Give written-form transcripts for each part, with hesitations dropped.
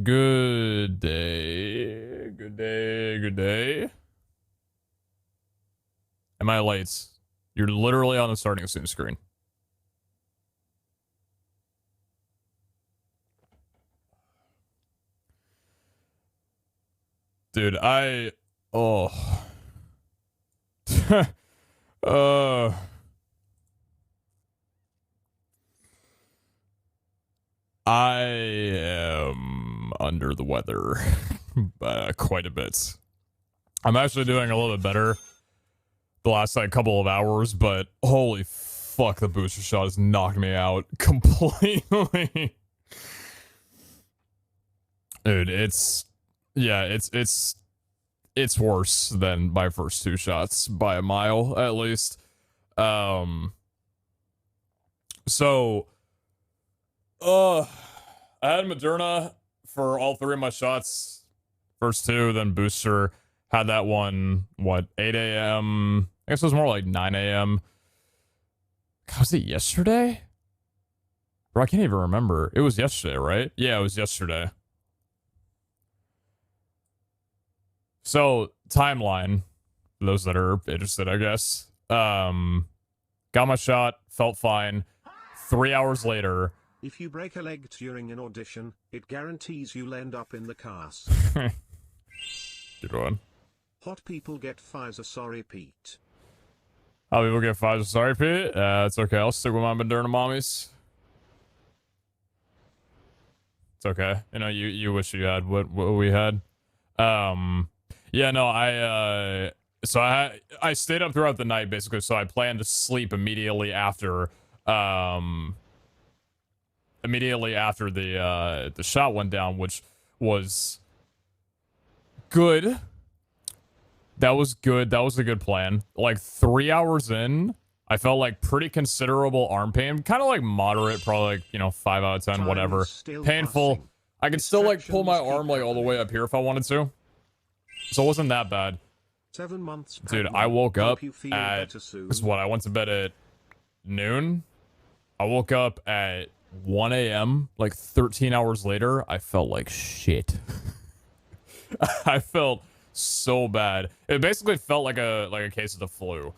Good day. Good day. Good day. Am I late? You're literally on the starting Zoom screen. Dude, oh. I am under the weather quite a bit. I'm actually doing a little bit better the last like couple of hours, but holy fuck, the booster shot has knocked me out completely. Dude, it's worse than my first two shots by a mile at least. So I had Moderna for all three of my shots. First two, then booster. Had that one, what, 8 a.m.? I guess it was more like 9 a.m. Was it yesterday? Bro, I can't even remember. It was yesterday, right? Yeah, it was yesterday. So, timeline. For those that are interested, I guess. Got my shot, felt fine. 3 hours later. If you break a leg during an audition, it guarantees you'll end up in the cast. Keep going. Hot people get Pfizer, sorry Pete. How people get Pfizer, sorry Pete? It's okay, I'll stick with my Moderna mommies. It's okay. You know, you wish you had what we had. Yeah, no, so I stayed up throughout the night basically, so I planned to sleep immediately after the shot went down, which was good. That was good. That was a good plan. Like 3 hours in, I felt like pretty considerable arm pain, kind of like moderate, probably like, you know, 5 out of 10, whatever. Painful. Passing. I could still like pull my arm like all the way up here if I wanted to. So it wasn't that bad. 7 months. Dude, I woke up at, this is what, I went to bed at noon. I woke up at 1 a.m. like 13 hours later. I felt like shit. I felt so bad. It basically felt like a case of the flu.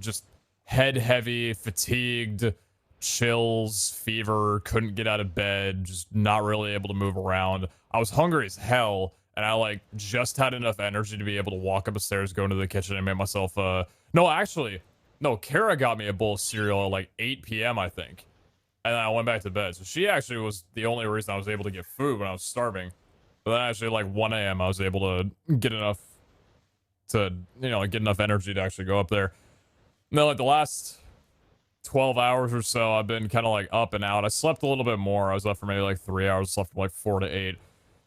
Just head heavy, fatigued, chills, fever, couldn't get out of bed, just not really able to move around. I was hungry as hell, and I like just had enough energy to be able to walk up the stairs, go into the kitchen, and make myself no, Kara got me a bowl of cereal at like 8 p.m. I think. And then I went back to bed. So she actually was the only reason I was able to get food when I was starving. But then actually like 1 a.m. I was able to get enough to, you know, like get enough energy to actually go up there. And then like the last 12 hours or so, I've been kind of like up and out. I slept a little bit more. I was up for maybe like 3 hours, slept from like 4 to 8.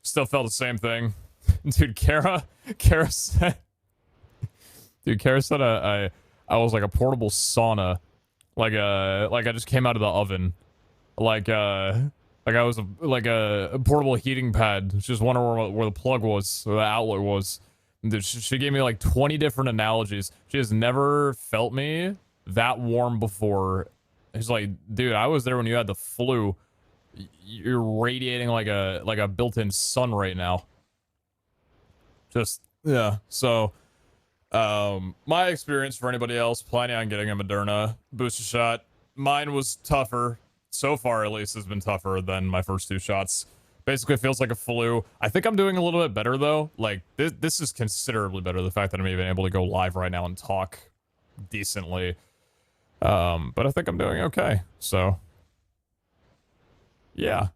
Still felt the same thing. Dude, Kara said, I was like a portable sauna. Like I just came out of the oven. Like I was a portable heating pad. Just wondering where the plug was, or the outlet was. Dude, she gave me like 20 different analogies. She has never felt me that warm before. It's like, dude, I was there when you had the flu. You're radiating like a built-in sun right now. Just, yeah, so my experience for anybody else planning on getting a Moderna booster shot, mine was tougher. So far, at least, has been tougher than my first two shots. Basically, it feels like a flu. I think I'm doing a little bit better, though. Like, this is considerably better. The fact that I'm even able to go live right now and talk decently. But I think I'm doing okay. So, yeah.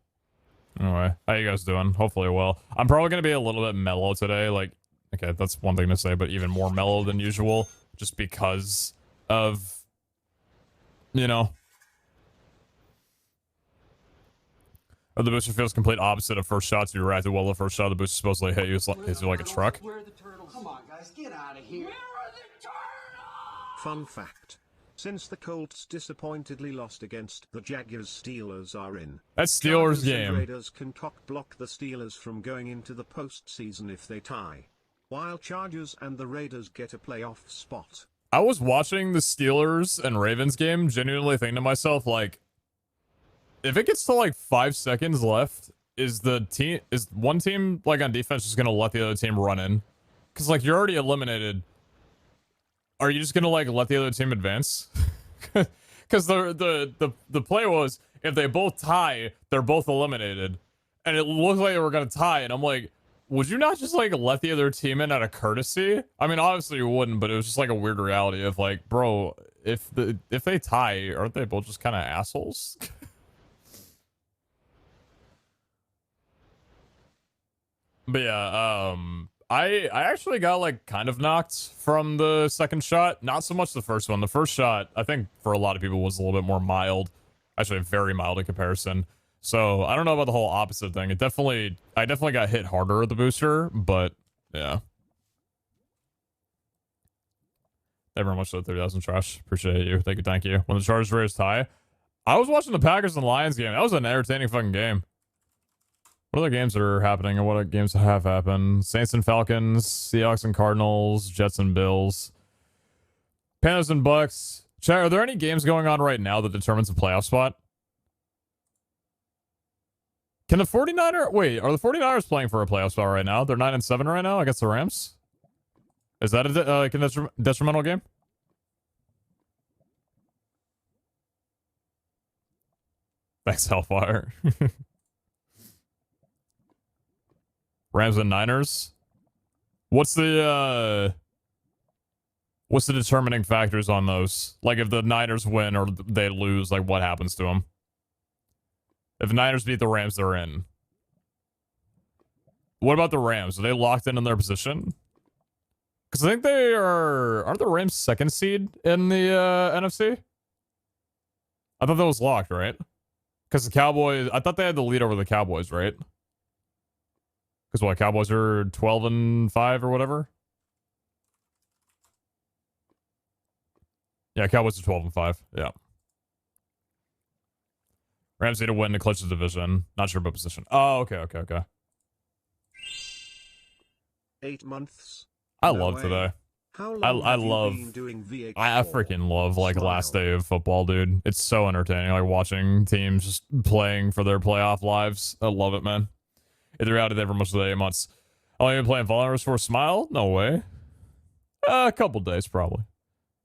Anyway, how you guys doing? Hopefully well. I'm probably going to be a little bit mellow today. Like, okay, that's one thing to say, but even more mellow than usual. Just because of, you know. The booster feels complete opposite of first shots. You reacted well the first shot. The booster supposedly hit you like a truck. Where are the turtles? Come on, guys, get out of here. Where are the turtles? Fun fact. Since the Colts disappointedly lost against the Jaguars, Steelers are in. That Steelers game. And Raiders can block the Steelers from going into the postseason if they tie. While Chargers and the Raiders get a playoff spot. I was watching the Steelers and Ravens game, genuinely thinking to myself, like, if it gets to like 5 seconds left is one team like on defense just gonna let the other team run in? Because like you're already eliminated. Are you just gonna like let the other team advance? Because the play was if they both tie, they're both eliminated, and it looked like they were gonna tie, and I'm like, would you not just like let the other team in out of courtesy? I mean, obviously you wouldn't, but it was just like a weird reality of like, bro, if they tie, aren't they both just kind of assholes? But yeah, I actually got like kind of knocked from the second shot. Not so much the first one. The first shot, I think for a lot of people was a little bit more mild. Actually, very mild in comparison. So I don't know about the whole opposite thing. I definitely got hit harder with the booster, but yeah. Thank you very much for the 30,000 trash. Appreciate you. Thank you. When the Chargers raised tie, I was watching the Packers and Lions game. That was an entertaining fucking game. What other games are happening and what other games have happened? Saints and Falcons, Seahawks and Cardinals, Jets and Bills, Panthers and Bucks. Chat, are there any games going on right now that determines a playoff spot? Can the 49ers... Wait, are the 49ers playing for a playoff spot right now? They're 9-7 right now against the Rams? Is that a detrimental game? Thanks, Hellfire. Rams and Niners. What's the determining factors on those? Like if the Niners win or they lose, like what happens to them? If the Niners beat the Rams, they're in. What about the Rams? Are they locked in their position? Because I think they aren't the Rams second seed in the NFC? I thought that was locked, right? Because the Cowboys, I thought they had the lead over the Cowboys, right? Because what, Cowboys are 12-5 or whatever? Yeah, Cowboys are 12-5. Yeah. Rams need to win to clutch the division. Not sure about position. Oh, okay. 8 months. I love today. How long I have love. you been doing VH4? I freaking love like last day of football, dude. It's so entertaining. Like watching teams just playing for their playoff lives. I love it, man. Either out of there for much of the 8 months. Only been playing Valorant for a smile? No way. A couple days, probably.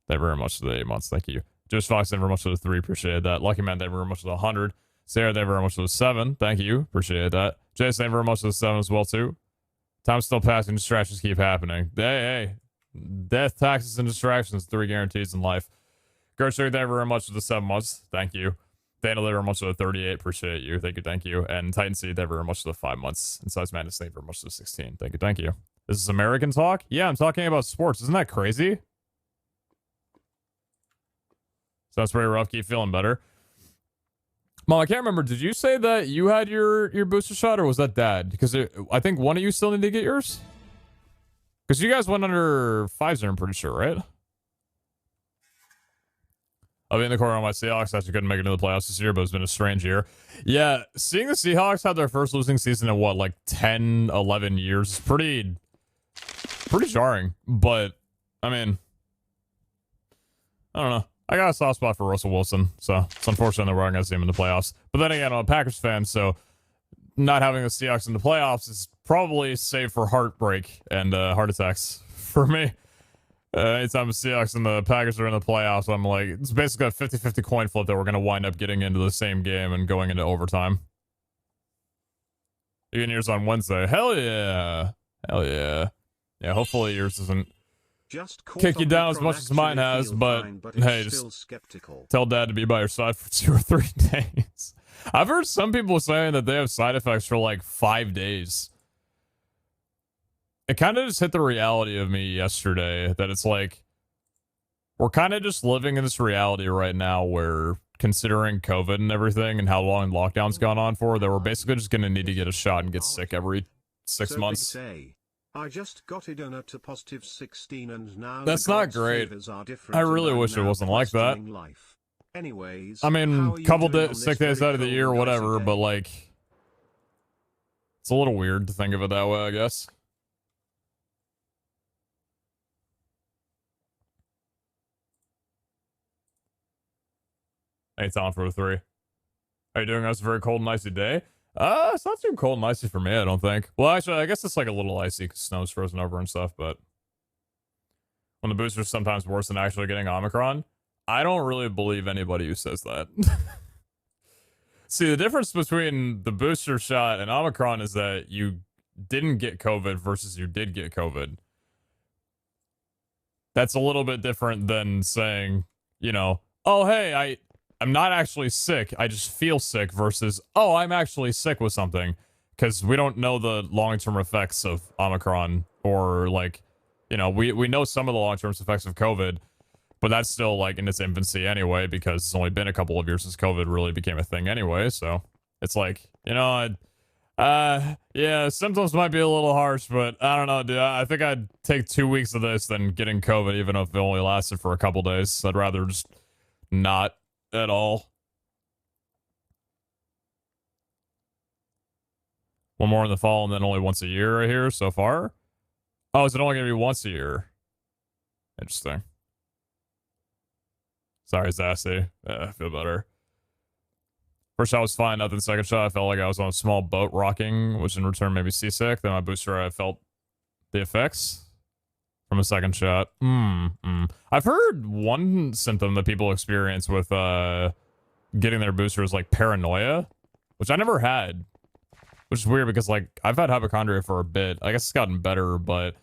Thank you very much for the 8 months. Thank you. Just Fox, thank you very much for the 3. Appreciate that. Lucky Man, thank you very much for the 100. Sarah, thank you very much for the 7. Thank you. Appreciate that. Jason, thank you very much for the 7 as well, too. Time's still passing. Distractions keep happening. Hey. Death, taxes, and distractions. 3 guarantees in life. Gertrude, thank you very much for the 7 months. Thank you. Daniel, thank you very much for the 38. Appreciate you. Thank you. And Titan C, thank you very much for the 5 months. And Size Madness, thank you very much for the 16. Thank you. This is American talk? Yeah, I'm talking about sports. Isn't that crazy? Sounds pretty rough. Keep feeling better. Mom, I can't remember. Did you say that you had your booster shot, or was that Dad? Because I think one of you still need to get yours. Because you guys went under Pfizer, I'm pretty sure, right? I'll be in the corner on my Seahawks. Actually couldn't make it into the playoffs this year, but it's been a strange year. Yeah, seeing the Seahawks have their first losing season in what, like 10, 11 years is pretty jarring. But, I mean, I don't know. I got a soft spot for Russell Wilson, so it's unfortunate that we're not going to see him in the playoffs. But then again, I'm a Packers fan, so not having the Seahawks in the playoffs is probably safe for heartbreak and heart attacks for me. Anytime the Seahawks and the Packers are in the playoffs, I'm like, it's basically a 50-50 coin flip that we're going to wind up getting into the same game and going into overtime. You getting yours on Wednesday? Hell yeah. Yeah, hopefully yours doesn't kick you down as much as mine has, but hey, just tell Dad to be by your side for 2 or 3 days. I've heard some people saying that they have side effects for like 5 days. It kind of just hit the reality of me yesterday that it's like, we're kind of just living in this reality right now where, considering COVID and everything and how long lockdown's gone on for, that we're basically just going to need to get a shot and get sick every 6 months. I just got it on to positive 16 and now that's not great. I really wish it wasn't like that. Anyways, I mean, couple sick days out of the year, whatever, but like, it's a little weird to think of it that way, I guess. Hey, Tom for the 3. How you doing? It's a very cold and icy day. It's not too cold and icy for me, I don't think. Well, actually, I guess it's like a little icy because snow's frozen over and stuff, but when the booster's sometimes worse than actually getting Omicron, I don't really believe anybody who says that. See, the difference between the booster shot and Omicron is that you didn't get COVID versus you did get COVID. That's a little bit different than saying, you know, oh, hey, I'm not actually sick. I just feel sick versus, oh, I'm actually sick with something. Because we don't know the long-term effects of Omicron or, like, you know, we know some of the long-term effects of COVID, but that's still, like, in its infancy anyway, because it's only been a couple of years since COVID really became a thing anyway. So it's like, you know, yeah, symptoms might be a little harsh, but I don't know, dude. I think I'd take 2 weeks of this than getting COVID, even if it only lasted for a couple days. I'd rather just not at all. One more in the fall and then only once a year right here so far. Oh, is it only going to be once a year? Interesting. Sorry, Zassy. I feel better. First shot was fine, nothing. Second shot, I felt like I was on a small boat rocking, which in return made me seasick. Then my booster, I felt the effects from a second shot. I've heard one symptom that people experience with getting their booster is like paranoia, which I never had. Which is weird because, like, I've had hypochondria for a bit. I guess it's gotten better, but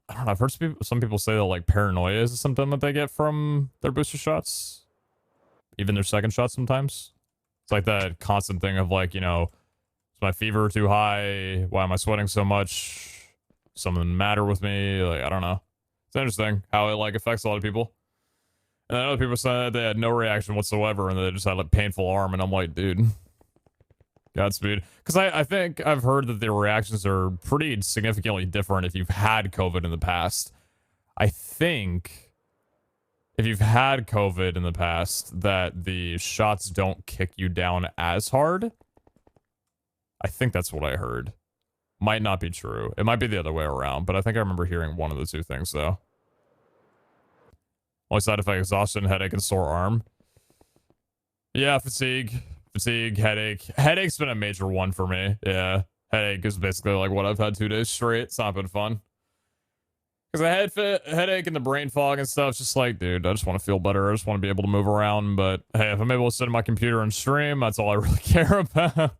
I don't know. I've heard some people say that, like, paranoia is something that they get from their booster shots. Even their second shots sometimes. It's like that constant thing of, like, you know, is my fever too high? Why am I sweating so much? Something the matter with me? Like, I don't know. It's interesting how it, like, affects a lot of people. And then other people said they had no reaction whatsoever and they just had, like, painful arm. And I'm like, dude... Godspeed. Because I think I've heard that the reactions are pretty significantly different if you've had COVID in the past. I think if you've had COVID in the past, that the shots don't kick you down as hard. I think that's what I heard. Might not be true. It might be the other way around, but I think I remember hearing one of the two things, though. Only side effect, exhaustion, headache, and sore arm. Yeah, fatigue. Fatigue, headache. Headache's been a major one for me. Yeah. Headache is basically like what I've had 2 days straight. It's not been fun. Because the headache and the brain fog and stuff, it's just like, dude, I just want to feel better. I just want to be able to move around. But hey, if I'm able to sit at my computer and stream, that's all I really care about.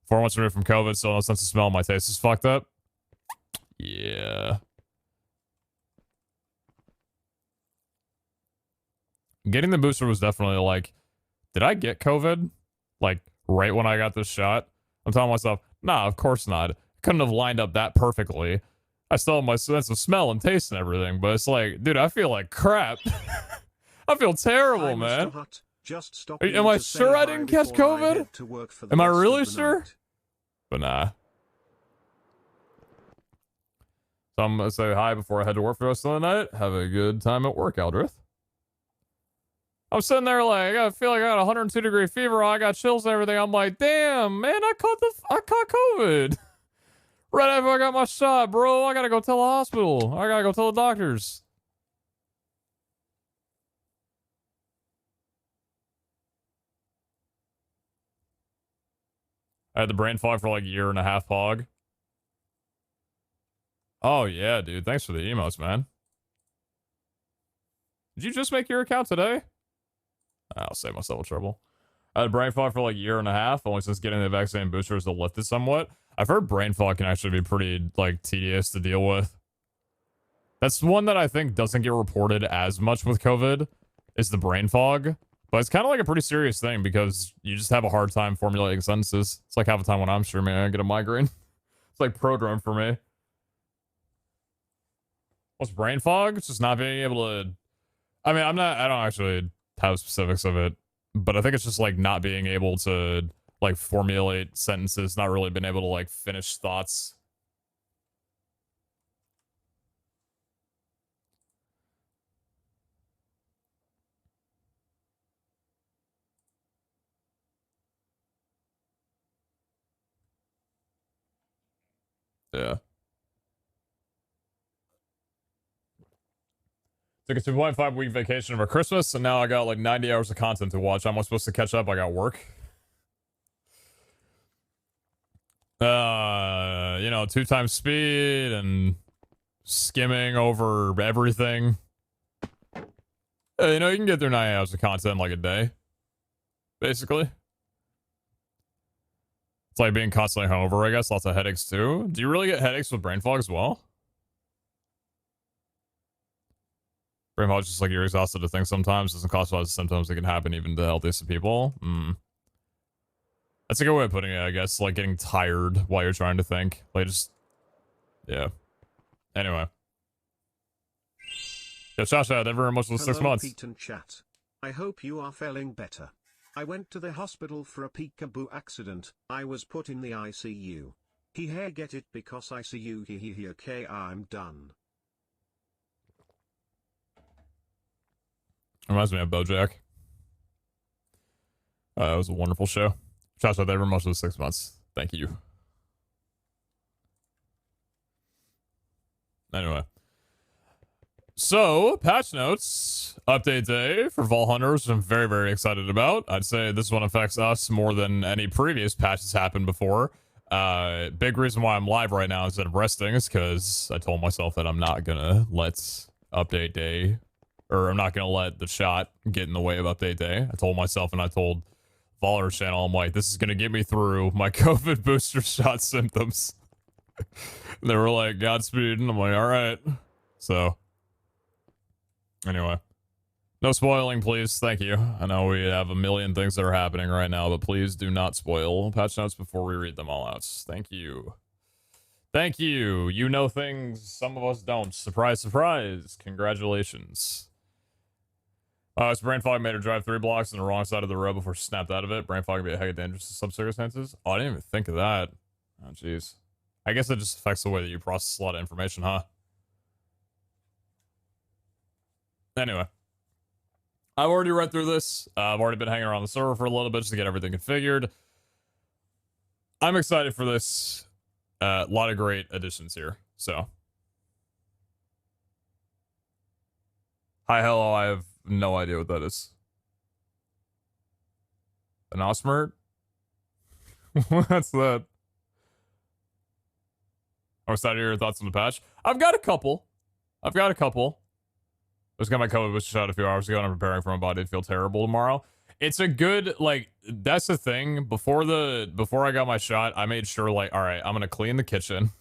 4 months removed from COVID, so no sense of smell. My taste is fucked up. Yeah. Getting the booster was definitely like, did I get COVID? Like, right when I got this shot? I'm telling myself, nah, of course not. Couldn't have lined up that perfectly. I still have my sense of smell and taste and everything, but it's like, dude, I feel like crap. I feel terrible, Hi, man. Hutt. Just stop Am I sure I didn't catch COVID? Am I really sure? Night. But nah. So I'm gonna say hi before I head to work for the rest of the night. Have a good time at work, Aldrith. I'm sitting there like, I feel like I got a 102-degree fever. I got chills and everything. I'm like, damn, man, I caught COVID. Right after I got my shot, bro. I gotta go tell the hospital. I gotta go tell the doctors. I had the brain fog for like a year and a half, Pog. Oh, yeah, dude. Thanks for the emotes, man. Did you just make your account today? I'll save myself a trouble. I had brain fog for like a year and a half, only since getting the vaccine boosters to lift it somewhat. I've heard brain fog can actually be pretty, like, tedious to deal with. That's one that I think doesn't get reported as much with COVID, is the brain fog. But it's kind of like a pretty serious thing because you just have a hard time formulating sentences. It's like half the time when I'm streaming, I get a migraine. It's like prodrome for me. What's brain fog? It's just not being able to... I mean, I don't actually have specifics of it, but I think it's just like not being able to like formulate sentences, not really being able to like finish thoughts. Yeah. Took a 2.5 week vacation over Christmas, and now I got like 90 hours of content to watch. I'm supposed to catch up. I got work. You know, 2 times speed and skimming over everything. You know, you can get through 9 hours of content in like a day. Basically. It's like being constantly hungover, I guess. Lots of headaches too. Do you really get headaches with brain fog as well? Brain fog is just like you're exhausted to think sometimes. Doesn't cause a lot of symptoms that can happen even to the healthiest of people. That's a good way of putting it, I guess. Like getting tired while you're trying to think. Like just, yeah. Anyway. Yeah, Shasha, never much for 6 months. Pete and chat. I hope you are feeling better. I went to the hospital for a peekaboo accident. I was put in the ICU. He get it because ICU he okay, I'm done. Reminds me of BoJack. It was a wonderful show. Shout out there much for the 6 months. Thank you. Anyway. So, patch notes. Update day for Vault Hunters, I'm very, very excited about. I'd say this one affects us more than any previous patches happened before. Big reason why I'm live right now instead of resting is because I told myself that I'm not gonna let update day, or I'm not gonna let the shot get in the way of update day. I told myself and I told Vaulters channel, I'm like, this is gonna get me through my COVID booster shot symptoms. They were like, Godspeed, and I'm like, alright. So, anyway. No spoiling, please. Thank you. I know we have a million things that are happening right now, but please do not spoil patch notes before we read them all out. Thank you. Thank you. You know things some of us don't. Surprise, surprise. Congratulations. It's brain fog made her drive 3 blocks on the wrong side of the road before she snapped out of it. Brain fog can be a heck of dangerous in some circumstances. Oh, I didn't even think of that. Oh, jeez. I guess it just affects the way that you process a lot of information, huh? Anyway. I've already read through this. I've already been hanging around the server for a little bit just to get everything configured. I'm excited for this. A lot of great additions here. So. Hi, hello. I have no idea what that is. An Osmert? What's that? I'm excited to hear your thoughts on the patch. I've got a couple. I just got my COVID booster shot a few hours ago and I'm preparing for my body to feel terrible tomorrow. It's a good, like, that's the thing. Before I got my shot, I made sure, like, all right, I'm going to clean the kitchen.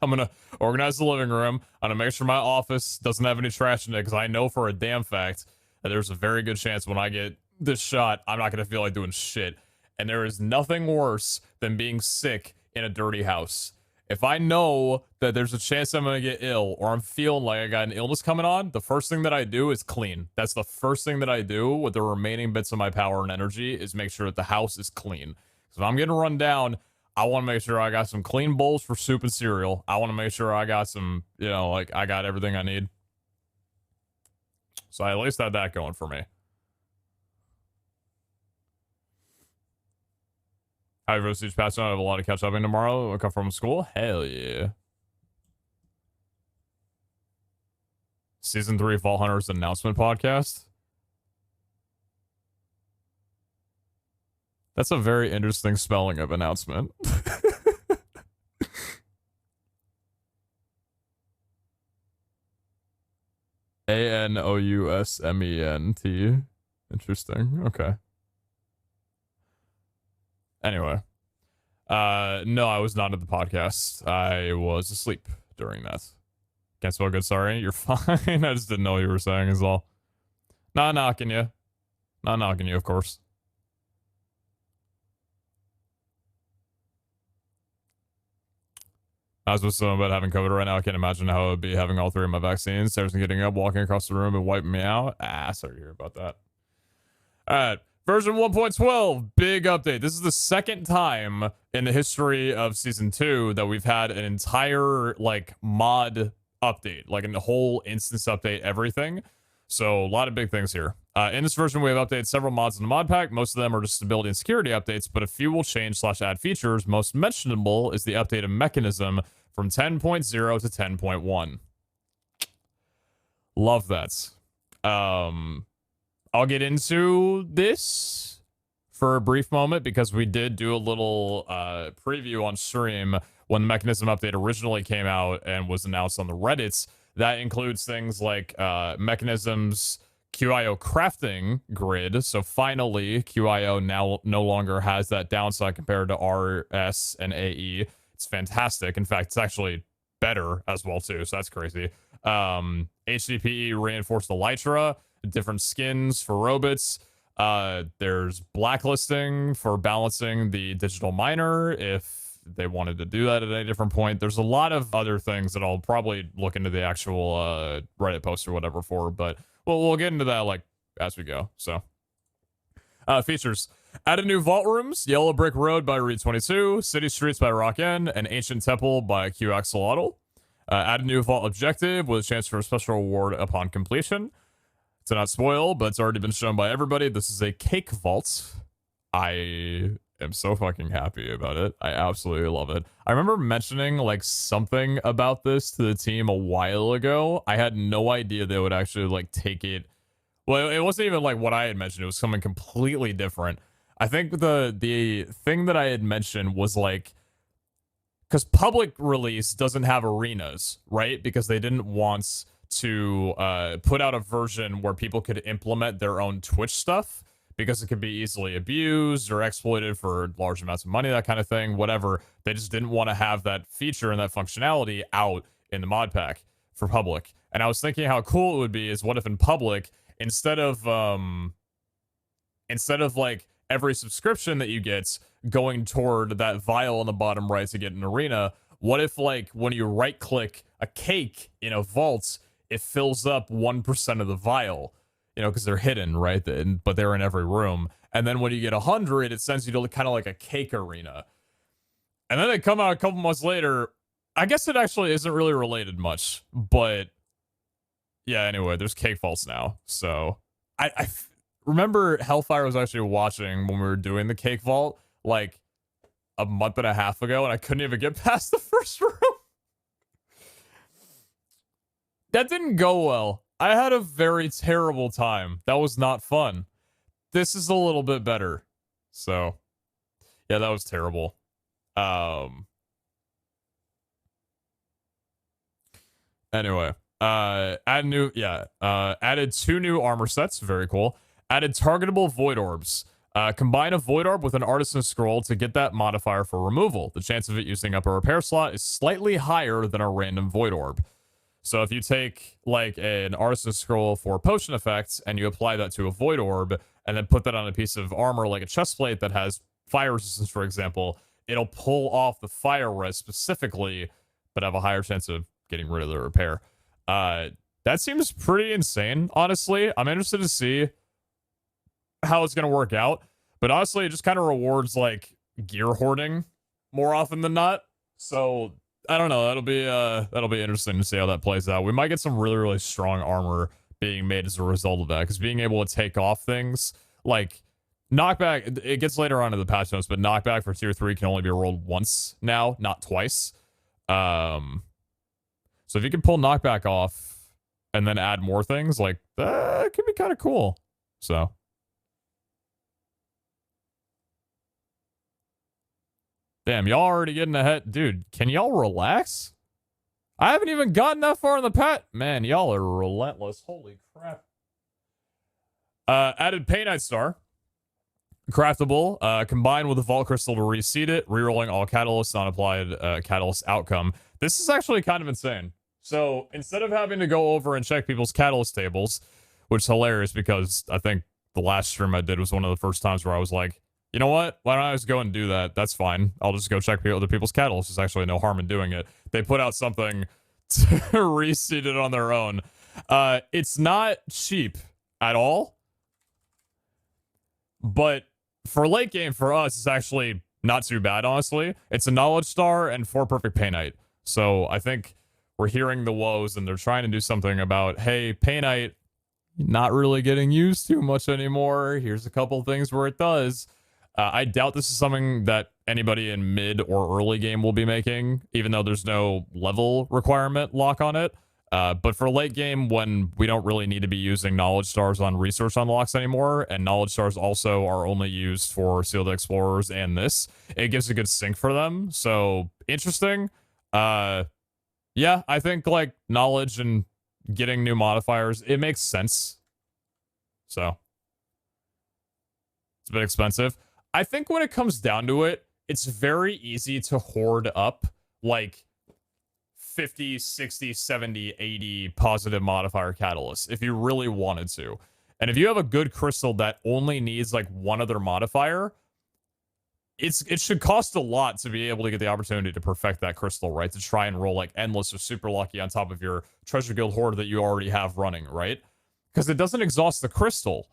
I'm going to organize the living room. I'm going to make sure my office doesn't have any trash in it because I know for a damn fact that there's a very good chance when I get this shot, I'm not going to feel like doing shit. And there is nothing worse than being sick in a dirty house. If I know that there's a chance I'm going to get ill or I'm feeling like I got an illness coming on, the first thing that I do is clean. That's the first thing that I do with the remaining bits of my power and energy is make sure that the house is clean. So if I'm getting run down, I want to make sure I got some clean bowls for soup and cereal. I want to make sure I got some, you know, like I got everything I need. So I at least had that going for me. I have a huge patch on. I have a lot of catch up in tomorrow. I come from school. Hell yeah. Season 3 Vault Hunters announcement podcast. That's a very interesting spelling of announcement. ANOUSMENT. Interesting. Okay. Anyway. No, I was not at the podcast. I was asleep during that. Can't spell good, sorry. You're fine. I just didn't know what you were saying is all. Not knocking you. Not knocking you, of course. I was with someone about having COVID right now. I can't imagine how it would be having all 3 of my vaccines. There's getting up, walking across the room, and wiping me out. Sorry to hear about that. Alright. Version 1.12, big update. This is the second time in the history of Season 2 that we've had an entire, like, mod update. Like, a whole instance update, everything. So, a lot of big things here. In this version, we have updated several mods in the mod pack. Most of them are just stability and security updates, but a few will change / add features. Most mentionable is the updated mechanism from 10.0 to 10.1. Love that. I'll get into this for a brief moment because we did do a little preview on stream when the mechanism update originally came out and was announced on the Reddits. That includes things like mechanisms, QIO crafting grid. So finally, QIO now no longer has that downside compared to RS and AE. It's fantastic. In fact, it's actually better as well too. So that's crazy. HDPE reinforced Elytra, different skins for robots. There's blacklisting for balancing the digital miner if they wanted to do that at a different point. There's a lot of other things that I'll probably look into the actual Reddit post or whatever for, but we'll get into that like as we go. So features: added new vault rooms, Yellow Brick Road by Reed22, City Streets by Rockn, and Ancient Temple by QAxolotl. Add a new vault objective with a chance for a special reward upon completion. To not spoil, but it's already been shown by everybody. This is a cake vault. I am so fucking happy about it. I absolutely love it. I remember mentioning like something about this to the team a while ago. I had no idea they would actually like take it. Well, it wasn't even like what I had mentioned. It was something completely different. I think the thing that I had mentioned was like, because public release doesn't have arenas, right? Because they didn't want to put out a version where people could implement their own Twitch stuff because it could be easily abused or exploited for large amounts of money, that kind of thing, whatever. They just didn't want to have that feature and that functionality out in the mod pack for public. And I was thinking how cool it would be is what if in public, instead of like every subscription that you get going toward that vial on the bottom right to get an arena, what if like when you right click a cake in a vault, it fills up 1% of the vial, you know, because they're hidden, right? But they're in every room. And then when you get 100, it sends you to kind of like a cake arena. And then they come out a couple months later. I guess it actually isn't really related much, but yeah, anyway, there's cake vaults now. So I remember Hellfire was actually watching when we were doing the cake vault like a month and a half ago, and I couldn't even get past the first room. That didn't go well. I had a very terrible time. That was not fun. This is a little bit better. So, yeah, that was terrible. Anyway, added 2 new armor sets. Very cool. Added targetable void orbs. Combine a void orb with an artisan scroll to get that modifier for removal. The chance of it using up a repair slot is slightly higher than a random void orb. So if you take like an artisan scroll for potion effects and you apply that to a void orb and then put that on a piece of armor like a chest plate that has fire resistance, for example, it'll pull off the fire res specifically, but have a higher chance of getting rid of the repair. That seems pretty insane, honestly. I'm interested to see how it's going to work out, but honestly, it just kind of rewards like gear hoarding more often than not. So I don't know. That'll be interesting to see how that plays out. We might get some really, really strong armor being made as a result of that, because being able to take off things like knockback, it gets later on in the patch notes, but knockback for tier 3 can only be rolled once now, not twice. So if you can pull knockback off and then add more things, like that could be kind of cool. So damn, y'all already getting ahead. Dude, can y'all relax? I haven't even gotten that far in the patch. Man, y'all are relentless. Holy crap. Added Painite Star. Craftable. Combined with the Vault Crystal to reseed it. Rerolling all catalysts, non-applied catalyst outcome. This is actually kind of insane. So instead of having to go over and check people's catalyst tables, which is hilarious because I think the last stream I did was one of the first times where I was like, you know what? Why don't I just go and do that? That's fine. I'll just go check other people's catalysts. There's actually no harm in doing it. They put out something to reseed it on their own. It's not cheap at all. But for late game, for us, it's actually not too bad, honestly. It's a Knowledge Star and 4 Perfect Painite. So I think we're hearing the woes and they're trying to do something about, hey, Painite, not really getting used too much anymore. Here's a couple things where it does. I doubt this is something that anybody in mid or early game will be making, even though there's no level requirement lock on it. But for late game, when we don't really need to be using knowledge stars on research unlocks anymore, and knowledge stars also are only used for sealed explorers and this, it gives a good sync for them. So interesting. Yeah, I think like knowledge and getting new modifiers, it makes sense. So it's a bit expensive. I think when it comes down to it, it's very easy to hoard up like 50, 60, 70, 80 positive modifier catalysts if you really wanted to. And if you have a good crystal that only needs like one other modifier, it should cost a lot to be able to get the opportunity to perfect that crystal, right? To try and roll like endless or super lucky on top of your treasure guild hoard that you already have running, right? Because it doesn't exhaust the crystal.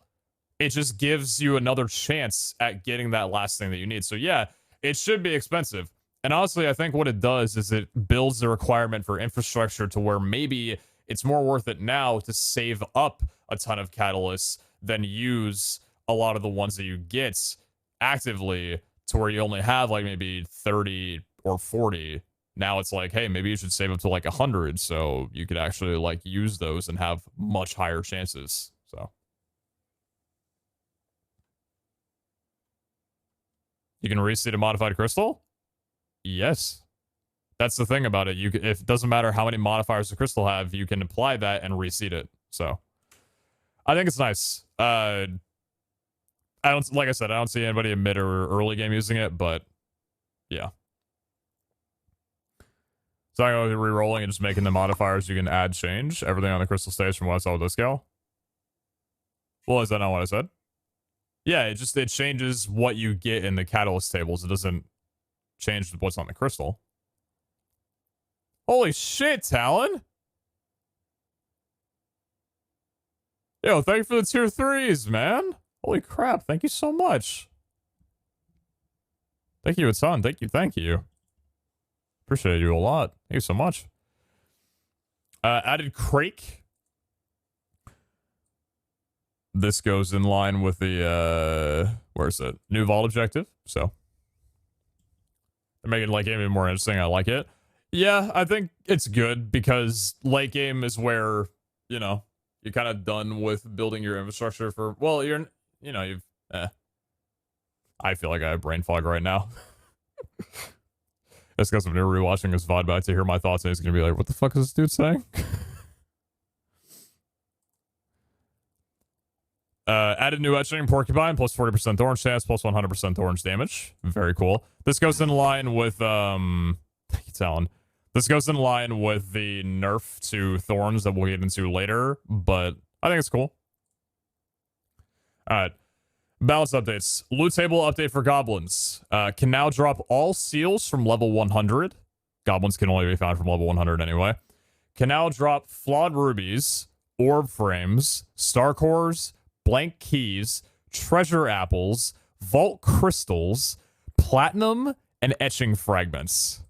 It just gives you another chance at getting that last thing that you need. So yeah, it should be expensive. And honestly, I think what it does is it builds the requirement for infrastructure to where maybe it's more worth it now to save up a ton of catalysts than use a lot of the ones that you get actively to where you only have like maybe 30 or 40. Now it's like, hey, maybe you should save up to like 100 so you could actually like use those and have much higher chances. So you can reseed a modified crystal? Yes. That's the thing about it. If it doesn't matter how many modifiers the crystal have, you can apply that and reseed it. So I think it's nice. I don't, like I said, I don't see anybody in mid or early game using it, but yeah. So I'm going to be re-rolling and just making the modifiers you can add change everything on the crystal stage from what I saw with this scale. Well, is that not what I said? Yeah, it changes what you get in the catalyst tables. It doesn't change what's on the crystal. Holy shit, Talon! Yo, thank you for the tier 3s, man. Holy crap, thank you so much. Thank you a ton. Thank you. Appreciate you a lot. Thank you so much. Added Crake. This goes in line with the, where's it? New vault objective, so. They're making late game even more interesting. I like it. Yeah, I think it's good because late game is where, you know, you're kind of done with building your infrastructure for, well, you've, I feel like I have brain fog right now. That's because I'm never rewatching this VOD back to hear my thoughts and he's going to be like, what the fuck is this dude saying? Added new etching porcupine, plus 40% thorns chance, plus 100% thorns damage. Very cool. This goes in line with, thank you, Talon. This goes in line with the nerf to thorns that we'll get into later, but I think it's cool. Alright. Balance updates. Loot table update for goblins. Can now drop all seals from level 100. Goblins can only be found from level 100 anyway. Can now drop flawed rubies, orb frames, star cores, blank keys, treasure apples, vault crystals, platinum, and etching fragments.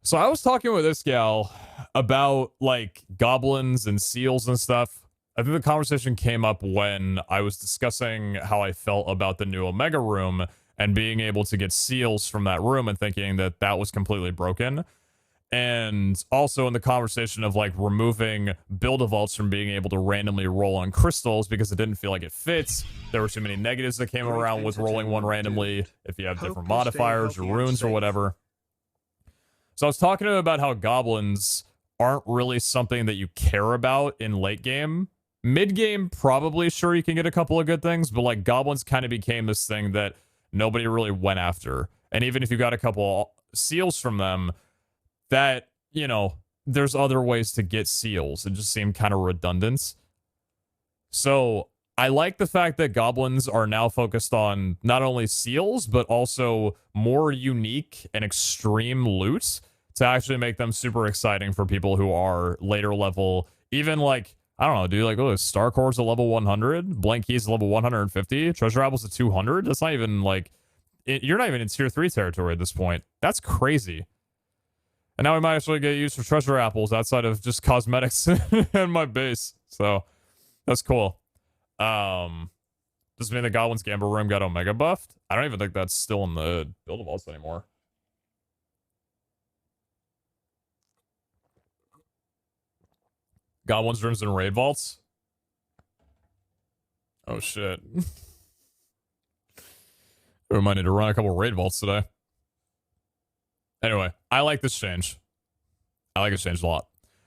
So I was talking with this gal about like goblins and seals and stuff. I think the conversation came up when I was discussing how I felt about the new Omega room and being able to get seals from that room and thinking that that was completely broken. And also in the conversation of like removing build-a-vaults from being able to randomly roll on crystals because it didn't feel like it fits. There were too many negatives that came around with rolling one randomly if you have different modifiers or runes or whatever. So I was talking to him about how goblins aren't really something that you care about in late game. Mid game, probably sure you can get a couple of good things, but like goblins kind of became this thing that nobody really went after. And even if you got a couple seals from them, that, you know, there's other ways to get seals. It just seemed kind of redundant. So I like the fact that goblins are now focused on not only seals, but also more unique and extreme loot to actually make them super exciting for people who are later level. Even like, I don't know, dude, like, oh, Star Cores at level 100, Blank Keys at level 150, Treasure Apples at 200. That's not even like, you're not even in tier 3 territory at this point. That's crazy. And now we might actually get used for Treasure Apples outside of just cosmetics in my base. So that's cool. Does it mean the Goblin's Gamble Room got Omega buffed? I don't even think that's still in the build vaults anymore. Goblins, rooms, and raid vaults. Oh shit. We might need to run a couple raid vaults today. Anyway, I like this change. I like this change a lot.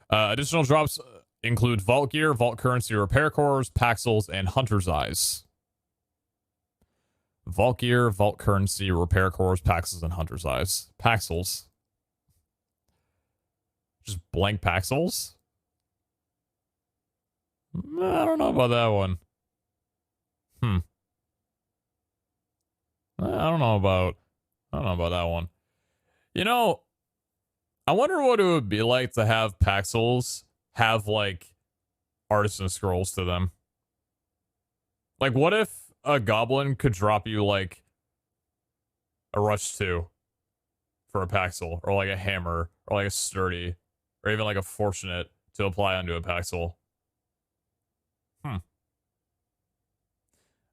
Additional drops include vault gear, vault currency, repair cores, paxels, and hunter's eyes. Vault gear, vault currency, repair cores, paxels, and hunter's eyes. Paxels. Just blank paxels? I don't know about that one. I don't know about that one. You know, I wonder what it would be like to have paxels have like artisan scrolls to them. Like, what if a goblin could drop you like a rush 2 for a paxel, or like a hammer, or like a sturdy, or even like a fortunate to apply onto a paxel?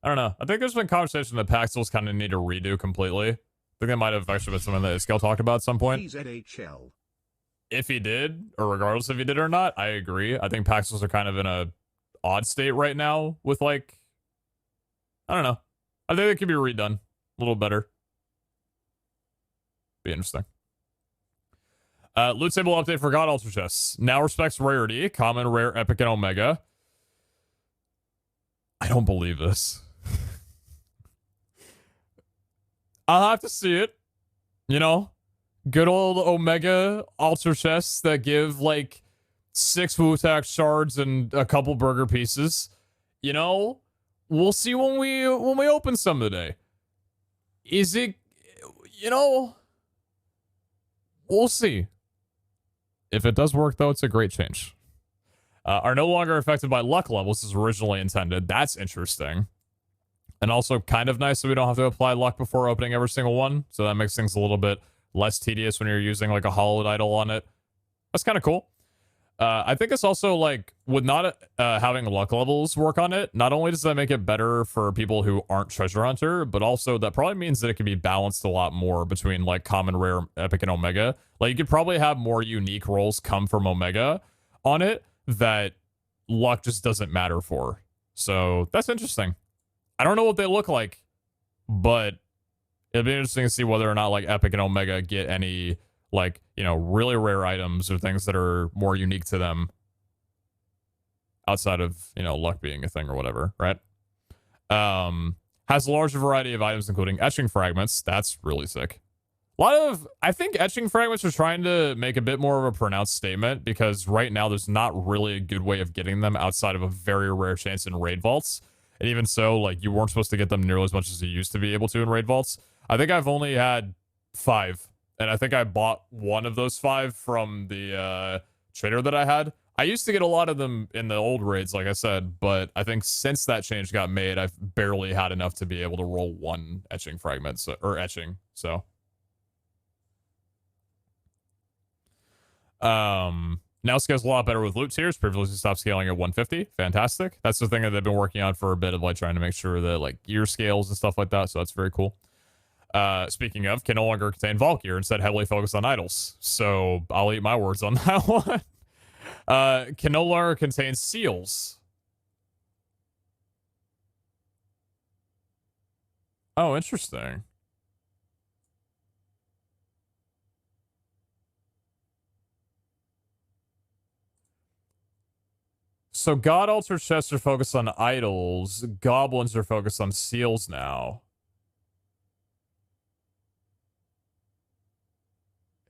I don't know. I think there's been conversation that paxels kind of need to redo completely. I think that might have actually been something that Iskell talked about at some point. PeteZahHutt. If he did, or regardless if he did or not, I agree. I think paxels are kind of in a odd state right now with like, I don't know. I think they could be redone a little better. Be interesting. Loot table update for God Altar chests. Now respects rarity, common, rare, epic, and omega. I don't believe this. I'll have to see it. You know, good old Omega altar chests that give like 6 Wu-Tac shards and a couple burger pieces. You know, we'll see when we open some today. Is it, you know, we'll see. If it does work though, it's a great change. Are no longer affected by luck levels as originally intended. That's interesting. And also kind of nice that we don't have to apply luck before opening every single one. So that makes things a little bit less tedious when you're using like a hollowed idol on it. That's kind of cool. I think it's also like with not having luck levels work on it, not only does that make it better for people who aren't treasure hunter, but also that probably means that it can be balanced a lot more between like common, rare, epic, and omega. Like you could probably have more unique rolls come from omega on it that luck just doesn't matter for. So that's interesting. I don't know what they look like, but it'd be interesting to see whether or not like epic and omega get any like, you know, really rare items or things that are more unique to them outside of, you know, luck being a thing or whatever, right? Has a larger variety of items, including etching fragments. That's really sick. A lot of, I think etching fragments are trying to make a bit more of a pronounced statement because right now there's not really a good way of getting them outside of a very rare chance in raid vaults. And even so, like, you weren't supposed to get them nearly as much as you used to be able to in raid vaults. I think I've only had 5. And I think I bought one of those 5 from the trader that I had. I used to get a lot of them in the old raids, like I said. But I think since that change got made, I've barely had enough to be able to roll 1 etching fragment. So, or etching, so. Now scales a lot better with loot tiers. Previously stopped scaling at 150. Fantastic. That's the thing that they've been working on for a bit of like trying to make sure that like gear scales and stuff like that. So that's very cool. Speaking of, can no longer contain vault gear, instead heavily focused on idols. So I'll eat my words on that one. Can no longer contain seals. Oh, interesting. So God Altar chests are focused on idols. Goblins are focused on seals now.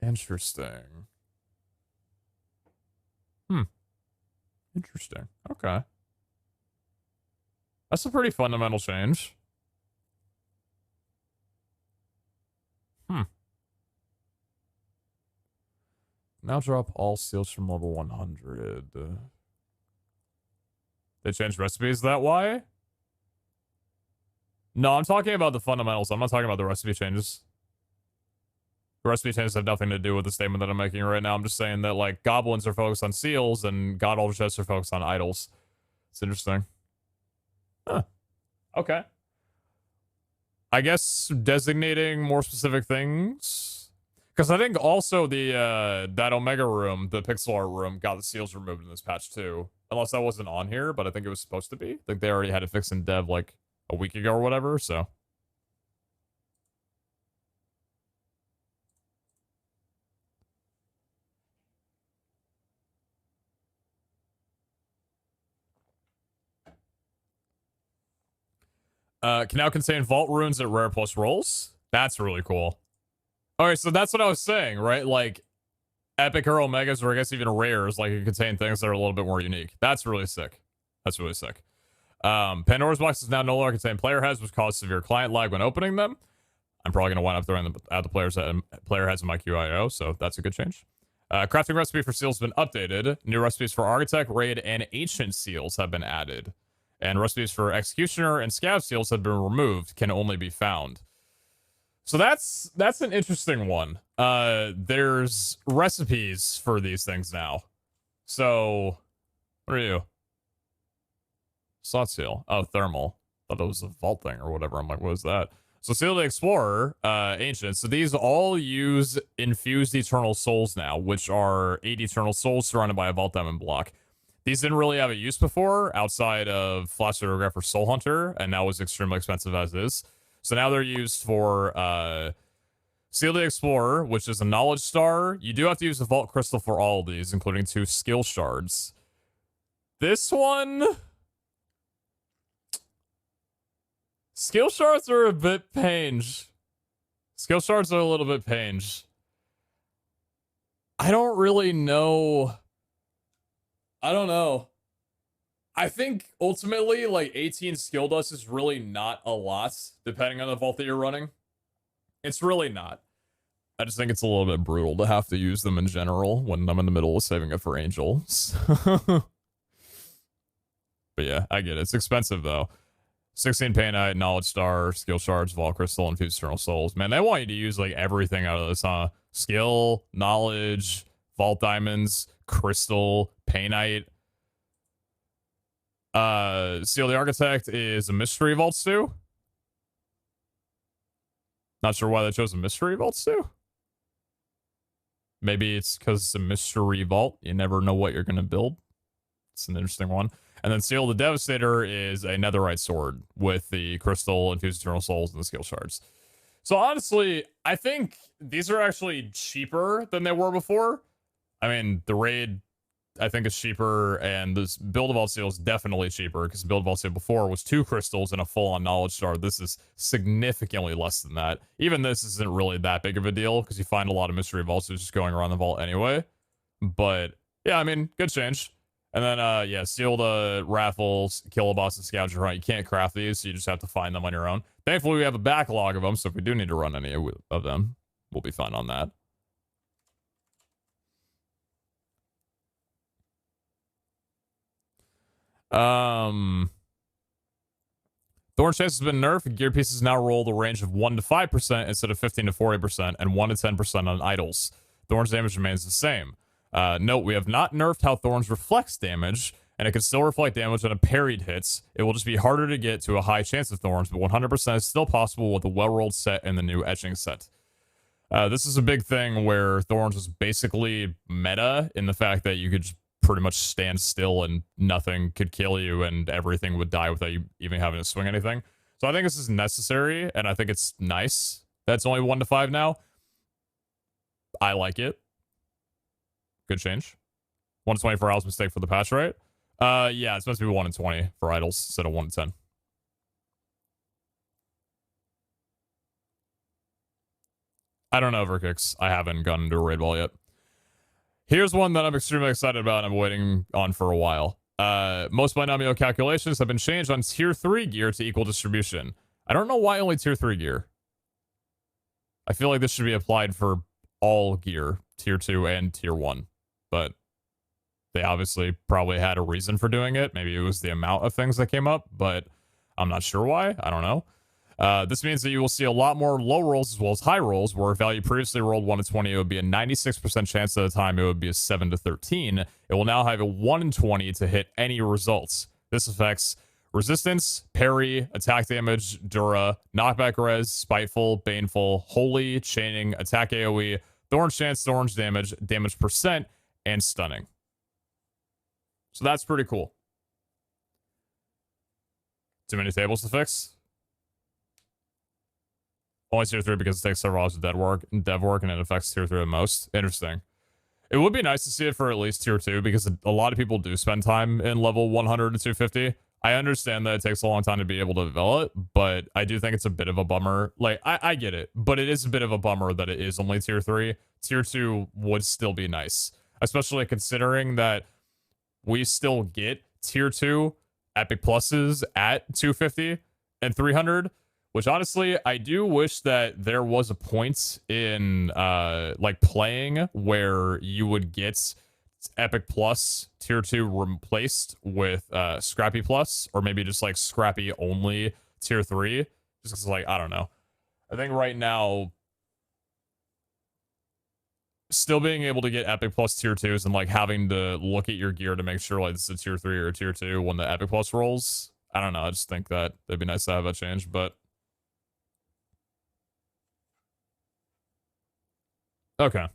Interesting. Interesting. Okay. That's a pretty fundamental change. Now drop all seals from level 100. They changed recipes, is that why? No, I'm talking about the fundamentals. I'm not talking about the recipe changes. The recipe changes have nothing to do with the statement that I'm making right now. I'm just saying that, like, goblins are focused on seals and God Altar chests are focused on idols. It's interesting. Huh. Okay. I guess designating more specific things. Because I think also the that Omega room, the pixel art room, got the seals removed in this patch too. Unless that wasn't on here, but I think it was supposed to be. I think they already had it fixed in dev like a week ago or whatever, so. Can now contain vault runes at rare plus rolls. That's really cool. Alright, so that's what I was saying, right? Like, epic or omegas, or I guess even rares, like, it contain things that are a little bit more unique. That's really sick. That's really sick. Pandora's boxes now no longer contain player heads, which caused severe client lag when opening them. I'm probably going to wind up throwing them at the player heads in my QIO, so that's a good change. Crafting recipe for seals have been updated. New recipes for Architect, Raid, and Ancient seals have been added. And recipes for Executioner and Scav seals have been removed, can only be found. So that's an interesting one. There's recipes for these things now. So, what are you? Slot seal. Oh, thermal. Thought it was a vault thing or whatever. I'm like, what is that? So Seal of the Explorer, Ancient. So these all use infused Eternal Souls now, which are 8 Eternal Souls surrounded by a Vault Diamond block. These didn't really have a use before outside of Flash Photographer Soul Hunter, and now was extremely expensive as is. So now they're used for Seal of the Explorer, which is a Knowledge Star. You do have to use the Vault Crystal for all of these, including 2 Skill Shards. This one... Skill Shards are a bit pange. Skill Shards are a little bit pange. I don't really know... I don't know. I think ultimately, like 18 skill dust is really not a lot, depending on the vault that you're running. It's really not. I just think it's a little bit brutal to have to use them in general when I'm in the middle of saving it for angels. But yeah, I get it. It's expensive though. 16 Painite, Knowledge Star, Skill Shards, Vault Crystal, Infused Eternal Souls. Man, they want you to use like everything out of this, huh? Skill, Knowledge, Vault Diamonds, Crystal, Painite. Seal the Architect is a Mystery Vault too. Not sure why they chose a Mystery Vault too. Maybe it's because it's a Mystery Vault. You never know what you're going to build. It's an interesting one. And then Seal the Devastator is a Netherite Sword with the Crystal, Infused Eternal Souls, and the Skill Shards. So honestly, I think these are actually cheaper than they were before. I mean, the Raid, I think, is cheaper, and this Build of Vault Seal is definitely cheaper, because Build of Vault Seal before was 2 crystals and a full-on Knowledge Star. This is significantly less than that. Even this isn't really that big of a deal, because you find a lot of Mystery Vaults just going around the vault anyway. But, yeah, I mean, good change. And then, yeah, Seal the Raffles, Kill a Boss, and Scavenger Hunt. You can't craft these, so you just have to find them on your own. Thankfully, we have a backlog of them, so if we do need to run any of them, we'll be fine on that. Thorn Chase has been nerfed. Gear pieces now roll the range of 1 to 5% instead of 15 to 40% and 1 to 10% on idols. Thorn's damage remains the same. Note, we have not nerfed how Thorns reflects damage, and it can still reflect damage on a parried hits. It will just be harder to get to a high chance of Thorns, but 100% is still possible with the well-rolled set and the new etching set. This is a big thing where Thorns was basically meta in the fact that you could just pretty much stand still and nothing could kill you and everything would die without you even having to swing anything. So I think this is necessary, and I think it's nice that's only 1 to 5 now. I like it. Good change. 1 to 24 hours mistake for the patch, right? Yeah, it's supposed to be 1 to 20 for idols instead of 1 to 10. I don't know, Verkix. I haven't gotten into a raid wall yet. Here's one that I'm extremely excited about and I'm waiting on for a while. Most binomial calculations have been changed on tier 3 gear to equal distribution. I don't know why only tier 3 gear. I feel like this should be applied for all gear, tier 2 and tier 1. But they obviously probably had a reason for doing it. Maybe it was the amount of things that came up, but I'm not sure why. I don't know. This means that you will see a lot more low rolls as well as high rolls, where a value previously rolled 1 to 20, it would be a 96% chance at the time it would be a 7 to 13. It will now have a 1 in 20 to hit any results. This affects resistance, parry, attack damage, dura, knockback res, spiteful, baneful, holy, chaining, attack AoE, Thorns chance, thorns damage, damage percent, and stunning. So that's pretty cool. Too many tables to fix? Only tier 3 because it takes several hours of dev work, and it affects tier 3 the most. Interesting. It would be nice to see it for at least tier 2 because a lot of people do spend time in level 100 to 250. I understand that it takes a long time to be able to develop, but I do think it's a bit of a bummer. Like, I get it, but it is a bit of a bummer that it is only tier 3. Tier 2 would still be nice, especially considering that we still get tier 2 epic pluses at 250 and 300, which honestly, I do wish that there was a point in like playing where you would get epic plus tier 2 replaced with scrappy plus, or maybe just like scrappy only tier 3, just because, like, I don't know. I think right now still being able to get epic plus tier 2s and like having to look at your gear to make sure like it's a tier 3 or a tier 2 when the epic plus rolls, I don't know, I just think that it'd be nice to have that change. But okay,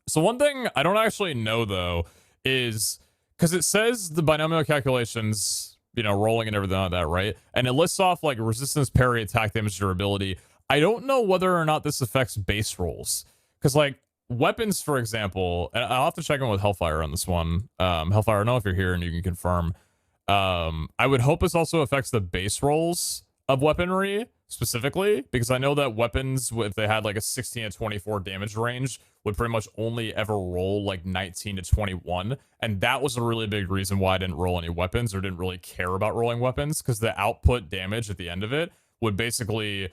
so one thing I don't actually know though is, because it says the binomial calculations, you know, rolling and everything like that, right? And it lists off like resistance, parry, attack, damage, durability. I don't know whether or not this affects base rolls, because like weapons, for example, and I'll have to check in with Hellfire on this one. Hellfire, I don't know if you're here and you can confirm. I would hope this also affects the base rolls of weaponry specifically, because I know that weapons, if they had like a 16 to 24 damage range, would pretty much only ever roll like 19 to 21. And that was a really big reason why I didn't roll any weapons, or didn't really care about rolling weapons, because the output damage at the end of it would basically,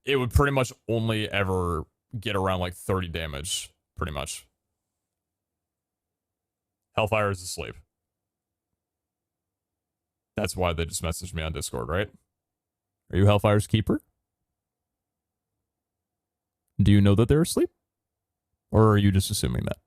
it would pretty much only ever get around like 30 damage, pretty much. Hellfire is asleep. That's why they just messaged me on Discord, right? Are you Hellfire's keeper? Do you know that they're asleep? Or are you just assuming that?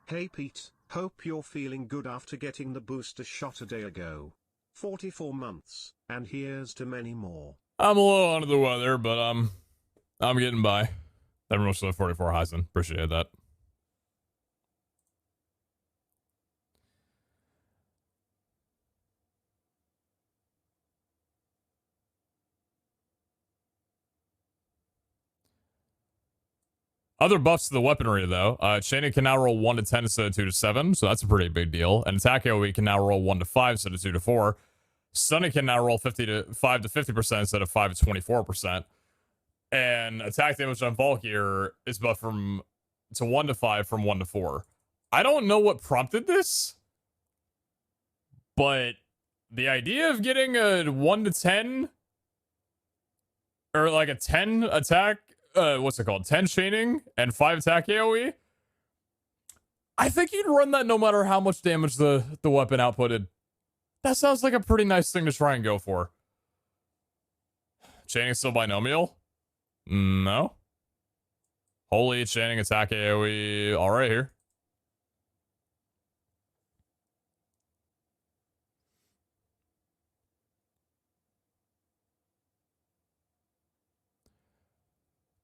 Hey Pete, hope you're feeling good after getting the booster shot a day ago. 44 months, and here's to many more. I'm a little under the weather, but I'm getting by. Everyone much for the 44 Heisen. Appreciate that. Other buffs to the weaponry, though. Chaining can now roll 1 to 10 instead of 2 to 7, so that's a pretty big deal. And attack AoE can now roll 1 to 5 instead of 2 to 4. Stunning can now roll 5 to 50% instead of 5 to 24%. And attack damage on Valkyr is buffed to 1 to 5 from 1 to 4. I don't know what prompted this, but the idea of getting a 1 to 10, or like a 10 attack, what's it called? 10 chaining and 5 attack AoE. I think you'd run that no matter how much damage the weapon outputted. That sounds like a pretty nice thing to try and go for. Chaining still binomial? No. Holy chaining attack AoE. All right here.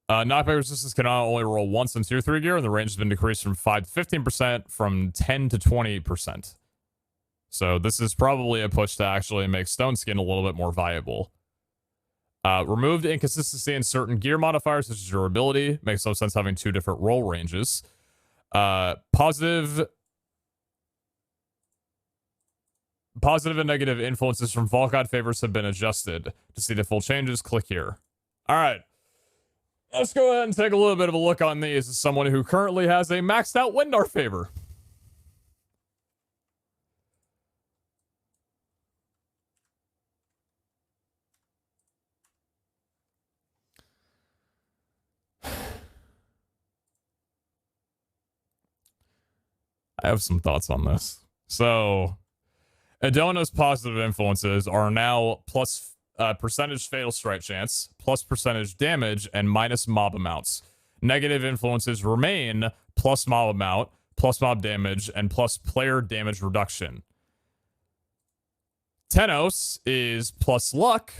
Knockback resistance can now only roll once in tier 3 gear, and the range has been decreased from 5 to 15% from 10 to 20%. So this is probably a push to actually make Stone Skin a little bit more viable. Removed inconsistency in certain gear modifiers, such as durability. Makes no sense having 2 different roll ranges. Positive and negative influences from Volkod favors have been adjusted. To see the full changes, click here. All right. Let's go ahead and take a little bit of a look on these as someone who currently has a maxed out Windar favor. I have some thoughts on this. So, Adona's positive influences are now plus percentage fatal strike chance, plus percentage damage, and minus mob amounts. Negative influences remain plus mob amount, plus mob damage, and plus player damage reduction. Tenos is plus luck,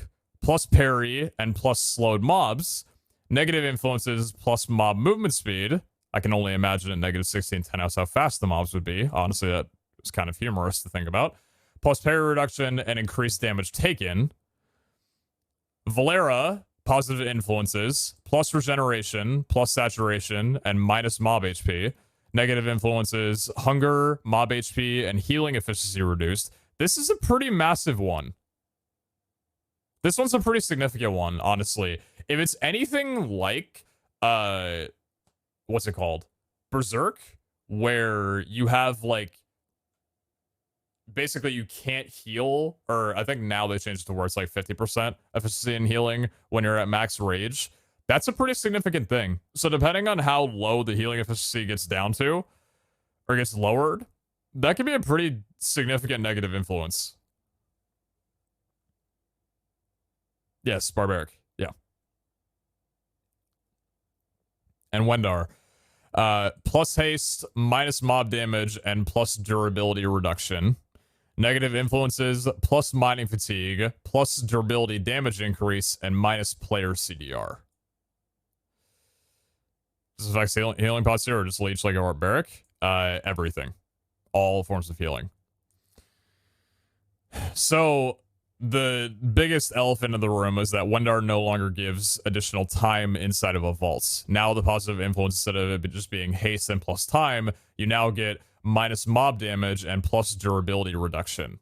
plus parry, and plus slowed mobs. Negative influences plus mob movement speed. I can only imagine at negative 16 Tenos how fast the mobs would be. Honestly, that was kind of humorous to think about. Plus parry reduction and increased damage taken. Valera, positive influences, plus regeneration, plus saturation, and minus mob HP. Negative influences, hunger, mob HP, and healing efficiency reduced. This is a pretty massive one. This one's a pretty significant one, honestly. If it's anything like, what's it called? Berserk, where you have, like, basically you can't heal, or I think now they changed it to where it's like 50% efficiency in healing when you're at max rage. That's a pretty significant thing. So depending on how low the healing efficiency gets down to, or gets lowered, that can be a pretty significant negative influence. Yes, Barbaric. Yeah. And Wendar. Plus haste, minus mob damage, and plus durability reduction. Negative influences, plus mining fatigue, plus durability damage increase, and minus player CDR. This affects healing posture or just leech like a barbaric. Everything. All forms of healing. So the biggest elephant in the room is that Wendar no longer gives additional time inside of a vault. Now the positive influence, instead of it just being haste and plus time, you now get minus mob damage and plus durability reduction.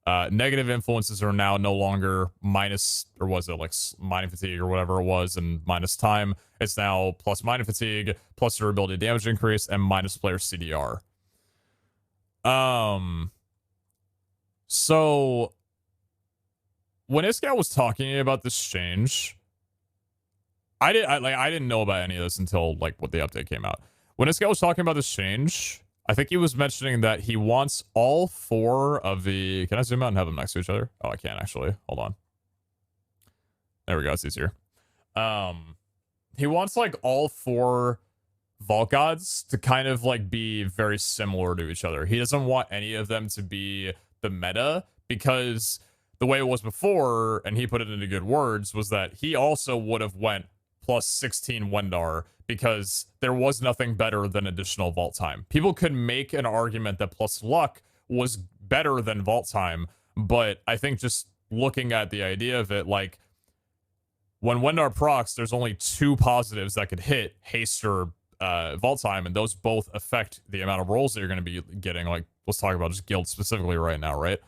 Negative influences are now no longer minus, or was it like mining fatigue or whatever it was, and minus time. It's now plus mining fatigue, plus durability damage increase, and minus player CDR. So when Iskall was talking about this change, I didn't know about any of this until like what the update came out. When Iskall was talking about this change, I think he was mentioning that he wants all four of the... Can I zoom out and have them next to each other? Oh, I can actually. Hold on. There we go. It's easier. He wants like all four Vault Gods to kind of like be very similar to each other. He doesn't want any of them to be the meta, because the way it was before, and he put it into good words, was that he also would have went plus 16 Wendar because there was nothing better than additional vault time. People could make an argument that plus luck was better than vault time, but I think just looking at the idea of it, like when Wendar procs, there's only two positives that could hit, haste or vault time, and those both affect the amount of rolls that you're going to be getting. Like, let's talk about just guild specifically right now, right?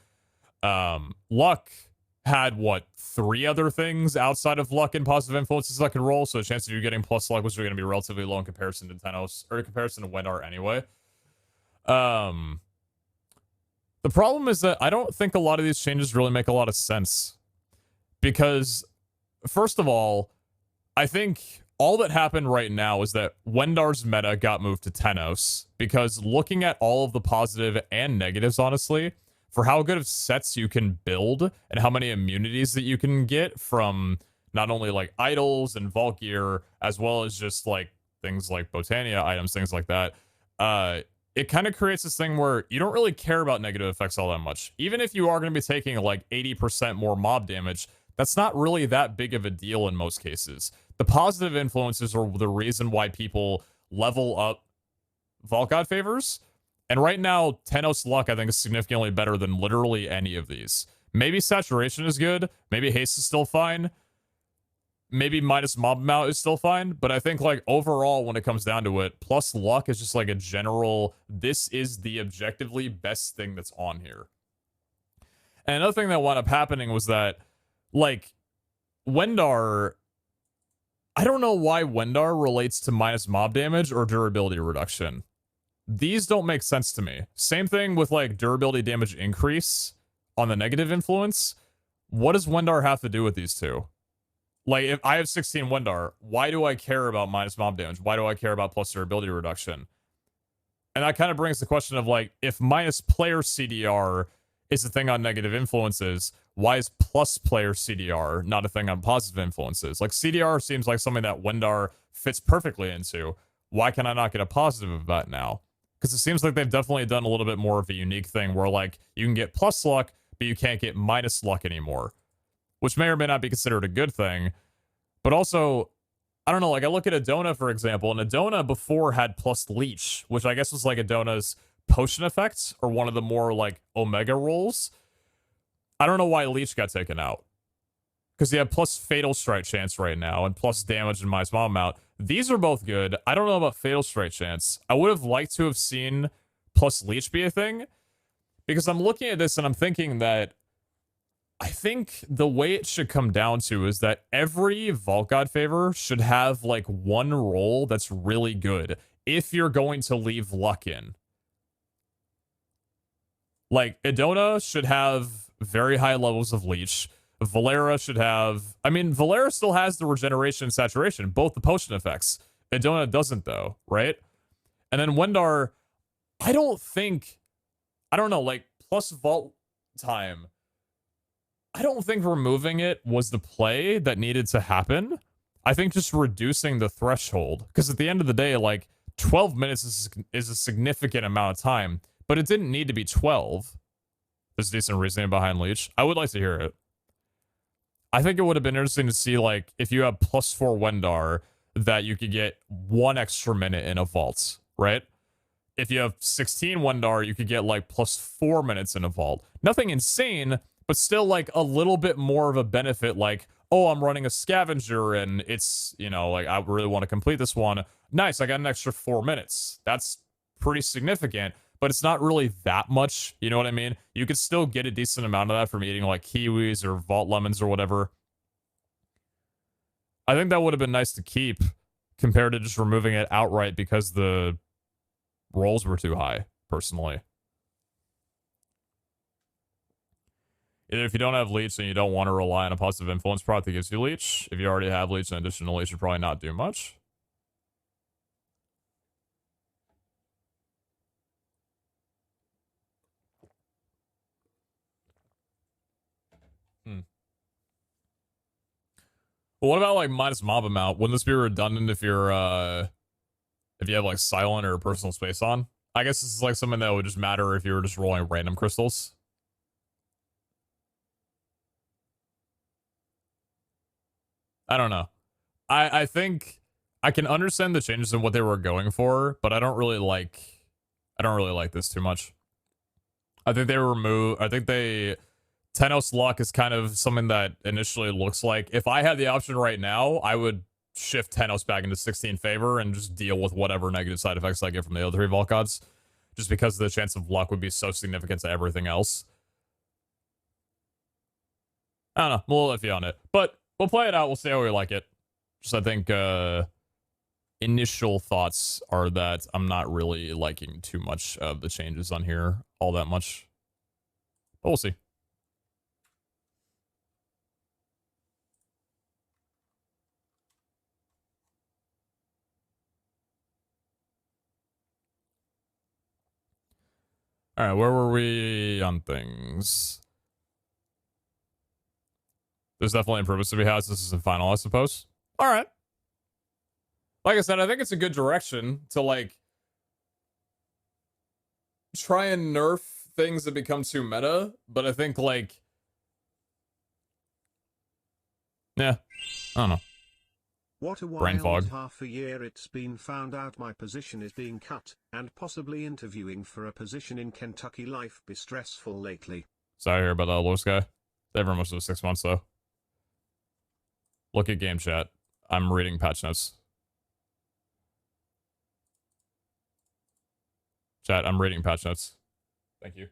Luck had what, 3 other things outside of luck and positive influences that could roll, so the chance of you getting plus luck was going to be relatively low in comparison to Tenos, or in comparison to Wendar anyway. The problem is that I don't think a lot of these changes really make a lot of sense, because first of all, I think all that happened right now is that Wendar's meta got moved to Tenos, because looking at all of the positive and negatives, honestly, for how good of sets you can build and how many immunities that you can get from not only like idols and vault gear, as well as just like things like Botania items, things like that, it kind of creates this thing where you don't really care about negative effects all that much. Even if you are going to be taking like 80% more mob damage, that's not really that big of a deal in most cases. The positive influences are the reason why people level up Vault God favors. And right now, Tenos luck, I think, is significantly better than literally any of these. Maybe saturation is good. Maybe haste is still fine. Maybe minus mob amount is still fine. But I think, like, overall, when it comes down to it, plus luck is just like a general, this is the objectively best thing that's on here. And another thing that wound up happening was that, like, Wendar, I don't know why Wendar relates to minus mob damage or durability reduction. These don't make sense to me. Same thing with like durability damage increase on the negative influence. What does Wendar have to do with these two? Like, if I have 16 Wendar, why do I care about minus mob damage? Why do I care about plus durability reduction? And that kind of brings the question of like, if minus player CDR is a thing on negative influences, why is plus player CDR not a thing on positive influences? Like, CDR seems like something that Wendar fits perfectly into. Why can I not get a positive of that now? Because it seems like they've definitely done a little bit more of a unique thing where, like, you can get plus luck, but you can't get minus luck anymore, which may or may not be considered a good thing. But also, I don't know, like, I look at Adona, for example, and Adona before had plus leech, which I guess was like Adona's potion effects, or one of the more, like, Omega rolls. I don't know why leech got taken out. Because you have plus fatal strike chance right now, and plus damage and my small amount. These are both good. I don't know about fatal strike chance. I would have liked to have seen plus leech be a thing, because I'm looking at this and I'm thinking that I think the way it should come down to is that every Vault God favor should have, like, one roll that's really good if you're going to leave luck in. Like, Adona should have very high levels of leech. Valera should have... I mean, Valera still has the regeneration and saturation, both the potion effects. Adona doesn't, though, right? And then Wendar, I don't think... I don't know, like, plus vault time. I don't think removing it was the play that needed to happen. I think just reducing the threshold. Because at the end of the day, like, 12 minutes is a significant amount of time. But it didn't need to be 12. There's decent reasoning behind leech. I would like to hear it. I think it would have been interesting to see, like, if you have +4 Wendar, that you could get 1 extra minute in a vault, right? If you have 16 Wendar, you could get, like, +4 minutes in a vault. Nothing insane, but still, like, a little bit more of a benefit, like, oh, I'm running a scavenger, and it's, you know, like, I really want to complete this one. Nice, I got an extra 4 minutes. That's pretty significant, but it's not really that much, you know what I mean? You could still get a decent amount of that from eating, like, kiwis or vault lemons or whatever. I think that would have been nice to keep, compared to just removing it outright because the rolls were too high, personally. Either if you don't have leech and you don't want to rely on a positive influence product that gives you leech, if you already have leech in addition to leech, you'd probably not do much. But what about, like, minus mob amount? Wouldn't this be redundant if you're, if you have, like, silent or personal space on? I guess this is, like, something that would just matter if you were just rolling random crystals. I don't know. I think I can understand the changes in what they were going for, but I don't really like this too much. I think Tenos luck is kind of something that initially looks like, if I had the option right now, I would shift Tenos back into 16 favor and just deal with whatever negative side effects I get from the other 3 Vault Gods, just because the chance of luck would be so significant to everything else. I don't know, I'm a little iffy on it, but we'll play it out, we'll see how we like it. Just, I think, initial thoughts are that I'm not really liking too much of the changes on here all that much, but we'll see. All right, where were we on things? There's definitely improvements to be had. This isn't final, I suppose. All right. Like I said, I think it's a good direction to, like, try and nerf things that become too meta, but I think, like, yeah, I don't know. What a Brain wild fog. half a year it's been found out my position is being cut, and possibly interviewing for a position in Kentucky. Life be stressful lately. Sorry to hear about that Lewis guy. They have almost 6 months, though. Look at game chat. I'm reading patch notes. Chat, I'm reading patch notes. Thank you.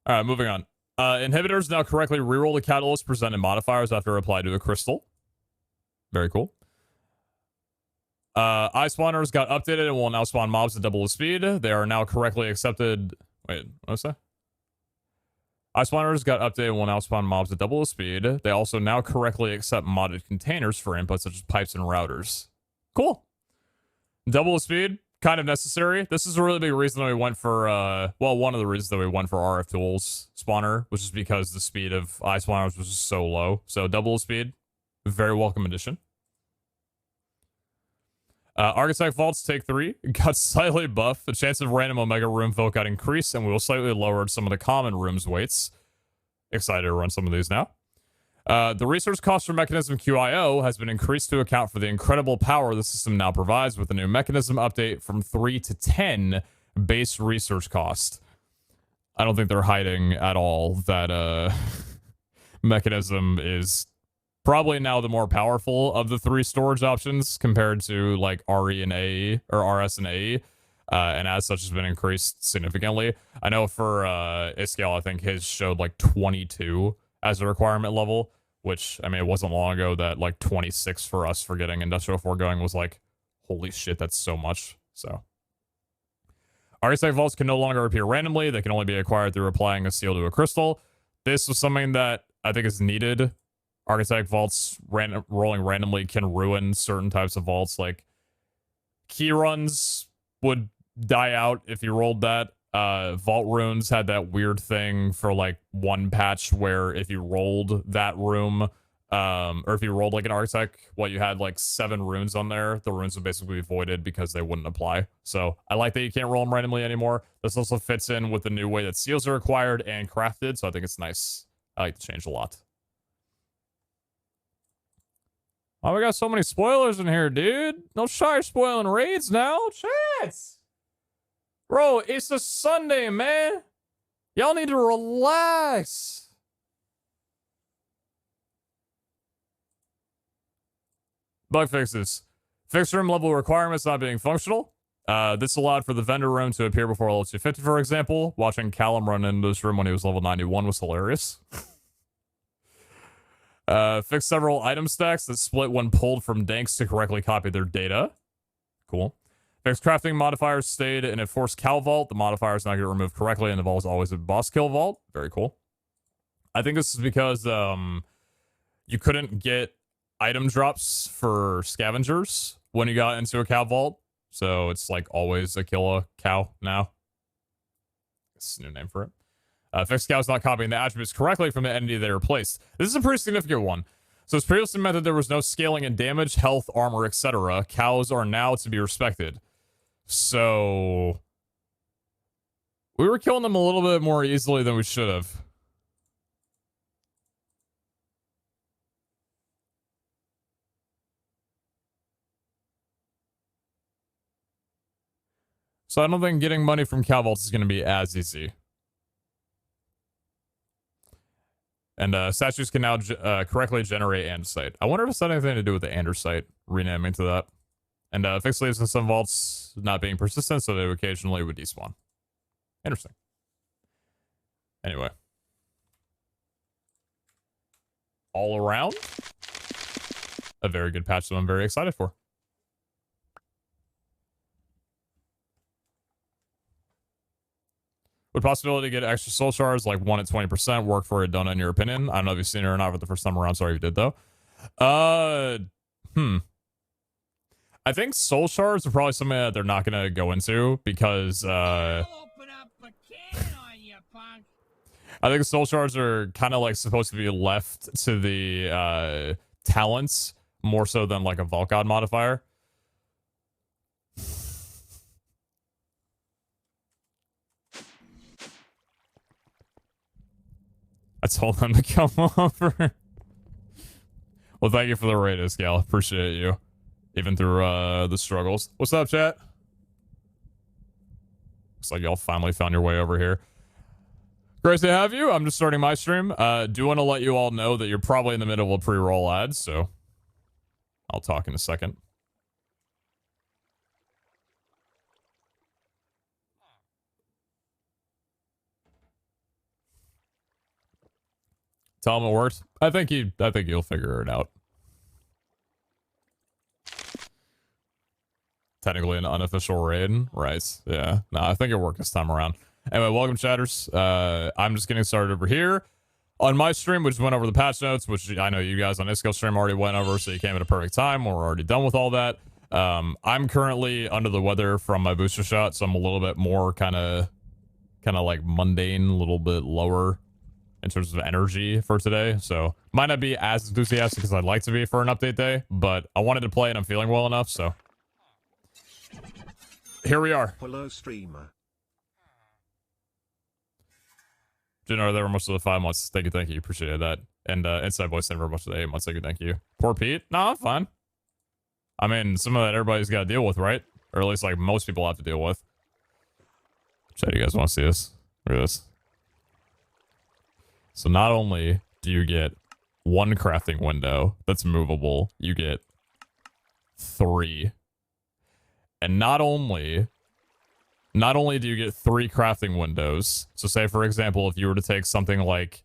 All right, moving on. Inhibitors now correctly reroll the catalyst presented modifiers after applied to a crystal. Very cool. Eye spawners got updated and will now spawn mobs at double the speed. They are now correctly accepted. Wait, what was that? Eye spawners got updated and will now spawn mobs at double the speed. They also now correctly accept modded containers for inputs such as pipes and routers. Cool. Double the speed, kind of necessary. This is a really big reason that we went for, well, one of the reasons that we went for RF Tools spawner, which is because the speed of eye spawners was just so low. So double speed, very welcome addition. Architect Vaults Take 3 got slightly buffed. The chance of random Omega room vote got increased, and we will slightly lowered some of the common rooms weights. Excited to run some of these now. The resource cost for Mechanism QIO has been increased to account for the incredible power the system now provides with the new Mechanism update from 3 to 10 base resource cost. I don't think they're hiding at all that Mechanism is probably now the more powerful of the 3 storage options compared to like RE and AE or RS and AE. And as such has been increased significantly. I know for Iscale, I think his showed like 22 as a requirement level, which, I mean, it wasn't long ago that like 26 for us for getting Industrial 4 going was like, holy shit, that's so much. So Architect Vaults can no longer appear randomly. They can only be acquired through applying a seal to a crystal. This was something that I think is needed. Architect Vaults rolling randomly can ruin certain types of vaults. Like key runs would die out if you rolled that. Vault runes had that weird thing for like one patch where if you rolled that room, or if you rolled like an architect, you had like 7 runes on there, the runes would basically be voided because they wouldn't apply. So I like that you can't roll them randomly anymore. This also fits in with the new way that seals are acquired and crafted, so I think it's nice. I like the change a lot. Oh, we got so many spoilers in here, dude. Don't start spoiling raids now. Chance! Bro, it's a Sunday, man. Y'all need to relax. Bug fixes. Fixed room level requirements not being functional. This allowed for the vendor room to appear before level 250, for example. Watching Callum run into this room when he was level 91 was hilarious. Fixed several item stacks that split when pulled from danks to correctly copy their data. Cool. Fixed crafting modifiers stayed in a forced cow vault. The modifiers now get removed correctly, and the vault is always a boss kill vault. Very cool. I think this is because you couldn't get item drops for scavengers when you got into a cow vault. So it's like always a kill a cow now. It's a new name for it. Fixed cows not copying the attributes correctly from the entity they replaced. This is a pretty significant one. So it's previously meant that there was no scaling in damage, health, armor, etc. Cows are now to be respected. So we were killing them a little bit more easily than we should have. So I don't think getting money from cow vaults is going to be as easy. And statues can now correctly generate andesite. I wonder if it's had anything to do with the andesite renaming to that. And fixed leaves in some vaults not being persistent, so they occasionally would despawn. Interesting. Anyway. All around, a very good patch that I'm very excited for. Would possibility to get extra soul shards, like 1 at 20%, work for a donut in your opinion? I don't know if you've seen it or not for the first time around. Sorry if you did, though. I think soul shards are probably something that they're not going to go into because, I think soul shards are kind of like supposed to be left to the talents more so than like a Vault God modifier. I told them to come over. Well, thank you for the raid, Scale. Appreciate you. Even through the struggles. What's up, chat? Looks like y'all finally found your way over here. Great to have you. I'm just starting my stream. Do want to let you all know that you're probably in the middle of a pre-roll ad, so I'll talk in a second. Tell him it worked. I think you'll figure it out. Technically an unofficial raid, right? Yeah. No, I think it worked this time around. Anyway, welcome chatters. I'm just getting started over here on my stream, which went over the patch notes, which I know you guys on Isco stream already went over, so you came at a perfect time. We're already done with all that. I'm currently under the weather from my booster shot, so I'm a little bit more kind of like mundane, a little bit lower in terms of energy for today. So might not be as enthusiastic as I'd like to be for an update day, but I wanted to play and I'm feeling well enough, so here we are. Hello, streamer. Jenner, there were most of the 5 months. Thank you, appreciate that. And Inside Voice, thank you very much for the 8 months. Thank you. Poor Pete. No, I'm fine. I mean, some of that everybody's got to deal with, right? Or at least like most people have to deal with. Chat, you guys want to see this? Look at this. So not only do you get 1 crafting window that's movable, you get 3. And not only do you get 3 crafting windows, so say for example, if you were to take something like,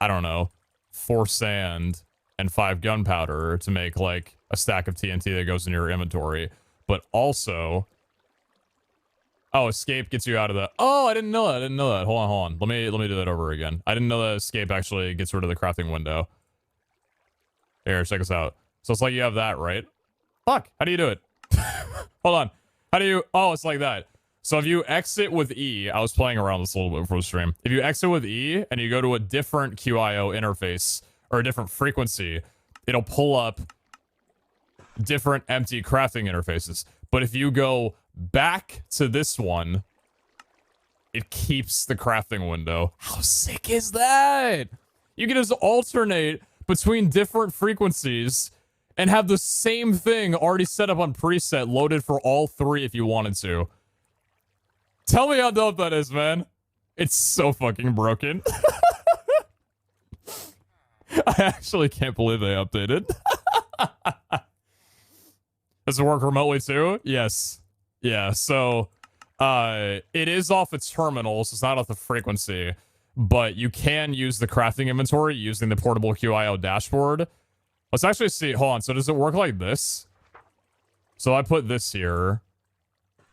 I don't know, 4 sand and 5 gunpowder to make like a stack of TNT that goes in your inventory, but also, oh, escape gets you out of the, oh, I didn't know that. Hold on. Let me do that over again. I didn't know that escape actually gets rid of the crafting window. Here, check this out. So it's like you have that, right? Fuck, how do you do it? Hold on. How do you, oh, it's like that. So if you exit with E, I was playing around this a little bit before the stream. If you exit with E and you go to a different QIO interface or a different frequency, it'll pull up different empty crafting interfaces. But if you go back to this one, it keeps the crafting window. How sick is that? You can just alternate between different frequencies and have the same thing already set up on preset, loaded for all 3 if you wanted to. Tell me how dope that is, man. It's so fucking broken. I actually can't believe they updated. Does it work remotely too? Yes. Yeah, so it is off its terminal, so it's not off the frequency, but you can use the crafting inventory using the portable QIO dashboard. Let's actually see. Hold on. So does it work like this? So I put this here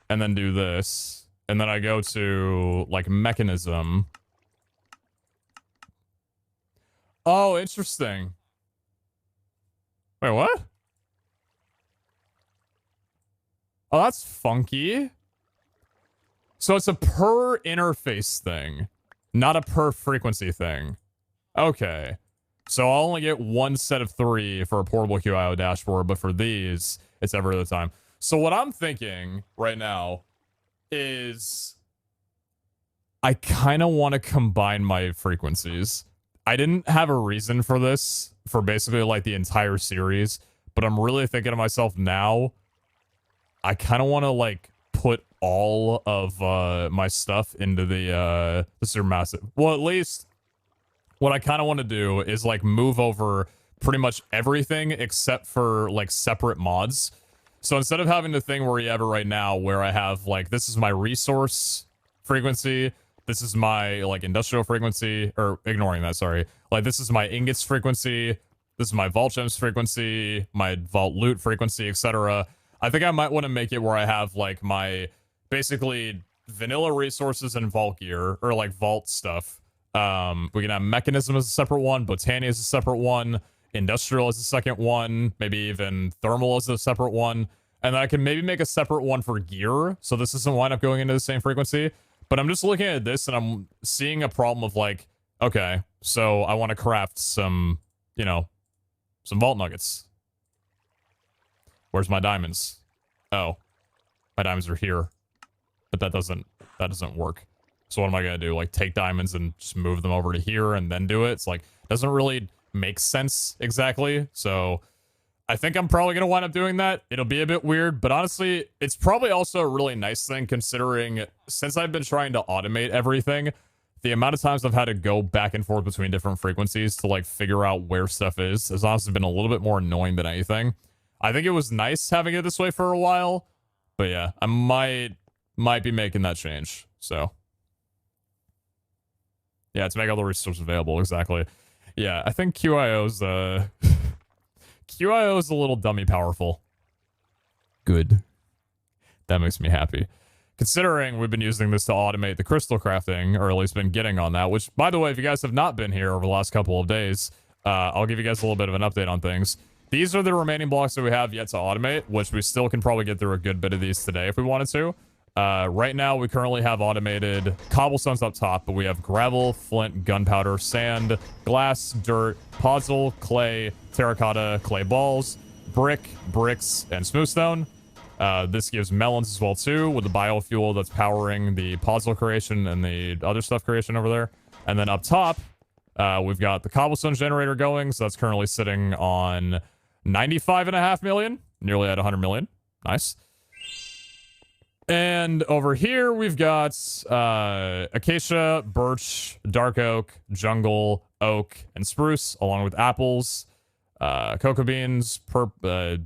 and then do this. And then I go to, like, mechanism. Oh, interesting. Wait, what? Oh, that's funky. So it's a per interface thing, not a per frequency thing. Okay. So I'll only get 1 set of 3 for a portable QIO dashboard, but for these, it's every other time. So what I'm thinking right now is I kind of want to combine my frequencies. I didn't have a reason for this for basically like the entire series, but I'm really thinking to myself now, I kind of want to like put all of my stuff into the supermassive. Well, at least what I kind of want to do is like move over pretty much everything except for like separate mods. So instead of having the thing where you have it right now, where I have like, this is my resource frequency, this is my like industrial frequency, or ignoring that, sorry. Like this is my ingots frequency, this is my vault gems frequency, my vault loot frequency, etc. I think I might want to make it where I have like my basically vanilla resources and vault gear, or like vault stuff. We can have mechanism as a separate one, botany as a separate one, industrial as a second one, maybe even thermal as a separate one, and then I can maybe make a separate one for gear, so this doesn't wind up going into the same frequency. But I'm just looking at this and I'm seeing a problem of like, okay, so I want to craft some, you know, some vault nuggets. Where's my diamonds? Oh, my diamonds are here, but that doesn't work. So what am I gonna do? Like take diamonds and just move them over to here and then do it? It's like, doesn't really makes sense exactly. So I think I'm probably going to wind up doing that. It'll be a bit weird, but honestly, it's probably also a really nice thing considering since I've been trying to automate everything, the amount of times I've had to go back and forth between different frequencies to like figure out where stuff is has honestly been a little bit more annoying than anything. I think it was nice having it this way for a while, but yeah, I might be making that change. So yeah, to make all the resources available. Exactly. Yeah, I think QIO's QIO's a little dummy powerful. Good. That makes me happy. Considering we've been using this to automate the crystal crafting, or at least been getting on that, which, by the way, if you guys have not been here over the last couple of days, I'll give you guys a little bit of an update on things. these are the remaining blocks that we have yet to automate, which we still can probably get through a good bit of these today if we wanted to. Right now, we currently have automated cobblestones up top, but we have gravel, flint, gunpowder, sand, glass, dirt, puzzle, clay, terracotta, clay balls, brick, bricks, and smoothstone. This gives melons as well, too, with the biofuel that's powering the puzzle creation and the other stuff creation over there. And then up top, we've got the cobblestone generator going, so that's currently sitting on 95.5 million, nearly at 100 million. Nice. And over here, we've got acacia, birch, dark oak, jungle, oak, and spruce, along with apples, cocoa beans,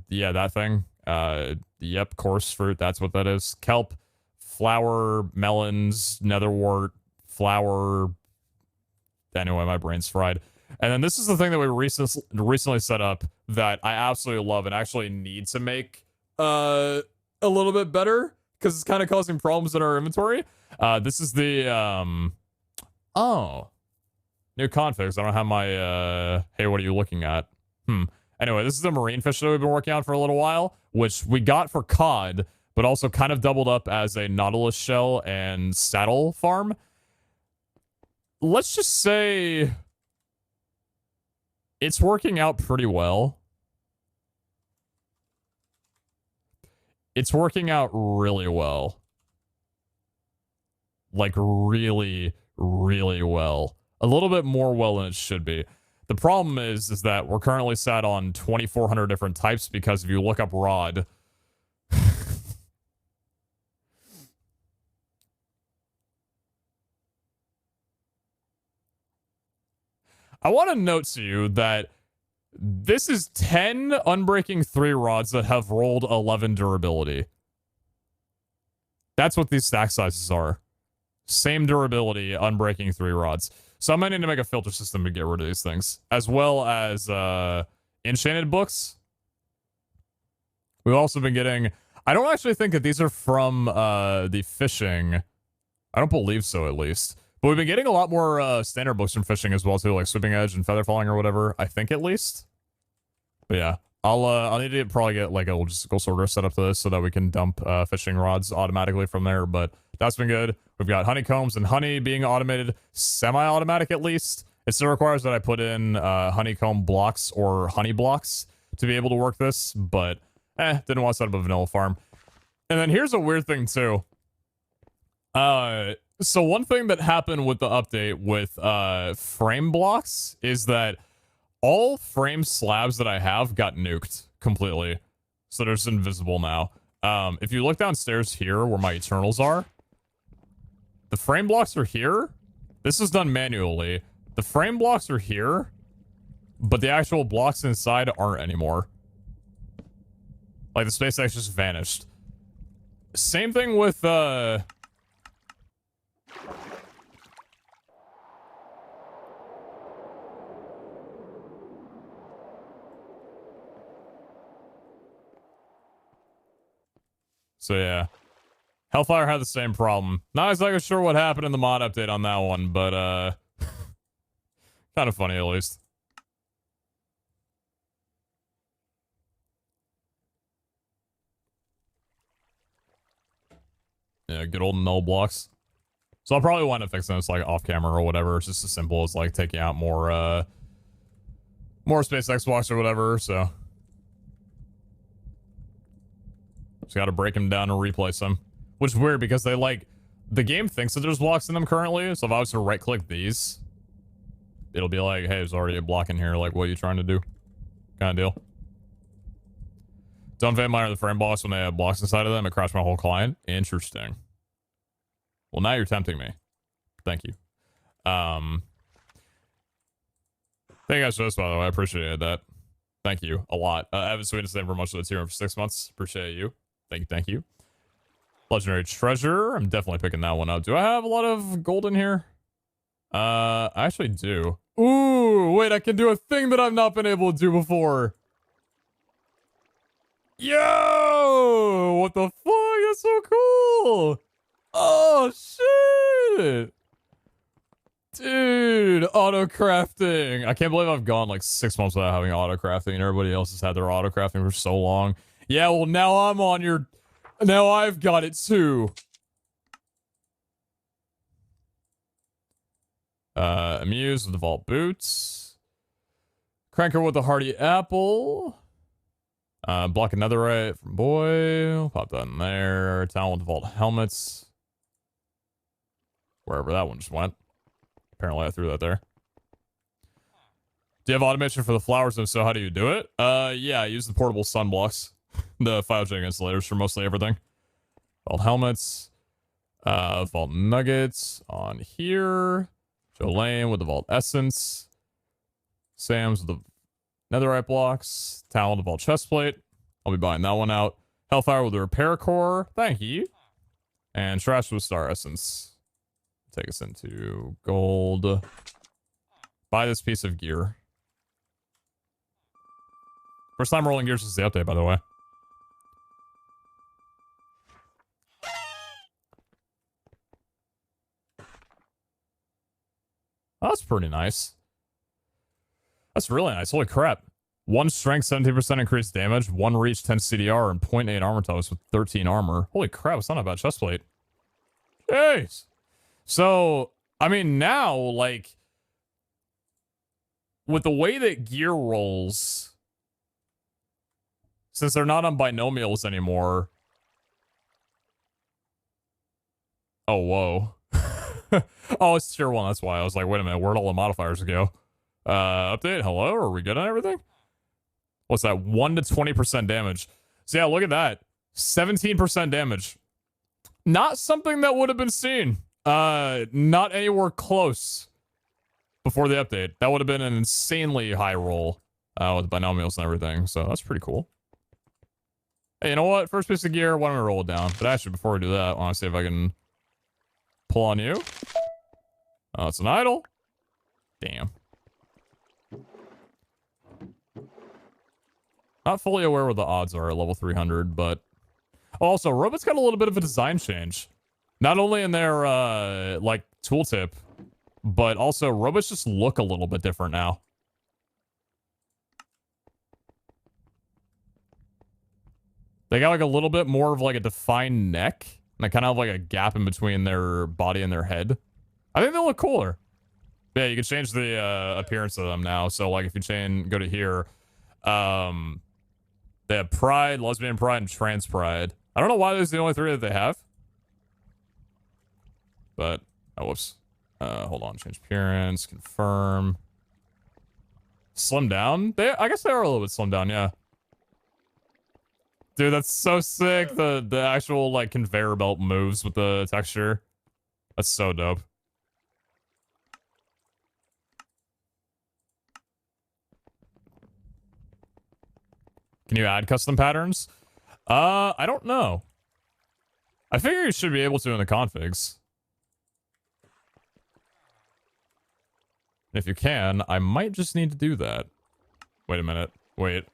yeah, that thing. Yep, coarse fruit, that's what that is. Kelp, flower, melons, netherwort, flower. Anyway, my brain's fried. And then this is the thing that we recently set up that I absolutely love and actually need to make a little bit better because it's kind of causing problems in our inventory. This is the new configs. I don't have my hey, what are you looking at? Anyway, this is the marine fish that we've been working on for a little while, which we got for cod, but also kind of doubled up as a nautilus shell and saddle farm. Let's just say it's working out pretty well. It's working out really well. Like, really, really well. A little bit more well than it should be. The problem is that we're currently sat on 2,400 different types because if you look up rod... I want to note to you that this is 10 Unbreaking 3 rods that have rolled 11 durability. That's what these stack sizes are. Same durability, Unbreaking 3 rods. So I might need to make a filter system to get rid of these things. As well as enchanted books. We've also been getting... I don't actually think that these are from the fishing. I don't believe so, at least. But we've been getting a lot more standard books from fishing as well, too, like Sweeping Edge and Feather Falling or whatever, I think at least. But yeah, I'll need to probably get like a logistical sorter set up to this so that we can dump fishing rods automatically from there, but that's been good. We've got honeycombs and honey being automated, semi-automatic at least. It still requires that I put in honeycomb blocks or honey blocks to be able to work this, but didn't want to set up a vanilla farm. And then here's a weird thing, too. So one thing that happened with the update with frame blocks is that all frame slabs that I have got nuked completely. So they're just invisible now. If you look downstairs here where my Eternals are, the frame blocks are here. This is done manually. The frame blocks are here, but the actual blocks inside aren't anymore. Like the SpaceX just vanished. Same thing with so yeah. Hellfire had the same problem. Not exactly sure what happened in the mod update on that one, but kind of funny at least. Yeah, good old null blocks. So I'll probably wind up fixing this like off camera or whatever. It's just as simple as like taking out more SpaceX blocks or whatever, so. Just gotta break them down and replace them. Which is weird because they like, the game thinks that there's blocks in them currently, so if I was to right click these, it'll be like, hey, there's already a block in here, like what are you trying to do? Kind of deal. Don't vampire the frame blocks when they have blocks inside of them. It crashed my whole client. Interesting. Well, now you're tempting me. Thank you. Thank you guys for this, by the way. I appreciate that. Thank you a lot. Evan Sweetness, thank you very much for the tier for 6 months. Appreciate you. Thank you. Legendary Treasure. I'm definitely picking that one up. Do I have a lot of gold in here? I actually do. Ooh, wait, I can do a thing that I've not been able to do before. Yo! What the fuck? That's so cool! Oh, shit! Dude, auto crafting. I can't believe I've gone like 6 months without having auto crafting and everybody else has had their auto crafting for so long. Yeah, well, now I'm on your... Now I've got it too. Amuse with the vault boots. Cranker with the hardy apple. Block another right from boy. Pop that in there. Talon with the vault helmets. Wherever that one just went. Apparently I threw that there. Do you have automation for the flowers? If so, how do you do it? Yeah, I use the portable sunblocks. The phyogenic insulators for mostly everything. Vault helmets. Vault nuggets on here. Jolene with the vault essence. Sam's with the netherite blocks. Talon with the vault chestplate. I'll be buying that one out. Hellfire with the repair core. Thank you. And trash with star essence. Take us into gold. Buy this piece of gear. First time rolling gears since the update, by the way. Oh, that's pretty nice. That's really nice. Holy crap. 1 strength, 17% increased damage, 1 reach, 10 CDR, and 0.8 armor toss with 13 armor. Holy crap, it's not a bad chestplate. Jeez. So, I mean, now, like, with the way that gear rolls, since they're not on binomials anymore. Oh, whoa. Oh, it's tier 1, that's why. I was like, wait a minute, where'd all the modifiers go? Update, hello? Are we good on everything? What's that? 1 to 20% damage. So yeah, look at that. 17% damage. Not something that would have been seen. Not anywhere close before the update. That would have been an insanely high roll with binomials and everything. So that's pretty cool. Hey, you know what? First piece of gear, why don't we roll it down? But actually, before we do that, I want to see if I can pull on you. Oh, it's an idol. Damn. Not fully aware what the odds are at level 300, but... Also, robots got a little bit of a design change. Not only in their, like, tooltip, but also robots just look a little bit different now. They got, like, a little bit more of, like, a defined neck. And they kind of have, like, a gap in between their body and their head. I think they look cooler. Yeah, you can change the, appearance of them now. So, like, if you go to here, they have Pride, Lesbian Pride, and Trans Pride. I don't know why those are the only 3 that they have. But, oh, whoops. Hold on, change appearance, confirm. Slim down? I guess they are a little bit slimmed down, yeah. Dude, that's so sick. The actual, like, conveyor belt moves with the texture. That's so dope. Can you add custom patterns? I don't know. I figure you should be able to in the configs. If you can, I might just need to do that. Wait a minute. Wait.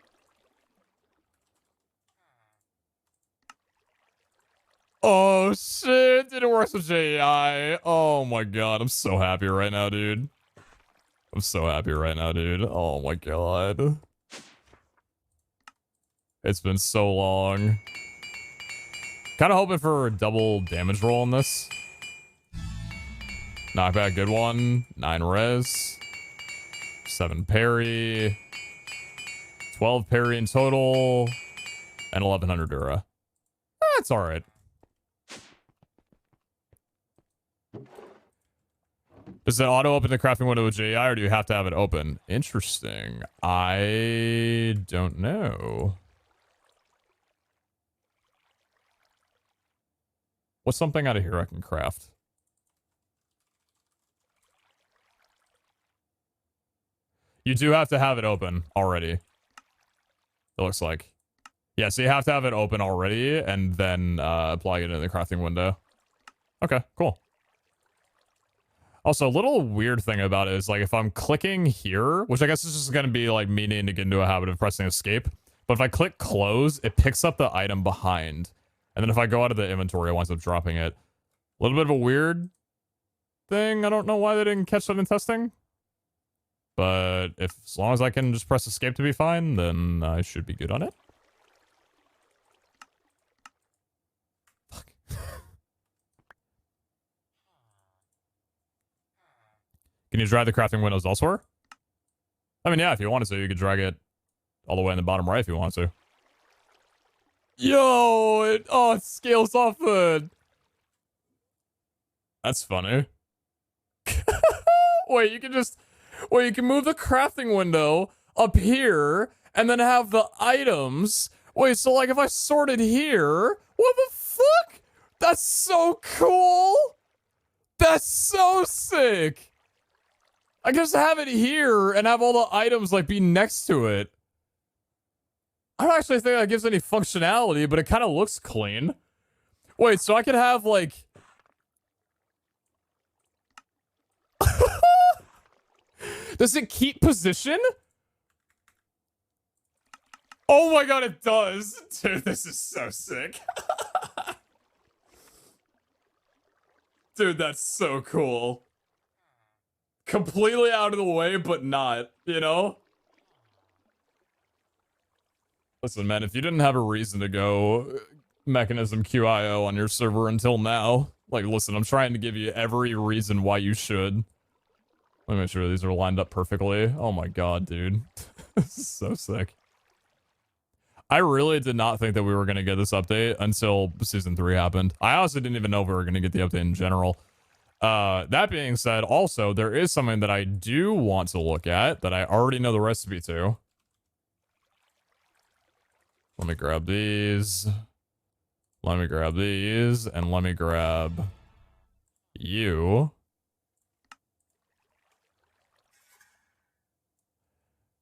Oh, shit. Didn't work with JEI. Oh, my God. I'm so happy right now, dude. I'm so happy right now, dude. Oh, my God. It's been so long. Kind of hoping for a double damage roll on this. Knockback, good one. 9 res. 7 parry. 12 parry in total. And 1100 dura. That's alright. Does it auto open the crafting window with JEI, or do you have to have it open? Interesting. I don't know. What's something out of here I can craft? You do have to have it open already. It looks like. Yeah, so you have to have it open already and then plug it into the crafting window. Okay, cool. Also, a little weird thing about it is, like, if I'm clicking here, which I guess is just going to be, like, me needing to get into a habit of pressing escape. But if I click close, it picks up the item behind. And then if I go out of the inventory, it winds up dropping it. A little bit of a weird thing. I don't know why they didn't catch that in testing. But if as long as I can just press escape to be fine, then I should be good on it. Fuck. Can you drag the crafting windows elsewhere? I mean, yeah, if you wanted to, you could drag it all the way in the bottom right if you want to. Yo, it scales off the... That's funny. Wait, you can move the crafting window up here and then have the items. Wait, so like if I sorted here, what the fuck? That's so cool. That's so sick. I can just have it here and have all the items like be next to it. I don't actually think that gives any functionality, but it kind of looks clean. Wait, so I could have like... Does it keep position? Oh my god, it does. Dude, this is so sick. Dude, that's so cool. Completely out of the way, but not, you know? Listen, man, if you didn't have a reason to go Mechanism QIO on your server until now, like, listen, I'm trying to give you every reason why you should. Let me make sure these are lined up perfectly. Oh my god, dude. This is so sick. I really did not think that we were going to get this update until Season 3 happened. I also didn't even know we were going to get the update in general. That being said, also, there is something that I do want to look at that I already know the recipe to. Let me grab these. Let me grab these. And let me grab you.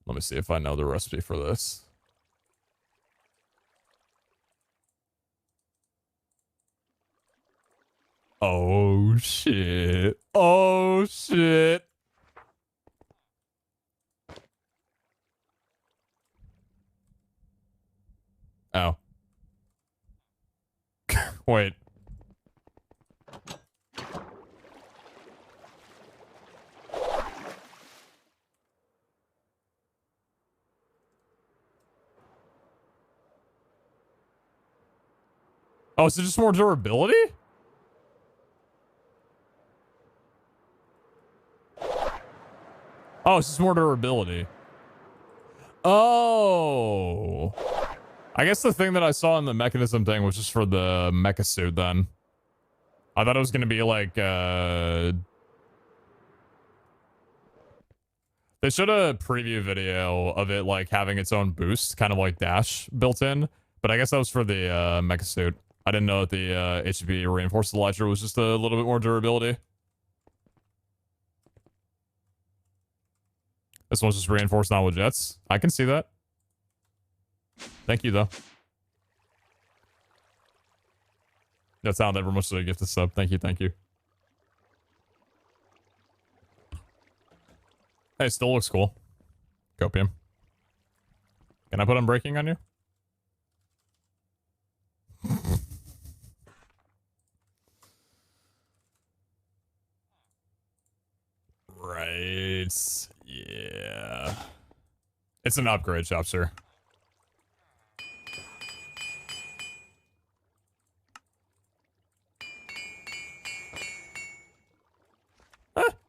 Let me see if I know the recipe for this. Oh, shit. Oh, shit. Oh. Wait. Oh, is it just more durability? Oh, it's just more durability. Oh. I guess the thing that I saw in the mechanism thing was just for the mecha suit then. I thought it was going to be like, they showed a preview video of it like having its own boost, kind of like Dash built in. But I guess that was for the mecha suit. I didn't know that the HB reinforced elytra was just a little bit more durability. This one's just reinforced now with jets. I can see that. Thank you, though. That sounded ever much so a gift a sub. Thank you, thank you. Hey, still looks cool. Copium. Can I put unbreaking on you? Right. Yeah. It's an upgrade shop, sir.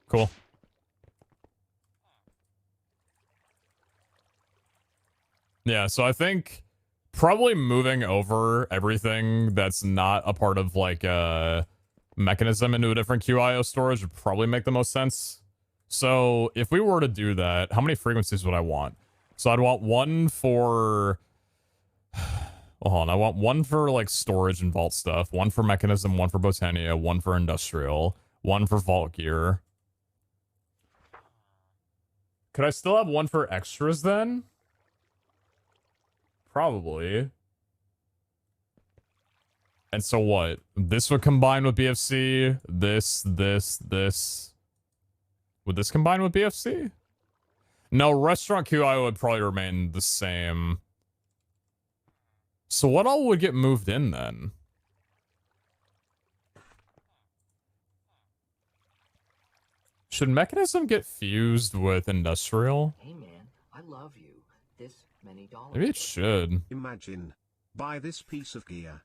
Cool. Yeah, so I think probably moving over everything that's not a part of like a mechanism into a different QIO storage would probably make the most sense. So if we were to do that, how many frequencies would I want? So I'd want one for... Well, hold on. I want one for like storage and vault stuff, one for mechanism, one for Botania, one for industrial, one for vault gear. Could I still have one for extras then? Probably. And so what? This would combine with BFC. This. Would this combine with BFC? No, restaurant QI would probably remain the same. So what all would get moved in then? should mechanism get fused with industrial? Hey man, I love you. This many dollars. Maybe it should. Imagine. Buy this piece of gear.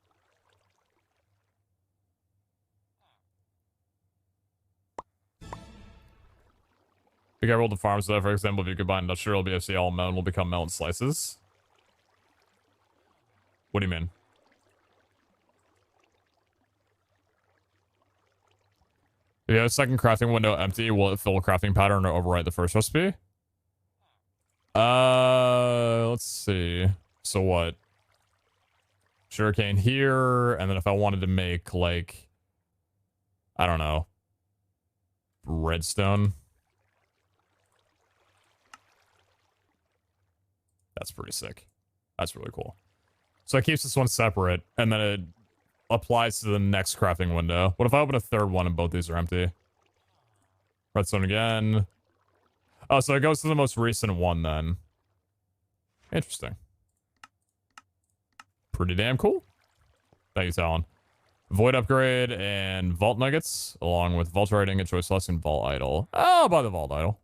Be careful with the farms though. For example, if you combine industrial BFC, all melon will become melon slices. What do you mean? If you have a second crafting window empty, will it fill a crafting pattern or overwrite the first recipe? Let's see. So what? Sugarcane here, and then if I wanted to make, like, I don't know, redstone. That's pretty sick. That's really cool. So it keeps this one separate, and then it applies to the next crafting window. What if I open a third one and both these are empty? Redstone again. Oh, so it goes to the most recent one then. Interesting. Pretty damn cool. Thank you, Talon. Void upgrade and vault nuggets, along with vault writing and choice loss and vault idol. Oh, I'll buy the vault idol.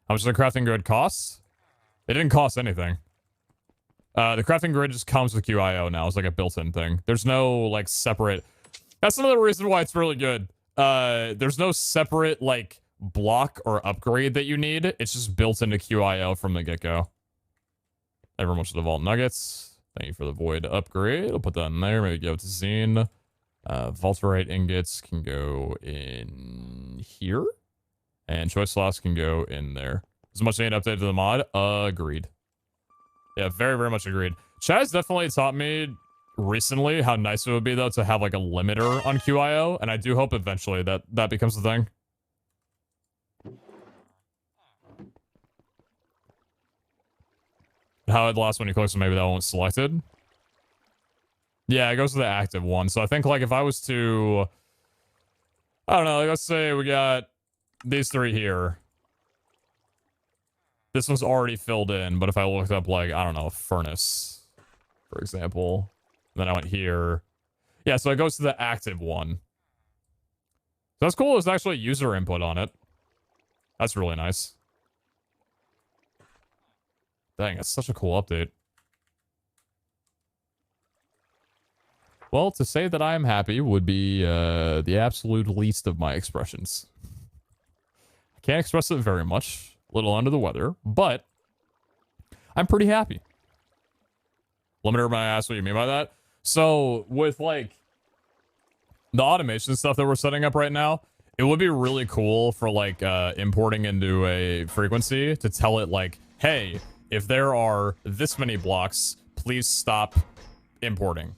How much does the crafting grid cost? It didn't cost anything. The crafting grid just comes with QIO now. It's like a built-in thing. There's no, like, separate... That's another reason why it's really good. There's no separate, like, block or upgrade that you need. It's just built into QIO from the get-go. Thank you very much for the vault nuggets. Thank you for the void upgrade. I'll put that in there. Maybe give it to Zine. Vaulterite ingots can go in here. And choice loss can go in there. As much as I need update to the mod, agreed. Yeah, very, very much agreed. Chaz definitely taught me recently how nice it would be, though, to have, like, a limiter on QIO. And I do hope eventually that becomes the thing. How the last one you click, so maybe that one was selected. Yeah, it goes to the active one. So I think, like, if I was to... I don't know, like, let's say we got these three here. This one's already filled in, but if I looked up, like, I don't know, a furnace, for example, then I went here. Yeah, so it goes to the active one. So that's cool. There's actually user input on it. That's really nice. Dang, that's such a cool update. Well, to say that I am happy would be the absolute least of my expressions. I can't express it very much. A little under the weather, but I'm pretty happy. Limiter my ass, what do you mean by that? So, with, like, the automation stuff that we're setting up right now, it would be really cool for, like, importing into a frequency to tell it, like, hey, if there are this many blocks, please stop importing.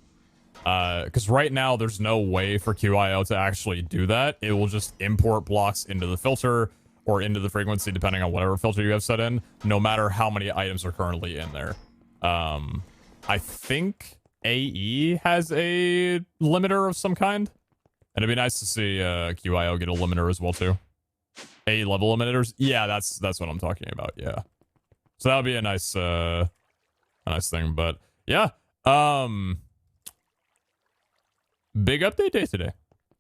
Because right now, there's no way for QIO to actually do that. It will just import blocks into the filter or into the frequency, depending on whatever filter you have set in, no matter how many items are currently in there. I think AE has a limiter of some kind. And it'd be nice to see QIO get a limiter as well, too. AE level limiters? Yeah, that's what I'm talking about, yeah. So that would be a nice thing, but yeah. Big update day today.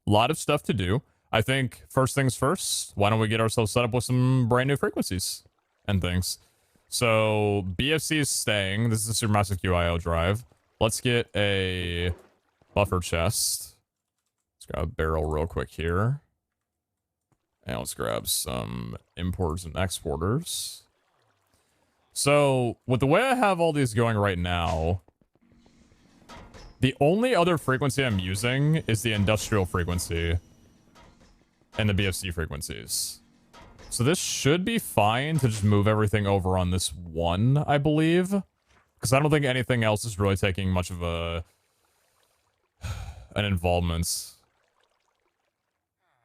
A lot of stuff to do. I think first things first, why don't we get ourselves set up with some brand new frequencies and things. So BFC is staying. This is a supermassive QIO drive. Let's get a buffer chest. Let's grab a barrel real quick here. And let's grab some importers and exporters. So with the way I have all these going right now, the only other frequency I'm using is the industrial frequency and the BFC frequencies. So this should be fine to just move everything over on this one, I believe. Because I don't think anything else is really taking much of an involvement.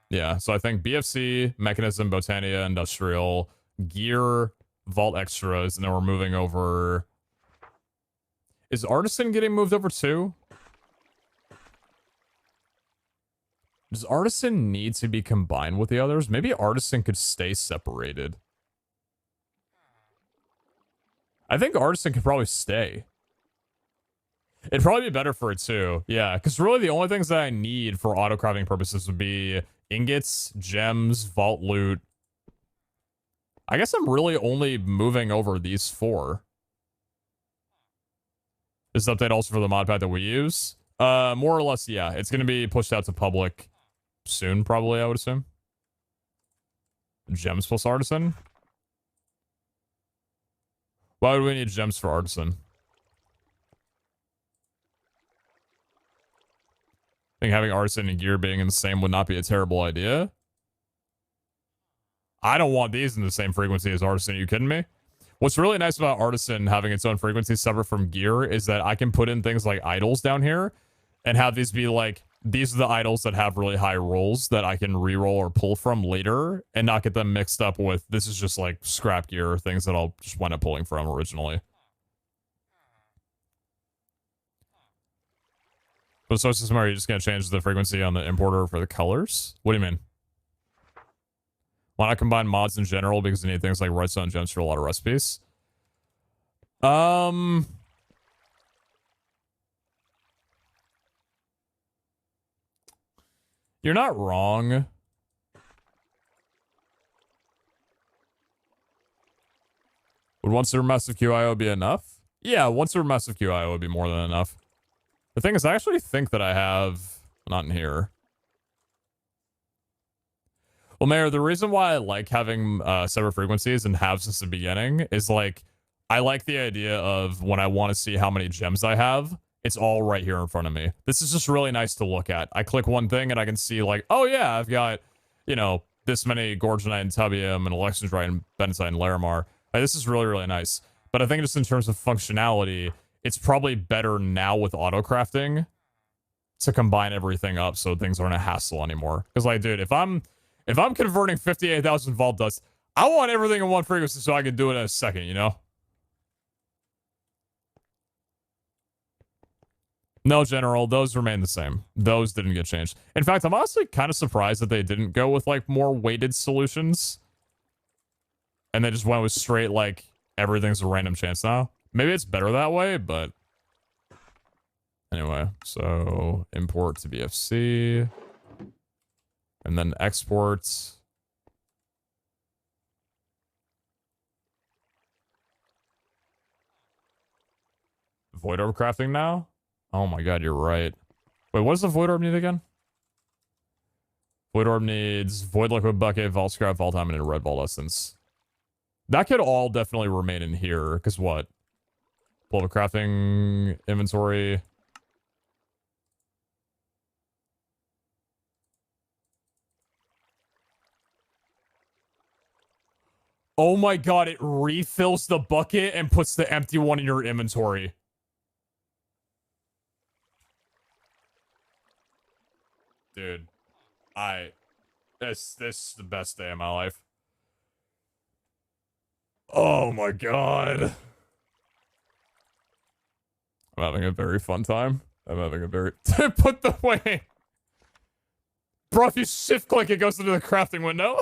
Yeah, so I think BFC, Mechanism, Botania, Industrial, Gear, Vault Extras, and then we're moving over... Is Artisan getting moved over too? Does Artisan need to be combined with the others? Maybe Artisan could stay separated. I think Artisan could probably stay. It'd probably be better for it too. Yeah, because really the only things that I need for auto-crafting purposes would be ingots, gems, vault loot. I guess I'm really only moving over these 4. This update also for the mod pack that we use? More or less, yeah. It's going to be pushed out to public soon, probably, I would assume. Gems plus artisan? Why would we need gems for artisan? I think having artisan and gear being in the same would not be a terrible idea. I don't want these in the same frequency as artisan. Are you kidding me? What's really nice about artisan having its own frequency separate from gear is that I can put in things like idols down here and have these be like, these are the idols that have really high rolls that I can reroll or pull from later and not get them mixed up with, this is just like scrap gear or things that I'll just wind up pulling from originally. But the source system, are you just going to change the frequency on the importer for the colors? What do you mean? Why not combine mods in general because you need things like redstone gems for a lot of recipes? You're not wrong. Would one super massive QIO be enough? Yeah, one super massive QIO would be more than enough. The thing is, I actually think that I have... Not in here. Well, Mayor, the reason why I like having separate frequencies and have since the beginning is, like, I like the idea of when I want to see how many gems I have, it's all right here in front of me. This is just really nice to look at. I click one thing and I can see, like, oh yeah, I've got, you know, this many Gorgonite and Tubium and Electrodrite and Benzite and Larimar. Like, this is really, really nice. But I think just in terms of functionality, it's probably better now with auto-crafting to combine everything up so things aren't a hassle anymore. Because, like, dude, if I'm converting 58,000 vault dust, I want everything in one frequency so I can do it in a second, you know? No, General, those remain the same. Those didn't get changed. In fact, I'm honestly kind of surprised that they didn't go with, like, more weighted solutions. And they just went with straight, like, everything's a random chance now. Maybe it's better that way, but... Anyway, so import to BFC. And then export. Void orb crafting now? Oh my god, you're right. Wait, what does the void orb need again? Void orb needs void liquid bucket, vault scrap, vault diamond, and red vault essence. That could all definitely remain in here, because what? Pull up a crafting inventory. Oh my god, it refills the bucket and puts the empty one in your inventory. Dude, this is the best day of my life. Oh my god. I'm having a very fun time. I'm having a very... Put the way... Bro, if you shift click, it goes into the crafting window.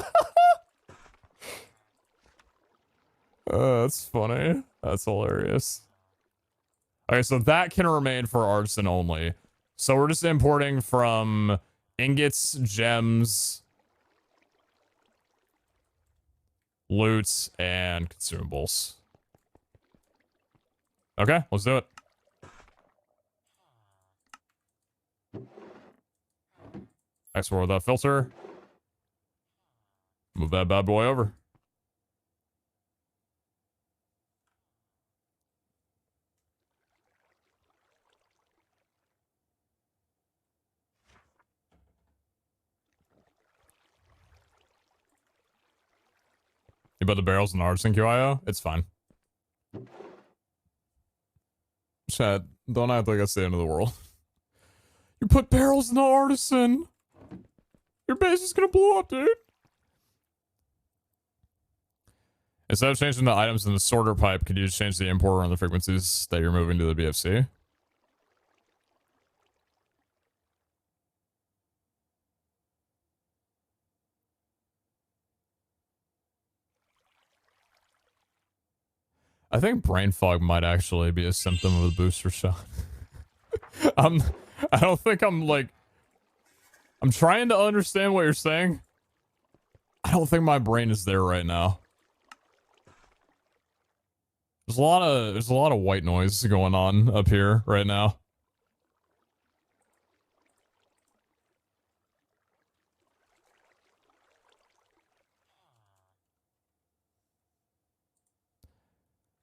That's funny. That's hilarious. Okay, so that can remain for artisan only. So we're just importing from ingots, gems, loot, and consumables. Okay, let's do it. Export without filter. Move that bad boy over. You put the barrels in the artisan QIO? It's fine. Chat, don't act like that's the end of the world. You put barrels in the artisan! Your base is gonna blow up, dude! Instead of changing the items in the sorter pipe, could you just change the importer on the frequencies that you're moving to the BFC? I think brain fog might actually be a symptom of the booster shot. I don't think I'm like... I'm trying to understand what you're saying. I don't think my brain is there right now. There's a lot of white noise going on up here right now.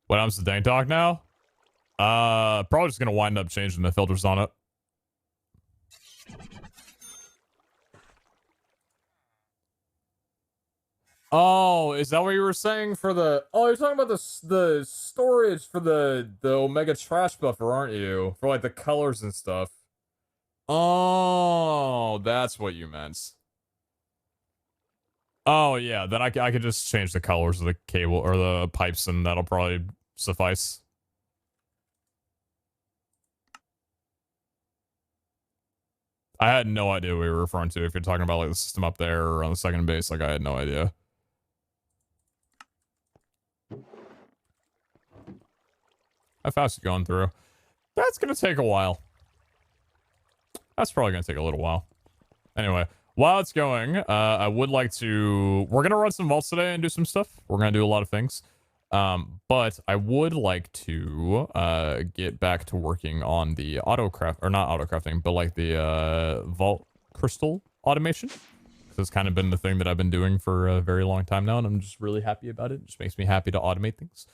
What happens to Dank Talk now? Probably just gonna wind up changing the filters on it. Oh, is that what you were saying for the... Oh, you're talking about the storage for the Omega Trash Buffer, aren't you? For, like, the colors and stuff. Oh, that's what you meant. Oh, yeah, then I could just change the colors of the cable, or the pipes, and that'll probably suffice. I had no idea what you were referring to. If you're talking about, like, the system up there or on the second base, like, I had no idea. How fast is it going through? That's gonna take a while. That's probably gonna take a little while. Anyway, while it's going, I would like to... We're gonna run some vaults today and do some stuff. We're gonna do a lot of things. But I would like to get back to working on the autocraft... Or not autocrafting, but like the vault crystal automation. It's kind of been the thing that I've been doing for a very long time now, and I'm just really happy about it. It just makes me happy to automate things.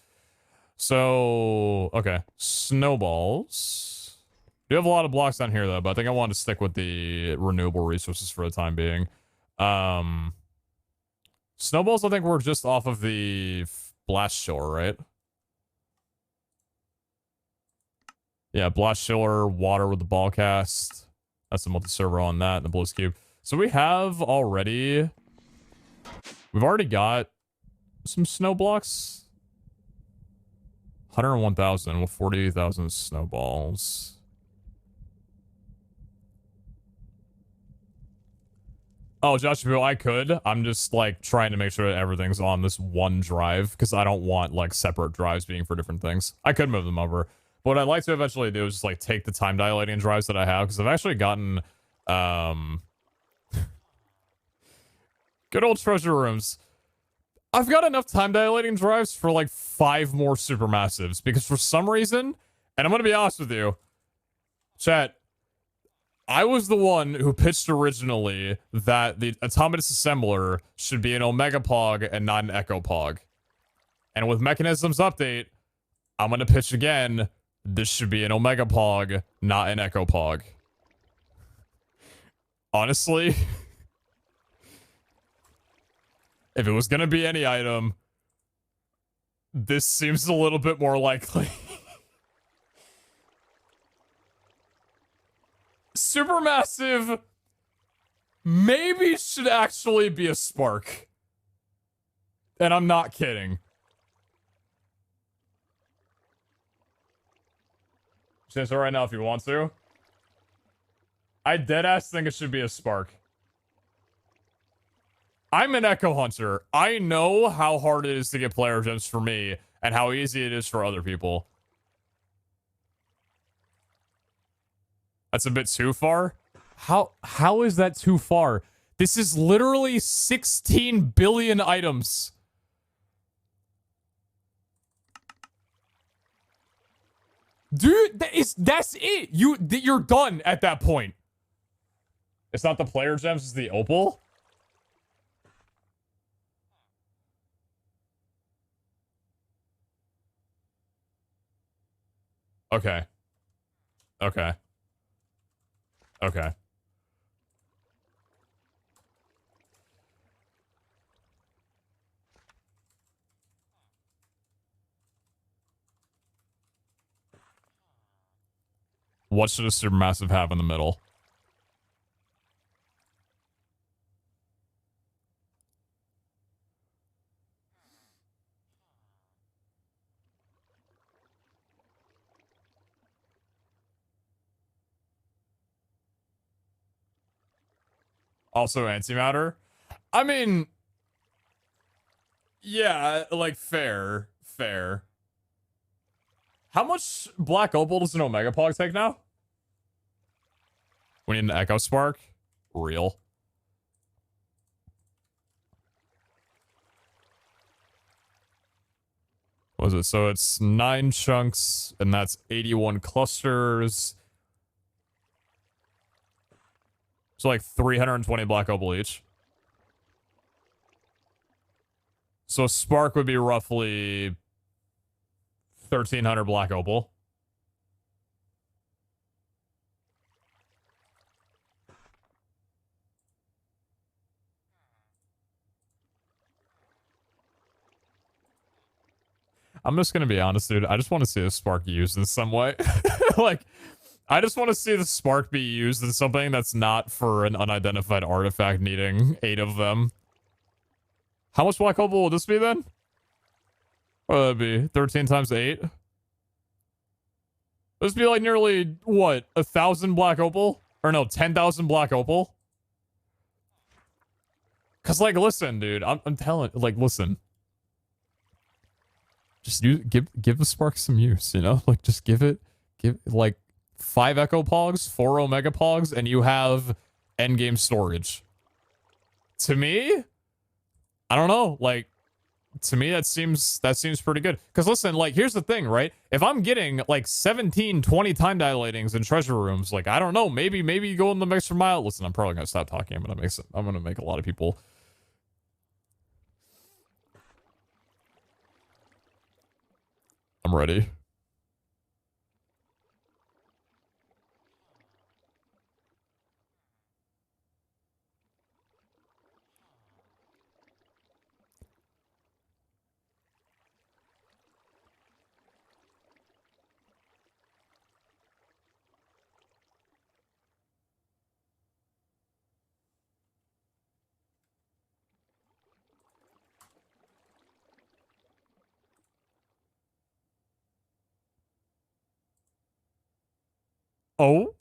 So, okay. Snowballs. We have a lot of blocks down here, though, but I think I want to stick with the renewable resources for the time being. Snowballs, I think we're just off of the blast chiller, right? Yeah, blast chiller, water with the ball cast. That's the multi-server on that, and the Bliss Cube. So we have already... We've already got some snow blocks. 101,000 with 48,000 snowballs. Oh, Josh, I could. I'm just, like, trying to make sure that everything's on this one drive, because I don't want, like, separate drives being for different things. I could move them over. But what I'd like to eventually do is just, like, take the time dilating drives that I have, because I've actually gotten, good old treasure rooms. I've got enough time dilating drives for like 5 more supermassives because for some reason, and I'm going to be honest with you, chat, I was the one who pitched originally that the autonomous assembler should be an Omega Pog and not an Echo Pog. And with Mechanisms Update, I'm going to pitch again, this should be an Omega Pog, not an Echo Pog. Honestly... If it was going to be any item, this seems a little bit more likely. Supermassive maybe should actually be a spark. And I'm not kidding. Change it right now if you want to. I deadass think it should be a spark. I'm an Echo Hunter. I know how hard it is to get player gems for me and how easy it is for other people. That's a bit too far. How is that too far? This is literally 16 billion items. Dude, that's it. You're done at that point. It's not the player gems, it's the opal. Okay. Okay. Okay. What should a supermassive have in the middle? Also antimatter? I mean... Yeah, like, fair. Fair. How much black opal does an Omega Pog take now? We need an Echo Spark. real. What was it? So it's 9 chunks, and that's 81 clusters. So like 320 black opal each. So a spark would be roughly 1,300 black opal. I'm just gonna be honest, dude. I just want to see the spark used in some way. Like, I just want to see the spark be used in something that's not for an unidentified artifact needing 8 of them. How much black opal will this be then? What would that be? 13 times 8? This would be like nearly, what, 1,000 black opal? Or no, 10,000 black opal? Cause like, listen, dude, I'm telling, like, listen. Just give the spark some use, you know? Like, just give like 5 echo pogs, 4 omega pogs, and you have endgame storage. To me, I don't know, like, to me that seems pretty good. Because listen, like, here's the thing, right? If I'm getting like 17, 20 time dilatings in treasure rooms, like, I don't know, maybe you go in the extra mile. Listen, I'm probably gonna stop talking. I'm gonna make a lot of people. I'm ready. Oh?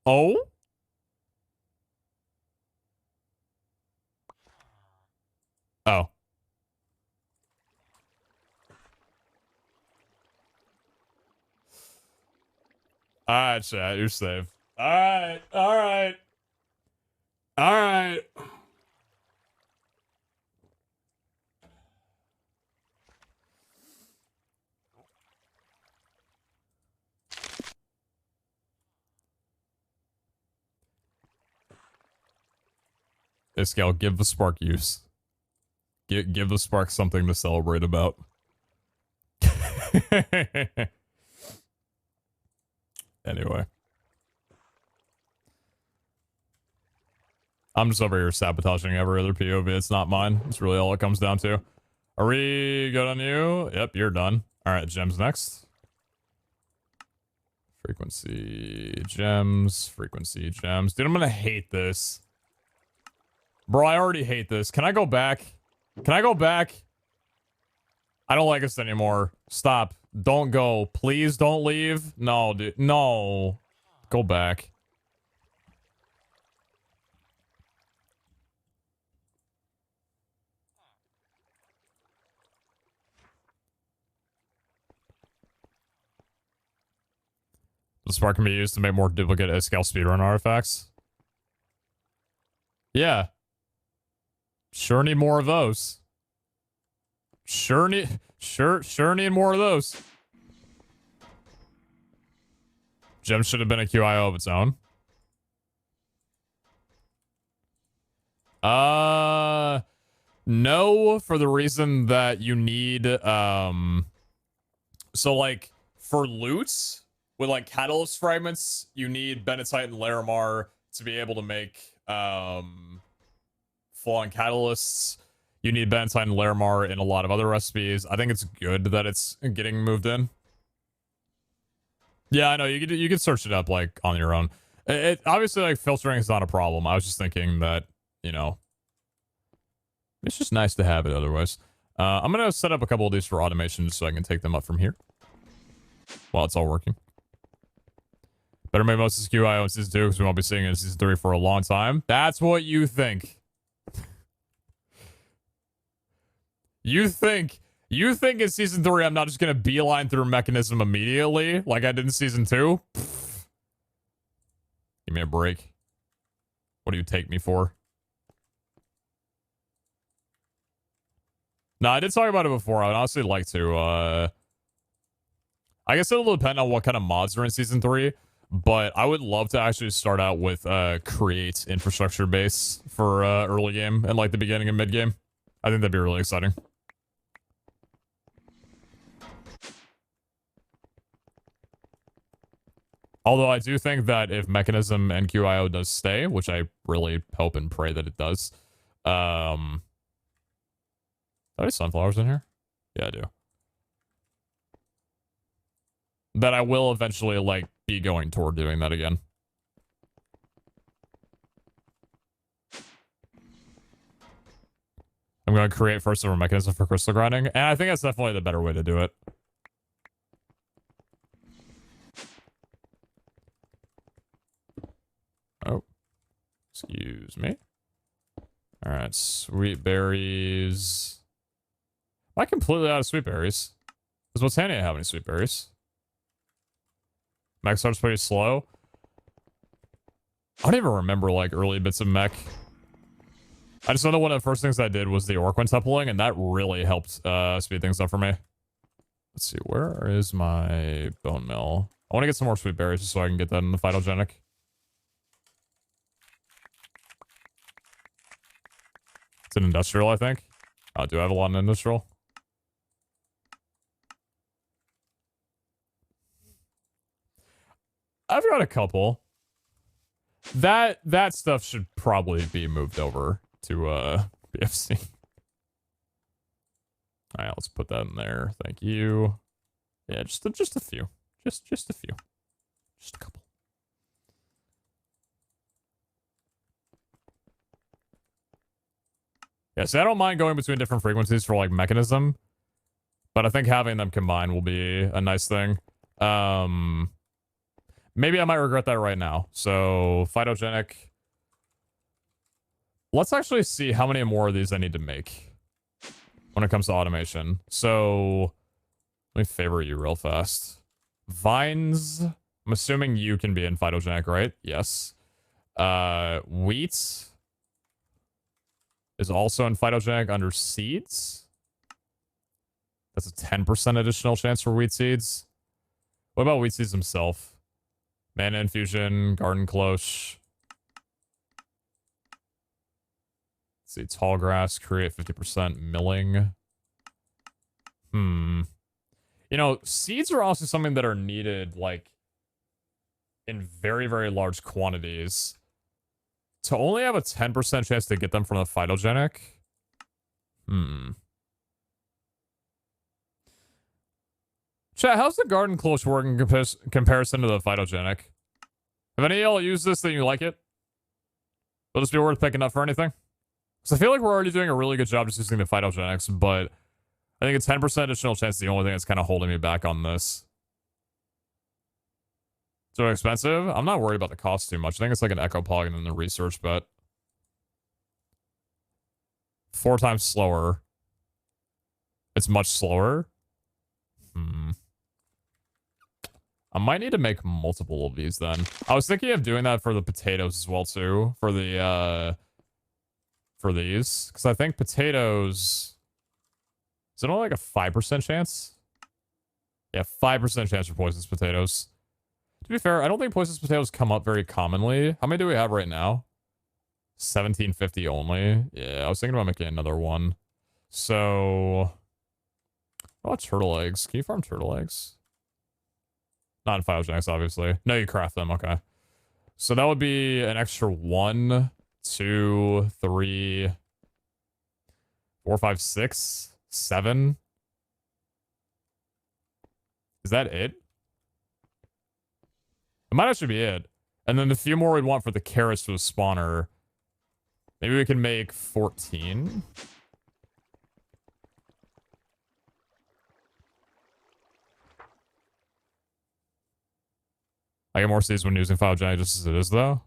Oh? Oh. Alright, chat, you're safe. Alright, alright. Alright. Scale, give the spark use. Give the spark something to celebrate about. Anyway. I'm just over here sabotaging every other POV. It's not mine. It's really all it comes down to. Are we good on you? Yep, you're done. Alright, gems next. Frequency gems. Frequency gems. Dude, I'm gonna hate this. Bro, I already hate this. Can I go back? Can I go back? I don't like this anymore. Stop. Don't go. Please don't leave. No, dude. No. Go back. The spark can be used to make more duplicate S-scale speedrun artifacts. Yeah. Sure need more of those. Sure need more of those. Gem should have been a QIO of its own. No, for the reason that you need, so like, for loots, with like catalyst fragments, you need Benetite and Larimar to be able to make, full-on catalysts. You need Benetite and Larimar in a lot of other recipes. I think it's good that it's getting moved in. Yeah, I know. You could search it up, like, on your own. It obviously, like, filtering is not a problem. I was just thinking that, you know, it's just nice to have it otherwise. I'm going to set up a couple of these for automation so I can take them up from here while it's all working. Better make most of this QIO in Season 2 because we won't be seeing it in Season 3 for a long time. That's what you think. You think in Season 3 I'm not just going to beeline through Mechanism immediately like I did in Season 2? Pfft. Give me a break. What do you take me for? No, I did talk about it before. I would honestly like to, I guess it'll depend on what kind of mods are in Season 3, but I would love to actually start out with create infrastructure base for early game and like the beginning and mid game. I think that'd be really exciting. Although I do think that if Mechanism NQIO does stay, which I really hope and pray that it does, are there sunflowers in here? Yeah, I do. That I will eventually, like, be going toward doing that again. I'm going to create first of a mechanism for crystal grinding, and I think that's definitely the better way to do it. Oh. Excuse me. Alright, sweet berries. Am I completely out of sweet berries? Does Botania have any sweet berries? Mech starts pretty slow. I don't even remember, like, early bits of mech. I just know that one of the first things I did was the orc quintupling, and that really helped speed things up for me. Let's see, where is my bone mill? I want to get some more sweet berries just so I can get that in the phytogenic. It's an industrial, I think. Oh, do I have a lot in industrial? I've got a couple. That stuff should probably be moved over to BFC. All right, let's put that in there. Thank you. Yeah, just a few. Just a few. Just a couple. Yeah, so I don't mind going between different frequencies for like mechanism, but I think having them combined will be a nice thing. Maybe I might regret that right now. So, phytogenic. Let's actually see how many more of these I need to make when it comes to automation. So, let me favorite you real fast. Vines. I'm assuming you can be in phytogenic, right? Yes. Wheat is also in phytogenic under seeds. That's a 10% additional chance for wheat seeds. What about wheat seeds himself? Mana infusion, garden cloche. Let's see, tall grass, create 50% milling. You know, seeds are also something that are needed, like, in very, very large quantities. To only have a 10% chance to get them from the phytogenic. Chat, how's the garden cloche work in comparison to the phytogenic? Have any of y'all used this that you like it? Will this be worth picking up for anything? Because I feel like we're already doing a really good job just using the phytogenics, but I think a 10% additional chance is the only thing that's kind of holding me back on this. So expensive? I'm not worried about the cost too much. I think it's like an echo polygon in the research, but 4 times slower. It's much slower. I might need to make multiple of these then. I was thinking of doing that for the potatoes as well too. For the for these. Because I think potatoes, is it only like a 5% chance? Yeah, 5% chance for poisonous potatoes. To be fair, I don't think poisonous potatoes come up very commonly. How many do we have right now? 1750 only. Yeah, I was thinking about making another one. So, what about turtle eggs? Can you farm turtle eggs? Not in phytogenics, obviously. No, you craft them. Okay. So that would be an extra 1, 2, 3, 4, 5, 6, 7. Is that it? It might actually be it. And then the few more we'd want for the carrots to a spawner. Maybe we can make 14. I get more seeds when using phytogenic just as it is, though.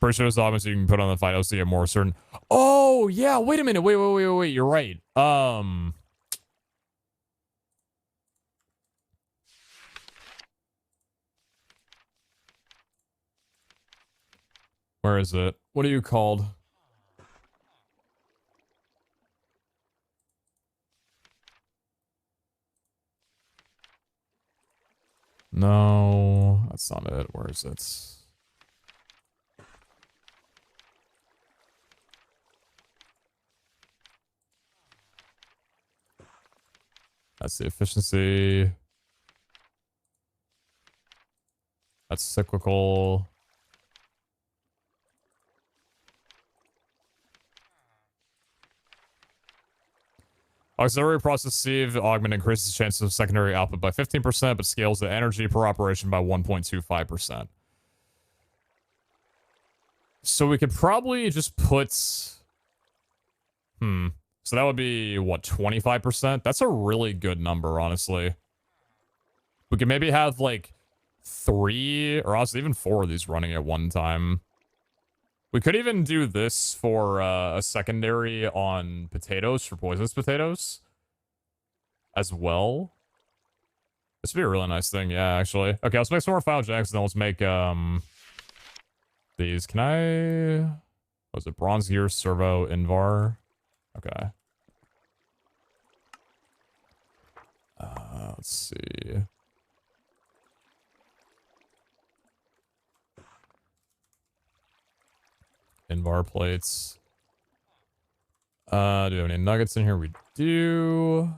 Pretty sure it's obvious you can put on the phyto so you get more certain. Oh, yeah. Wait a minute. Wait. You're right. Where is it? What are you called? No, that's not it. Where is it? That's the efficiency. That's cyclical. Auxiliary process sieve augment increases chances of secondary output by 15%, but scales the energy per operation by 1.25%. So we could probably just put... So that would be, what, 25%? That's a really good number, honestly. We could maybe have, like, 3, or honestly, even 4 of these running at one time. We could even do this for a secondary on potatoes, for poisonous potatoes, as well. This would be a really nice thing, yeah, actually. Okay, let's make some more file jacks, and then let's make, these. Can I... What was it? Bronze gear, servo, Invar. Okay. Let's see. Invar plates. Do we have any nuggets in here? We do.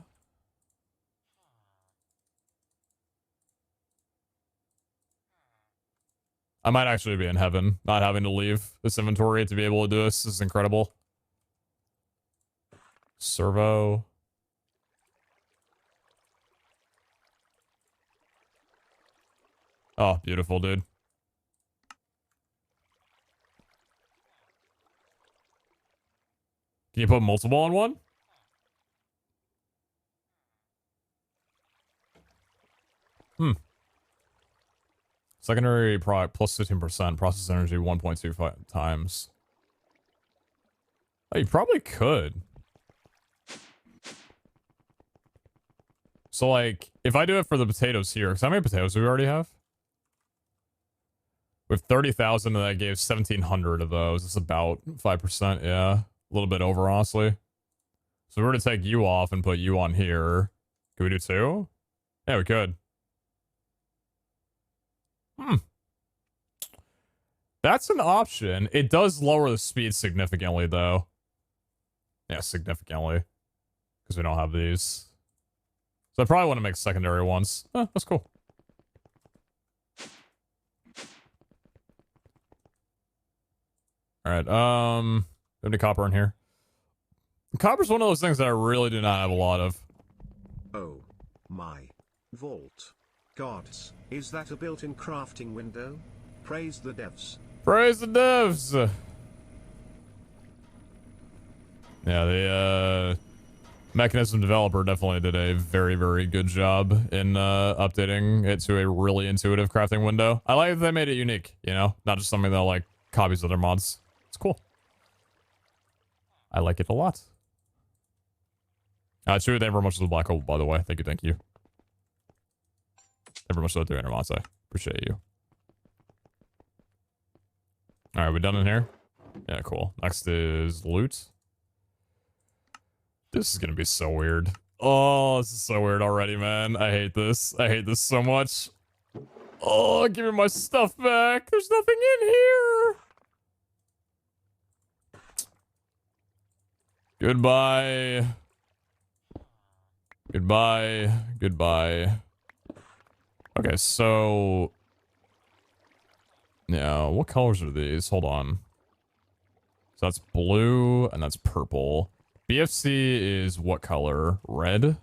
I might actually be in heaven, not having to leave this inventory to be able to do this. This is incredible. Servo. Oh, beautiful, dude. Can you put multiple on one? Secondary product plus 15%. Process energy 1.25 times. Oh, you probably could. So, like, if I do it for the potatoes here, because how many potatoes do we already have? We have 30,000, and that gave 1,700 of those. It's about 5%, yeah. A little bit over, honestly. So we're going to take you off and put you on here. Can we do 2? Yeah, we could. That's an option. It does lower the speed significantly, though. Yeah, significantly. Because we don't have these. So I probably want to make secondary ones. That's cool. Alright, any copper in here? Copper's one of those things that I really do not have a lot of. Oh my vault. Gods, is that a built-in crafting window? Praise the devs. Praise the devs! Yeah, the Mechanism developer definitely did a very, very good job in updating it to a really intuitive crafting window. I like that they made it unique, you know? Not just something that, like, copies other mods. It's cool. I like it a lot. True, thank you very much for the black hole, by the way. Thank you, thank you. Thank you very much for the 300 mods. I appreciate you. Alright, we done in here? Yeah, cool. Next is loot. This is gonna be so weird. Oh, this is so weird already, man. I hate this. I hate this so much. Oh, give me my stuff back. There's nothing in here. Goodbye. Goodbye. Goodbye. Okay, so... yeah, what colors are these? Hold on. So that's blue, and that's purple. BFC is what color? Red?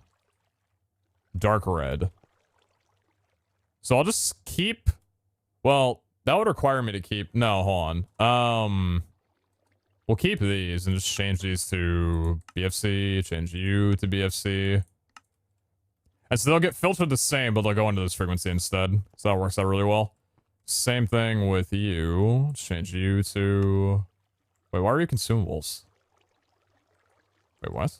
Dark red. So I'll just keep... well, that would require me to keep... no, hold on. We'll keep these and just change these to BFC, change you to BFC. And so they'll get filtered the same, but they'll go into this frequency instead. So that works out really well. Same thing with you. Change you to... wait, why are you consumables? Wait, what?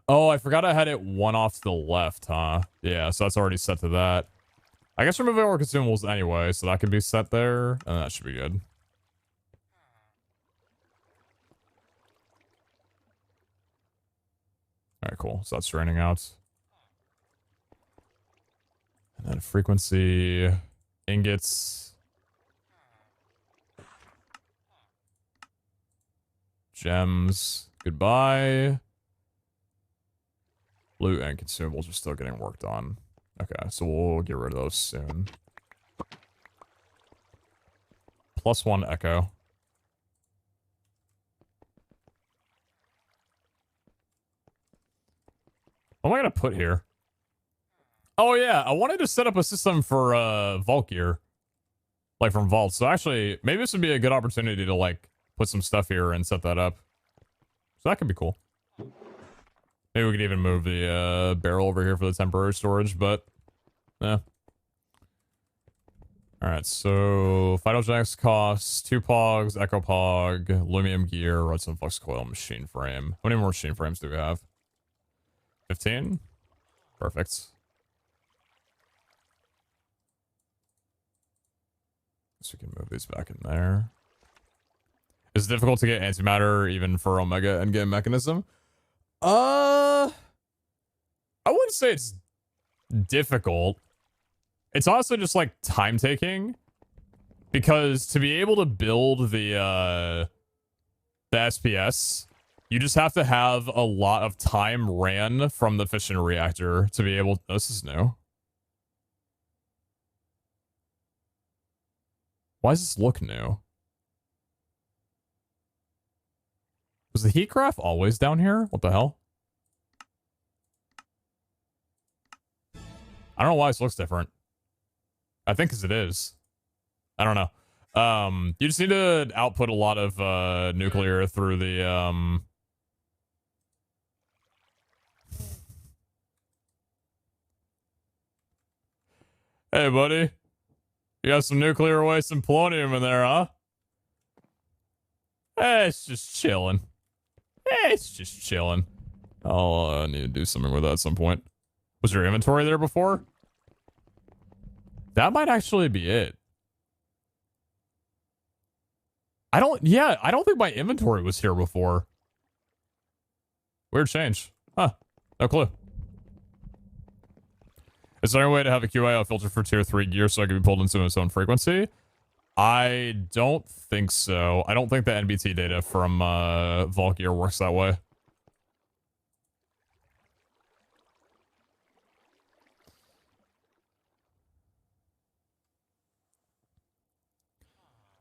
Oh, I forgot I had it one off to the left, huh? Yeah, so that's already set to that. I guess removing all consumables anyway, so that can be set there, and that should be good. Alright, cool. So that's draining out. And then frequency, ingots, gems, goodbye. Loot and consumables are still getting worked on. Okay, so we'll get rid of those soon. +1 echo. What am I gonna put here? Oh yeah, I wanted to set up a system for vault gear. Like from vaults. So actually, maybe this would be a good opportunity to like put some stuff here and set that up. So that could be cool. Maybe we could even move the barrel over here for the temporary storage, but yeah. Alright, so Phytogenetics costs 2 pogs, Echo Pog, Lumium gear, Redstone Flux Coil, machine frame. How many more machine frames do we have? 15? Perfect. So we can move these back in there. Is it difficult to get antimatter even for Omega Endgame mechanism? I wouldn't say it's difficult. It's honestly just like time taking. Because to be able to build the SPS, you just have to have a lot of time ran from the fission reactor to be able. This is new. Why does this look new? Was the heat craft always down here? What the hell? I don't know why this looks different. I think because it is. I don't know. You just need to output a lot of nuclear through the Hey buddy. You got some nuclear waste and polonium in there, huh? It's just chilling. It's just chilling. I'll need to do something with that at some point. Was your inventory there before? That might actually be it. I don't think my inventory was here before. Weird change. Huh. No clue. Is there any way to have a QAO filter for tier 3 gear so I can be pulled into its own frequency? I don't think so. I don't think the NBT data from Vault Gear works that way.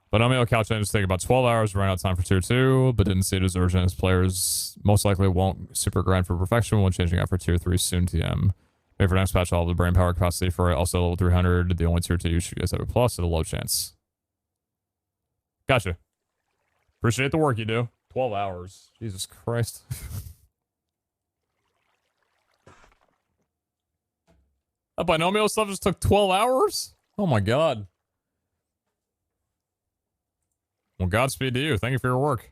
But Omeo Couch Engines take about 12 hours, ran out of time for tier 2, but didn't see it as urgent as players most likely won't super grind for perfection when changing out for tier 3 soon TM. Maybe for next patch I'll have the brain power capacity for it. Also level 300, the only tier 2 you should guys have a plus at a low chance. Gotcha. Appreciate the work you do. 12 hours. Jesus Christ. That binomial stuff just took 12 hours? Oh my god. Well, Godspeed to you. Thank you for your work.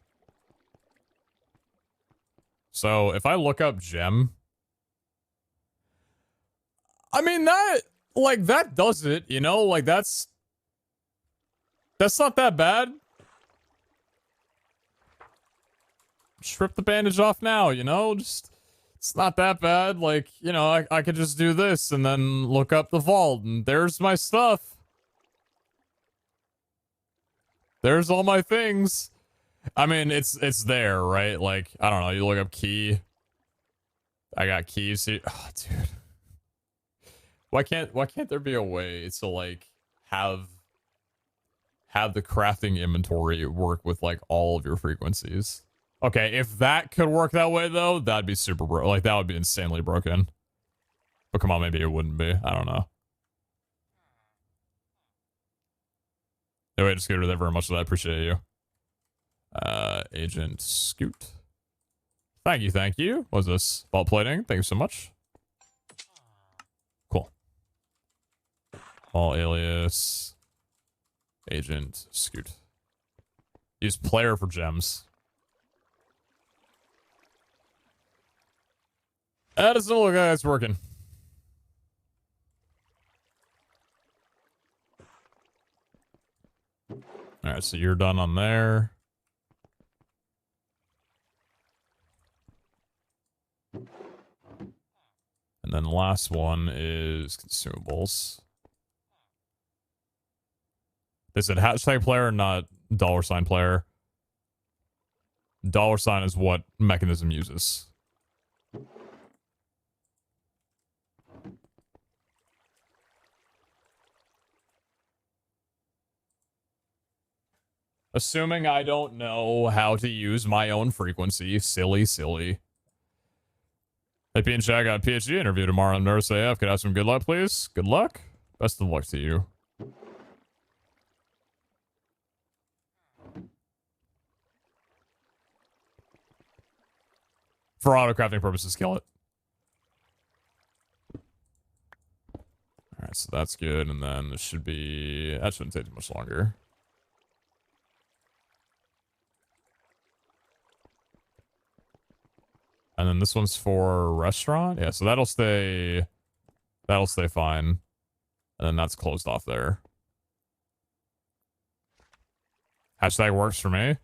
So, if I look up gem... I mean, that does it, you know? Like, that's not that bad. Strip the bandage off now, you know? Just, it's not that bad. Like, you know, I could just do this and then look up the vault, and there's my stuff. There's all my things. I mean, it's there, right? Like, I don't know, you look up key. I got keys here. Oh, dude. Why can't there be a way to like have the crafting inventory work with like all of your frequencies? Okay, if that could work that way though, that'd be super like that would be insanely broken. But come on, maybe it wouldn't be. I don't know. Anyway, just get rid of very much of that. Appreciate you. Agent Scoot. Thank you. What's this? Vault plating. Thank you so much. Cool. All alias. Agent Scoot. Use player for gems. That doesn't look like it's working. All right, so you're done on there. And then the last one is consumables. They said hashtag player, not $sign player. $sign is what mechanism uses. Assuming I don't know how to use my own frequency. Silly, silly. Hey, P and Shaq, got a PhD interview tomorrow on Nurse AF. Could I have some good luck, please? Good luck. Best of luck to you. For auto-crafting purposes, kill it. Alright, so that's good. And then this should be... That shouldn't take too much longer. And then this one's for restaurant. Yeah, so that'll stay fine. And then that's closed off there. Hashtag works for me.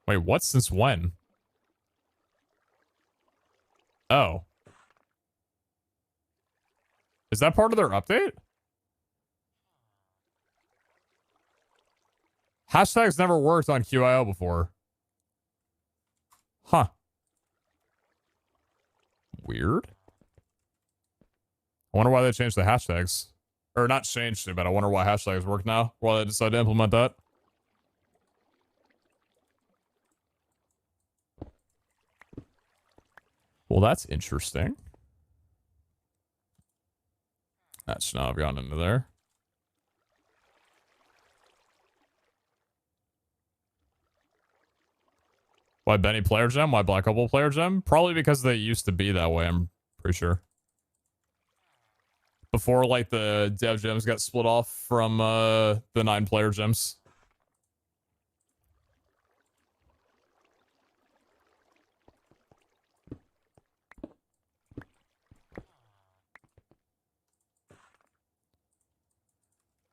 Wait, what? Since when? Oh. Is that part of their update? Hashtags never worked on QIO before. Huh. Weird. I wonder why they changed the hashtags. Or not changed it, but I wonder why hashtags work now. Why they decided to implement that. Well, that's interesting. That should not have gone into there. Why Benny player gem? Why Black Opal player gem? Probably because they used to be that way, I'm pretty sure. Before, like, the dev gems got split off from the 9 player gems.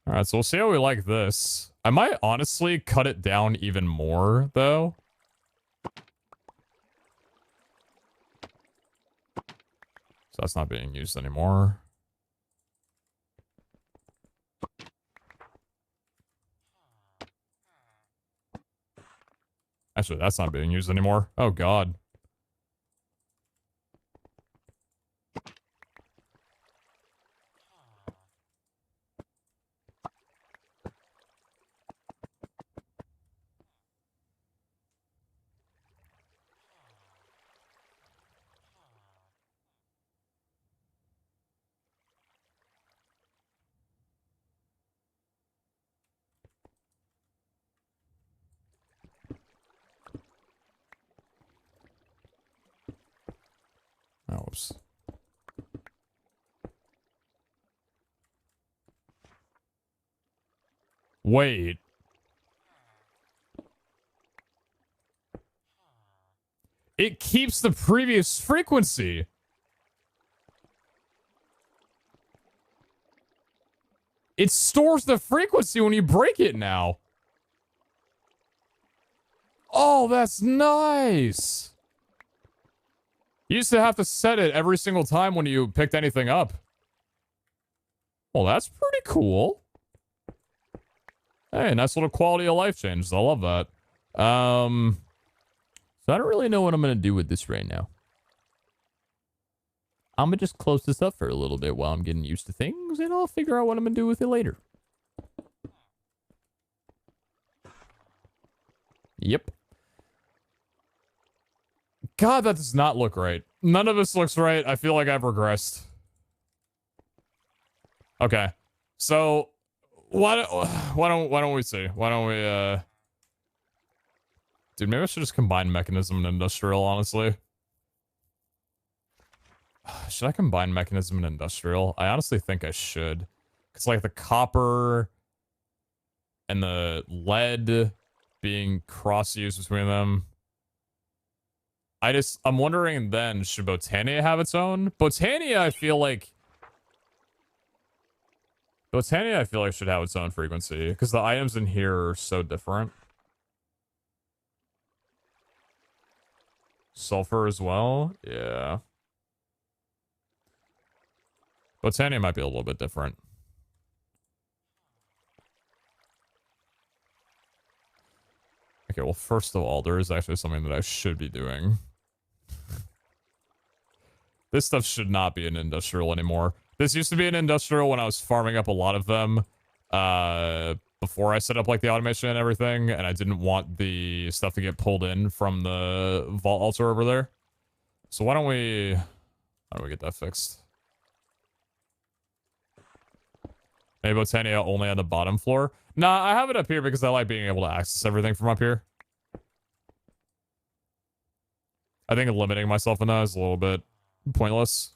Alright, so we'll see how we like this. I might honestly cut it down even more, though. So that's not being used anymore. Actually, that's not being used anymore. Oh, God. Oh, oops. Wait. It keeps the previous frequency. It stores the frequency when you break it now. Oh, that's nice. You used to have to set it every single time when you picked anything up. Well, that's pretty cool. Hey, nice little quality of life changes. I love that. So I don't really know what I'm going to do with this right now. I'm going to just close this up for a little bit while I'm getting used to things, and I'll figure out what I'm going to do with it later. Yep. God, that does not look right. None of this looks right. I feel like I've regressed. Okay. So, why don't we see? Why don't we, Dude, maybe I should just combine mechanism and industrial, honestly. Should I combine mechanism and industrial? I honestly think I should. Because, like, the copper and the lead being cross-used between them. I'm wondering then, should Botania have its own? Botania, I feel like should have its own frequency because the items in here are so different. Sulfur as well? Yeah. Botania might be a little bit different. Okay, well, first of all, there is actually something that I should be doing. This stuff should not be an industrial anymore. This used to be an industrial when I was farming up a lot of them before I set up like the automation and everything, and I didn't want the stuff to get pulled in from the vault altar over there. So why don't we get that fixed? Maybe Botania only on the bottom floor. Nah, I have it up here because I like being able to access everything from up here. I think limiting myself in that is a little bit pointless.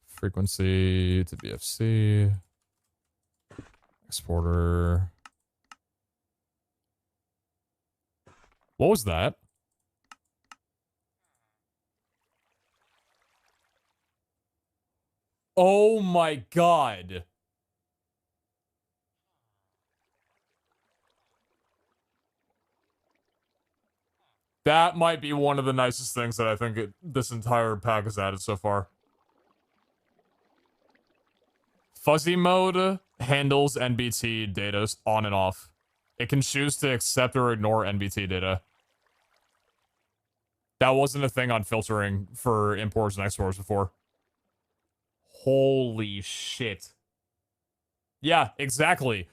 Frequency to BFC. Exporter. What was that? Oh my god. That might be one of the nicest things that I think this entire pack has added so far. Fuzzy mode handles NBT data on and off. It can choose to accept or ignore NBT data. That wasn't a thing on filtering for imports and exports before. Holy shit. Yeah, exactly.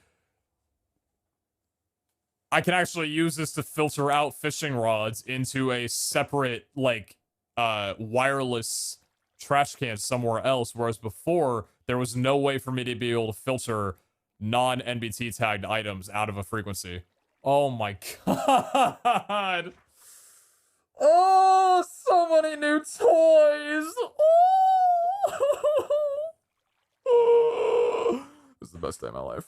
I can actually use this to filter out fishing rods into a separate, like, wireless trash can somewhere else, whereas before, there was no way for me to be able to filter non-NBT tagged items out of a frequency. Oh my god! Oh, so many new toys! Oh! This is the best day of my life.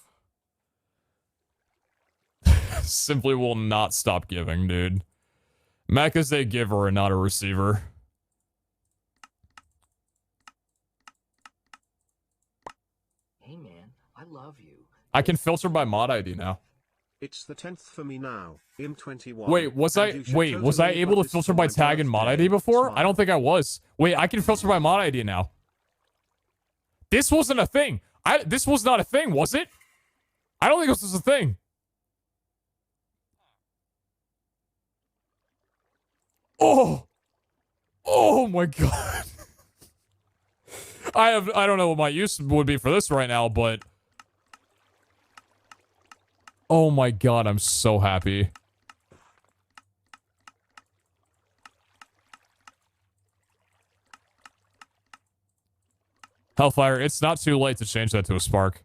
Simply will not stop giving, dude. Mac is a giver and not a receiver. Hey man, I love you. I can filter by mod ID now. It's the 10th for me now. IM21. Wait, was I able to filter by tag and mod ID before? I don't think I was. Wait, I can filter by mod ID now. This wasn't a thing. This was not a thing, was it? I don't think this was a thing. Oh. Oh my god. I don't know what my use would be for this right now, but oh my god, I'm so happy. Hellfire, it's not too late to change that to a spark.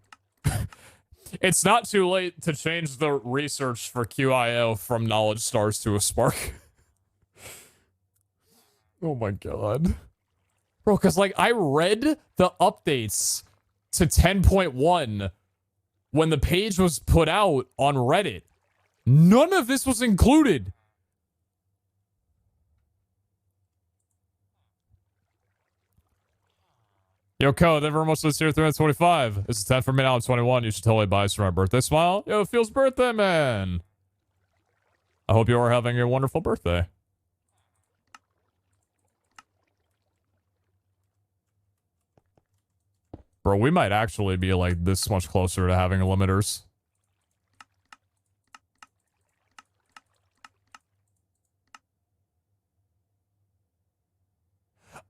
It's not too late to change the research for QIO from knowledge stars to a spark. Oh my god. Bro, because, like, I read the updates to 10.1 when the page was put out on Reddit. None of this was included. Yo, Code, ever most of this year 325. This is 10 for me now. I'm 21. You should totally buy us for my birthday smile. Yo, it feels birthday, man. I hope you are having a wonderful birthday. Bro, we might actually be, like, this much closer to having limiters.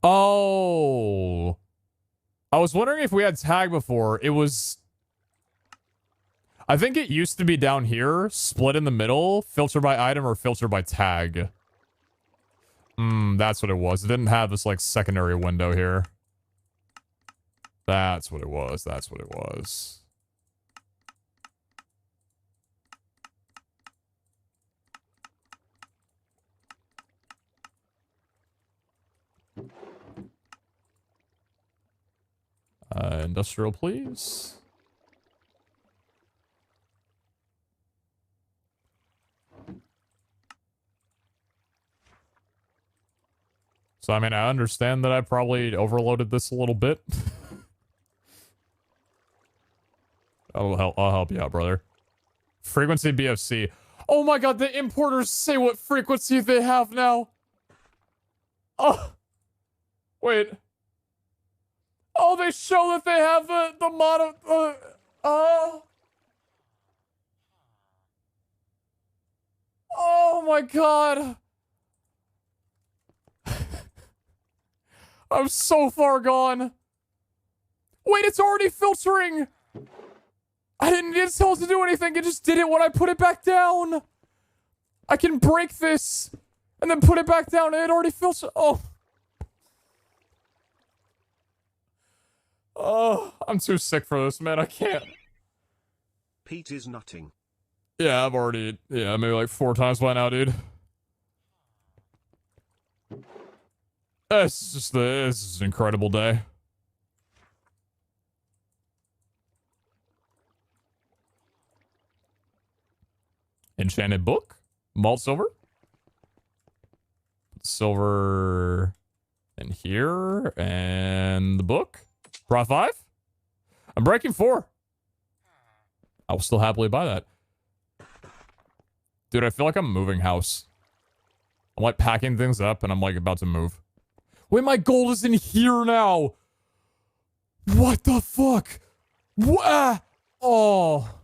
Oh. I was wondering if we had tag before. It was... I think it used to be down here, split in the middle, filter by item or filter by tag. That's what it was. It didn't have this, like, secondary window here. That's what it was. That's what it was. industrial, please. So, I mean, I understand that I probably overloaded this a little bit. I'll help you out, brother. Frequency BFC. Oh my god, the importers say what frequency they have now. Oh. Wait. Oh, they show that they have the mono... Oh my god. I'm so far gone. Wait, it's already filtering. I didn't need to tell it to do anything. It just did it when I put it back down. I can break this and then put it back down and it already filters. Oh. Oh, I'm too sick for this, man. I can't. Pete is nutting. Yeah, I've already, maybe like 4 times by now, dude. This is an incredible day. Enchanted book, malt silver, silver in here, and the book. Pro 5. I'm breaking 4. I will still happily buy that. Dude, I feel like I'm moving house. I'm like packing things up and I'm like about to move. Wait, my gold is in here now. What the fuck? What? Oh.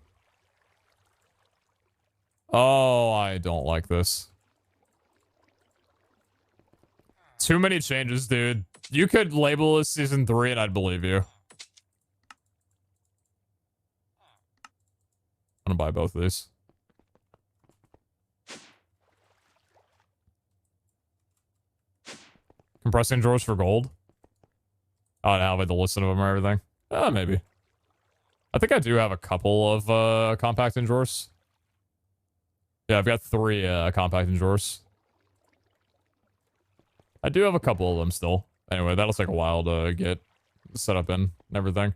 Oh, I don't like this. Too many changes, dude. You could label this season 3 and I'd believe you. I'm gonna buy both of these. Compressing drawers for gold? Oh, and have I the list of them or everything? Maybe. I think I do have a couple of compacting drawers. Yeah, I've got 3 compacting drawers. I do have a couple of them still. Anyway, that'll take a while to get set up in and everything.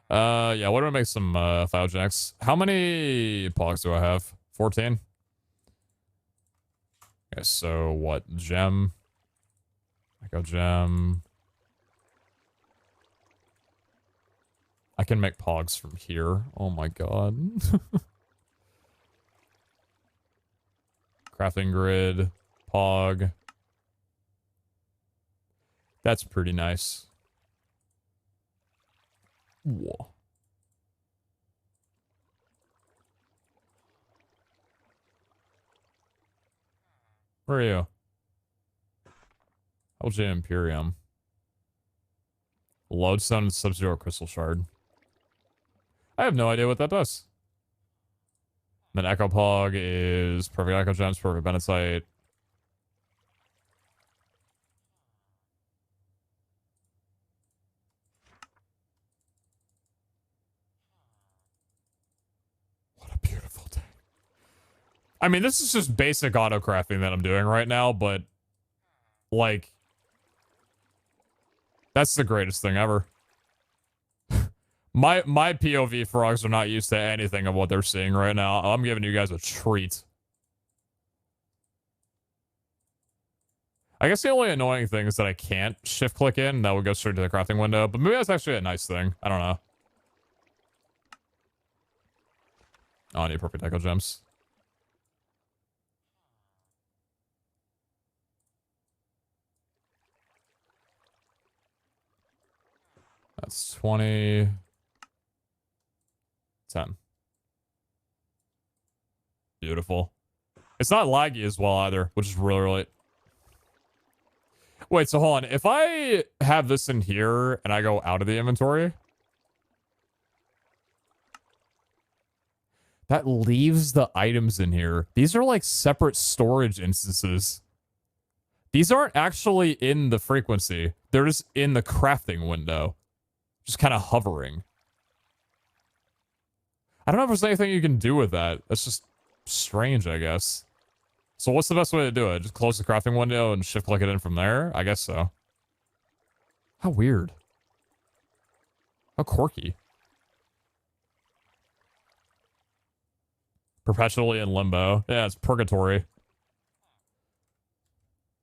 Yeah, what do I make some Thiogenics? How many pogs do I have? 14? Okay, so what? Gem. Echo gem. I can make pogs from here. Oh my god. Crafting grid. Pog. That's pretty nice. Whoa. Where are you? LJ Imperium. Lodestone and Sub-Zero Crystal Shard. I have no idea what that does. And then Echo Pog is Perfect Echo Gems, Perfect Benetite. What a beautiful day. I mean, this is just basic auto crafting that I'm doing right now, but like, that's the greatest thing ever. My POV frogs are not used to anything of what they're seeing right now. I'm giving you guys a treat. I guess the only annoying thing is that I can't shift click in. That would go straight to the crafting window. But maybe that's actually a nice thing. I don't know. Oh, I need perfect echo gems. That's 20. 10. Beautiful. It's not laggy as well either, which is really, really... Wait, so hold on. If I have this in here and I go out of the inventory, that leaves the items in here. These are like separate storage instances. These aren't actually in the frequency. They're just in the crafting window. Just kind of hovering. I don't know if there's anything you can do with that. That's just strange, I guess. So what's the best way to do it? Just close the crafting window and shift click it in from there? I guess so. How weird. How quirky. Perpetually in limbo. Yeah, it's purgatory.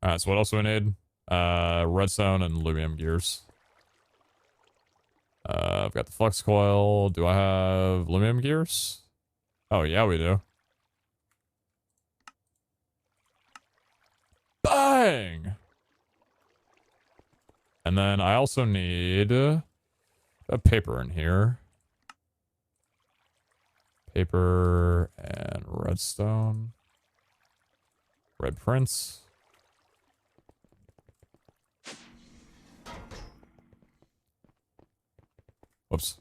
Alright, so what else do we need? Redstone and aluminum gears. I've got the flux coil. Do I have aluminum gears? Oh, yeah, we do. Bang! And then I also need a paper in here. Paper and redstone. Red prints. Whoops.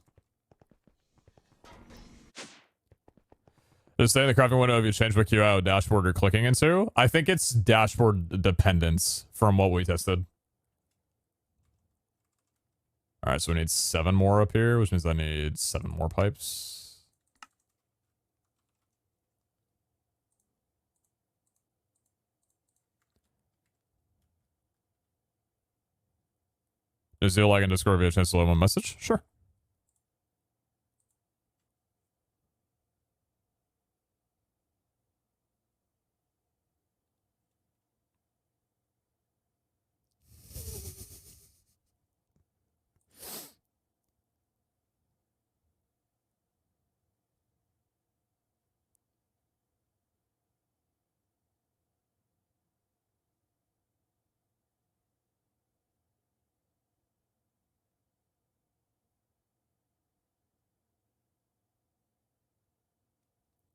Just stay in the crafting window if you change what QO dashboard you're clicking into. I think it's dashboard dependence from what we tested. Alright, so we need 7 more up here, which means I need 7 more pipes. Is you like in Discord if you have a chance to leave a message? Sure.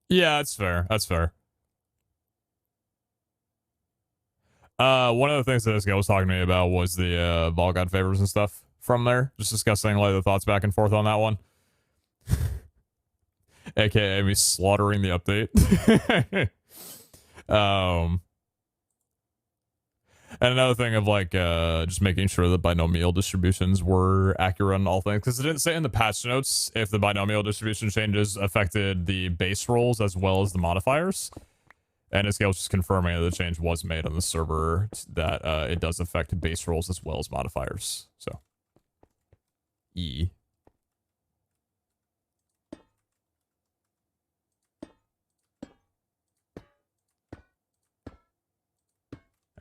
Yeah, that's fair. That's fair. One of the things that this guy was talking to me about was the Volgod favors and stuff from there. Just discussing like the thoughts back and forth on that one. AKA me slaughtering the update. And another thing of like just making sure the binomial distributions were accurate on all things, because it didn't say in the patch notes if the binomial distribution changes affected the base rolls as well as the modifiers. And this guy was just confirming that the change was made on the server, that it does affect base rolls as well as modifiers. So, E.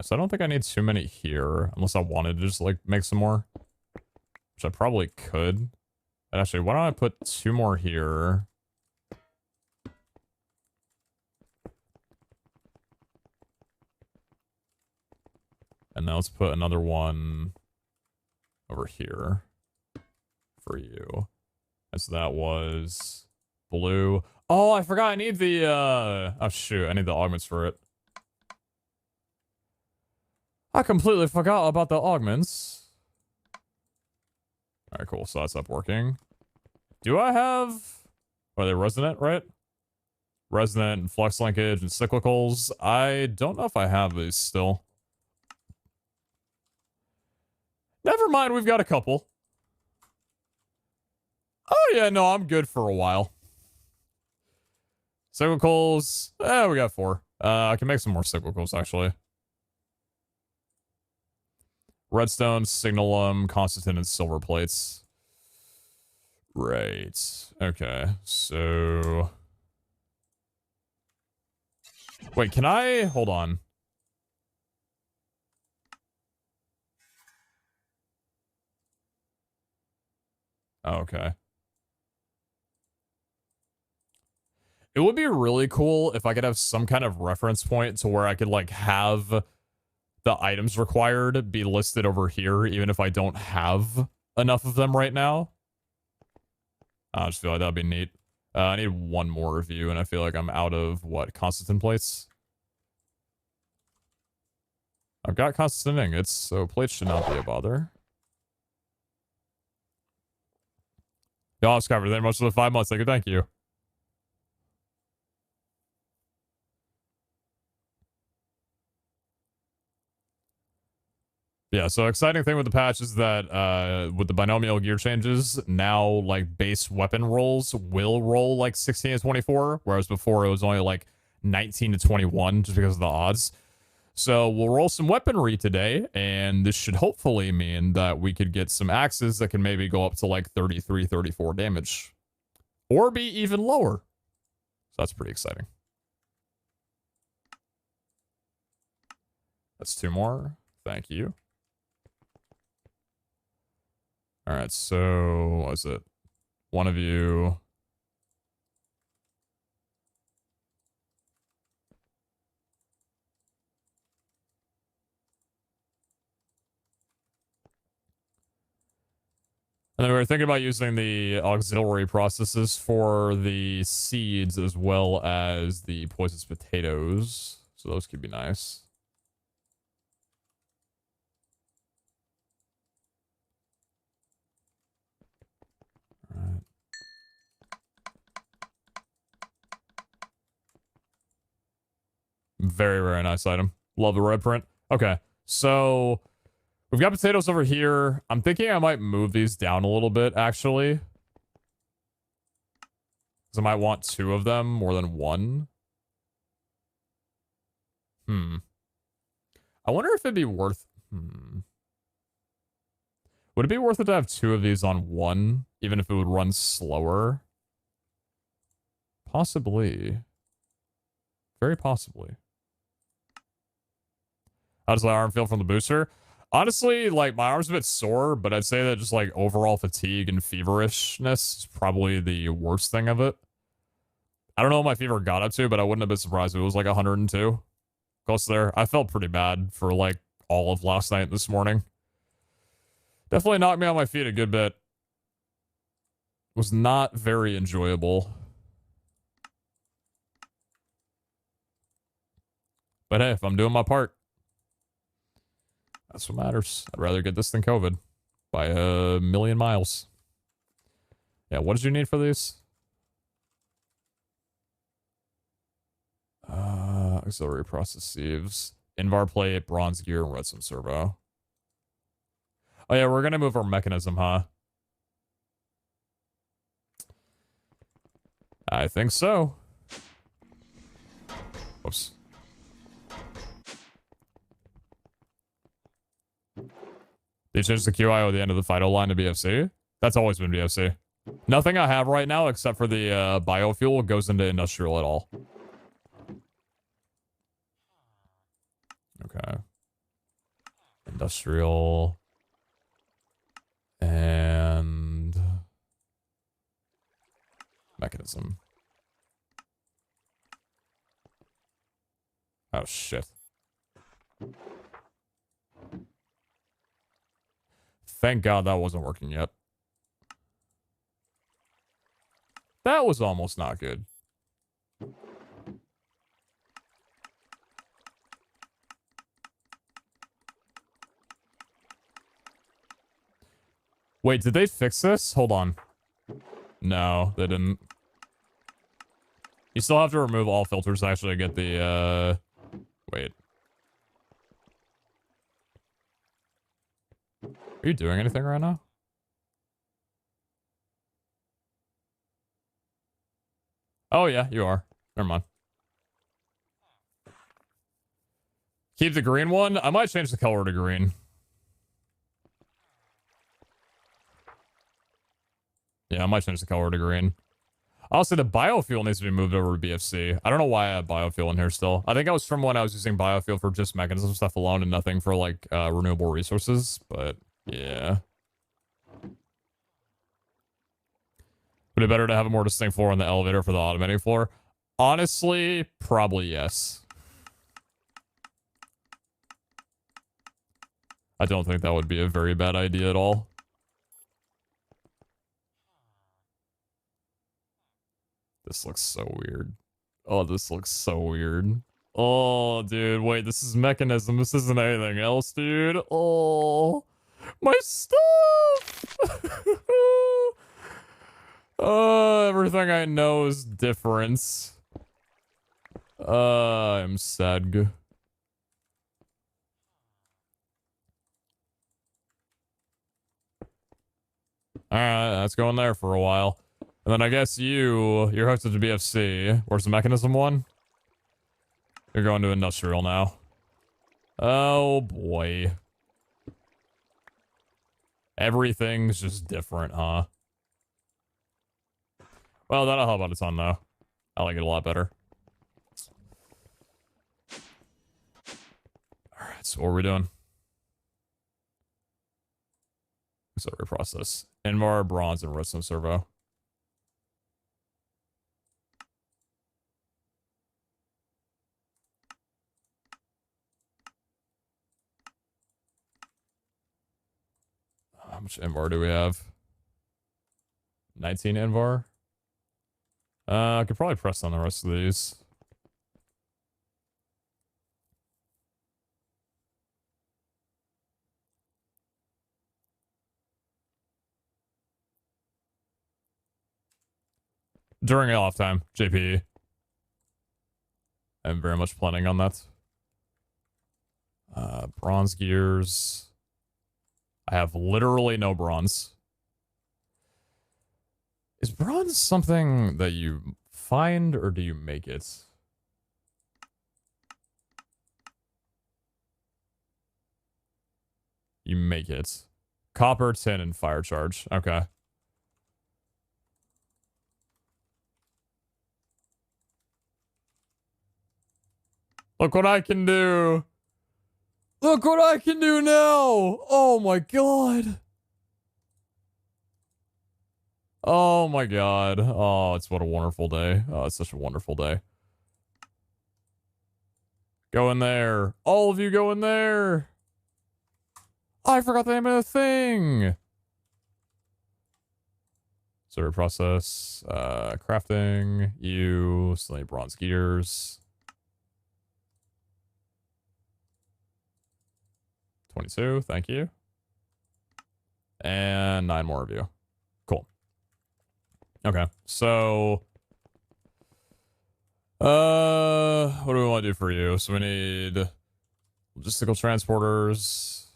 So I don't think I need too many here, unless I wanted to just like make some more, which I probably could. But actually, why don't I put 2 more here? And now let's put another one over here for you. And so that was blue. Oh, I forgot I need the, oh shoot, I need the augments for it. I completely forgot about the augments. Alright, cool. So that's up working. Do I have... Are they resonant, right? Resonant and flux linkage and cyclicals. I don't know if I have these still. Never mind, we've got a couple. Oh yeah, no, I'm good for a while. Cyclicals. We got 4. I can make some more cyclicals, actually. Redstone, signalum, constantin, and silver plates. Right. Okay. So... Wait, can I... Hold on. Oh, okay. It would be really cool if I could have some kind of reference point to where I could, like, have the items required be listed over here, even if I don't have enough of them right now. I just feel like that'd be neat. I need 1 more review, and I feel like I'm out of, what, constantin plates? I've got constantin ingots, so plates should not be a bother. Yo, I was covered there most of the 5 months. Thank you. Yeah, so exciting thing with the patch is that with the binomial gear changes, now like base weapon rolls will roll like 16 to 24, whereas before it was only like 19 to 21 just because of the odds. So we'll roll some weaponry today, and this should hopefully mean that we could get some axes that can maybe go up to like 33, 34 damage. Or be even lower. So that's pretty exciting. That's 2 more. Thank you. Alright, so what is it? One of you. And then we were thinking about using the auxiliary processes for the seeds as well as the poisonous potatoes. So those could be nice. All right. Very, very nice item. Love the red print. Okay, so we've got potatoes over here. I'm thinking I might move these down a little bit, actually. Because I might want 2 of them more than 1. I wonder if it'd be worth... Would it be worth it to have 2 of these on 1, even if it would run slower? Possibly. Very possibly. How does my arm feel from the booster? Honestly, like, my arm's a bit sore, but I'd say that just, like, overall fatigue and feverishness is probably the worst thing of it. I don't know what my fever got up to, but I wouldn't have been surprised if it was, like, 102. Close there. I felt pretty bad for, like, all of last night and this morning. Definitely knocked me on my feet a good bit. Was not very enjoyable. But hey, if I'm doing my part, that's what matters. I'd rather get this than COVID by a million miles. Yeah, what did you need for these? Auxiliary process sieves, Invar plate, bronze gear, and redstone servo. Oh yeah, we're gonna move our mechanism, huh? I think so. Whoops. They changed the QIO at the end of the Fido line to BFC? That's always been BFC. Nothing I have right now except for the biofuel goes into industrial at all. Okay. Industrial. And mechanism. Oh, shit. Thank God that wasn't working yet. That was almost not good. Wait, did they fix this? Hold on. No, they didn't. You still have to remove all filters to actually get the, wait. Are you doing anything right now? Oh, yeah, you are. Never mind. Keep the green one? I might change the color to green. Yeah, I might change the color to green. Also, the biofuel needs to be moved over to BFC. I don't know why I have biofuel in here still. I think that was from when I was using biofuel for just mechanism stuff alone and nothing for, like, renewable resources. But, yeah. Would it be better to have a more distinct floor on the elevator for the automating floor? Honestly, probably yes. I don't think that would be a very bad idea at all. This looks so weird. Oh, this looks so weird. Oh, dude, wait, this is mechanism. This isn't anything else, dude. Oh, my stuff! Oh, everything I know is different. I'm sad. Alright, that's going there for a while. And then I guess you're hooked to the BFC. Where's the mechanism one? You're going to industrial now. Oh boy. Everything's just different, huh? Well, that'll help out a ton, though. I like it a lot better. Alright, so what are we doing? Sorry, process. Invar, bronze, and redstone servo. How much Invar do we have? 19 Invar? I could probably press on the rest of these. During off time, JP. I'm very much planning on that. Bronze gears. I have literally no bronze. Is bronze something that you find or do you make it? You make it. Copper, tin, and fire charge. Okay. Look what I can do. Look what I can do now. Oh my god. Oh my god. Oh, it's what a wonderful day. Oh, it's such a wonderful day. Go in there. All of you go in there. I forgot the name of the thing. Server process. Crafting. You. Slay bronze gears. 22. Thank you. And 9 more of you. Cool. Okay. So... what do we want to do for you? So we need logistical transporters.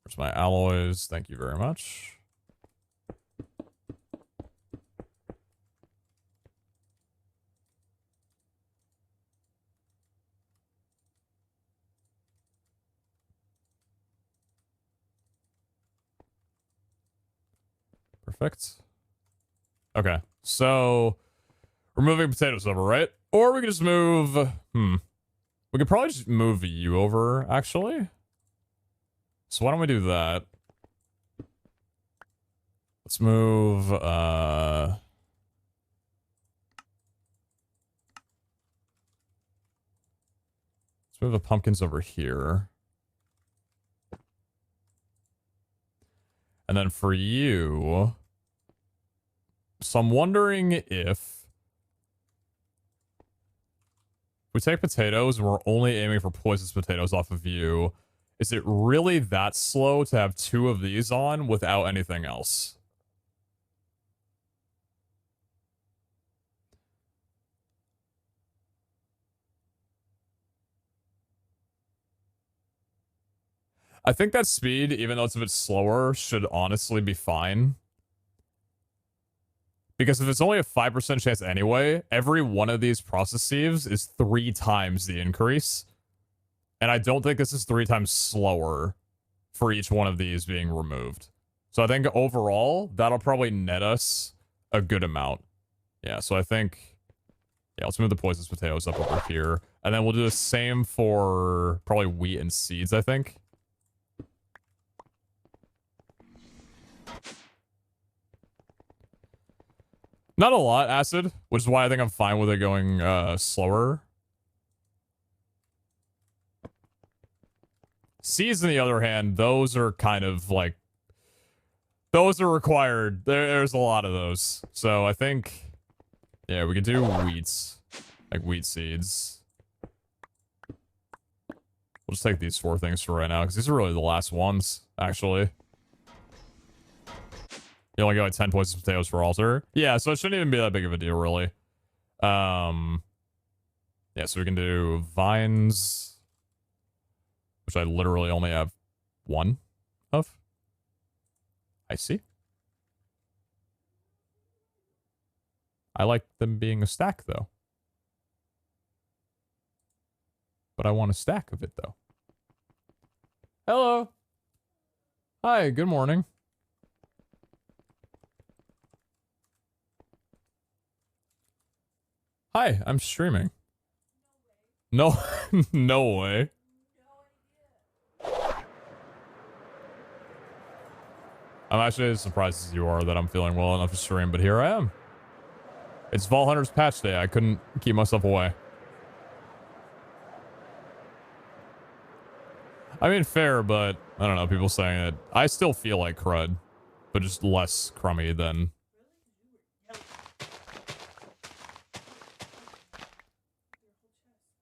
Where's my alloys? Thank you very much. Perfect. Okay. So we're moving potatoes over, right? Or we could just move... We could probably just move you over, actually. So why don't we do that? Let's move, let's move the pumpkins over here. And then for you... So I'm wondering if... we take potatoes and we're only aiming for poisonous potatoes off of you. Is it really that slow to have 2 of these on without anything else? I think that speed, even though it's a bit slower, should honestly be fine. Because if it's only a 5% chance anyway, every one of these process sieves is 3 times the increase. And I don't think this is 3 times slower for each one of these being removed. So I think overall, that'll probably net us a good amount. Yeah, so I think... yeah, let's move the poisonous potatoes up over here. And then we'll do the same for probably wheat and seeds, I think. Not a lot, acid, which is why I think I'm fine with it going slower. Seeds, on the other hand, those are kind of like... those are required. There's a lot of those. So I think... yeah, we could do wheats. Like wheat seeds. We'll just take these 4 things for right now, because these are really the last ones, actually. You only got like 10 poisonous potatoes for altar. Yeah, so it shouldn't even be that big of a deal, really. Yeah, so we can do vines, which I literally only have 1 of. I see. I like them being a stack, though. But I want a stack of it, though. Hello. Hi, good morning. Hi, I'm streaming. No, no way. I'm actually as surprised as you are that I'm feeling well enough to stream, but here I am. It's Vol Hunter's patch day. I couldn't keep myself away. I mean, fair, but I don't know. People saying it. I still feel like crud, but just less crummy than.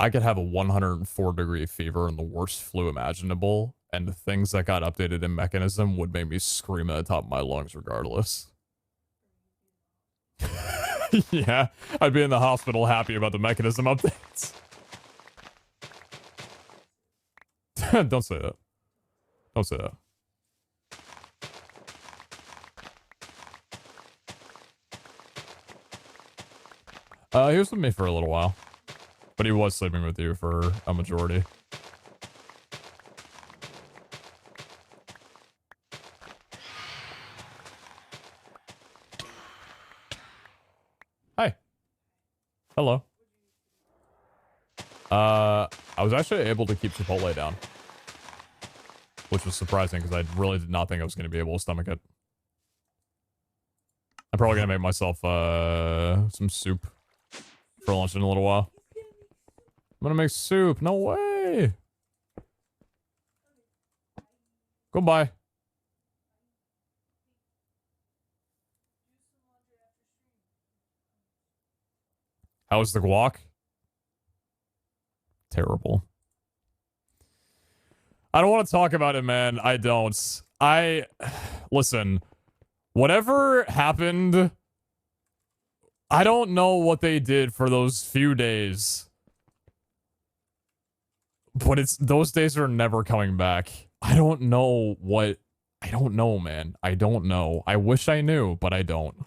I could have a 104-degree fever and the worst flu imaginable, and the things that got updated in Mechanism would make me scream at the top of my lungs regardless. Yeah, I'd be in the hospital happy about the Mechanism updates. Don't say that. Don't say that. He was with me for a little while. But he was sleeping with you for a majority. Hi. Hello. I was actually able to keep Chipotle down. Which was surprising because I really did not think I was going to be able to stomach it. I'm probably going to make myself some soup for lunch in a little while. I'm gonna make soup. No way. Goodbye. How's the guac? Terrible. I don't want to talk about it, man. I don't. Listen, whatever happened, I don't know what they did for those few days. But those days are never coming back. I don't know, man. I don't know. I wish I knew, but I don't.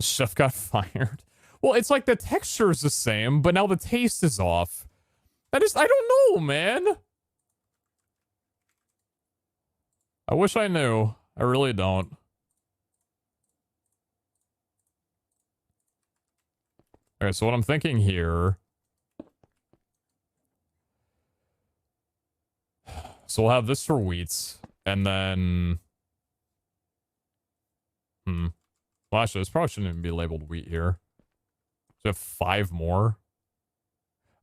Chef got fired. Well, it's like the texture is the same, but now the taste is off. I don't know, man. I wish I knew. I really don't. Okay, so what I'm thinking here... So we'll have this for wheats, and then... Well, actually, this probably shouldn't even be labeled wheat here. So we have 5 more.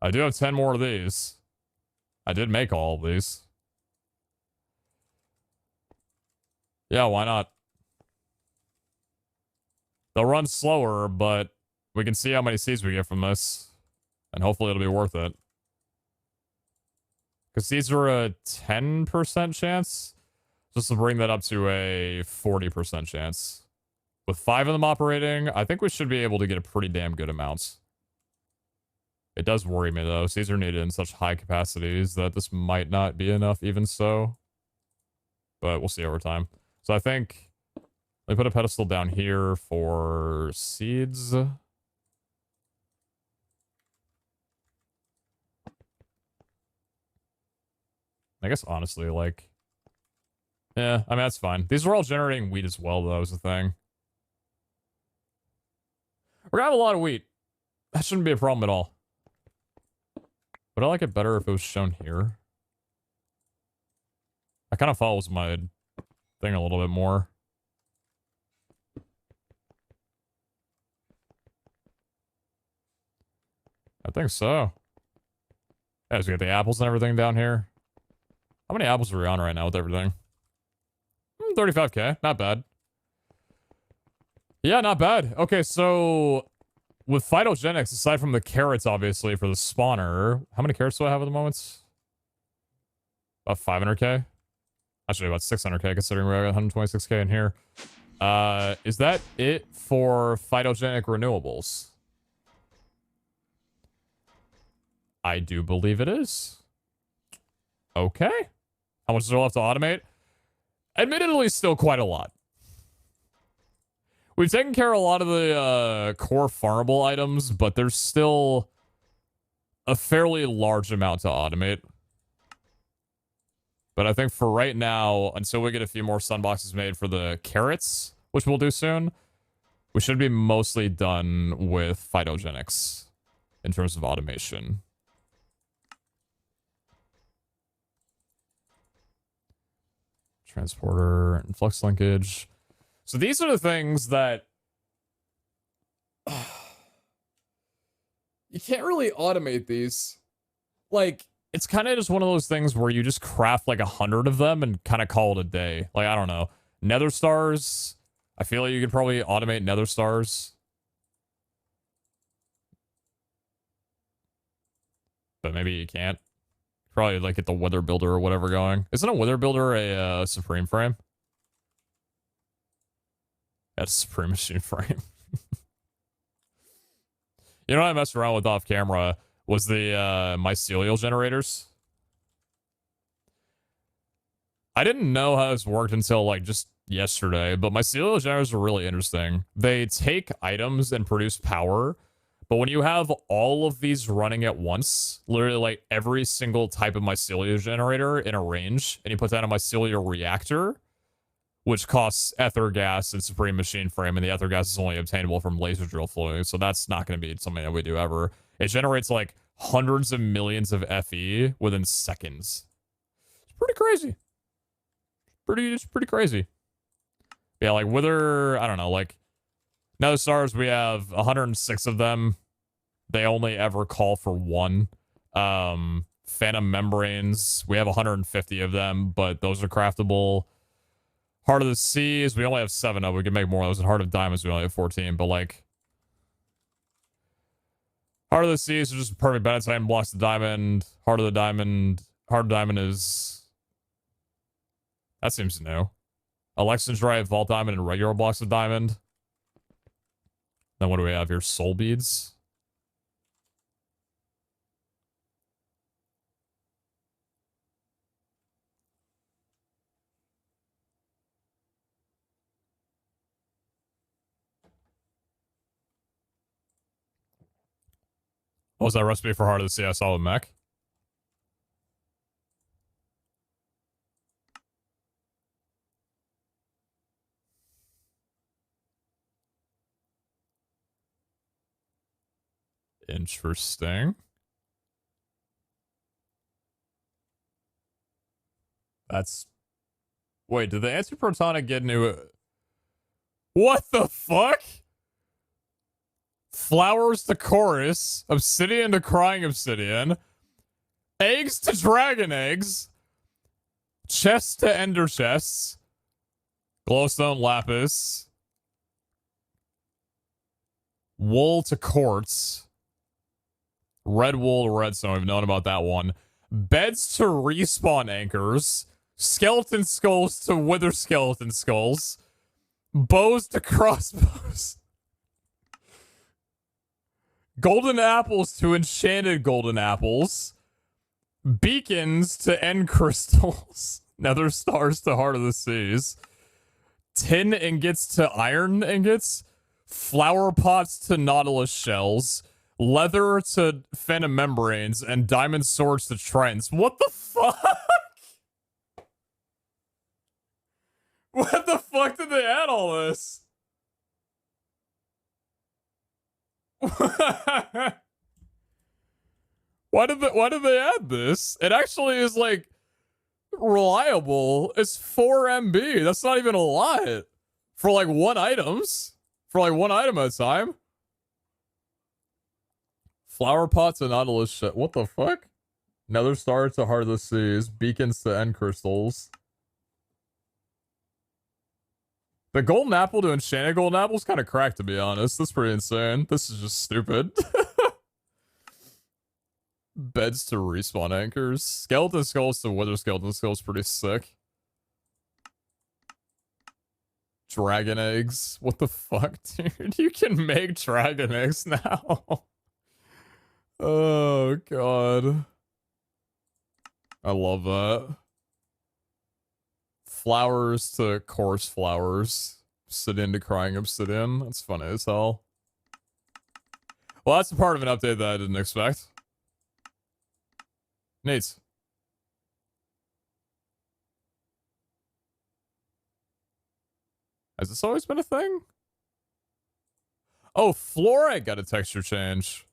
I do have 10 more of these. I did make all of these. Yeah, why not? They'll run slower, but we can see how many seeds we get from this. And hopefully it'll be worth it. Because these are a 10% chance. Just to bring that up to a 40% chance. With 5 of them operating, I think we should be able to get a pretty damn good amount. It does worry me, though. Seeds are needed in such high capacities that this might not be enough even so. But we'll see over time. So I think... Let me put a pedestal down here for seeds. I guess, honestly, like... Yeah, I mean, that's fine. These are all generating wheat as well, though, is the thing. We're gonna have a lot of wheat. That shouldn't be a problem at all. Would I like it better if it was shown here? That kind of follows my thing a little bit more. I think so. Yeah, so we got the apples and everything down here. How many apples are we on right now with everything? 35k. Not bad. Yeah, not bad. Okay, so with phytogenics, aside from the carrots, obviously, for the spawner, how many carrots do I have at the moment? About 500k? Actually, about 600k, considering we're at 126k in here. Is that it for phytogenic renewables? I do believe it is. Okay. How much is there left to automate? Admittedly, still quite a lot. We've taken care of a lot of the core farmable items, but there's still a fairly large amount to automate. But I think for right now, until we get a few more sunboxes made for the carrots, which we'll do soon, we should be mostly done with phytogenics in terms of automation. Transporter and flux linkage. So these are the things that you can't really automate these. Like, it's kind of just one of those things where you just craft like 100 of them and kind of call it a day. Like, I don't know. Nether stars. I feel like you could probably automate nether stars. But maybe you can't. Probably like get the wither builder or whatever going. Isn't a wither builder a supreme frame? That's a supreme machine frame. You know what I messed around with off camera was the mycelial generators. I didn't know how this worked until like just yesterday, but mycelial generators are really interesting. They take items and produce power, but when you have all of these running at once, literally like every single type of mycelial generator in a range, and you put that in a mycelial reactor, which costs ether gas and supreme machine frame, and the ether gas is only obtainable from laser drill fluid, so that's not going to be something that we do ever. It generates like hundreds of millions of FE within seconds. It's pretty crazy. It's pretty crazy. Yeah, like wither, I don't know, like nether stars, we have 106 of them. They only ever call for one. Phantom membranes, we have 150 of them, but those are craftable. Heart of the Seas, we only have 7 of. We can make more of those. And Heart of Diamonds, we only have 14. But like, Heart of the Seas is just perfect Benetine blocks the diamond. Heart of Diamond is, that seems new. Election Drive, Vault Diamond, and regular blocks of diamond. Then what do we have here? Soul beads. What was that recipe for Heart of the Sea I saw with mech? Interesting. That's... Wait, did the antiprotonic get new... What the fuck? Flowers to chorus, obsidian to crying obsidian, eggs to dragon eggs, chests to ender chests, glowstone lapis, wool to quartz, red wool to redstone, we've known about that one, beds to respawn anchors, skeleton skulls to wither skeleton skulls, bows to crossbows, golden apples to enchanted golden apples, beacons to end crystals, nether stars to heart of the seas, tin ingots to iron ingots, flower pots to nautilus shells, leather to phantom membranes, and diamond swords to tridents. What the fuck? What the fuck did they add all this? Why did they add this? It actually is like reliable. It's 4 MB. That's not even a lot for like one item at a time. Flower pots and nautilus shit. What the fuck? Nether star to heart of the seas. Beacons to end crystals. The golden apple to enchanted golden apple is kind of cracked, to be honest. That's pretty insane. This is just stupid. Beds to respawn anchors. Skeleton skulls to wither skeleton skulls, pretty sick. Dragon eggs. What the fuck, dude? You can make dragon eggs now. Oh, God. I love that. Flowers to coarse flowers. Obsidian to crying obsidian. That's funny as hell. Well, that's a part of an update that I didn't expect. Neat. Has this always been a thing? Oh, fluorite got a texture change.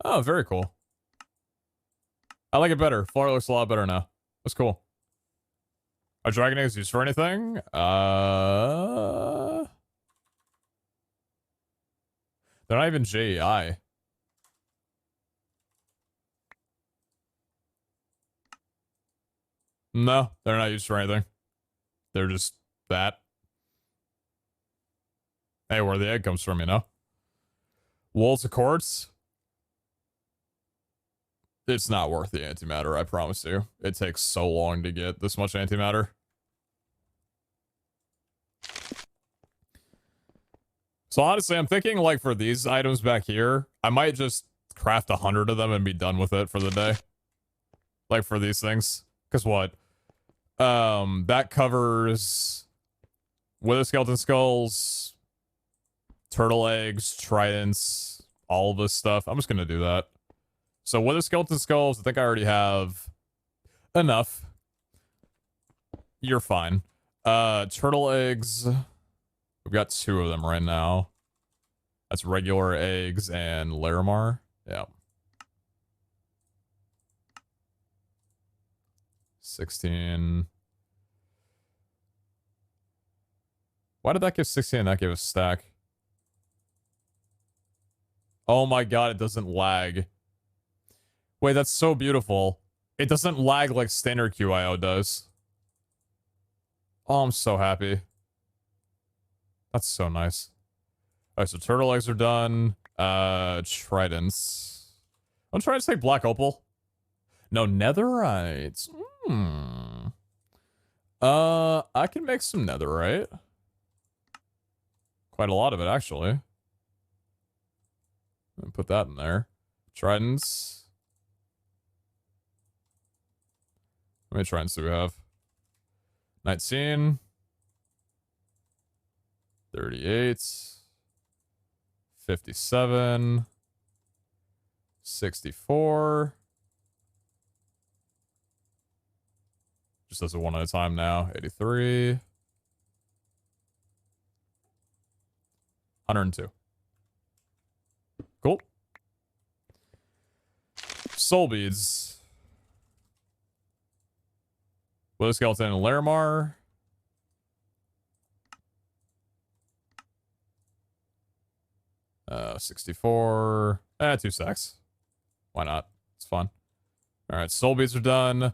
Oh, very cool. I like it better. Fluorite looks a lot better now. That's cool. Are dragon eggs used for anything? They're not even JEI. No, they're not used for anything. They're just that. Hey, where the egg comes from, you know? Walls of quartz. It's not worth the antimatter, I promise you. It takes so long to get this much antimatter. So honestly, I'm thinking like for these items back here, I might just craft 100 of them and be done with it for the day. Like for these things. Because what? That covers wither skeleton skulls, turtle eggs, tridents, all of this stuff. I'm just going to do that. So wither skeleton skulls, I think I already have enough. You're fine. Turtle eggs. We've got 2 of them right now. That's regular eggs and Larimar. Yeah. 16. Why did that give 16 and that gave a stack? Oh my god, it doesn't lag. Wait, that's so beautiful. It doesn't lag like standard QIO does. Oh, I'm so happy. That's so nice. Alright, so turtle eggs are done. Tridents. I'm trying to take black opal. No, netherites. I can make some netherite. Quite a lot of it, actually. Put that in there. Tridents. How many tridents do we have? 19. 38. 57. 64. Just as a one at a time now. 83. 102. Cool. Soul beads. Wither skeleton and Larimar. Uh, 64. 2 stacks. Why not? It's fun. Alright, soul beads are done.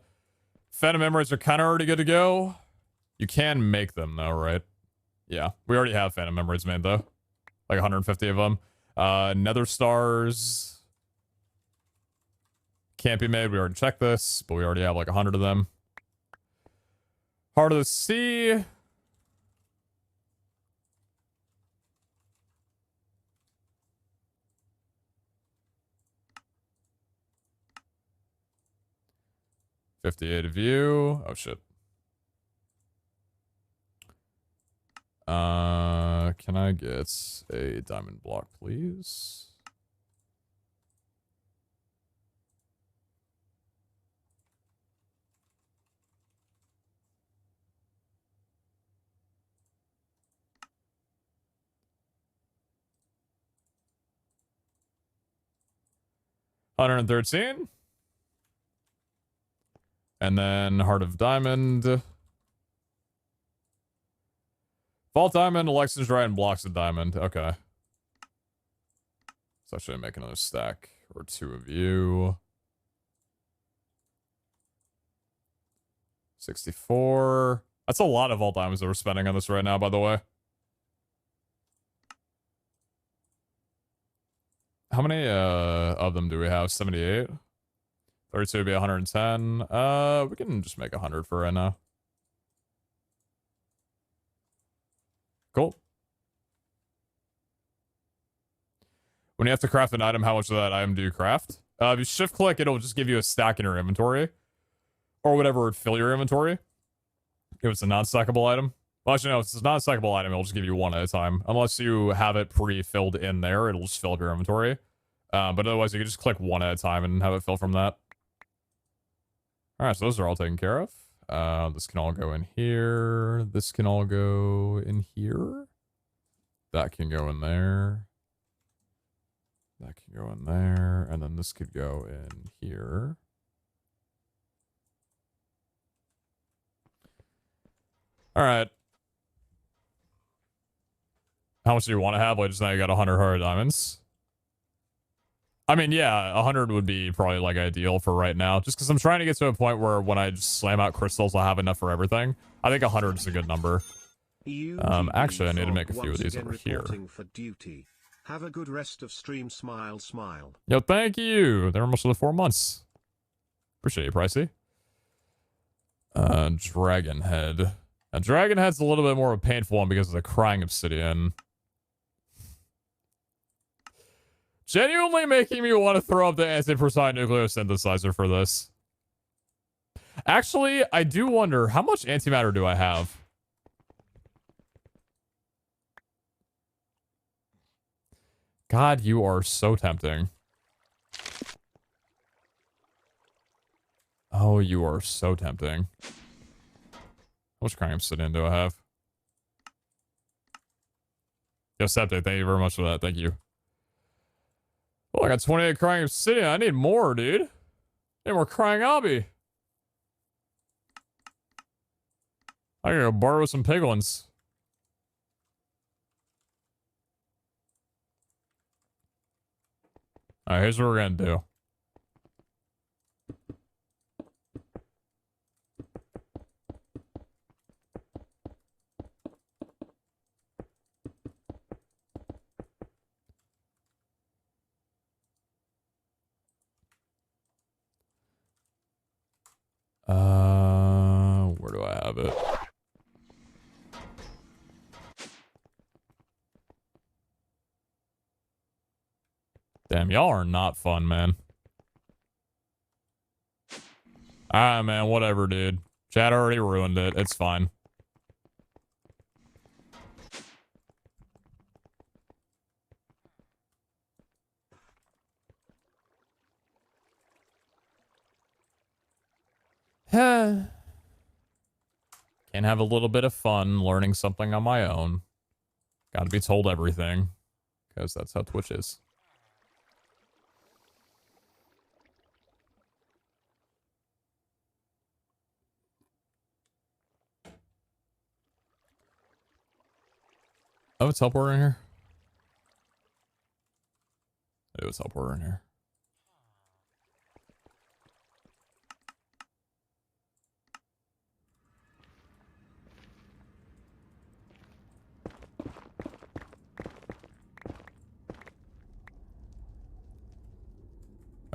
Phantom memories are kind of already good to go. You can make them though, right? Yeah, we already have phantom memories made though. Like 150 of them. Nether stars. Can't be made. We already checked this, but we already have like 100 of them. Heart of the Sea. $58 of you. Oh shit. Can I get a diamond block, please? $113. And then Heart of Diamond. Vault Diamond, Alexis Dry, and Blocks of Diamond. Okay. So I should make another stack or 2 of you. 64. That's a lot of Vault Diamonds that we're spending on this right now, by the way. How many of them do we have? 78? 32 would be 110. We can just make 100 for right now. Cool. When you have to craft an item, how much of that item do you craft? If you shift click, it'll just give you a stack in your inventory. Or whatever would fill your inventory. If it's a non-stackable item. Well, actually, no, if it's a non-stackable item, it'll just give you 1 at a time. Unless you have it pre-filled in there, it'll just fill up your inventory. But otherwise, you can just click 1 at a time and have it fill from that. Alright, so those are all taken care of. This can all go in here. This can all go in here. That can go in there. That can go in there. And then this could go in here. All right. How much do you want to have? Like, just now you got 100 hard diamonds. I mean, yeah, 100 would be probably like ideal for right now. Just because I'm trying to get to a point where when I just slam out crystals, I'll have enough for everything. I think 100 is a good number. Actually, I need to make a few of these over here. For duty. Have a good rest of stream. Smile, smile. Yo, thank you. They're almost to the 4 months. Appreciate you, Pricey. Dragon Head. Now, Dragon Head's a little bit more of a painful one because of the crying obsidian. Genuinely making me want to throw up the anti-precise nucleosynthesizer for this. Actually, I do wonder, how much antimatter do I have? God, you are so tempting. Oh, you are so tempting. How much crying obsidian do I have? Yo, Septic, thank you very much for that. Thank you. Oh, I got 28 crying obsidian. I need more, dude. I need more crying obby. I gotta go borrow some piglins. Alright, here's what we're gonna do. Where do I have it? Damn, y'all are not fun, man. Alright, man, whatever, dude. Chat already ruined it. It's fine. Can't have a little bit of fun learning something on my own. Gotta be told everything. Because that's how Twitch is. Oh, it's teleporter in here? I do a teleporter in here.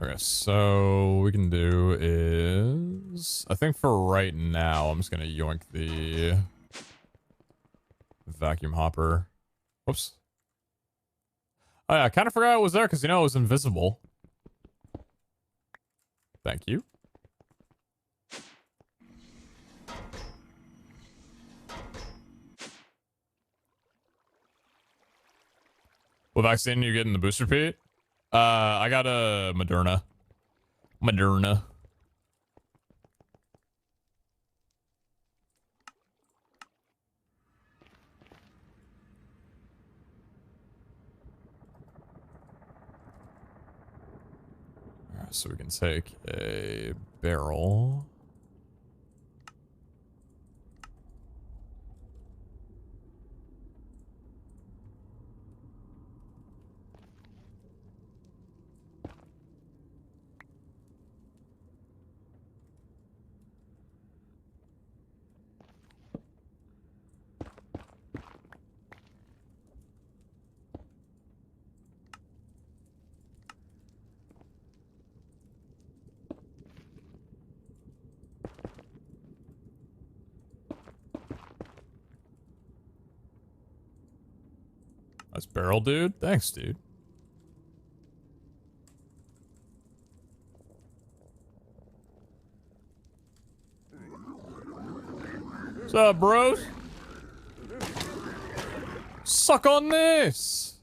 Okay, so what we can do is, I think for right now, I'm just gonna yoink the vacuum hopper. Whoops. Oh yeah, I kind of forgot it was there because, you know, it was invisible. Thank you. What vaccine are you getting, the booster, Pete? I got a Moderna. Moderna. Alright, so we can take a barrel. That's barrel, dude. Thanks, dude. What's up, bros? Suck on this.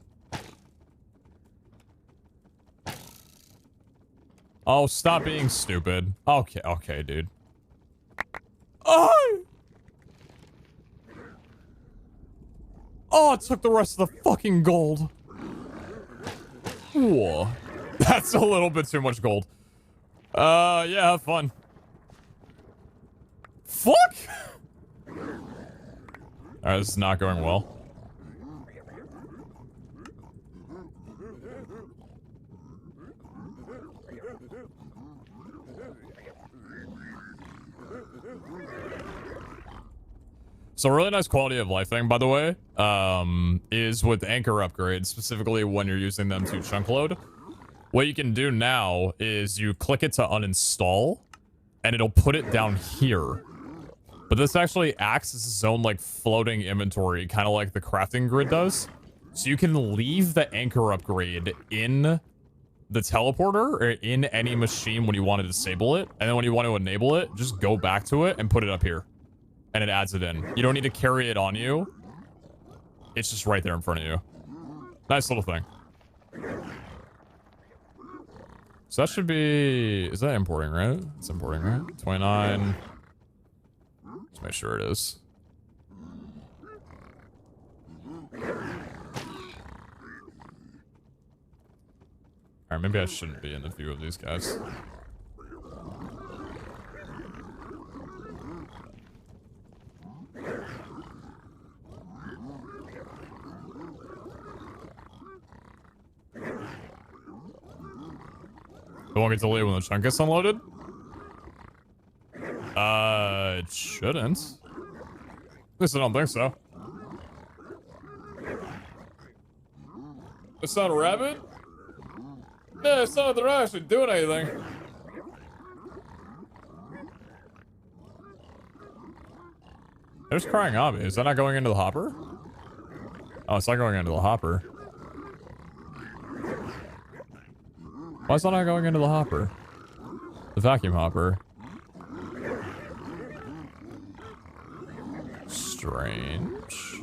Oh, stop being stupid. Okay, okay, dude. Oh! Oh, it took the rest of the fucking gold. Whoa. That's a little bit too much gold. Yeah, have fun. Fuck! Alright, this is not going well. So a really nice quality of life thing, by the way, is with anchor upgrades, specifically when you're using them to chunk load. What you can do now is you click it to uninstall, and it'll put it down here. But this actually acts as its own, like, floating inventory, kind of like the crafting grid does. So you can leave the anchor upgrade in the teleporter, or in any machine when you want to disable it, and then when you want to enable it, just go back to it and put it up here. And it adds it in. You don't need to carry it on you. It's just right there in front of you. Nice little thing. So that should be... Is that importing, right? It's importing, right? 29. Let's make sure it is. Alright, maybe I shouldn't be in the view of these guys. It won't get delayed when the chunk gets unloaded? It shouldn't. At least I don't think so. It's not a rabbit? Yeah, it's not that they're actually doing anything. There's crying obby. Is that not going into the hopper? Oh, it's not going into the hopper. Why is that not going into the hopper? The vacuum hopper. Strange.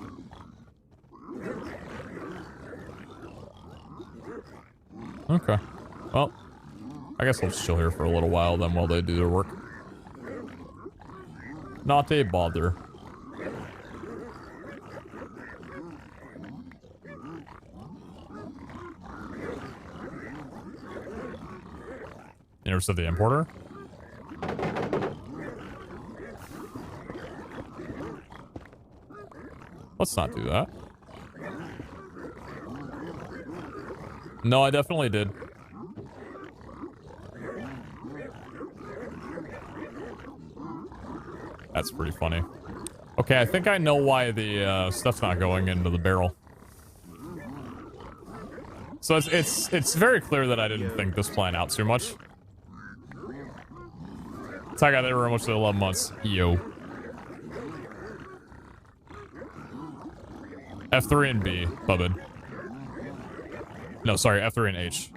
Okay. Well, I guess I'll just chill here for a little while then while they do their work. Not a bother. You ever said the importer? Let's not do that. No, I definitely did. That's pretty funny. Okay, I think I know why the stuff's not going into the barrel. So it's very clear that I didn't think this plan out too much. I got there very much for 11 months. Yo. F3 and B, Bubbin. No, sorry, F3 and H.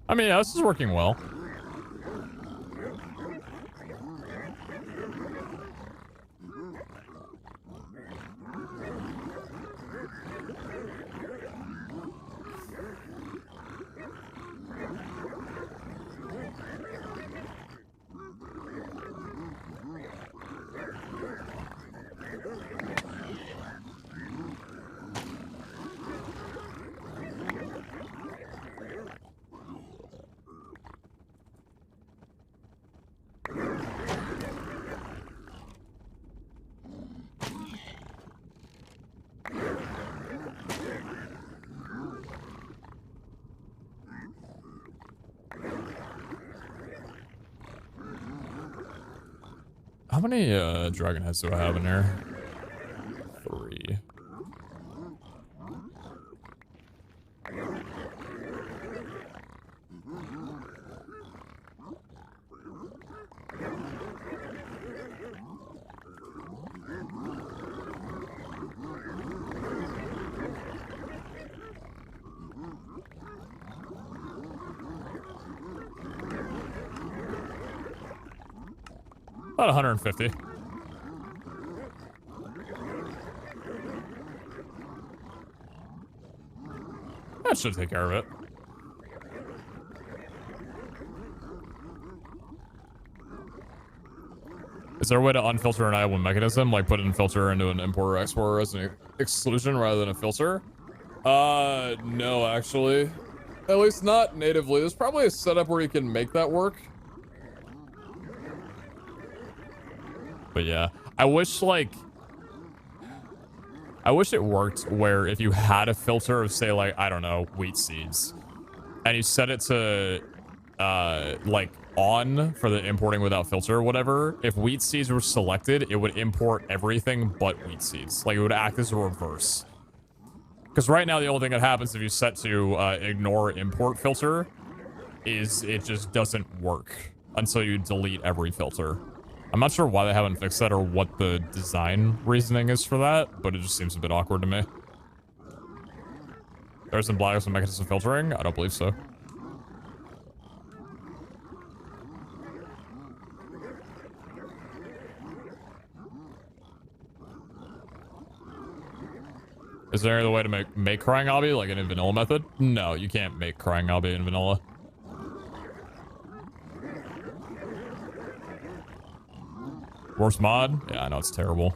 I mean, yeah, this is working well. How many dragon heads do I have in there? 3. About 150. That should take care of it. Is there a way to unfilter an idle mechanism, like put an filter into an import or export as an exclusion rather than a filter? No, actually. At least not natively. There's probably a setup where you can make that work. But yeah, I wish it worked where if you had a filter of, say, like, I don't know, wheat seeds, and you set it to, like, on for the importing without filter or whatever, if wheat seeds were selected, it would import everything but wheat seeds. Like, it would act as a reverse. Because right now, the only thing that happens if you set to ignore import filter is it just doesn't work until you delete every filter. I'm not sure why they haven't fixed that or what the design reasoning is for that, but it just seems a bit awkward to me. There's some black some mechanism filtering? I don't believe so. Is there any other way to make crying obby like in a vanilla method? No, you can't make crying obby in vanilla. Worst mod? Yeah, I know it's terrible.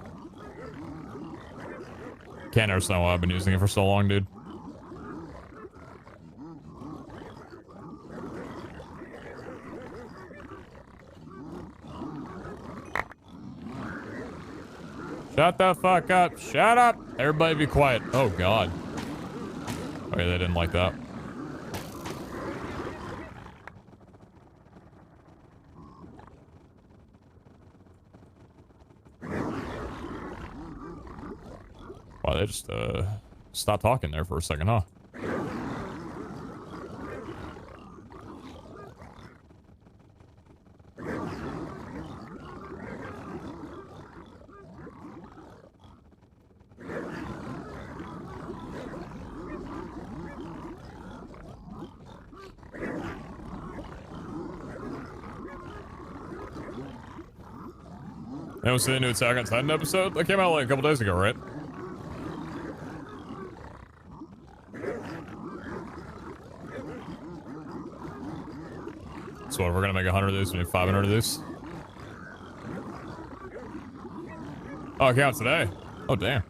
Can't understand why I've been using it for so long, dude. Shut the fuck up. Shut up. Everybody be quiet. Oh, God. Okay, they didn't like that. Wow, they just, stopped talking there for a second, huh? That was the new Attack on Titan episode? That came out like a couple days ago, right? So what, we're gonna make 100 of these, we need 500 of these? Oh, it came out today? Oh, damn.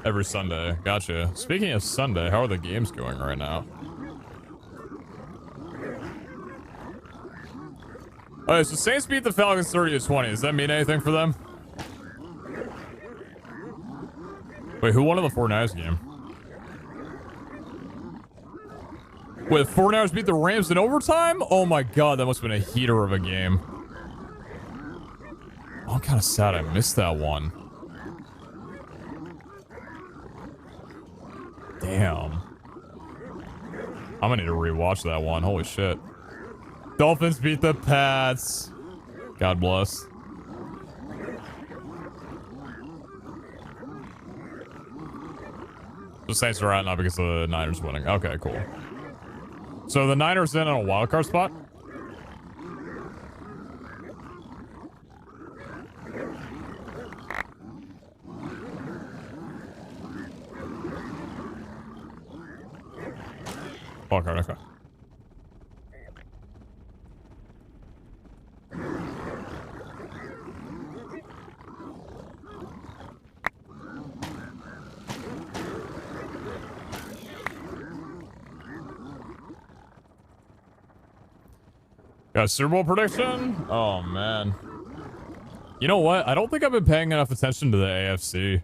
Every Sunday. Gotcha. Speaking of Sunday, how are the games going right now? Alright, so Saints beat the Falcons 30-20. Does that mean anything for them? Wait, who won in the 49ers game? Wait, the 49ers beat the Rams in overtime? Oh my god, that must have been a heater of a game. Oh, I'm kind of sad I missed that one. Damn. I'm gonna need to rewatch that one. Holy shit. Dolphins beat the Pats. God bless. The Saints are out now because of the Niners winning. Okay, cool. So the Niners in on a wildcard spot? Wildcard, okay. Got a Super Bowl prediction? Oh, man. You know what? I don't think I've been paying enough attention to the AFC.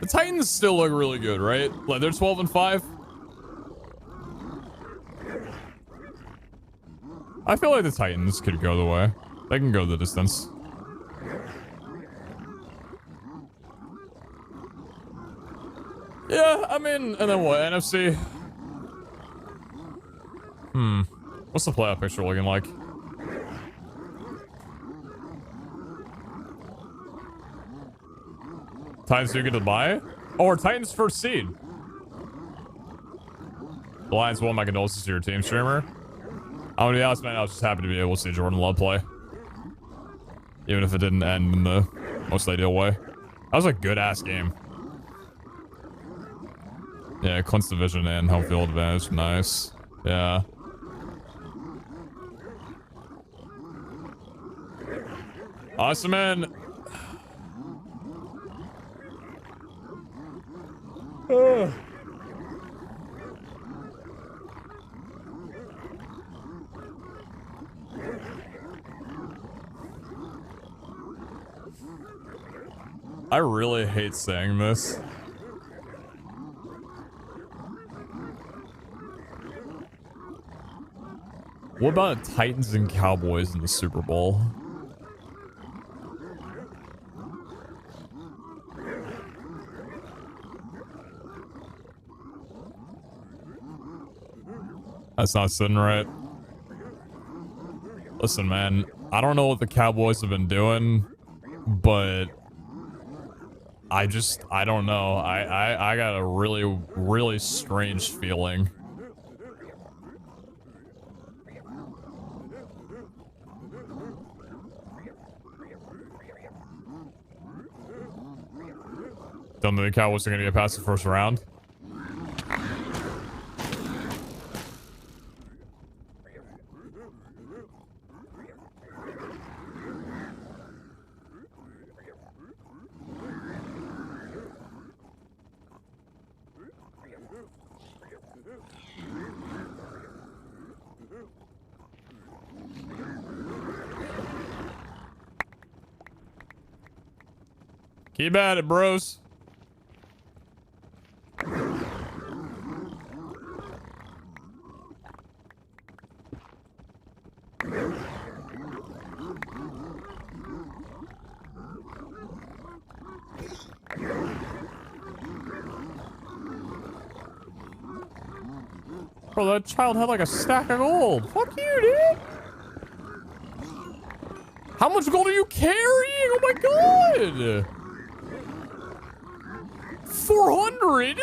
The Titans still look really good, right? Like, they're 12-5. I feel like the Titans could go the way. They can go the distance. Yeah, I mean, and then what? NFC? What's the playoff picture looking like? Titans do get to buy? Oh, we're Titans first seed. The Lions won. My condolences to your team, streamer. I'm gonna be honest, man. I was just happy to be able to see Jordan Love play. Even if it didn't end in the most ideal way. That was a good-ass game. Yeah, Clint's division and home field advantage. Nice. Yeah. Awesome, man. I really hate saying this. What about Titans and Cowboys in the Super Bowl? That's not sitting right. Listen, man, I don't know what the Cowboys have been doing, but I don't know. I got a really strange feeling. Don't think the Cowboys are gonna get past the first round. Keep at it, bros. Bro, that child had like a stack of gold. Fuck you, dude. How much gold are you carrying? Oh my god. 400?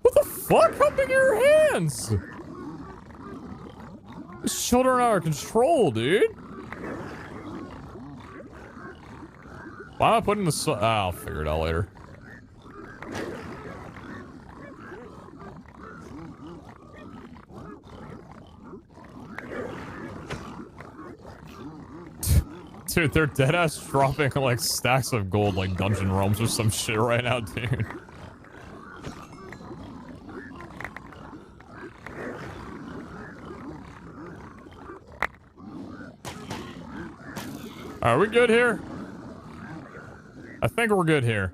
What the fuck? How big are your hands? These children are out of control, dude. Why am I putting the I'll figure it out later. Dude, they're deadass dropping like stacks of gold like dungeon realms or some shit right now, dude. Are we good here? I think we're good here.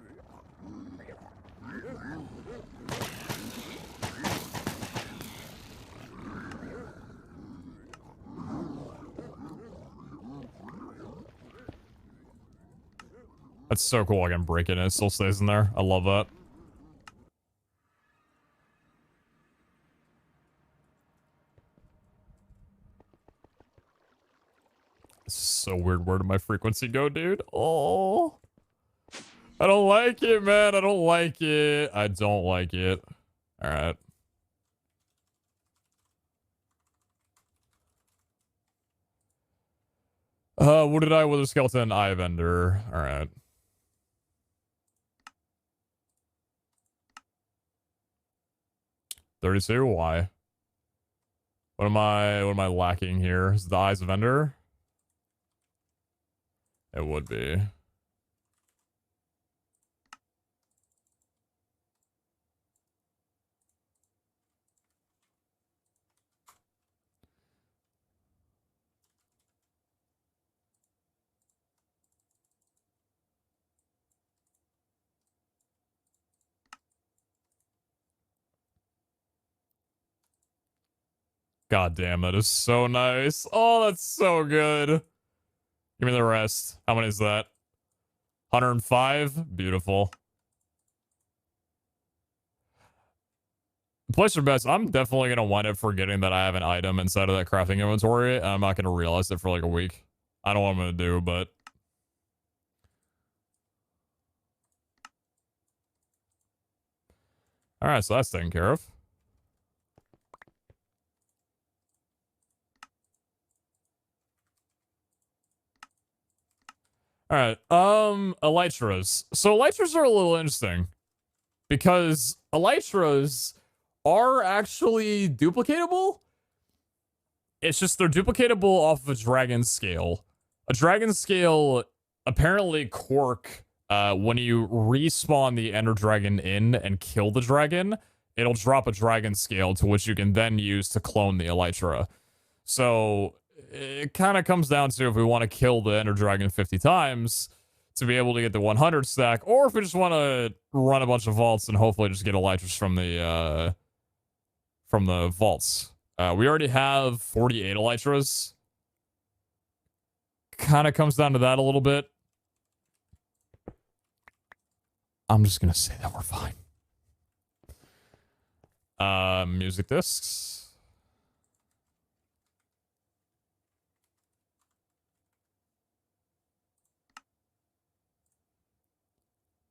That's so cool. I can break it and it still stays in there. I love that. This is so weird. Where did my frequency go, dude? Oh, I don't like it, man. I don't like it. I don't like it. All right. What did I with a skeleton? Eye vendor. All right. $32. Why? What am I lacking here? Is the eyes vendor? It would be. God damn, that is so nice. Oh, that's so good. Give me the rest. How many is that? 105? Beautiful. Place your bets. I'm definitely going to wind up forgetting that I have an item inside of that crafting inventory, and I'm not going to realize it for like a week. I don't know what I'm going to do, but... All right, so that's taken care of. All right, elytras. So elytras are a little interesting because elytras are actually duplicatable. It's just they're duplicatable off of a dragon scale. A dragon scale, apparently Quark, when you respawn the Ender Dragon in and kill the dragon, it'll drop a dragon scale to which you can then use to clone the elytra. So it kind of comes down to if we want to kill the Ender Dragon 50 times to be able to get the 100 stack, or if we just want to run a bunch of vaults and hopefully just get elytras from the vaults. We already have 48 elytras. Kind of comes down to that a little bit. I'm just going to say that we're fine. Music discs.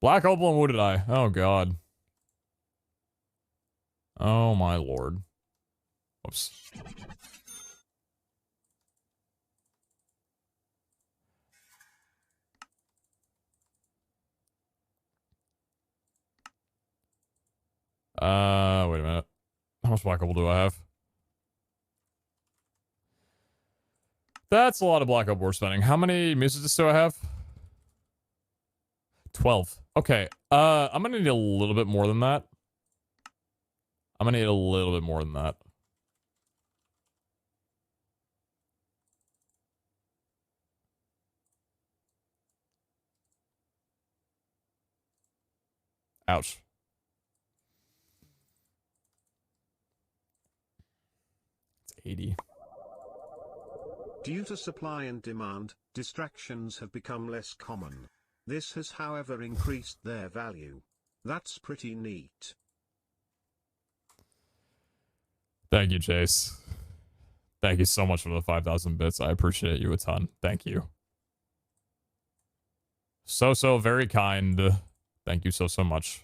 Black Opal and Wooded Eye. Oh, God. Oh, my lord. Oops. Wait a minute. How much Black Opal do I have? That's a lot of Black Opal we're spending. How many music discs do I have? 12. Okay. I'm gonna need a little bit more than that. I'm gonna need a little bit more than that. Ouch. It's 80. Due to supply and demand, distractions have become less common. This has, however, increased their value. That's pretty neat. Thank you, Chase. Thank you so much for the 5,000 bits. I appreciate you a ton. Thank you. So very kind. Thank you so much.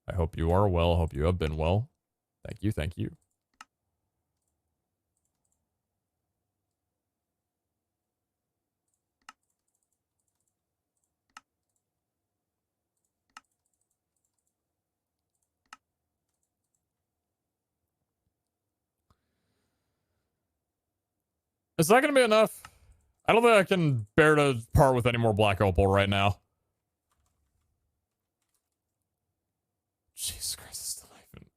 I hope you are well. I hope you have been well. Thank you, thank you. Is that going to be enough? I don't think I can bear to part with any more Black Opal right now. Jesus Christ, it's still even...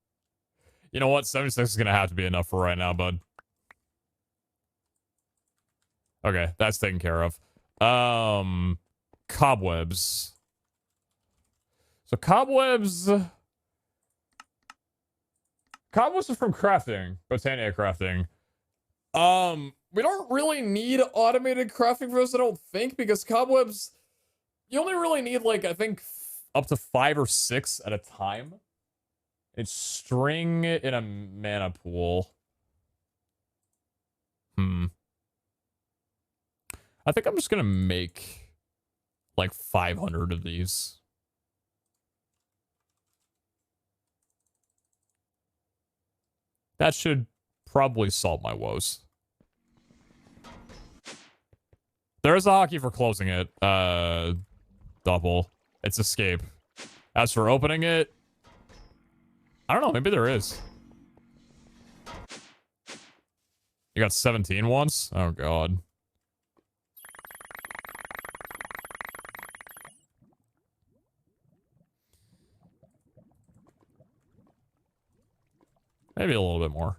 You know what? 76 is going to have to be enough for right now, bud. Okay, that's taken care of. Cobwebs. So cobwebs... Cobwebs are from crafting. Botania crafting. We don't really need automated crafting for this, I don't think, because cobwebs, you only really need, like, I think, up to 5 or 6 at a time. It's string in a mana pool. I think I'm just gonna make, like, 500 of these. That should probably solve my woes. There is a hotkey for closing it, double. It's escape. As for opening it, I don't know, maybe there is. You got 17 once? Oh, God. Maybe a little bit more.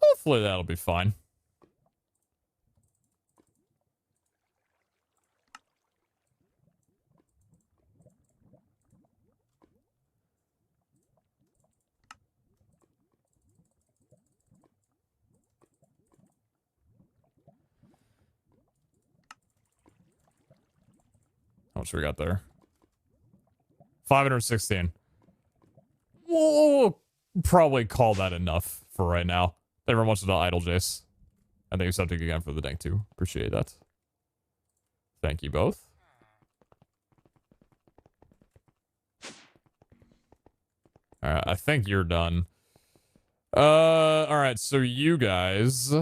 Hopefully that'll be fine. How much we got there? 516. We'll probably call that enough for right now. Thank you very much for the idle, Jace. And thank you, Septic, again for the dank too. Appreciate that. Thank you both. Alright, I think you're done. Alright, so you guys...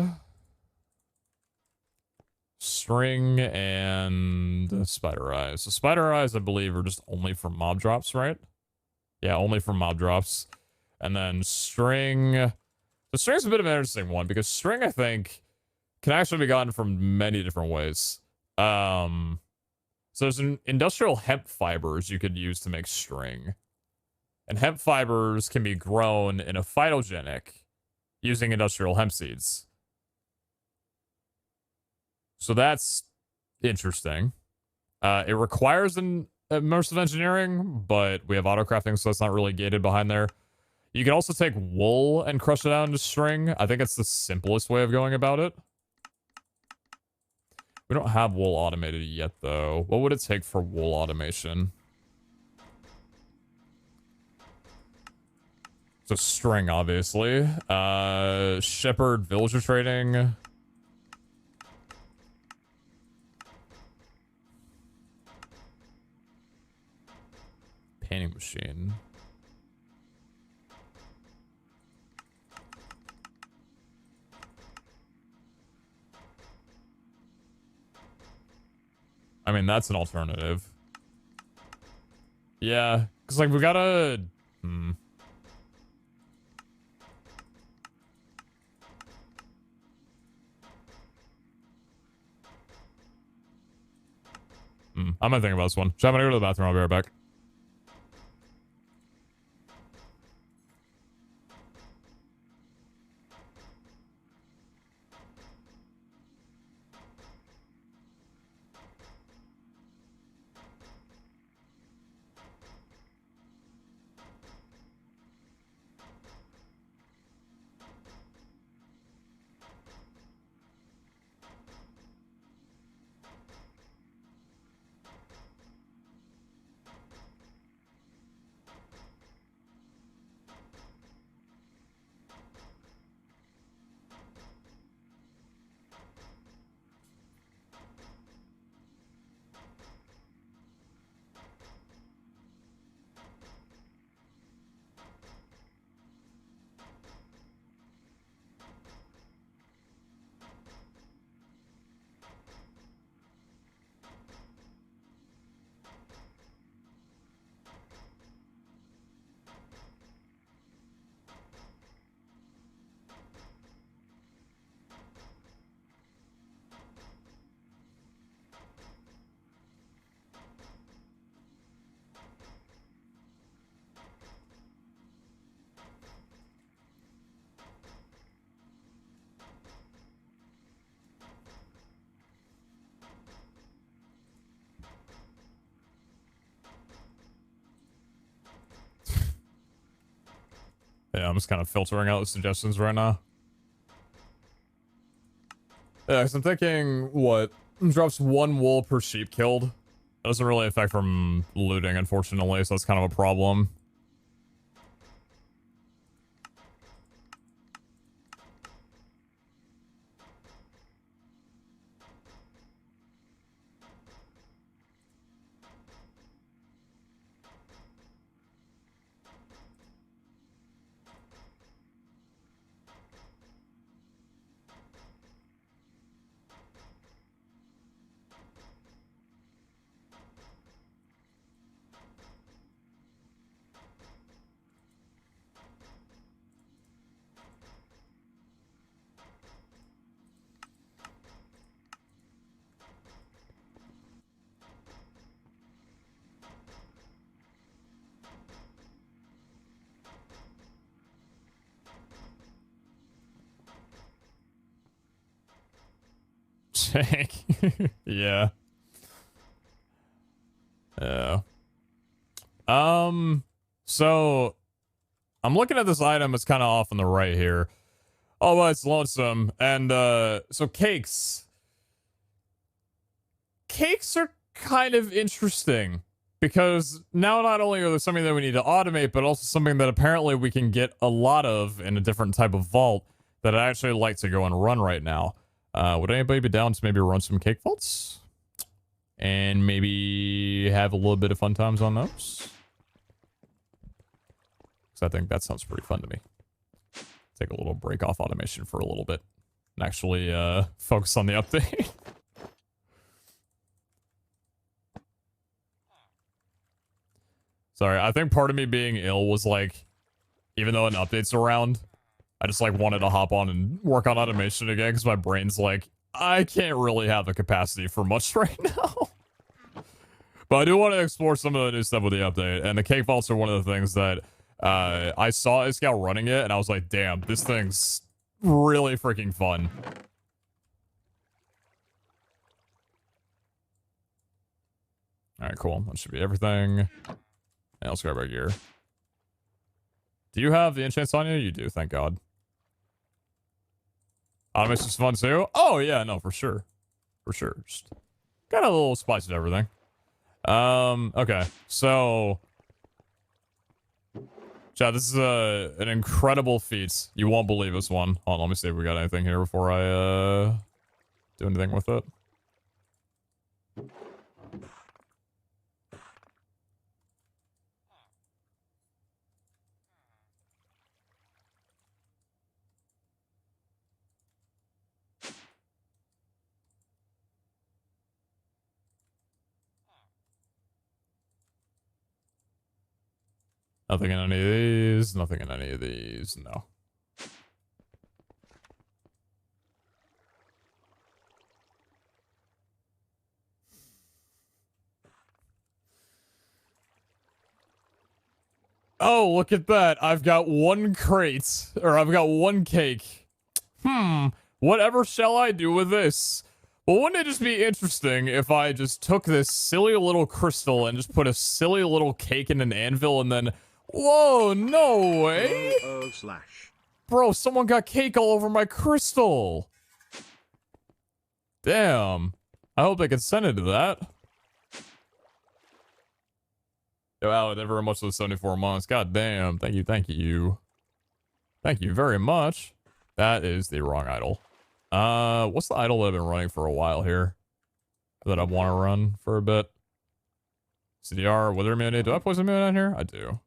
String and spider eyes. So spider eyes, I believe, are just only for mob drops, right? Yeah, only for mob drops. And then string... The string's a bit of an interesting one, because string, I think, can actually be gotten from many different ways. So there's an industrial hemp fibers you could use to make string. And hemp fibers can be grown in a phytogenic using industrial hemp seeds. So that's interesting. It requires an immersive engineering, but we have auto crafting, so it's not really gated behind there. You can also take wool and crush it out into string. I think it's the simplest way of going about it. We don't have wool automated yet, though. What would it take for wool automation? So string, obviously. Shepherd, villager trading. Painting machine. I mean, that's an alternative. Yeah, because, like, we gotta... I'm gonna think about this one. So I'm gonna go to the bathroom. I'll be right back. Yeah, I'm just kind of filtering out the suggestions right now. Yeah, because I'm thinking, what? Drops 1 wool per sheep killed. That doesn't really affect from looting, unfortunately, so that's kind of a problem. Yeah. Yeah. So I'm looking at this item. It's kind of off on the right here. Oh, well, it's lonesome. And, so cakes. Cakes are kind of interesting because now not only are there something that we need to automate, but also something that apparently we can get a lot of in a different type of vault that I'd actually like to go and run right now. Would anybody be down to maybe run some cake vaults? And maybe have a little bit of fun times on those? Because I think that sounds pretty fun to me. Take a little break off automation for a little bit. And actually focus on the update. Sorry, I think part of me being ill was like, even though an update's around, I just like wanted to hop on and work on automation again because my brain's like, I can't really have the capacity for much right now. But I do want to explore some of the new stuff with the update, and the cake vaults are one of the things that I saw Scout running it, and I was like, damn, this thing's really freaking fun. Alright, cool. That should be everything. And let's grab our gear. Do you have the enchants on you? You do, thank God. Automation's fun too? Oh, yeah, no, for sure. For sure. Just got a little spice to everything. Okay, so... Chat, this is an incredible feat. You won't believe this one. Hold on, let me see if we got anything here before I, do anything with it. Nothing in any of these. Nothing in any of these. No. Oh, look at that. I've got one crate. Or I've got one cake. Whatever shall I do with this? Well, wouldn't it just be interesting if I just took this silly little crystal and just put a silly little cake in an anvil and then... Whoa, no way! Bro, someone got cake all over my crystal! Damn. I hope they consented to that. Wow, never very much for the 74 months. God damn. Thank you, thank you. Thank you very much. That is the wrong idol. What's the idol that I've been running for a while here? That I want to run for a bit? CDR, Wither Immunity. Do I have Poison Immunity on here? I do.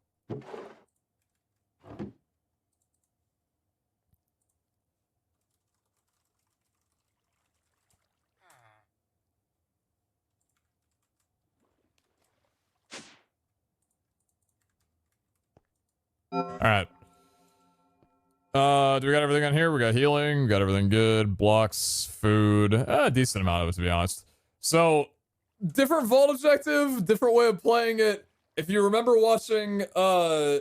Alright. Do we got everything on here? We got healing, we got everything good, blocks, food, a decent amount of it to be honest. So, different vault objective, different way of playing it. If you remember watching, I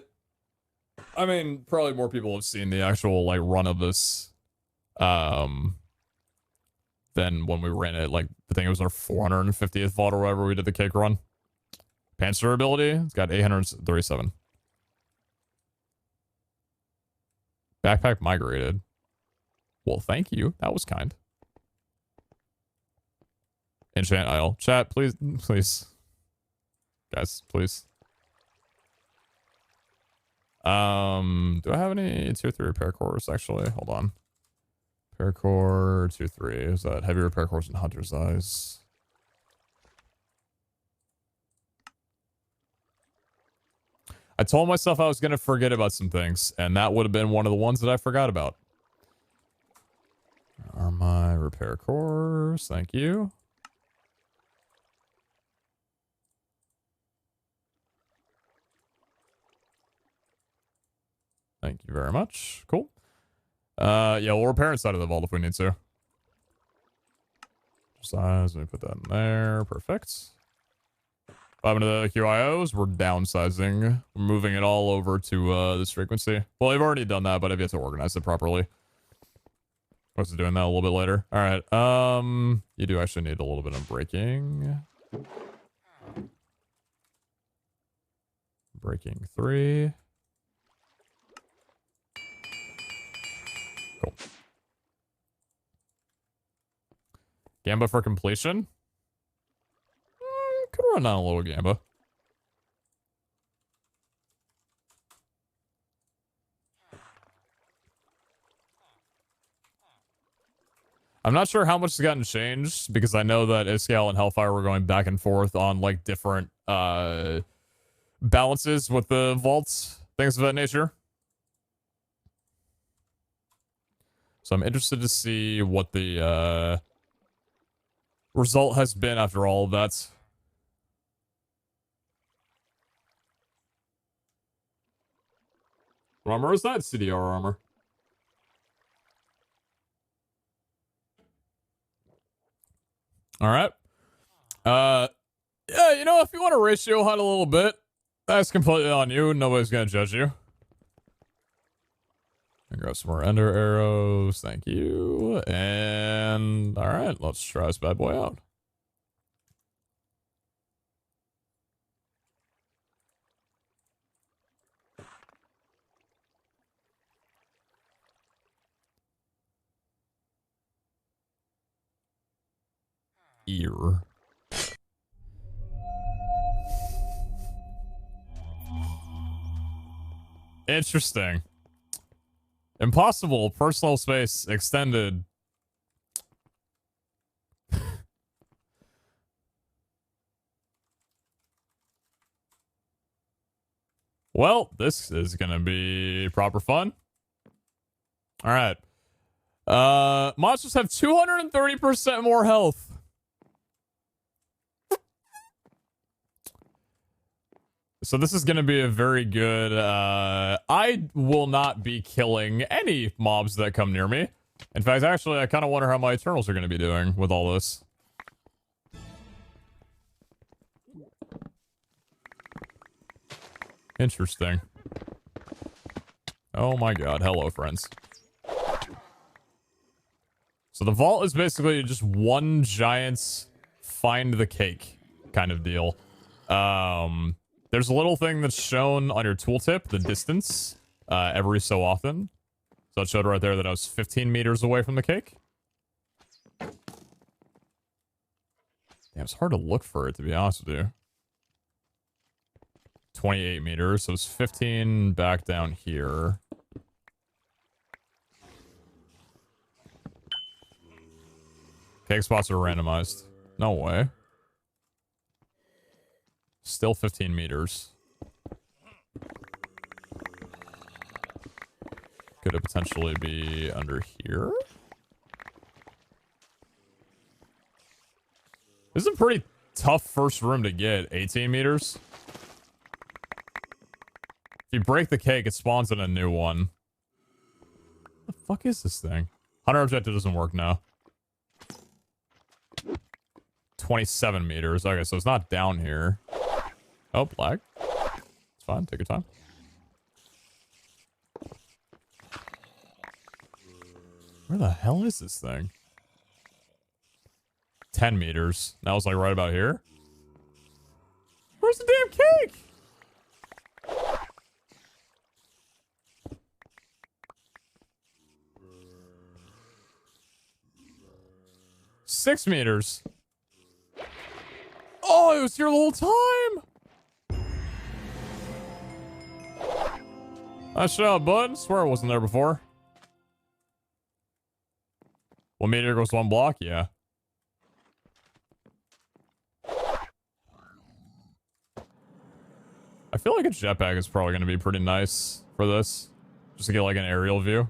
mean, probably more people have seen the actual, like, run of this, than when we ran it, like, I think it was our 450th vault or whatever we did the cake run. Pants durability, it's got 837. Backpack migrated. Well, thank you. That was kind. Enchant idol. Chat, please, please. Guys, please. Do I have any tier 3 repair cores, actually? Hold on. Repair core, tier 3. Is that heavy repair cores and Hunter's Eyes? I told myself I was going to forget about some things, and that would have been one of the ones that I forgot about. Where are my repair cores? Thank you. Thank you very much. Cool. Yeah, we'll repair inside of the vault if we need to. Size, let me put that in there. Perfect. 5 into the QIOs, we're downsizing. We're moving it all over to this frequency. Well, I've already done that, but I've yet to organize it properly. I was doing that a little bit later. Alright, you do actually need a little bit of braking. Braking 3. Cool. Gamba for completion? Could run down a little Gamba. I'm not sure how much has gotten changed because I know that Iskall and Hellfire were going back and forth on like different balances with the vaults, things of that nature. So I'm interested to see what the result has been after all of that. What armor is that? CDR armor. All right. Yeah, you know, if you want to ratio hunt a little bit, that's completely on you. Nobody's gonna judge you. And grab some more ender arrows. Thank you. And all right, let's try this bad boy out. Ear. Interesting. Impossible. Personal space extended. Well, this is gonna be proper fun. All right. Monsters have 230% more health. So this is going to be a very good, I will not be killing any mobs that come near me. In fact, actually, I kind of wonder how my Eternals are going to be doing with all this. Interesting. Oh my god, hello, friends. So the vault is basically just one giant find the cake kind of deal. There's a little thing that's shown on your tooltip, the distance, every so often. So it showed right there that I was 15 meters away from the cake. Damn, it's hard to look for it, to be honest with you. 28 meters, so it's 15 back down here. Cake spots are randomized. No way. Still 15 meters. Could it potentially be under here? This is a pretty tough first room to get. 18 meters. If you break the cake, it spawns in a new one. What the fuck is this thing? Hunter objective doesn't work now. 27 meters. Okay, so it's not down here. Oh, lag. It's fine. Take your time. Where the hell is this thing? 10 meters. That was like right about here. Where's the damn cake? Six meters. Oh, it was here the whole time. Nice job, bud. Swear it wasn't there before. 1 meter goes 1 block? Yeah. I feel like a jetpack is probably going to be pretty nice for this. Just to get like an aerial view.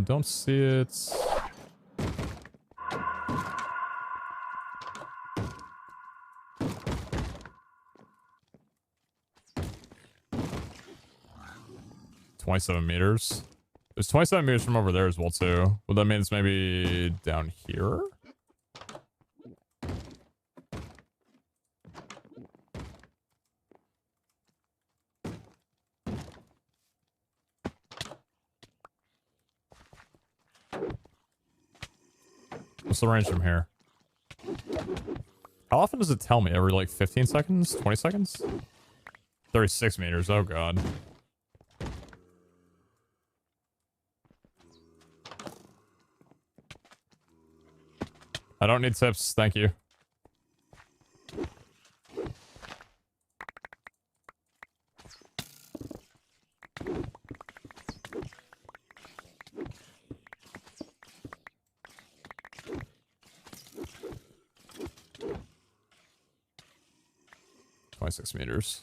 Don't see it. $27 meters. There's 27 meters from over there as well, too. Well, that means maybe down here? What's the range from here? How often does it tell me? Every like 15 seconds? 20 seconds? 36 meters. Oh, God. I don't need tips, thank you. 26 meters.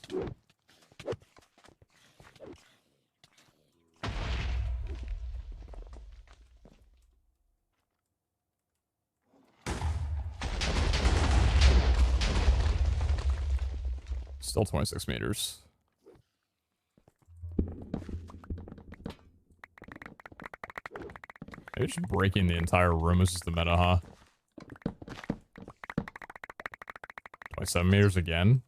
Still 26 meters. Maybe just breaking the entire room is just the meta, huh? 27 meters again.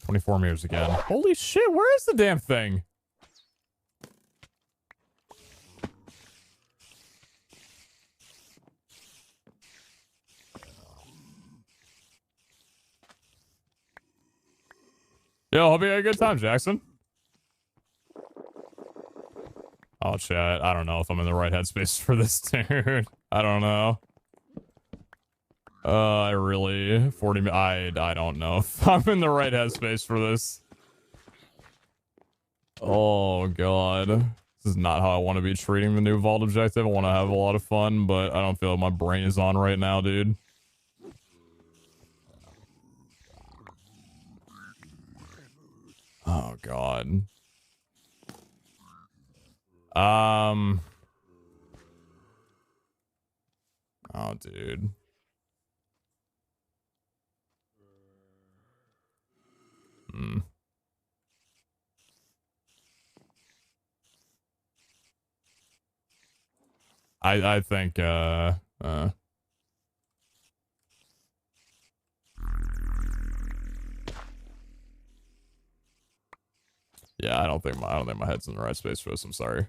$24 meters again. Holy shit, where is the damn thing? Yo, hope you had a good time, Jackson. Oh, chat. I don't know if I'm in the right headspace for this, dude. I don't know. I really... 40... I don't know if I'm in the right headspace for this. Oh, God. This is not how I want to be treating the new vault objective. I want to have a lot of fun, but I don't feel like my brain is on right now, dude. Oh, God. Oh, dude. I think, yeah, I don't think my head's in the right space for this. I'm sorry.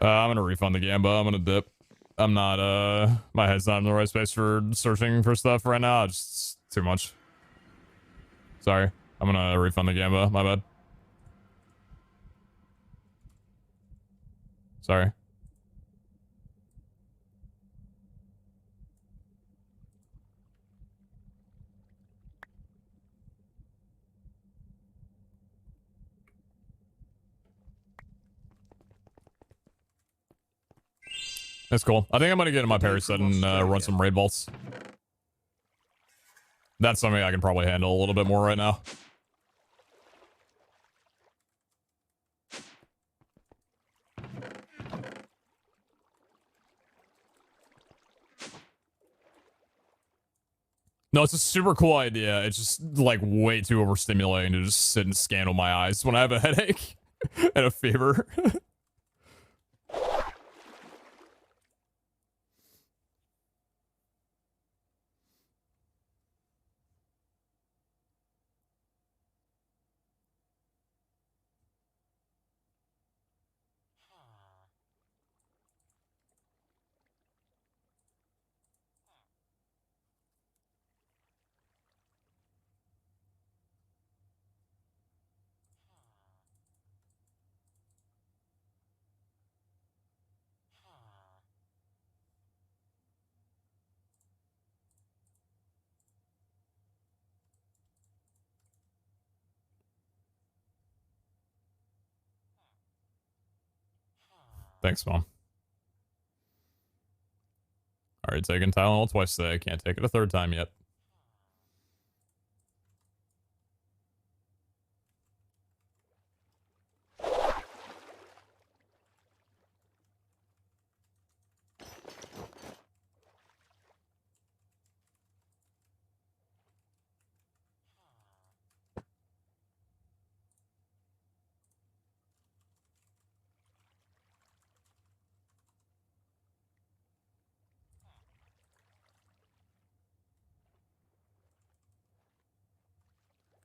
I'm gonna refund the Gamba. I'm gonna dip. I'm not, my head's not in the right space for searching for stuff right now. It's too much. Sorry. I'm gonna refund the Gamba. My bad. Sorry. That's cool. I think I'm gonna get in my parry set and run some raid vaults. That's something I can probably handle a little bit more right now. No, it's a super cool idea. It's just like way too overstimulating to just sit and scan with my eyes when I have a headache and a fever. Thanks, Mom. Alright, taking Tylenol twice today. Can't take it a third time yet.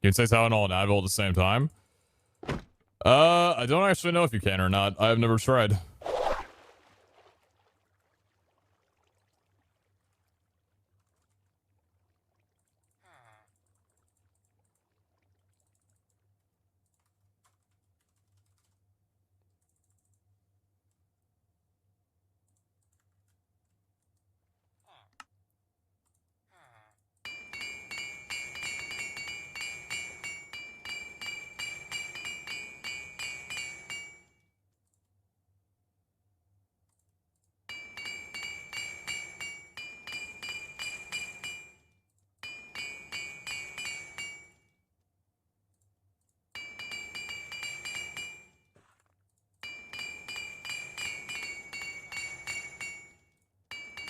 You can say Tylenol and Advil at the same time? I don't actually know if you can or not. I've never tried.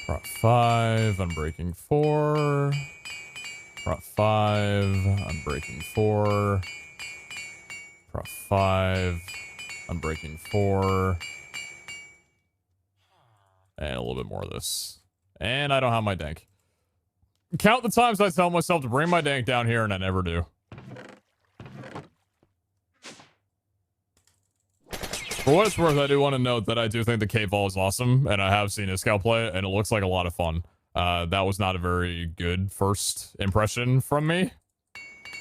Prop 5, Unbreaking 4. Prop 5, Unbreaking 4. Prop 5, Unbreaking 4. And a little bit more of this. And I don't have my dank. Count the times I tell myself to bring my dank down here and I never do. For what it's worth, I do want to note that I do think the cave vault is awesome, and I have seen Iskall play it, and it looks like a lot of fun. That was not a very good first impression from me.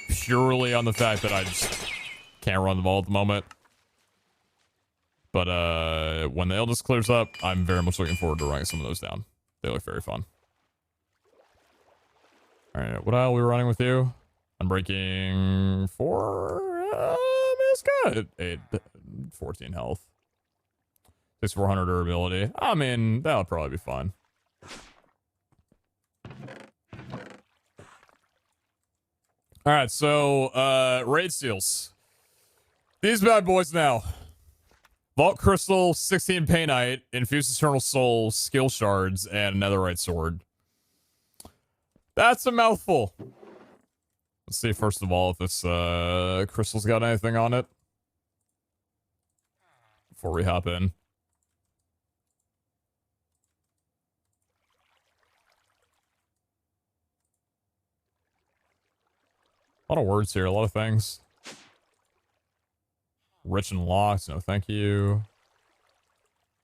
Purely on the fact that I just can't run the vault at the moment. But when the illness clears up, I'm very much looking forward to running some of those down. They look very fun. Alright, what are we running with you? Unbreaking 4? It's good. 8, 14 health. 6400 durability. I mean, that'll probably be fine. Alright, so, raid seals. These bad boys now. Vault Crystal, 16 Painite, Infused Eternal Soul, Skill Shards, and Netherite Sword. That's a mouthful. Let's see, first of all, if this crystal's got anything on it. Before we hop in. A lot of words here, a lot of things. Rich and locked, no thank you.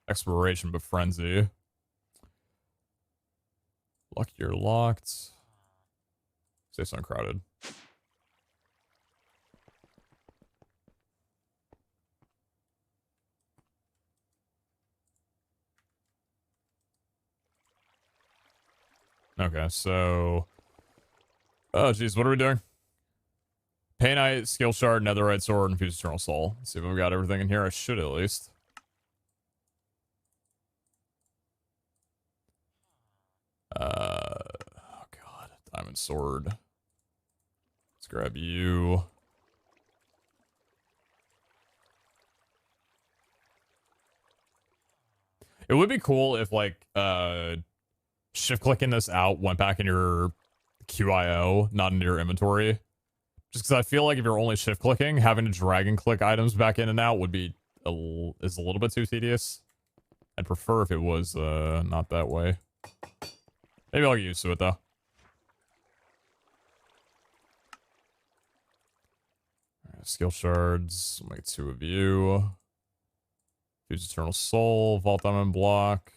Exploration, but frenzy. Lucky you're locked. Stay uncrowded. Okay, so... Oh, geez, what are we doing? Painite, Skill Shard, Netherite Sword, and Infused Eternal Soul. Let's see if we've got everything in here. I should at least. Oh god. Diamond Sword. Let's grab you. It would be cool if, like, shift-clicking this out went back in your QIO, not into your inventory. Just because I feel like if you're only shift-clicking, having to drag and click items back in and out would be is a little bit too tedious. I'd prefer if it was not that way. Maybe I'll get used to it, though. Right, skill shards. I'll make 2 of you. Use Eternal Soul. Vault Diamond Block.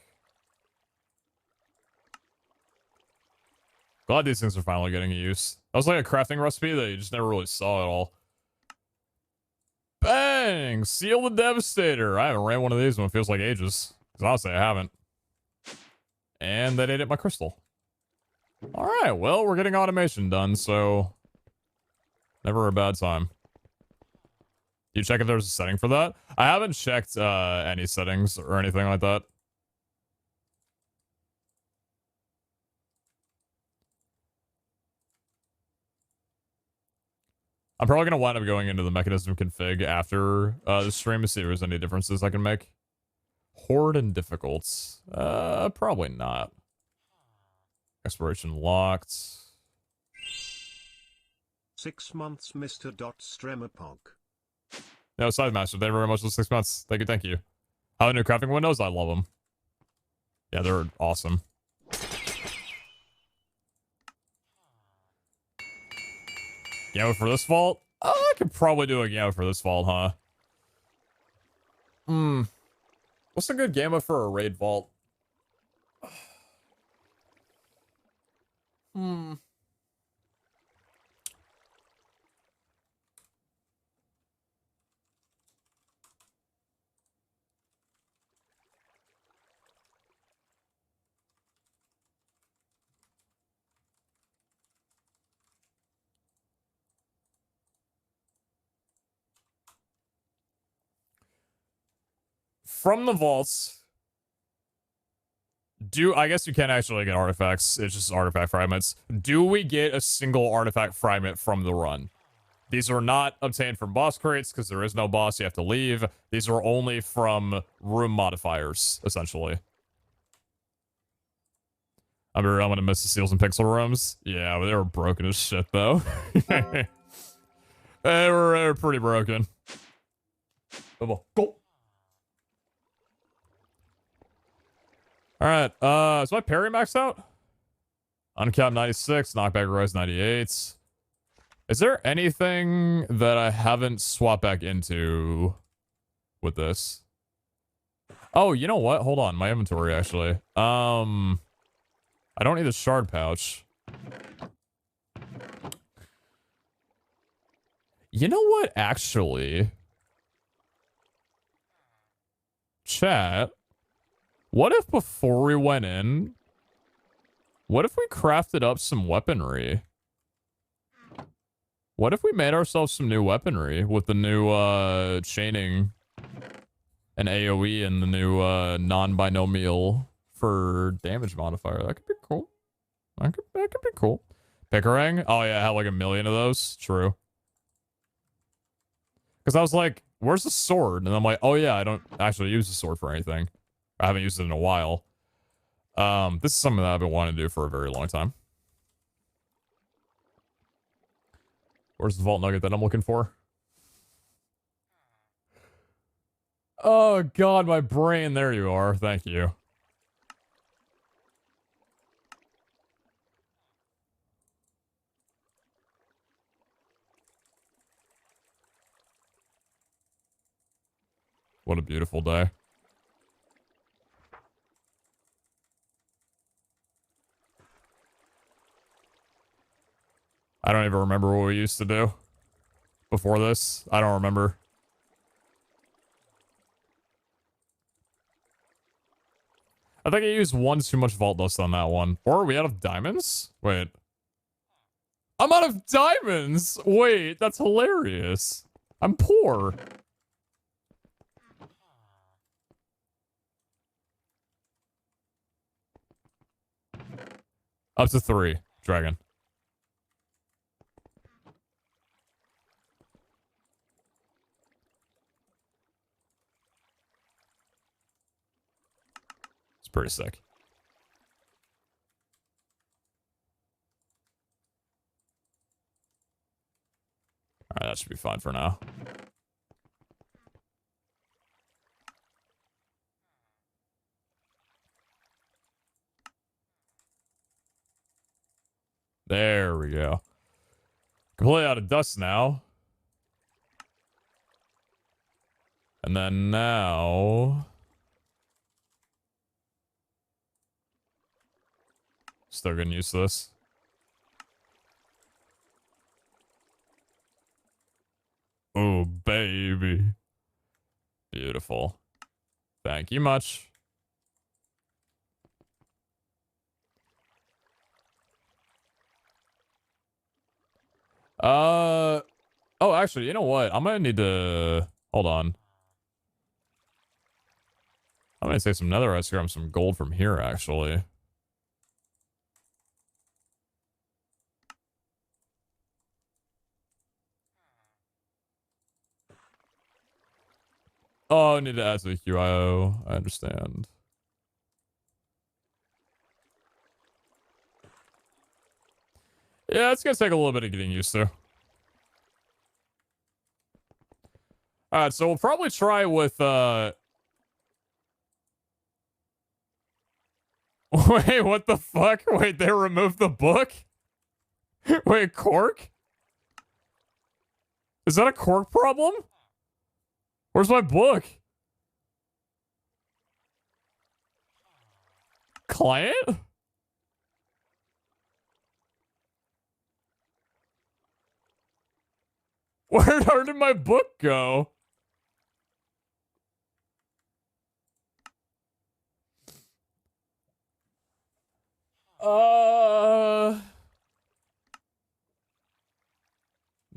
Glad these things are finally getting use. That was like a crafting recipe that you just never really saw at all. Bang! Seal the Devastator. I haven't ran one of these in what feels like ages. Because honestly, I haven't. And that ate at my crystal. Alright, well, we're getting automation done, so... Never a bad time. You check if there's a setting for that? I haven't checked any settings or anything like that. I'm probably going to wind up going into the mechanism config after the stream to see if there's any differences I can make. Horde and difficults. Probably not. Exploration locked. 6 months, Mr. Stremapog. No, Side Master, thank you very much for 6 months. Thank you, thank you. How new crafting windows? I love them. Yeah, they're awesome. Gamma for this vault? Oh, I could probably do a gamma for this vault, huh? What's a good gamma for a raid vault? From the vaults, I guess you can actually get artifacts. It's just artifact fragments. Do we get a single artifact fragment from the run? These are not obtained from boss crates because there is no boss. You have to leave. These are only from room modifiers, essentially. I'm gonna miss the Seals and Pixel rooms. Yeah, but they were broken as shit, though. They were pretty broken. Go. Alright, is my parry maxed out? Uncap 96, knockback rise 98. Is there anything that I haven't swapped back into with this? Oh, you know what? Hold on, my inventory, actually. I don't need a shard pouch. You know what, actually? Chat. What if before we went in, what if we crafted up some weaponry? What if we made ourselves some new weaponry with the new chaining and AoE and the new non-binomial for damage modifier? That could be cool. That could be cool. Pickering? Oh yeah, I had like 1 million of those. True. Because I was like, where's the sword? And I'm like, oh yeah, I don't actually use the sword for anything. I haven't used it in a while. This is something that I've been wanting to do for a very long time. Where's the vault nugget that I'm looking for? Oh god, my brain. There you are. Thank you. What a beautiful day. I don't even remember what we used to do before this. I don't remember. I think I used one too much vault dust on that one. Or are we out of diamonds? Wait. I'm out of diamonds! Wait, that's hilarious. I'm poor. Up to 3, dragon. It's pretty sick. Alright, that should be fine for now. There we go. Completely out of dust now. And then now... Still gonna use this. Oh, baby. Beautiful. Thank you much. Oh, actually, you know what? I'm gonna need to... Hold on. I'm gonna take some netherite to grab some gold from here, actually. Oh, I need to add to the QIO. I understand. Yeah, it's gonna take a little bit of getting used to. Alright, so we'll probably try with, Wait, what the fuck? Wait, they removed the book? Wait, cork? Is that a cork problem? Where's my book? Client? Where did my book go?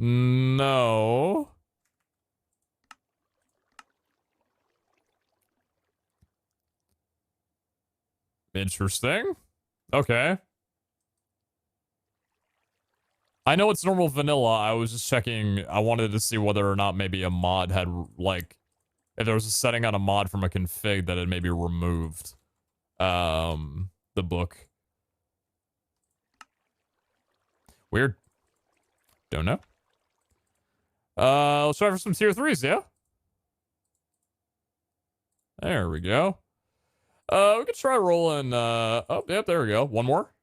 No. Interesting. Okay. I know it's normal vanilla. I was just checking. I wanted to see whether or not maybe a mod had, like, if there was a setting on a mod from a config that had maybe removed, the book. Weird. Don't know. Let's try for some tier 3s, yeah? There we go. We could try rolling, oh, yep, there we go. One more.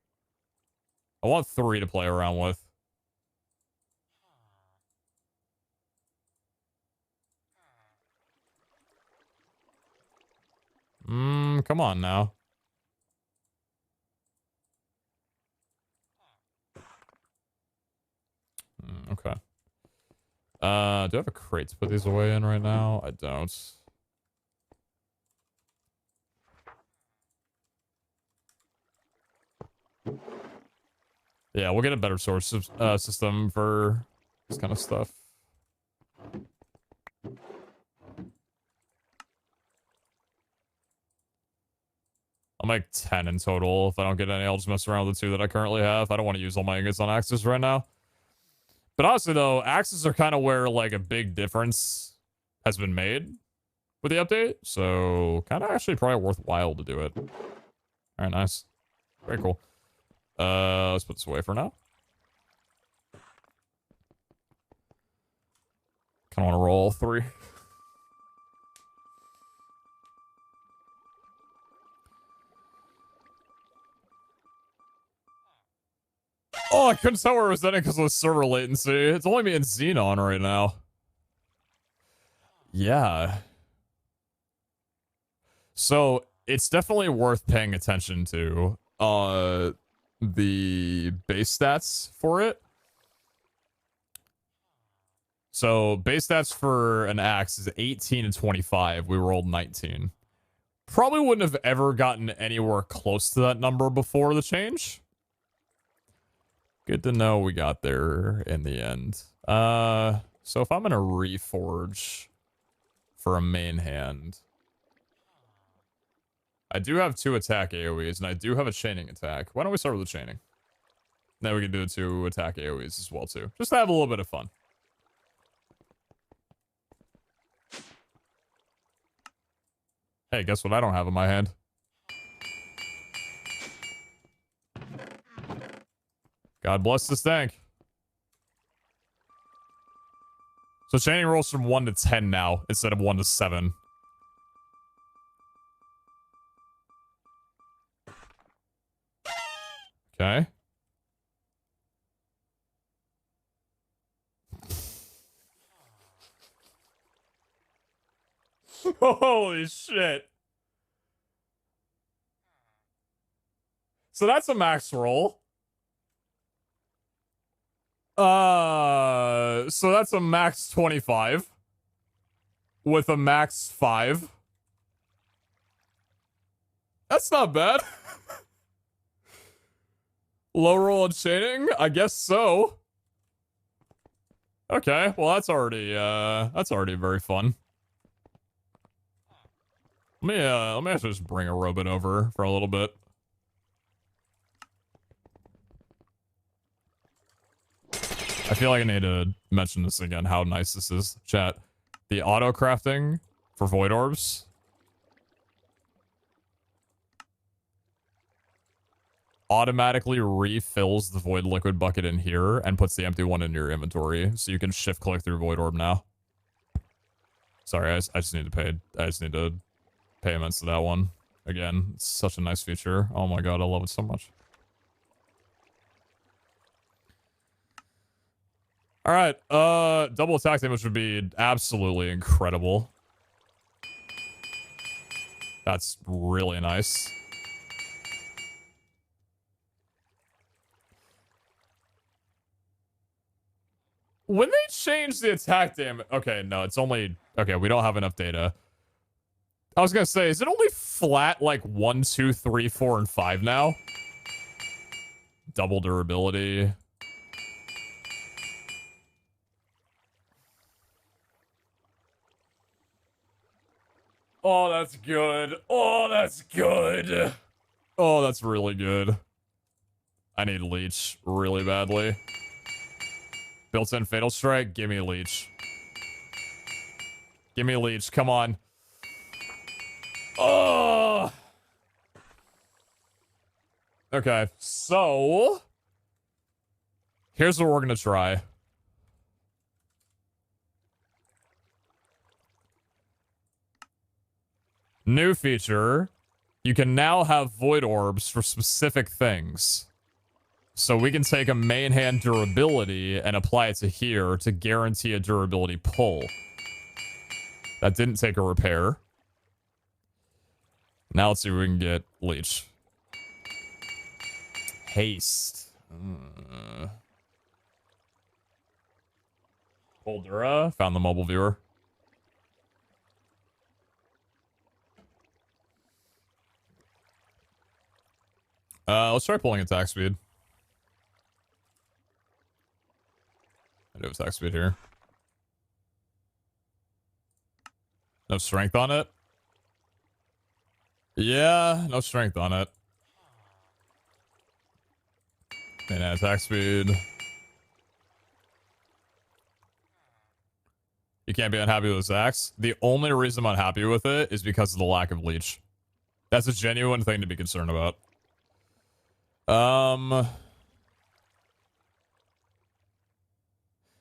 I want 3 to play around with. Come on now. Okay. Do I have a crate to put these away in right now? I don't. Yeah, we'll get a better source system for this kind of stuff. I'll make 10 in total. If I don't get any, I'll just mess around with the 2 that I currently have. I don't want to use all my ingots on axes right now. But honestly, though, axes are kind of where, like, a big difference has been made with the update. So, kind of actually probably worthwhile to do it. All right, nice. Very cool. Let's put this away for now. Kind of want to roll 3. Oh, I couldn't tell where it was ending because of the server latency. It's only me and Xenon right now. Yeah. So, it's definitely worth paying attention to the base stats for it. So, base stats for an axe is 18 and 25. We rolled 19. Probably wouldn't have ever gotten anywhere close to that number before the change. Good to know we got there in the end. So if I'm gonna reforge for a main hand, I do have 2 attack AoEs, and I do have a chaining attack. Why don't we start with the chaining? Then we can do the 2 attack AoEs as well, too. Just to have a little bit of fun. Hey, guess what I don't have in my hand? God bless this tank. So chaining rolls from 1 to 10 now, instead of 1 to 7. Okay. Holy shit. So that's a max roll. So that's a max 25 with a max 5. That's not bad. Low roll and chaining? I guess so. Okay, well that's already very fun. Let me actually just bring a robot over for a little bit. I feel like I need to mention this again, how nice this is, chat. The auto crafting for void orbs. Automatically refills the void liquid bucket in here and puts the empty one in your inventory, so you can shift click through void orb now. Sorry, I just need to pay amounts to that one. Again, it's such a nice feature. Oh my god, I love it so much. Alright, double attack damage would be absolutely incredible. That's really nice. When they change the attack damage... Okay, no, it's only... Okay, we don't have enough data. I was gonna say, is it only flat, like, 1, 2, 3, 4, and 5 now? Double durability. Oh, that's good. Oh, that's good. Oh, that's really good. I need leech really badly. Built-in Fatal Strike, give me a leech. Give me a leech, come on. Oh! Okay, so... Here's what we're gonna try. New feature. You can now have void orbs for specific things. So we can take a main hand durability and apply it to here to guarantee a durability pull. That didn't take a repair. Now let's see if we can get leech. Haste. Poldura. Found the mobile viewer. Let's try pulling attack speed. I do have attack speed here. No strength on it? Yeah, no strength on it. And attack speed. You can't be unhappy with this axe. The only reason I'm unhappy with it is because of the lack of leech. That's a genuine thing to be concerned about.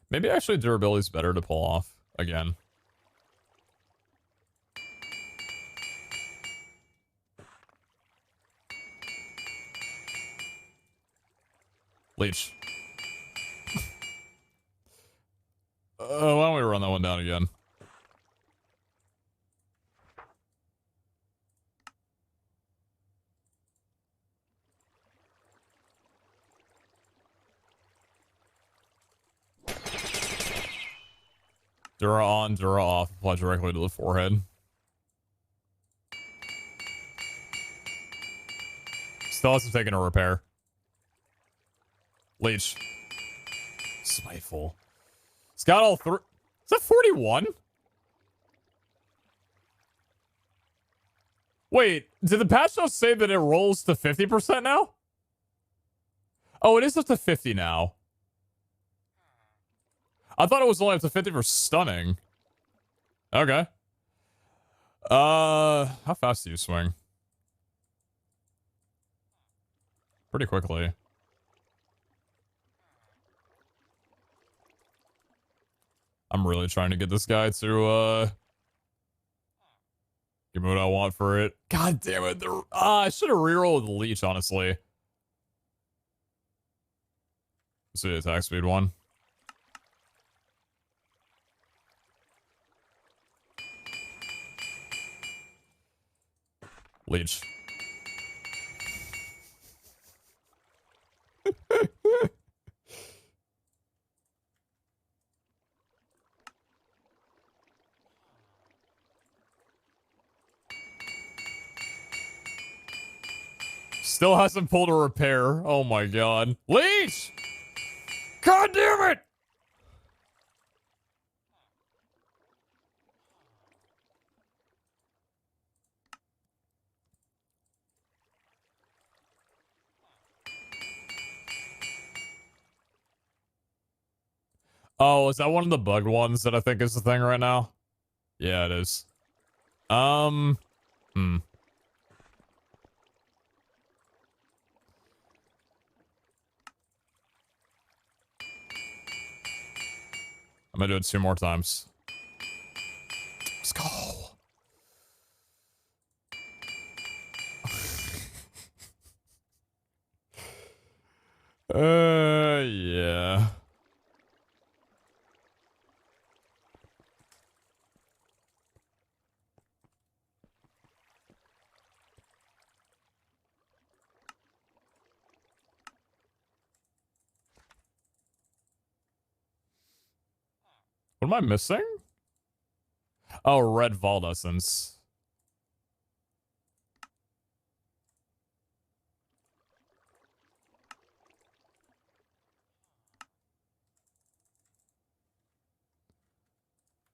Maybe actually durability is better to pull off again. Leech. Why don't we run that one down again? Dura on, Dura off. Apply directly to the forehead. Still hasn't taken a repair. Leech. Spiteful. It's got all three. Is that 41? Wait, did the patch notes say that it rolls to 50% now? Oh, it is up to 50 now. I thought it was only up to 50 for stunning. Okay. How fast do you swing? Pretty quickly. I'm really trying to get this guy to, give me what I want for it. God damn it. I should have rerolled with the leech, honestly. Let's see the attack speed one. Leech. Still hasn't pulled a repair. Oh my god. Leech! God damn it! Oh, is that one of the bugged ones that I think is the thing right now? Yeah, it is. I'm gonna do it 2 more times. Let's go. Yeah. What am I missing? Oh, red vault essence.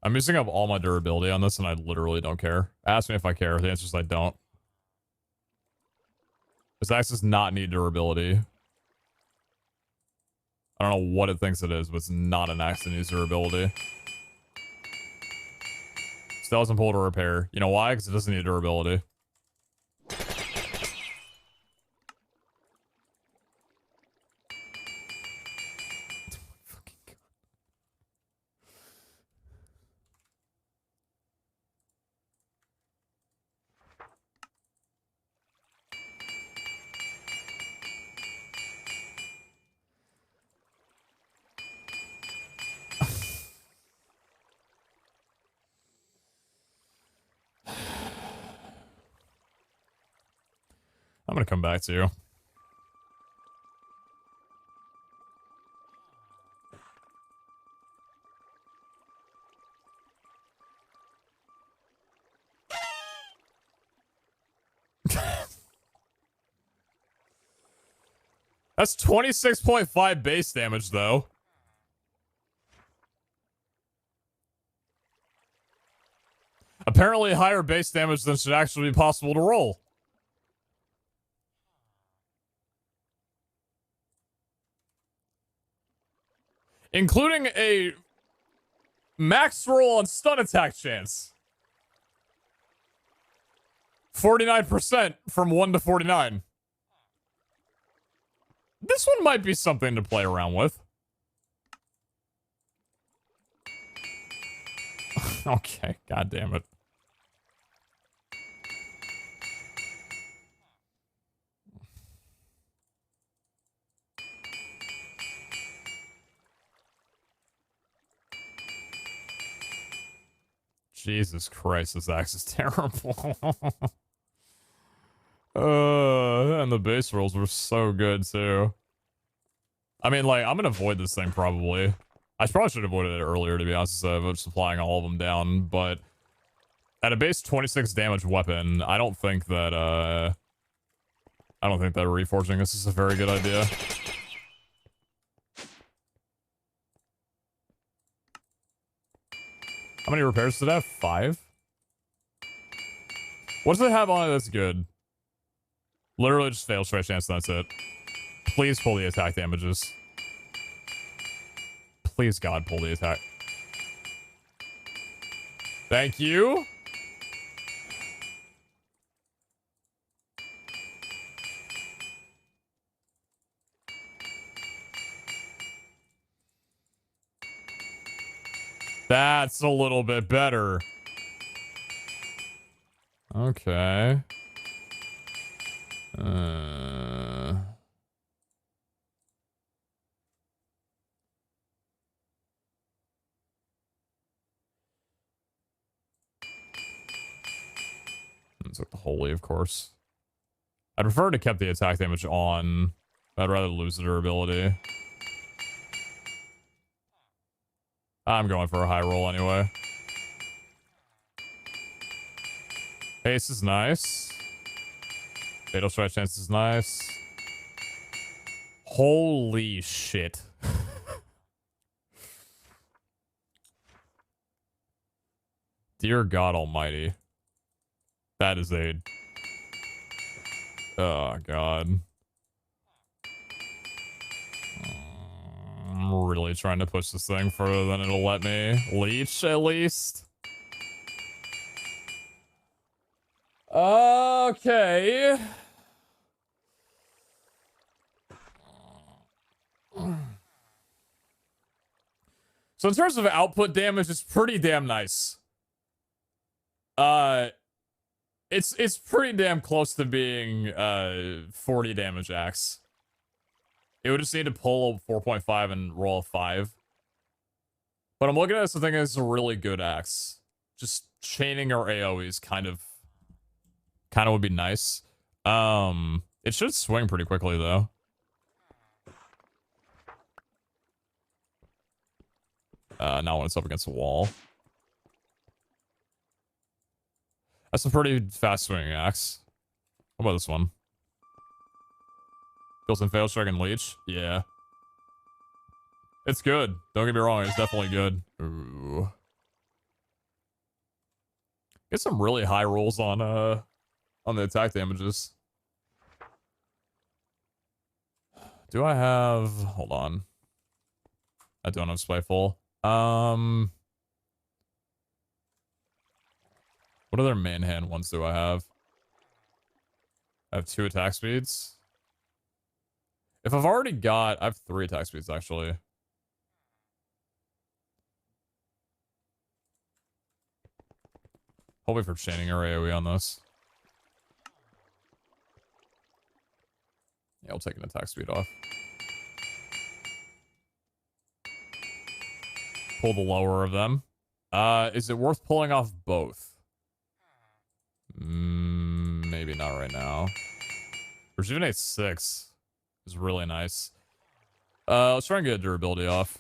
I'm using up all my durability on this and I literally don't care. Ask me if I care. The answer is I don't. This axe does not need durability. I don't know what it thinks it is, but it's not an axe that needs durability. Still hasn't pulled a repair. You know why? Because it doesn't need durability. I'm gonna come back to you. That's 26.5 base damage, though. Apparently higher base damage than should actually be possible to roll. Including a max roll on stun attack chance. 49% from 1 to 49. This one might be something to play around with. Okay, god damn it. Jesus Christ, this axe is terrible. And the base rolls were so good too. I mean, like, I'm gonna avoid this thing probably. I probably should have avoided it earlier, to be honest, of supplying all of them down, but at a base 26 damage weapon, I don't think that reforging this is a very good idea. How many repairs did it have? 5? What does it have on it that's good? Literally just fail straight chance, and that's it. Please pull the attack damages. Please, God, pull the attack. Thank you. That's a little bit better. Okay. It's like the holy, of course. I'd prefer to keep the attack damage on. I'd rather lose the durability. I'm going for a high roll anyway. Haste is nice. Fatal strike chance is nice. Holy shit. Dear God Almighty. That is a... Oh, God. I'm really trying to push this thing further than it'll let me. Leech, at least. Okay. So in terms of output damage, it's pretty damn nice. It's pretty damn close to being 40 damage axe. It would just need to pull a 4.5 and roll a 5. But I'm looking at this and thinking it's a really good axe. Just chaining our AoEs kind of would be nice. It should swing pretty quickly though. Not when it's up against the wall. That's a pretty fast swinging axe. What about this one? Built-in fail strike and leech? Yeah. It's good. Don't get me wrong, it's definitely good. Ooh. Get some really high rolls on the attack damages. Do I have... Hold on. I don't have Spiteful. What other manhand ones do I have? I have 2 attack speeds. If I've already got... I have 3 attack speeds, actually. Hoping for chaining our AoE on this. Yeah, I'll take an attack speed off. Pull the lower of them. Is it worth pulling off both? Maybe not right now. Rejuvenate 6 is really nice. Let's try and get durability off.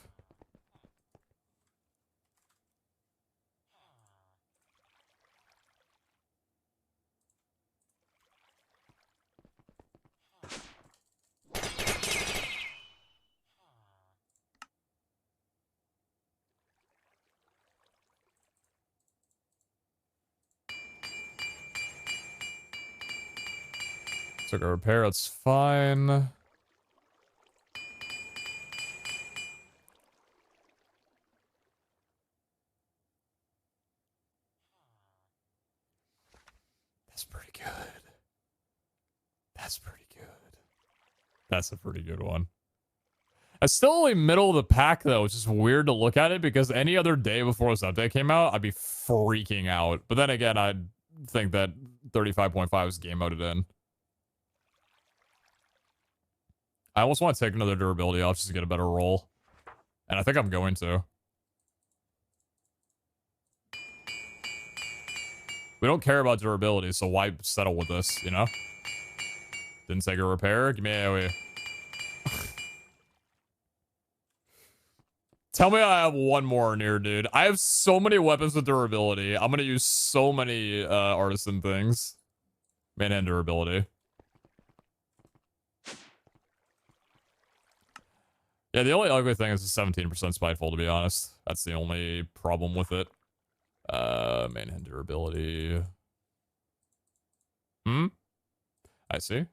Took a repair, that's fine. That's pretty good. That's pretty good. That's a pretty good one. It's still only middle of the pack though, which is weird to look at it because any other day before this update came out, I'd be freaking out. But then again, I'd think that 35.5 is game moded in. I almost want to take another durability off just to get a better roll. And I think I'm going to. We don't care about durability, so why settle with this, you know? Didn't take a repair? Give me AoE. Tell me I have one more near, dude. I have so many weapons with durability. I'm gonna use so many artisan things. Man-hand durability. Yeah, the only ugly thing is the 17% spiteful, to be honest. That's the only problem with it. Man-hand durability. I see.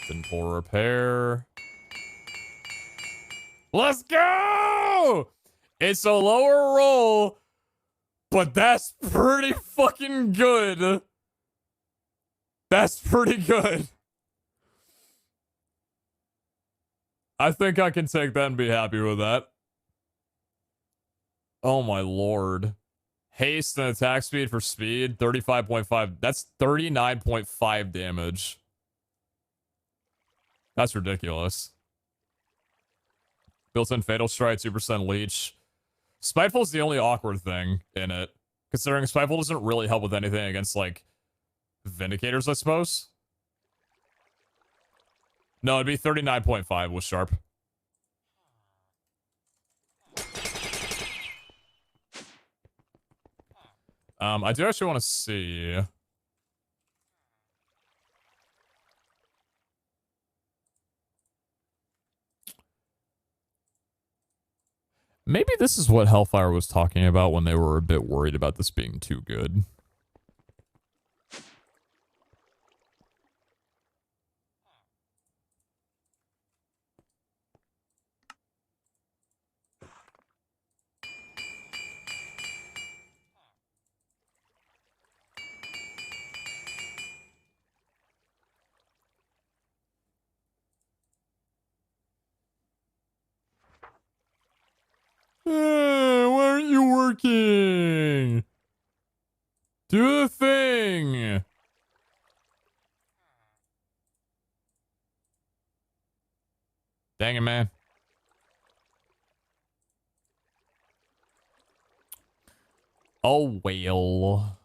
Didn't pull repair. Let's go! It's a lower roll, but that's pretty fucking good. That's pretty good. I think I can take that and be happy with that. Oh my lord. Haste and attack speed for speed, 35.5. That's 39.5 damage. That's ridiculous. Built-in Fatal Strike, 2% Leech. Spiteful is the only awkward thing in it. Considering Spiteful doesn't really help with anything against, like, Vindicators, I suppose. No, it'd be 39.5 with Sharp. I do actually want to see... Maybe this is what Hellfire was talking about when they were a bit worried about this being too good. Why aren't you working? Do the thing. Dang it, man. Oh, well.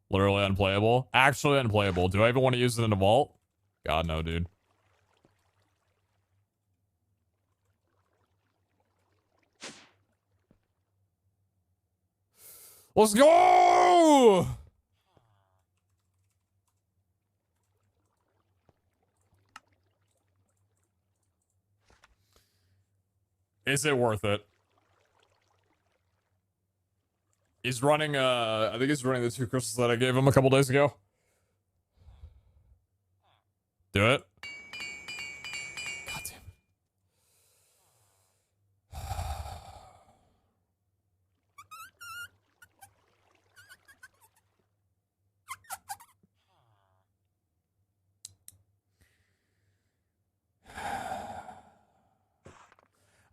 Literally unplayable. Actually unplayable. Do I even want to use it in a vault? God, no, dude. Let's go! Is it worth it? He's running, I think he's running the 2 crystals that I gave him a couple days ago. Do it. God damn it.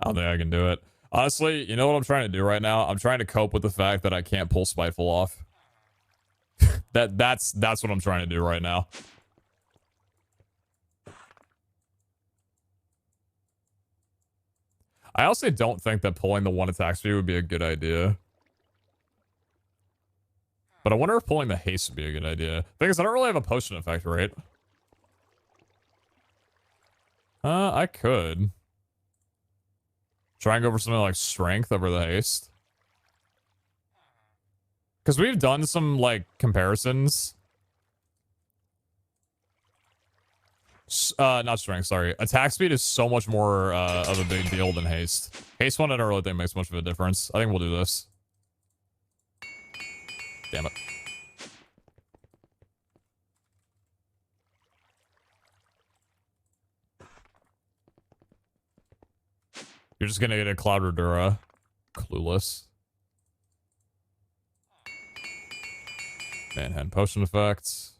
I don't think I can do it. Honestly, you know what I'm trying to do right now? I'm trying to cope with the fact that I can't pull Spiteful off. That's what I'm trying to do right now. I also don't think that pulling the 1 attack speed would be a good idea. But I wonder if pulling the haste would be a good idea. Thing is, I don't really have a potion effect, right? I could. Try and go for something like strength over the haste. Because we've done some, like, comparisons. Not strength, sorry. Attack speed is so much more of a big deal than haste. Haste one I don't really think makes much of a difference. I think we'll do this. Damn it. You're just gonna get a Cloud Redura. Clueless. Manhand potion effects.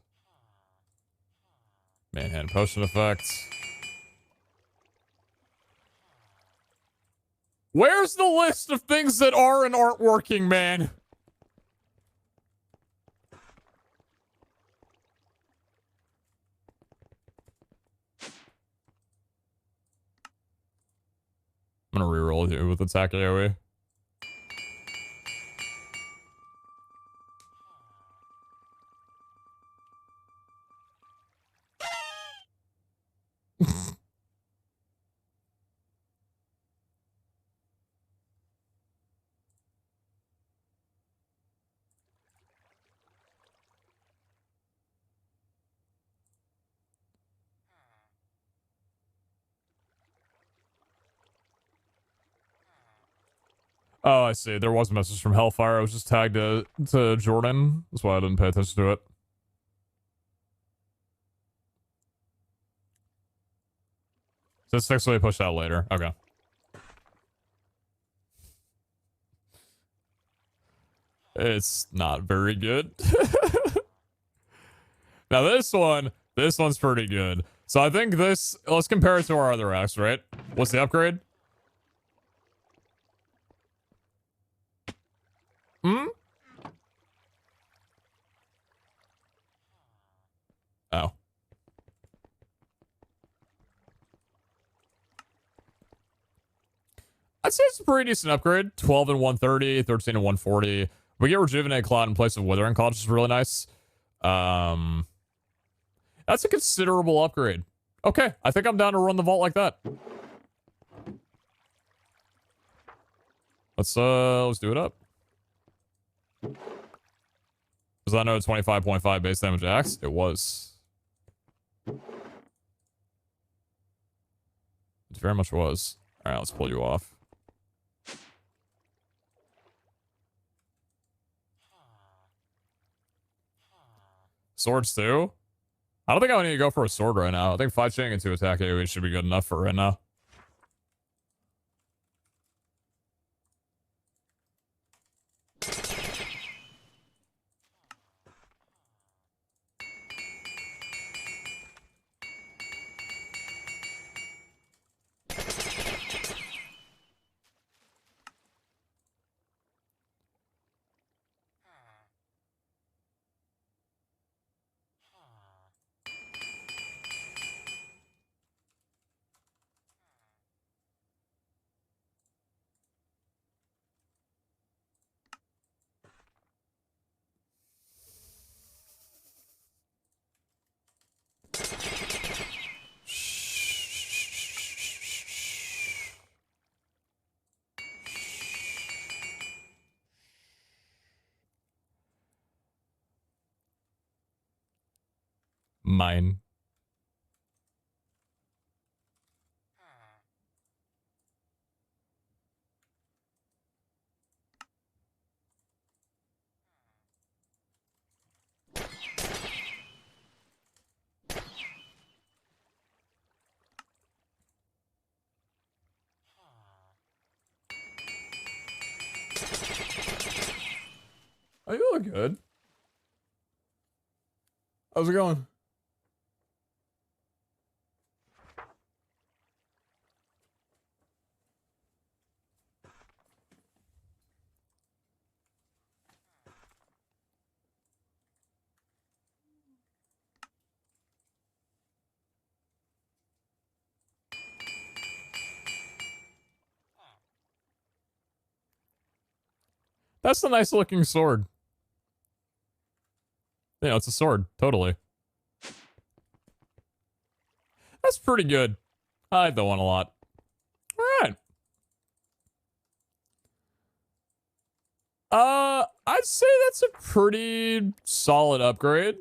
Manhand potion effects. Where's the list of things that are and aren't working, man? I'm gonna reroll you with attack AoE. Oh, I see. There was a message from Hellfire. I was just tagged to Jordan. That's why I didn't pay attention to it. So it's 6 will be pushed out later. Okay. It's not very good. Now this one's pretty good. So I think this, let's compare it to our other axe, right? What's the upgrade? Hmm? Oh. I'd say it's a pretty decent upgrade. 12 and 130, 13 and 140. We get Rejuvenate Cloud in place of Withering Cloud, which is really nice. That's a considerable upgrade. Okay, I think I'm down to run the vault like that. Let's do it up. Was that no 25.5 base damage axe? It was. It very much was. Alright, let's pull you off. Swords too? I don't think I need to go for a sword right now. I think 5 chain and 2 attack AoE should be good enough for right now. Mine. Oh, you look good. How's it going? That's a nice looking sword. You know, it's a sword. Totally. That's pretty good. I like that one a lot. All right. I'd say that's a pretty solid upgrade.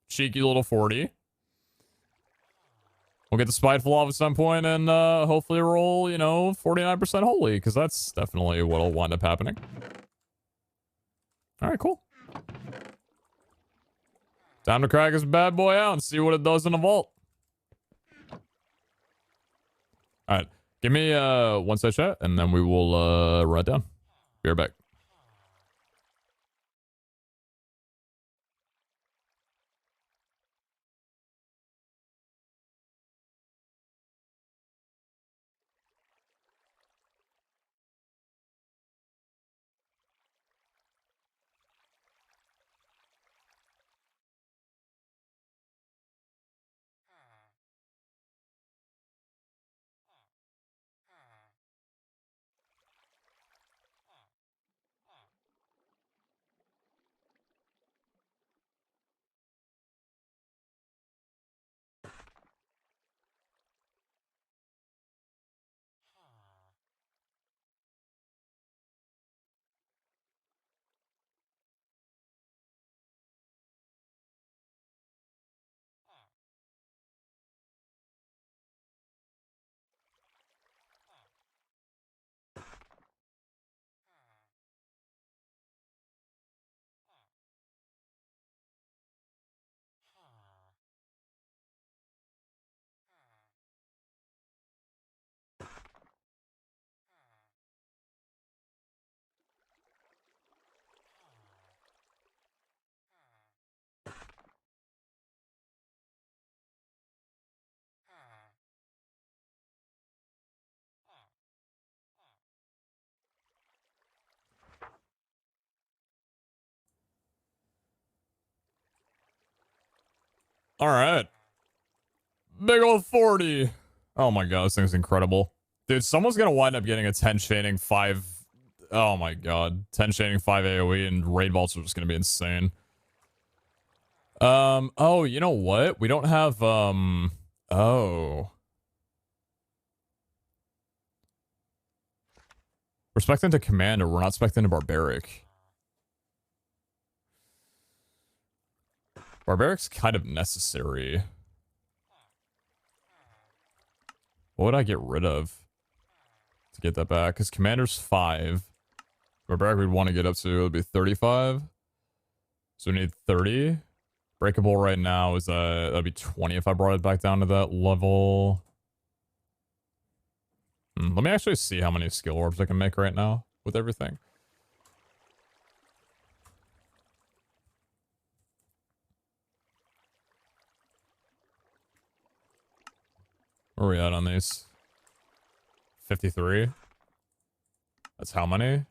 Cheeky little 40. We'll get the Spiteful off at some point and hopefully roll, you know, 49% holy, because that's definitely what'll wind up happening. All right, cool. Time to crack this bad boy out and see what it does in the vault. All right, give me one sec chat, and then we will run it down. Be right back. All right. Big old 40. Oh my god, this thing's incredible. Dude, someone's gonna wind up getting a 10 chaining 5. Oh my god. 10 chaining 5 AoE and raid vaults are just gonna be insane. Oh, you know what? We don't have, oh. We're spec'ing to Commander, we're not spec'ing to Barbaric. Barbaric's kind of necessary. What would I get rid of to get that back? Because Commander's 5. Barbaric we'd want to get up to, it would be 35. So we need 30. Breakable right now is, that'd be 20 if I brought it back down to that level. Let me actually see how many skill orbs I can make right now with everything. Where are we at on these? 53? That's how many?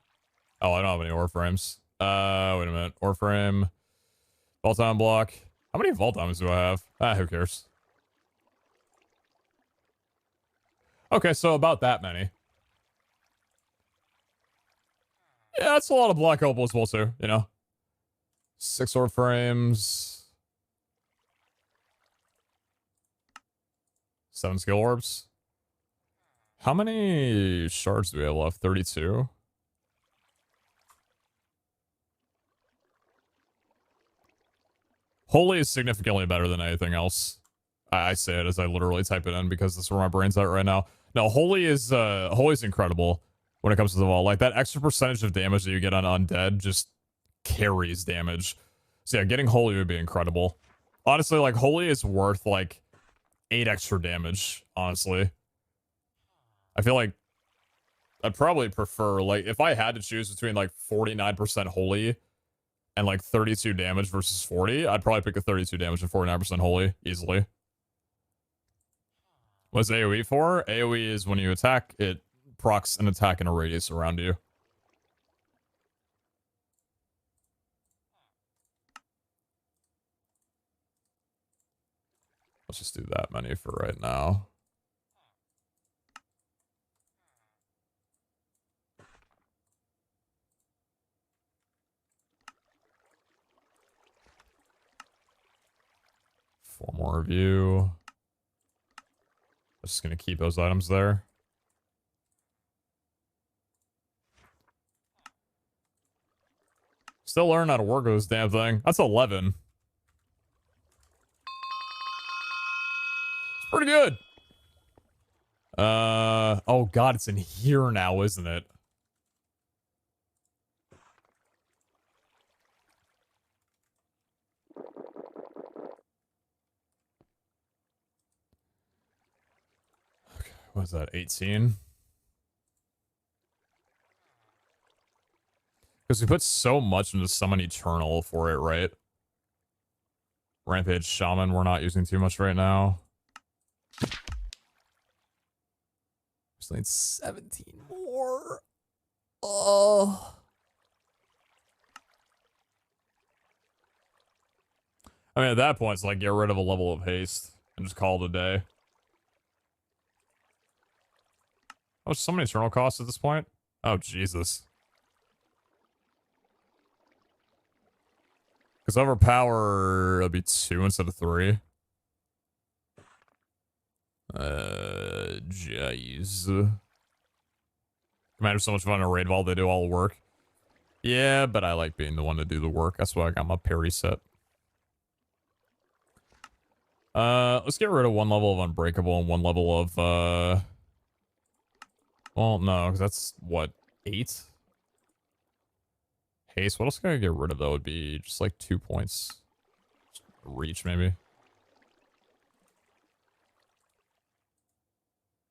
Oh, I don't have any ore frames. Wait a minute. Ore frame. Vault time block. How many vault diamonds do I have? Who cares? Okay, so about that many. Yeah, that's a lot of black opal as well too, you know? 6 ore frames. 7 skill orbs. How many shards do we have left? 32? Holy is significantly better than anything else. I say it as I literally type it in because that's where my brain's at right now. No, Holy's incredible when it comes to the vault. Like, that extra percentage of damage that you get on undead just carries damage. So yeah, getting Holy would be incredible. Honestly, like, Holy is worth, like, 8 extra damage, honestly. I feel like I'd probably prefer, like, if I had to choose between, like, 49% Holy and, like, 32 damage versus 40, I'd probably pick a 32 damage and 49% Holy, easily. What's AoE for? AoE is when you attack, it procs an attack in a radius around you. Let's just do that many for right now. 4 more review. I'm just gonna keep those items there. Still learning how to work with this damn thing. That's 11. It's pretty good. Oh god, it's in here now, isn't it? Okay, what is that, 18? Because we put so much into Summon Eternal for it, right? Rampage Shaman we're not using too much right now. Just need 17 more. Oh. I mean, at that point, it's like get rid of a level of haste and just call it a day. How much Summon Eternal cost at this point? Oh, Jesus. Because overpower, it'll be 2 instead of 3. Jeez. Commander's so much fun in a raid vault, they do all the work. Yeah, but I like being the one to do the work. That's why I got my parry set. Let's get rid of 1 level of Unbreakable and 1 level of, well, no, because that's, what, 8? Haste, what else can I get rid of, though? Would be just, like, 2 points. Reach, maybe.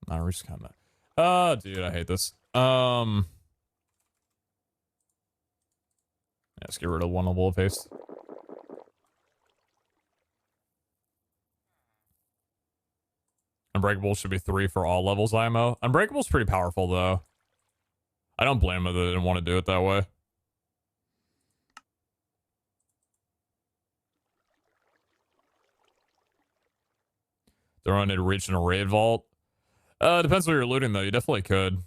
Not reach combat. Oh, dude, I hate this. Yeah, let's get rid of 1 level of haste. Unbreakable should be 3 for all levels IMO. Unbreakable's pretty powerful, though. I don't blame them that they didn't want to do it that way. They're only reach in a raid vault. Depends what you're looting, though. You definitely could.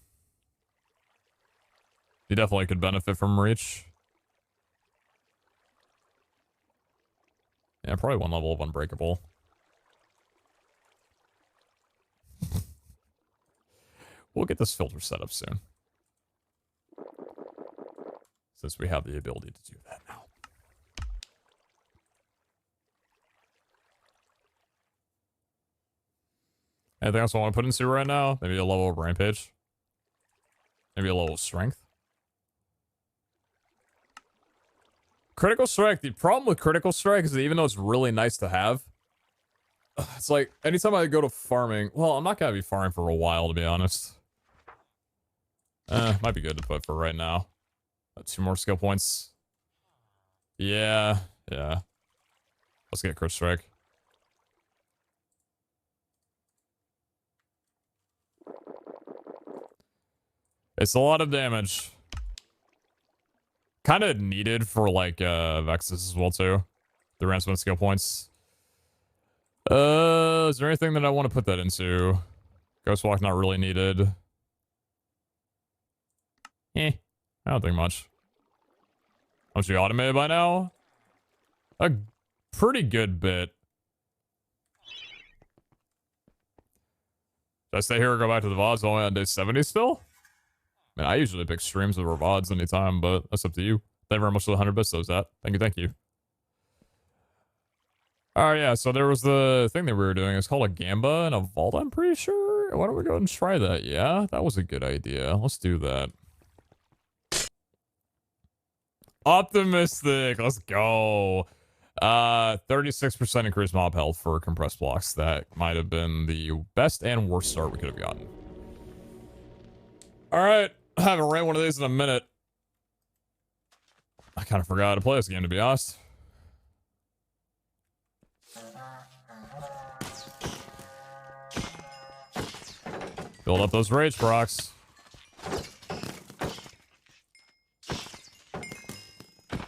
You definitely could benefit from reach. Yeah, probably 1 level of Unbreakable. We'll get this filter set up soon. Since we have the ability to do that now. Anything else I want to put into right now? Maybe a level of Rampage. Maybe a level of Strength. Critical Strike. The problem with Critical Strike is that even though it's really nice to have, it's like anytime I go to farming, well, I'm not going to be farming for a while, to be honest. Might be good to put for right now. 2 more skill points. Yeah. Let's get Crit Strike. It's a lot of damage. Kind of needed for, like, Vexus as well, too. The Ransoming skill points. Is there anything that I want to put that into? Ghostwalk not really needed. I don't think much. How much you automated by now? A pretty good bit. Should I stay here or go back to the VODs only on day 70 still? I mean, I usually pick streams over VODs anytime, but that's up to you. Thank you very much for the 100 bits, those that. Thank you. Alright, yeah, so there was the thing that we were doing. It's called a Gamba and a Vault, I'm pretty sure. Why don't we go ahead and try that? Yeah, that was a good idea. Let's do that. Optimistic, let's go. 36% increased mob health for compressed blocks. That might have been the best and worst start we could have gotten. Alright, I haven't ran one of these in a minute. I kind of forgot how to play this game, to be honest. Build up those rage procs.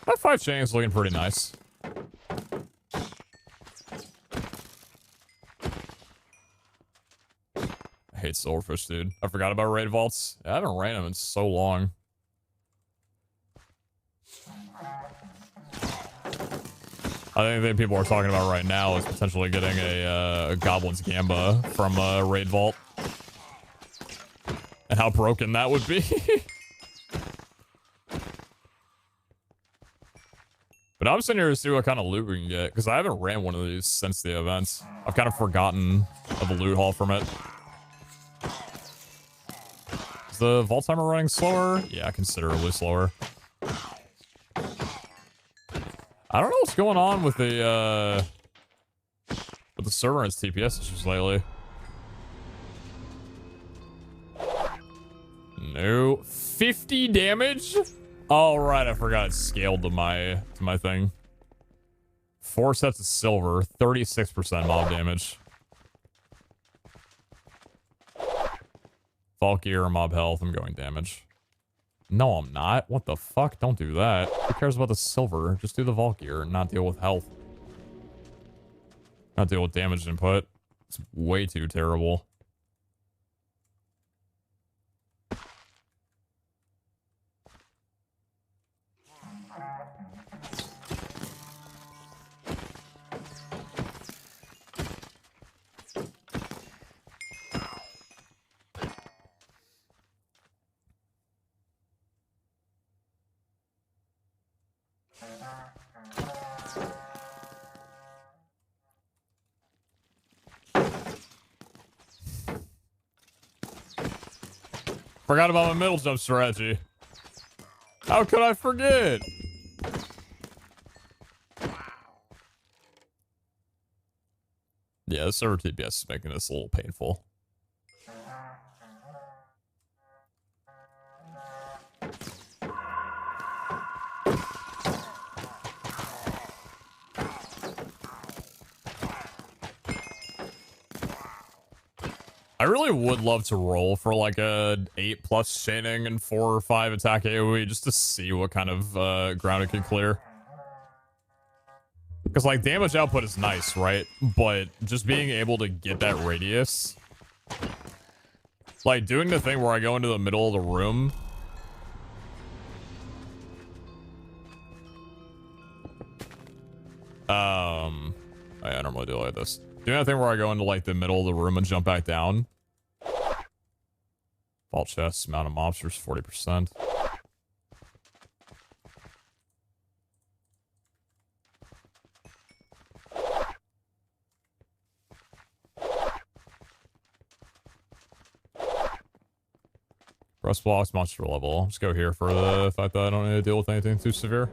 That 5 chain is looking pretty nice. I hate Silverfish, dude. I forgot about raid vaults. I haven't ran them in so long. I think the thing people are talking about right now is potentially getting a Goblin's Gamba from Raid Vault. And how broken that would be. But I'm sitting here to see what kind of loot we can get, because I haven't ran one of these since the events. I've kind of forgotten of a loot haul from it. Is the vault timer running slower? Yeah, considerably slower. I don't know what's going on with the server and its TPS issues lately. No. 50 damage? Oh, right, I forgot it scaled to my thing. 4 sets of silver, 36% mob damage. Vault gear or mob health, I'm going damage. No, I'm not. What the fuck? Don't do that. Who cares about the silver? Just do the vault gear and not deal with health. Not deal with damage input. It's way too terrible. Forgot about my middle jump strategy. How could I forget? Yeah, the server TPS is making this a little painful. I really would love to roll for like a 8+ chaining and 4 or 5 attack AoE just to see what kind of ground it can clear. Because like damage output is nice, right? But just being able to get that radius, like doing the thing where I go into the middle of the room. I normally do it like this. Doing that thing where I go into like the middle of the room and jump back down. Vault chests, amount of mobsters, 40%. Rust blocks, monster level. Let's go here for the fact that I don't need to deal with anything too severe.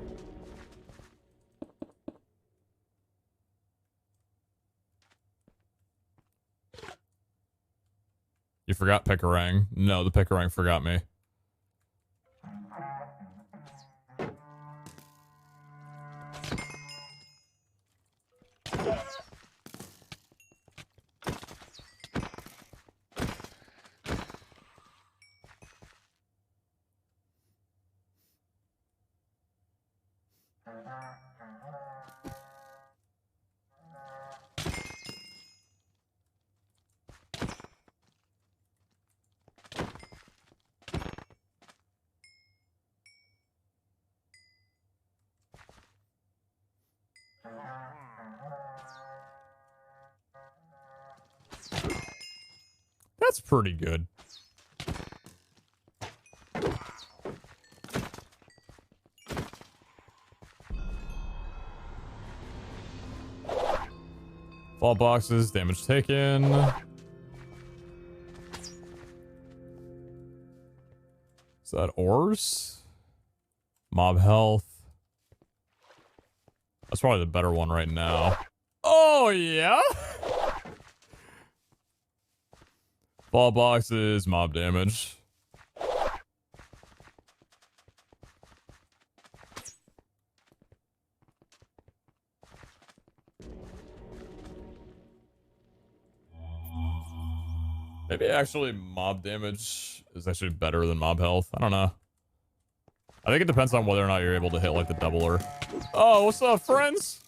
You forgot Picarang. No, the Picarang forgot me. That's pretty good. Fall boxes, damage taken. Is that ores? Mob health. That's probably the better one right now. Oh, yeah? Fall boxes, mob damage. Maybe actually mob damage is actually better than mob health. I don't know. I think it depends on whether or not you're able to hit like the doubler. Oh, what's up, friends?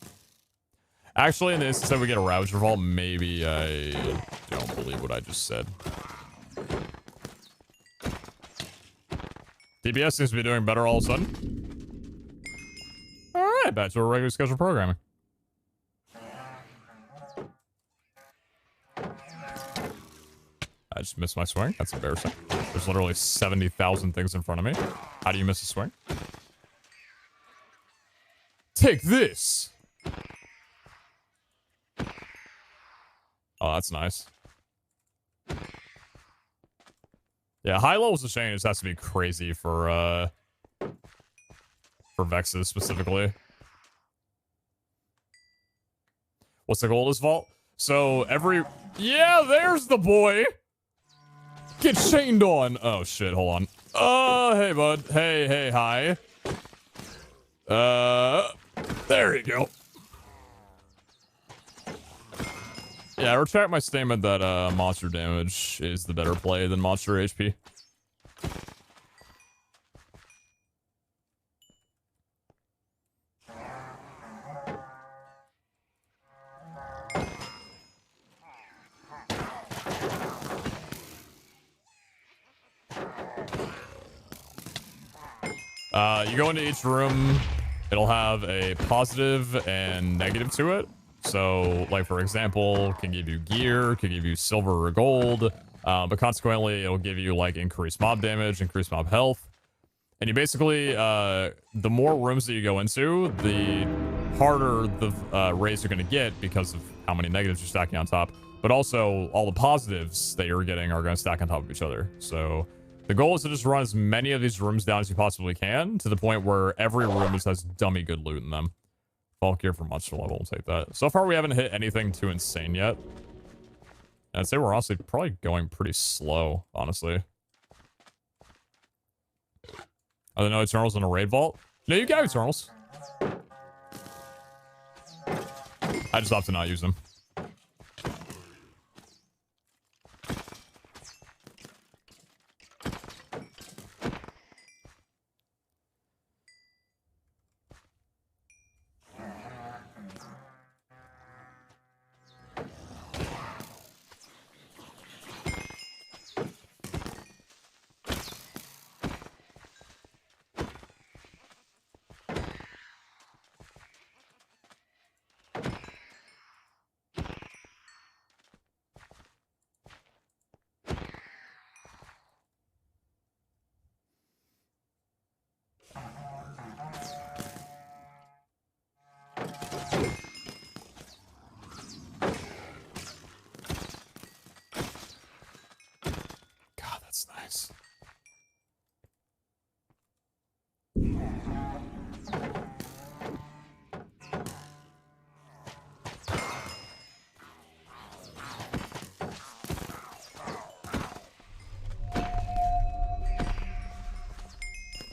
Actually, in the instance that we get a Ravager Vault, maybe I don't believe what I just said. DBS seems to be doing better all of a sudden. Alright, back to our regular scheduled programming. just missed my swing. That's embarrassing. There's literally 70,000 things in front of me. How do you miss a swing? Take this! Oh, that's nice. Yeah, high levels of chain just has to be crazy for Vexes specifically. What's the goal of this vault? So every... Yeah, there's the boy! Get chained on! Oh shit, hold on. Hey bud. Hey, hi. There you go. Yeah, I retract my statement that monster damage is the better play than monster HP. You go into each room, it'll have a positive and negative to it. So, like, for example, can give you gear, can give you silver or gold, but consequently, it'll give you, like, increased mob damage, increased mob health. And you basically, the more rooms that you go into, the harder the raids you're going to get because of how many negatives you're stacking on top. But also, all the positives that you're getting are going to stack on top of each other. So... the goal is to just run as many of these rooms down as you possibly can, to the point where every room just has dummy good loot in them. Bulk gear for monster level, we'll take that. So far, we haven't hit anything too insane yet. And I'd say we're honestly probably going pretty slow, honestly. Are there no Eternals in a raid vault? No, you got Eternals. I just opt to not use them. Nice.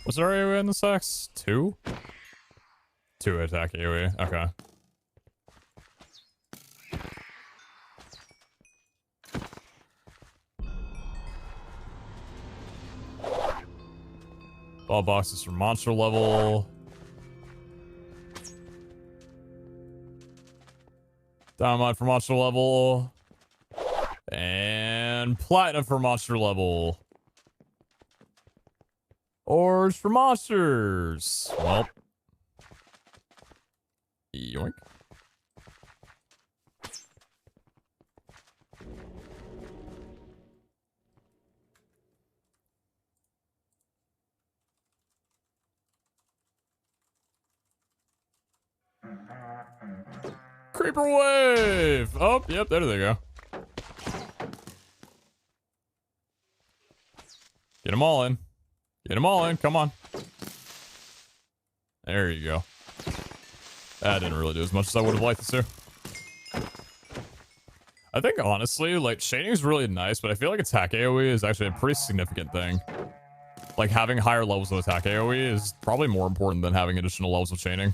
What's our AoE in this X? 2? 2 attack AoE. Okay. Ball boxes for monster level. Dynamite for monster level. And platinum for monster level. Ores for monsters. Well. Yoink. Creeper wave! Oh, yep, there they go. Get them all in. Get them all in, come on. There you go. That didn't really do as much as I would have liked it to. I think, honestly, like, chaining is really nice, but I feel like attack AoE is actually a pretty significant thing. Like, having higher levels of attack AoE is probably more important than having additional levels of chaining.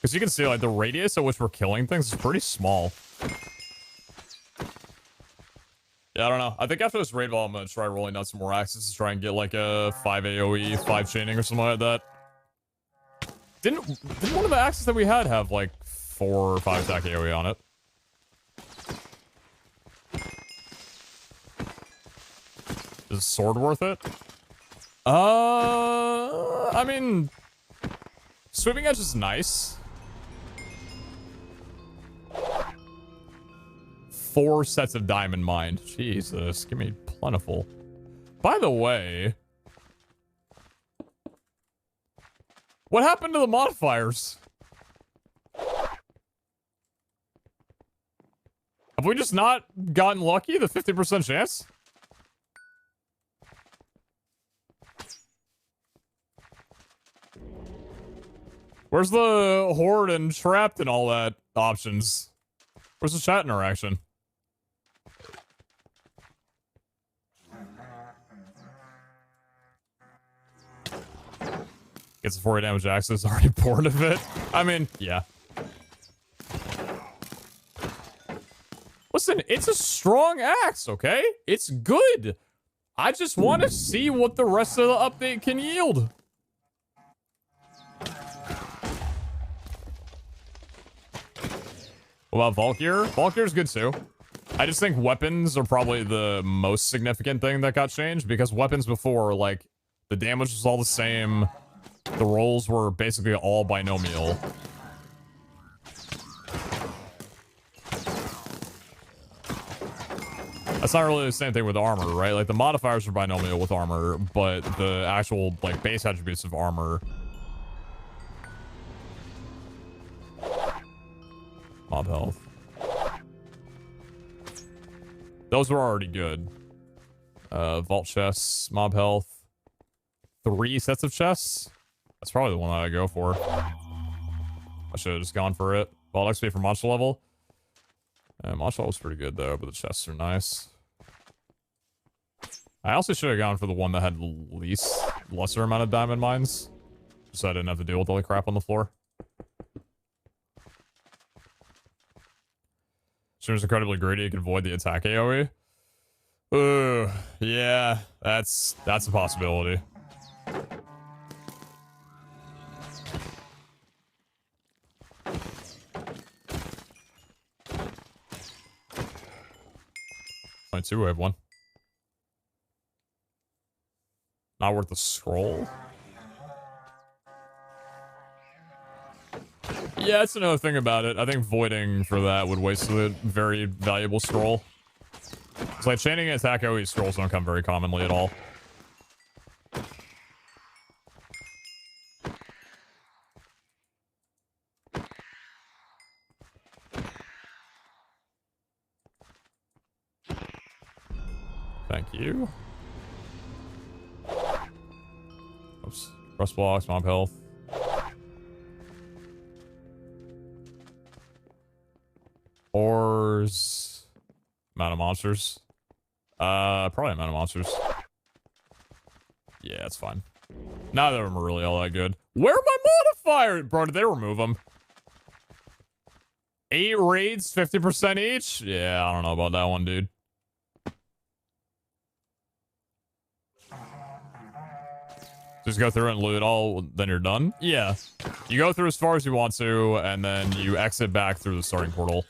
Because you can see, like, the radius at which we're killing things is pretty small. Yeah, I don't know. I think after this raid vault, I'm going to try rolling down some more axes to try and get, like, a 5 AoE, 5 chaining or something like that. Didn't one of the axes that we had have, like, 4 or 5 attack AoE on it? Is a sword worth it? I mean... Sweeping Edge is nice. 4 sets of diamond mine. Jesus, give me plentiful. By the way, what happened to the modifiers? Have we just not gotten lucky? The 50% chance? Where's the horde and trapped and all that options? Where's the chat interaction? Gets a 40 damage axis, already bored of it. I mean, yeah. Listen, it's a strong axe, okay? It's good. I just want to see what the rest of the update can yield. What about Vault Gear? Vault Gear is good too. I just think weapons are probably the most significant thing that got changed, because weapons before, like, the damage was all the same. The rolls were basically all binomial. That's not really the same thing with armor, right? Like, the modifiers are binomial with armor, but the actual, like, base attributes of armor... Mob health. Those were already good. Vault chests, mob health. 3 sets of chests? That's probably the one that I go for. I should have just gone for it. Vault XP for monster level. Monster level was pretty good though, but the chests are nice. I also should have gone for the one that had lesser amount of diamond mines. So I didn't have to deal with all the crap on the floor. Streamer's incredibly greedy, you can avoid the attack AoE. Ooh, yeah, that's a possibility. Only 2-wave one. Not worth the scroll. Yeah, that's another thing about it. I think voiding for that would waste a very valuable scroll. It's like chaining and attack AoE scrolls don't come very commonly at all. Thank you. Oops. Rust blocks, mob health. Ores. Amount of monsters. Probably amount of monsters. Yeah, that's fine. Neither of them are really all that good. Where are my modifiers? Bro, did they remove them? 8 raids, 50% each? Yeah, I don't know about that one, dude. Just go through and loot all, then you're done? Yeah. You go through as far as you want to, and then you exit back through the starting portal.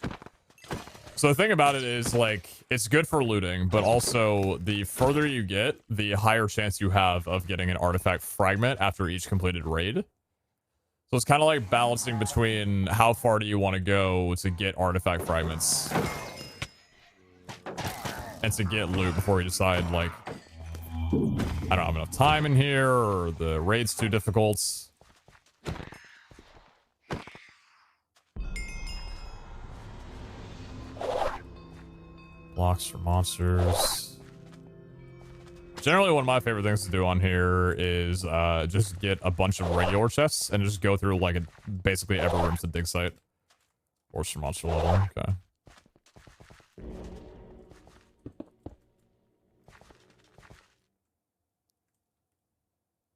So the thing about it is, like, it's good for looting, but also the further you get, the higher chance you have of getting an artifact fragment after each completed raid. So it's kind of like balancing between how far do you want to go to get artifact fragments and to get loot before you decide, like, I don't have enough time in here, or the raid's too difficult. Blocks for monsters. Generally, one of my favorite things to do on here is just get a bunch of regular chests and just go through, like, basically every room's a dig site. Or for monster level, okay.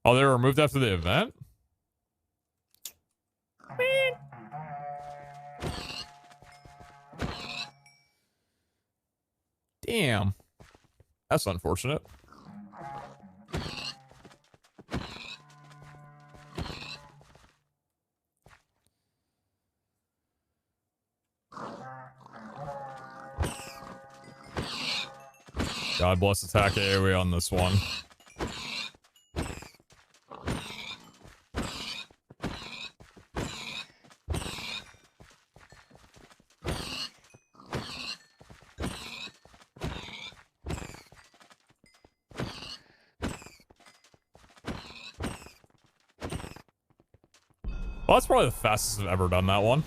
Oh, they were removed after the event? Damn. That's unfortunate. God bless attack AoE on this one. Well, that's probably the fastest I've ever done that one.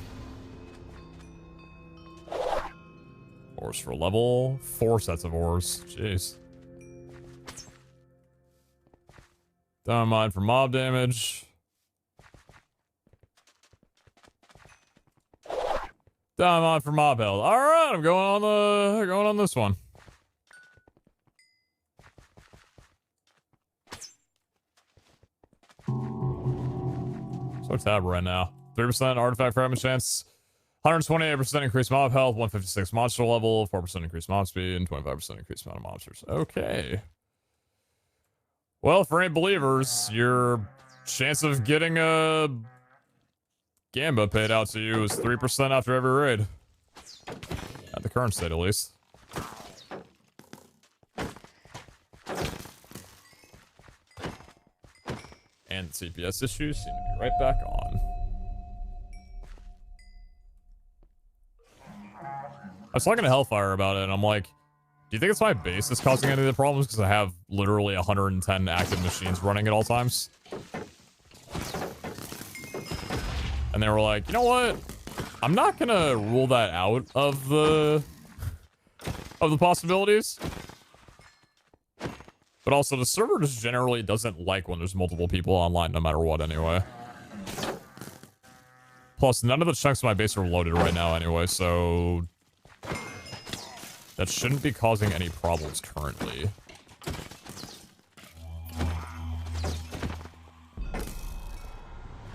Ores for level. 4 sets of ores. Jeez. Dynamite for mob damage. Dynamite for mob health. Alright, I'm going on this one. So tab right now. 3% artifact fragment chance. 128% increased mob health, 156 monster level, 4% increased mob speed, and 25% increased amount of monsters. Okay. Well, for any believers, your chance of getting a Gamba paid out to you is 3% after every raid. At the current state, at least. And CPS issues seem to be right back on. I was talking to Hellfire about it, and I'm like, do you think it's my base that's causing any of the problems? Because I have literally 110 active machines running at all times. And they were like, you know what? I'm not gonna rule that out of the possibilities. But also, the server just generally doesn't like when there's multiple people online, no matter what, anyway. Plus, none of the chunks of my base are loaded right now anyway, so that shouldn't be causing any problems currently.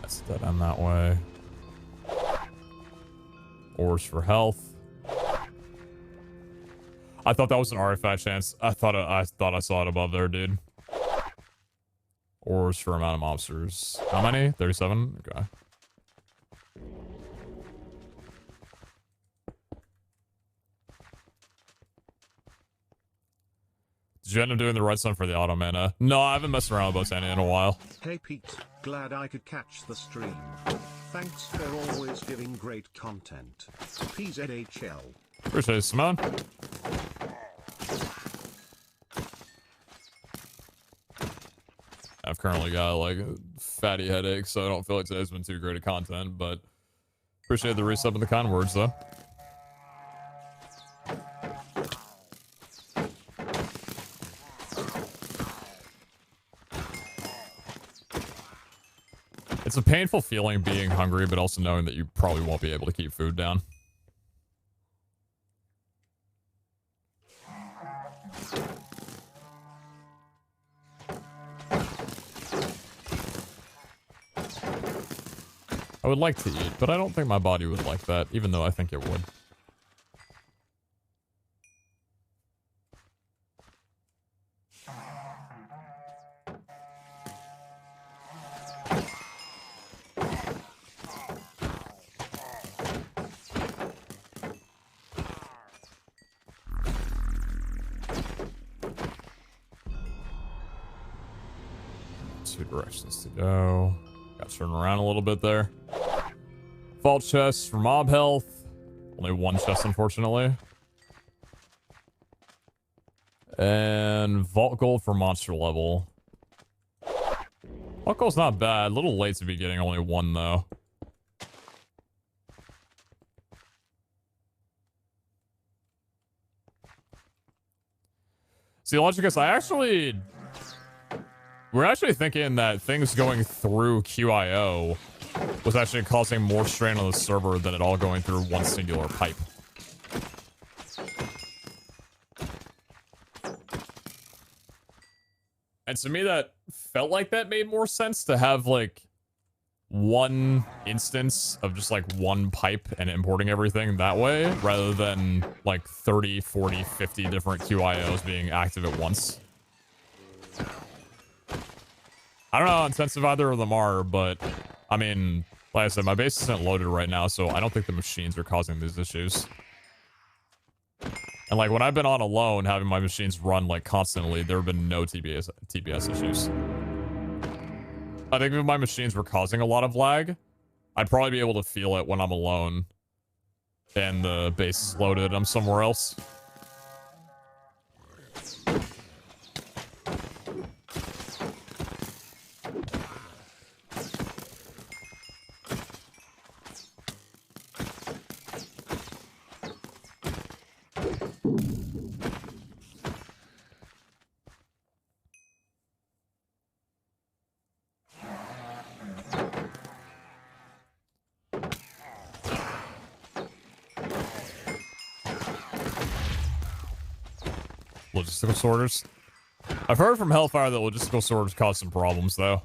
That's dead end that way. Ores for health. I thought that was an artifact chance. I thought I saw it above there, dude. Ores for amount of monsters. How many? 37? Okay. Did you end up doing the red sun for the auto mana? No, I haven't messed around with Botania in a while. Hey Pete, glad I could catch the stream. Thanks for always giving great content. PZHL. Appreciate it, Simone. I've currently got like a fatty headache, so I don't feel like today's been too great of content, but appreciate the resub and the kind words though. It's a painful feeling being hungry, but also knowing that you probably won't be able to keep food down. I would like to eat, but I don't think my body would like that, even though I think it would. Two directions to go. Got to turn around a little bit there. Vault chest for mob health. Only one chest, unfortunately. And vault gold for monster level. Vault gold's not bad. A little late to be getting only one, though. See, logic is we're actually thinking that things going through QIO was actually causing more strain on the server than it all going through one singular pipe. And to me, that felt like that made more sense to have, like, one instance of just, like, one pipe and importing everything that way, rather than, like, 30, 40, 50 different QIOs being active at once. I don't know how intensive either of them are, but, I mean, like I said, my base isn't loaded right now, so I don't think the machines are causing these issues. And, like, when I've been on alone, having my machines run, like, constantly, there have been no TBS issues. I think if my machines were causing a lot of lag, I'd probably be able to feel it when I'm alone and the base is loaded. I'm somewhere else. logistical sorters. I've heard from Hellfire that logistical sorters cause some problems, though.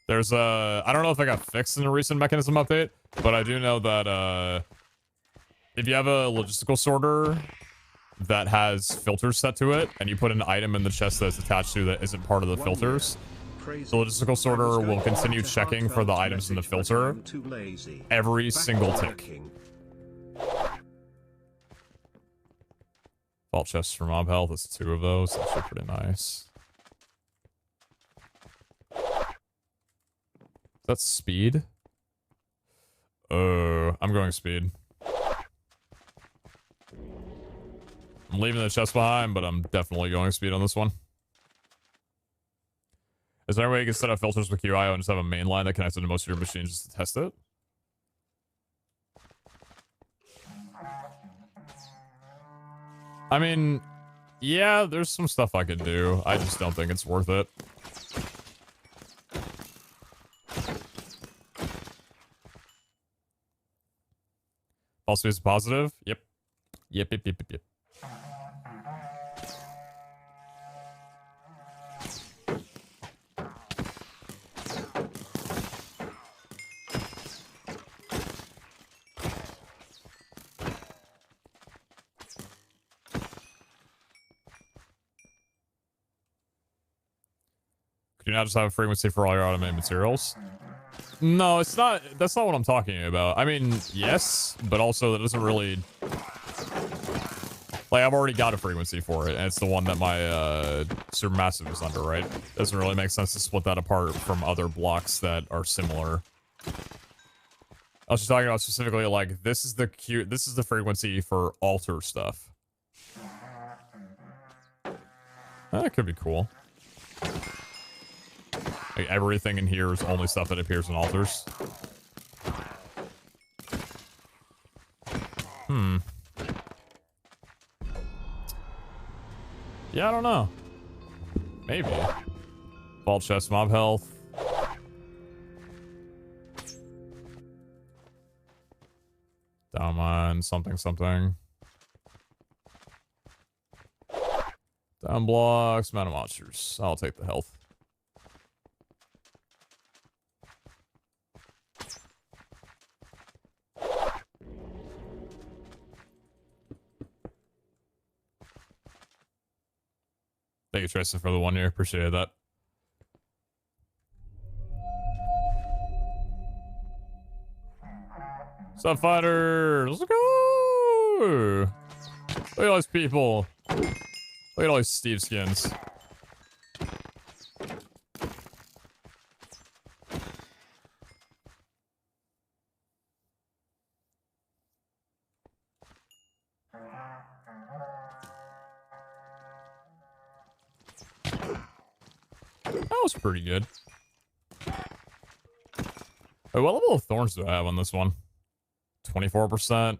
There's a... I don't know if it got fixed in a recent mechanism update, but I do know that, if you have a logistical sorter that has filters set to it, and you put an item in the chest that's attached to that isn't part of the filters, the logistical sorter will continue checking for the items in the filter every single tick. Vault chests for mob health, that's 2 of those. That's actually pretty nice. That's speed? I'm going speed. I'm leaving the chest behind, but I'm definitely going speed on this one. Is there any way you can set up filters with QIO and just have a main line that connects to most of your machines just to test it? I mean, yeah, there's some stuff I could do. I just don't think it's worth it. Also is positive? Yep. Yep. Do you not just have a frequency for all your automated materials? No, it's not. That's not what I'm talking about. I mean, yes, but also that doesn't really... Like, I've already got a frequency for it, and it's the one that my supermassive is under, right? Doesn't really make sense to split that apart from other blocks that are similar. I was just talking about specifically, like, this is the frequency for altar stuff. That could be cool. Like, everything in here is only stuff that appears in altars. Yeah, I don't know. Maybe. Vault chest, mob health. Down mine, something. Down blocks, amount of monsters. I'll take the health. Thank you, Tristan, for the 1 year. Appreciate that. Sup, fighters? Let's go! Look at all these people. Look at all these Steve skins. That was pretty good. Wait, what level of thorns do I have on this one? 24%?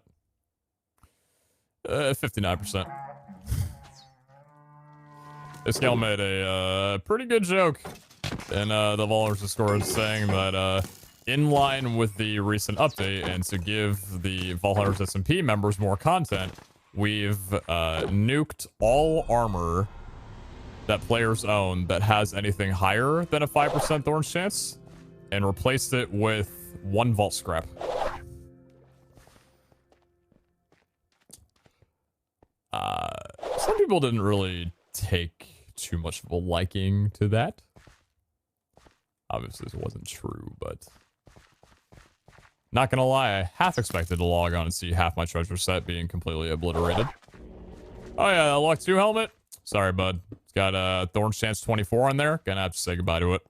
59%. This gal made a pretty good joke in the Valor's Discord saying that in line with the recent update and to give the Valor's SMP members more content, we've nuked all armor that players own that has anything higher than a 5% thorns chance and replaced it with 1 vault scrap. Some people didn't really take too much of a liking to that. Obviously, this wasn't true, but not gonna lie, I half expected to log on and see half my treasure set being completely obliterated. Oh yeah, Luck 2 helmet. Sorry, bud. It's got a Thorns Chance 24 on there. Gonna have to say goodbye to it.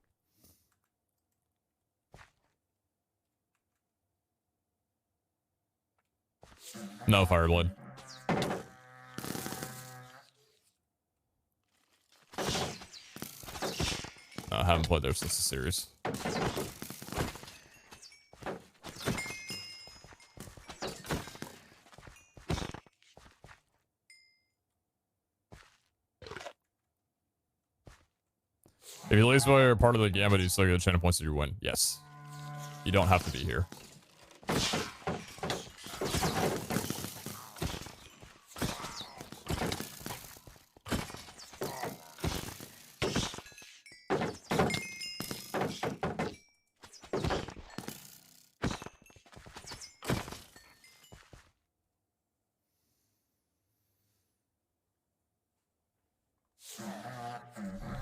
No Fireblood. I haven't played there since the series. If you lose while you're part of the gamut, you still get a chance of points that you win. Yes. You don't have to be here.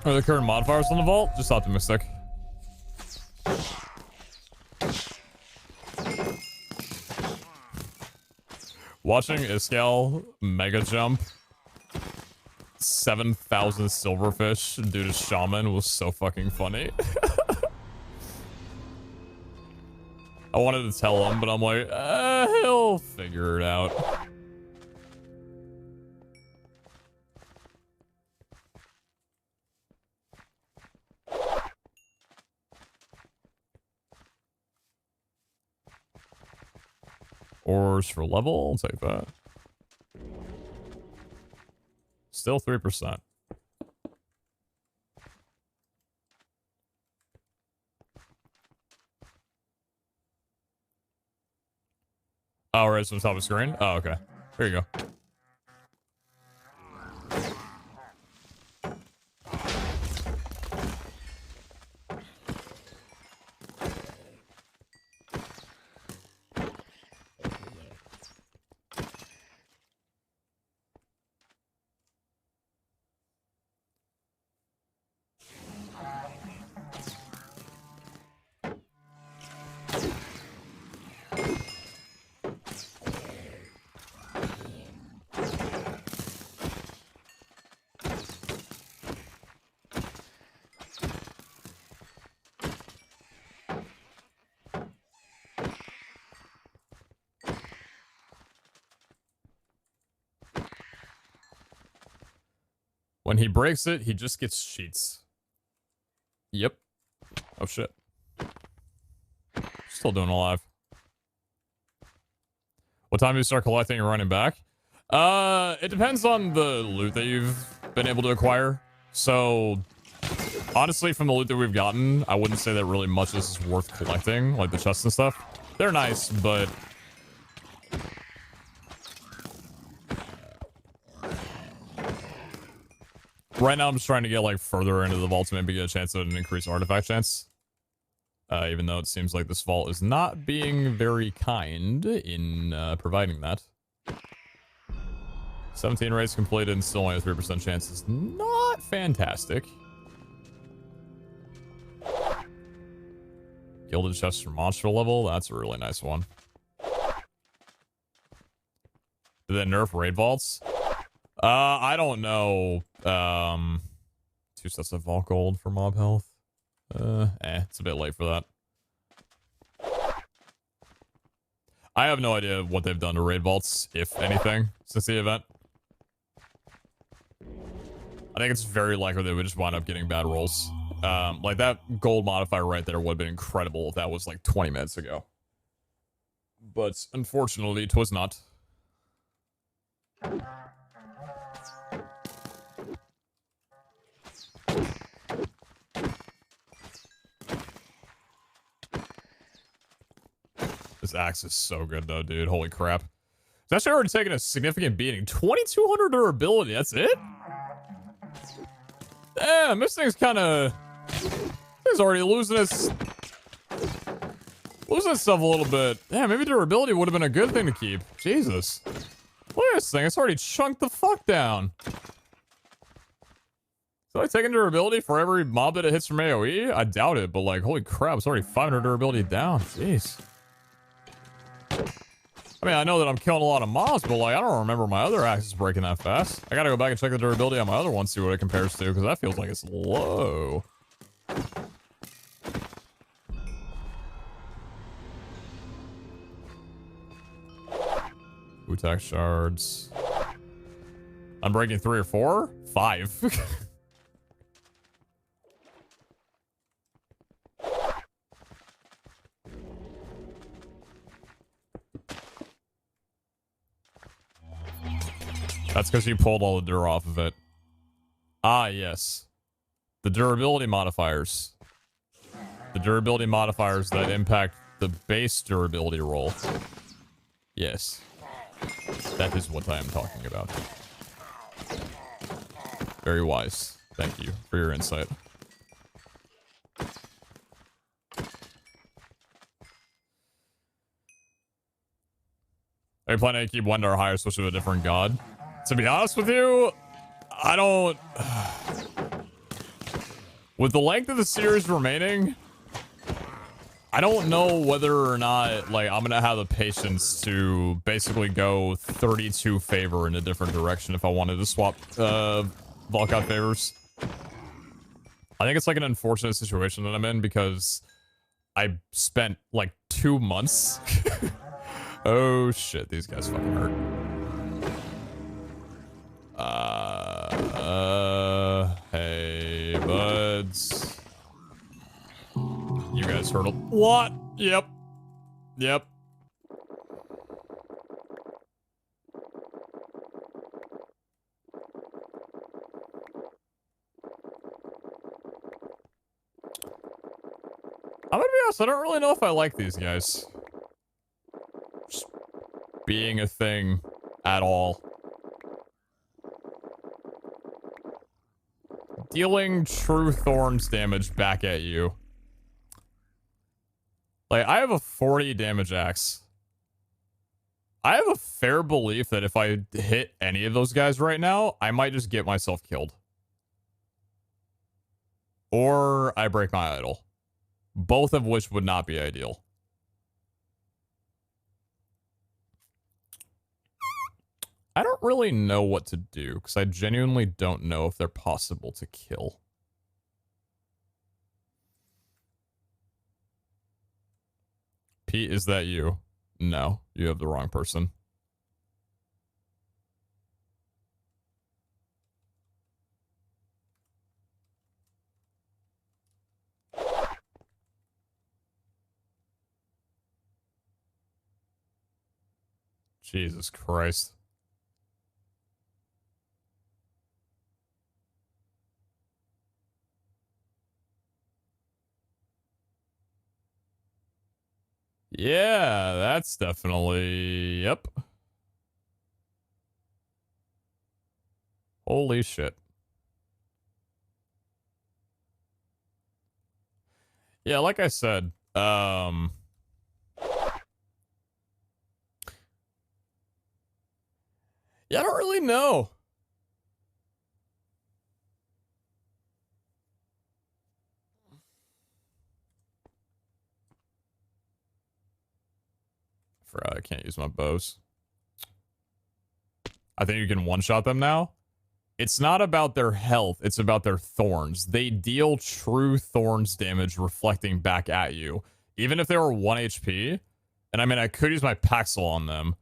Are the current modifiers on the vault? Just optimistic. Watching Iskal mega jump 7,000 silverfish due to shaman was so fucking funny. I wanted to tell him, but I'm like, he'll figure it out. Ores for level, I'll take that. Still 3%. Oh, right, so the top of the screen? Oh, okay. There you go. When he breaks it, he just gets sheets. Yep. Oh, shit. Still doing alive. What time do you start collecting and running back? It depends on the loot that you've been able to acquire. So, honestly, from the loot that we've gotten, I wouldn't say that really much of this is worth collecting, like the chests and stuff. They're nice, but... right now, I'm just trying to get, like, further into the vault to maybe get a chance at an increased artifact chance. Even though it seems like this vault is not being very kind in providing that. 17 raids completed and still only a 3% chance is not fantastic. Gilded chest for monster level, that's a really nice one. Did they nerf raid vaults? I don't know. 2 sets of vault gold for mob health. It's a bit late for that. I have no idea what they've done to raid vaults, if anything, since the event. I think it's very likely they would just wind up getting bad rolls. Like that gold modifier right there would have been incredible if that was like 20 minutes ago. But unfortunately, it was not. This axe is so good though, dude. Holy crap. It's actually already taken a significant beating. 2200 durability, that's it? Damn, this thing's kind of... It's already losing its stuff a little bit. Damn, maybe durability would have been a good thing to keep. Jesus. Look at this thing. It's already chunked the fuck down. So I taking durability for every mob that it hits from AoE? I doubt it, but like, holy crap, it's already 500 durability down. Jeez. I mean, I know that I'm killing a lot of mobs, but like, I don't remember my other axes breaking that fast. I gotta go back and check the durability on my other one, see what it compares to, because that feels like it's low. Utak shards. I'm breaking 3 or 4? 5. That's because you pulled all the dur off of it. Ah, yes. The durability modifiers. The durability modifiers that impact the base durability roll. Yes. That is what I am talking about. Very wise. Thank you for your insight. Are you planning to keep one or higher, switch to a different god? To be honest with you, I don't... With the length of the series remaining, I don't know whether or not, like, I'm gonna have the patience to basically go 32 favor in a different direction if I wanted to swap, Volkout favors. I think it's like an unfortunate situation that I'm in because I spent like 2 months. Oh shit, these guys fucking hurt. Hey, buds. You guys heard a what? Yep. Yep. I'm gonna be honest, I don't really know if I like these guys. Just being a thing at all. Dealing true thorns damage back at you. Like, I have a 40 damage axe. I have a fair belief that if I hit any of those guys right now, I might just get myself killed. Or I break my idol. Both of which would not be ideal. I don't really know what to do, because I genuinely don't know if they're possible to kill. Pete, is that you? No, you have the wrong person. Jesus Christ. Yeah, that's definitely... Yep. Holy shit. Yeah, like I said, yeah, I don't really know. I can't use my bows. I think you can one-shot them now. It's not about their health, it's about their thorns. They deal true thorns damage reflecting back at you. Even if they were 1 HP. And I mean, I could use my Paxil on them.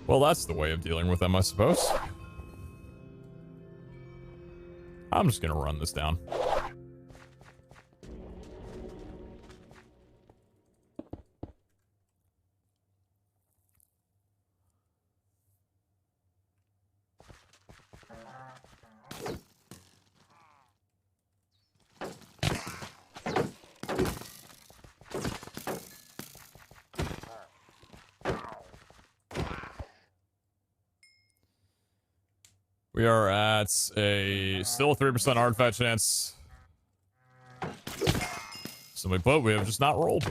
Well, that's the way of dealing with them, I suppose. I'm just gonna run this down. We are at a still 3% artifact chance. Simply put, we have just not rolled.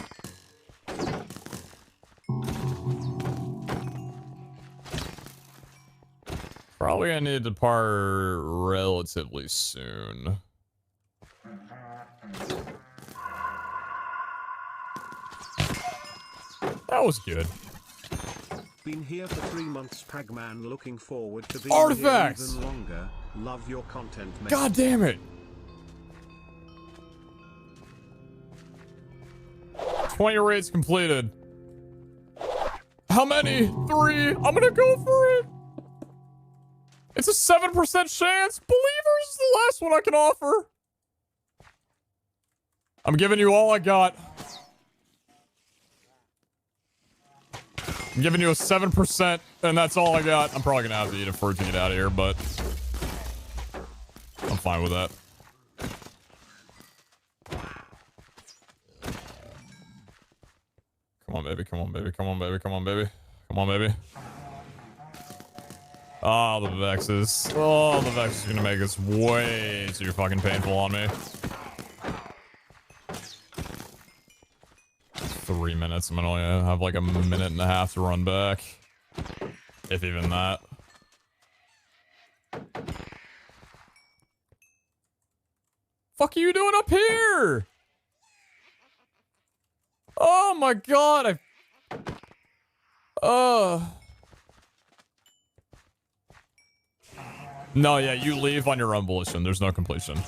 Probably gonna need to depart relatively soon. That was good. Been here for 3 months, Pagman. Looking forward to being Artifacts! here even longer. Love your content, mate. God damn it! 20 raids completed. How many? 3. I'm gonna go for it. It's a 7% chance. Believers is the last one I can offer. I'm giving you all I got. I'm giving you a 7%, and that's all I got. I'm probably gonna have to eat a fruit to get out of here, but I'm fine with that. Come Come on, baby. Come on, baby. Come on, baby. Come on, baby. Come on, baby. Oh, the Vexes. Oh, the Vex is gonna make this way too fucking painful on me. 3 minutes. I'm gonna have like a minute and a half to run back. If even that. Fuck are you doing up here? Oh my god, No, yeah, you leave on your own volition. There's no completion.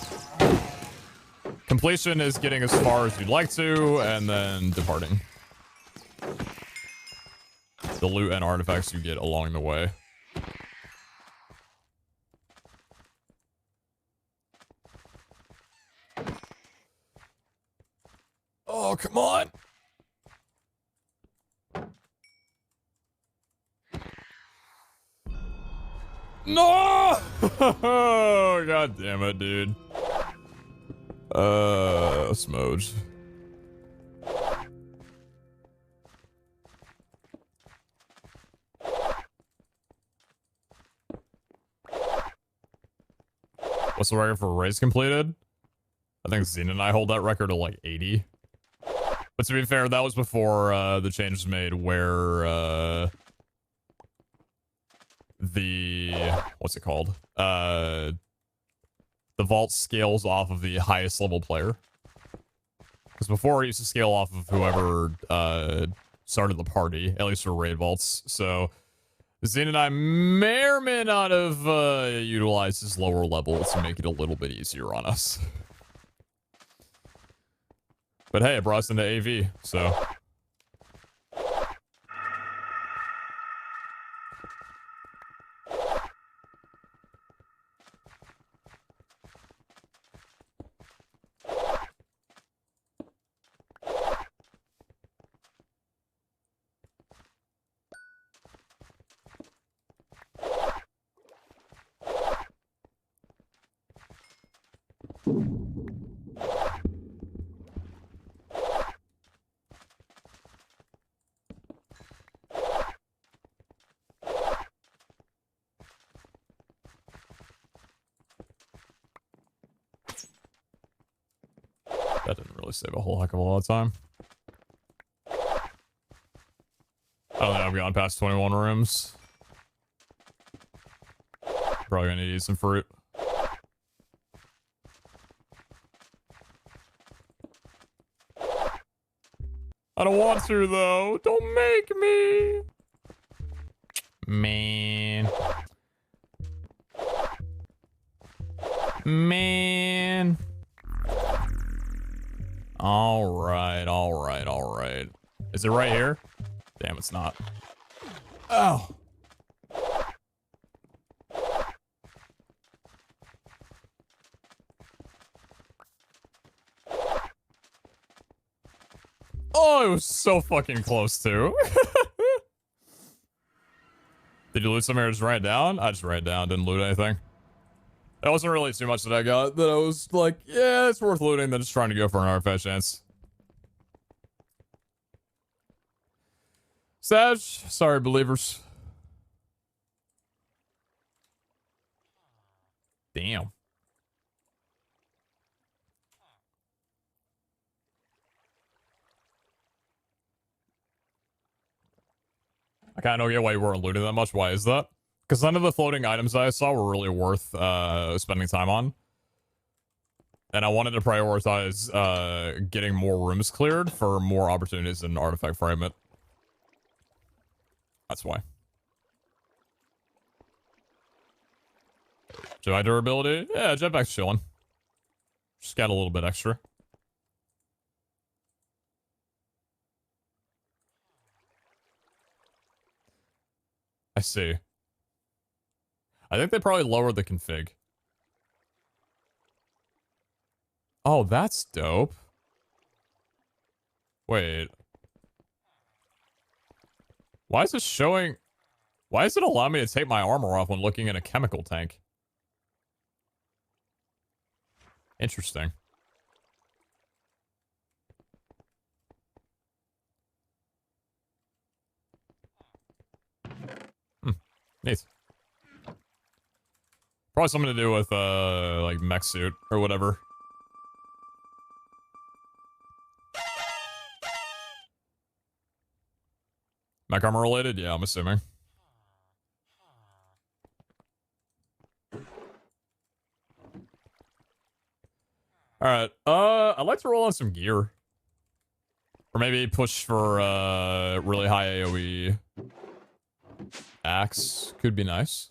Completion is getting as far as you'd like to, and then departing. The loot and artifacts you get along the way. Oh, come on! No! God damn it, dude. Smoj. What's the record for race completed? I think Xena and I hold that record at like 80. But to be fair, that was before the change was made where what's it called? The vault scales off of the highest level player. Because before it used to scale off of whoever started the party, at least for raid vaults. So Zane and I may or may not have utilized this lower level to make it a little bit easier on us. But hey, it brought us into AV, so. That didn't really save a whole heck of a lot of time. I don't think I've gone past 21 rooms. Probably gonna need to eat some fruit. I don't want to, though. Don't make me. Man. Man. Alright, alright, alright. Is it right here? Damn, it's not. Oh. Oh, it was so fucking close, too. Did you loot somewhere or just write it down? I just write it down, didn't loot anything. That wasn't really too much that I got that I was like, yeah, it's worth looting than just trying to go for an artifact chance. Sag, sorry, believers. Damn. I kind of don't get why you weren't looting that much. Why is that? Because none of the floating items I saw were really worth spending time on. And I wanted to prioritize getting more rooms cleared for more opportunities in artifact fragment. That's why. Jetpack durability? Yeah, jetpack's chilling. Just got a little bit extra. I see. I think they probably lowered the config. Oh, that's dope. Wait. Why is it showing... Why does it allow me to take my armor off when looking in a chemical tank? Interesting. Neat. Probably something to do with, like, mech suit or whatever. Mech armor related? Yeah, I'm assuming. Alright, I'd like to roll on some gear. Or maybe push for, really high AoE. Axe could be nice.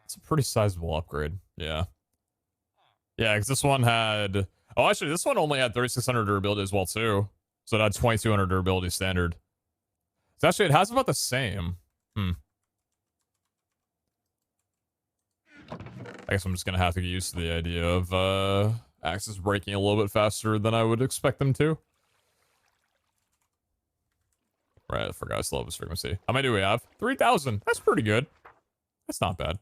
It's a pretty sizable upgrade, yeah. Yeah, because this one had... Oh, actually, this one only had 3600 durability as well, too. So it had 2200 durability standard. So actually, it has about the same. I guess I'm just gonna have to get used to the idea of, axes breaking a little bit faster than I would expect them to. Right, I forgot I still have this frequency. How many do we have? 3,000. That's pretty good. That's not bad.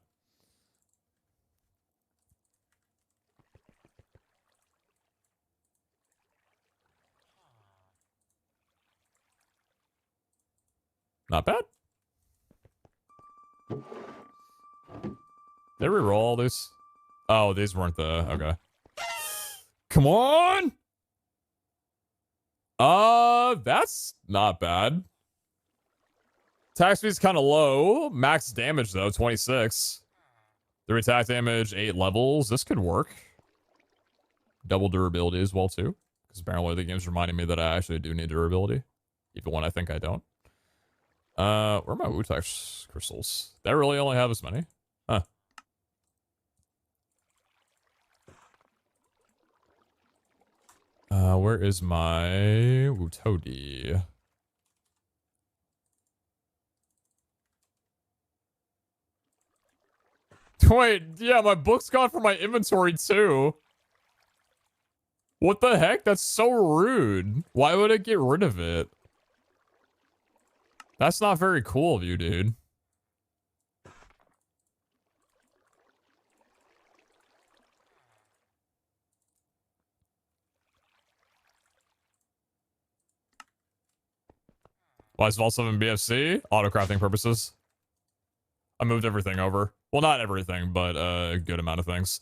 Not bad. Did we roll all these? Oh, these weren't the... Okay. Come on! That's not bad. Attack speed's kind of low. Max damage, though, 26. 3 attack damage, 8 levels. This could work. Double durability as well, too. Because apparently the game's reminding me that I actually do need durability. Even when I think I don't. Where are my Wutex crystals? They really only have as many? Huh. Where is my Wutodi? Wait, yeah, my book's gone from my inventory too. What the heck? That's so rude. Why would it get rid of it? That's not very cool of you, dude. Why is Vault 7 BFC? Autocrafting purposes. I moved everything over. Well, not everything, but a good amount of things.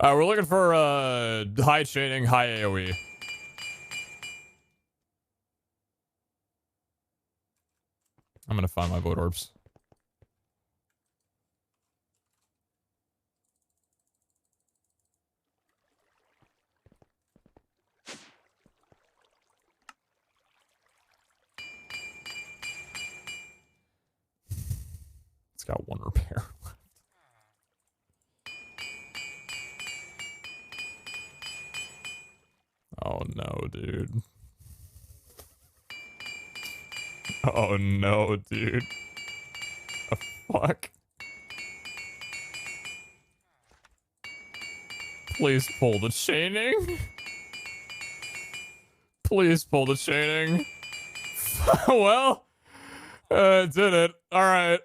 We're looking for high chaining, high AoE. I'm gonna find my void orbs. It's got 1 repair left. Oh no, dude. Oh no, dude. The fuck? Please pull the chaining. Please pull the chaining. Well, did it. All right.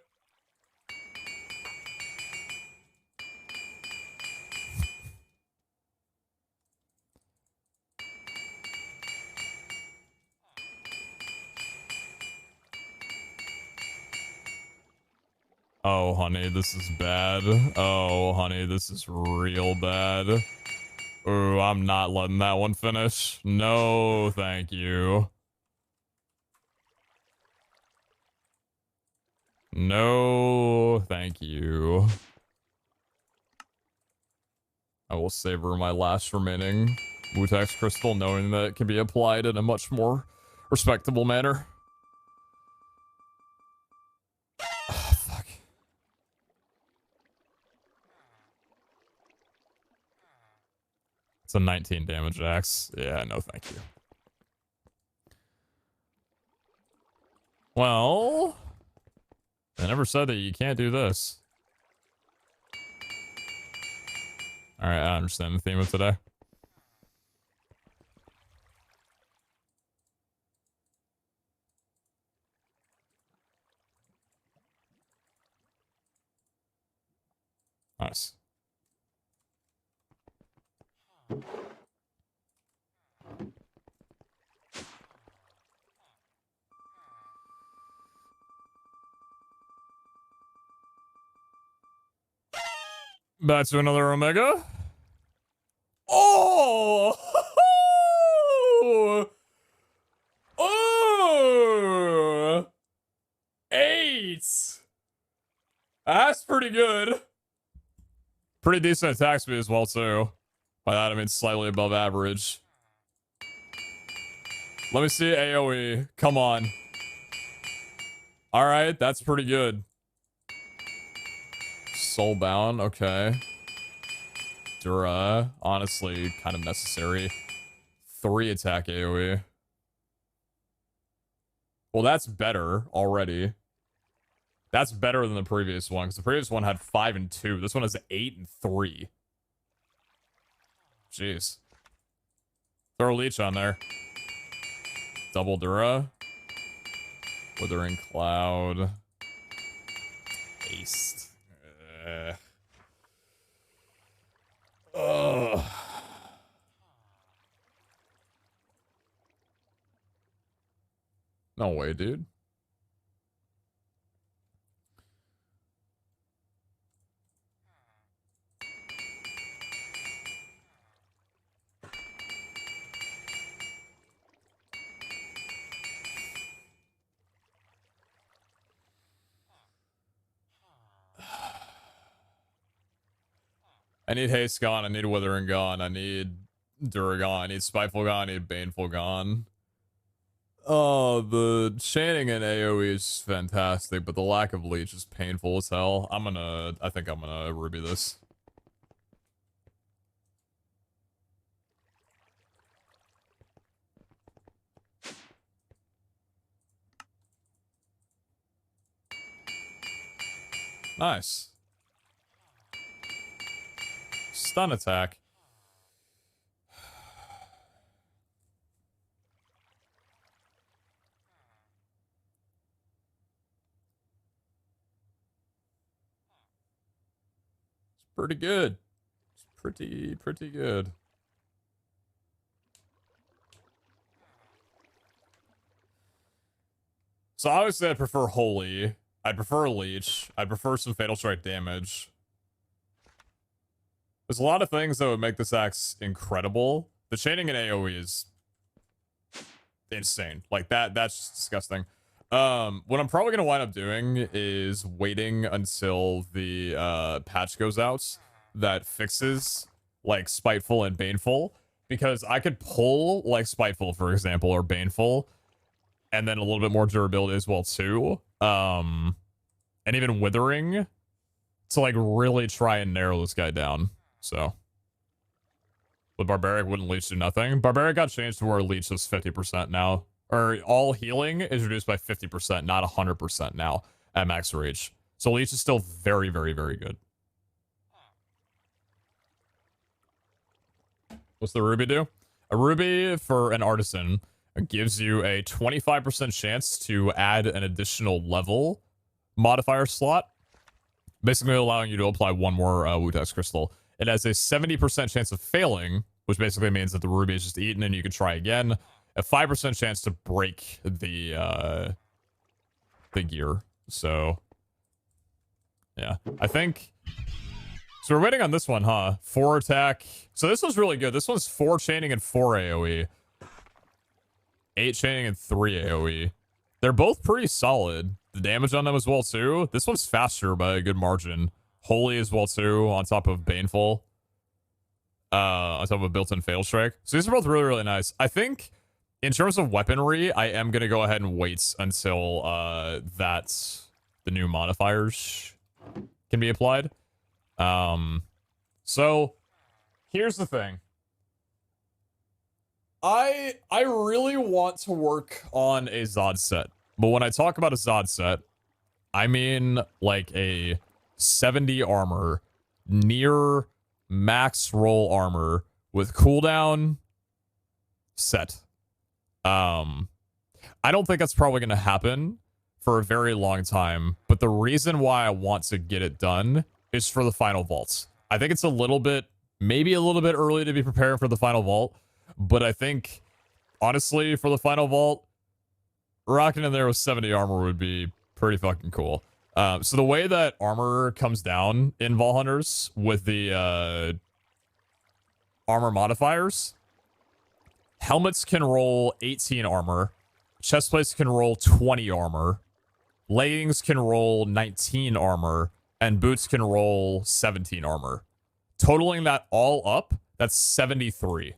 Oh, honey, this is bad. Oh, honey, this is real bad. Ooh, I'm not letting that one finish. No, thank you. No, thank you. I will savor my last remaining Wutex crystal, knowing that it can be applied in a much more respectable manner. Oh, fuck. It's a 19 damage axe. Yeah, no thank you. Well, I never said that you can't do this. Alright, I understand the theme of today. Nice. Back to another Omega. Oh! Oh! 8! That's pretty good. Pretty decent attack speed as well, too. By that, I mean slightly above average. Let me see AoE. Come on. Alright, that's pretty good. Soulbound, okay. Dura, honestly, kind of necessary. 3 attack AoE. Well, that's better already. That's better than the previous one, because the previous one had 5 and 2. This one has 8 and 3. Jeez. Throw a leech on there. Double Dura. Withering Cloud. Haste. Ugh. No way, dude. I need Haste gone, I need Withering gone, I need Dura gone, I need Spiteful gone, I need Baneful gone. Oh, the chaining in AoE is fantastic, but the lack of leech is painful as hell. I think I'm gonna Ruby this. Nice. Stun attack. It's pretty good. It's pretty good. So obviously I'd prefer Holy. I'd prefer Leech. I'd prefer some Fatal Strike damage. There's a lot of things that would make this axe incredible. The chaining in AoE is insane. Like that's just disgusting. What I'm probably gonna wind up doing is waiting until the patch goes out that fixes like Spiteful and Baneful, because I could pull like Spiteful, for example, or Baneful, and then a little bit more durability as well too. And even Withering to like really try and narrow this guy down. So, but Barbaric wouldn't leech do nothing. Barbaric got changed to where leech is 50% now. Or all healing is reduced by 50%, not 100% now at max reach. So leech is still very, very, very good. What's the Ruby do? A Ruby for an Artisan gives you a 25% chance to add an additional level modifier slot, basically allowing you to apply one more Wutex Crystal. It has a 70% chance of failing, which basically means that the Ruby is just eaten and you can try again. A 5% chance to break the gear. So, yeah. I think... So we're waiting on this one, huh? 4 attack. So this one's really good. This one's 4 chaining and 4 AoE. 8 chaining and 3 AoE. They're both pretty solid. The damage on them as well, too. This one's faster by a good margin. Holy as well, too, on top of Baneful. On top of a built-in Fatal Strike. So these are both really, really nice. I think, in terms of weaponry, I am going to go ahead and wait until the new modifiers can be applied. So, here's the thing. I really want to work on a Zod set. But when I talk about a Zod set, I mean like a 70 armor, near max roll armor with cooldown set. I don't think that's probably going to happen for a very long time. But the reason why I want to get it done is for the final vaults. I think it's a little bit, maybe a little bit early to be preparing for the final vault. But I think, honestly, for the final vault, rocking in there with 70 armor would be pretty fucking cool. So the way that armor comes down in Vault Hunters with the armor modifiers, helmets can roll 18 armor, chestplates can roll 20 armor, leggings can roll 19 armor, and boots can roll 17 armor. Totaling that all up, that's 73.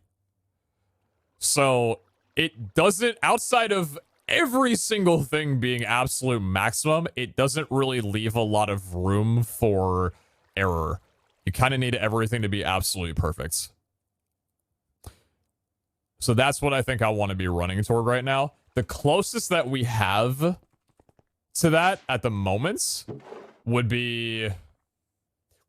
So it doesn't, outside of every single thing being absolute maximum, it doesn't really leave a lot of room for error. You kind of need everything to be absolutely perfect. So that's what I think I want to be running toward right now. The closest that we have to that at the moment would be,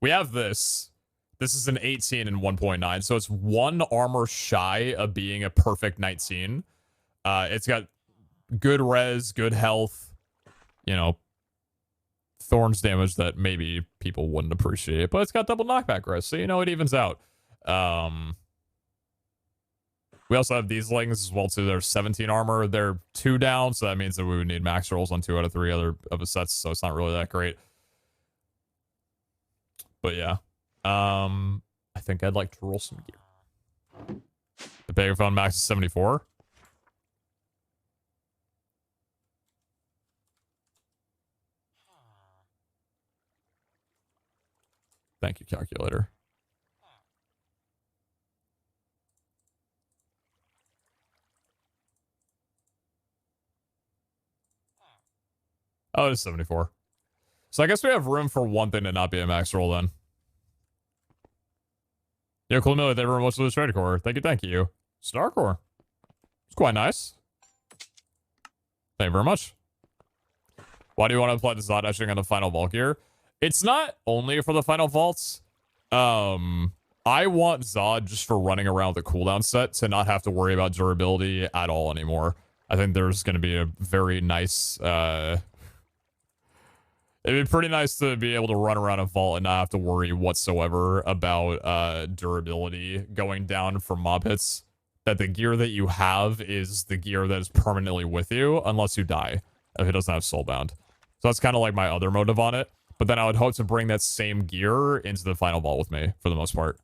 we have this. This is an 18 and 1.9, so it's one armor shy of being a perfect 19. It's got good res, good health, you know, thorns damage that maybe people wouldn't appreciate, but it's got double knockback res, so you know it evens out. We also have these leggings as well too. They're 17 armor. They're 2 down, so that means that we would need max rolls on 2 out of 3 other of the sets, so it's not really that great. But yeah. I think I'd like to roll some gear. The Pegaphone max is 74. Thank you, calculator. Oh, it's 74. So I guess we have room for one thing to not be a max roll then. Yo, cool Miller, they were most of the trade core. Thank you. Starcore. It's quite nice. Thank you very much. Why do you want to apply the Zod etching on the final vault gear? It's not only for the final vaults. I want Zod just for running around the cooldown set to not have to worry about durability at all anymore. I think there's going to be a very nice, it'd be pretty nice to be able to run around a vault and not have to worry whatsoever about durability going down from mob hits. That the gear that you have is the gear that is permanently with you unless you die, if it doesn't have soulbound. So that's kind of like my other motive on it. But then I would hope to bring that same gear into the final vault with me, for the most part.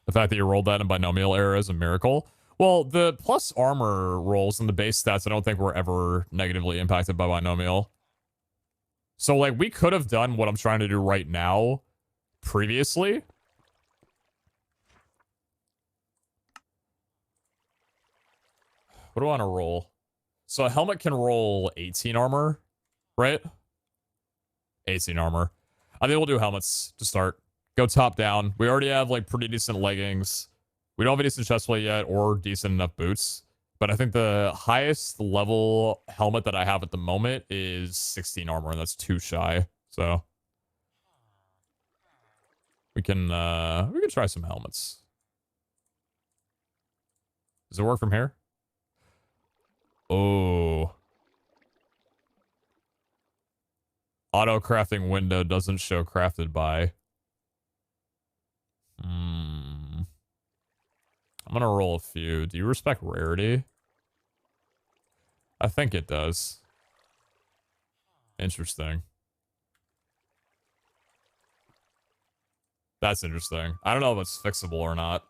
The fact that you rolled that in binomial error is a miracle. Well, the plus armor rolls and the base stats I don't think were ever negatively impacted by binomial. So, like, we could have done what I'm trying to do right now previously. What do I want to roll? So a helmet can roll 18 armor, right? 18 armor. I think we'll do helmets to start. Go top down. We already have, like, pretty decent leggings. We don't have a decent chestplate yet or decent enough boots. But I think the highest level helmet that I have at the moment is 16 armor, and that's 2 shy. So we can try some helmets. Does it work from here? Oh. Auto crafting window doesn't show crafted by. I'm gonna roll a few. Do you respect rarity? I think it does. Interesting. That's interesting. I don't know if it's fixable or not.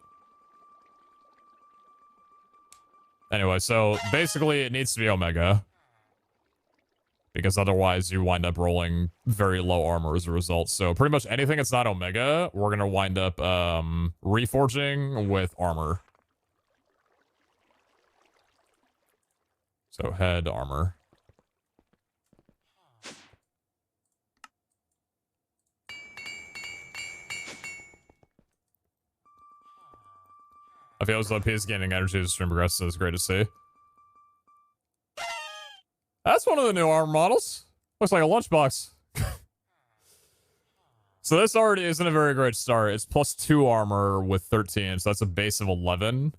Anyway, so basically it needs to be Omega. Because otherwise you wind up rolling very low armor as a result. So pretty much anything that's not Omega, we're going to wind up reforging with armor. So head armor. I feel as though P is gaining energy as the stream progresses, so it's great to see. That's one of the new armor models. Looks like a lunchbox. So this already isn't a very great start. It's plus 2 armor with 13, so that's a base of 11.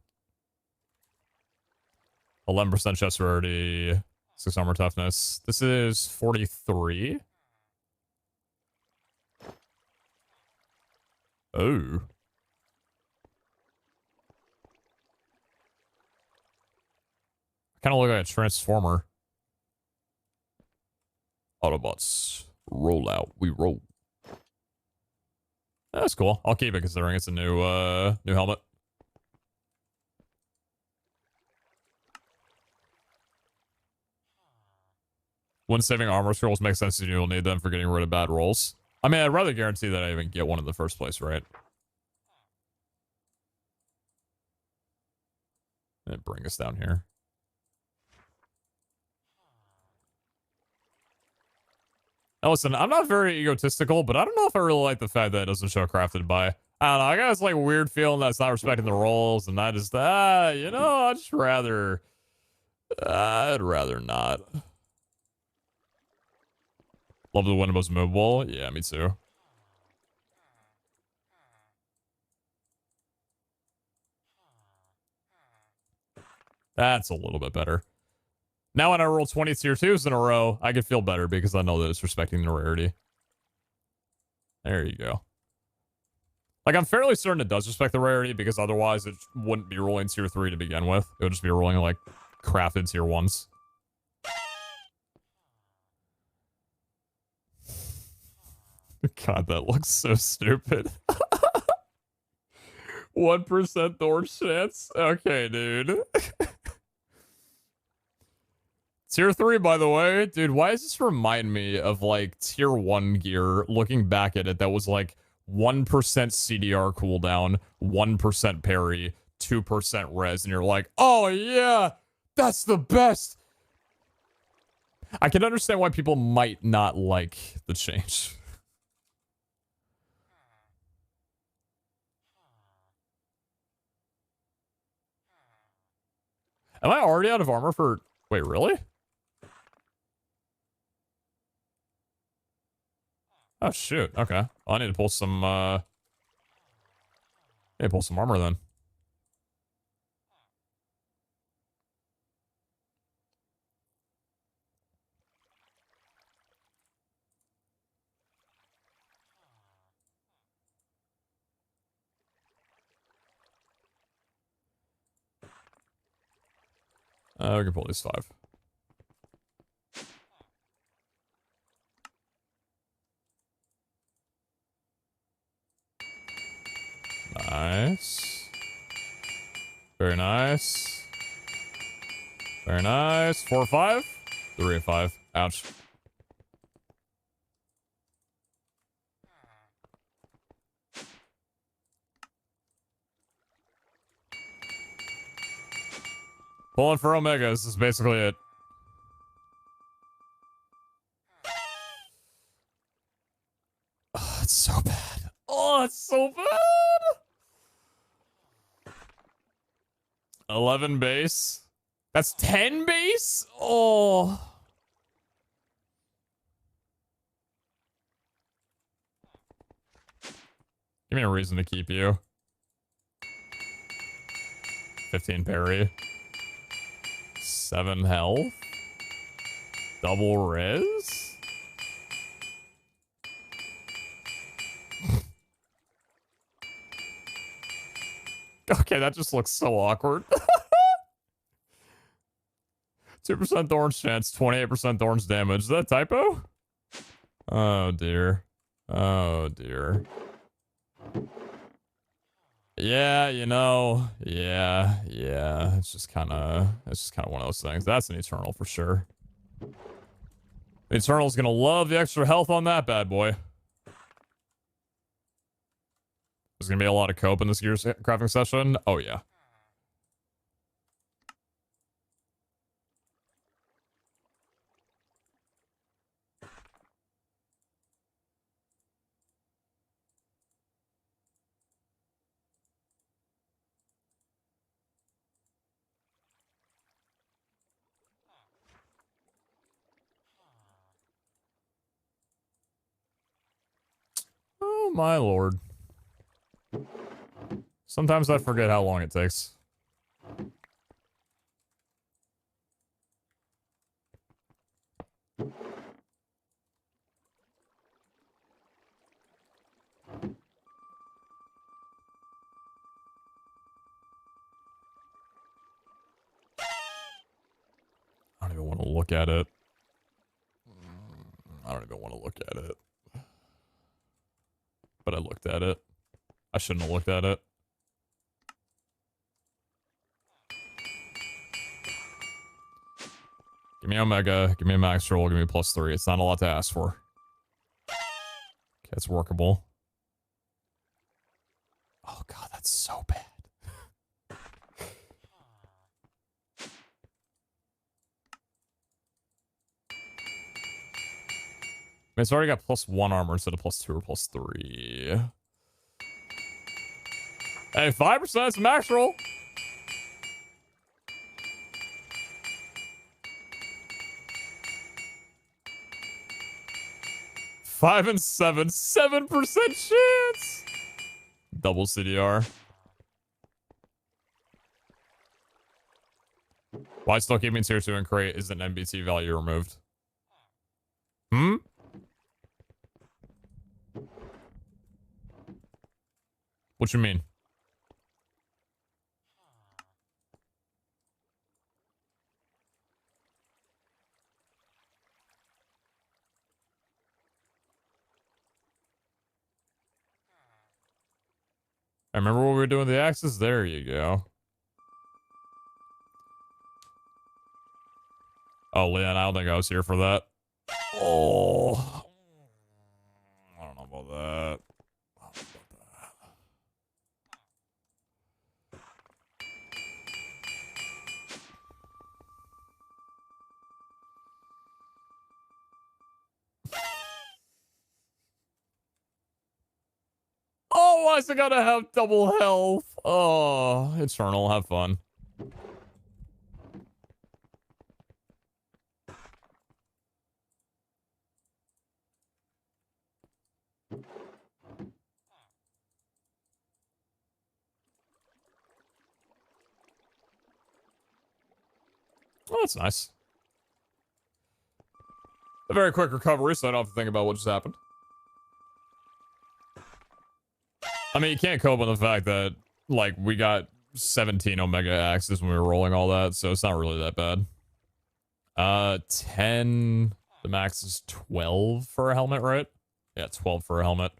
11% chest rarity, 6 armor toughness. This is 43. Oh. Kind of look like a transformer. Autobots roll out. We roll. That's cool. I'll keep it considering it's a new helmet. When saving armor scrolls makes sense, you'll need them for getting rid of bad rolls. I mean, I'd rather guarantee that I even get one in the first place, right? And bring us down here. Now listen, I'm not very egotistical, but I don't know if I really like the fact that it doesn't show crafted by. I don't know, I got this like weird feeling that it's not respecting the rolls, and I just, you know, I'd rather not. Love the Windows movable. Yeah, me too. That's a little bit better. Now when I roll 20 tier 2s in a row, I can feel better because I know that it's respecting the rarity. There you go. Like, I'm fairly certain it does respect the rarity because otherwise it wouldn't be rolling tier 3 to begin with. It would just be rolling, like, crafted tier 1s. God, that looks so stupid. 1% thorn chance? Okay, dude. Tier 3, by the way. Dude, why does this remind me of, like, tier 1 gear, looking back at it, that was, like, 1% CDR cooldown, 1% parry, 2% res, and you're like, oh, yeah, that's the best. I can understand why people might not like the change. Am I already out of armor for... Wait, really? Oh, shoot. Okay. Well, I need to pull some, I need to pull some armor, then. We can pull these 5. Nice. Very nice. Very nice. 4 or 5? 3 or 5. Ouch. Pulling for Omegas is basically it. Oh, it's so bad. Oh, it's so bad. 11 base. That's 10 base? Oh. Give me a reason to keep you. 15 parry. 7 health. Double res. Okay, that just looks so awkward. 2% thorns chance, 28% thorns damage. Is that a typo? Oh dear. Oh dear. Yeah, you know, yeah. It's just kind of one of those things. That's an Eternal for sure. The Eternal's gonna love the extra health on that bad boy. There's gonna be a lot of cope in this gear crafting session. Oh yeah. Oh my lord. Sometimes I forget how long it takes. I don't even want to look at it. even want to look at it. But I looked at it. I shouldn't have looked at it. Give me Omega, give me a max roll, give me +3. It's not a lot to ask for. Okay, it's workable. Oh god, that's so bad. It's already got +1 armor instead of +2 or +3. Hey, 5% is a max roll. Five and 7, 7% chance. Double CDR. Why still keeping tier 2 and crate is an NBT value removed? Hmm? What you mean? I remember what we were doing with the axes? There you go. Oh, Leon, I don't think I was here for that. Oh. I don't know about that. Oh, why is it gotta have double health? Oh, Eternal, have fun. Oh, that's nice. A very quick recovery, so I don't have to think about what just happened. I mean, you can't cope with the fact that, like, we got 17 Omega axes when we were rolling all that, so it's not really that bad. 10... The max is 12 for a helmet, right? Yeah, 12 for a helmet.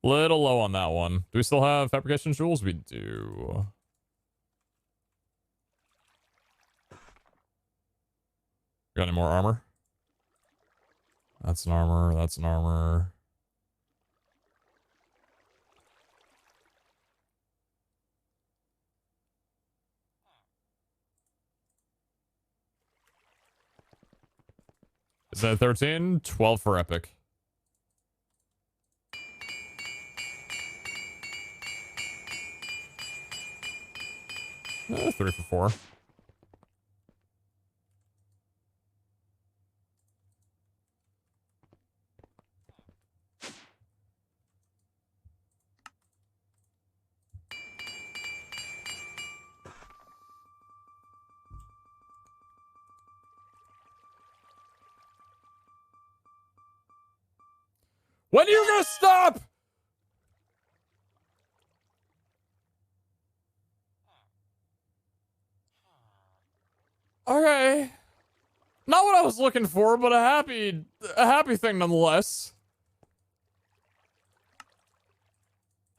Little low on that one. Do we still have fabrication jewels? We do. Got any more armor? That's an armor. That's an armor. Is that 13? 12 for epic. Eh, 3 for 4. When are you gonna stop? Okay. Not what I was looking for, but a happy thing nonetheless.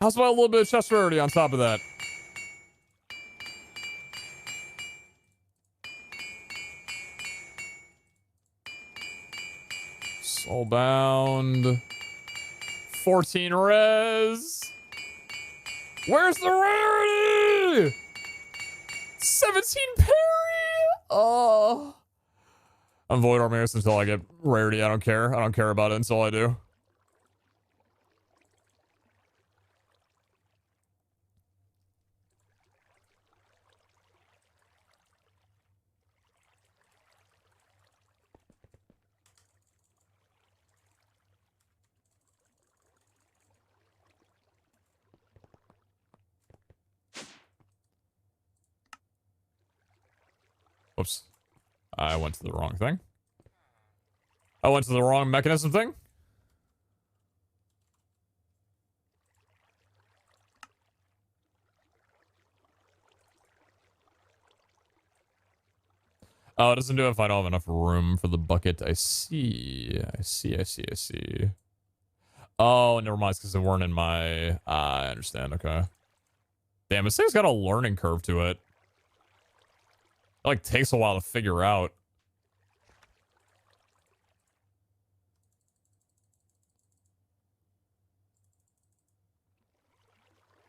How's about a little bit of chest rarity on top of that? Soulbound. 14 res. Where's the rarity? 17 parry. Oh. I'm Void Armaeus until I get rarity. I don't care. I don't care about it until I do. Whoops. I went to the wrong thing. I went to the wrong mechanism thing. Oh, it doesn't do it if I don't have enough room for the bucket. I see. Oh, never mind. It's because they weren't in my... I understand. Okay. Damn, this thing's got a learning curve to it. It, like, takes a while to figure out.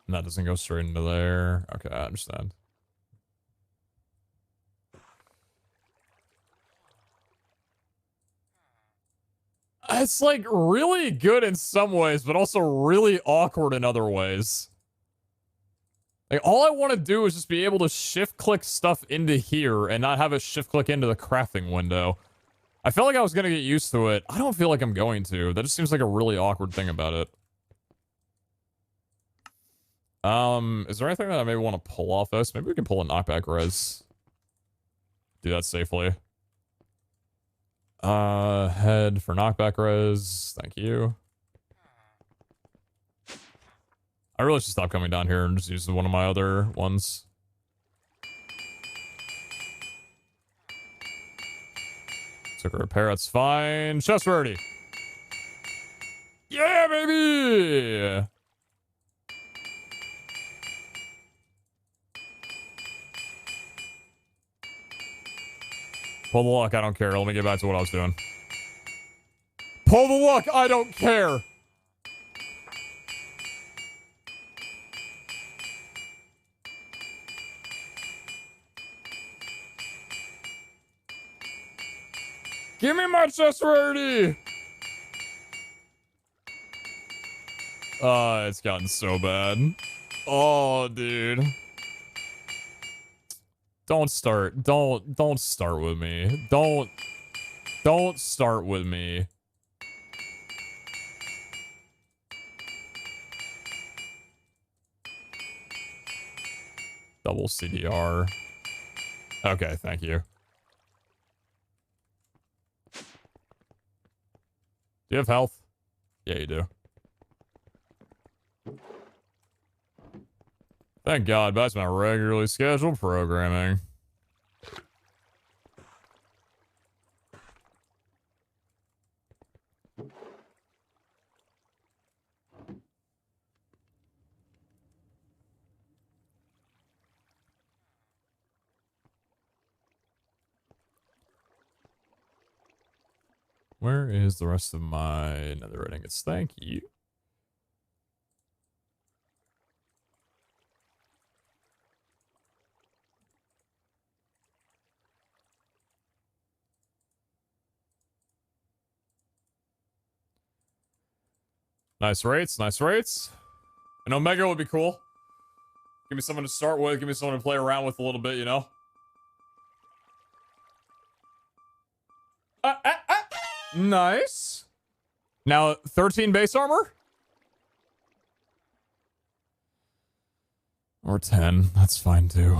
And that doesn't go straight into there. Okay, I understand. It's like really good in some ways, but also really awkward in other ways. Like, all I want to do is just be able to shift click stuff into here and not have it shift click into the crafting window. I felt like I was going to get used to it. I don't feel like I'm going to. That just seems like a really awkward thing about it. Is there anything that I maybe want to pull off this? Maybe we can pull a knockback res. Do that safely. Head for knockback res. Thank you. I really should stop coming down here and just use one of my other ones. Took a repair, that's fine. Chest rarity. Yeah, baby! Pull the luck, I don't care. Let me get back to what I was doing. Pull the luck, I don't care! Give me my chest rarity! It's gotten so bad. Oh, dude. Don't start. Don't start with me. Don't start with me. Double CDR. Okay, thank you. Do you have health? Yeah, you do. Thank God, that's my regularly scheduled programming. Where is the rest of my nether ingots? Thank you. Nice rates, nice rates. An Omega would be cool. Give me someone to start with, give me someone to play around with a little bit, you know? Nice. Now, 13 base armor? Or 10, that's fine too.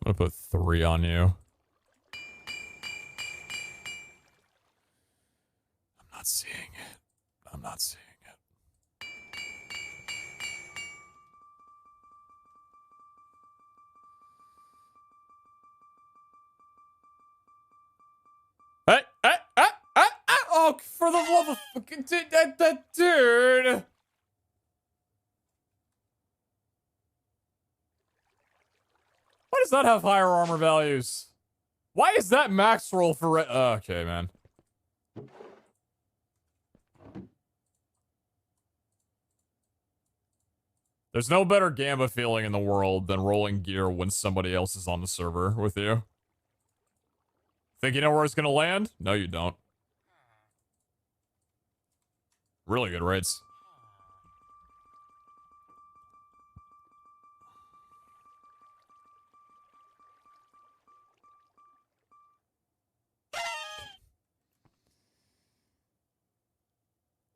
I'm gonna put 3 on you. I'm not seeing it. I'm not seeing it. Oh, for the love of fucking dude. Why does that have higher armor values? Why is that max roll for okay, man. There's no better gamma feeling in the world than rolling gear when somebody else is on the server with you. Think you know where it's gonna land? No, you don't. Really good rates.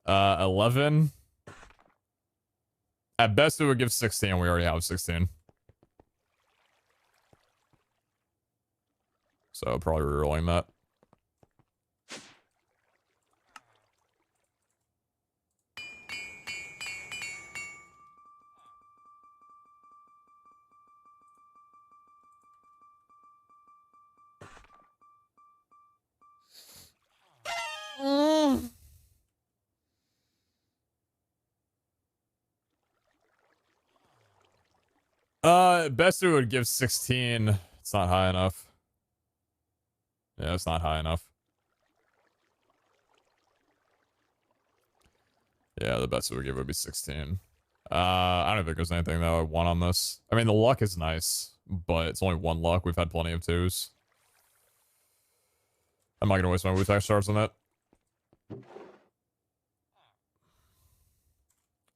Uh, 11. At best, it would give 16. We already have 16. So, probably rerolling that. Best it would give 16. It's not high enough. Yeah, it's not high enough. Yeah, the best it would give would be 16. I don't think there's anything that I want on this. I mean, the luck is nice, but it's only 1 luck. We've had plenty of 2s. I'm not gonna waste my Wu-Tang stars on that.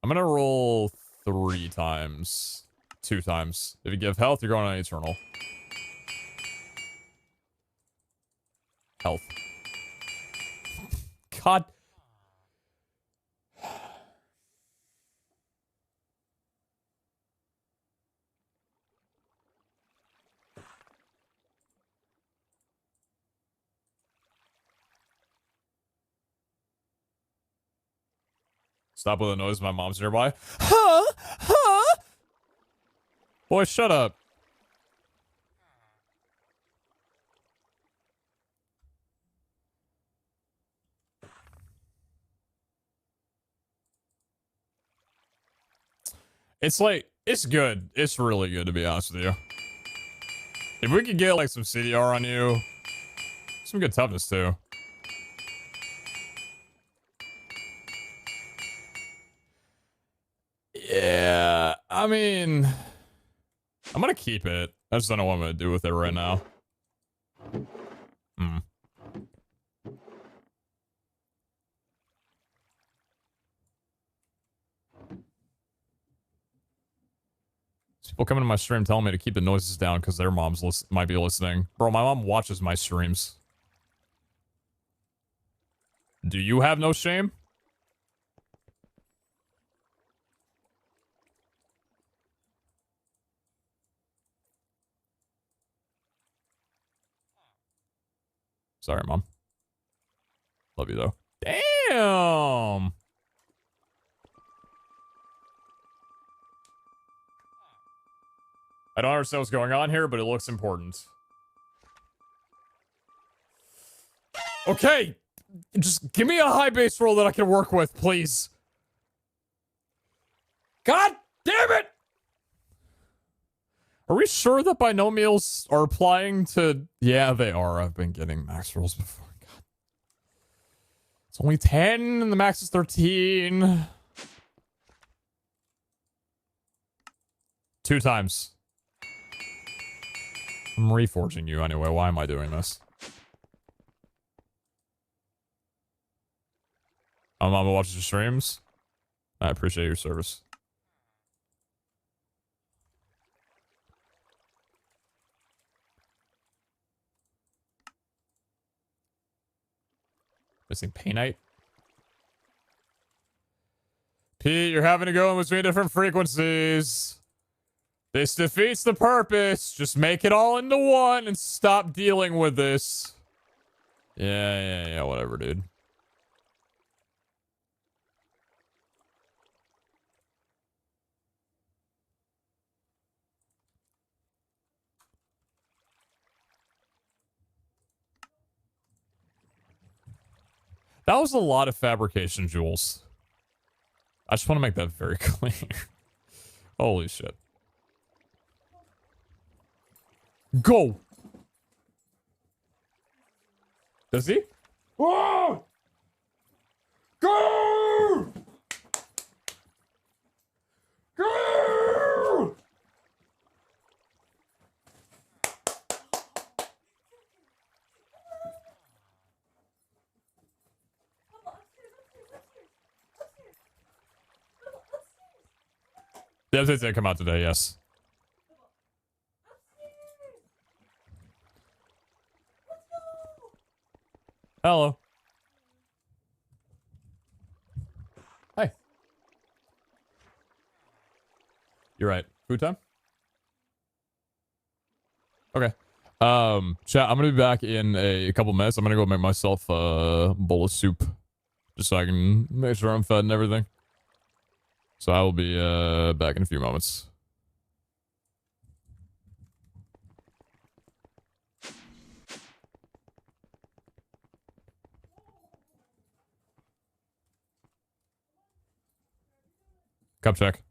I'm gonna roll 3 times. 2 times. If you give health, you're going on eternal. Health. God. Stop with the noise. My mom's nearby. Huh? Huh? Boy, shut up. It's like, it's good. It's really good, to be honest with you. If we could get, like, some CDR on you, some good toughness, too. Yeah, I mean, I'm gonna keep it. I just don't know what I'm gonna do with it right now. People coming to my stream telling me to keep the noises down because their moms might be listening. Bro, my mom watches my streams. Do you have no shame? Sorry, Mom. Love you, though. Damn! I don't understand what's going on here, but it looks important. Okay! Just give me a high base roll that I can work with, please. God damn it! Are we sure that binomials are applying to... Yeah, they are. I've been getting max rolls before. God. It's only 10 and the max is 13. 2 times. I'm reforging you anyway. Why am I doing this? My mama watches your streams. I appreciate your service. Missing Painite. Pete, you're having to go in between different frequencies. This defeats the purpose. Just make it all into one and stop dealing with this. Yeah, whatever, dude. That was a lot of fabrication, Jules. I just want to make that very clear. Holy shit. Go! Does he? Oh! Go! Go! The updates didn't come out today, yes. Hello. Hi. You're right. Food time? Okay. Chat, I'm gonna be back in a couple minutes. I'm gonna go make myself a bowl of soup. Just so I can make sure I'm fed and everything. So I will be back in a few moments. Cup check.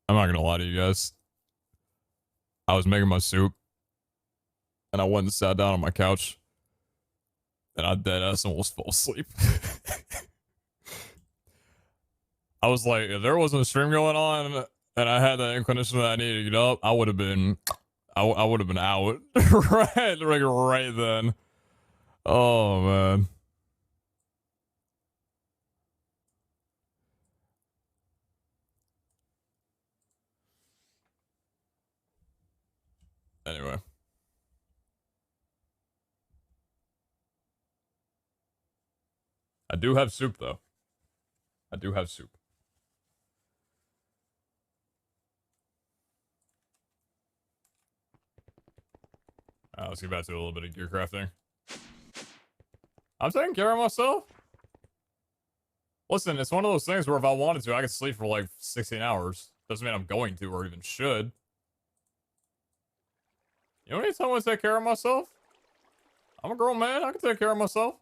I'm not gonna lie to you guys. I was making my soup, and I went and sat down on my couch, and I deadass almost fell asleep. I was like, if there wasn't a stream going on, and I had that inclination that I needed to get up, I would have been out right then. Oh man. Anyway. I do have soup, though. I do have soup. Let's get back to a little bit of gear crafting. I'm taking care of myself. Listen, it's one of those things where if I wanted to, I could sleep for like 16 hours. Doesn't mean I'm going to or even should. You don't need to tell me to take care of myself. I'm a grown man. I can take care of myself.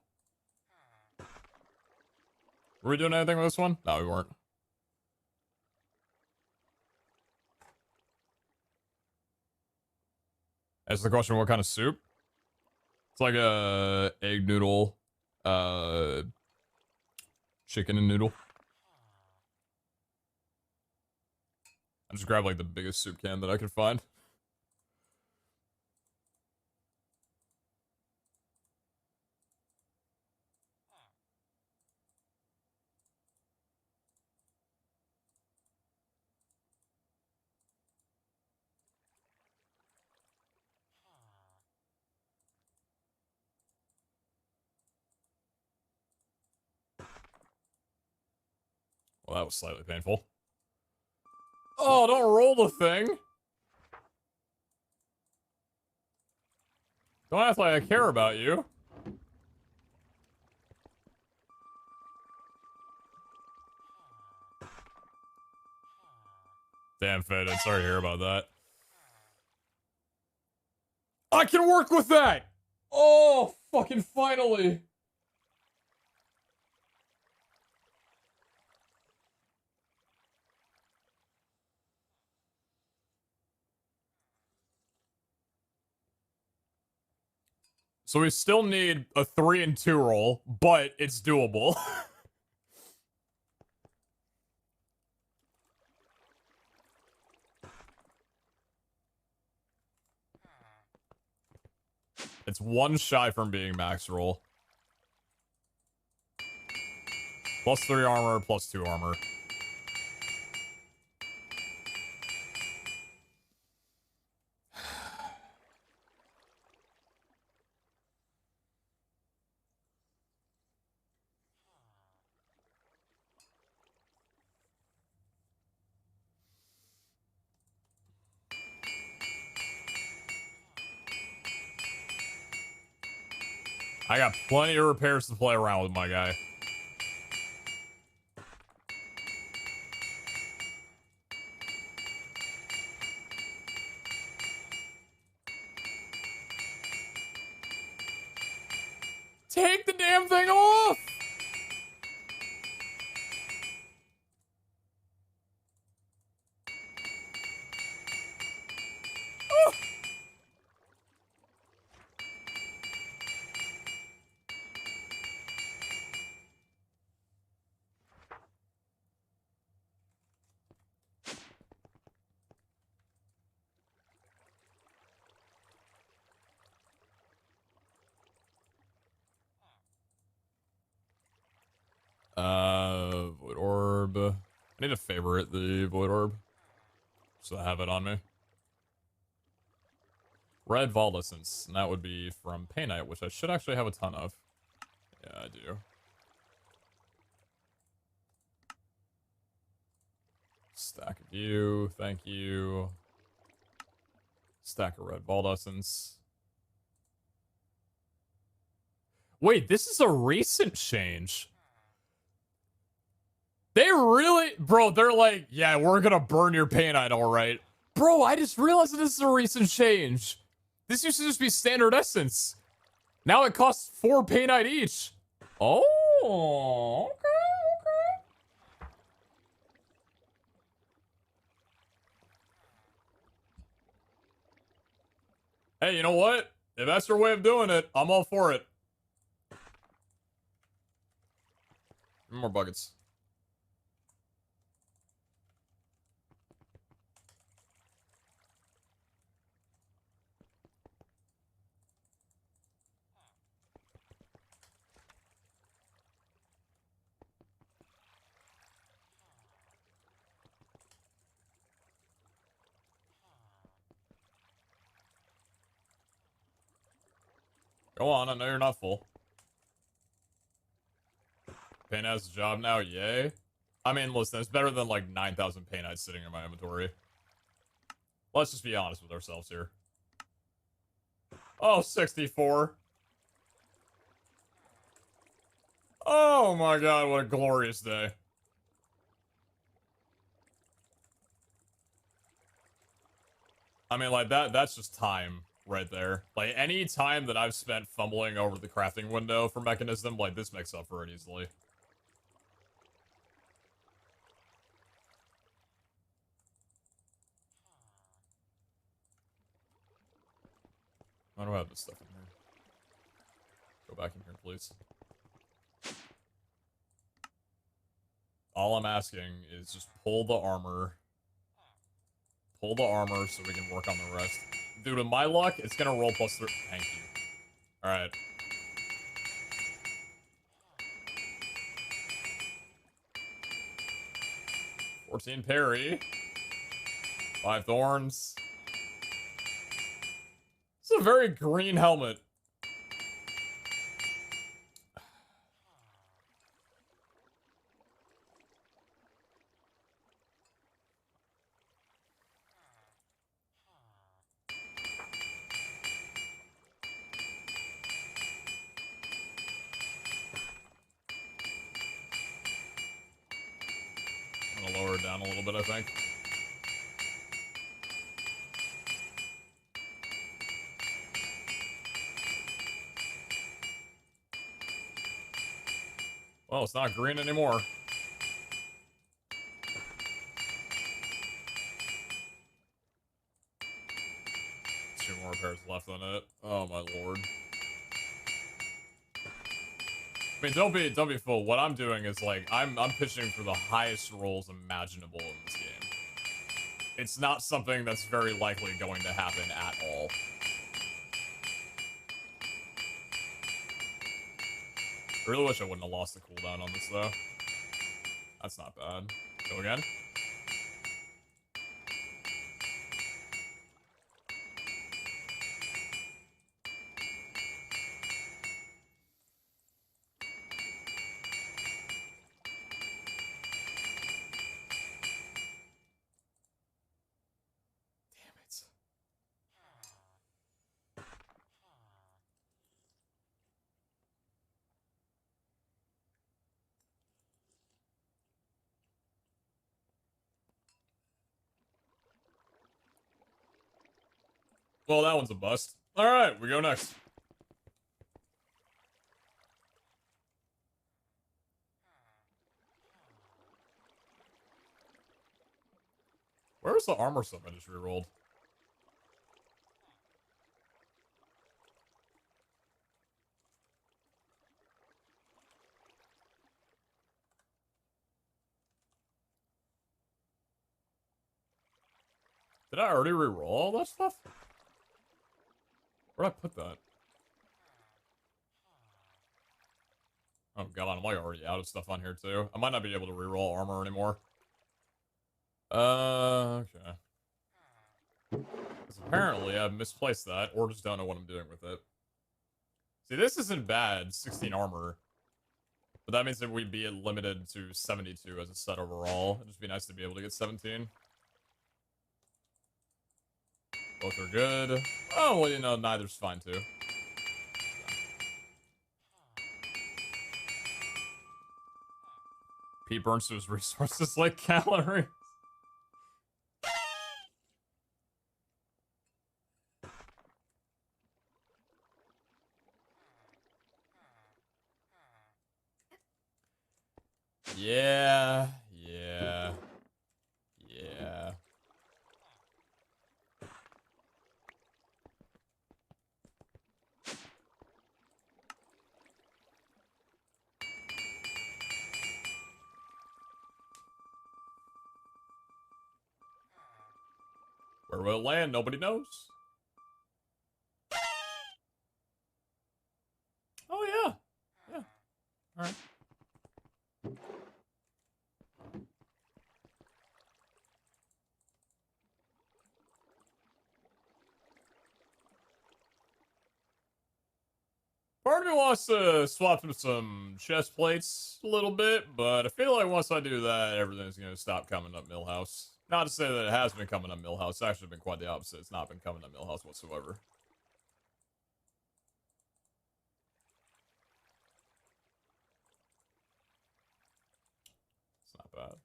Were we doing anything with this one? No, we weren't. That's the question, what kind of soup? It's like a egg noodle, chicken and noodle. I just grabbed like the biggest soup can that I could find. Well, that was slightly painful. Oh, don't roll the thing. Don't act like I care about you. Damn, Fed, I'm sorry to hear about that. I can work with that! Oh, fucking finally! So we still need a 3 and 2 roll, but it's doable. It's 1 shy from being max roll. Plus 3 armor, plus 2 armor. I got plenty of repairs to play around with, my guy. Take the damn thing off! Void Orb. I need to favorite the Void Orb. So I have it on me. Red Volescence, and that would be from Paynite, which I should actually have a ton of. Yeah, I do. Stack of you, thank you. Stack of Red Volescence. Wait, this is a recent change. They really, bro, they're like, yeah, we're gonna burn your Paynite, alright. Bro, I just realized that this is a recent change. This used to just be standard essence. Now it costs 4 Paynite each. Oh, okay. Hey, you know what? If that's your way of doing it, I'm all for it. More buckets. Go on, I know you're not full. Paint has a job now, yay. I mean, listen, it's better than like 9,000 paintites sitting in my inventory. Let's just be honest with ourselves here. Oh, 64. Oh my god, what a glorious day. I mean, like, that's just time right there. Like, any time that I've spent fumbling over the crafting window for mechanism, like, this makes up for it easily. I don't have this stuff in here. Go back in here, please. All I'm asking is just pull the armor. Pull the armor so we can work on the rest. Dude, with my luck, it's gonna roll +3. Thank you. Alright. $14 parry. 5 thorns. It's a very green helmet. I'm gonna lower it down a little bit, I think. Well, it's not green anymore. Two more repairs left on it. Oh my lord. I mean, don't be fooled. What I'm doing is like I'm pitching for the highest rolls imaginable in this game. It's not something that's very likely going to happen at all. I really wish I wouldn't have lost the cooldown on this though. That's not bad. Go again. Well, that one's a bust. Alright, we go next. Where's the armor stuff I just rerolled? Did I already reroll all that stuff? Where'd I put that? Oh god, I'm like already out of stuff on here too. I might not be able to reroll armor anymore. Okay. Because apparently I've misplaced that, or just don't know what I'm doing with it. See, this isn't bad, 16 armor. But that means that we'd be limited to 72 as a set overall. It'd just be nice to be able to get 17. Both are good. Oh, well, you know, neither's fine too. Pete burns to his resources like calories. Yeah, yeah, yeah. Where will it land? Nobody knows. Oh, yeah. Yeah. Alright. Part of me wants to swap him some chest plates a little bit, but I feel like once I do that, everything's going to stop coming up Millhouse. Not to say that it has been coming up Millhouse. It's actually been quite the opposite. It's not been coming up Millhouse whatsoever. It's not bad.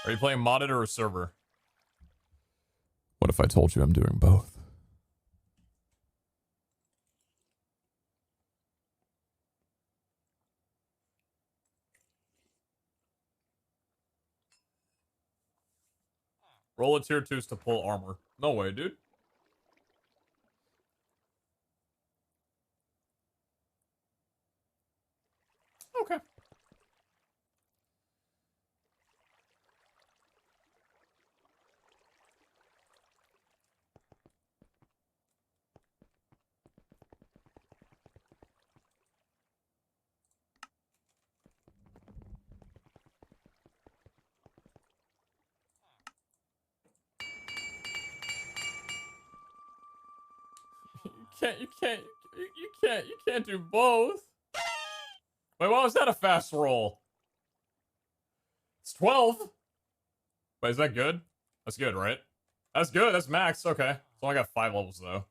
Are you playing modded or a server? What if I told you I'm doing both? Roll a tier 2s to pull armor. No way, dude. Okay. You can't do both. Wait, why was that a fast roll? It's 12. Wait, is that good? That's good, right? That's good, that's max, okay. It's only got 5 levels, though.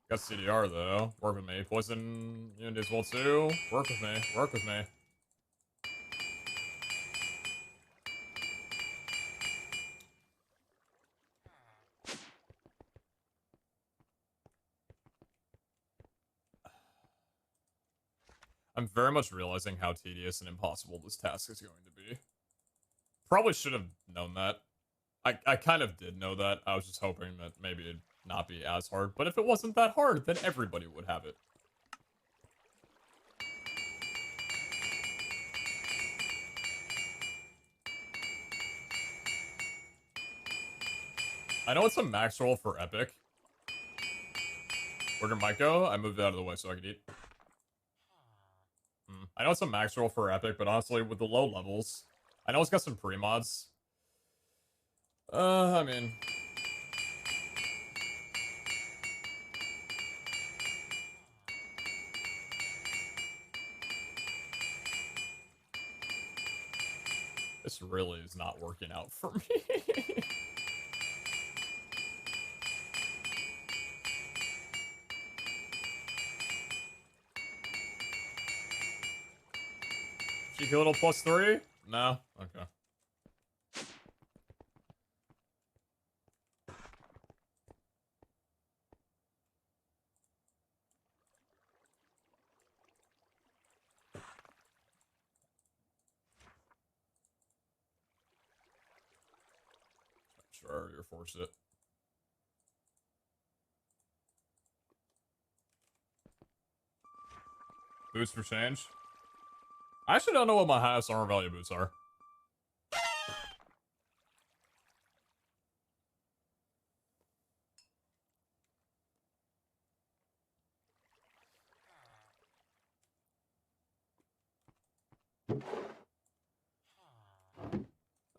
Got CDR, though. Work with me. Poison unit as well, too. Work with me. Work with me. I'm very much realizing how tedious and impossible this task is going to be. Probably should have known that. I kind of did know that. I was just hoping that maybe it'd not be as hard. But if it wasn't that hard, then everybody would have it. I know it's a max roll for epic. Where did Mike go? I moved it out of the way so I could eat. I know it's a max roll for epic, but honestly, with the low levels, I know it's got some pre-mods. I mean... This really is not working out for me. Cheeky little +3? No? Okay. Sure, you're forced it. Boots for change? I actually don't know what my highest armor value boots are.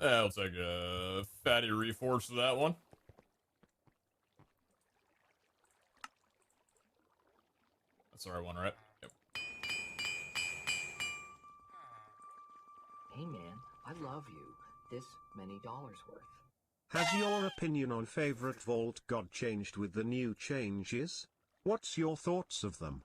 Yeah, I'll take a fatty reforge to that one. That's the right one, right? Yep. Hey man, I love you. This many dollars worth. Has your opinion on favorite vault god changed with the new changes? What's your thoughts of them?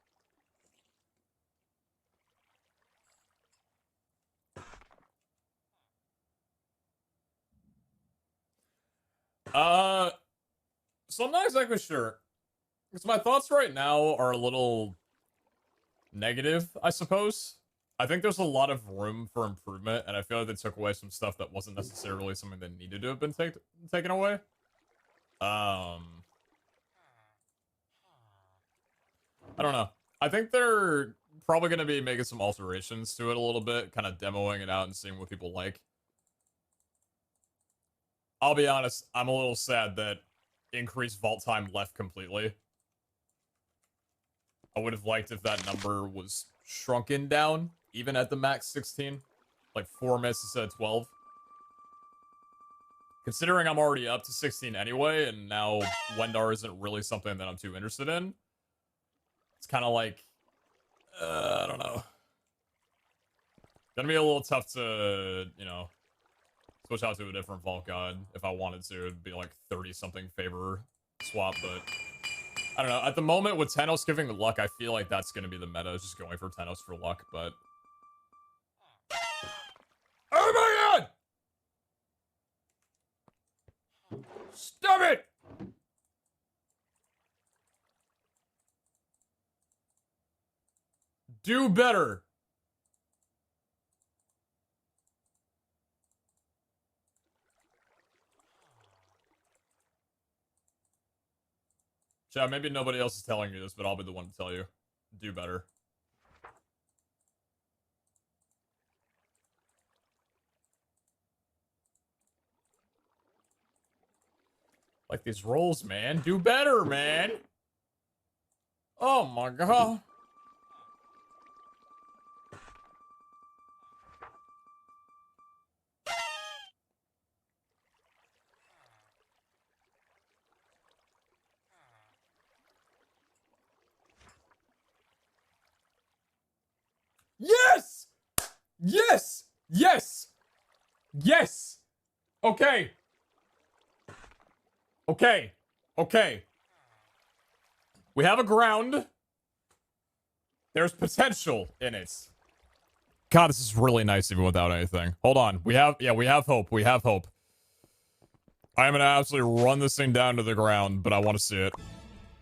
So I'm not exactly sure. Because my thoughts right now are a little negative, I suppose. I think there's a lot of room for improvement, and I feel like they took away some stuff that wasn't necessarily something that needed to have been taken away. I don't know. I think they're probably going to be making some alterations to it a little bit, kind of demoing it out and seeing what people like. I'll be honest, I'm a little sad that increased vault time left completely. I would have liked if that number was shrunken down, even at the max 16. Like 4 minutes instead of 12. Considering I'm already up to 16 anyway, and now Wendar isn't really something that I'm too interested in. It's kind of like, I don't know. Gonna be a little tough to, you know, switch out to a different vault god if I wanted to. It'd be like 30-something favor swap, but I don't know. At the moment, with Tenos giving luck, I feel like that's gonna be the meta, just going for Tenos for luck, but... Oh my god! Stop it! Do better. Chad, maybe nobody else is telling you this, but I'll be the one to tell you. Do better. Like these rolls, man. Do better, man. Oh my god. Yes! Yes! Yes! Yes! Okay. Okay. Okay. We have a ground. There's potential in it. God, this is really nice even without anything. Hold on. We have hope. We have hope. I'm gonna absolutely run this thing down to the ground, but I want to see it.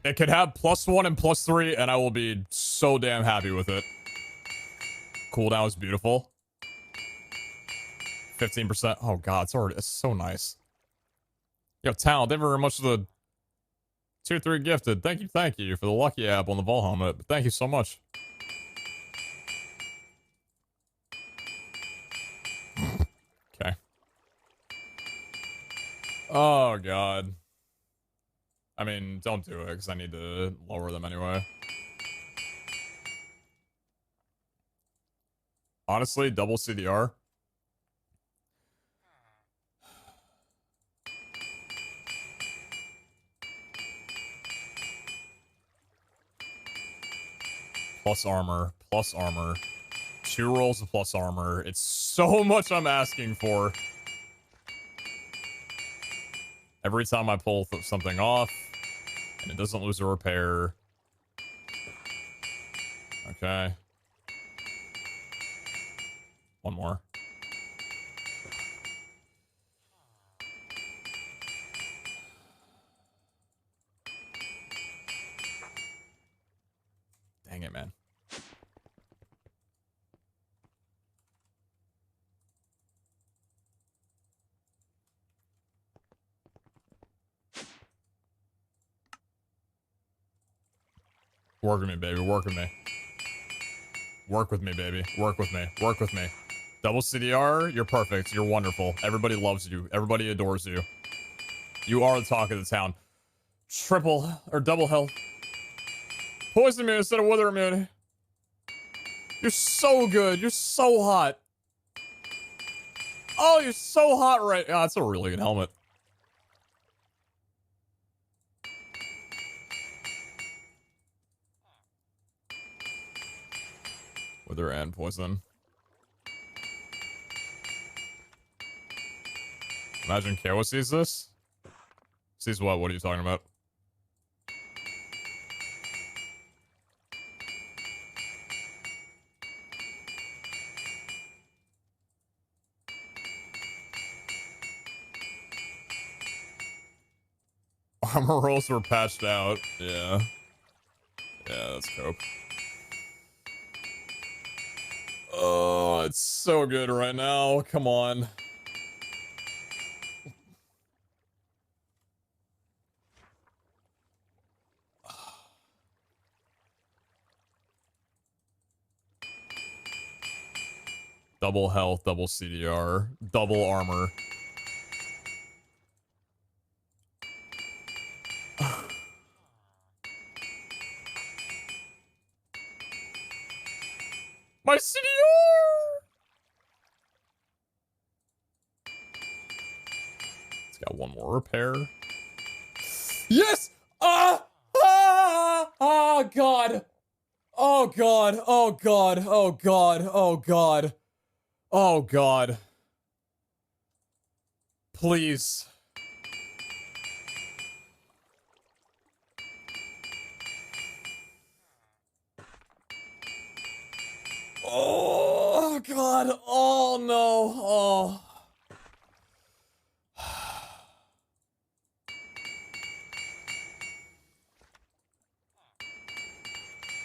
It could have +1 and +3, and I will be so damn happy with it. Cooldown is beautiful. 15%. Oh god, it's so nice. Yo, Talent, thank you very much for the tier 3 gifted. Thank you for the lucky app on the Vol helmet. Thank you so much. Okay. Oh god. I mean, don't do it, because I need to lower them anyway. Honestly, double CDR. Plus armor, plus armor. 2 rolls of plus armor. It's so much I'm asking for. Every time I pull something off, and it doesn't lose a repair. Okay. One more. Dang it, man. Work with me, baby. Work with me. Work with me, baby. Work with me. Work with me. Double CDR, you're perfect. You're wonderful. Everybody loves you. Everybody adores you. You are the talk of the town. Triple or double health. Poison immunity instead of wither immunity. You're so good. You're so hot. Oh, you're so hot right. Oh, that's a really good helmet. Wither and poison. Imagine Kawa sees this. Sees what? What are you talking about? Armor rolls were patched out. Yeah. Yeah, that's cope. Oh, it's so good right now. Come on. double health, double CDR, double armor. My CDR! It's got one more repair. Yes! Oh god! Oh god! Oh god! Oh god! Oh god! Oh god! Please. Oh god! Oh no! Oh.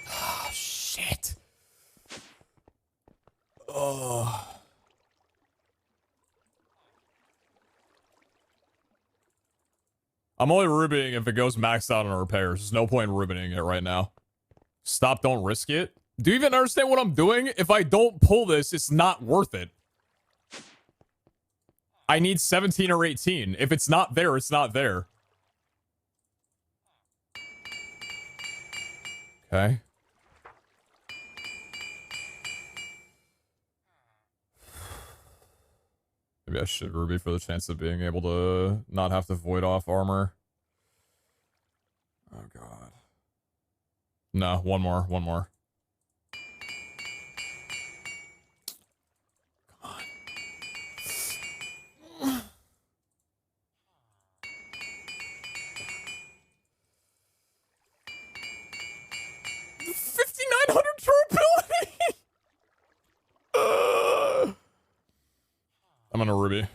Oh shit! Oh. I'm only rubying if it goes maxed out on repairs. There's no point in rubying it right now. Stop, don't risk it. Do you even understand what I'm doing? If I don't pull this, it's not worth it. I need 17 or 18. If it's not there, it's not there. Okay. Maybe I should ruby for the chance of being able to not have to void off armor. Oh god. No, one more. Come on. 5,900 durability! I'm gonna ruby.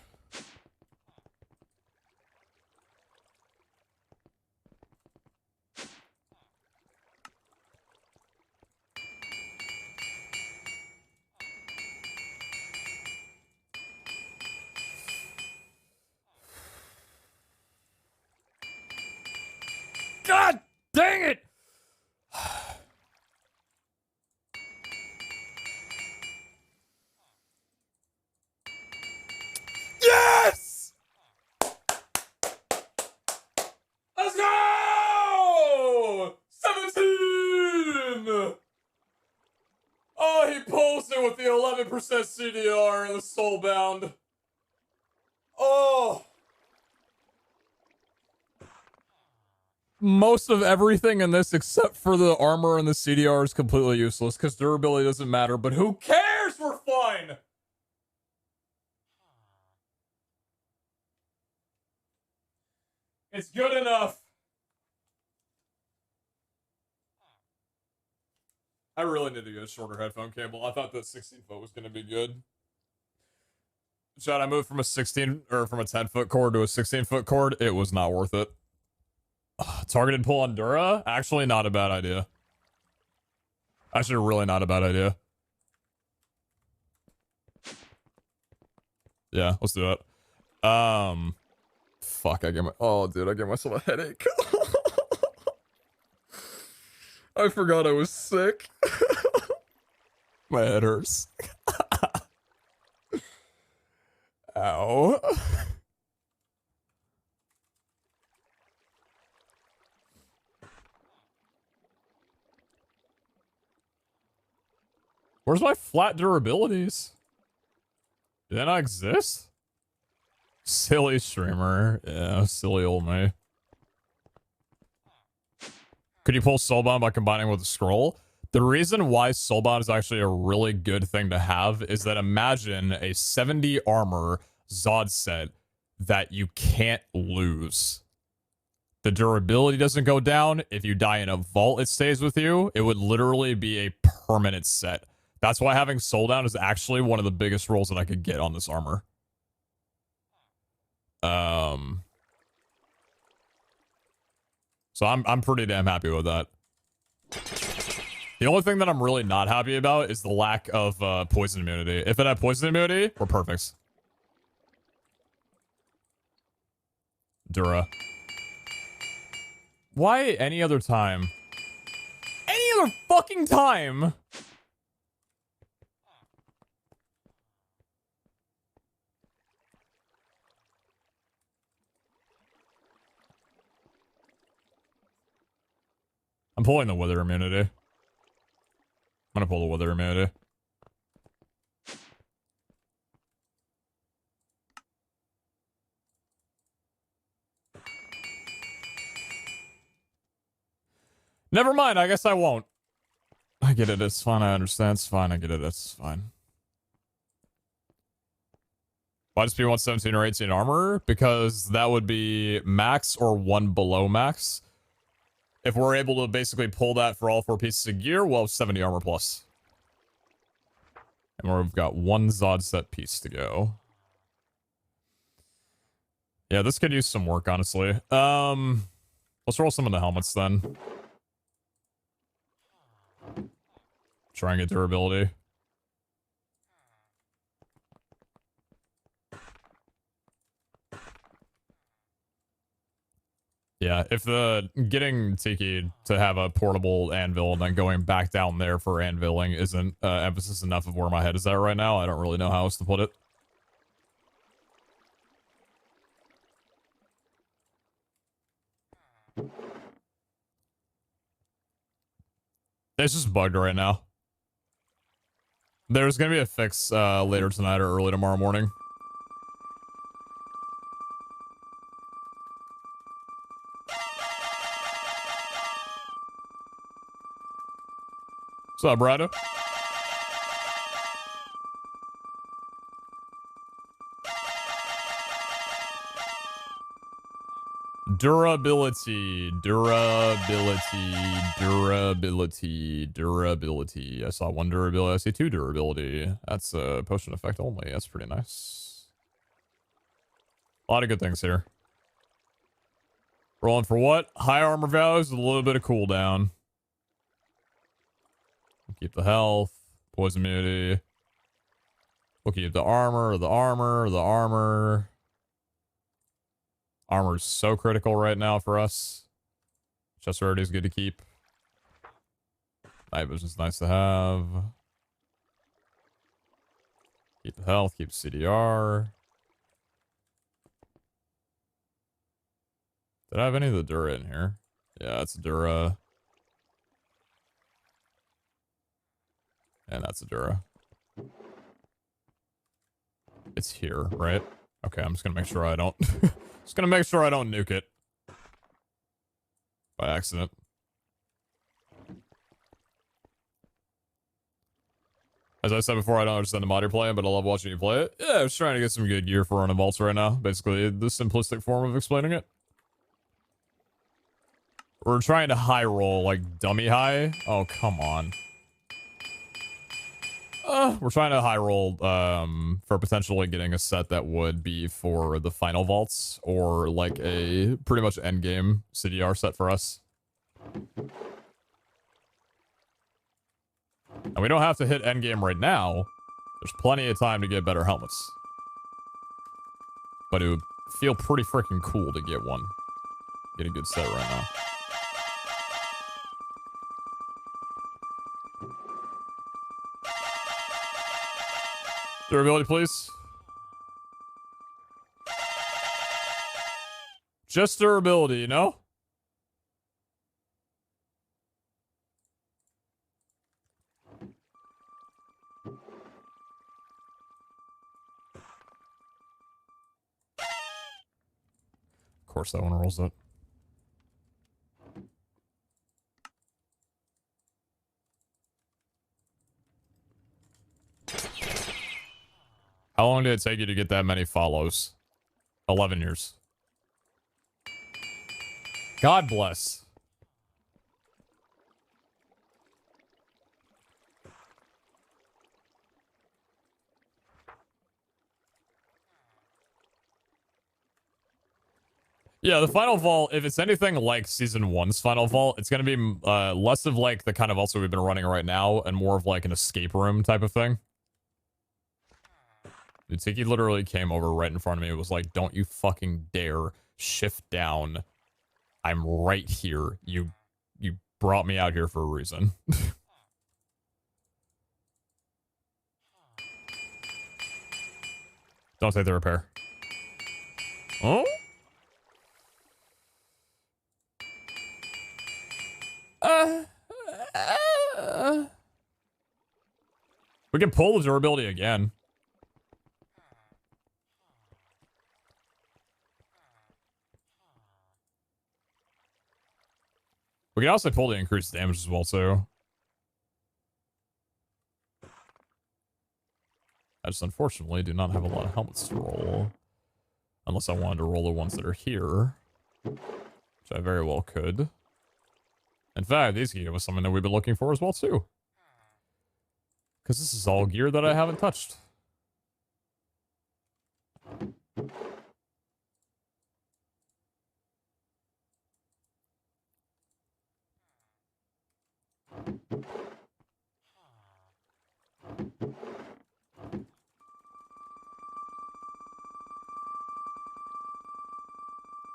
God dang it! Yes! Let's go! 17! Oh, he pulls it with the 11% CDR and the soulbound. Oh! Most of everything in this except for the armor and the CDR is completely useless because durability doesn't matter, but who cares? We're fine! It's good enough. I really need to get a shorter headphone cable. I thought that 16-foot was going to be good. Chad, I moved from a 10-foot cord to a 16-foot cord. It was not worth it. Targeted pull on Dura? Actually, not a bad idea. Actually, really not a bad idea. Yeah, let's do it. Fuck, I gave myself a headache. I forgot I was sick. My head hurts. Ow. Where's my flat durabilities? Do they not exist? Silly streamer. Yeah, silly old me. Could you pull Soulbound by combining with a scroll? The reason why Soulbound is actually a really good thing to have is that imagine a 70 armor Zod set that you can't lose. The durability doesn't go down. If you die in a vault, it stays with you. It would literally be a permanent set. That's why having Soul Down is actually one of the biggest rolls that I could get on this armor. So I'm pretty damn happy with that. The only thing that I'm really not happy about is the lack of poison immunity. If it had poison immunity, we're perfect. Dura. Why any other time? Any other fucking time? I'm pulling the wither immunity. I'm gonna pull the wither immunity. Never mind, I guess I won't. I get it, it's fine, I understand, it's fine, I get it, it's fine. Why does P want 17 or 18 armor? Because that would be max or one below max. If we're able to basically pull that for all 4 pieces of gear, we'll have 70 armor plus. And we've got 1 Zod set piece to go. Yeah, this could use some work, honestly. Let's roll some of the helmets then. Try and get durability. Yeah, if the getting Tiki to have a portable anvil and then going back down there for anviling isn't emphasis enough of where my head is at right now, I don't really know how else to put it. It's just bugged right now. There's gonna be a fix later tonight or early tomorrow morning. What's up, Brado? Durability. I saw 1 durability. I see 2 durability. That's a potion effect only. That's pretty nice. A lot of good things here. Rolling for what? High armor values with a little bit of cooldown. We'll keep the health. Poison immunity. We'll keep the armor, the armor, the armor. Armor's so critical right now for us. Chest rarity is good to keep. Night vision's nice to have. Keep the health, keep CDR. Did I have any of the Dura in here? Yeah, it's Dura. And that's a Dura. It's here, right? Okay, I'm just gonna make sure I don't... just gonna make sure I don't nuke it. By accident. As I said before, I don't understand the mod you're playing, but I love watching you play it. Yeah, I was trying to get some good gear for running vaults right now. Basically, the simplistic form of explaining it. We're trying to high roll, like dummy high. Oh, come on. We're trying to high roll for potentially getting a set that would be for the final vaults or like a pretty much end game CDR set for us. And we don't have to hit end game right now. There's plenty of time to get better helmets. But it would feel pretty freaking cool to get one. Get a good set right now. Durability, please. Just durability, you know? Of course that one rolls up. How long did it take you to get that many follows? 11 years. God bless. Yeah, the final vault, if it's anything like season 1's final vault, it's going to be less of like the kind of vaults that we've been running right now and more of like an escape room type of thing. Dude, Tiki literally came over right in front of me. It was like, don't you fucking dare shift down. I'm right here. You brought me out here for a reason. Don't take the repair. Oh? We can pull the durability again. We can also pull the increased damage as well, too. I just unfortunately do not have a lot of helmets to roll. Unless I wanted to roll the ones that are here. Which I very well could. In fact, these can give us something that we've been looking for as well, too. Because this is all gear that I haven't touched.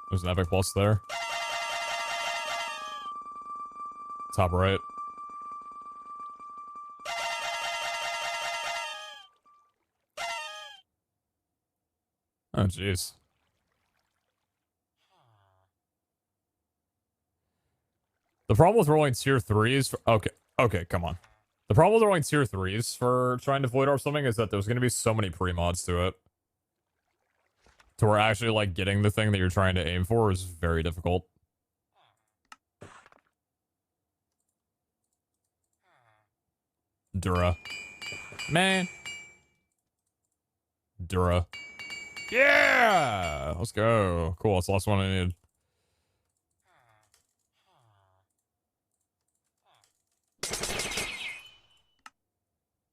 There's an epic plus there. Top right. Oh, jeez. The problem with rolling tier 3s for... Okay, come on. The problem with rolling tier 3s for trying to void or something is that there's going to be so many pre-mods to it. To where actually, like, getting the thing that you're trying to aim for is very difficult. Dura. Man. Dura. Yeah! Let's go. Cool, that's the last one I need.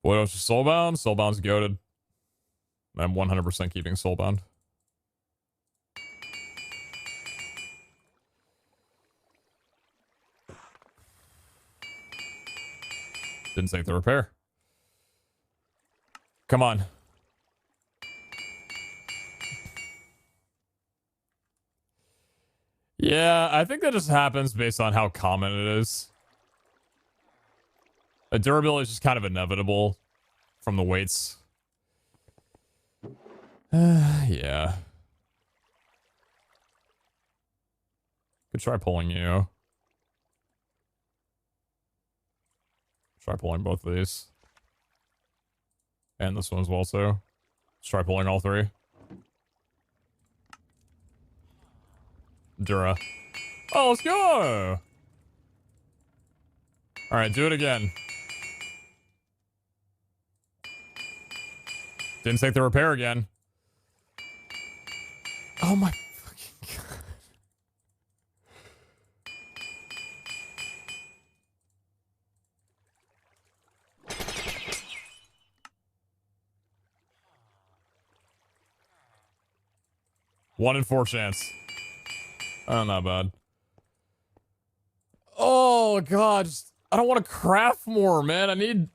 What else is Soulbound? Soulbound's goated. I'm 100% keeping Soulbound. Didn't take the repair. Come on. Yeah, I think that just happens based on how common it is. A durability is just kind of inevitable from the weights. Yeah. Could try pulling you. Try pulling both of these. And this one as well, too. Let's try pulling all three. Dura. Oh, let's go! Alright, do it again. Didn't take the repair again. Oh my fucking god. One in 4 chance. Oh, not bad. Oh god, I don't want to craft more, man. I need...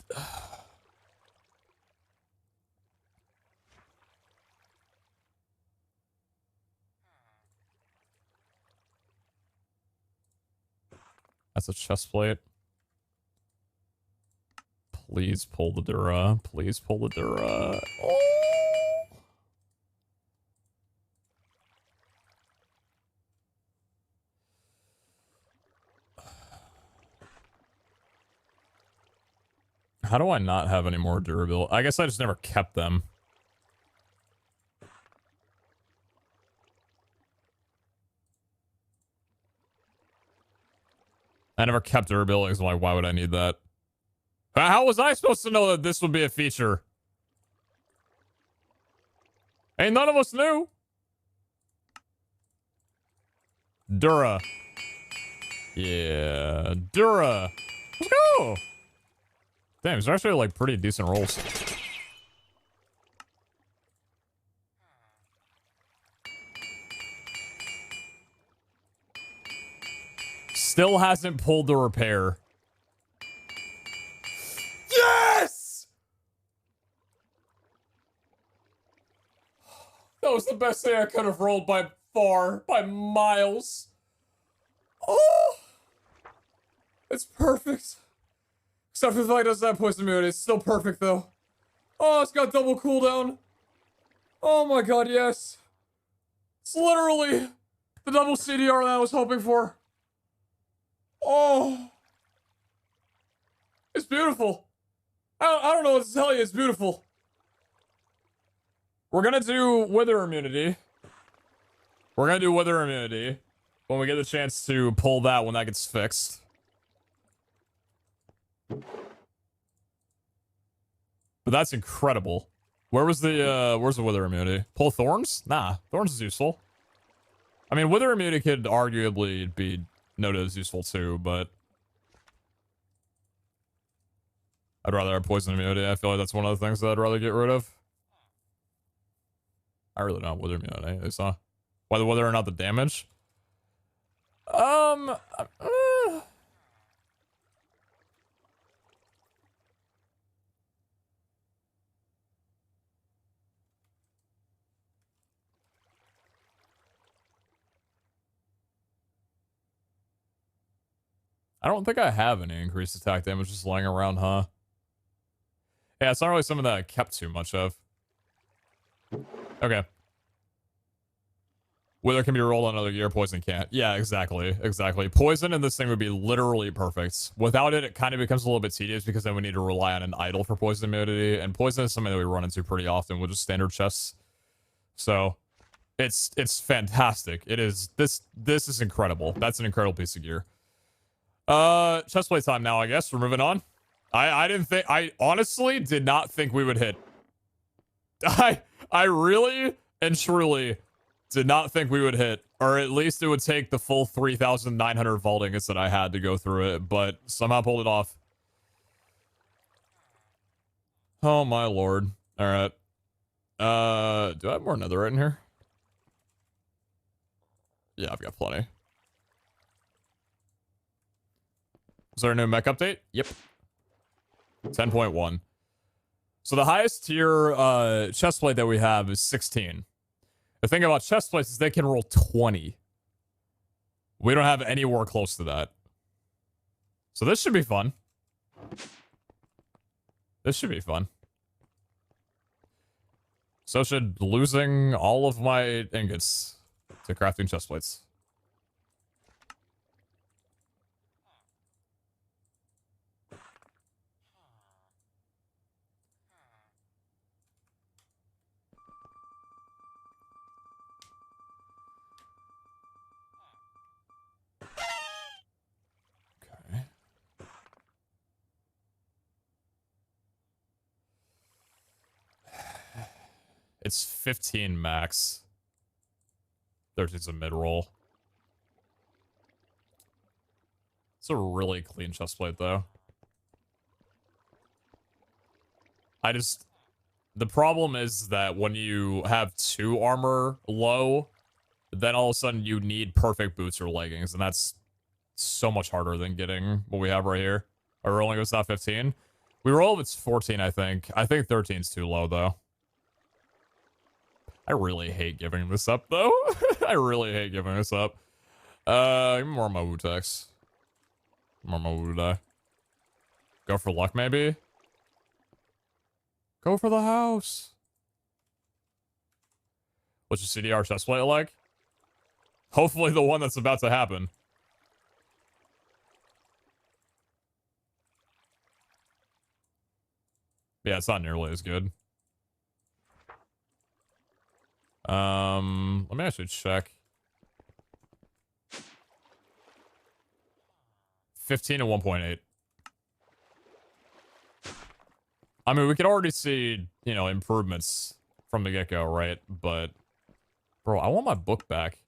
That's a chest plate. Please pull the Dura. Please pull the Dura. Oh! How do I not have any more durability? I guess I just never kept them. I never kept durability, so like, why would I need that? How was I supposed to know that this would be a feature? Hey, none of us knew. Dura. Yeah, Dura. Let's go. Damn, it's actually like pretty decent rolls. Still hasn't pulled the repair. Yes! That was the best thing I could have rolled by far, by miles. Oh! It's perfect. Except for the fact it doesn't have poison immunity. It's still perfect, though. Oh, it's got double cooldown. Oh my god, yes. It's literally the double CDR that I was hoping for. Oh. It's beautiful. I don't know what to tell you. It's beautiful. We're gonna do wither immunity. We're gonna do wither immunity when we get the chance to pull that when that gets fixed. But that's incredible. Where's the wither immunity? Pull thorns? Nah, thorns is useful. I mean, wither immunity could arguably be noted as useful too, but I'd rather have poison immunity. I feel like that's one of the things that I'd rather get rid of. I really don't have wither immunity. So whether or not the damage. I don't think I have any increased attack damage just lying around, huh? Yeah, it's not really something that I kept too much of. Okay. Wither can be rolled on another gear, poison can't. Yeah, exactly. Exactly. Poison in this thing would be literally perfect. Without it, it kind of becomes a little bit tedious because then we need to rely on an idol for poison immunity. And poison is something that we run into pretty often with just standard chests. So it's fantastic. It is this is incredible. That's an incredible piece of gear. Chestplate time now, I guess. We're moving on. I honestly did not think we would hit. I really and truly did not think we would hit, or at least it would take the full 3,900 vault ingots that I had to go through it, but somehow pulled it off. Oh my lord. All right. Do I have more netherite in here? Yeah, I've got plenty. Is there a new mech update? Yep. 10.1. So the highest tier chestplate that we have is 16. The thing about chestplates is they can roll 20. We don't have anywhere close to that. So this should be fun. This should be fun. So should losing all of my ingots to crafting chestplates. Okay. It's 15 max. 13's a mid-roll. It's a really clean chestplate, though. The problem is that when you have 2 armor low, then all of a sudden you need perfect boots or leggings, and that's so much harder than getting what we have right here. Our rolling goes not 15. We roll if it's 14, I think. I think 13's too low, though. I really hate giving this up, though. I really hate giving this up. Give me more of my Wutex. More of my Wudai. Go for luck, maybe? Go for the house. What's your CDR chestplate like? Hopefully the one that's about to happen. Yeah, it's not nearly as good. Let me actually check. 15 and 1.8. I mean, we could already see, you know, improvements from the get-go, right? But, bro, I want my book back.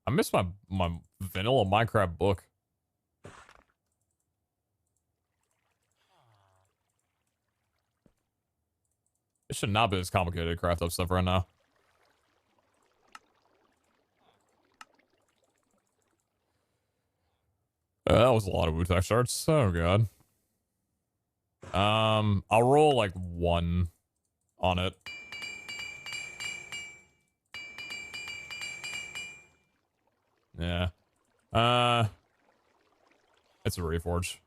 I miss my vanilla Minecraft book. It should not be as complicated to craft up stuff right now. That was a lot of Wutak shards. Oh god. I'll roll like 1 on it. Yeah. It's a reforge.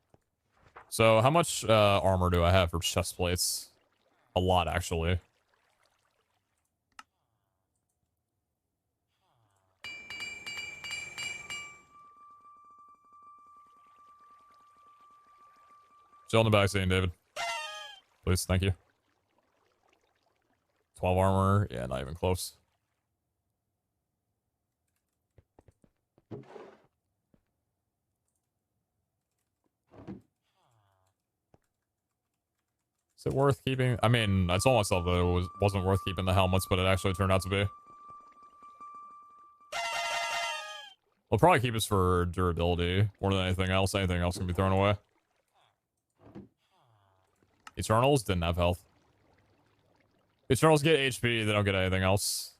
So how much armor do I have for chest plates? A lot, actually. Still in the back seat, David. Please, thank you. 12 armor. Yeah, not even close. Is it worth keeping? I mean, I told myself that it wasn't worth keeping the helmets, but it actually turned out to be. We'll probably keep this for durability more than anything else. Anything else can be thrown away. Eternals didn't have health. Eternals get HP, they don't get anything else.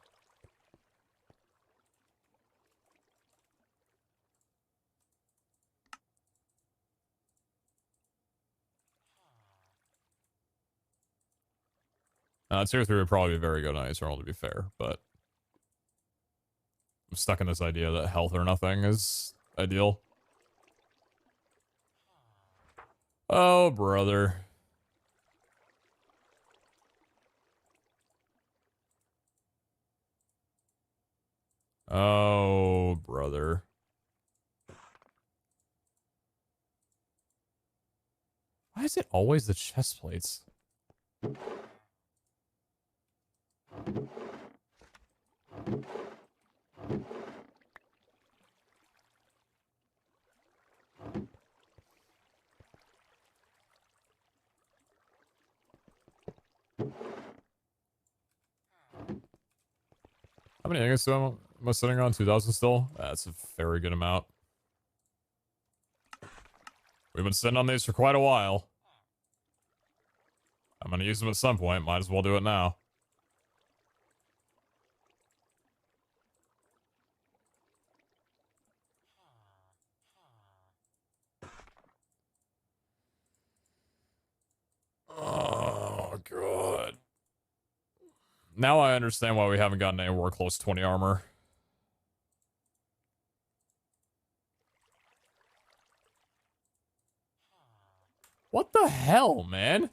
Tier 3 would probably be very good on Eternal, to be fair, but I'm stuck in this idea that health or nothing is ideal. Oh, brother. Oh, brother. Why is it always the chest plates? How many ingots am I sitting on? 2,000 still? That's a very good amount. We've been sitting on these for quite a while. I'm gonna use them at some point. Might as well do it now. Oh, God. Now I understand why we haven't gotten anywhere close to 20 armor. What the hell, man?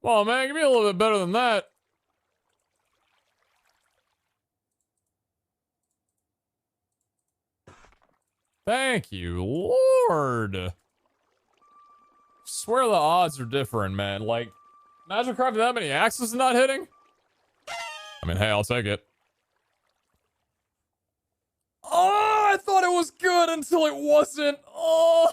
Well, man, give me a little bit better than that. Thank you, Lord. Swear the odds are different, man. Like, imagine crafting that many axes and not hitting. I mean, hey, I'll take it. Oh, I thought it was good until it wasn't. Oh,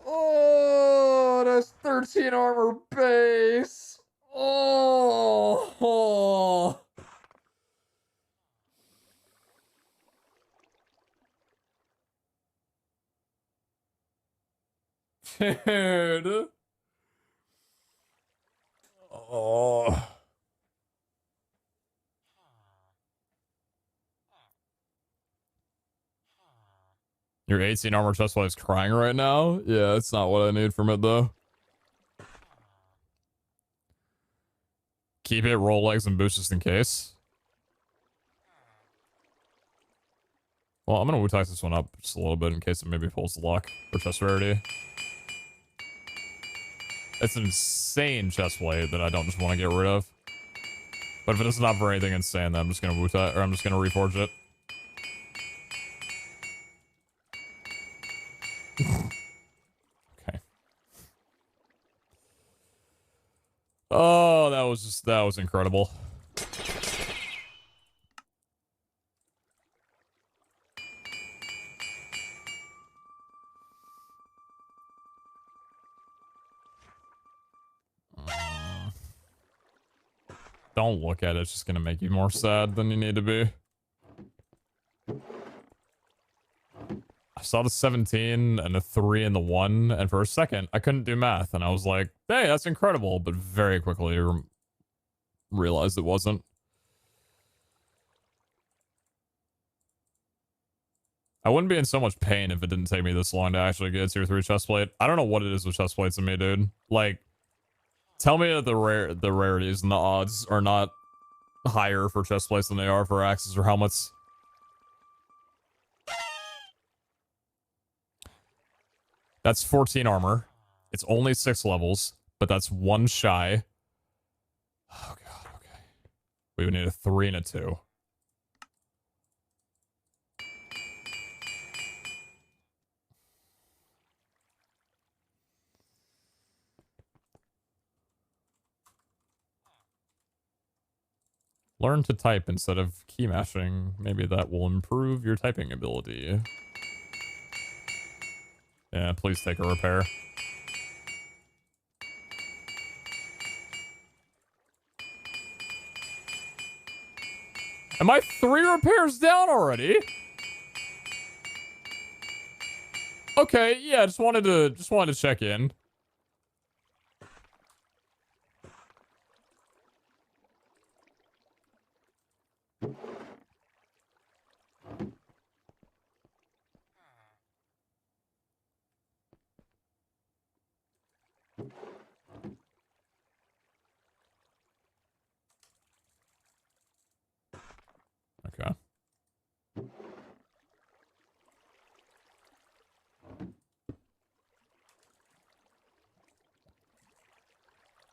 oh, that's 13 armor base. Oh. Dude. Oh. Your 18 armor chestplate is crying right now? Yeah, it's not what I need from it, though. Keep it, roll legs, and boost just in case. Well, I'm gonna Wu-Tax this one up just a little bit in case it maybe pulls the lock for chest rarity. It's an insane chestplate that I don't just want to get rid of. But if it doesn't offer anything insane, then I'm just gonna Wu-Tax, or I'm just gonna reforge it. Okay. Oh, that was incredible. Don't look at it. It's just gonna make you more sad than you need to be. I saw the 17 and a 3 and the 1, and for a second, I couldn't do math, and I was like, hey, that's incredible, but very quickly realized it wasn't. I wouldn't be in so much pain if it didn't take me this long to actually get a tier 3 chestplate. I don't know what it is with chestplates in me, dude. Like, tell me that the rarities and the odds are not higher for chestplates than they are for axes or helmets. That's 14 armor. It's only 6 levels, but that's 1 shy. Oh god, okay. We would need a 3 and a 2. Learn to type instead of key mashing. Maybe that will improve your typing ability. Yeah, please take a repair. Am I 3 repairs down already? Okay, yeah, just wanted to check in. Okay.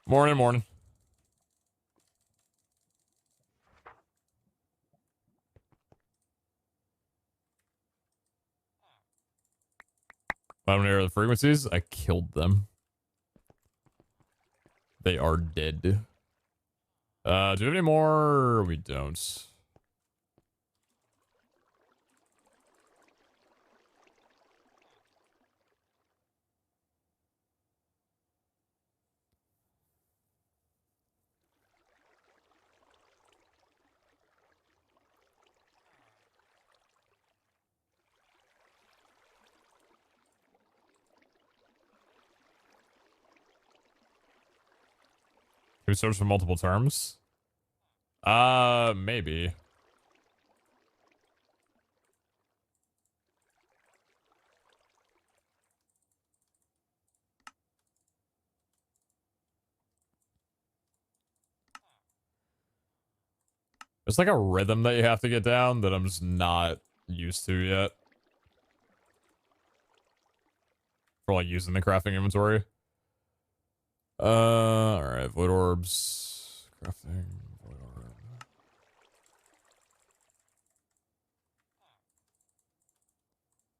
Morning, morning. I don't hear the frequencies. I killed them. They are dead. Do we have any more? We don't. Can we search for multiple terms? Maybe. There's like a rhythm that you have to get down that I'm just not used to yet. For like using the crafting inventory. Alright, void orbs. Crafting, void orb.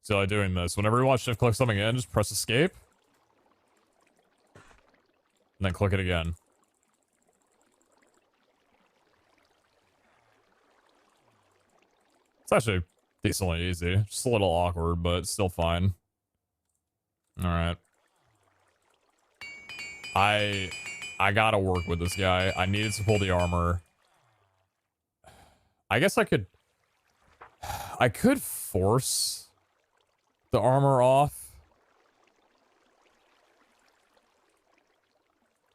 So like doing this. Whenever you want to shift click something in, just press escape. And then click it again. It's actually decently easy. Just a little awkward, but still fine. Alright. I gotta work with this guy. I needed to pull the armor. I guess I could force the armor off.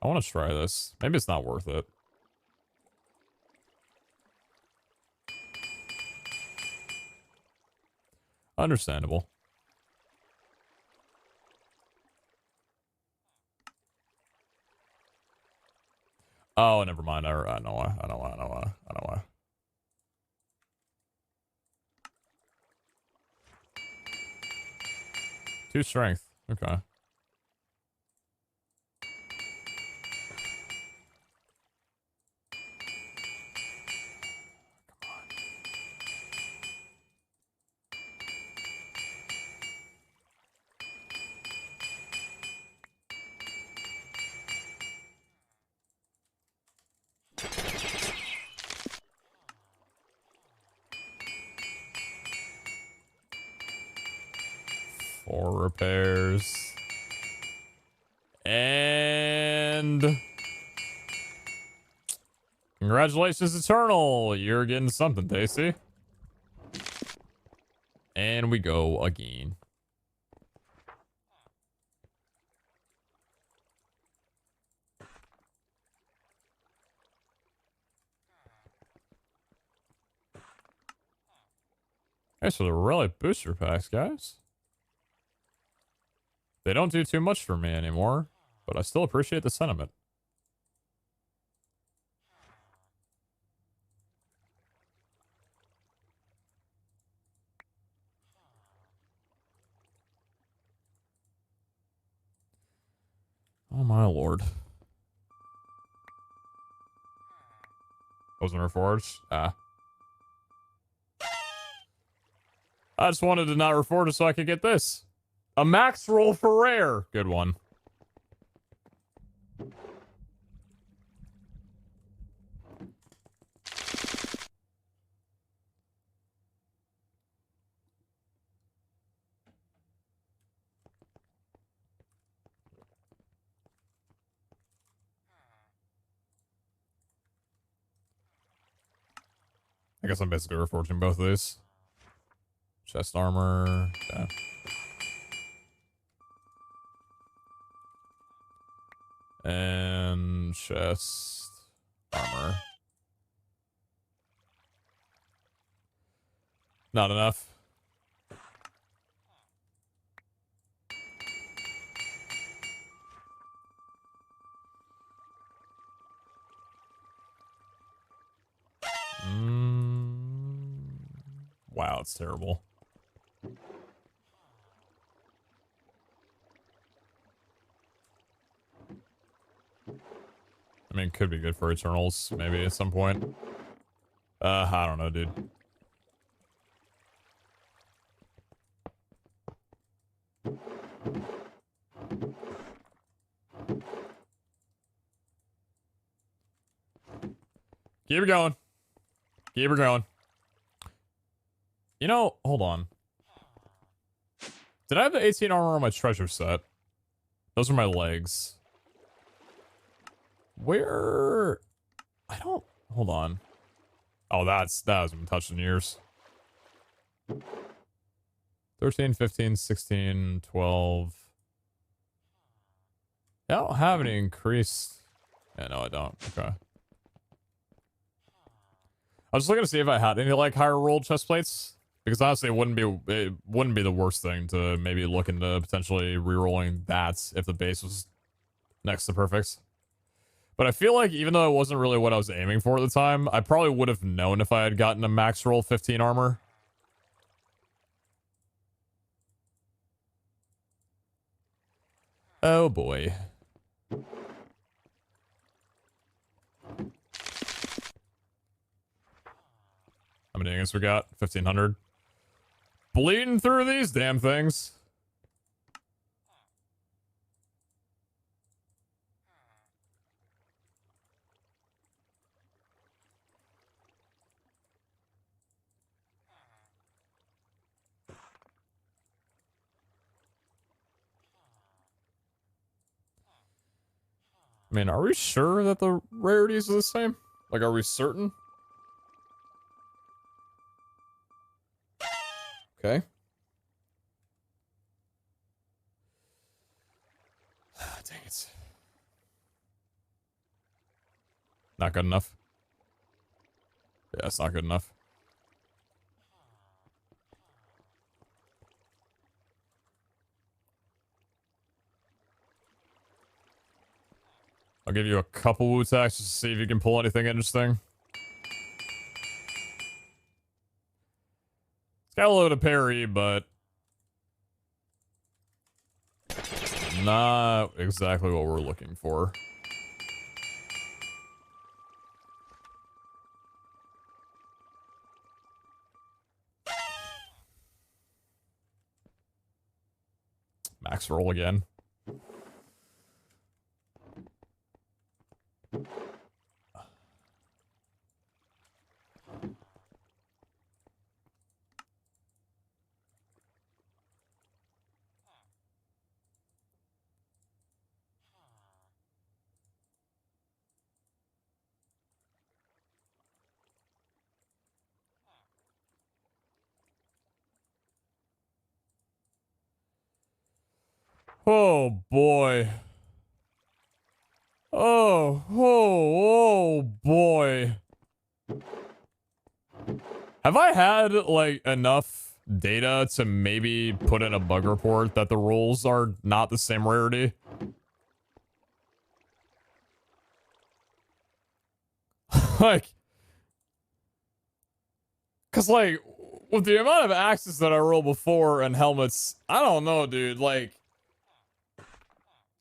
I want to try this. Maybe it's not worth it. Understandable. Oh, never mind. I know why. I know why. Two strength. Okay. Four repairs. And congratulations, Eternal. You're getting something, Tasty. And we go again. Okay, so they're really booster packs, guys. They don't do too much for me anymore, but I still appreciate the sentiment. Oh my lord. Wasn't reforged? Ah. I just wanted to not reforge it so I could get this. A max roll for rare. Good one. I guess I'm basically reforging both of these. Chest armor. Yeah. And chest armor. Not enough. Wow, it's terrible. I mean, could be good for Eternals, maybe at some point. I don't know, dude. Keep it going. Keep it going. You know, hold on. Did I have the 18 armor on my treasure set? Those are my legs. Where? I don't... Hold on. Oh, that hasn't been touched in years. 13, 15, 16, 12. I don't have any increased... Yeah, no, I don't. Okay. I was just looking to see if I had any, like, higher rolled chest plates. Because honestly, it wouldn't be the worst thing to maybe look into potentially rerolling that if the base was next to perfect. But I feel like even though it wasn't really what I was aiming for at the time, I probably would have known if I had gotten a max roll 15 armor. Oh boy. How many ingots we got? 1,500. Bleeding through these damn things. I mean, are we sure that the rarities are the same? Like, are we certain? Okay. Dang it. Not good enough. Yeah, it's not good enough. I'll give you a couple Wu attacks just to see if you can pull anything interesting. It's got a load of parry, but not exactly what we're looking for. Max roll again. Oh boy. Oh boy. Have I had, like, enough data to maybe put in a bug report that the rolls are not the same rarity? Like, cause, like, with the amount of axes that I rolled before and helmets, I don't know, dude, like,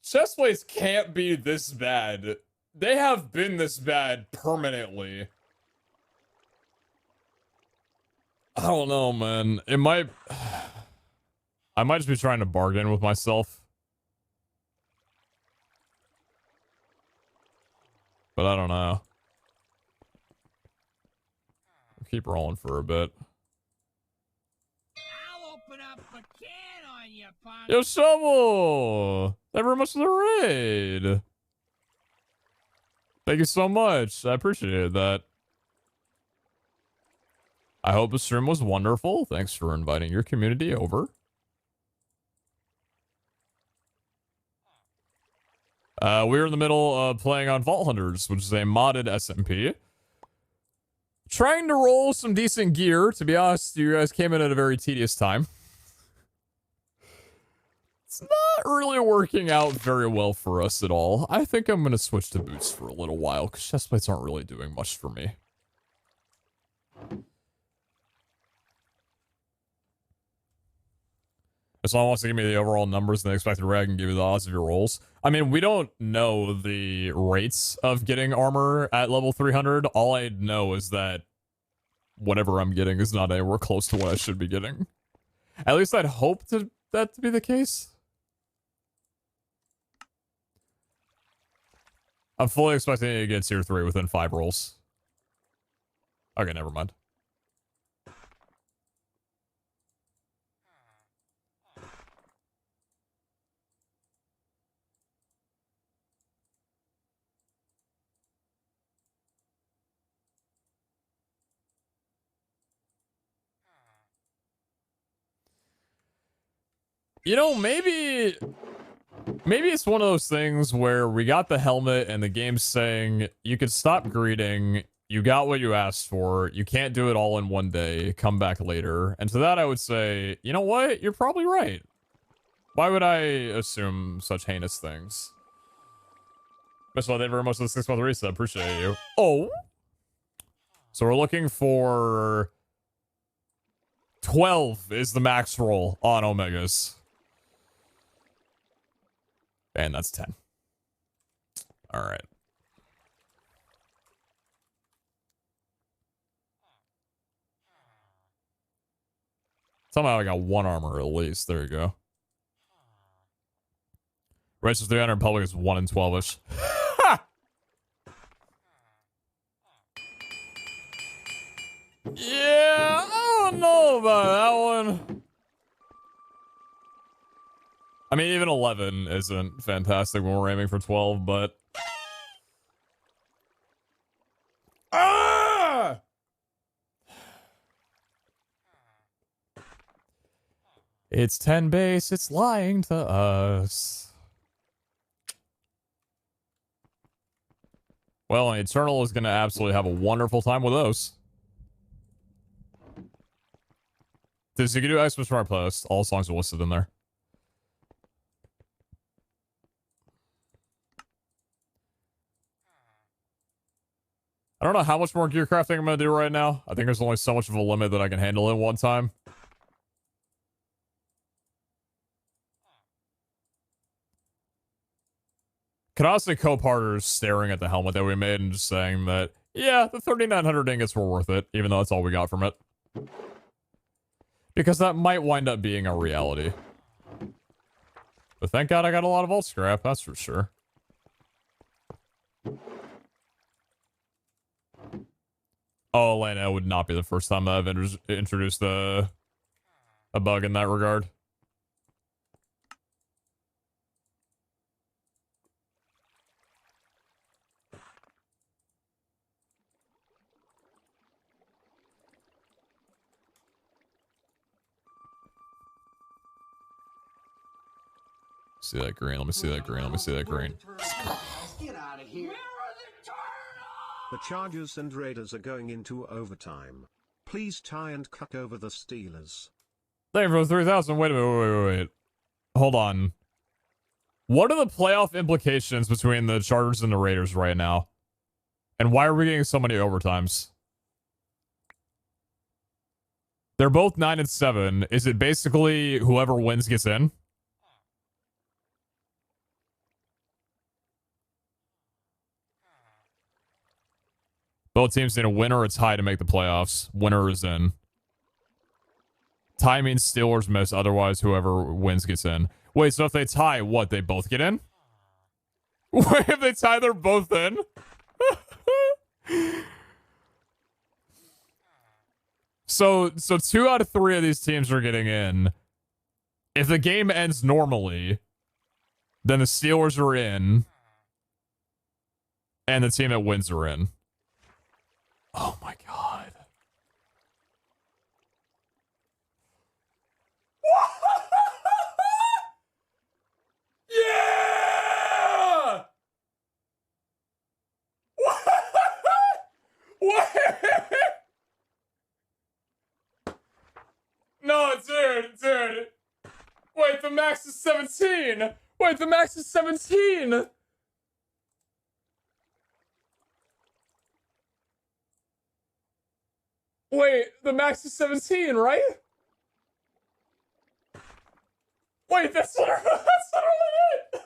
Chest plates can't be this bad. They have been this bad permanently. I don't know, man. It might... I might just be trying to bargain with myself. But I don't know. We'll keep rolling for a bit. I'll open up a can on you, punk. Yo, Shovel! Thank you very much for the raid. Thank you so much. I appreciate that. I hope the stream was wonderful. Thanks for inviting your community over. We're in the middle of playing on Vault Hunters, which is a modded SMP. Trying to roll some decent gear. To be honest, you guys came in at a very tedious time. It's not really working out very well for us at all. I think I'm going to switch to boots for a little while, because chestplates aren't really doing much for me. If someone wants to give me the overall numbers and the expected rate, I can give you the odds of your rolls. I mean, we don't know the rates of getting armor at level 300. All I know is that whatever I'm getting is not anywhere close to what I should be getting. At least I'd hope that to be the case. I'm fully expecting to get tier 3 within 5 rolls. Okay, never mind. You know, maybe it's one of those things where we got the helmet and the game's saying you could stop greeting, you got what you asked for, you can't do it all in one day, come back later. And to that I would say, you know what? You're probably right. Why would I assume such heinous things? First of all, thank you very much for the 6-month reset. Appreciate you. Oh! So we're looking for 12 is the max roll on Omegas. And that's 10. All right. Somehow I got 1 armor at least. There you go. Race is 300, public is 1 in 12-ish. Yeah, I don't know about that one. I mean, even 11 isn't fantastic when we're aiming for 12, but... Ah! It's 10 base, it's lying to us. Well, an Eternal is going to absolutely have a wonderful time with those. This, you can do Xmas from our post. All songs are listed in there. I don't know how much more gear crafting I'm going to do right now. I think there's only so much of a limit that I can handle in one time. Could honestly co-parters staring at the helmet that we made and just saying that, yeah, the 3,900 ingots were worth it, even though that's all we got from it. Because that might wind up being a reality. But thank God I got a lot of alt scrap, that's for sure. Oh, Elena, it would not be the first time that I've introduced a bug in that regard. See that green, let me see that green, let me see that green. Get out of here. The Chargers and Raiders are going into overtime. Please tie and cuck over the Steelers. Thank you for 3,000. Wait a minute, wait. Hold on. What are the playoff implications between the Chargers and the Raiders right now? And why are we getting so many overtimes? They're both 9 and 7. Is it basically whoever wins gets in? Both teams need a win or a tie to make the playoffs. Winner is in. Tie means Steelers miss, otherwise whoever wins gets in. Wait, so if they tie, what, they both get in? Wait, if they tie, they're both in? So 2 out of 3 of these teams are getting in. If the game ends normally, then the Steelers are in. And the team that wins are in. Oh my god. Yeah! What? No, dude. Wait, the max is 17. Wait, the max is 17. Wait, the max is 17, right? Wait, that's literally it.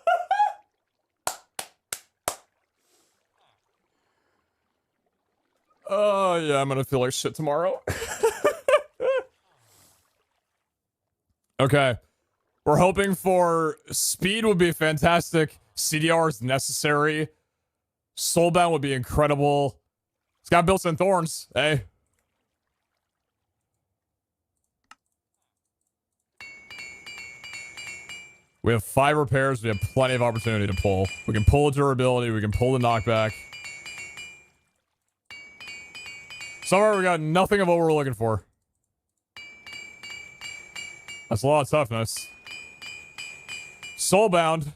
Oh, yeah, I'm gonna feel like shit tomorrow. Okay. We're hoping for speed would be fantastic. CDR is necessary. Soulbound would be incredible. It's got built-in thorns. Hey. We have 5 repairs. We have plenty of opportunity to pull. We can pull the durability. We can pull the knockback. So far, we got nothing of what we're looking for. That's a lot of toughness. Soulbound.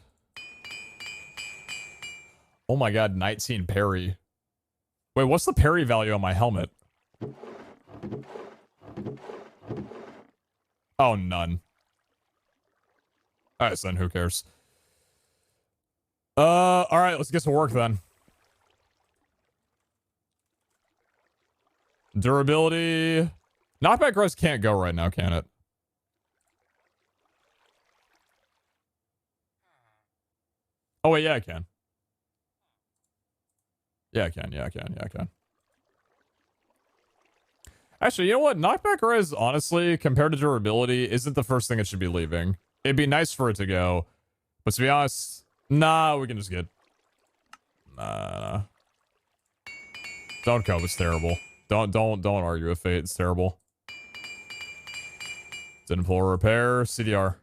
Oh my god, 19 parry. Wait, what's the parry value on my helmet? Oh, none. Alright, so then who cares? Alright, let's get to work then. Durability. Knockback Rose can't go right now, can it? Oh wait, yeah, I can. Yeah, I can. Yeah, I can. Yeah, I can. Actually, you know what? Knockback Res, honestly, compared to durability, isn't the first thing it should be leaving. It'd be nice for it to go. But to be honest, nah, we can just get... Nah. Don't cope, it's terrible. Don't argue with fate, it's terrible. Didn't pull a repair, CDR.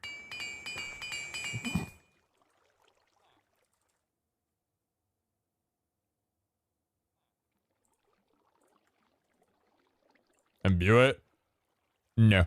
Imbue it? No.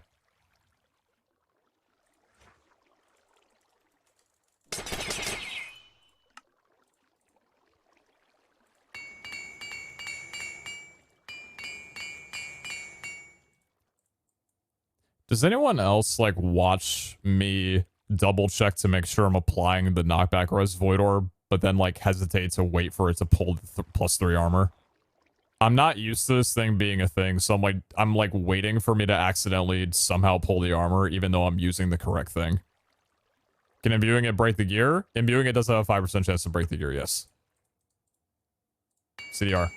Does anyone else, like, watch me double check to make sure I'm applying the knockback res Void Orb, but then, like, hesitate to wait for it to pull the +3 armor? I'm not used to this thing being a thing, so I'm like waiting for me to accidentally somehow pull the armor, even though I'm using the correct thing. Can imbuing it break the gear? Imbuing it does have a 5% chance to break the gear, yes. CDR.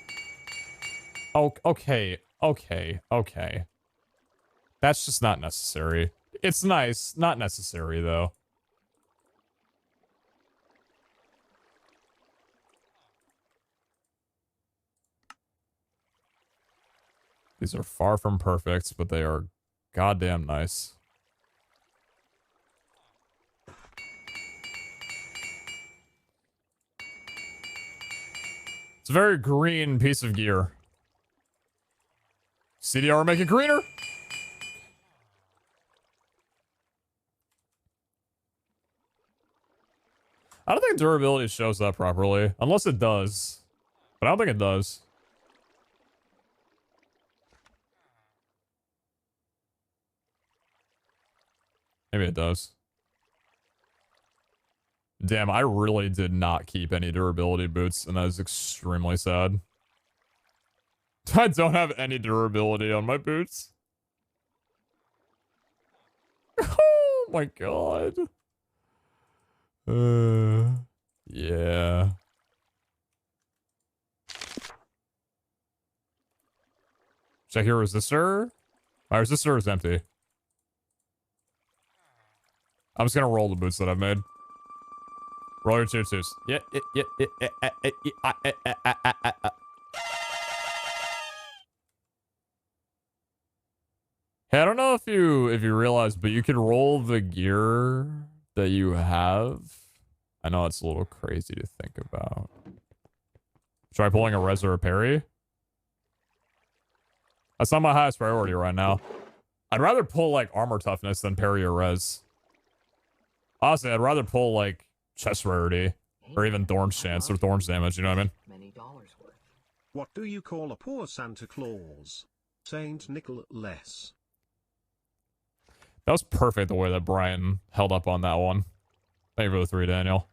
Oh, okay. That's just not necessary. It's nice, not necessary, though. These are far from perfect, but they are goddamn nice. It's a very green piece of gear. CDR make it greener. I don't think durability shows up properly. Unless it does. But I don't think it does. Maybe it does. Damn, I really did not keep any durability boots, and that is extremely sad. I don't have any durability on my boots. Oh my god. Yeah. Check your resistor. My resistor is empty. I'm just gonna roll the boots that I've made. Roll your twos. Yeah. Hey, I don't know if you realize, but you can roll the gear that you have. I know it's a little crazy to think about. Try pulling a res or a parry. That's not my highest priority right now. I'd rather pull like armor toughness than parry or res. Honestly, I'd rather pull like chest rarity or even thorns chance or thorns damage. You know what I mean? Many dollars worth. What do you call a poor Santa Claus? Saint Nicholas. That was perfect the way that Brian held up on that one. Thank you for the 3, Daniel.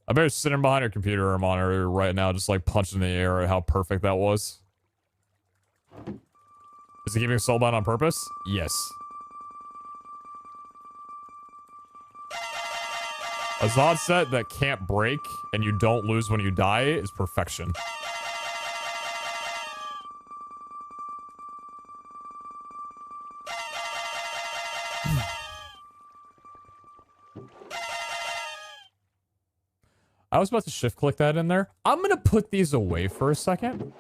I bet you're sitting behind your computer or monitor right now, just like punching the air at how perfect that was. Is he giving soulbound on purpose? Yes. A Zod set that can't break and you don't lose when you die is perfection. I was about to shift click that in there. I'm gonna put these away for a second.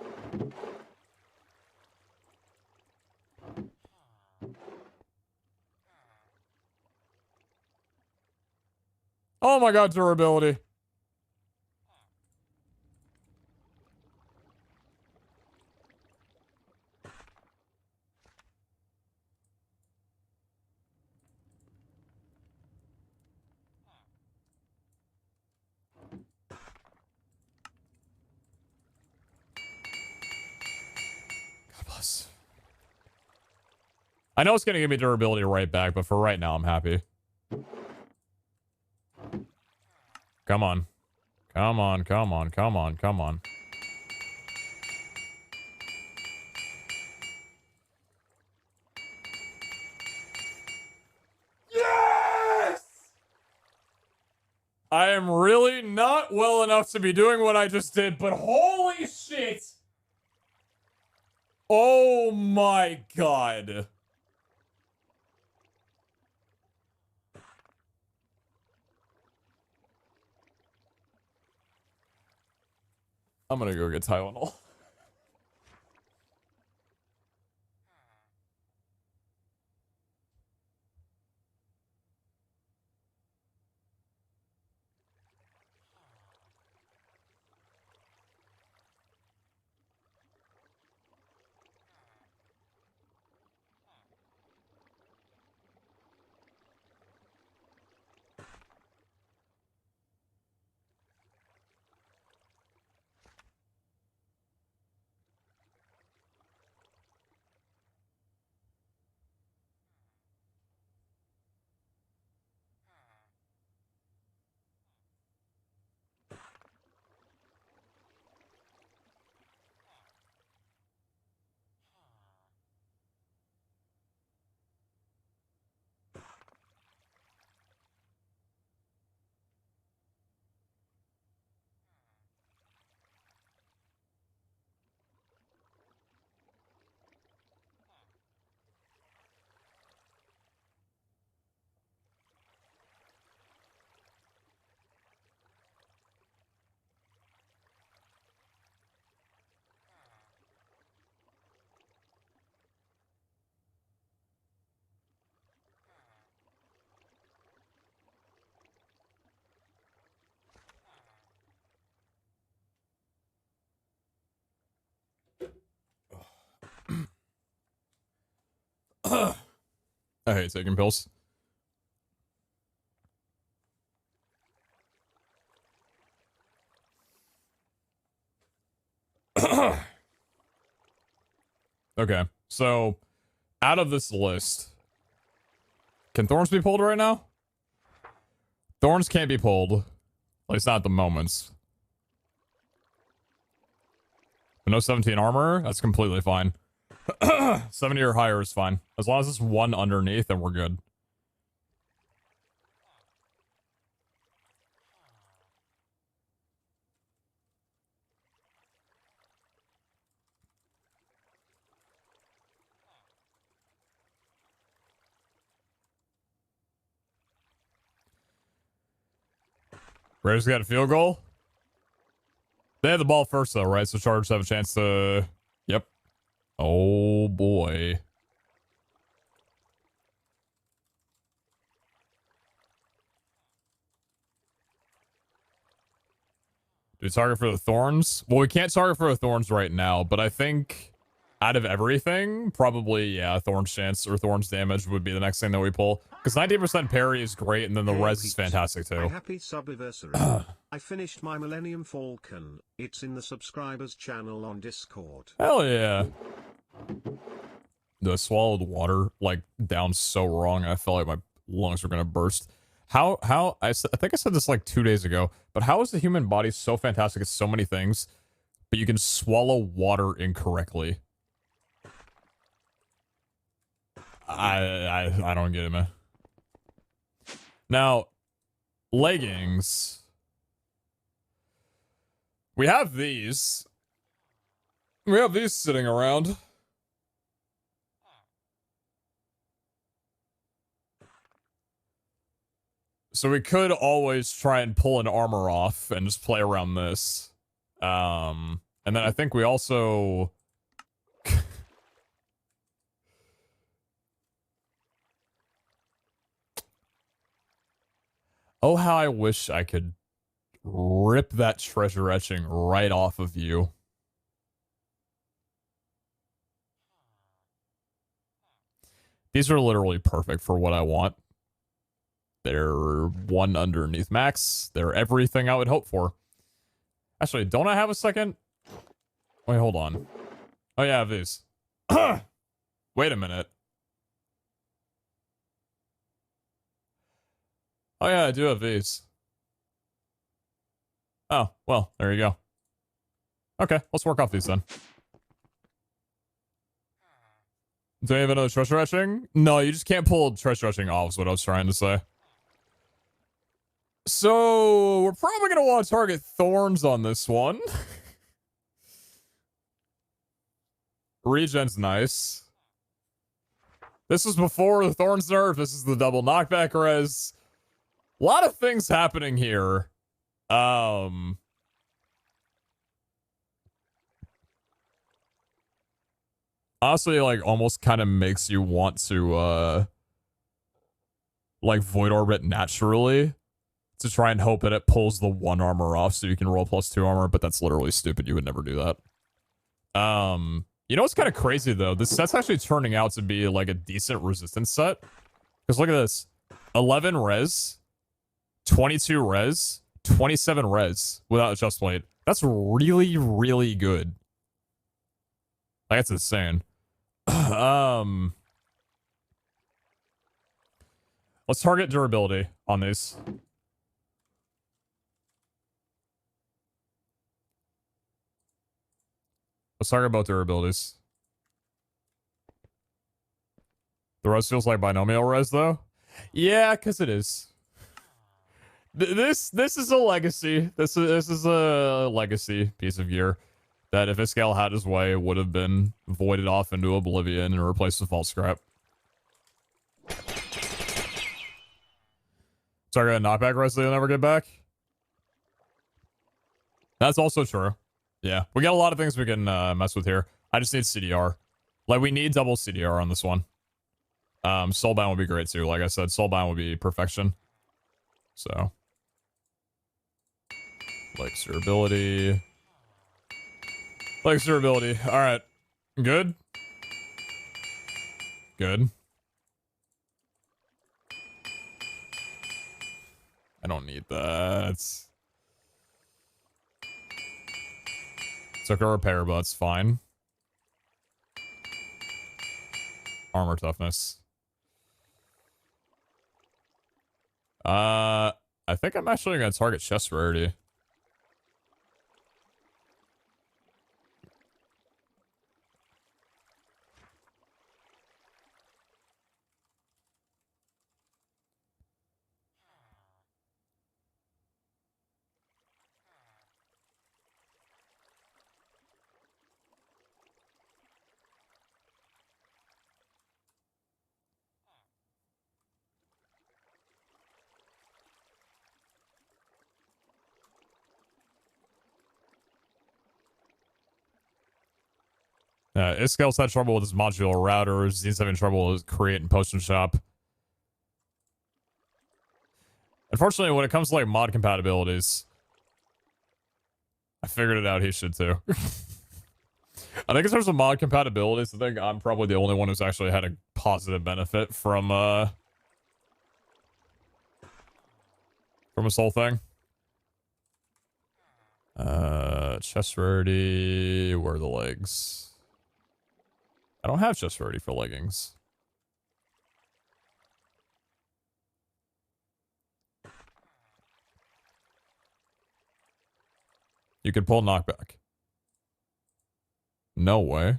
Oh my god, durability. God bless. I know it's gonna give me durability right back, but for right now, I'm happy. Come on. Come on, come on, come on, come on. Yes! I am really not well enough to be doing what I just did, but holy shit! Oh my god. I'm gonna go get Tylenol. I hate taking pills. Okay, so out of this list, can Thorns be pulled right now? Thorns can't be pulled. At least not at the moment. But no 17 armor, that's completely fine. 70 or higher is fine. As long as it's 1 underneath, then we're good. Raiders got a field goal. They had the ball first, though, right? So Chargers have a chance to... Yep. Oh, boy. Do we target for the thorns? Well, we can't target for the thorns right now, but I think out of everything, probably, yeah, thorns chance or thorns damage would be the next thing that we pull. Because 90% parry is great, and then the res is fantastic, too. Happy subiversary. I finished my Millennium Falcon. It's in the subscribers channel on Discord. Hell yeah. I swallowed water, like, down so wrong, I felt like my lungs were gonna burst. I think I said this like 2 days ago, but how is the human body so fantastic at so many things, but you can swallow water incorrectly? I don't get it, man. Now, leggings. We have these. We have these sitting around. So we could always try and pull an armor off and just play around this. And then I think we also... Oh, how I wish I could rip that treasure etching right off of you. These are literally perfect for what I want. They're one underneath max. They're everything I would hope for. Actually, don't I have a second? Wait, hold on. Oh, yeah, I have these. Wait a minute. Oh, yeah, I do have these. Oh, well, there you go. Okay, let's work off these then. Do you have another treasure etching? No, you just can't pull treasure etching off is what I was trying to say. So, we're probably going to want to target thorns on this one. Regen's nice. This was before the thorns nerf. This is the double knockback res. A lot of things happening here. Honestly, like, almost kind of makes you want to, like, Void Orbit naturally. To try and hope that it pulls the 1 armor off so you can roll +2 armor, but that's literally stupid. You would never do that. You know what's kind of crazy, though? This set's actually turning out to be, like, a decent resistance set. Because look at this. 11 res, 22 res, 27 res without a chest plate. That's really, really good. Like, that's insane. Let's target durability on these. Let's talk about durabilities. The res feels like binomial res, though. Yeah, because it is. This is a legacy. This is a legacy piece of gear that if Iskall had his way would have been voided off into oblivion and replaced with false scrap. Sorry, a knockback res they'll never get back. That's also true. Yeah, we got a lot of things we can mess with here. I just need CDR. Like, we need double CDR on this one. Soulbound would be great, too. Like I said, Soulbound would be perfection. So. Legs durability. Legs durability. Alright. Good? Good. I don't need that. Took a repair, but it's fine. Armor toughness. I think I'm actually gonna target chest rarity. Iscale's had trouble with his modular routers. He's having trouble with create and post and shop. Unfortunately, when it comes to like mod compatibilities, I figured it out. He should too. I think in terms of mod compatibilities, I think I'm probably the only one who's actually had a positive benefit from this whole thing. Chest rarity. Where are the legs? I don't have chest rarity for leggings. You can pull knockback. No way.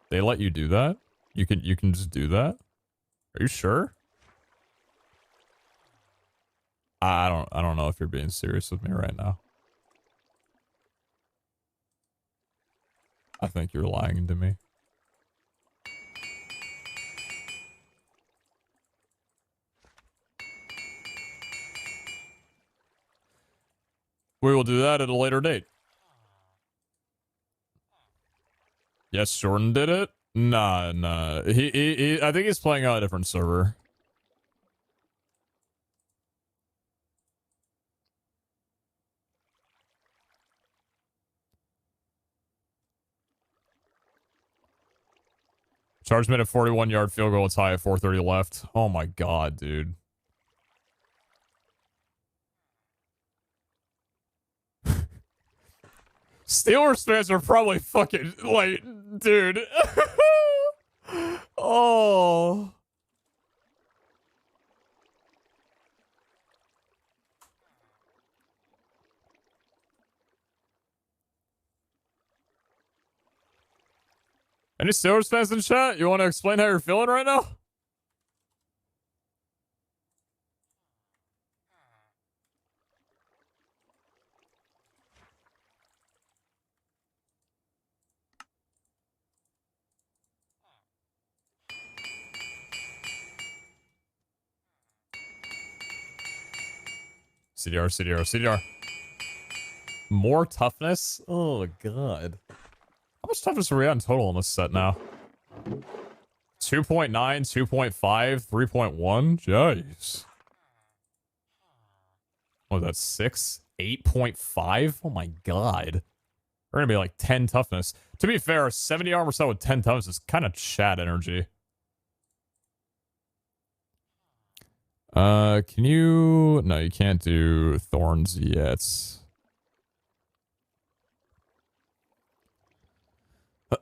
They let you do that? You can just do that? Are you sure? I don't know if you're being serious with me right now. I think you're lying to me. We will do that at a later date. Yes, Jordan did it? Nah. I think he's playing on a different server. Charge made a 41-yard field goal. It's high at 4:30 left. Oh my god, dude. Steelers fans are probably fucking like, dude. Oh. Any Steelers fans in chat? You want to explain how you're feeling right now? CDR. More toughness? Oh, God. How much toughness are we at in total on this set now? 2.9, 2.5, 3.1? Jeez. Oh, that's 6? 8.5? Oh, my God. We're going to be like 10 toughness. To be fair, 70 armor set with 10 toughness is kind of chat energy. Can you... No, you can't do thorns yet.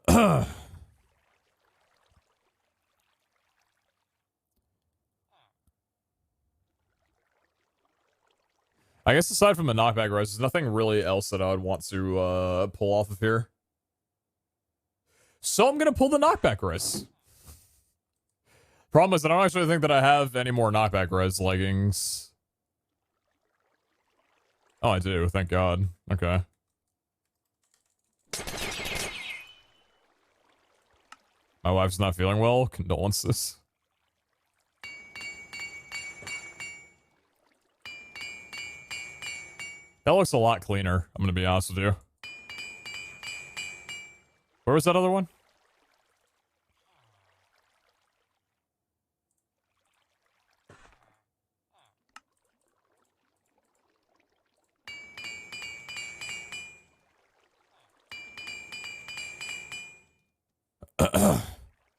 I guess aside from the knockback res, there's nothing really else that I would want to pull off of here. So I'm gonna pull the knockback res. Problem is, I don't actually think that I have any more knockback res leggings. Oh, I do. Thank God. Okay. My wife's not feeling well. Condolences. That looks a lot cleaner, I'm gonna be honest with you. Where was that other one?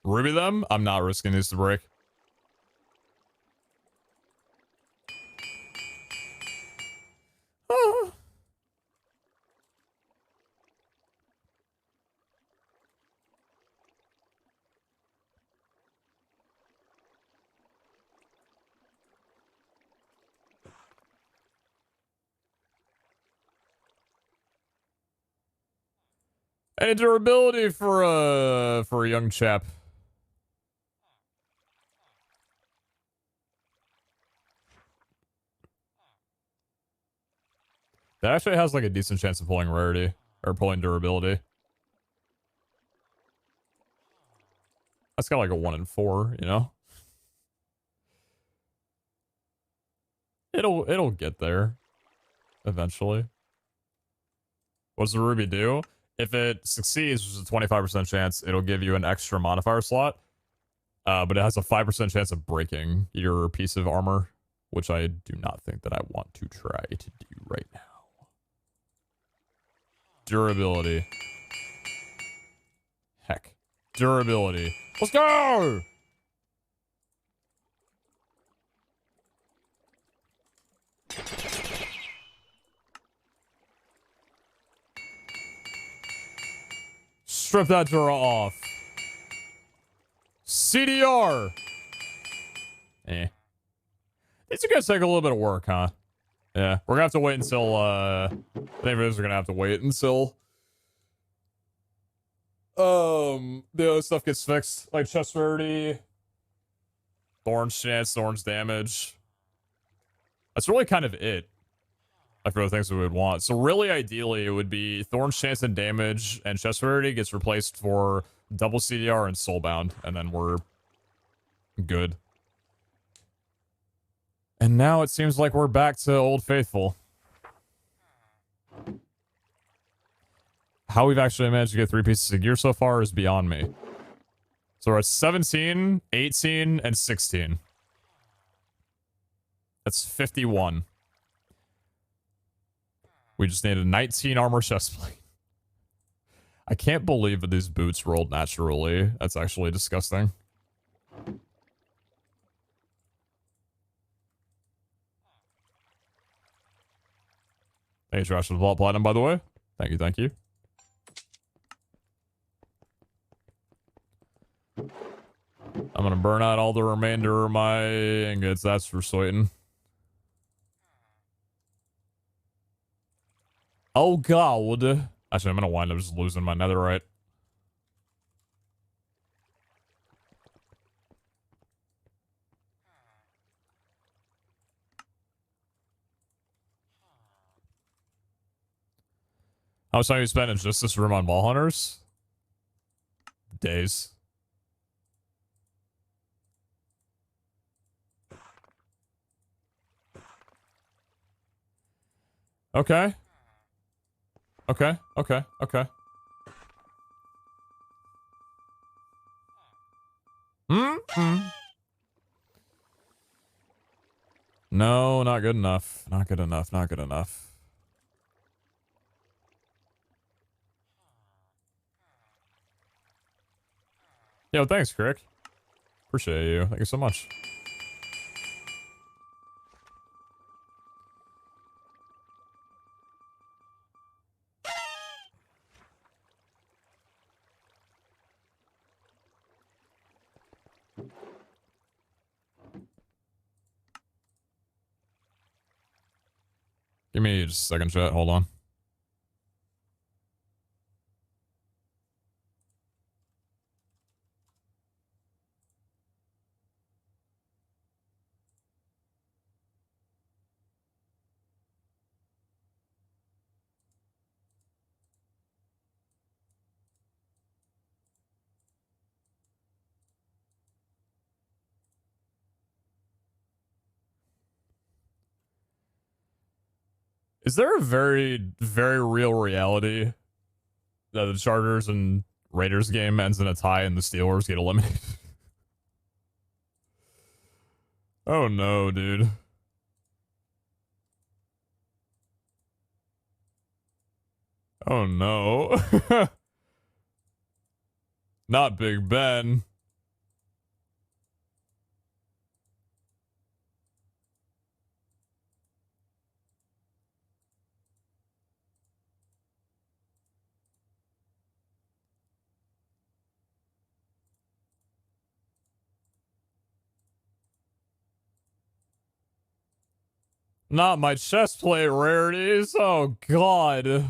Ruby them? I'm not risking these to break. Oh. Any durability for a young chap? That actually has like a decent chance of pulling rarity or pulling durability. That's got like a 1 in 4, you know? It'll get there eventually. What does the ruby do? If it succeeds, which is a 25% chance, it'll give you an extra modifier slot. But it has a 5% chance of breaking your piece of armor, which I do not think that I want to try to do right now. Durability. Heck. Durability. Let's go! Strip that Dura off. CDR. These are gonna take a little bit of work, huh? Yeah, we're gonna have to wait until, I think we're gonna have to wait until, the other stuff gets fixed. Like chest rarity, thorns chance, thorns damage. That's really kind of it. Like for the things we would want. So really, ideally, it would be thorns chance and damage, and chest rarity gets replaced for double CDR and soulbound, and then we're good. And now it seems like we're back to Old Faithful. How we've actually managed to get 3 pieces of gear so far is beyond me. So we're at 17, 18, and 16. That's 51. We just need a 19 armor chestplate. I can't believe that these boots rolled naturally. That's actually disgusting. Thank you, Josh, for the vault platinum, by the way. Thank you, thank you. I'm gonna burn out all the remainder of my ingots, that's for certain. Oh god. Actually, I'm gonna wind up just losing my netherite. How much time you spent in just this room on Ball Hunters? Days. Okay. Okay, okay, okay. No, not good enough. Not good enough, not good enough. Yo, thanks, Crick. Appreciate you. Thank you so much. Give me just a second, chat. Hold on. Is there a very, very real reality that the Chargers and Raiders game ends in a tie and the Steelers get eliminated? Oh no, dude. Oh no. Not Big Ben. Not my chestplate rarities. Oh god. It's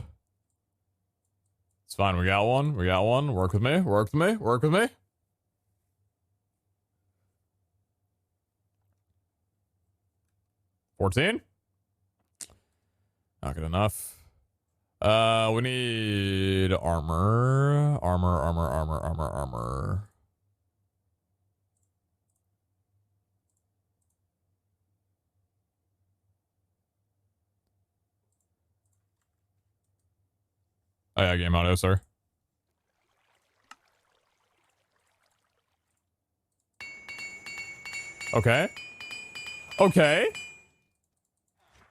fine. We got one. We got one. Work with me. Work with me. Work with me. $14. Not good enough. We need armor. Armor. Oh yeah, game audio, sorry. Okay. Okay.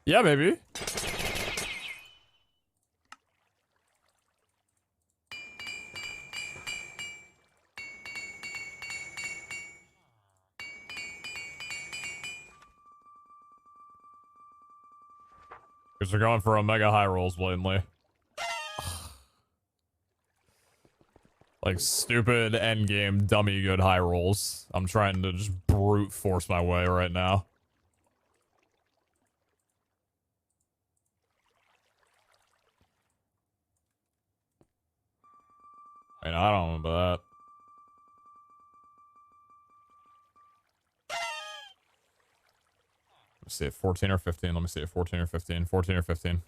Yeah, baby. Because they're going for Omega high rolls blatantly. Like stupid endgame dummy good high rolls. I'm trying to just brute force my way right now. I mean, I don't know about that. Let me see it, 14 or 15. Let me see it, 14 or 15. 14 or 15.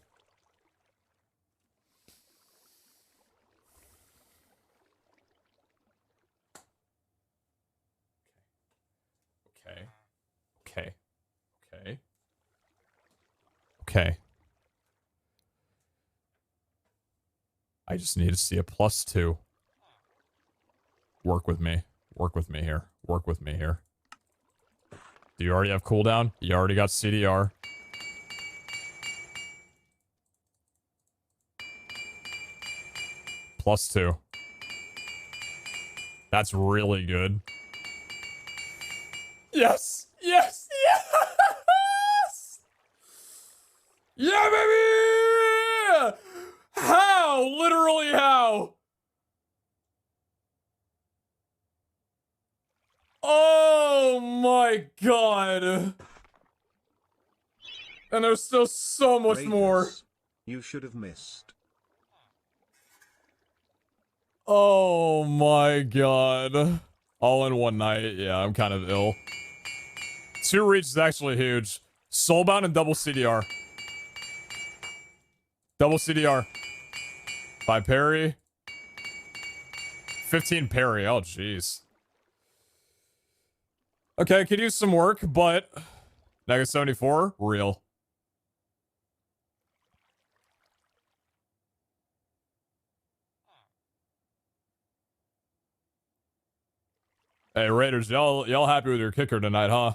Okay. Okay. Okay. Okay. I just need to see a +2. Work with me. Work with me here. Work with me here. Do you already have cooldown? You already got CDR. +2. That's really good. Yes! Yes! Yes! Yeah, baby! How? Literally how? Oh my god. And there's still so much more. You should have missed. Oh my god. All in one night. Yeah, I'm kind of ill. 2 reach is actually huge. Soulbound and double CDR. Double CDR. 5 parry. 15 parry. Oh, jeez. Okay, could use some work, but... -74? Real. Hey, Raiders, y'all happy with your kicker tonight, huh?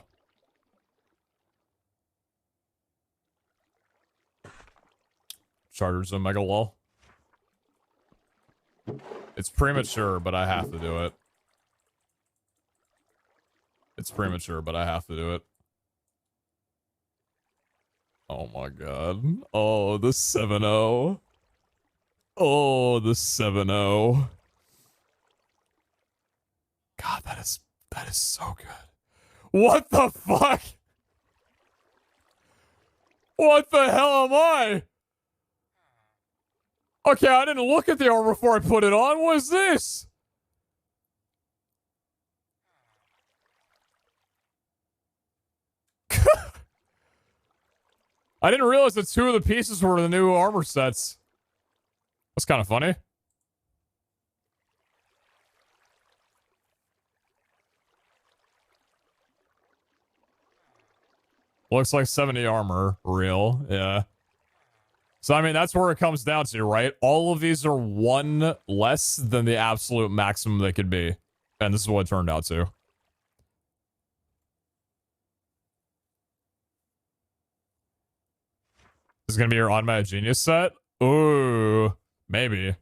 Charters Omega Wall. It's premature, but I have to do it. It's premature, but I have to do it. Oh my god. Oh, the 7-0. Oh, the 7-0. God, that is so good. What the fuck? What the hell am I? Okay, I didn't look at the armor before I put it on. What is this? I didn't realize that 2 of the pieces were the new armor sets. That's kind of funny. Looks like 70 armor. Real. Yeah. So, I mean, that's where it comes down to, right? All of these are 1 less than the absolute maximum they could be. And this is what it turned out to. This is going to be your automatic genius set? Ooh. Maybe.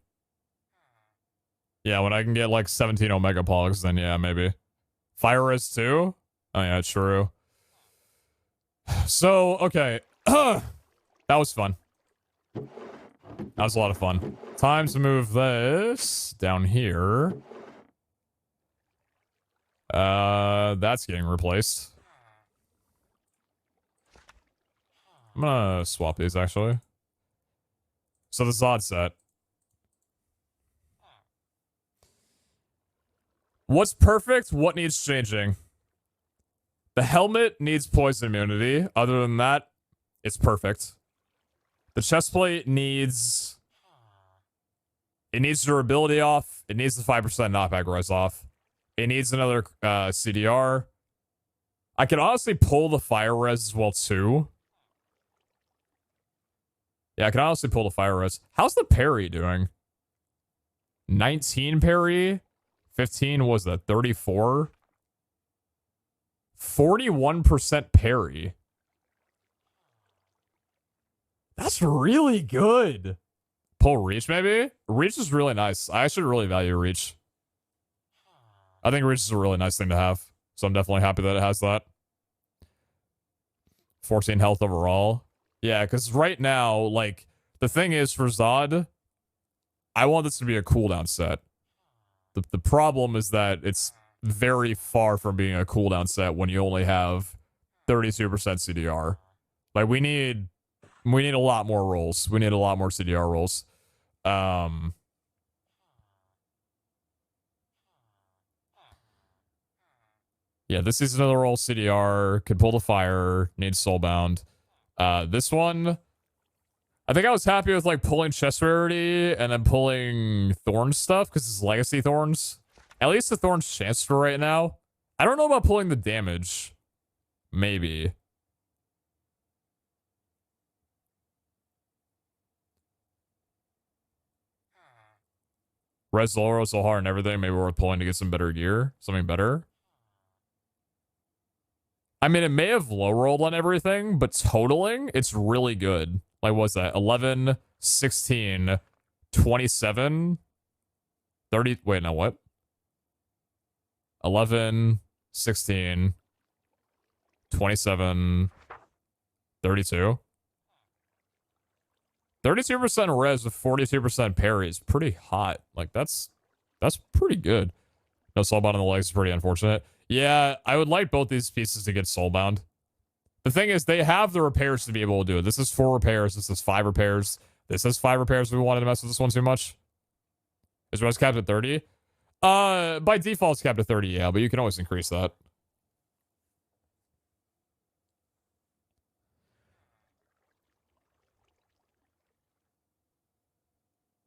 Yeah, when I can get like 17 Omega Pogs, then yeah, maybe. Fire Res 2? Oh yeah, true. So, okay. That was fun. That was a lot of fun. Time to move this down here. That's getting replaced. I'm gonna swap these, actually. So the Zod set. What's perfect? What needs changing? The helmet needs poison immunity. Other than that, it's perfect. The chestplate needs... It needs durability off. It needs the 5% knockback res off. It needs another CDR. I can honestly pull the fire res as well, too. Yeah, I can honestly pull the fire res. How's the parry doing? 19 parry. 15 was that 34. 41% parry. That's really good. Pull reach, maybe? Reach is really nice. I actually really value reach. I think reach is a really nice thing to have. So I'm definitely happy that it has that. 14 health overall. Yeah, because right now, like, the thing is for Zod, I want this to be a cooldown set. The problem is that it's very far from being a cooldown set when you only have 32% CDR. Like, we need a lot more rolls. We need a lot more CDR rolls. Yeah, this is another roll CDR. Could pull the fire. Needs soulbound. This one, I think I was happy with like pulling chest rarity and then pulling thorn stuff because it's legacy thorns. At least the thorns chance for right now. I don't know about pulling the damage. Maybe. Res low, so hard and everything. Maybe worth pulling to get some better gear. Something better. I mean, it may have low rolled on everything, but totaling, it's really good. Like, what's that? 11, 16, 27, 30. Wait, no, what? 11, 16, 27, 32. 32% res with 42% parry is pretty hot. Like, that's pretty good. No soulbound on the legs is pretty unfortunate. Yeah, I would like both these pieces to get soulbound. The thing is, they have the repairs to be able to do it. This is 4 repairs. This is 5 repairs. This is 5 repairs if we wanted to mess with this one too much. Is res capped at 30? By default, it's capped at 30, yeah, but you can always increase that.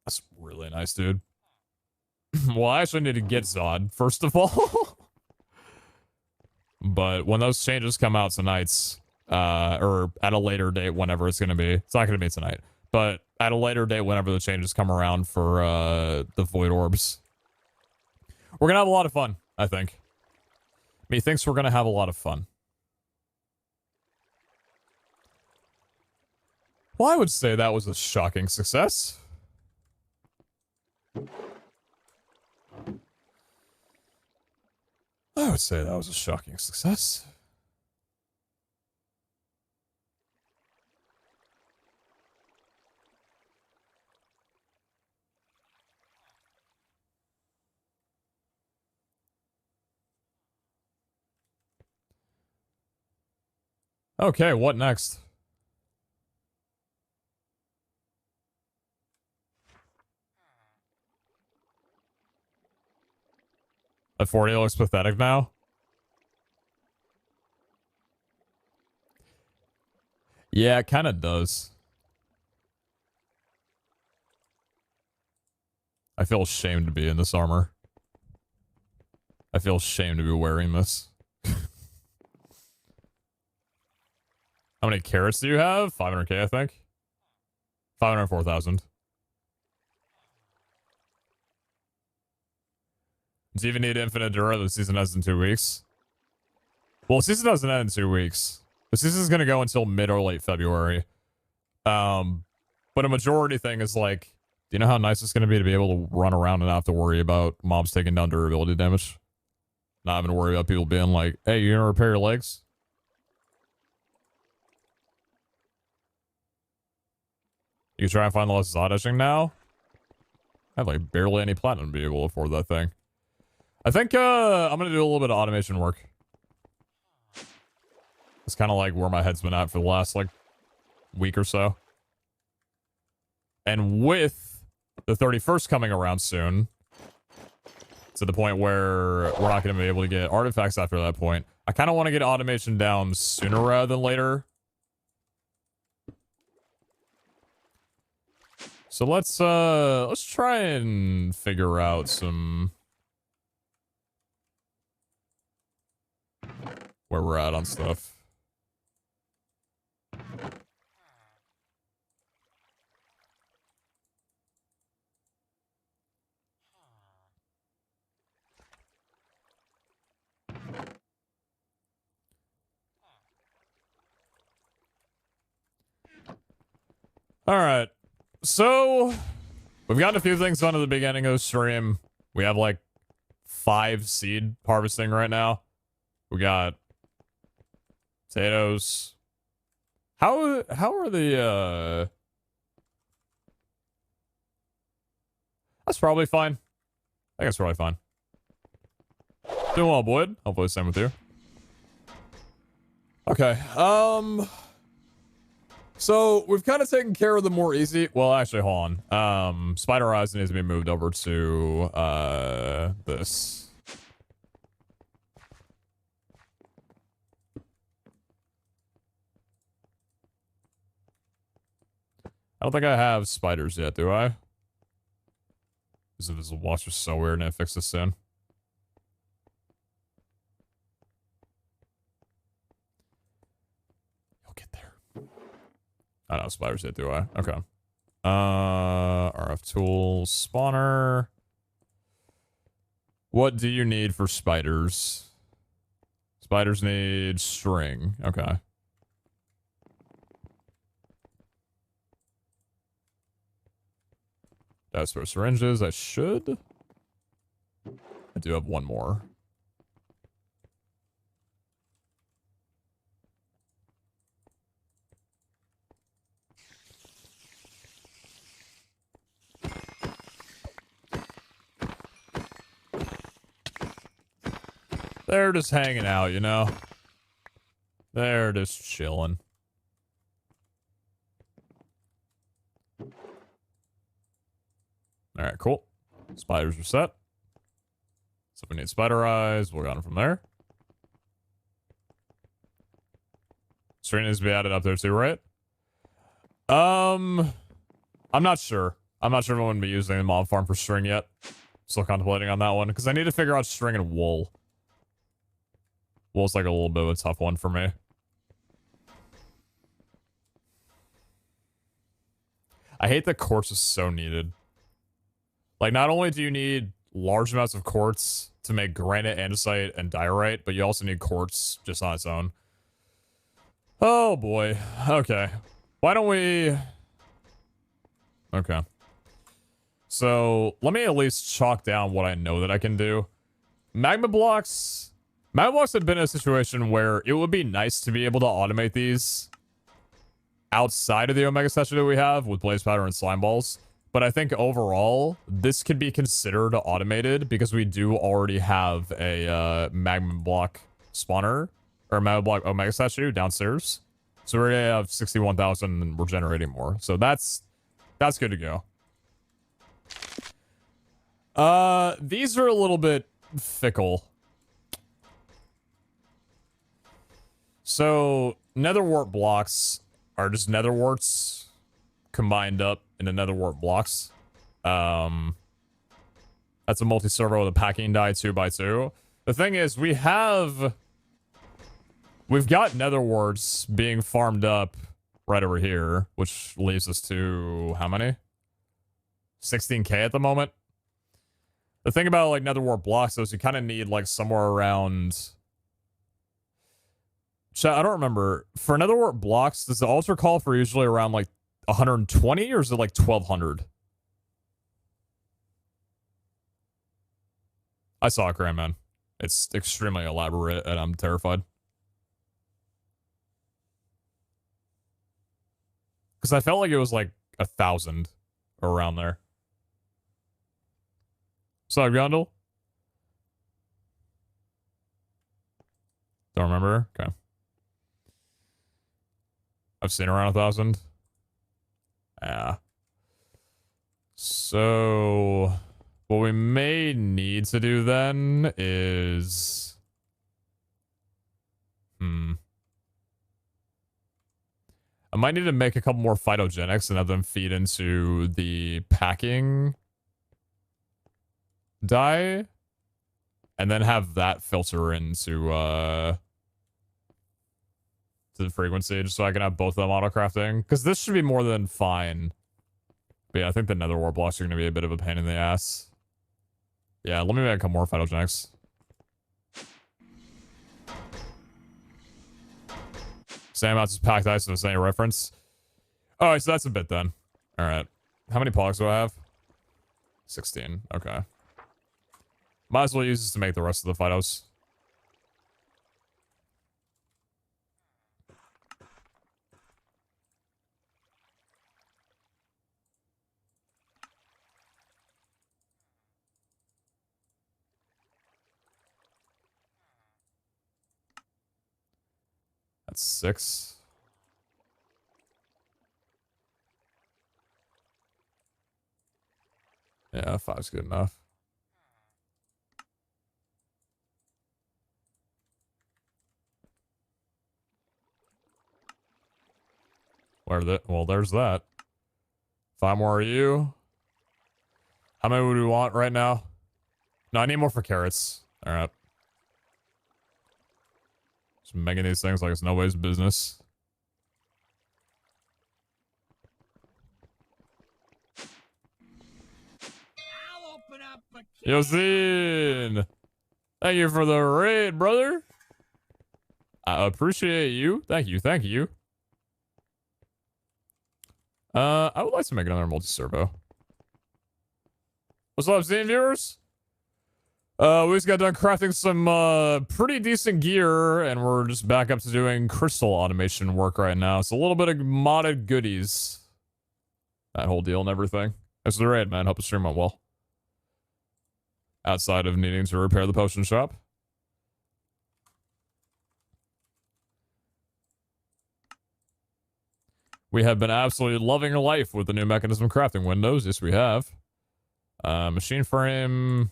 That's really nice, dude. Well, I actually need to get Zod, first of all. But when those changes come out tonight, or at a later date, whenever it's going to be. It's not going to be tonight. But at a later date, whenever the changes come around for the Void Orbs. We're going to have a lot of fun, I think. Methinks we're going to have a lot of fun. Well, I would say that was a shocking success. I would say that was a shocking success. Okay, what next? That 40 looks pathetic now. Yeah, it kind of does. I feel ashamed to be in this armor. I feel ashamed to be wearing this. How many carrots do you have? 500k, I think. 504,000. Do you even need infinite Dura? The season ends in 2 weeks. Well, the season doesn't end in 2 weeks. The season's going to go until mid or late February. But a majority thing is like, do you know how nice it's going to be able to run around and not have to worry about mobs taking down durability damage? Not having to worry about people being like, hey, you gonna repair your legs? You can try and find the less Zod etching now. I have like barely any platinum to be able to afford that thing. I think I'm gonna do a little bit of automation work. It's kind of like where my head's been at for the last like week or so. And with the 31st coming around soon, to the point where we're not going to be able to get artifacts after that point, I kind of want to get automation down sooner rather than later. So let's try and figure out some where we're at on stuff. All right. So we've gotten a few things done at the beginning of the stream. We have like 5 seed harvesting right now. We got potatoes. How are the That's probably fine. I think it's probably fine. Doing well, Boyd. Hopefully the same with you. Okay. So we've kind of taken care of the more easy. Well, actually, hold on. Spider Eyes needs to be moved over to this. I don't think I have spiders yet, do I? This invisible blocks are so weird, and I fix this soon. You'll get there. I don't have spiders yet, do I? Okay. RF tools, spawner. What do you need for spiders? Spiders need string. Okay. That's for syringes. I should. I do have one more. They're just hanging out, you know? They're just chilling. Alright, cool. Spiders are set. So if we need spider eyes, we'll get them from there. String needs to be added up there too, right? I'm not sure. I'm not sure if I'm going to be using the mob farm for string yet. Still contemplating on that one, because I need to figure out string and wool. Wool's like a little bit of a tough one for me. I hate that quartz is so needed. Like, not only do you need large amounts of quartz to make granite, andesite, and diorite, but you also need quartz just on its own. Oh, boy. Okay. Why don't we... Okay. So, let me at least chalk down what I know that I can do. Magma blocks... Magma blocks have been in a situation where it would be nice to be able to automate these outside of the Omega statue that we have with blaze powder and slime balls. But I think overall, this could be considered automated because we do already have a magma block spawner or magma block Omega statue downstairs. So we're gonna have 61,000 and we're generating more. So that's good to go. These are a little bit fickle. So nether wart blocks are just nether warts combined up into nether wart blocks. That's a multi-servo with a packing die 2x2. The thing is, we've got nether warts being farmed up right over here, which leaves us to how many? 16k at the moment. The thing about like nether wart blocks is you kind of need like somewhere around. So I don't remember. For nether wart blocks, does the altar call for usually around like 120 or is it like 1200? I saw it, Grandman. It's extremely elaborate and I'm terrified. Because I felt like it was like 1,000 around there. Sorry, Gondel? Don't remember? Okay. I've seen around 1,000. Yeah. So what we may need to do then is I might need to make a couple more phytogenics and have them feed into the packing die and then have that filter into to the frequency just so I can have both of them auto crafting, because this should be more than fine. But yeah, I think the nether wart blocks are going to be a bit of a pain in the ass. Yeah, let me make a couple more phytogenics. Same amounts of packed ice, if there's any reference. Alright, so that's a bit then. Alright. How many pogs do I have? 16. Okay. Might as well use this to make the rest of the Fidos. That's 6. Yeah, 5's good enough. Well, there's that. 5 more are you. How many would we want right now? No, I need more for carrots. Alright. Just making these things like it's nobody's business. I'll open up a Yosin! Thank you for the raid, brother. I appreciate you. Thank you, thank you. I would like to make another multi-servo. What's up, Steam viewers? We just got done crafting some pretty decent gear, and we're just back up to doing crystal automation work right now. It's a little bit of modded goodies. That whole deal and everything. Thanks for the raid, man. Hope the stream went well. Outside of needing to repair the potion shop. We have been absolutely loving life with the new mechanism crafting windows. Yes, we have. Machine frame.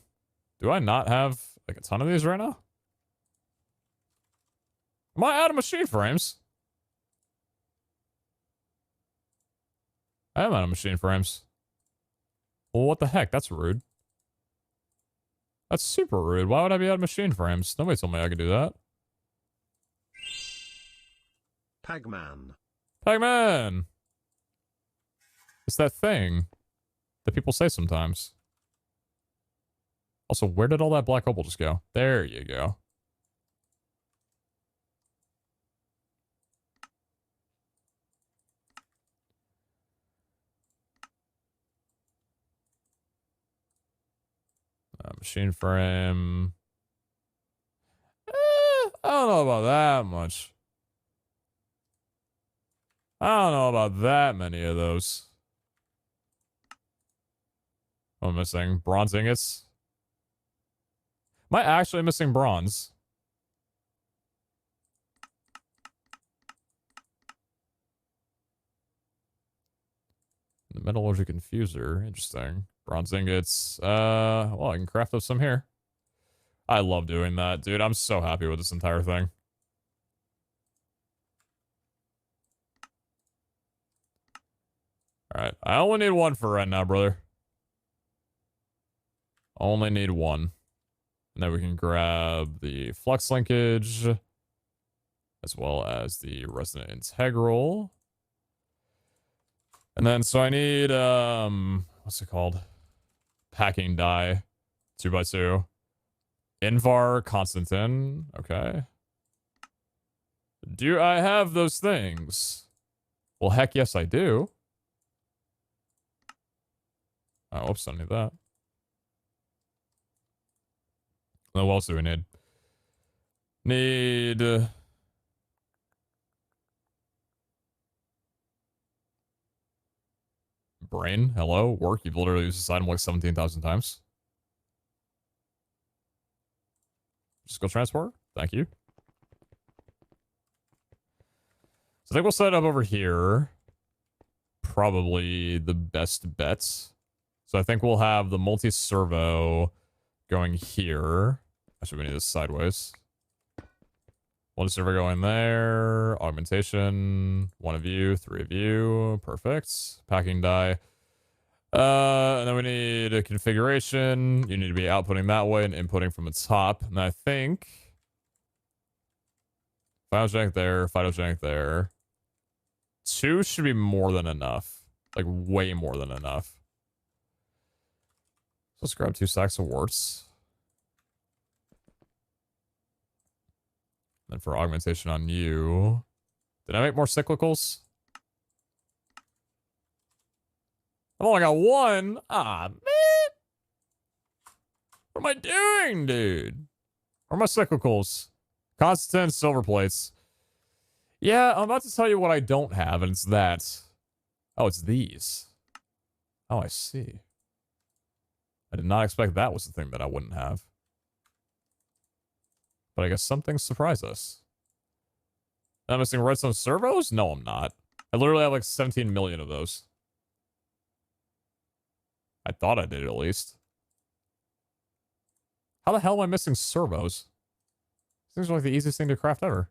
Do I not have like a ton of these right now? Am I out of machine frames? I am out of machine frames. Well, what the heck? That's rude. That's super rude. Why would I be out of machine frames? Nobody told me I could do that. Pagman. Pagman! It's that thing that people say sometimes. Also, where did all that black opal just go? There you go. Machine frame. I don't know about that much. I don't know about that many of those. What am I missing? Bronze ingots? Am I actually missing bronze? The metallurgic infuser. Interesting. Bronze ingots. Well, I can craft up some here. I love doing that, dude. I'm so happy with this entire thing. Alright. I only need one for right now, brother. Only need one. And then we can grab the flux linkage, as well as the resonant integral. And then, so I need, what's it called? Packing die, 2x2. Invar Constantin, okay. Do I have those things? Well, heck yes, I do. Oh, oops, I need that. What else do we need? Need... brain, hello, work. You've literally used this item like 17,000 times. Just go transport. Thank you. So I think we'll set it up over here. Probably the best bets. So I think we'll have the multi-servo going here. Actually, we need this sideways. Multi-servo going there. Augmentation. 1 of you, 3 of you. Perfect. Packing die. And then we need a configuration. You need to be outputting that way and inputting from the top. And I think phytogenic there, phytogenic there. 2 should be more than enough. Like way more than enough. So let's grab 2 stacks of warts. Then for augmentation on you. Did I make more cyclicals? I've only got one. Ah, man. What am I doing, dude? Where are my cyclicals? Constant silver plates. Yeah, I'm about to tell you what I don't have, and it's that. Oh, it's these. Oh, I see. I did not expect that was the thing that I wouldn't have. But I guess some things surprise us. I'm missing redstone servos? No, I'm not. I literally have like 17 million of those. I thought I did at least. How the hell am I missing servos? These things are like the easiest thing to craft ever.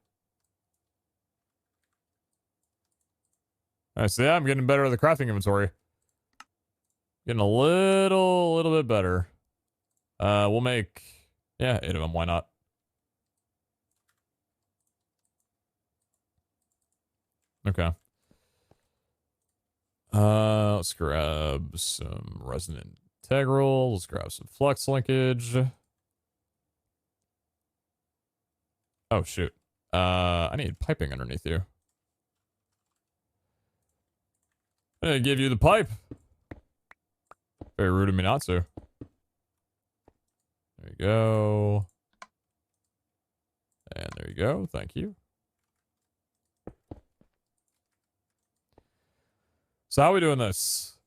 Alright, so yeah, I'm getting better at the crafting inventory. Getting a little bit better. We'll make, yeah, 8 of them. Why not? Okay. Let's grab some resonant integral. Let's grab some flux linkage. Oh, shoot. I need piping underneath you. I'm gonna give you the pipe. Very rude of me not to. There you go. And there you go. Thank you. So how are we doing this?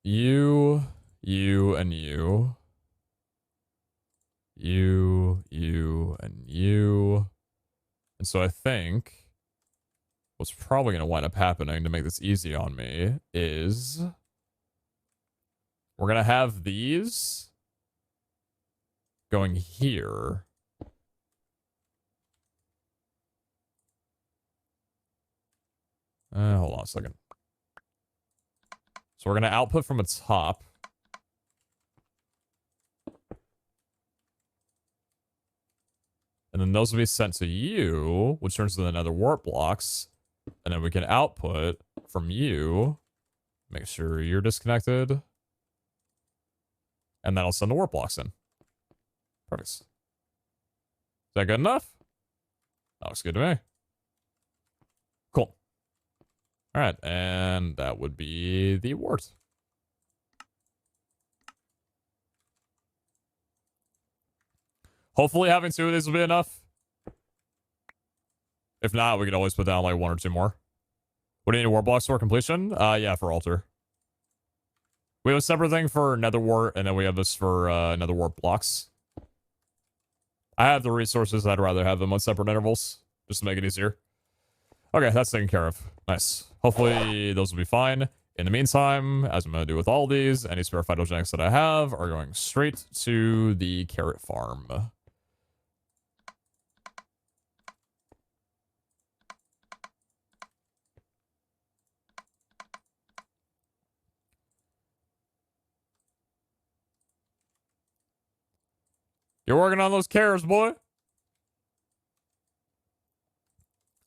You, and you. You, and you. And so I think what's probably going to wind up happening to make this easy on me is we're going to have these going here. Hold on a second. So we're going to output from a top. And then those will be sent to you, which turns into another warp blocks. And then we can output from you. Make sure you're disconnected. And that'll send the warp blocks in. Perfect. Is that good enough? That looks good to me. Cool. All right, and that would be the wart. Hopefully having 2 of these will be enough. If not, we could always put down like 1 or 2 more. What do you need warp blocks for completion? Yeah, for altar. We have a separate thing for nether wart, and then we have this for nether wart blocks. I have the resources. I'd rather have them on separate intervals, just to make it easier. Okay, that's taken care of. Nice. Hopefully those will be fine. In the meantime, as I'm going to do with all these, any spare phytogenics that I have are going straight to the carrot farm. You're working on those carrots, boy.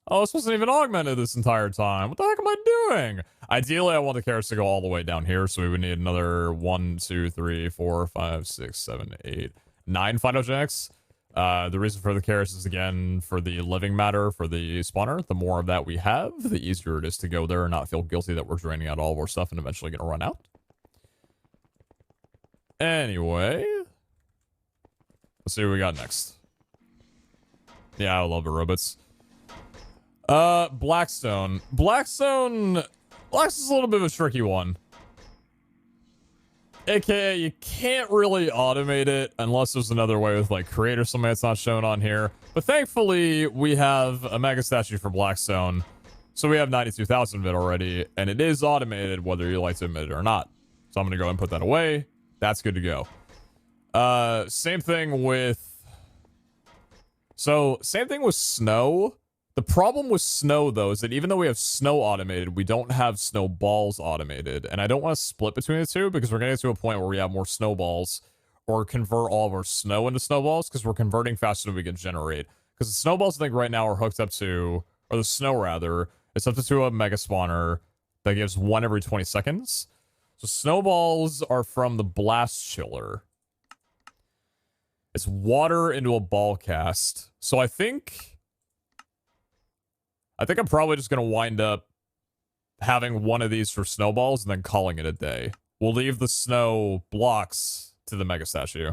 Oh, this wasn't even augmented this entire time. What the heck am I doing? Ideally, I want the carrots to go all the way down here, so we would need another 1, 2, 3, 4, 5, 6, 7, 8, 9 phytogenics. The reason for the carrots is, again, for the living matter for the spawner. The more of that we have, the easier it is to go there and not feel guilty that we're draining out all of our stuff and eventually going to run out. Anyway, let's see what we got next. Yeah, I love it, robots. Blackstone. Blackstone is a little bit of a tricky one. AKA, you can't really automate it unless there's another way with, like, create or something that's not shown on here. But thankfully, we have a mega statue for Blackstone. So we have 92,000 of it already, and it is automated whether you like to admit it or not. So I'm gonna go and put that away. That's good to go. Same thing with... So, same thing with snow. The problem with snow, though, is that even though we have snow automated, we don't have snowballs automated. And I don't want to split between the two because we're going to get to a point where we have more snowballs or convert all of our snow into snowballs because we're converting faster than we can generate. Because the snowballs, I think, right now are hooked up to, or the snow, rather, it's hooked up to a mega spawner that gives 1 every 20 seconds. So snowballs are from the blast chiller. It's water into a ball cast. So I think... I think I'm probably just going to wind up having one of these for snowballs and then calling it a day. We'll leave the snow blocks to the mega statue.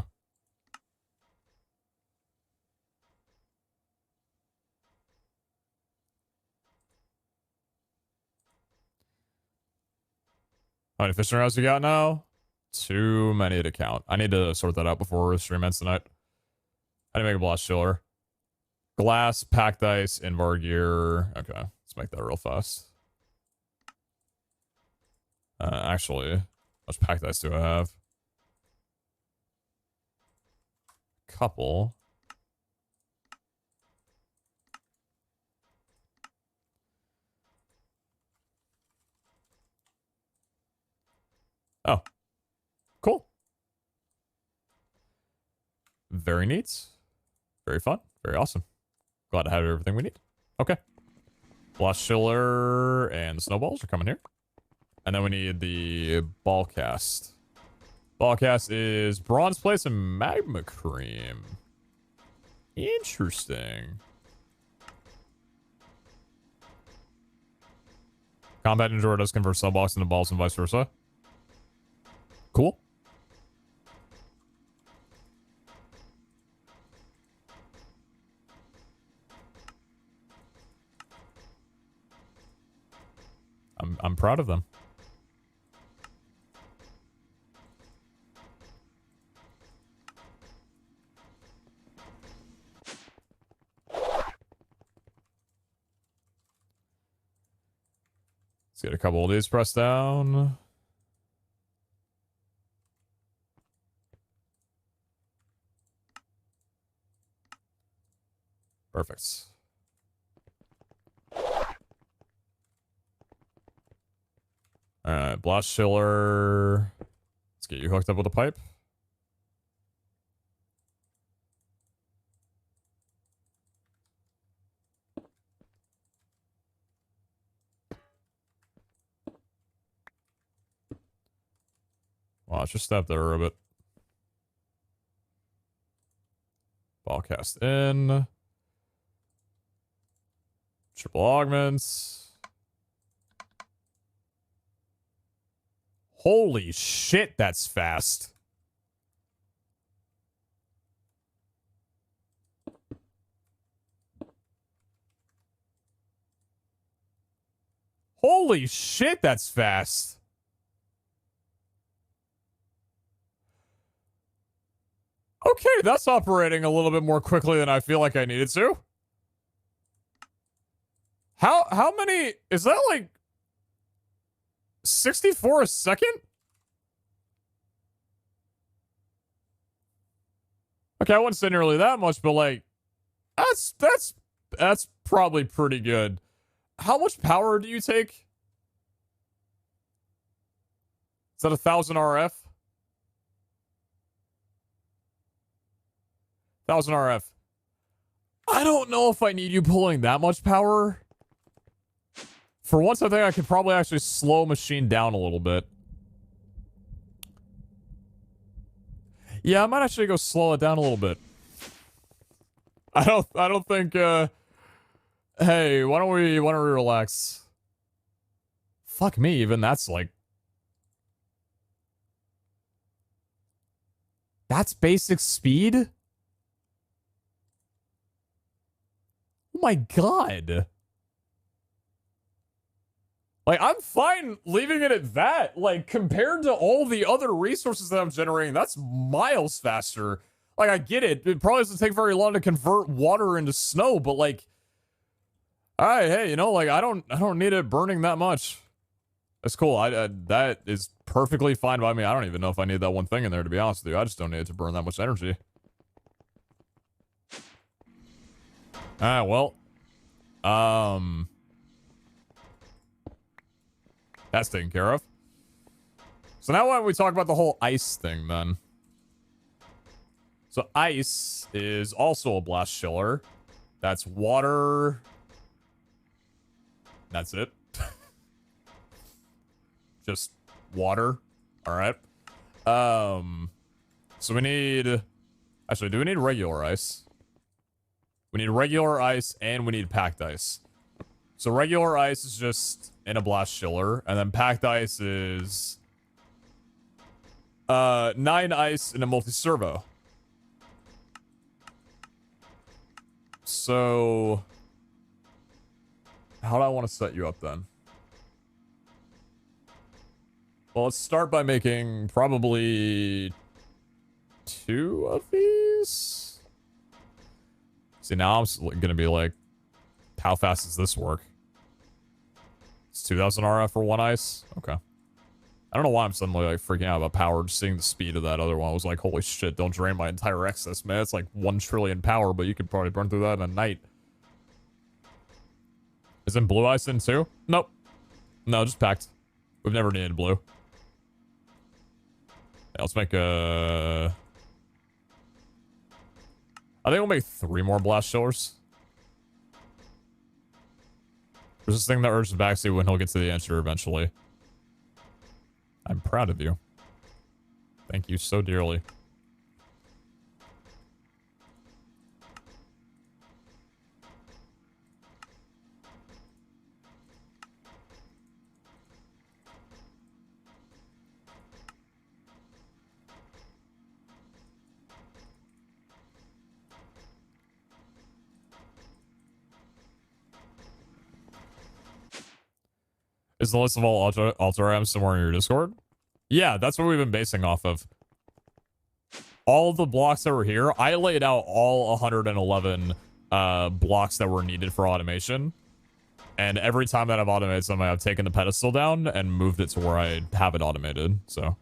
How many fishing routes we got now? Too many to count. I need to sort that out before stream ends tonight. I need to make a blast chiller. Glass, packed ice, invar gear. Okay, let's make that real fast. Actually, how much packed ice do I have? Couple. Oh, cool. Very neat. Very fun. Very awesome. Glad to have everything we need. Okay. Blast chiller and the snowballs are coming here. And then we need the ball cast. Ball cast is bronze plates and magma cream. Interesting. Combat Endure does convert snowballs into balls and vice versa. Cool. I'm proud of them. Let's get a couple of these pressed down. Perfect. Alright, blast chiller. Let's get you hooked up with a pipe. Watch your step there a bit. Ball cast in. Triple augments. Holy shit, that's fast. Holy shit, that's fast. Okay, that's operating a little bit more quickly than I feel like I needed to. How many? Is that like 64 a second? Okay, I wouldn't say nearly that much, but like that's probably pretty good. How much power do you take? Is that 1,000 RF? 1,000 RF. I don't know if I need you pulling that much power. For once, I think I could probably actually slow machine down a little bit. Yeah, I might actually go slow it down a little bit. I don't think, hey, why don't we relax? Fuck me, even that's like... That's basic speed? Oh my god. Like, I'm fine leaving it at that. Like, compared to all the other resources that I'm generating, that's miles faster. Like, I get it. It probably doesn't take very long to convert water into snow, but like... Alright, hey, you know, like, I don't need it burning that much. That's cool. That is perfectly fine by me. I don't even know if I need that one thing in there, to be honest with you. I just don't need it to burn that much energy. Alright, well. That's taken care of. So now why don't we talk about the whole ice thing, then? So ice is also a blast chiller. That's water. That's it. Just water. All right. So we need... Actually, do we need regular ice? We need regular ice and we need packed ice. So regular ice is just in a blast chiller, and then packed ice is 9 ice in a multi-servo. So how do I want to set you up then? Well, let's start by making probably 2 of these. See, now I'm gonna be like, how fast does this work? It's 2000 RF for 1 ice? Okay. I don't know why I'm suddenly like freaking out about power. Just seeing the speed of that other one, I was like, holy shit, don't drain my entire excess, man. It's like 1 trillion power, but you could probably burn through that in a night. Isn't blue ice in too? Nope. No, just packed. We've never needed blue. Yeah, let's make a... I think we'll make 3 more blast chillers. There's this thing that urges backseat when he'll get to the answer eventually. I'm proud of you. Thank you so dearly. Is the list of all altar items somewhere in your Discord? Yeah, that's what we've been basing off of. All the blocks that were here, I laid out all 111 blocks that were needed for automation. And every time that I've automated something, I've taken the pedestal down and moved it to where I have it automated, so.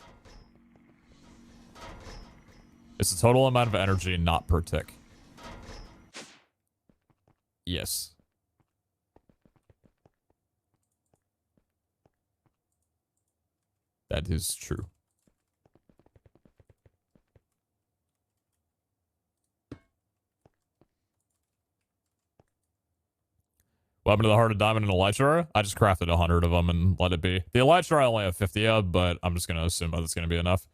It's the total amount of energy, not per tick. Yes. That is true. What happened to the heart of diamond and elytra? I just crafted 100 of them and let it be. The elytra I only have 50 of, but I'm just gonna assume that's gonna be enough.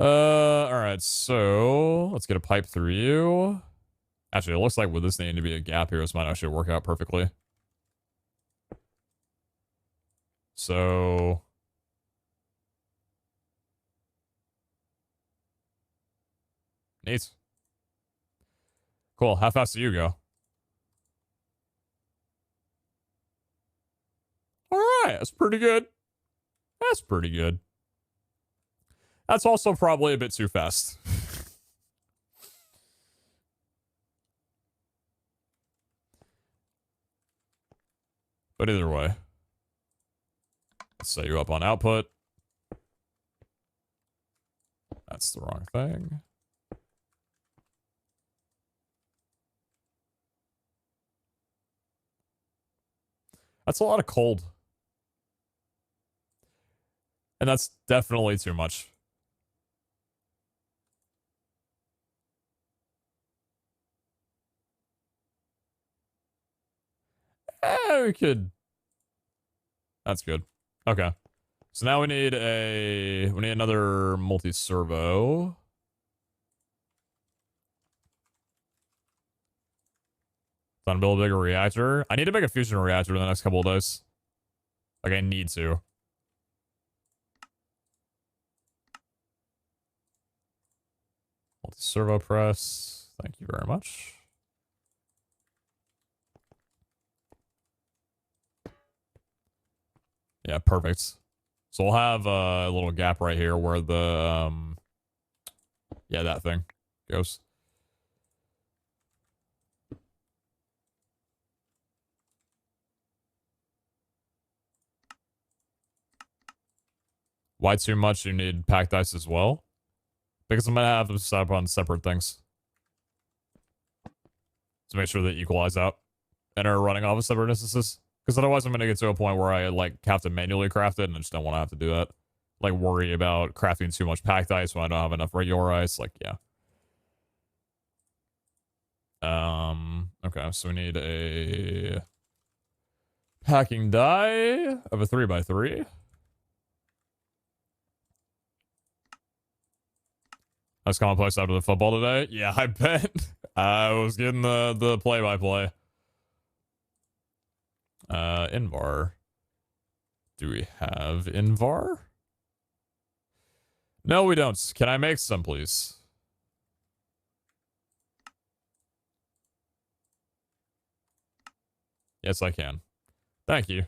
Alright, so let's get a pipe through you. Actually, it looks like with this needing to be a gap here, this might actually work out perfectly. So neat. Cool. How fast do you go? Alright, that's pretty good. That's pretty good. That's also probably a bit too fast. But either way. Let's set you up on output. That's the wrong thing. That's a lot of cold. And that's definitely too much. We could. That's good. Okay. So now we need another multi-servo. Time to build a bigger reactor. I need to make a fusion reactor in the next couple of days. Like, I need to. Multi-servo press. Thank you very much. Yeah, perfect. So we'll have a little gap right here where the, yeah, that thing goes. Why too much? You need packed ice as well? Because I'm going to have them set up on separate things. To make sure they equalize out and are running off of separate instances. Because otherwise I'm going to get to a point where I like have to manually craft it and I just don't want to have to do that. Like worry about crafting too much packed ice when I don't have enough regular ice. Like, yeah. Okay, so we need a packing die of a 3x3. Nice commonplace after the football today. Yeah, I bet. I was getting the play-by-play. Invar. Do we have Invar? No, we don't. Can I make some, please? Yes, I can. Thank you.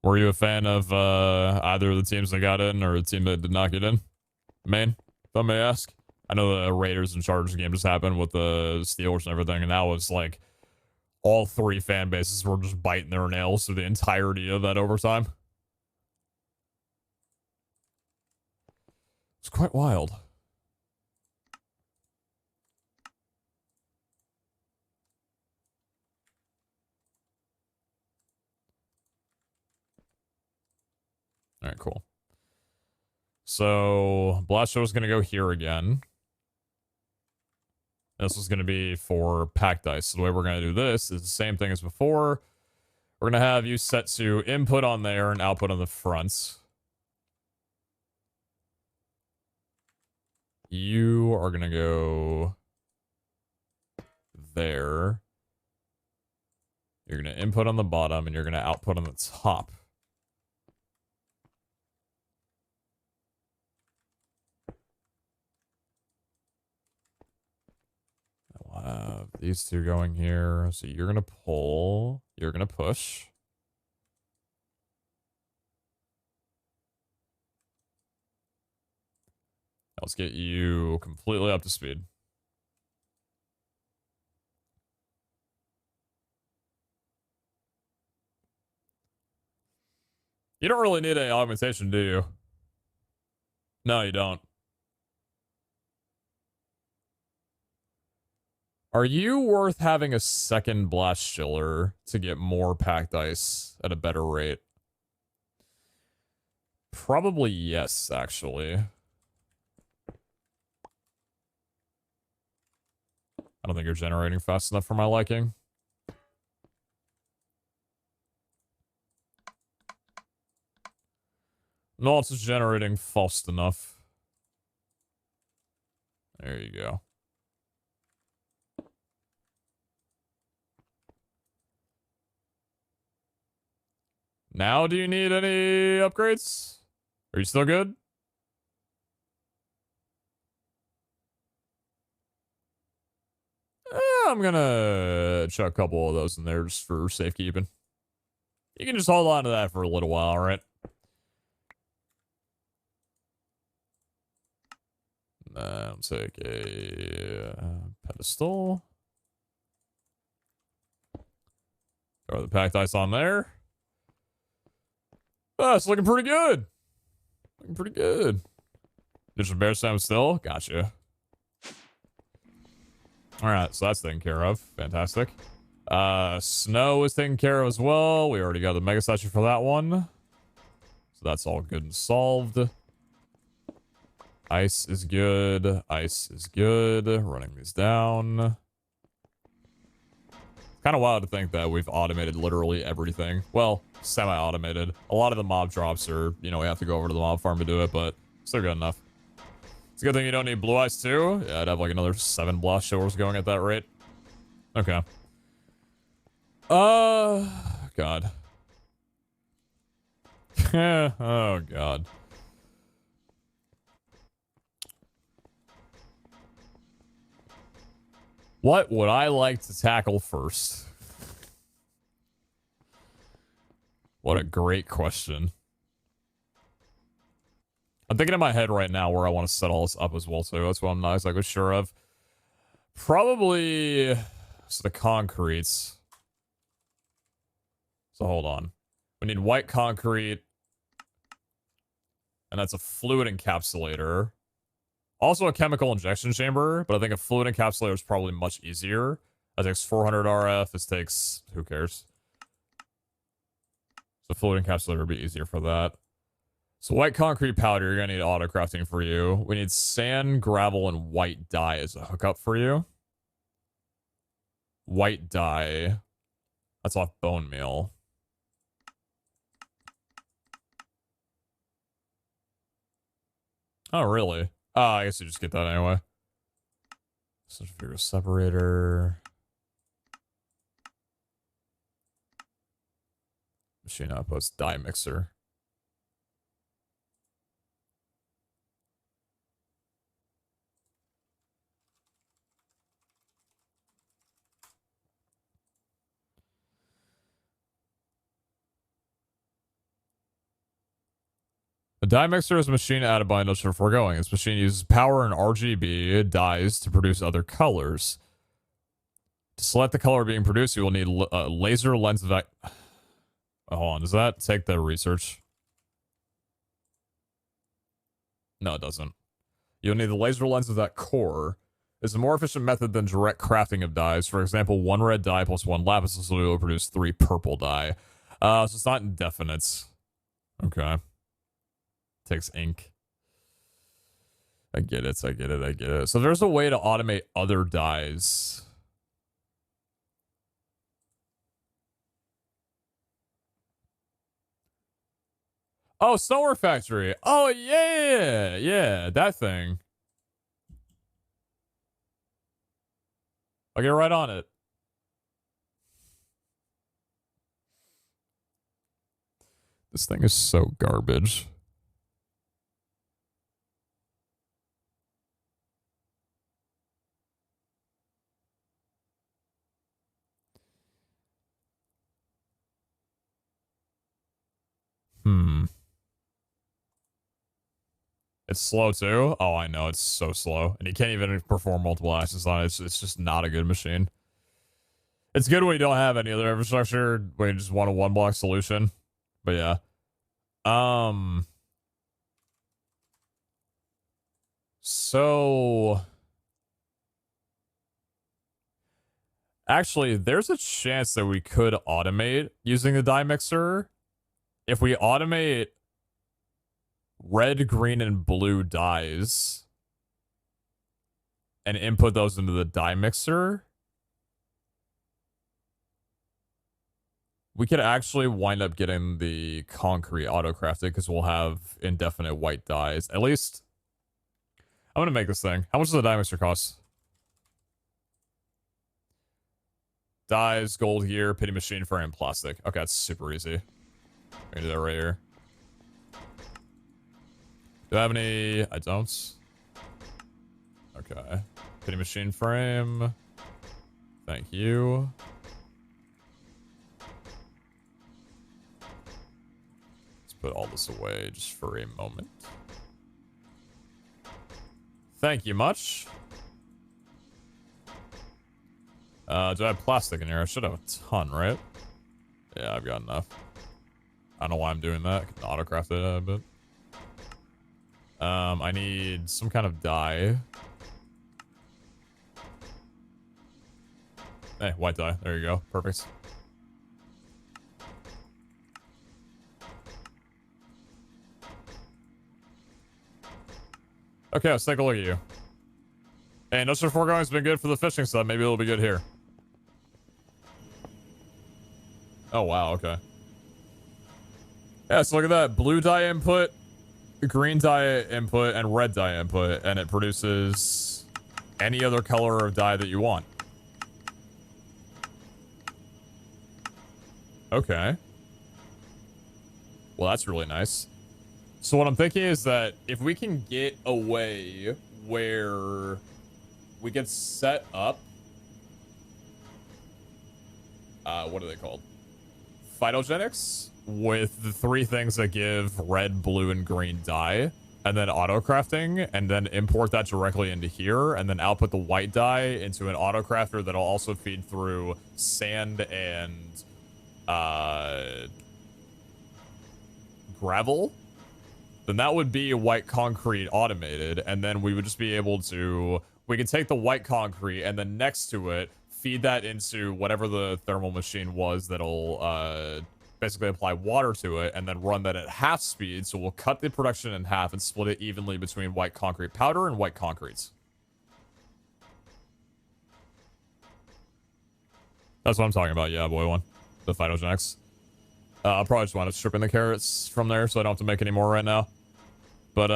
Were you a fan of either of the teams that got in or a team that did not get in? Maine, if I may ask. I know the Raiders and Chargers game just happened with the Steelers and everything, and that was like all three fan bases were just biting their nails through the entirety of that overtime. It's quite wild. All right, cool. So Blast Show is going to go here again. This is going to be for pack dice. So the way we're going to do this is the same thing as before. We're going to have you set to input on there and output on the front. You are going to go there. You're going to input on the bottom and you're going to output on the top. We'll have these two going here. So you're going to pull. You're going to push. Let's get you completely up to speed. You don't really need any augmentation, do you? No, you don't. Are you worth having a second blast chiller to get more packed ice at a better rate? Probably yes, actually. I don't think you're generating fast enough for my liking. No, it's just generating fast enough. There you go. Now, do you need any upgrades? Are you still good? I'm gonna chuck a couple of those in there just for safekeeping. You can just hold on to that for a little while, right? I'll take a pedestal. Throw the packed ice on there. Oh, it's looking pretty good. Looking pretty good. There's a bear stem still. Gotcha. All right, so that's taken care of. Fantastic. Snow is taken care of as well. We already got the mega statue for that one. So that's all good and solved. Ice is good. Ice is good. Running these down. It's kind of wild to think that we've automated literally everything. Well, semi-automated. A lot of the mob drops are, you know, we have to go over to the mob farm to do it, but still good enough. It's a good thing you don't need blue ice too. Yeah, I'd have like another 7 blast showers going at that rate. Okay. God. Oh, God. What would I like to tackle first? What a great question. I'm thinking in my head right now where I want to set all this up as well, too. That's what I'm not exactly sure of. Probably... So the concretes. So hold on. We need white concrete. And that's a fluid encapsulator. Also a chemical injection chamber, but I think a fluid encapsulator is probably much easier. That takes 400 RF. This takes... Who cares? So fluid encapsulator would be easier for that. So white concrete powder, you're going to need auto crafting for you. We need sand, gravel, and white dye as a hookup for you. White dye. That's off bone meal. Oh, really? I guess you just get that anyway. Centrifugal separator. Machine outputs die mixer. A die mixer is a machine added by industrial foregoing. This machine uses power and RGB dyes to produce other colors. To select the color being produced, you will need a laser lens of... hold on, does that take the research? No, it doesn't. You'll need the laser lens of that core. It's a more efficient method than direct crafting of dyes. For example, 1 red dye plus 1 lapis lazuli will produce 3 purple dye. So it's not indefinite. Okay. Takes ink. I get it. So there's a way to automate other dyes. Oh, Stoneware Factory. Oh, yeah, that thing. I'll get right on it. This thing is so garbage. It's slow too? Oh, I know. It's so slow. And you can't even perform multiple actions on it. It's just not a good machine. It's good when you don't have any other infrastructure, when you just want a one-block solution. But yeah. So... actually, there's a chance that we could automate using the die mixer. If we automate red, green, and blue dyes and input those into the die mixer, we could actually wind up getting the concrete auto-crafted because we'll have indefinite white dyes. At least, I'm going to make this thing. How much does the die mixer cost? Dyes, gold here, pity machine frame, plastic. Okay, that's super easy. I'm going to do that right here. Do I have any? I don't. Okay. Pity machine frame. Thank you. Let's put all this away just for a moment. Thank you much. Do I have plastic in here? I should have a ton, right? Yeah, I've got enough. I don't know why I'm doing that. I can autocraft it a bit. I need some kind of dye. Hey, white dye. There you go. Perfect. Okay, let's take a look at you. Hey, industrial foregoing has been good for the fishing sub. Maybe it'll be good here. Oh, wow. Okay. Yeah, so look at that. Blue dye input, green dye input, and red dye input, and it produces any other color of dye that you want. Okay. Well, that's really nice. So what I'm thinking is that if we can get a way where we can set up, what are they called? Phytogenics with the 3 things that give red, blue, and green dye, and then auto crafting, and then import that directly into here, and then output the white dye into an auto crafter that'll also feed through sand and gravel. Then that would be white concrete automated, and then we would just be able to, we can take the white concrete and then next to it feed that into whatever the thermal machine was that'll basically apply water to it and then run that at half speed. So we'll cut the production in half and split it evenly between white concrete powder and white concretes. That's what I'm talking about. Yeah, boy one. The phytogenics. I'll probably just wind up stripping the carrots from there so I don't have to make any more right now. But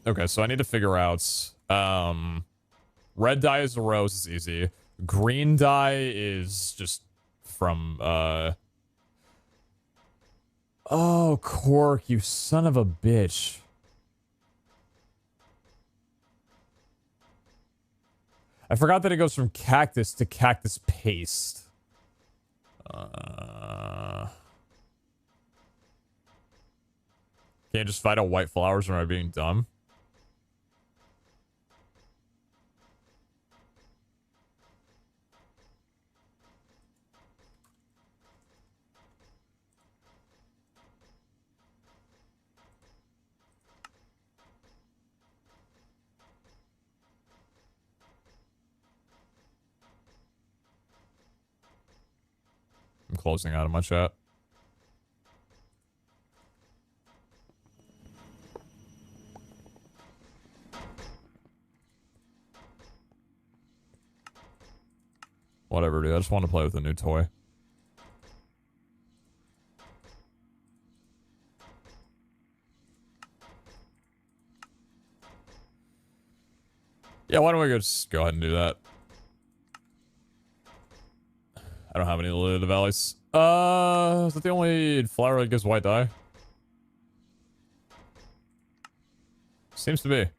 okay, so I need to figure out red dye is a rose is easy. Green dye is just from oh, cork, you son of a bitch. I forgot that it goes from cactus to cactus paste. Can't just fight out white flowers or am I being dumb? I'm closing out of my chat. Whatever, dude. I just want to play with a new toy. Yeah, why don't we just go ahead and do that? I don't have any Lily of the Valleys. Is that the only flower that gives white dye? Seems to be.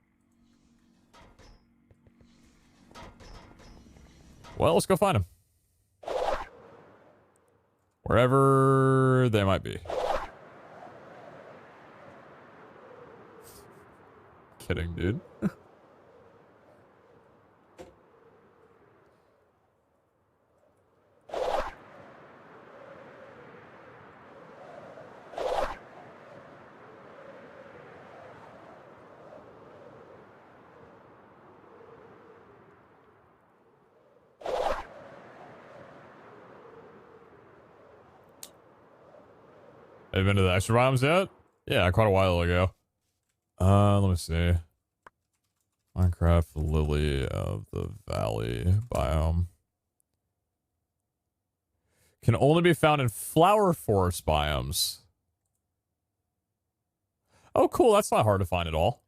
Well, let's go find them. Wherever they might be. Kidding, dude. Have you been to the extra biomes yet? Yeah, quite a while ago. Let me see. Minecraft Lily of the Valley biome. Can only be found in flower forest biomes. Oh, cool. That's not hard to find at all.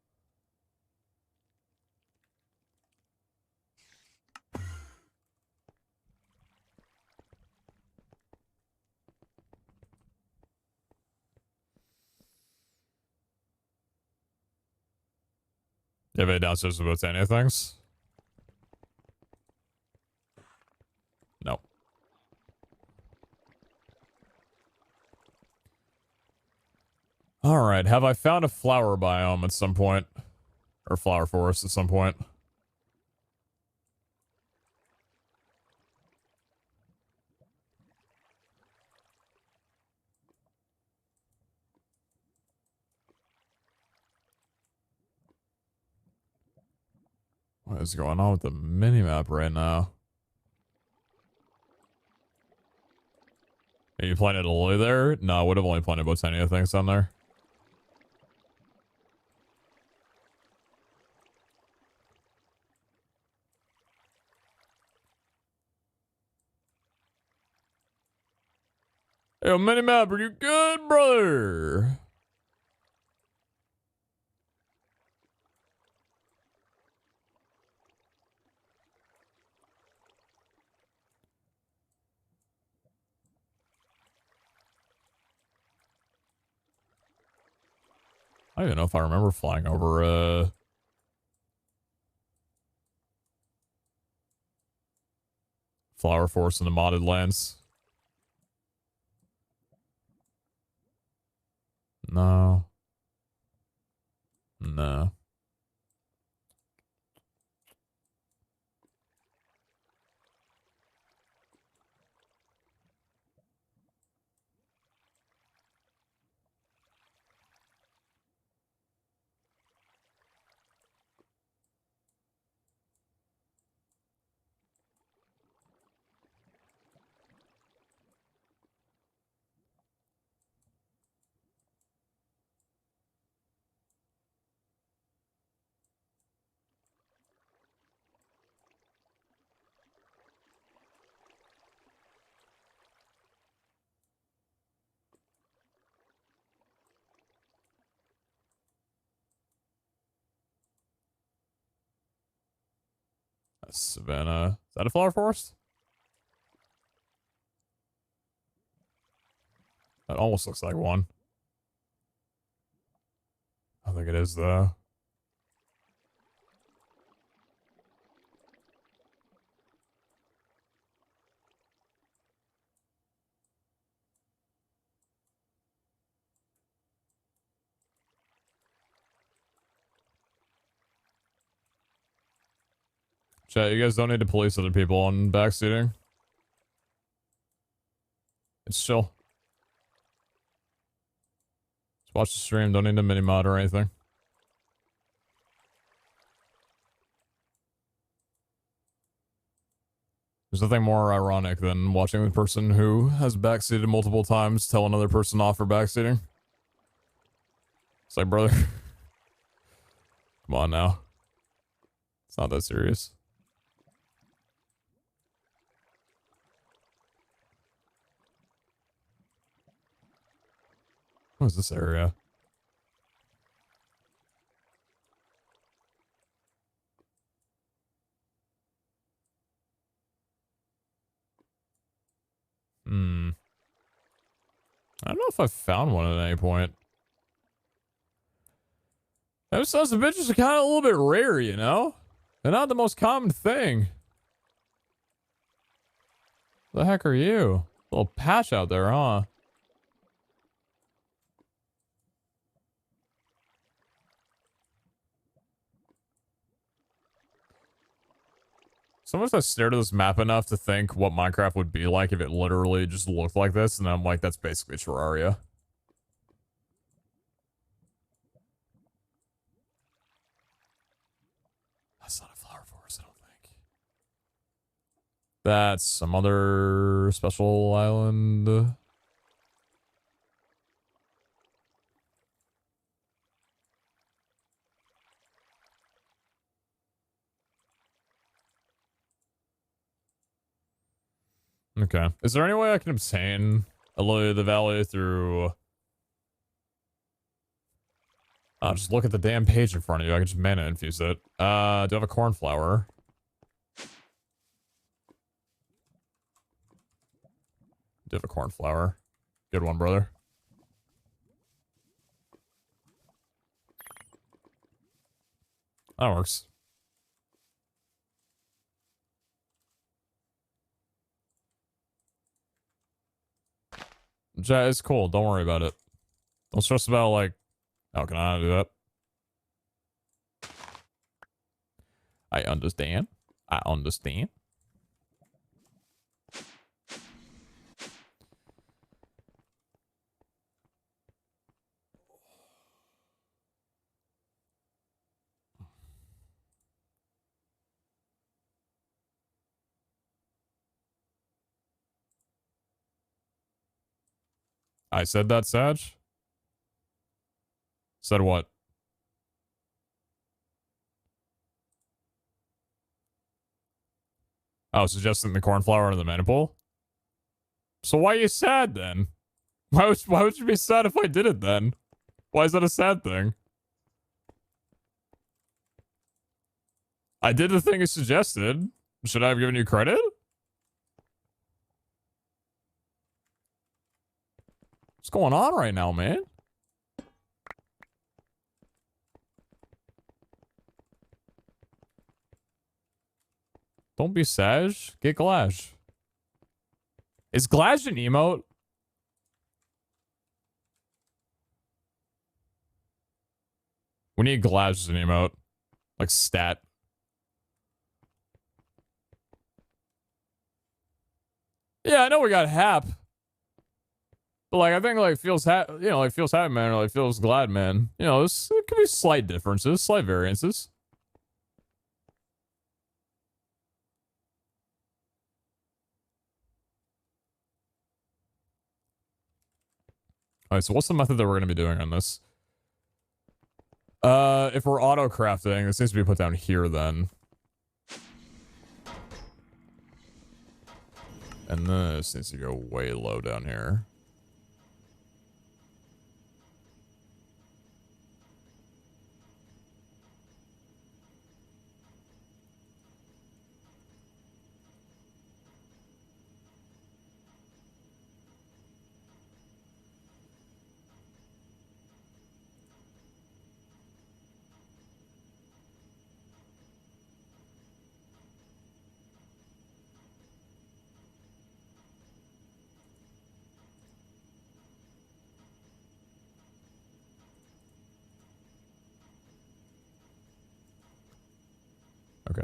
You have any downstairs about any things? No. Alright, have I found a flower biome at some point? Or flower forest at some point? What is going on with the minimap right now? Are you planted a lily there? No, I would have only planted Botania things on there. Hey, minimap, are you good, brother? I don't even know if I remember flying over, Flower Forest in the modded lands. No. No. Savannah. Is that a flower forest? That almost looks like one. I don't think it is, though. Chat, you guys don't need to police other people on backseating. It's chill. Just watch the stream, don't need a mini-mod or anything. There's nothing more ironic than watching the person who has backseated multiple times tell another person off for backseating. It's like, brother, come on now. It's not that serious. What is this area? I don't know if I found one at any point. Those sons of bitches are kind of a little bit rare, you know? They're not the most common thing. The heck are you? Little patch out there, huh? Sometimes I stare at this map enough to think what Minecraft would be like if it literally just looked like this, and I'm like, that's basically Terraria. That's not a flower forest, I don't think. That's some other special island. Okay. Is there any way I can obtain a Lily of the Valley through... just look at the damn page in front of you. I can just mana infuse it. Do I have a cornflower? Do have a cornflower. Good one, brother. That works. Yeah, it's cool. Don't worry about it. Don't stress about, like, how can I do that? I understand. I understand. I said that, Sag? Said what? Oh, suggesting the cornflower and the maniple? So why are you sad then? Why would you be sad if I did it then? Why is that a sad thing? I did the thing you suggested. Should I have given you credit? What's going on right now, man? Don't be Sag. Get Glash. Is Glash an emote? We need Glash as an emote. Like stat. Yeah, I know we got Hap. But like, I think like feels happy, you know, like feels happy man or like feels glad man. You know, it could be slight differences, slight variances. All right, so what's the method that we're going to be doing on this? If we're auto crafting, this needs to be put down here then. And this needs to go way low down here.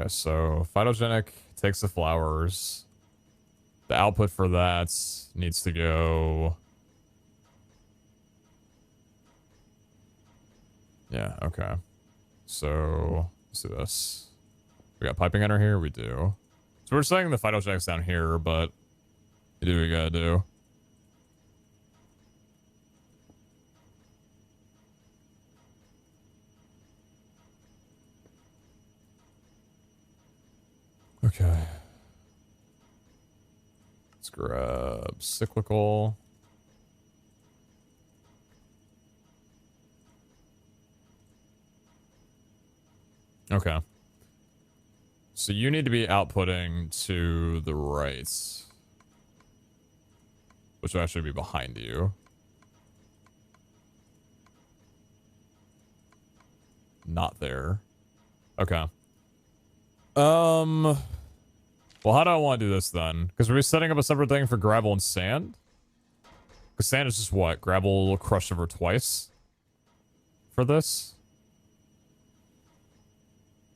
Okay, so phytogenic takes the flowers. The output for that needs to go... Yeah, okay. So, let's do this. We got piping enter here? We do. So we're saying the phytogenic's down here, but you do what you gotta do. Okay. Let's grab cyclical. Okay. So you need to be outputting to the right. Which will actually be behind you. Not there. Okay. Well, how do I want to do this then? Because we're setting up a separate thing for gravel and sand? Because sand is just what? Gravel crushed over twice? For this?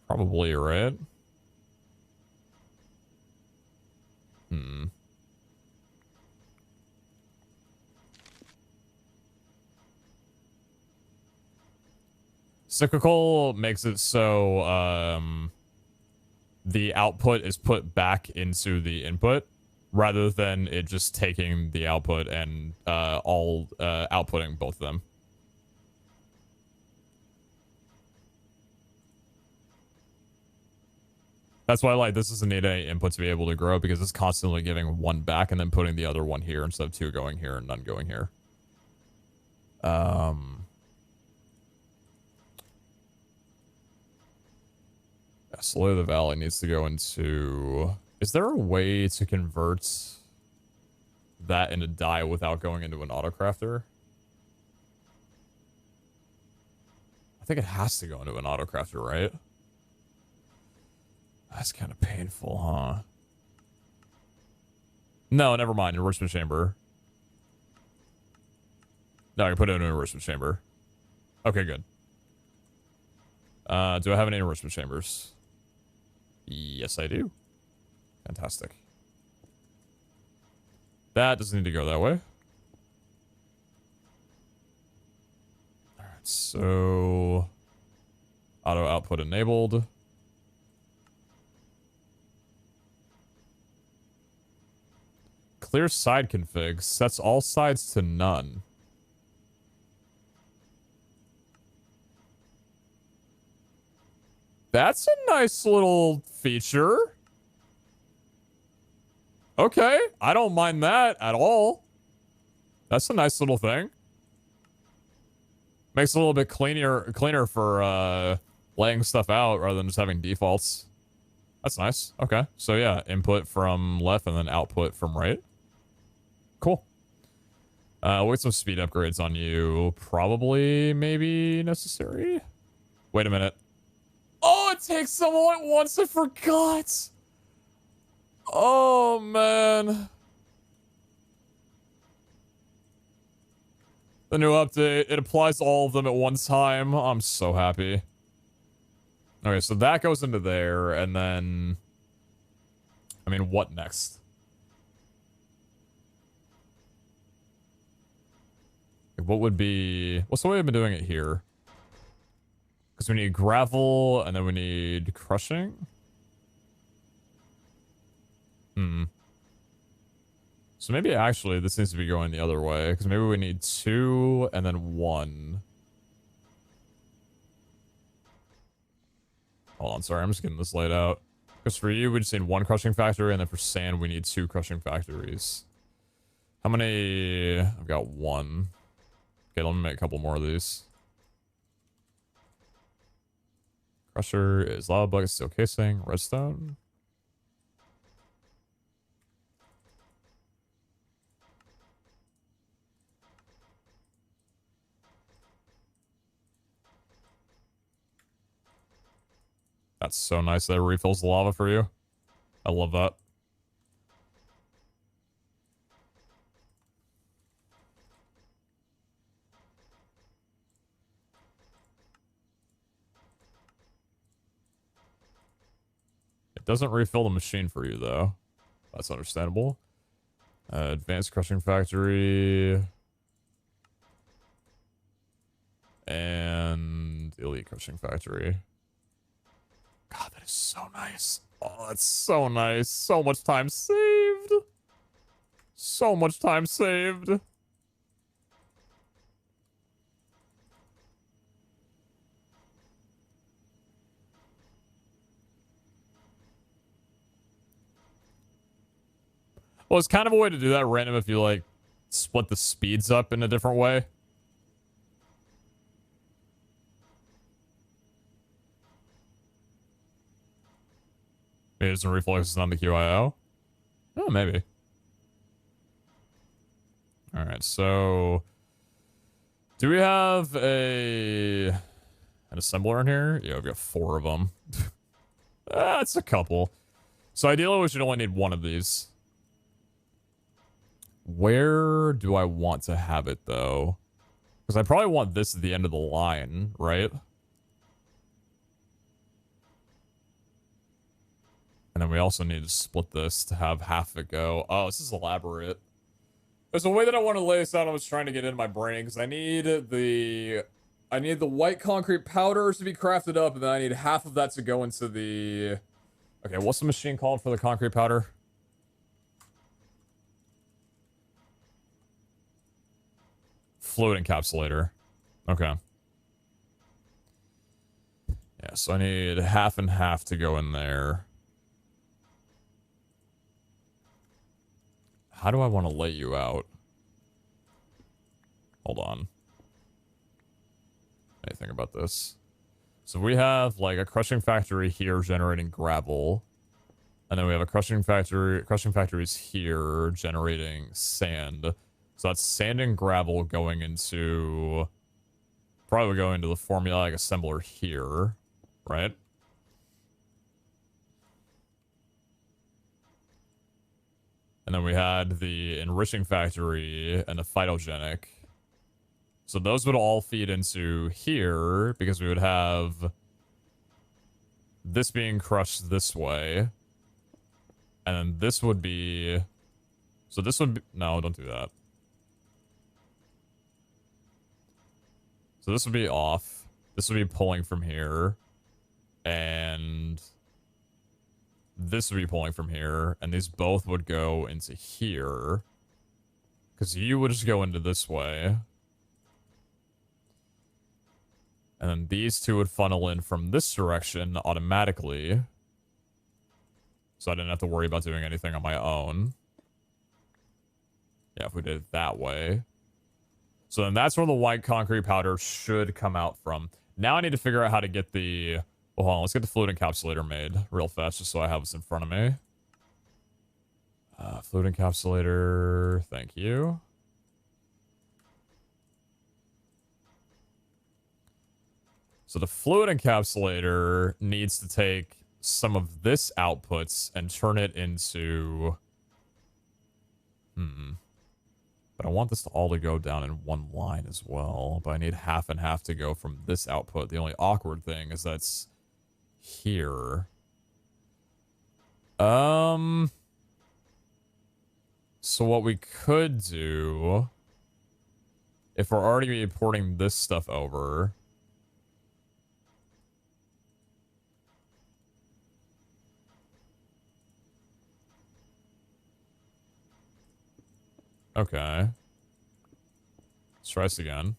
Probably, right? Cyclical makes it so, the output is put back into the input rather than it just taking the output and outputting both of them. That's why like this doesn't need any input to be able to grow because it's constantly giving one back and then putting the other one here instead of two going here and none going here. Slow the valley needs to go into... Is there a way to convert that into dye without going into an autocrafter? I think it has to go into an autocrafter, right? That's kind of painful, huh? No, never mind. Enrichment chamber. No, I can put it in an enrichment chamber. Okay, good. Do I have any enrichment chambers? Yes, I do. Fantastic. That doesn't need to go that way. Alright, so... Auto output enabled. Clear side config sets all sides to none. That's a nice little feature. Okay, I don't mind that at all. That's a nice little thing. Makes it a little bit cleaner for laying stuff out rather than just having defaults. That's nice. Okay, so yeah, input from left and then output from right. Cool. We'll get some speed upgrades on you. Probably, maybe necessary. Wait a minute. Oh, it takes them all at once. I forgot. Oh, man. The new update. It applies to all of them at one time. I'm so happy. Okay, so that goes into there, and then... I mean, what next? What would be... What's the way I've been doing it here? Because we need gravel, and then we need crushing. So maybe actually this needs to be going the other way, because maybe we need 2 and then 1. Hold on, sorry, I'm just getting this laid out. Because for you, we just need 1 crushing factory, and then for sand, we need 2 crushing factories. How many? I've got 1. Okay, let me make a couple more of these. Crusher is lava bucket, steel casing, redstone. That's so nice that it refills the lava for you. I love that. Doesn't refill the machine for you, though. That's understandable. Advanced crushing factory. And elite crushing factory. God, that is so nice. Oh, that's so nice. So much time saved. So much time saved. Well, it's kind of a way to do that random if you, like, split the speeds up in a different way. Maybe there's some reflexes on the QIO. Oh, maybe. Alright, so... Do we have an assembler in here? Yeah, we've got 4 of them. That's a couple. So ideally, we should only need 1 of these. Where do I want to have it, though? Because I probably want this at the end of the line, right? And then we also need to split this to have half of it go. Oh, this is elaborate. There's a way that I want to lay this out. I was trying to get in my brain because I need the white concrete powders to be crafted up, and then I need half of that to go into the... Okay, what's the machine called for the concrete powder? Fluid encapsulator. Okay. Yeah, so I need half and half to go in there. How do I want to lay you out? Hold on. Anything about this? So we have like a crushing factory here generating gravel. And then we have a crushing factories here generating sand. So that's sand and gravel going into... Probably going into the formulaic assembler here. Right? And then we had the enriching factory and the phytogenic. So those would all feed into here because we would have this being crushed this way. And then this would be... So this would be... No, don't do that. So this would be off. This would be pulling from here. And... This would be pulling from here, and these both would go into here. Because you would just go into this way. And then these 2 would funnel in from this direction automatically. So I didn't have to worry about doing anything on my own. Yeah, if we did it that way. So then that's where the white concrete powder should come out from. Now I need to figure out how to get the... Well, hold on, let's get the fluid encapsulator made real fast, just so I have this in front of me. Fluid encapsulator, thank you. So the fluid encapsulator needs to take some of this outputs and turn it into... But I want this to all to go down in one line as well. But I need half and half to go from this output. The only awkward thing is that's... here. So what we could do, if we're already importing this stuff over, okay, let's try this again.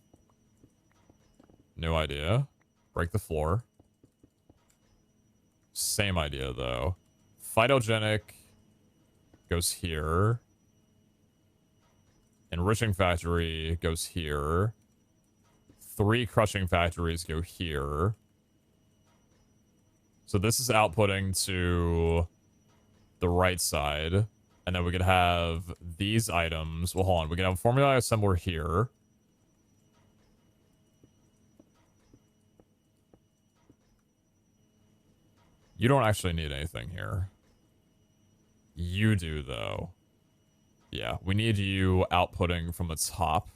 New idea. Break the floor. Same idea, though. Phytogenic goes here. Enriching factory goes here. 3 crushing factories go here. So this is outputting to the right side. And then we could have these items. Well, hold on. We can have a formula assembler here. You don't actually need anything here. You do, though. Yeah, we need you outputting from the top.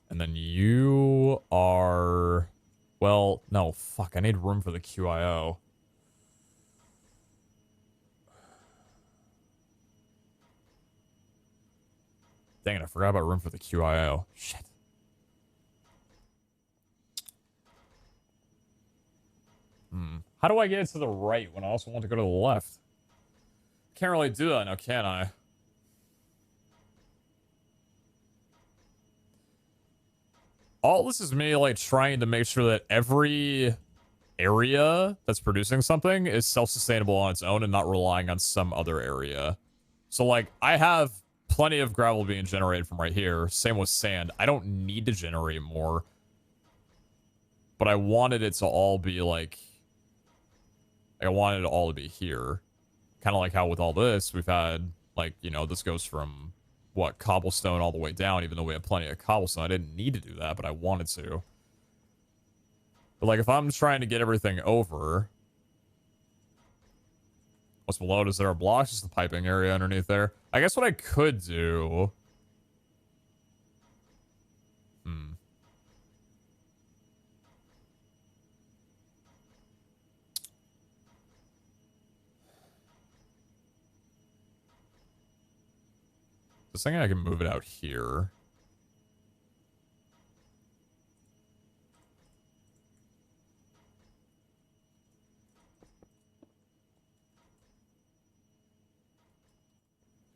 And then you are... Well, no, fuck. I need room for the QIO. Dang it, I forgot about room for the QIO. Shit. How do I get it to the right when I also want to go to the left? Can't really do that now, can I? All this is me, like, trying to make sure that every area that's producing something is self-sustainable on its own and not relying on some other area. So, like, I have plenty of gravel being generated from right here. Same with sand. I don't need to generate more. But I wanted it to all be, like... I wanted it all to be here. Kind of like how with all this, we've had, like, you know, this goes from, what, cobblestone all the way down, even though we have plenty of cobblestone. I didn't need to do that, but I wanted to. But, like, if I'm trying to get everything over... What's below it? Is there a block? Just the piping area underneath there. I guess what I could do... This thing, I can move it out here.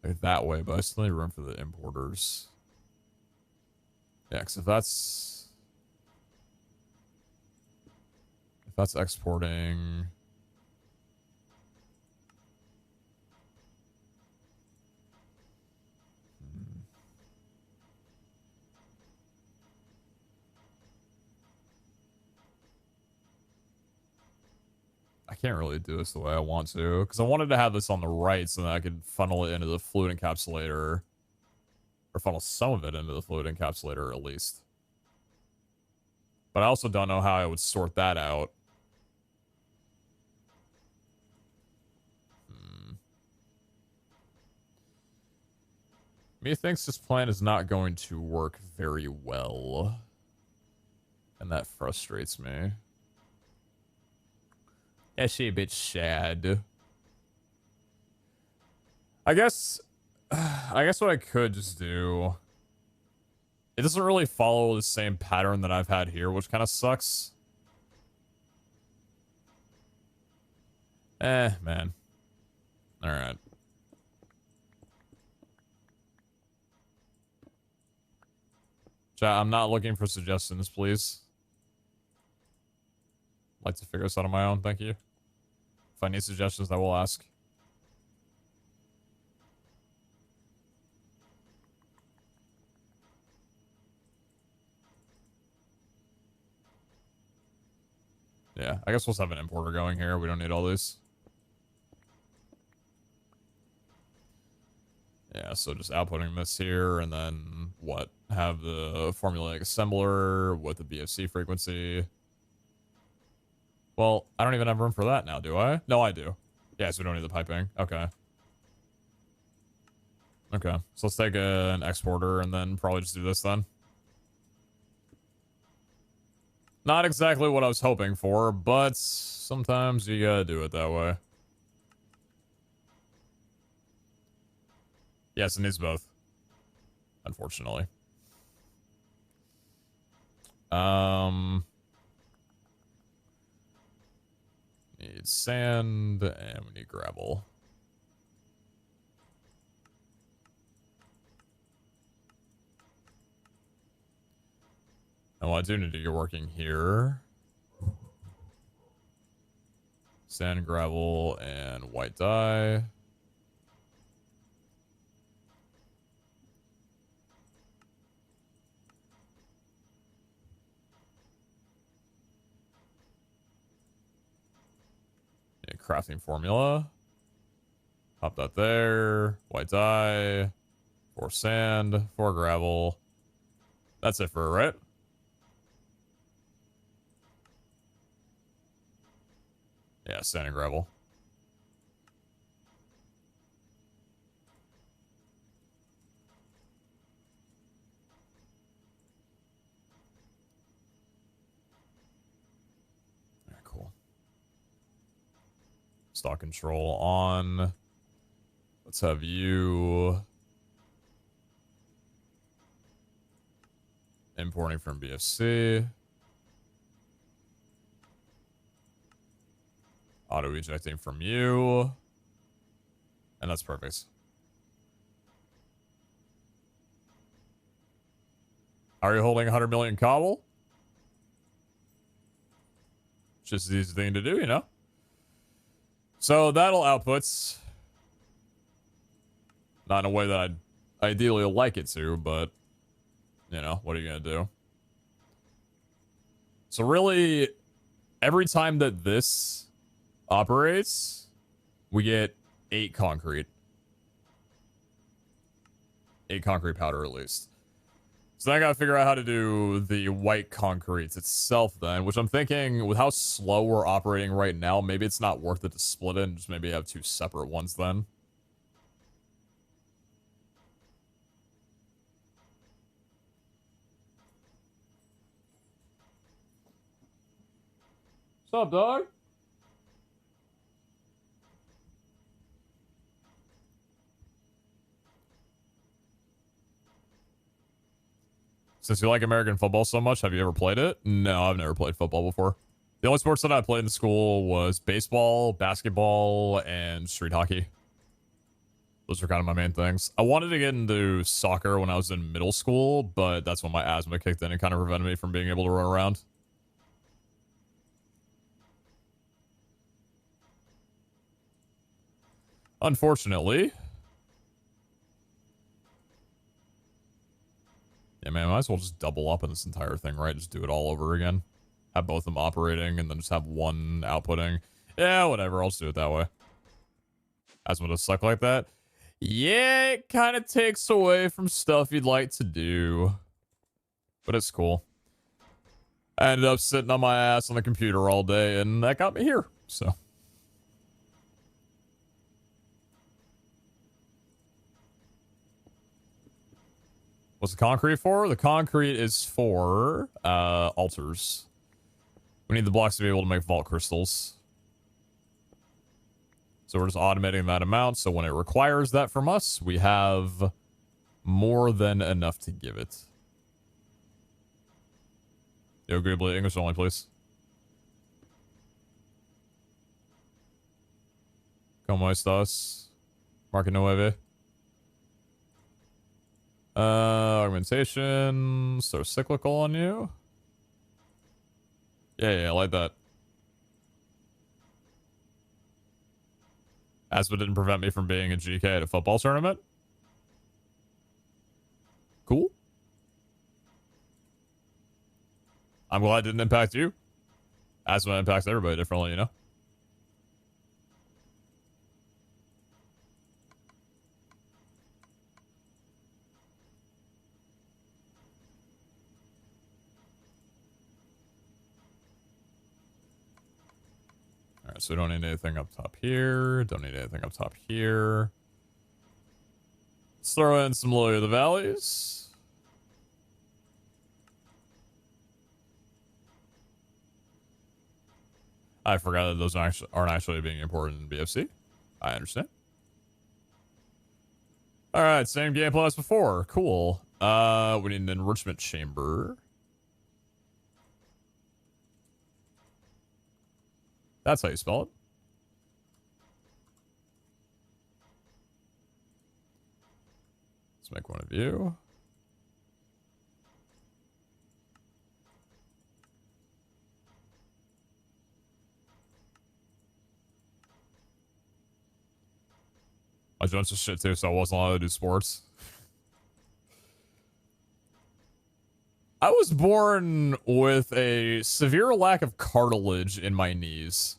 Like that way, but I still need room for the importers. Yeah, because if that's exporting... I can't really do this the way I want to, because I wanted to have this on the right so that I could funnel it into the fluid encapsulator. Or funnel some of it into the fluid encapsulator, at least. But I also don't know how I would sort that out. Methinks this plan is not going to work very well. And that frustrates me. Actually a bit sad. I guess what I could just do... It doesn't really follow the same pattern that I've had here, which kind of sucks. Man. Alright. Chat, I'm not looking for suggestions, please. I'd like to figure this out on my own, thank you. If I need suggestions, I will ask. Yeah, I guess we'll just have an importer going here. We don't need all this. Yeah, so just outputting this here, and then, what? Have the formulaic assembler with the BFC frequency. Well, I don't even have room for that now, do I? No, I do. Yeah, so we don't need the piping. Okay. Okay, so let's take an exporter and then probably just do this then. Not exactly what I was hoping for, but sometimes you gotta do it that way. Yes, it needs both. Unfortunately. Need sand, and we need gravel. And what I do need to get working here. Sand, gravel, and white dye. Crafting formula. Pop that there. White dye. 4 sand. 4 gravel. That's it for it, right? Yeah, sand and gravel. Stock control on. Let's have you importing from BFC. Auto ejecting from you. And that's perfect. Are you holding 100 million cobble? Just the easy thing to do, you know? So that'll outputs. Not in a way that I'd ideally like it to, but, you know, what are you going to do? So really, every time that this operates, we get 8 concrete. 8 concrete powder at least. So then I gotta figure out how to do the white concrete itself then, which I'm thinking with how slow we're operating right now, maybe it's not worth it to split it and just maybe have 2 separate ones then. What's up, dog? Since you like American football so much, have you ever played it? No, I've never played football before. The only sports that I played in school was baseball, basketball, and street hockey. Those are kind of my main things. I wanted to get into soccer when I was in middle school, but that's when my asthma kicked in and kind of prevented me from being able to run around. Unfortunately. Yeah, man, I might as well just double up on this entire thing, right? Just do it all over again. Have both of them operating and then just have one outputting. Yeah, whatever. I'll just do it that way. Asthma to suck like that. Yeah, it kind of takes away from stuff you'd like to do. But it's cool. I ended up sitting on my ass on the computer all day, and that got me here, so. What's the concrete for? The concrete is for altars. We need the blocks to be able to make vault crystals. So we're just automating that amount, so when it requires that from us, we have more than enough to give it. Yo, Goobly, English only, please. ¿Cómo estás? Marca nueve. Augmentation. So cyclical on you. Yeah, I like that. Asthma didn't prevent me from being a GK at a football tournament. Cool. I'm glad it didn't impact you. Asthma impacts everybody differently, you know? Alright, so we don't need anything up top here. Don't need anything up top here. Let's throw in some Lily of the Valleys. I forgot that those aren't actually being imported in BFC. I understand. Alright, same gameplay as before. Cool. We need an enrichment chamber. That's how you spell it. Let's make one of you. I jumped to shit too, so I wasn't allowed to do sports. I was born with a severe lack of cartilage in my knees.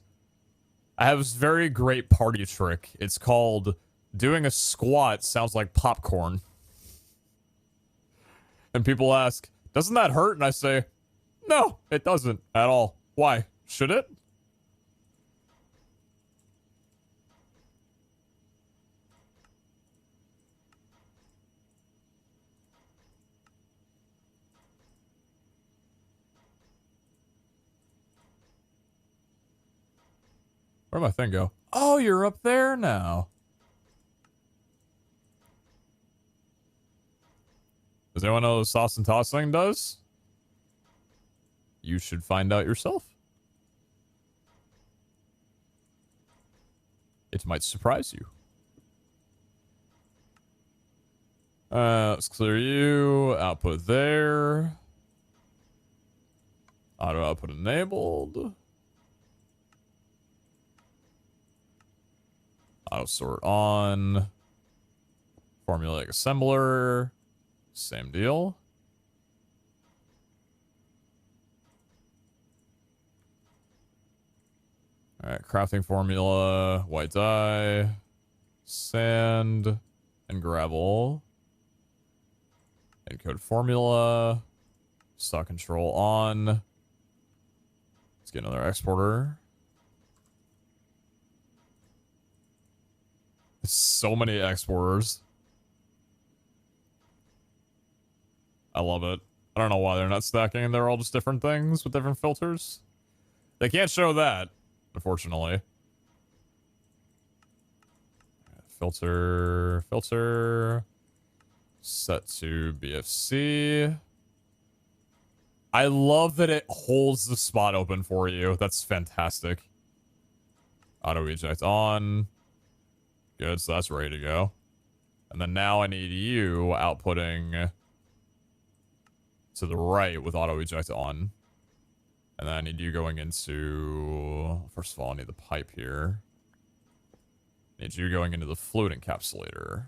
I have this very great party trick. It's called doing a squat sounds like popcorn. And people ask, doesn't that hurt? And I say, no, it doesn't at all. Why? Should it? Where'd my thing go? Oh, you're up there now. Does anyone know what sauce and tossing does? You should find out yourself. It might surprise you. Let's clear you. Output there. Auto output enabled. Auto sort on. Formulaic assembler. Same deal. Alright, crafting formula, white dye, sand, and gravel. Encode formula. Stock control on. Let's get another exporter. So many exporters. I love it. I don't know why they're not stacking. They're all just different things with different filters. They can't show that, unfortunately. Filter. Set to BFC. I love that it holds the spot open for you. That's fantastic. Auto eject on. Good, so that's ready to go. And then now I need you outputting to the right with auto eject on. And then I need you going into... First of all, I need the pipe here. I need you going into the fluid encapsulator.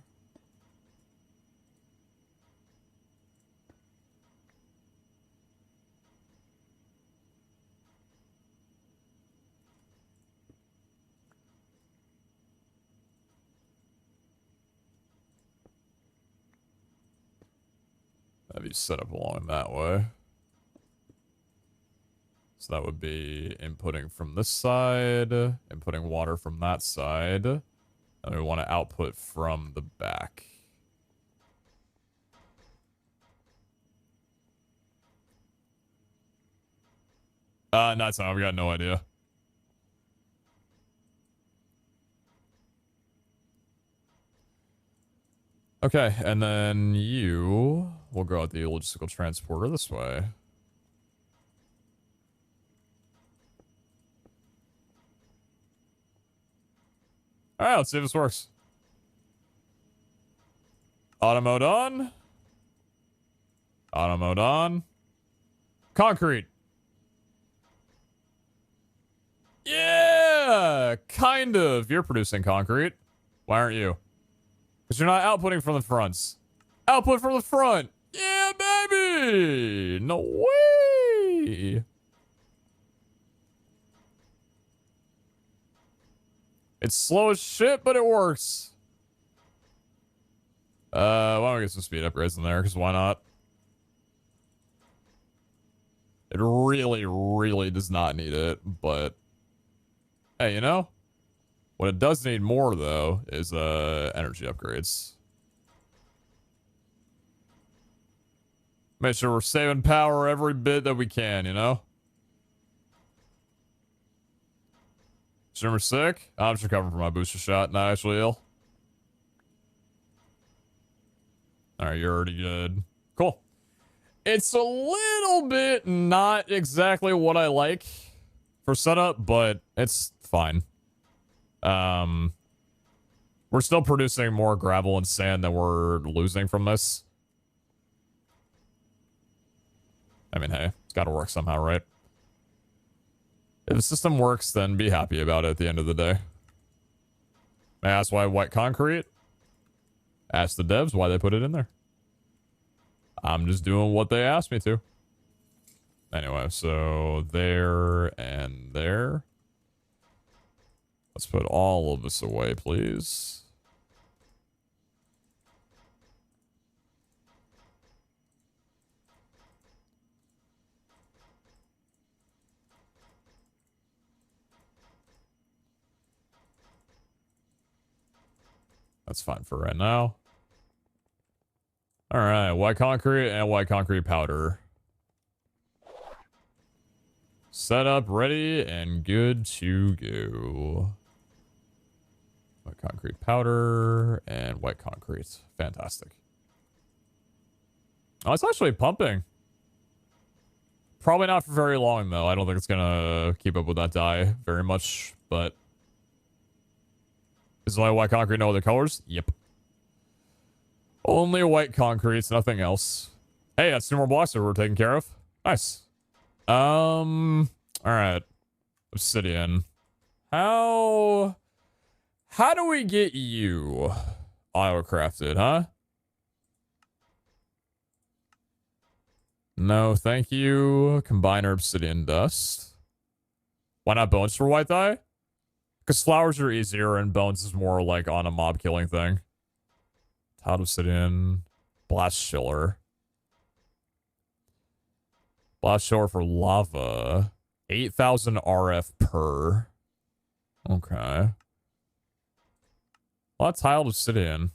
Have you set up along that way. So that would be inputting from this side, inputting water from that side, and we want to output from the back. Not time. I've got no idea. Okay, and then you will go out the logistical transporter this way. Alright, let's see if this works. Auto mode on. Auto mode on. Concrete. Yeah! Kind of. You're producing concrete. Why aren't you? Because you're not outputting from the fronts. Output from the front. Yeah, baby! No way! It's slow as shit, but it works. Why don't we get some speed upgrades in there? Because why not? It really, really does not need it, but... Hey, you know? What it does need more, though, is energy upgrades. Make sure we're saving power every bit that we can, you know? Shimmer sick? I'm just recovering from my booster shot, not actually ill. Alright, you're already good. Cool. It's a little bit not exactly what I like for setup, but it's fine. We're still producing more gravel and sand than we're losing from this. I mean, hey, it's gotta work somehow, right? If the system works, then be happy about it at the end of the day. May I ask why white concrete? Ask the devs why they put it in there. I'm just doing what they asked me to. Anyway, so there and there. Let's put all of this away, please. That's fine for right now. All right, white concrete and white concrete powder. Set up, ready, and good to go. White concrete powder and white concrete. Fantastic. Oh, it's actually pumping. Probably not for very long, though. I don't think it's gonna keep up with that dye very much, but... Is it only white concrete, no other colors? Yep. Only white concrete, nothing else. Hey, that's 2 more blocks that we're taking care of. Nice. Alright. Obsidian. How do we get you auto-crafted, huh? No, thank you. Combiner obsidian dust. Why not bones for white dye? Because flowers are easier and bones is more like on a mob killing thing. Tiled obsidian. Blast chiller. Blast chiller for lava. 8,000 RF per. Okay. Well, that's tiled obsidian.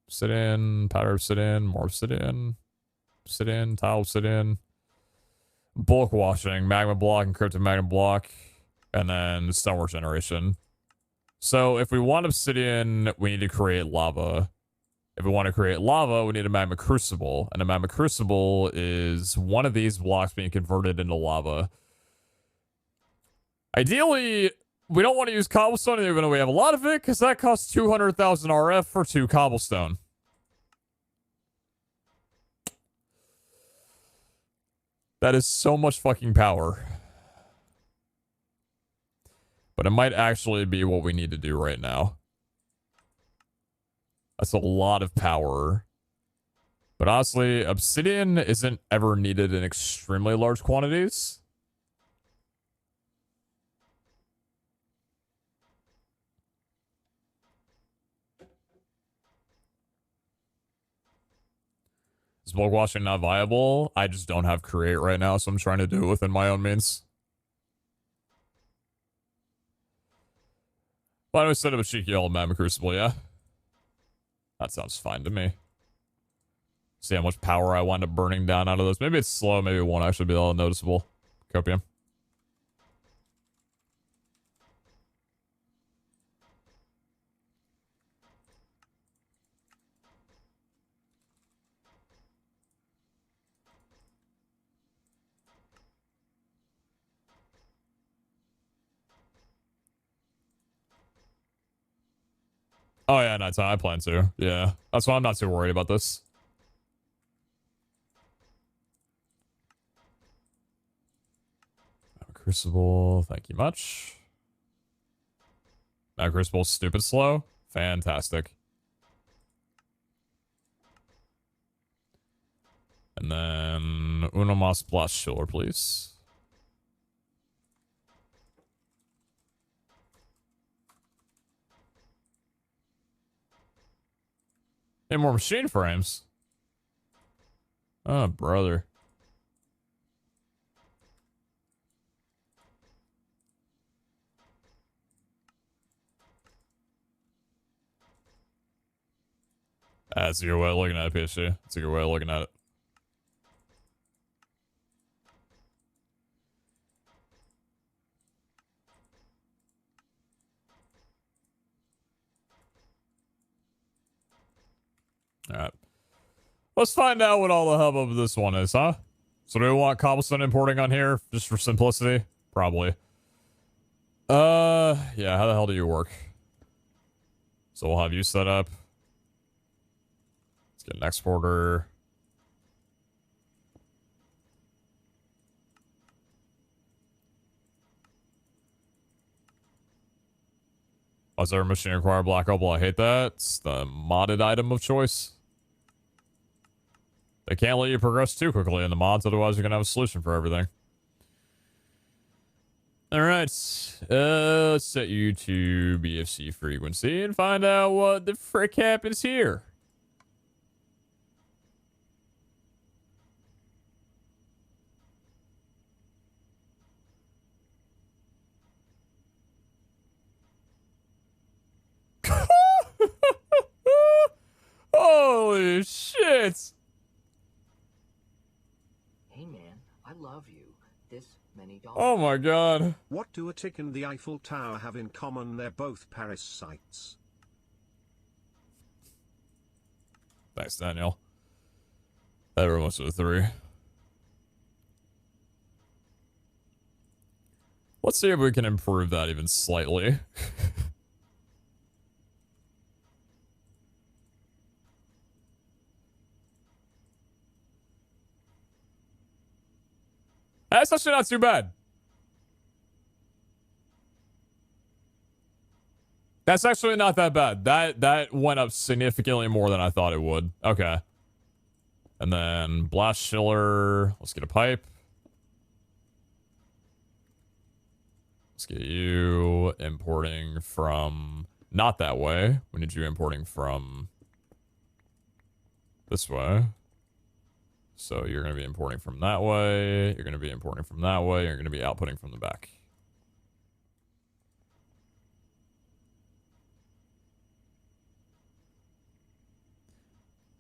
Obsidian, powder obsidian, more obsidian. Obsidian, tile obsidian. Bulk washing, magma block, encrypted magma block. And then stonework generation. So if we want obsidian, we need to create lava. If we want to create lava, we need a magma crucible. And a magma crucible is one of these blocks being converted into lava. Ideally, we don't want to use cobblestone even though we have a lot of it, because that costs 200,000 RF for 2 cobblestone. That is so much fucking power. But it might actually be what we need to do right now. That's a lot of power. But honestly, obsidian isn't ever needed in extremely large quantities. Is bulk washing not viable? I just don't have create right now, so I'm trying to do it within my own means. Why don't we set up a cheeky old magma crucible, yeah? That sounds fine to me. See how much power I wind up burning down out of those. Maybe it's slow, maybe it won't actually be all noticeable. Copium. Oh yeah, nighttime. I plan to. Yeah. That's why I'm not too worried about this. Crucible, thank you much. Now Crucible's stupid slow. Fantastic. And then Uno Mas Blast Chiller, please. Hey, more machine frames. Oh, brother. That's a good way of looking at it, PSG. That's a good way of looking at it. Alright. Let's find out what all the hubbub of this one is, huh? So do we want cobblestone importing on here, just for simplicity? Probably. Yeah, how the hell do you work? So we'll have you set up. Let's get an exporter. Was there a machine require black opal? I hate that. It's the modded item of choice. They can't let you progress too quickly in the mods, otherwise you're gonna have a solution for everything. Alright. Let's set you to BFC frequency and find out what the frick happens here. Holy shit! Hey man, I love you. many dollars. Oh my god. What do a tick and the Eiffel Tower have in common? They're both Paris sites. Thanks, Daniel. Everyone's to a 3. Let's see if we can improve that even slightly. That's actually not too bad. That's actually not that bad. That went up significantly more than I thought it would. Okay. And then blast chiller. Let's get a pipe. Let's get you importing from not that way. We need you importing from this way. So you're going to be importing from that way. You're going to be importing from that way. You're going to be outputting from the back.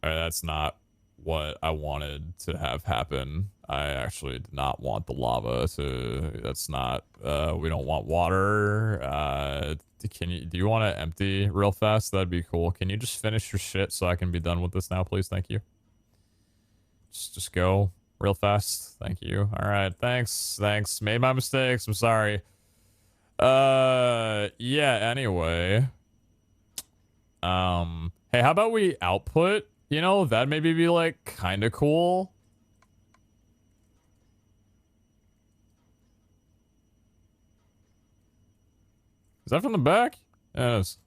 All right, that's not what I wanted to have happen. I actually did not want the lava to... That's not... we don't want water. Do you want to empty real fast? That'd be cool. Can you just finish your shit so I can be done with this now, please? Thank you. Just go real fast. Thank you. All right. Thanks. Made my mistakes. I'm sorry. Yeah, anyway. Hey, how about we output? You know, that'd maybe be like kind of cool. Is that from the back? Yes.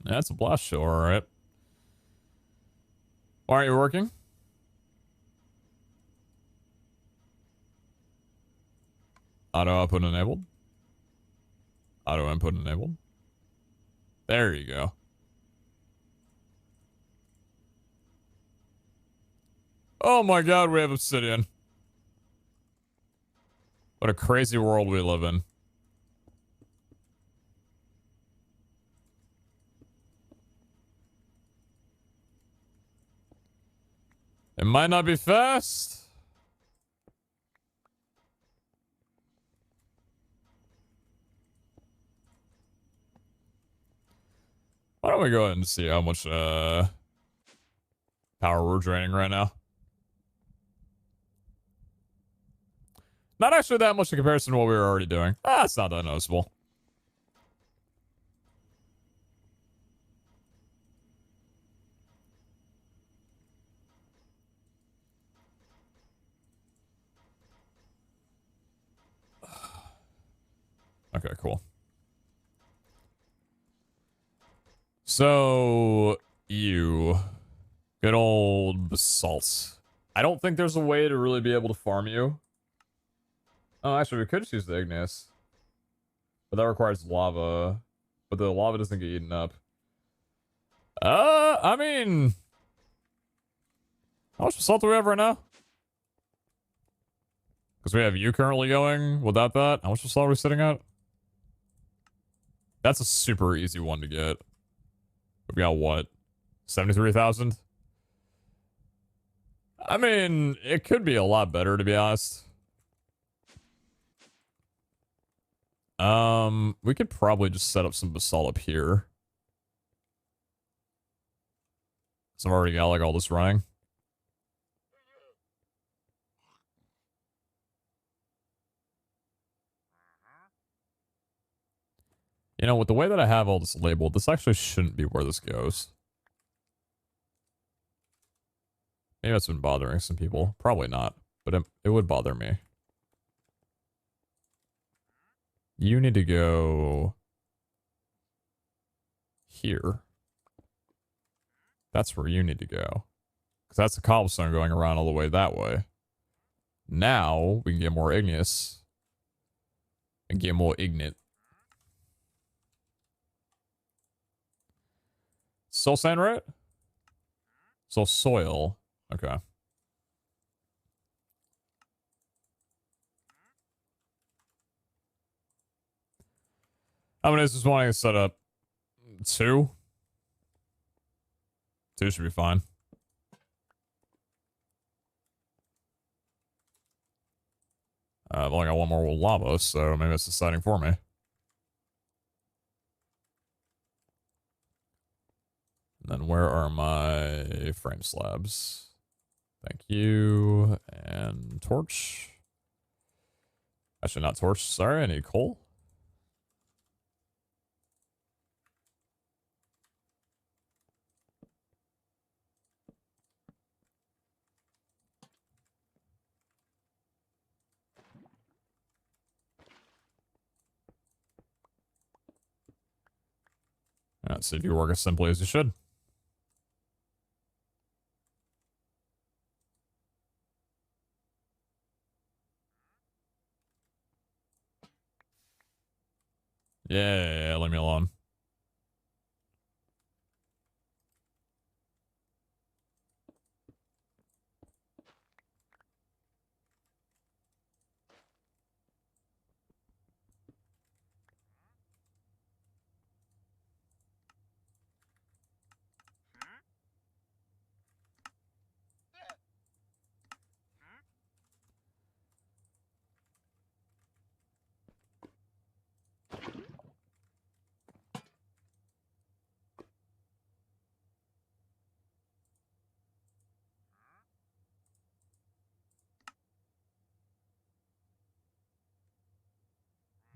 That's a blast show, all right. Why aren't you working? Auto output enabled. Auto input enabled. There you go. Oh my god, we have obsidian. What a crazy world we live in. It might not be fast. Why don't we go ahead and see how much power we're draining right now? Not actually that much in comparison to what we were already doing. It's not that noticeable. Okay, cool. So, you. Good old basalt. I don't think there's a way to really be able to farm you. Oh, actually, we could just use the igneous. But that requires lava. But the lava doesn't get eaten up. I mean... How much basalt do we have right now? Because we have you currently going without that. How much basalt are we sitting at? That's a super easy one to get. We've got what? 73,000? I mean, it could be a lot better, to be honest. We could probably just set up some basalt up here. So I've already got like all this running. You know, with the way that I have all this labeled, this actually shouldn't be where this goes. Maybe that's been bothering some people. Probably not, but it would bother me. You need to go here. That's where you need to go. Because that's the cobblestone going around all the way that way. Now, we can get more igneous. And get more ignite. Soul sand, right? Soul soil. Okay. How many is just wanting to set up? 2? 2 should be fine. I've only got one more with lava, so maybe it's deciding for me. And then where are my frame slabs? Thank you. And torch. Actually, not torch. Sorry, I need coal. Let's see if you work as simply as you should. Yeah, leave me alone.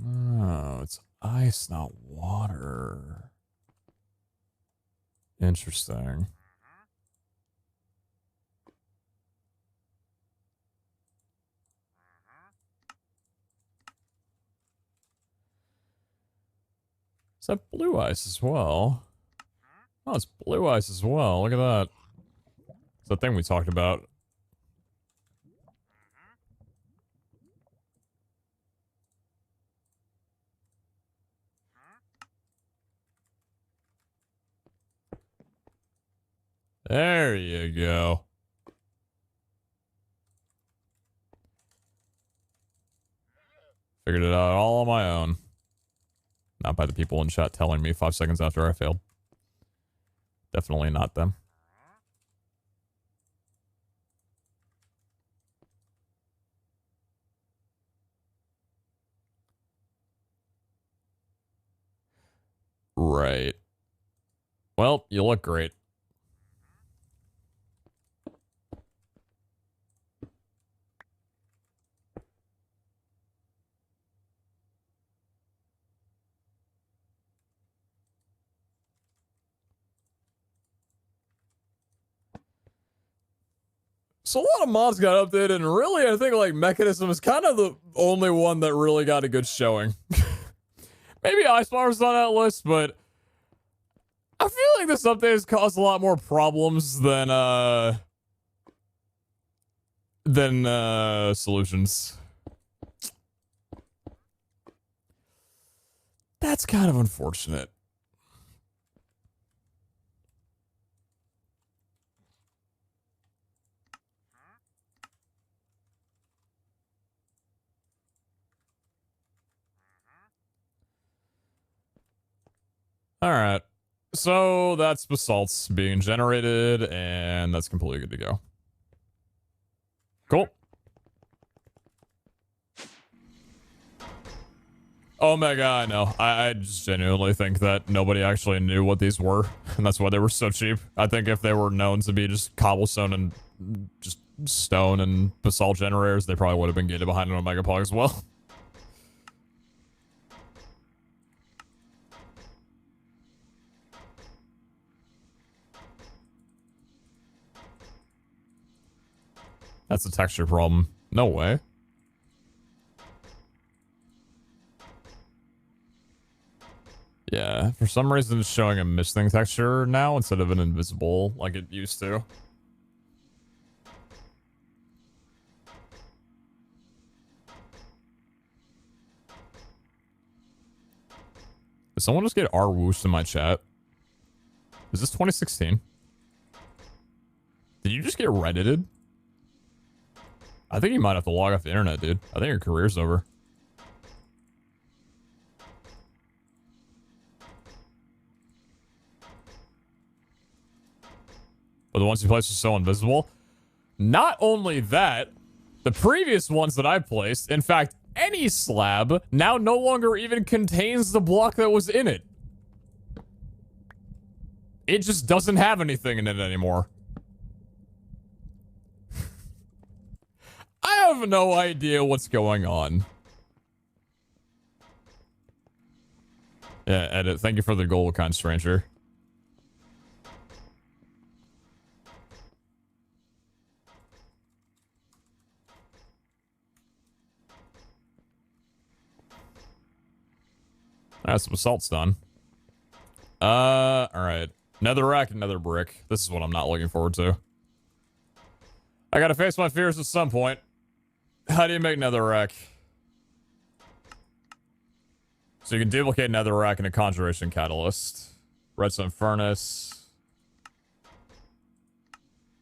Oh, it's ice, not water. Interesting. Is that blue ice as well? Oh, it's blue ice as well. Look at that. It's the thing we talked about. There you go. Figured it out all on my own. Not by the people in chat telling me 5 seconds after I failed. Definitely not them. Right. Well, you look great. So a lot of mods got updated, and really, I think like Mechanism is kind of the only one that really got a good showing. Maybe Icefire's on that list, but I feel like this update has caused a lot more problems than solutions. That's kind of unfortunate. All right. So that's basalts being generated, and that's completely good to go. Cool. Omega, I know. I just genuinely think that nobody actually knew what these were, and that's why they were so cheap. I think if they were known to be just cobblestone and just stone and basalt generators, they probably would have been gated behind an Omega Pog as well. That's a texture problem. No way. Yeah, for some reason it's showing a missing texture now instead of an invisible like it used to. Did someone just get R whoosh in my chat? Is this 2016? Did you just get reddited? I think you might have to log off the internet, dude. I think your career's over. But the ones you placed are still invisible. Not only that, the previous ones that I placed, in fact, any slab now no longer even contains the block that was in it. It just doesn't have anything in it anymore. I have no idea what's going on. Yeah, edit. Thank you for the gold, kind stranger. That's some assault's done. Alright. Another rack, another brick. This is what I'm not looking forward to. I gotta face my fears at some point. How do you make another rack? So you can duplicate another rack in a conjuration catalyst. Redstone furnace.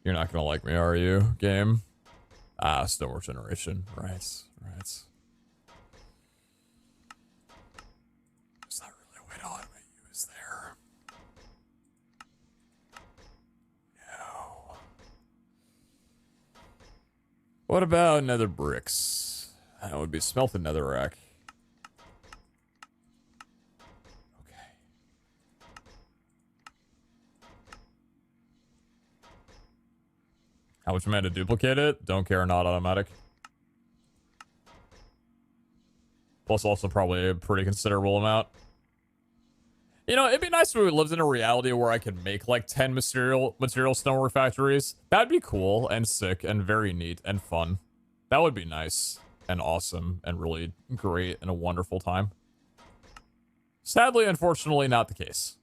You're not gonna like me, are you, game? Ah, still regeneration. Right, right. There's not really a way to automate use there. No. What about nether bricks? That would be smelted nether rack. Okay. How much am I to duplicate it? Don't care, not automatic. Plus also probably a pretty considerable amount. You know, it'd be nice if we lived in a reality where I could make like 10 material stonework factories. That'd be cool and sick and very neat and fun. That would be nice and awesome and really great and a wonderful time. Sadly, unfortunately, not the case.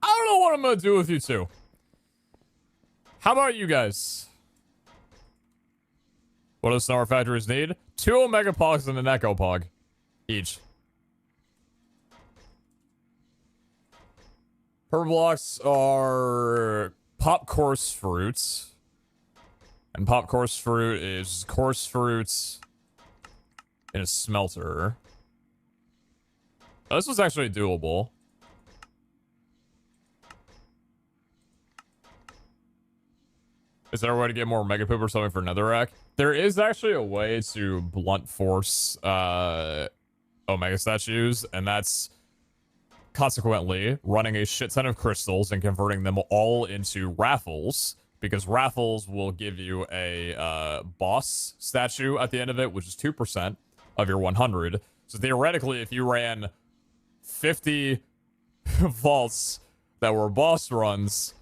I don't know what I'm gonna do with you two. How about you guys? What do Star Factories need? 2 Omega Pogs and an Echo Pog. Each. Purple blocks are pop coarse fruits. And pop coarse fruit is coarse fruits in a smelter. Oh, this was actually doable. Is there a way to get more Mega Poop or something for Netherrack? There is actually a way to blunt force Omega statues, and that's consequently running a shit ton of crystals and converting them all into raffles, because raffles will give you a boss statue at the end of it, which is 2% of your 100. So theoretically, if you ran 50 vaults that were boss runs,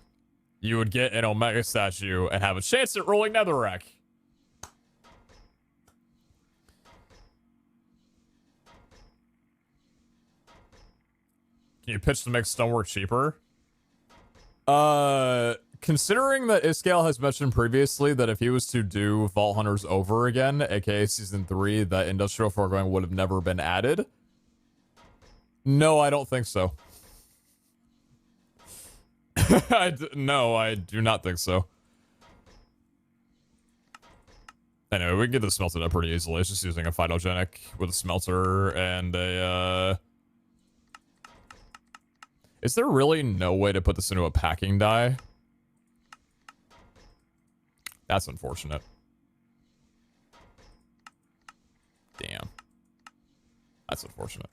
you would get an Omega statue and have a chance at rolling Netherrack. Can you pitch to make stonework cheaper? Considering that Iskale has mentioned previously that if he was to do Vault Hunters over again, aka Season 3, that industrial foregoing would have never been added. No, I don't think so. No, I do not think so. Anyway, we can get this smelted up pretty easily. It's just using a phytogenic with a smelter and a, Is there really no way to put this into a packing die? That's unfortunate. Damn. That's unfortunate.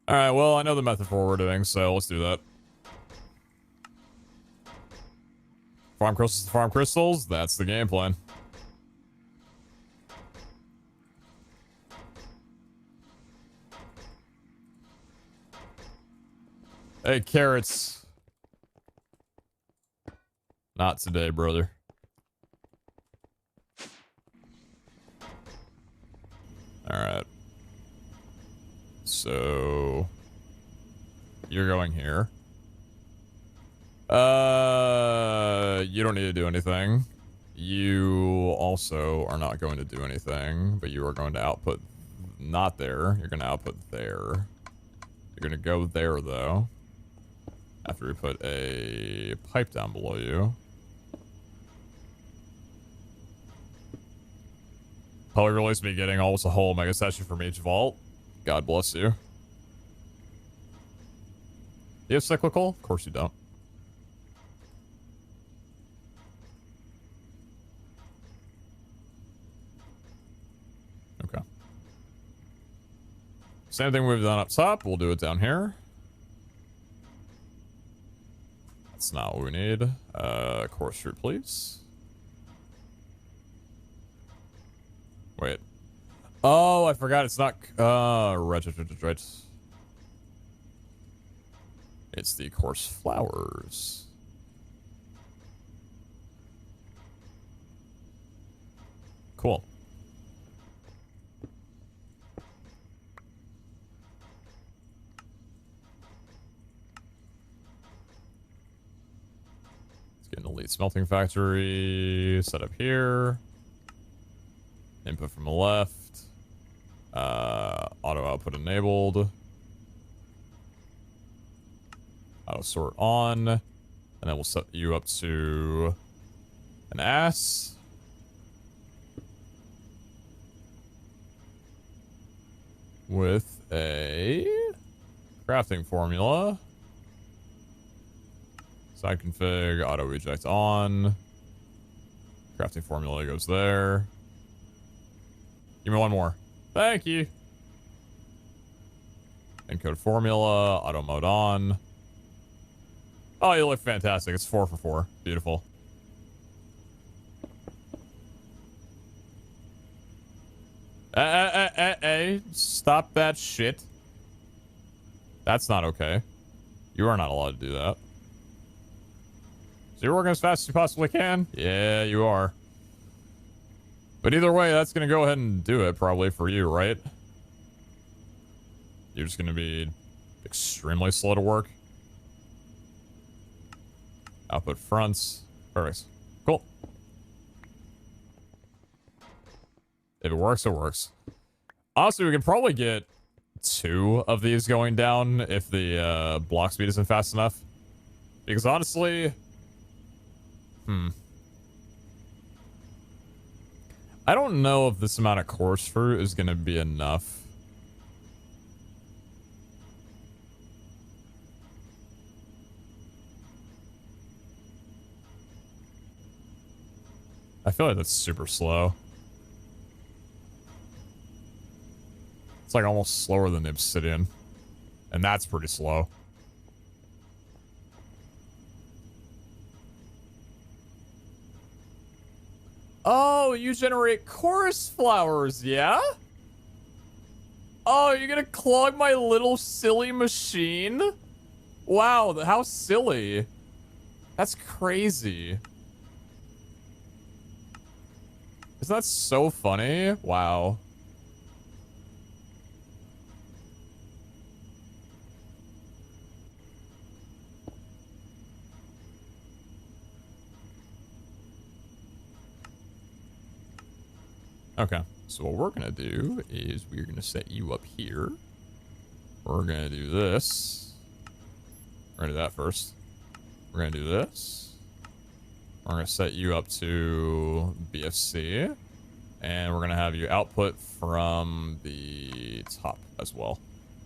Alright, well, I know the method for what we're doing, so let's do that. Farm crystals to farm crystals, that's the game plan. Hey, carrots. Not today, brother. Alright. So... you're going here. You don't need to do anything. You also are not going to do anything, but you are going to output not there. You're going to output there. You're going to go there, though. After we put a pipe down below you. release me getting almost a whole mega session from each vault. God bless you. You have cyclical? Of course you don't. Okay. Same thing we've done up top. We'll do it down here. That's not what we need. Course route, please. Wait. Oh, I forgot it's not... right. It's the course flowers. Cool. Let's get an elite smelting factory set up here. Input from the left. Auto output enabled. Auto sort on. And then we'll set you up to an ass. With a crafting formula. Side config, auto eject on. Crafting formula goes there. Give me one more. Thank you. Encode formula, auto mode on. Oh, you look fantastic. It's 4 for 4. Beautiful. Stop that shit. That's not okay. You are not allowed to do that. So you're working as fast as you possibly can? Yeah, you are. But either way, that's going to go ahead and do it probably for you, right? You're just going to be extremely slow to work. Output fronts. Perfect. Cool. If it works, it works. Honestly, we can probably get 2 of these going down if the block speed isn't fast enough. Because honestly... I don't know if this amount of course fruit is going to be enough. I feel like that's super slow. It's like almost slower than the obsidian. And that's pretty slow. Oh, you generate chorus flowers, yeah? Oh, you're gonna clog my little silly machine? Wow, how silly. That's crazy. Isn't that so funny? Wow. Okay, so what we're gonna do is we're gonna set you up here. We're gonna do this. We're gonna do that first. We're gonna do this. We're gonna set you up to BFC. And we're gonna have you output from the top as well.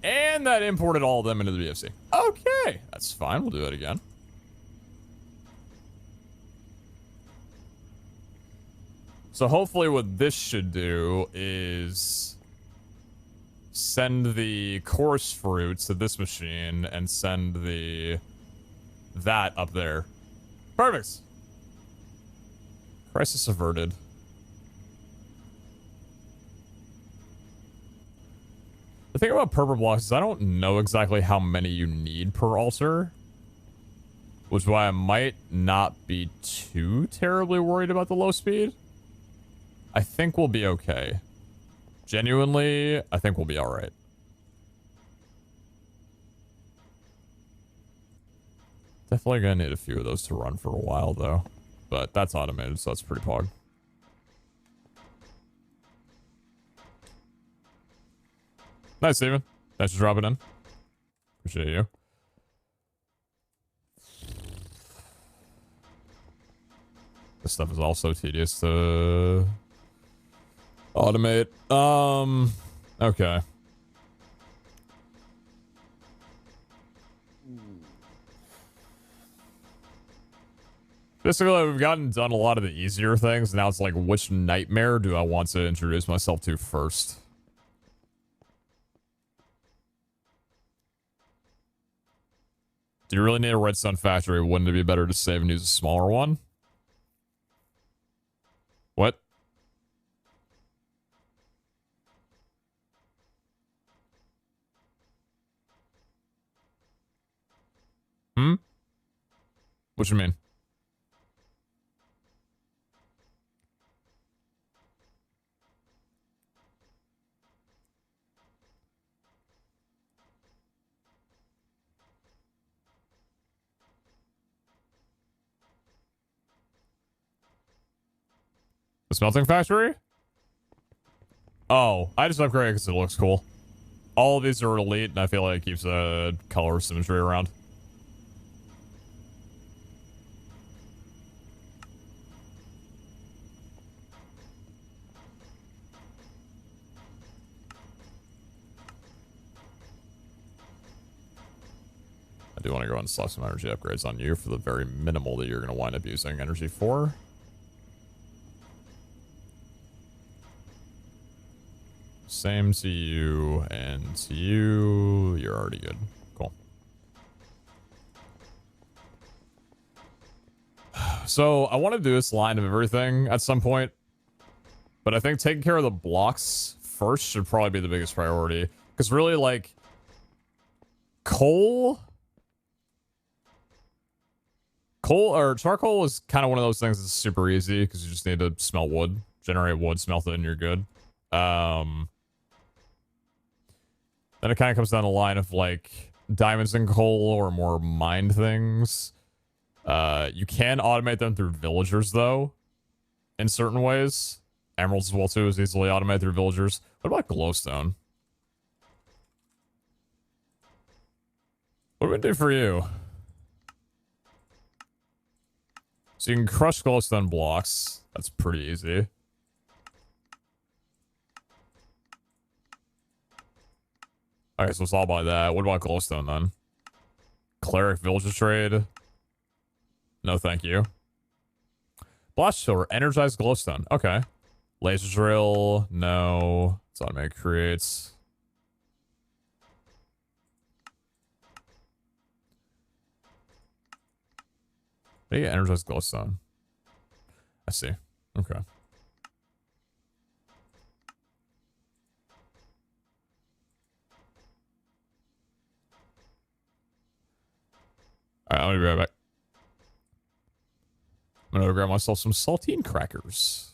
And that imported all of them into the BFC. Okay, that's fine. We'll do that again. So hopefully what this should do is send the course fruits to this machine and send that up there. Perfect. Crisis averted. The thing about purple blocks is I don't know exactly how many you need per altar. Which is why I might not be too terribly worried about the low speed. I think we'll be okay. Genuinely, I think we'll be alright. Definitely gonna need a few of those to run for a while, though. But that's automated, so that's pretty pog. Nice, Steven. Thanks for dropping in. Appreciate you. This stuff is also tedious to Automate. Okay. Basically, we've done a lot of the easier things. Now it's like, which nightmare do I want to introduce myself to first? Do you really need a redstone factory? Wouldn't it be better to save and use a smaller one? What? Hmm? What you mean? The smelting factory? Oh, I just upgraded because it looks cool. All of these are elite, and I feel like it keeps the color symmetry around. I do want to go and slap some energy upgrades on you for the very minimal that you're going to wind up using energy for. Same to you and to you. You're already good. Cool. So I want to do this line of everything at some point, but I think taking care of the blocks first should probably be the biggest priority. Because really, like, coal or charcoal is kind of one of those things that's super easy because you just need to smelt wood, generate wood, smelt it, and you're good. Then it kind of comes down the line of like diamonds and coal or more mined things. You can automate them through villagers though, in certain ways. Emeralds as well too is easily automated through villagers. What about glowstone? What do we do for you? So you can crush glowstone blocks. That's pretty easy. Okay, so it's all by that. What about glowstone then? Cleric villager trade? No, thank you. Blast silver, energized glowstone. Okay. Laser drill? No. It's automatic creates. How do you get energized glowstone? I see. Okay. Alright, I'll be right back. I'm gonna grab myself some saltine crackers.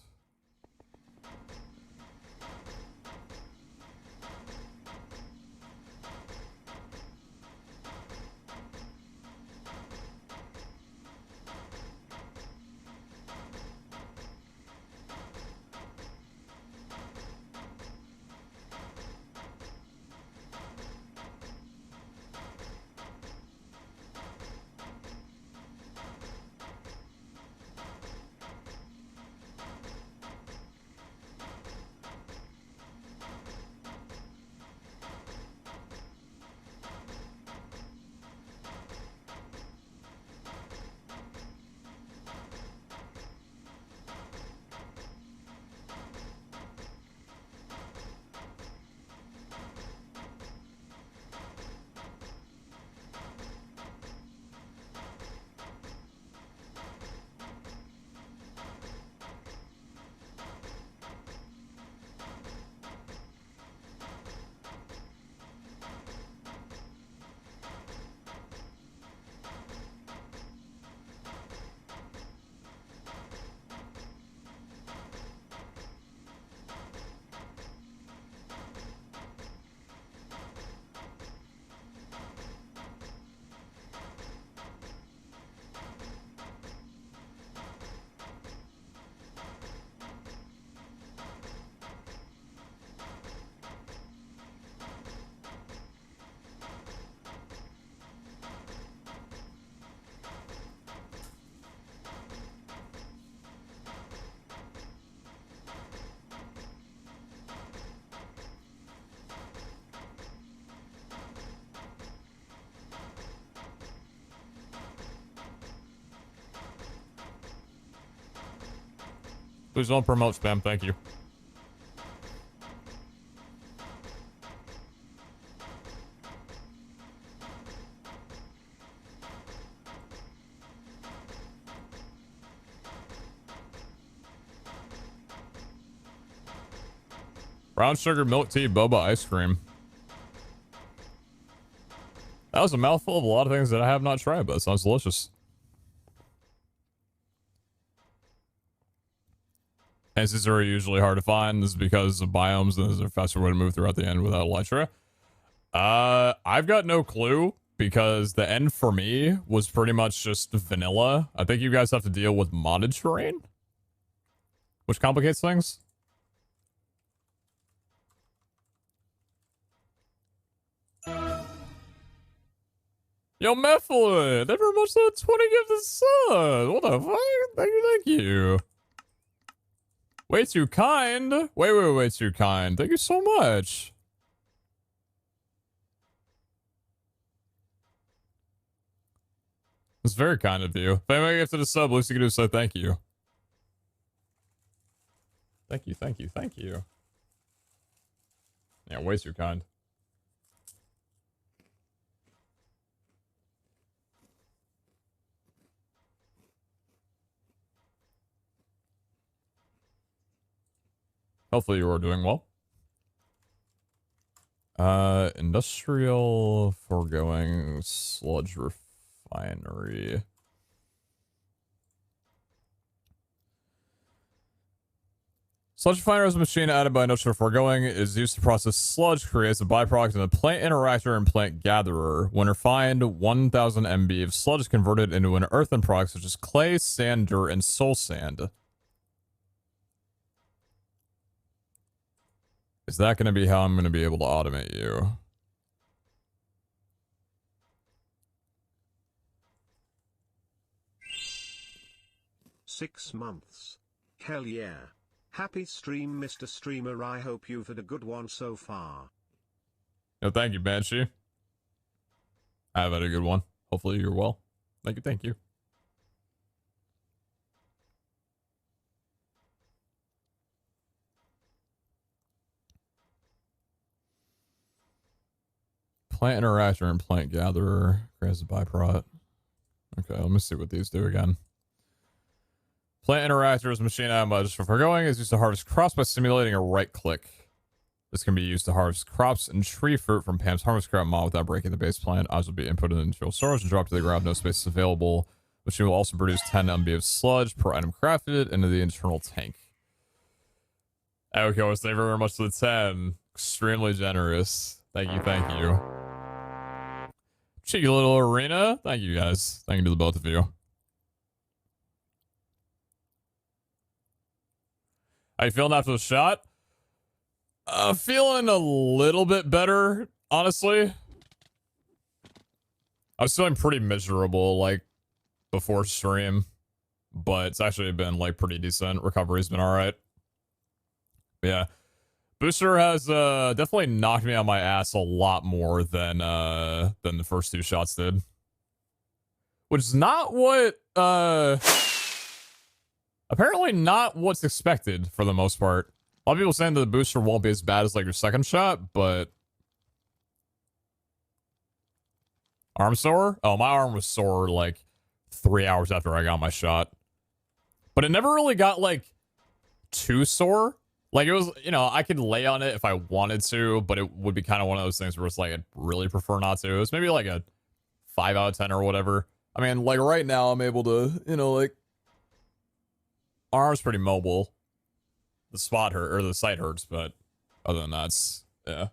Please don't promote spam. Thank you. Brown sugar milk tea boba ice cream. That was a mouthful of a lot of things that I have not tried, but it sounds delicious. Answers are usually hard to find. This is because of biomes, and there's a faster way to move throughout the end without elytra. I've got no clue, because the end for me was pretty much just vanilla. I think you guys have to deal with modded terrain, which complicates things. Yo, Mephilet, thank you very much for the 20 gifted subs. What the fuck? Thank you. Way too kind. Way too kind. Thank you so much. It's very kind of you. If anybody gifted a sub, least you can do is say thank you. Thank you. Yeah, way too kind. Hopefully you are doing well. Industrial foregoing sludge refinery. Sludge refiner is a machine added by industrial foregoing. It is used to process sludge, creates a byproduct in the plant interactor and plant gatherer. When refined, 1000 MB of sludge is converted into an earthen product such as clay, sand, dirt, and soul sand. Is that going to be how I'm going to be able to automate you? Six months. Hell yeah. Happy stream, Mr. Streamer. I hope you've had a good one so far. No, thank you, Banshee. I've had a good one. Hopefully you're well. Thank you. Plant interactor and plant gatherer creates a byproduct. Okay, let me see what these do again. Plant interactor is a machine added by just for foregoing. Is used to harvest crops by simulating a right click. This can be used to harvest crops and tree fruit from Pam's harvest crop mod without breaking the base plant. Items will be inputted into storage and dropped to the ground. No space is available. Machine will also produce 10 MB of sludge per item crafted into the internal tank. Okay, well, thank you very much for the 10. Extremely generous. Thank you. Cheeky little arena. Thank you, guys. Thank you to the both of you. How you feeling after the shot? Feeling a little bit better, honestly. I was feeling pretty miserable, like, before stream. But it's actually been, like, pretty decent. Recovery's been alright. Yeah. Booster has definitely knocked me on my ass a lot more than the first two shots did. Which is not what apparently not what's expected for the most part. A lot of people saying that the booster won't be as bad as like your second shot, but arm sore? Oh, my arm was sore like 3 hours after I got my shot. But it never really got like too sore. Like, it was, you know, I could lay on it if I wanted to, but it would be kind of one of those things where it's like, I'd really prefer not to. It was maybe like a 5 out of 10 or whatever. I mean, like, right now, I'm able to, you know, like, arm's pretty mobile. The spot hurt, or the site hurts, but other than that, it's, yeah.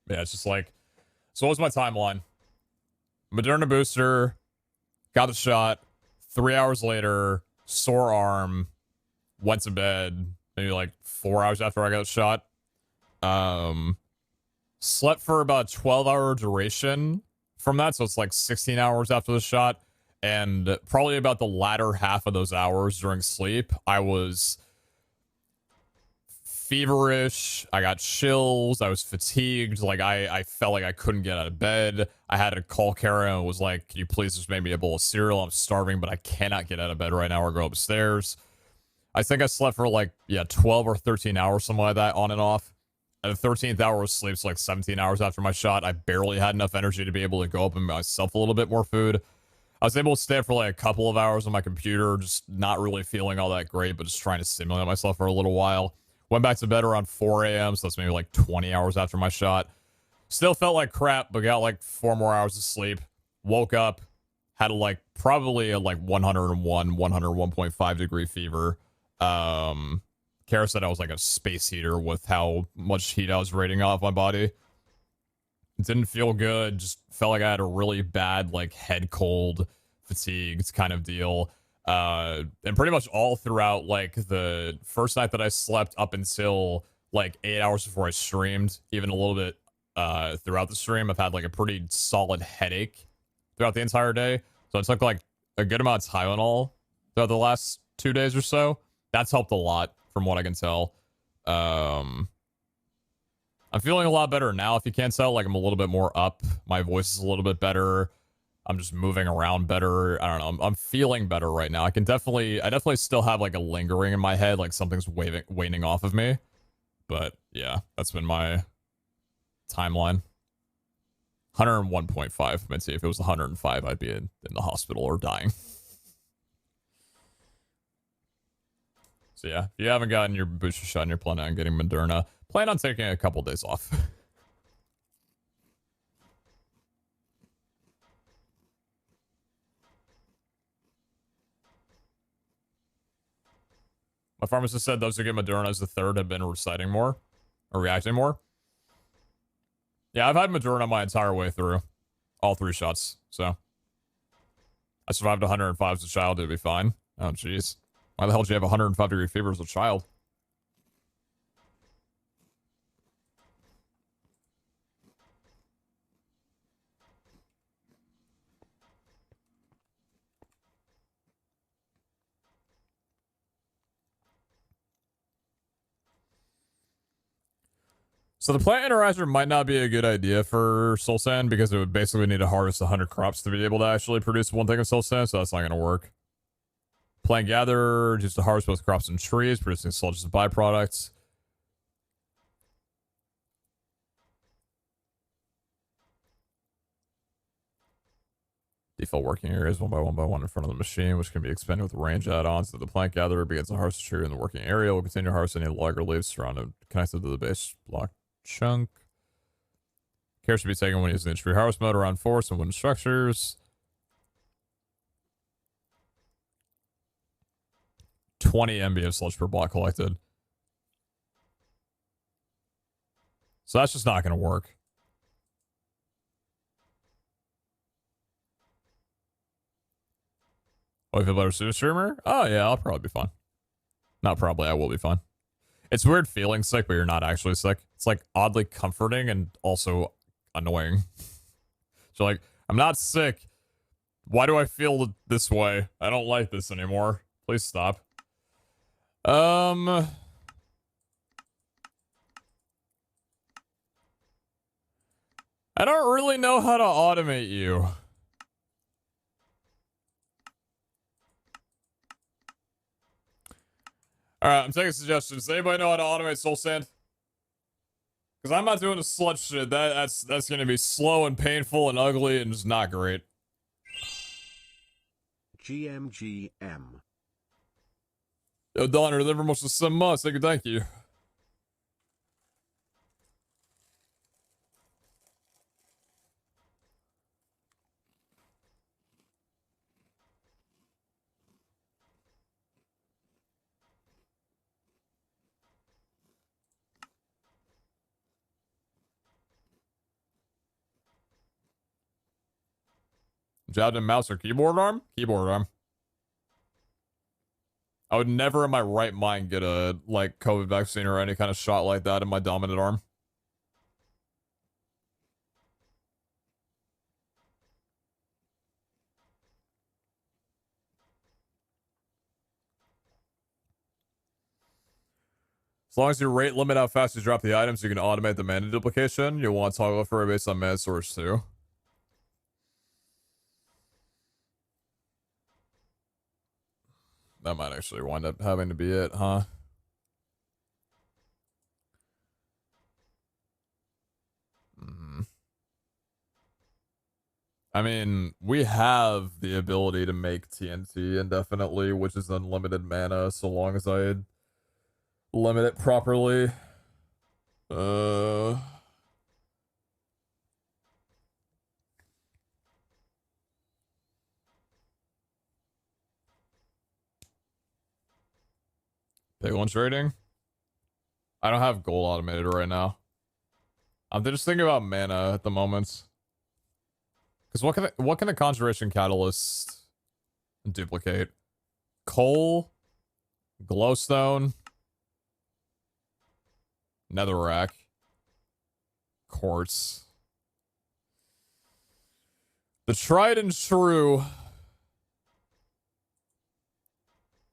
Yeah, it's just like, so what was my timeline? Moderna booster, got the shot, 3 hours later, sore arm, went to bed, maybe like 4 hours after I got the shot. Slept for about 12-hour duration from that, so it's like 16 hours after the shot, and probably about the latter half of those hours during sleep, I was feverish. I got chills. I was fatigued. Like, I felt like I couldn't get out of bed. I had to call Kara and was like, can you please just make me a bowl of cereal? I'm starving, but I cannot get out of bed right now or go upstairs. I think I slept for like, 12 or 13 hours, something like that, on and off. And the 13th hour was sleep, so like 17 hours after my shot. I barely had enough energy to be able to go up and make myself a little bit more food. I was able to stay up for like a couple of hours on my computer, just not really feeling all that great, but just trying to stimulate myself for a little while. Went back to bed around 4 a.m., so that's maybe like 20 hours after my shot. Still felt like crap, but got like 4 more hours of sleep. Woke up, had like probably a like 101.5 degree fever. Kara said I was like a space heater with how much heat I was radiating off my body. Didn't feel good. Just felt like I had a really bad, like, head cold, fatigued kind of deal. And pretty much all throughout, like, the first night that I slept up until, like, 8 hours before I streamed, even a little bit throughout the stream, I've had, like, a pretty solid headache throughout the entire day. So I took, like, a good amount of Tylenol throughout the last 2 days or so. That's helped a lot, from what I can tell. I'm feeling a lot better now, if you can't tell. Like, I'm a little bit more up. My voice is a little bit better. I'm just moving around better. I don't know. I'm feeling better right now. I definitely still have, like, a lingering in my head, like something's waning off of me. But, yeah, that's been my timeline. 101.5. Let's see, if it was 105, I'd be in the hospital or dying. So, yeah, if you haven't gotten your booster shot and you're planning on getting Moderna, plan on taking a couple days off. My pharmacist said those who get Moderna as the third have been reciting more, or reacting more. Yeah, I've had Moderna my entire way through. All 3 shots, so. I survived 105 as a child, it'd be fine. Oh, jeez. Why the hell did you have 105 degree fever as a child? So the plant analyzer might not be a good idea for soul sand because it would basically need to harvest 100 crops to be able to actually produce 1 thing of soul sand, so that's not going to work. Plant gather, just to harvest both crops and trees, producing sludge as a byproduct. Default working areas 1 by 1 by 1 in front of the machine, which can be expanded with range add-ons. So the plant gatherer begins to harvest a tree in the working area. Will continue to harvest any log or leaves surrounded, connected to the base block chunk. Care should be taken when using the tree harvest mode around forests and wooden structures. 20 MB of sludge per block collected. So that's just not going to work. Oh, you feel better as a streamer? Oh, yeah, I'll probably be fine. Not probably, I will be fine. It's weird feeling sick, but you're not actually sick. It's like oddly comforting and also annoying. So like, I'm not sick. Why do I feel this way? I don't like this anymore. Please stop. I don't really know how to automate you. Alright, I'm taking suggestions. Does anybody know how to automate soul sand? Because I'm not doing the sludge shit. That's gonna be slow and painful and ugly and just not great. GMGM. Yo, Donner, never much to some months. Thank you. Jabbed in mouse or keyboard arm? Keyboard arm. I would never in my right mind get a, like, COVID vaccine or any kind of shot like that in my dominant arm. As long as you rate limit how fast you drop the items, you can automate the mana duplication. You'll want to toggle for it based on mana source too. That might actually wind up having to be it, huh? I mean, we have the ability to make TNT indefinitely, which is unlimited mana, so long as I limit it properly. Big one trading. I don't have gold automated right now. I'm just thinking about mana at the moment. Because what can a conjuration catalyst duplicate? Coal, glowstone, netherrack, quartz. The tried and true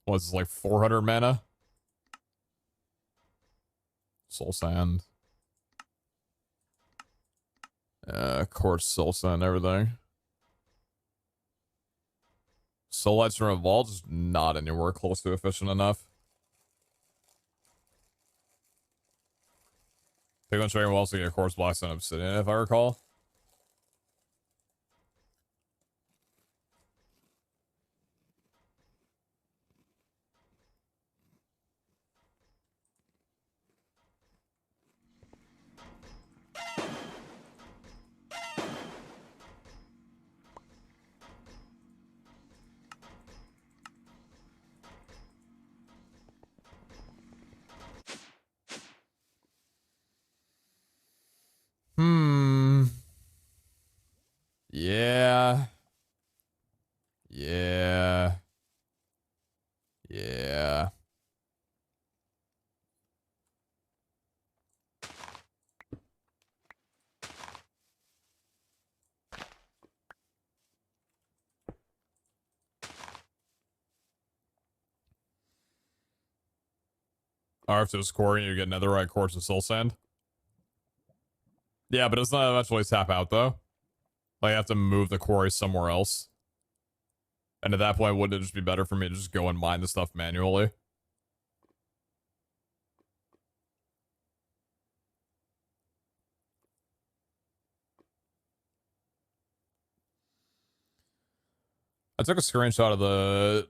was like 400 mana. Soul sand. Quartz, soul sand, everything. Soul lights from a vault is not anywhere close to efficient enough. Big one trading will also get quartz blocks and obsidian, if I recall. Yeah. Yeah. Yeah. Or if there's quarry, you get netherite, quartz, and soul sand. Yeah, but it's not eventually tap out, though. Like, I have to move the quarry somewhere else. And at that point, wouldn't it just be better for me to just go and mine the stuff manually? I took a screenshot of the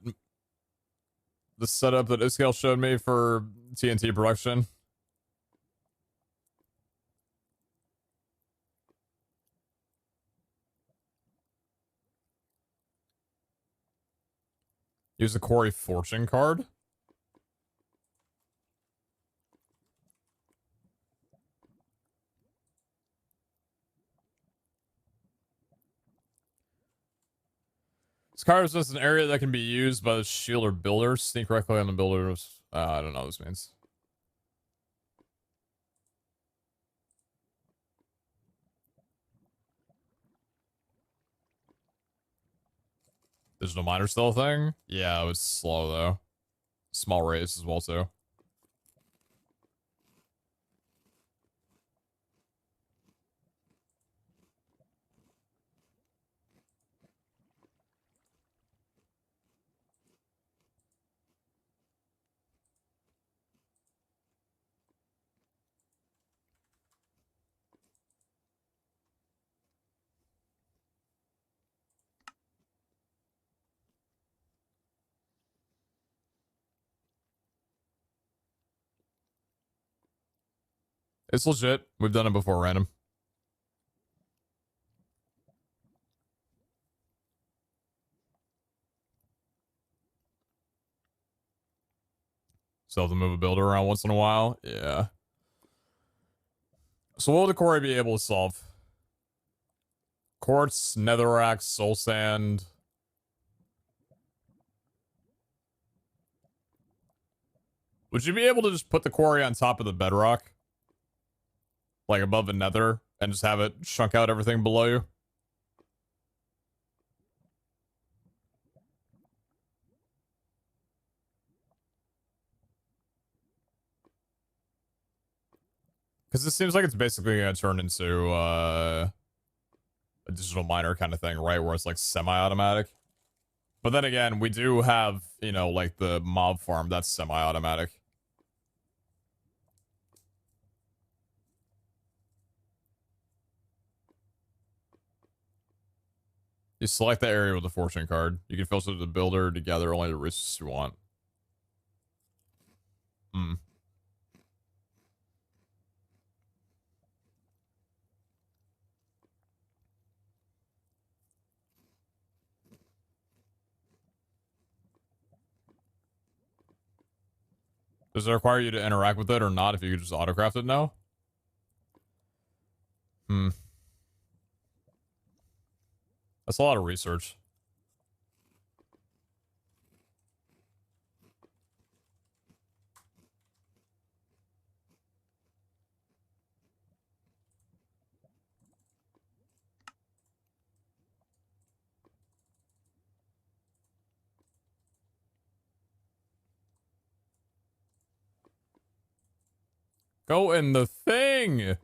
setup that Iscale showed me for TNT production. Use the quarry fortune card. This card is just an area that can be used by the shield or builders. Sneak correctly on the builders. I don't know what this means. Digital miner still a thing? Yeah, it was slow though. Small race as well too. It's legit. We've done it before, random. Still have to move a builder around once in a while. Yeah. So what will the quarry be able to solve? Quartz, netherrack, soul sand. Would you be able to just put the quarry on top of the bedrock? Like above the nether, and just have it chunk out everything below you? Because it seems like it's basically going to turn into a digital miner kind of thing, right? Where it's like semi-automatic. But then again, we do have, you know, like the mob farm that's semi-automatic. You select the area with the fortune card. You can filter the builder to gather only the resources you want. Hmm. Does it require you to interact with it or not if you could just autocraft it now? Hmm. That's a lot of research. Go in the thing! You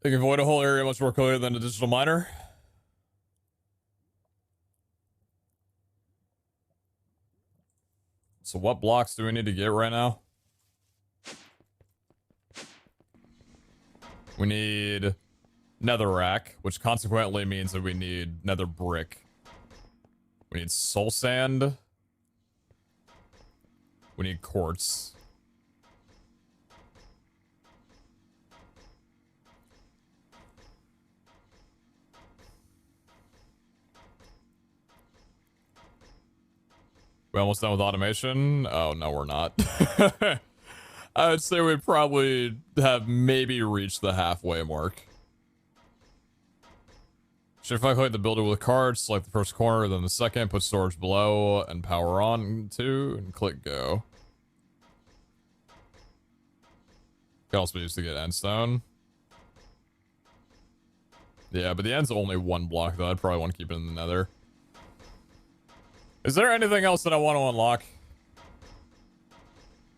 can avoid a whole area much more clearly than a digital miner. So what blocks do we need to get right now? We need netherrack, which consequently means that we need nether brick. We need soul sand. We need quartz. We almost done with automation? Oh, no, we're not. I would say we probably have maybe reached the halfway mark. Should I click the builder with cards, select the first corner, then the second, put storage below, and power on to, and click go. Can also be used to get endstone. Yeah, but the end's only one block, though. I'd probably want to keep it in the nether. Is there anything else that I want to unlock?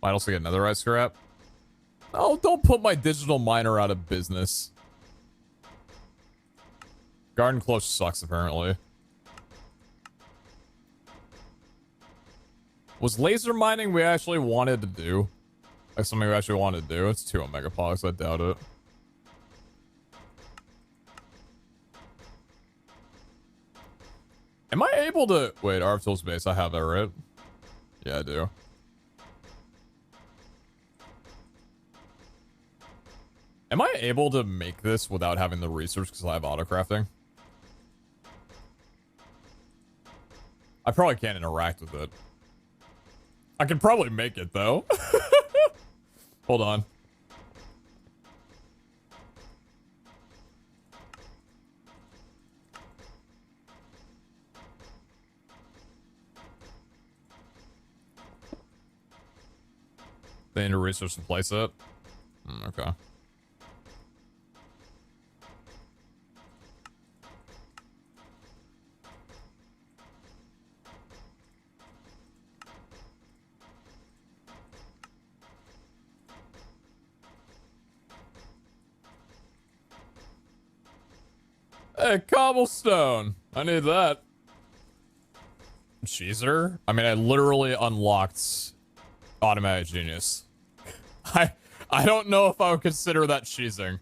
Might also get netherite scrap. Oh, don't put my digital miner out of business. Garden close sucks, apparently. Was laser mining we actually wanted to do? Like something we actually wanted to do? It's 2 omega pogs, I doubt it. Am I able to... Wait, Arvtools base, I have that, right? Yeah, I do. Am I able to make this without having the research because I have autocrafting? I probably can't interact with it. I could probably make it, though. Hold on. They need to research and place it? Okay. Hey, cobblestone. I need that. Cheeser? I mean, I literally unlocked automatic genius. I don't know if I would consider that cheesing.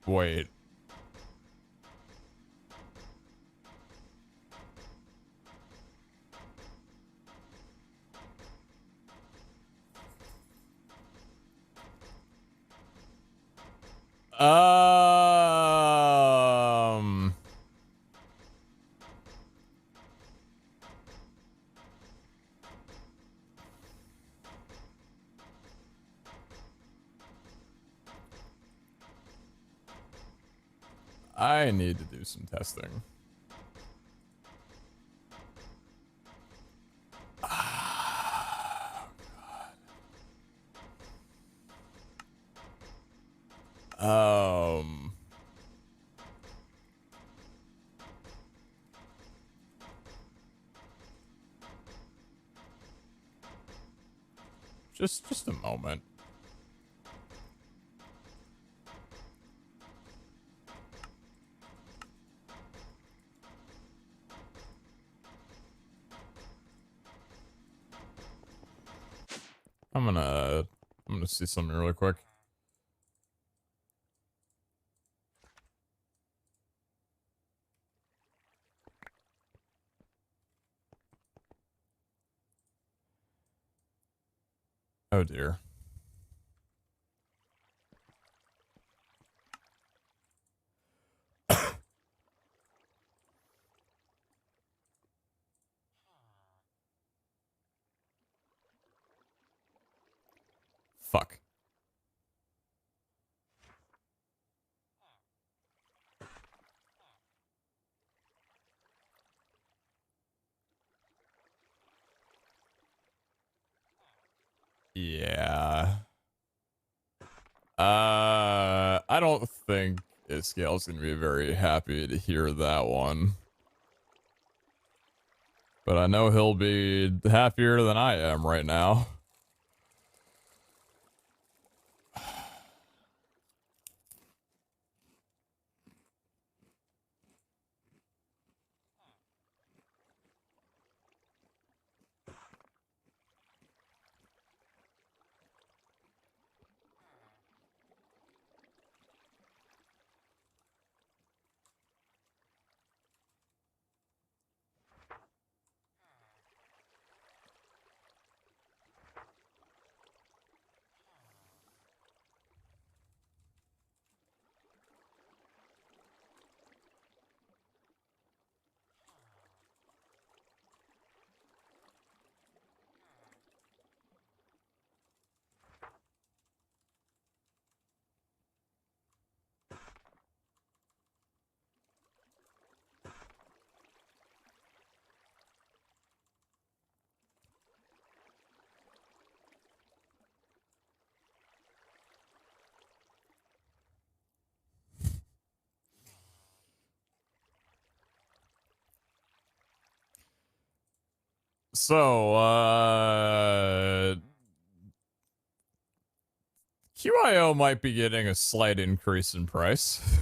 Wait. I need to do some testing. Just a moment. I'm gonna see something really quick. Oh dear. Fuck. Yeah. I don't think Iscale's gonna be very happy to hear that one. But I know he'll be happier than I am right now. So, QIO might be getting a slight increase in price.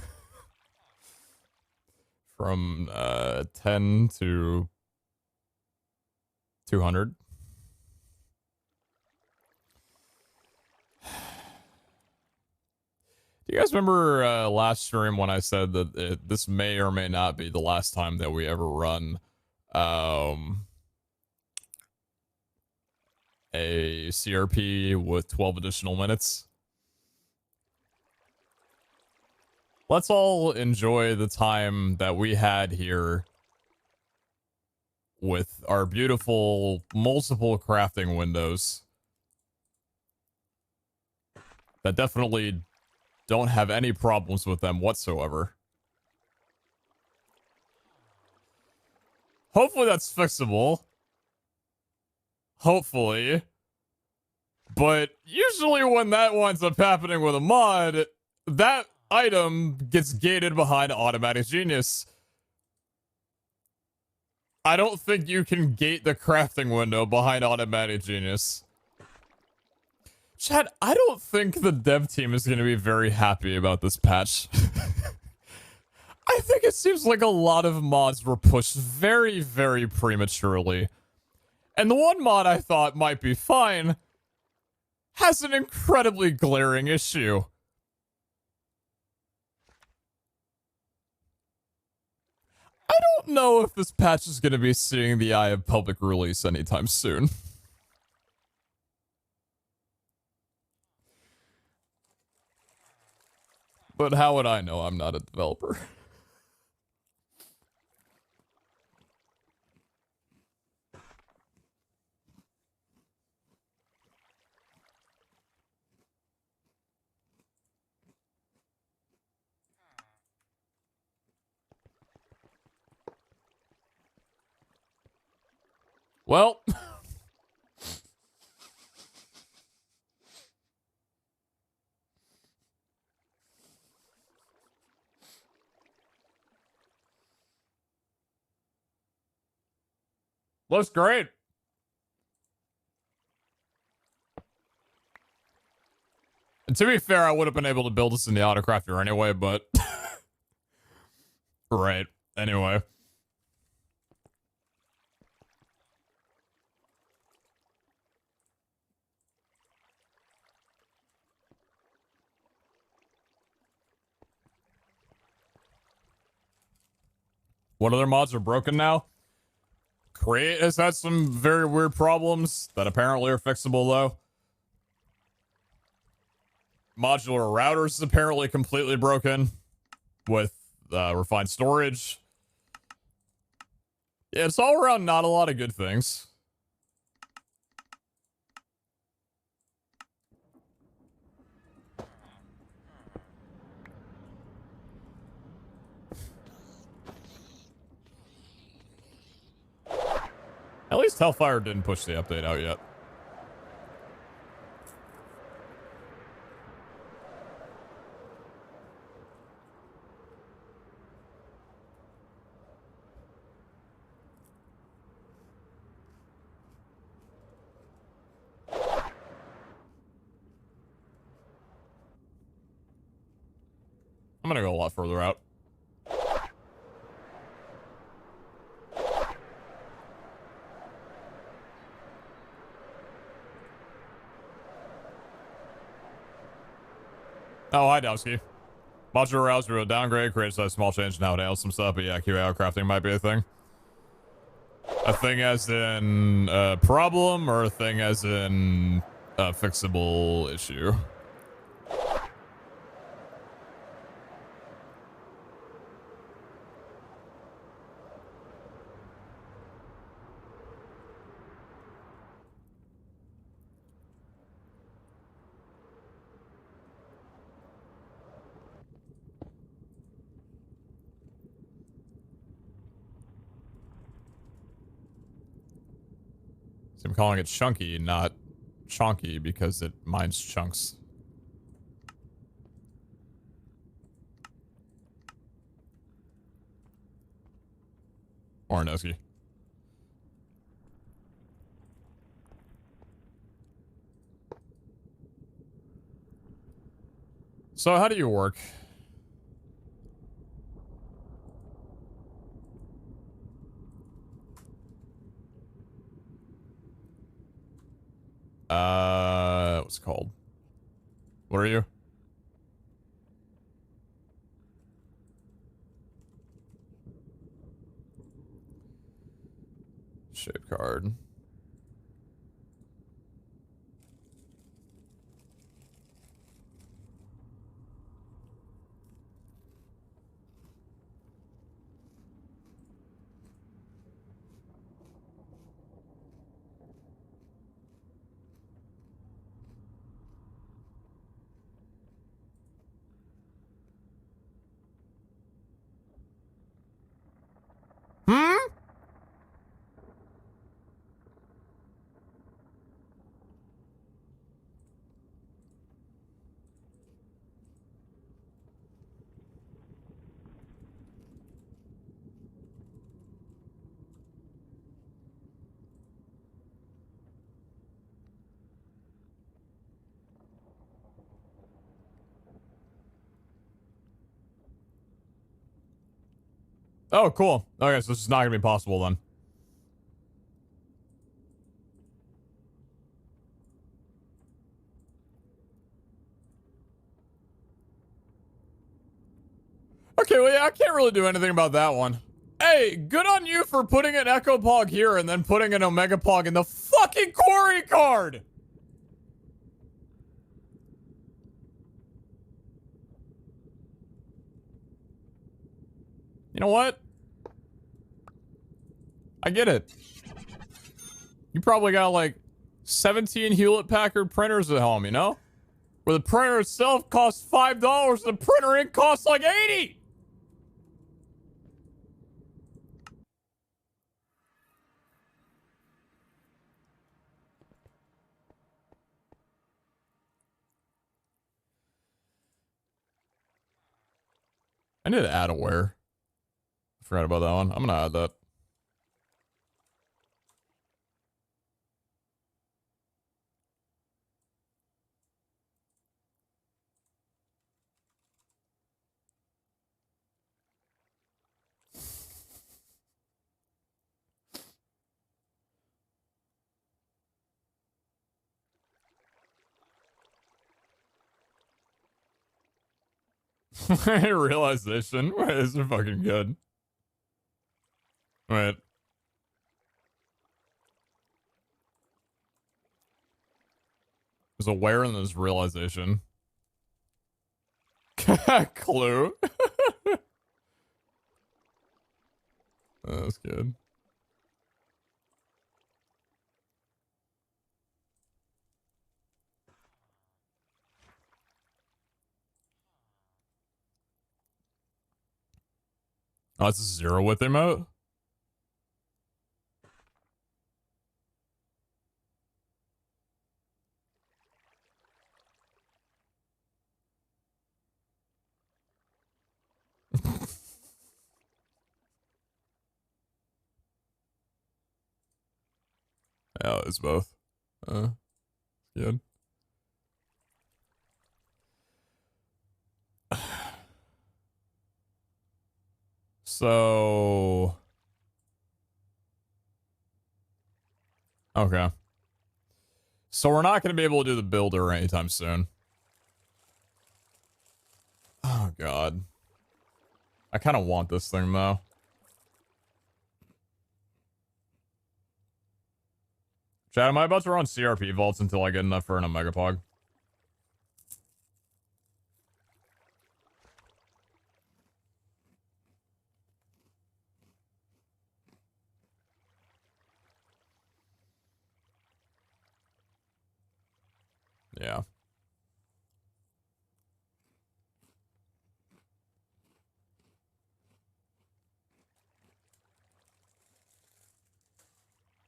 From, 10 to 200. Do you guys remember last stream when I said that this may or may not be the last time that we ever run a CRP with 12 additional minutes? Let's all enjoy the time that we had here with our beautiful multiple crafting windows that definitely don't have any problems with them whatsoever. Hopefully that's fixable. Hopefully. But usually when that winds up happening with a mod, that item gets gated behind automatic genius. I don't think you can gate the crafting window behind automatic genius. Chad, I don't think the dev team is going to be very happy about this patch. I think it seems like a lot of mods were pushed very, very prematurely. And the one mod I thought might be fine has an incredibly glaring issue. don't know if this patch is going to be seeing the eye of public release anytime soon. But how would I know? I'm not a developer. Well, looks great. And to be fair, I would have been able to build this in the autocrafter anyway, but right. Anyway. What other mods are broken now? Create has had some very weird problems that apparently are fixable, though. Modular routers is apparently completely broken with refined storage. Yeah, it's all around not a lot of good things. At least Hellfire didn't push the update out yet. I'm gonna go a lot further out. Oh, hi, Dowski. Modular routes will downgrade, creates a small change in how it handles some stuff, but yeah, QA crafting might be a thing. A thing as in a problem, or a thing as in a fixable issue? So I'm calling it chunky, not chonky, because it mines chunks. Ornoski. So how do you work? What's it called? What are you? Shape card. Hmm? Oh, cool. Okay, so this is not gonna be possible then. Okay, well, yeah, I can't really do anything about that one. Hey, good on you for putting an Echo Pog here and then putting an Omega Pog in the fucking quarry card! You know what? I get it. You probably got like 17 Hewlett-Packard printers at home, you know? Where the printer itself costs $5, the printer ink costs like 80! I need to add aware. I forgot about that one. I'm gonna add that. Realization. Wait, this is fucking good. Wait. There's aware and there's realization. Clue. That's good. Oh, it's a 0 with emote? Yeah, it's both. Good. So... Okay. So we're not going to be able to do the builder anytime soon. Oh, God. I kind of want this thing, though. Chad, am I about to run CRP vaults until I get enough for an Omega Pog? Yeah.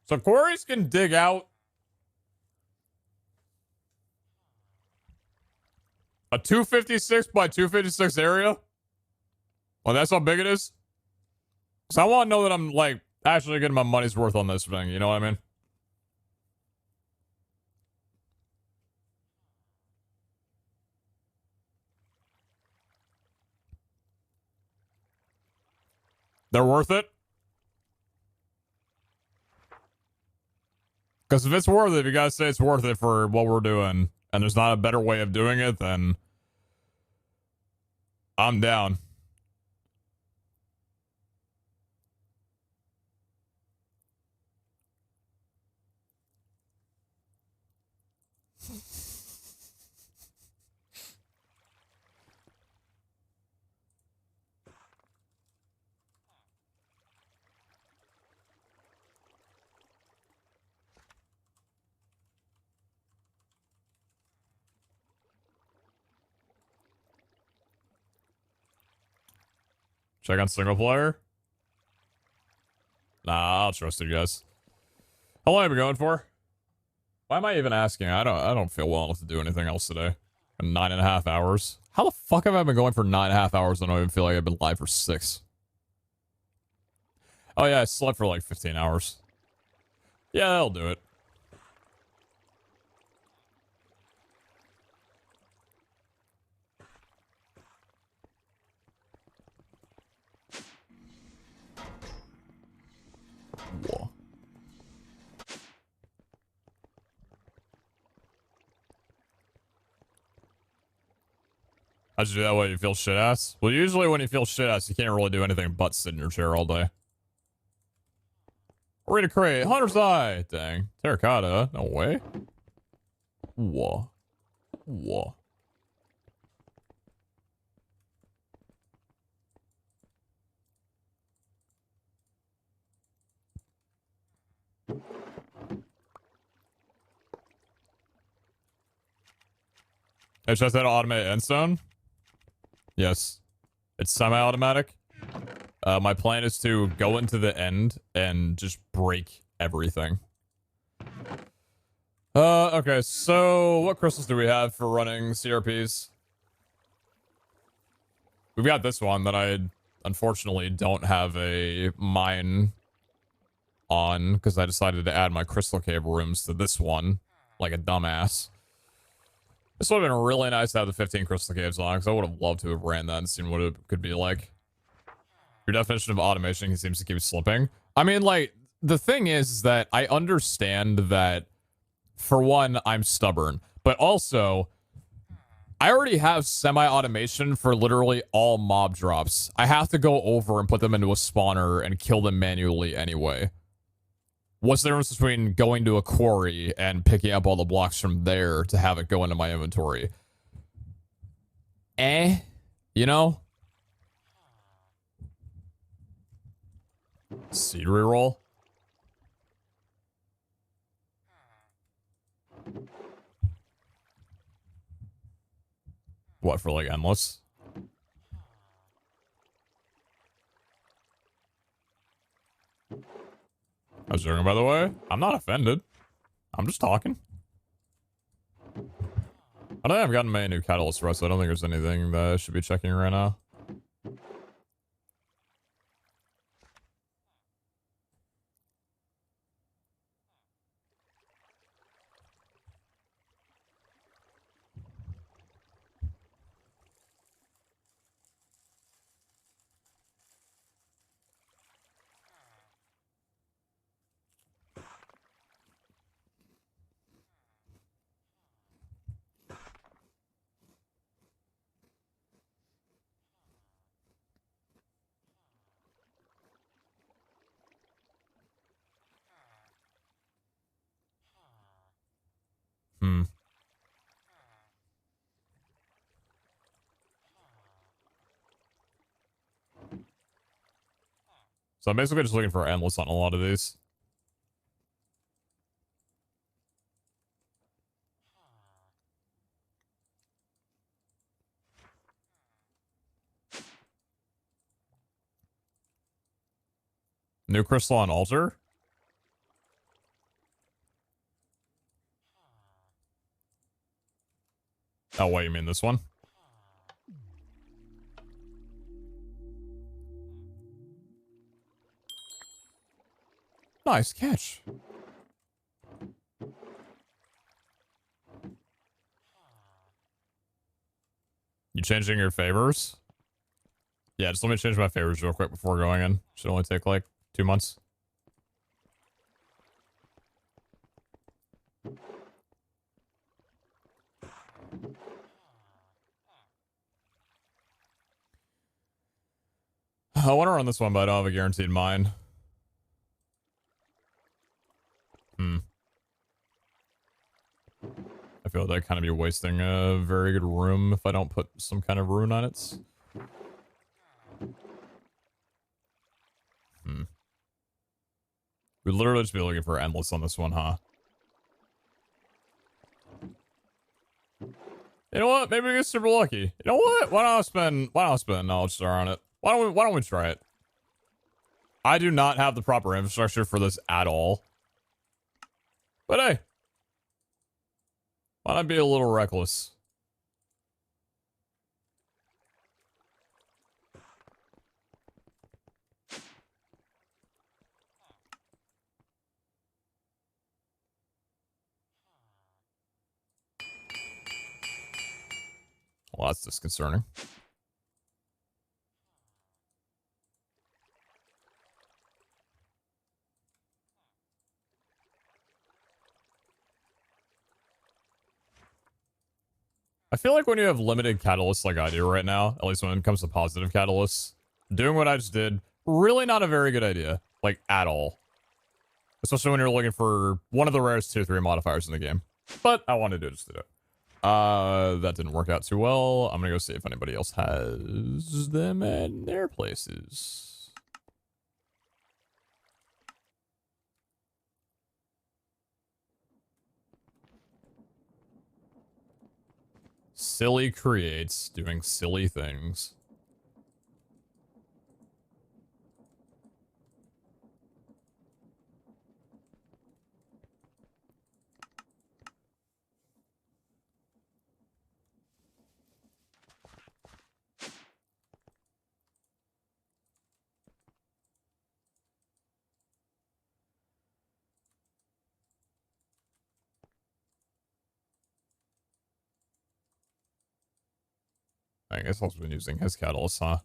So quarries can dig out a 256 by 256 area? Well, that's how big it is? So I want to know that I'm, like, actually getting my money's worth on this thing, you know what I mean? They're worth it? Because if it's worth it, if you guys say it's worth it for what we're doing, and there's not a better way of doing it, then I'm down. Check on single player? Nah, I'll trust you guys. How long have we been going for? Why am I even asking? I don't feel well enough to do anything else today. 9.5 hours. How the fuck have I been going for 9.5 hours and I don't even feel like I've been live for 6? Oh yeah, I slept for like 15 hours. Yeah, that'll do it. Whoa. How'd you do that when you feel shit ass? Well, usually when you feel shit ass, you can't really do anything but sit in your chair all day. Arena crate. Hunter's eye. Dang. Terracotta. No way. Whoa. Whoa. Hey, should I say to automate endstone? Yes. It's semi-automatic. My plan is to go into the end and just break everything. Okay, so what crystals do we have for running CRPs? We've got this one that I unfortunately don't have a mine on because I decided to add my crystal cave rooms to this one like a dumbass. This would have been really nice to have the 15 crystal caves on because I would have loved to have ran that and seen what it could be like. Your definition of automation, he seems to keep slipping. I mean, like, the thing is that I understand that, for one, I'm stubborn, but also, I already have semi-automation for literally all mob drops. I have to go over and put them into a spawner and kill them manually anyway. What's the difference between going to a quarry and picking up all the blocks from there to have it go into my inventory? You know? Seed reroll? What, for like endless? I was joking, by the way. I'm not offended. I'm just talking. I don't think I've gotten my new catalyst rest, so I don't think there's anything that I should be checking right now. So I'm basically just looking for endless on a lot of these. New crystal on altar? Oh, what, you mean this one? Nice catch. You changing your favors? Yeah, just let me change my favors real quick before going in. Should only take like 2 months. I want to run this one, but I don't have a guaranteed mine. I feel like I'd kind of be wasting a very good room if I don't put some kind of rune on it. We'd literally just be looking for endless on this one, huh? You know what? Maybe we get super lucky. You know what? Why not spend a knowledge star on it? Why don't we try it? I do not have the proper infrastructure for this at all. But hey, why not be a little reckless? Well, that's disconcerting. I feel like when you have limited catalysts like I do right now, at least when it comes to positive catalysts, doing what I just did, really not a very good idea. Like, at all. Especially when you're looking for one of the rarest tier 3 modifiers in the game. But I wanted to do it just to do it. That didn't work out too well. I'm gonna go see if anybody else has them at their places. Silly creates doing silly things. I guess I've been using his catalyst, huh?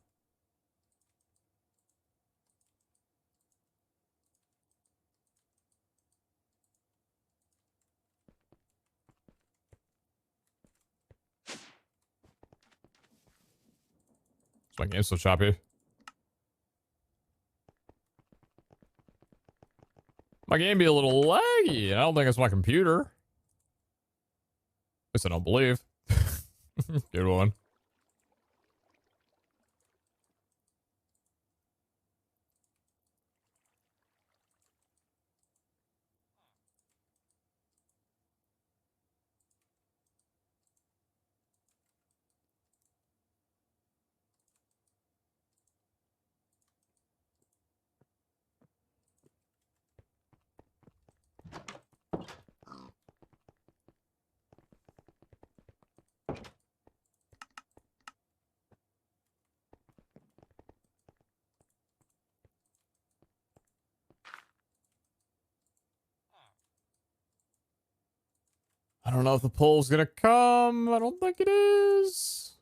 Is my game so choppy? My game be a little laggy. I don't think it's my computer. At least I don't believe. Good one. I don't know if the poll's gonna come. I don't think it is.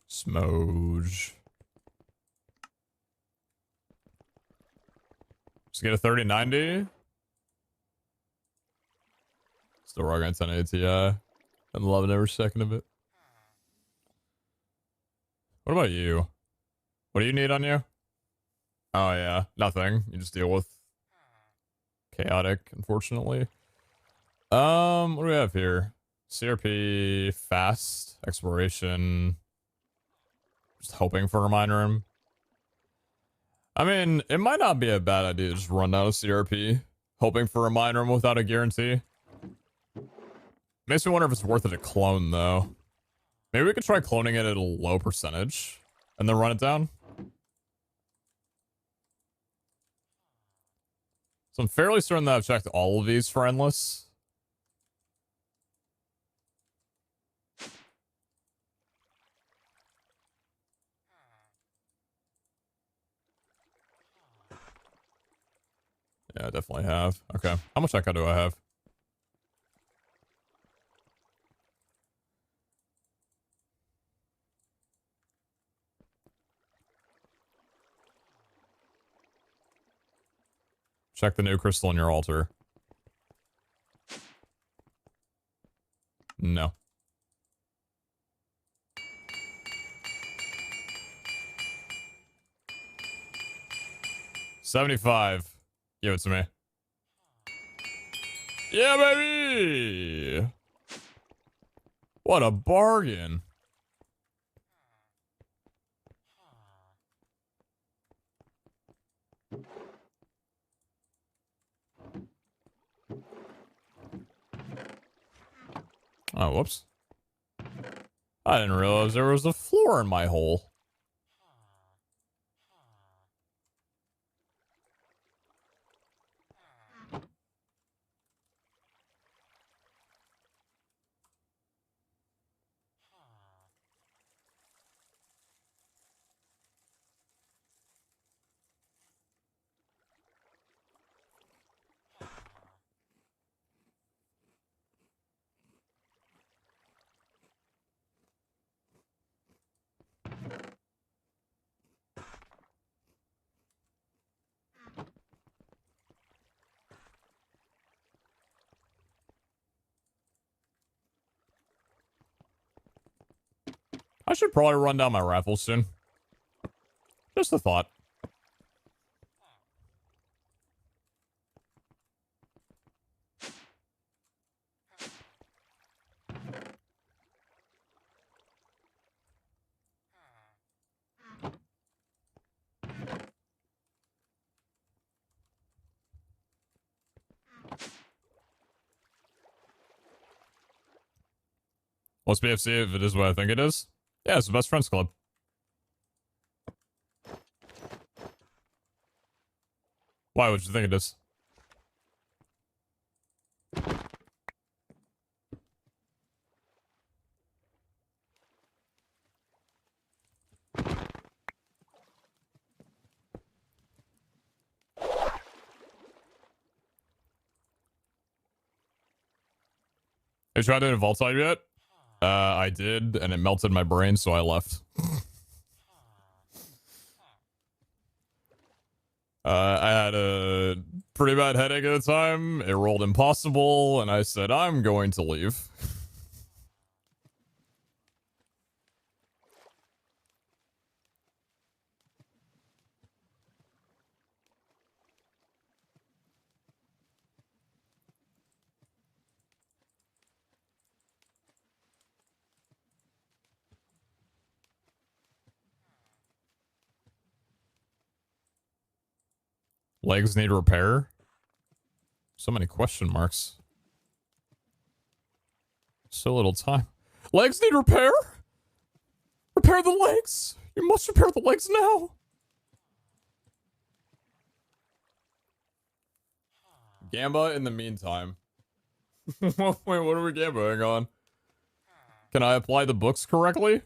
Smoge. Just get a 3090. Still rocking 1080 Ti. I'm loving every second of it. What about you? What do you need on you? Oh yeah, nothing. You just deal with chaotic, unfortunately. What do we have here? CRP, fast, exploration. Just hoping for a mine room. I mean, it might not be a bad idea to just run down a CRP, hoping for a mine room without a guarantee. Makes me wonder if it's worth it to clone, though. Maybe we could try cloning it at a low percentage, and then run it down. So I'm fairly certain that I've checked all of these for endless. Yeah, I definitely have. Okay. How much echo do I have? Check the new crystal in your altar. No. $75. Give it to me. Yeah, baby! What a bargain. Oh, whoops. I didn't realize there was a floor in my hole. I should probably run down my rifle soon. Just a thought. What's BFC if it is what I think it is? Yeah, it's the best friends club. Why would you think it is? Have you tried doing a vault type yet? I did, and it melted my brain, so I left. I had a pretty bad headache at the time. It rolled impossible, and I said, I'm going to leave. Legs need repair? So many question marks. So little time. Legs need repair? Repair the legs! You must repair the legs now! Gamba in the meantime. Wait, what are we gambaing on? Can I apply the books correctly?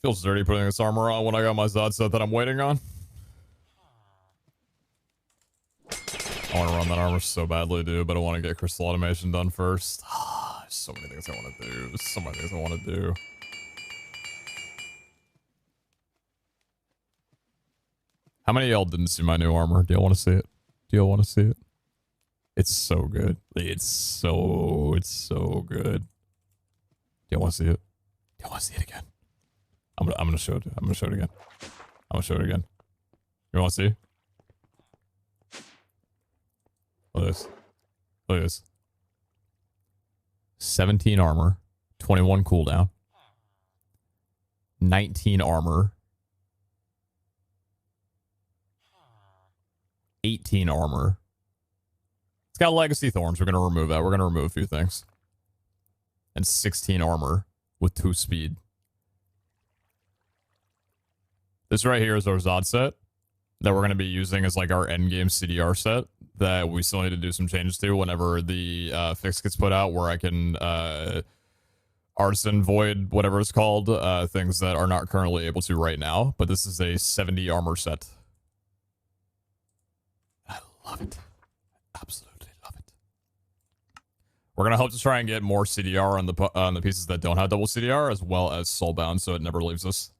Feels dirty putting this armor on when I got my Zod set that I'm waiting on. I want to run that armor so badly, dude, but I want to get crystal automation done first. There's so many things I want to do. There's so many things I want to do. How many of y'all didn't see my new armor? Do y'all want to see it? Do y'all want to see it? It's so good. It's so good. Do y'all want to see it? Do y'all want to see it again? I'm gonna show it. I'm gonna show it again. I'm gonna show it again. You want to see? Look at this. Look at this. 17 armor, 21 cooldown, 19 armor, 18 armor. It's got legacy thorns. We're gonna remove that. We're gonna remove a few things. And 16 armor with 2 speed. This right here is our Zod set that we're going to be using as like our endgame CDR set that we still need to do some changes to whenever the fix gets put out, where I can artisan void, whatever it's called, things that are not currently able to right now. But this is a 70 armor set. I love it. Absolutely love it. We're going to hope to try and get more CDR on the pieces that don't have double CDR, as well as soulbound, so it never leaves us.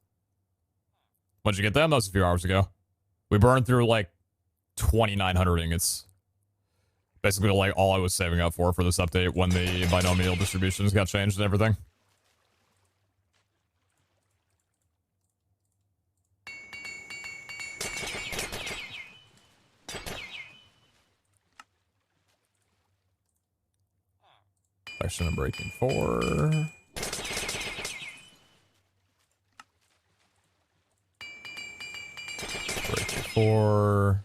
When'd you get them? That was a few hours ago. We burned through like 2,900 ingots. Basically like all I was saving up for this update when the binomial distributions got changed and everything. Section of breaking 4. Breaking 4.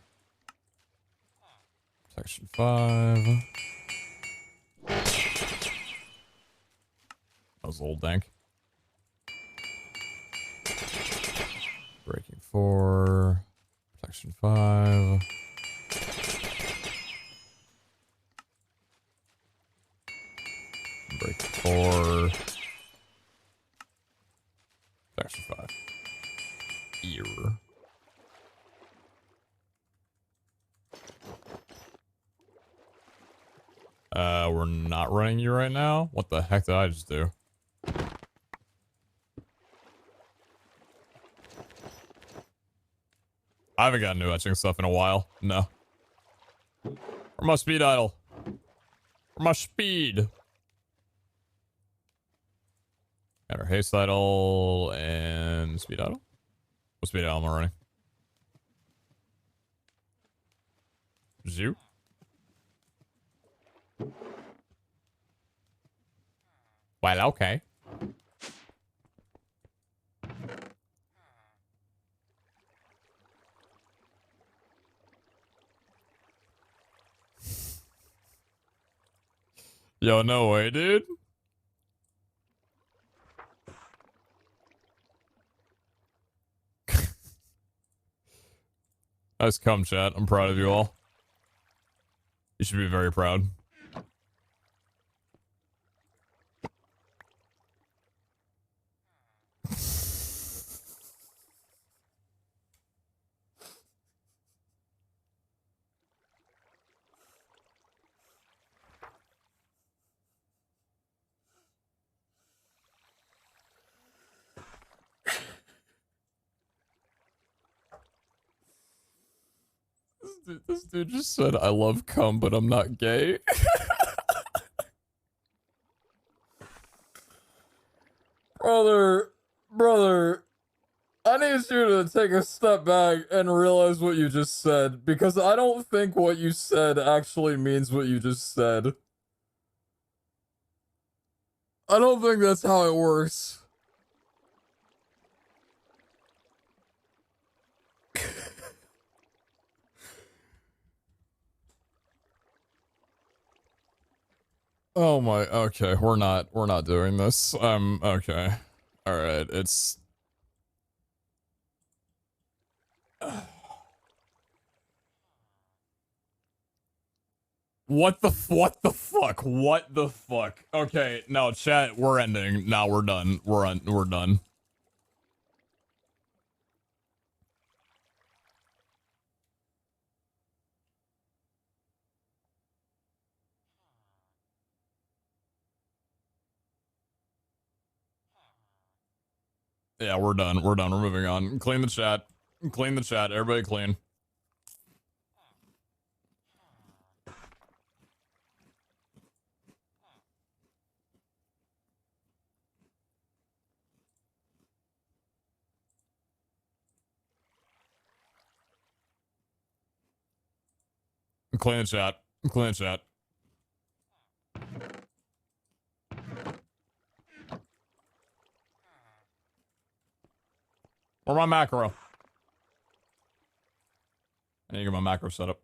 Section 5. That was a little dank. Breaking 4. Section 5. Breaking 4. Section 5. We're not running you right now. What the heck did I just do? I haven't got new etching stuff in a while. No. Where's my speed idol? Where's my speed? Got our haste idol and speed idol. What speed idol am I running? Zoo? Well, okay. Yo, no way, dude. Nice cum, chat. I'm proud of you all. You should be very proud. This dude just said, I love cum, but I'm not gay. Brother, I need you to take a step back and realize what you just said, because I don't think what you said actually means what you just said. I don't think that's how it works. Oh my, okay, we're not doing this. Okay. Alright, it's... What the fuck? Okay, no, chat, we're ending. Now we're done. We're done. Yeah, we're done. We're moving on. Clean the chat. Everybody clean. Clean the chat. Where's my macro? I need to get my macro set up.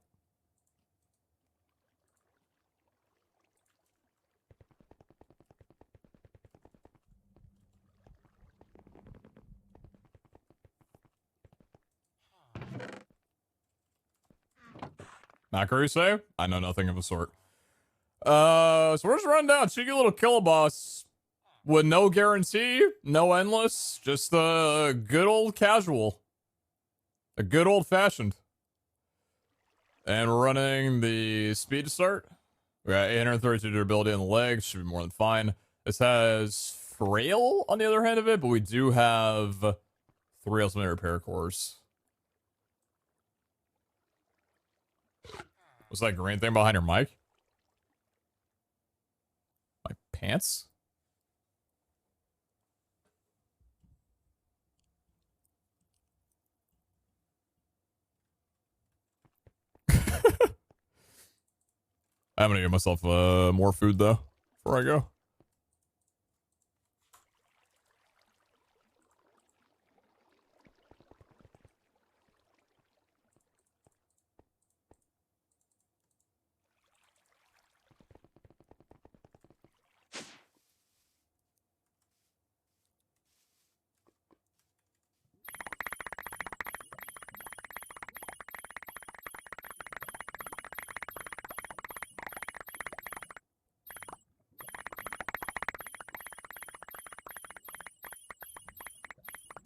Macro, you say? I know nothing of the sort. So we're just running down cheeky little killer boss with no guarantee, no endless, just a good old casual. A good old fashioned. And we're running the speed to start. We got 832 durability on the legs, should be more than fine. This has frail on the other hand of it, but we do have 3 ultimate repair cores. What's that green thing behind your mic? My pants? I'm gonna give myself more food though before I go.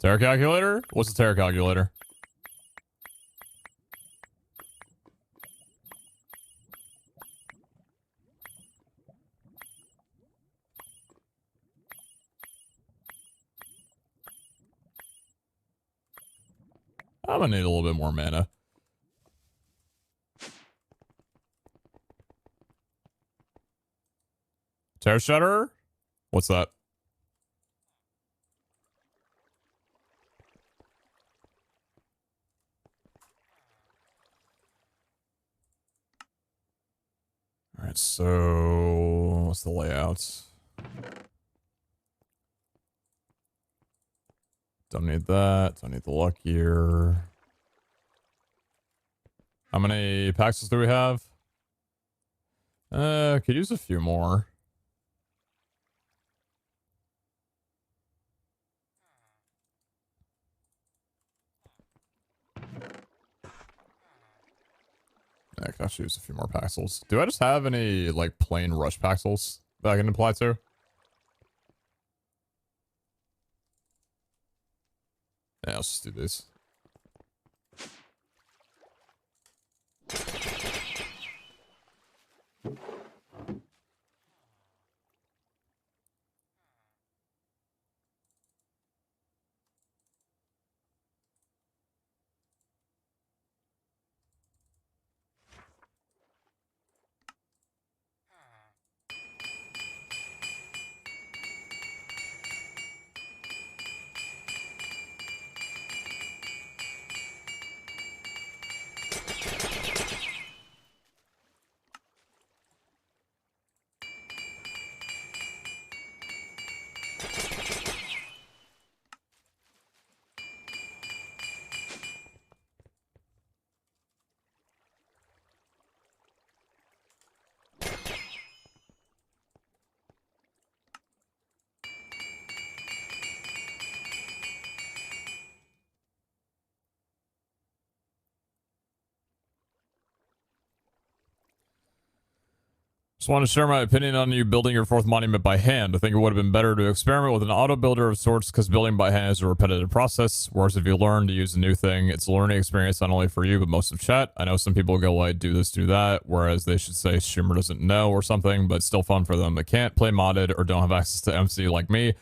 Terror calculator? What's the terror calculator? I'm gonna need a little bit more mana. Tear Shudder? What's that? Alright, so what's the layout? Don't need that. Don't need the luck gear. How many packs do we have? Could use a few more. Yeah, I could actually use a few more Paxels. Do I just have any, like, plain rush Paxels that I can apply to? Yeah, let's just do these. Just want to share my opinion on you building your fourth monument by hand. I think it would have been better to experiment with an auto builder of sorts because building by hand is a repetitive process, whereas if you learn to use a new thing, it's a learning experience not only for you, but most of chat. I know some people go like, do this, do that, whereas they should say streamer doesn't know or something, but it's still fun for them that can't play modded or don't have access to MC like me.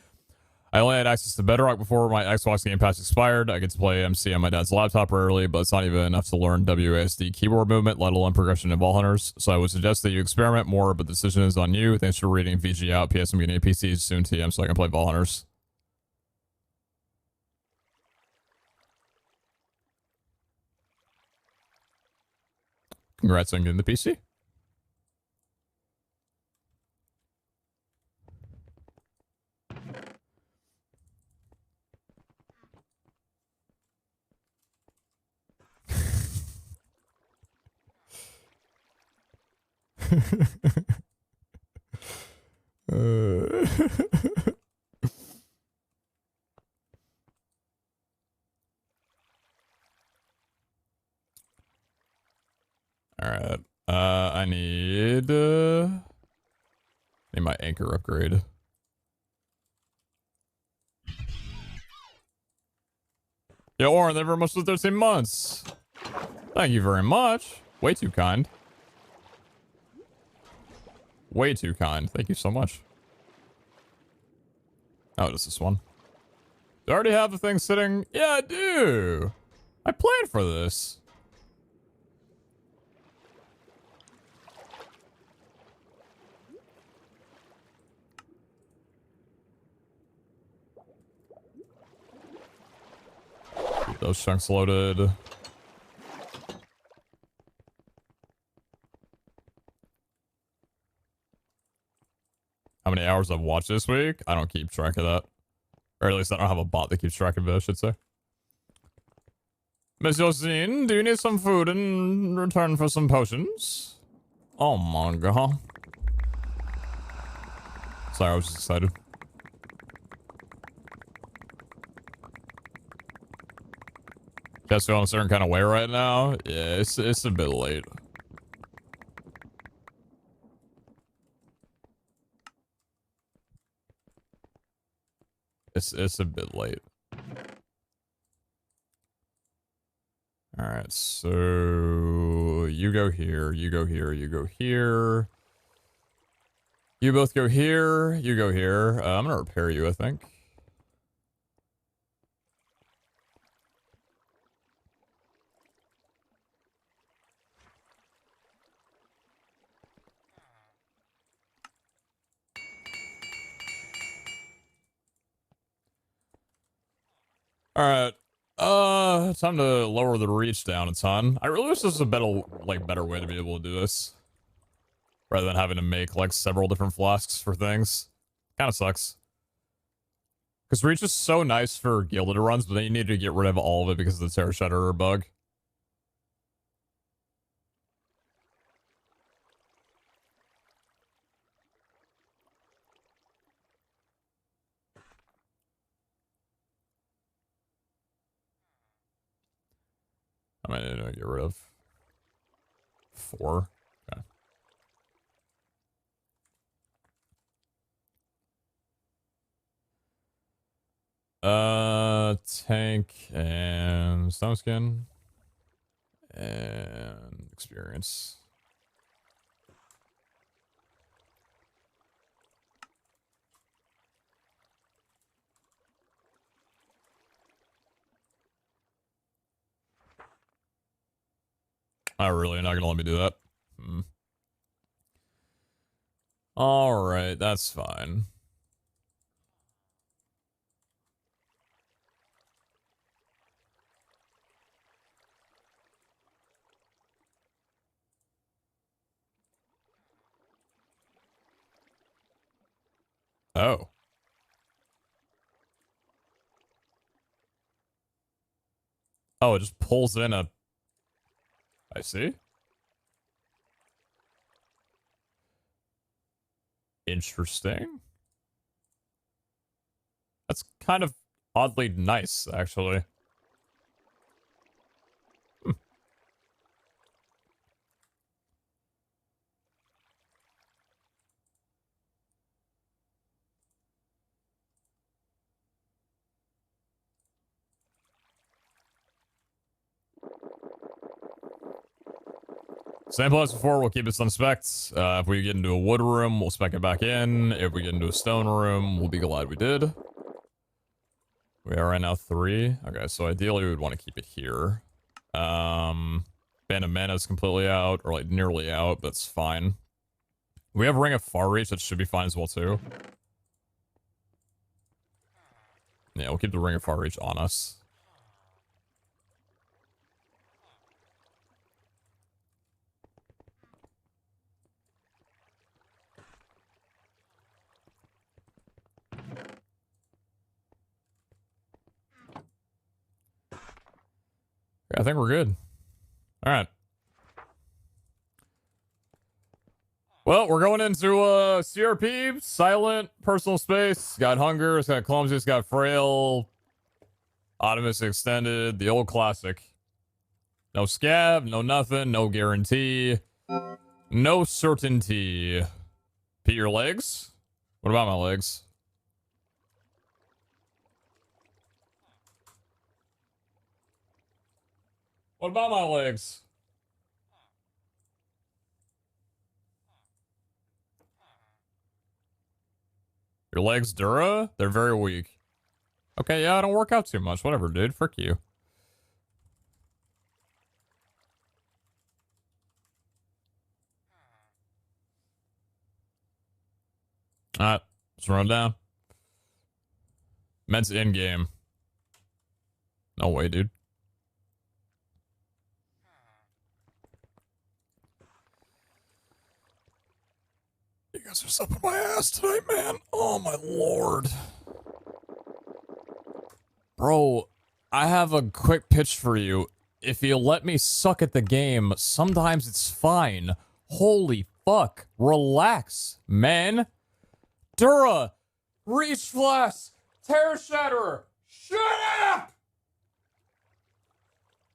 I only had access to Bedrock before my Xbox Game Pass expired. I get to play MC on my dad's laptop rarely, but it's not even enough to learn WASD keyboard movement, let alone progression in Ball Hunters. So I would suggest that you experiment more, but the decision is on you. Thanks for reading VG out. PS, I'm getting a PC soon, TM, so I can play Ball Hunters. Congrats on getting the PC. Alright. I need my anchor upgrade. Yo, Oren, thank you very much for 13 months. Thank you very much. Way too kind. Way too kind. Thank you so much. Oh, just this one. Do I already have the thing sitting? Yeah, I do. I planned for this. Keep those chunks loaded. How many hours I've watched this week? I don't keep track of that. Or at least I don't have a bot that keeps track of it, I should say. Miss Yosine, do you need some food in return for some potions? Oh my god. Sorry, I was just excited. Guess feeling a certain kind of way right now? Yeah, it's a bit late. It's a bit late. Alright, so you go here, you go here, you go here. You both go here, you go here. I'm gonna repair you, I think. Alright. Time to lower the reach down a ton. I really wish this was a better way to be able to do this. Rather than having to make, like, several different flasks for things. Kinda sucks. Because reach is so nice for gilded runs, but then you need to get rid of all of it because of the Terror Shredder bug. I might need to get rid of 4. Okay. Tank and stone skin and experience. Really not gonna let me do that. Alright, that's fine. Oh. Oh, it just pulls in a... I see. Interesting. That's kind of oddly nice, actually. Same place before, we'll keep it on specs. If we get into a wood room, we'll spec it back in. If we get into a stone room, we'll be glad we did. We are right now 3. Okay, so ideally we would want to keep it here. Band of Mana is completely out, or like nearly out, but it's fine. We have Ring of Far Reach, that should be fine as well too. Yeah, we'll keep the Ring of Far Reach on us. I think we're good. All right. Well, we're going into CRP, silent, personal space. Got hunger, it's got clumsy, it's got frail. Optimus extended, the old classic. No scab, no nothing, no guarantee. No certainty. Pete, your legs? What about my legs? What about my legs? Your legs Dura? They're very weak. Okay, yeah, I don't work out too much. Whatever, dude. Frick you. Alright, let's run down. Meds in-game. No way, dude. You guys are just up my ass tonight, man. Oh, my lord. Bro, I have a quick pitch for you. If you let me suck at the game, sometimes it's fine. Holy fuck. Relax, man. Dura! Reach Flash! Terror Shatterer! Shut up!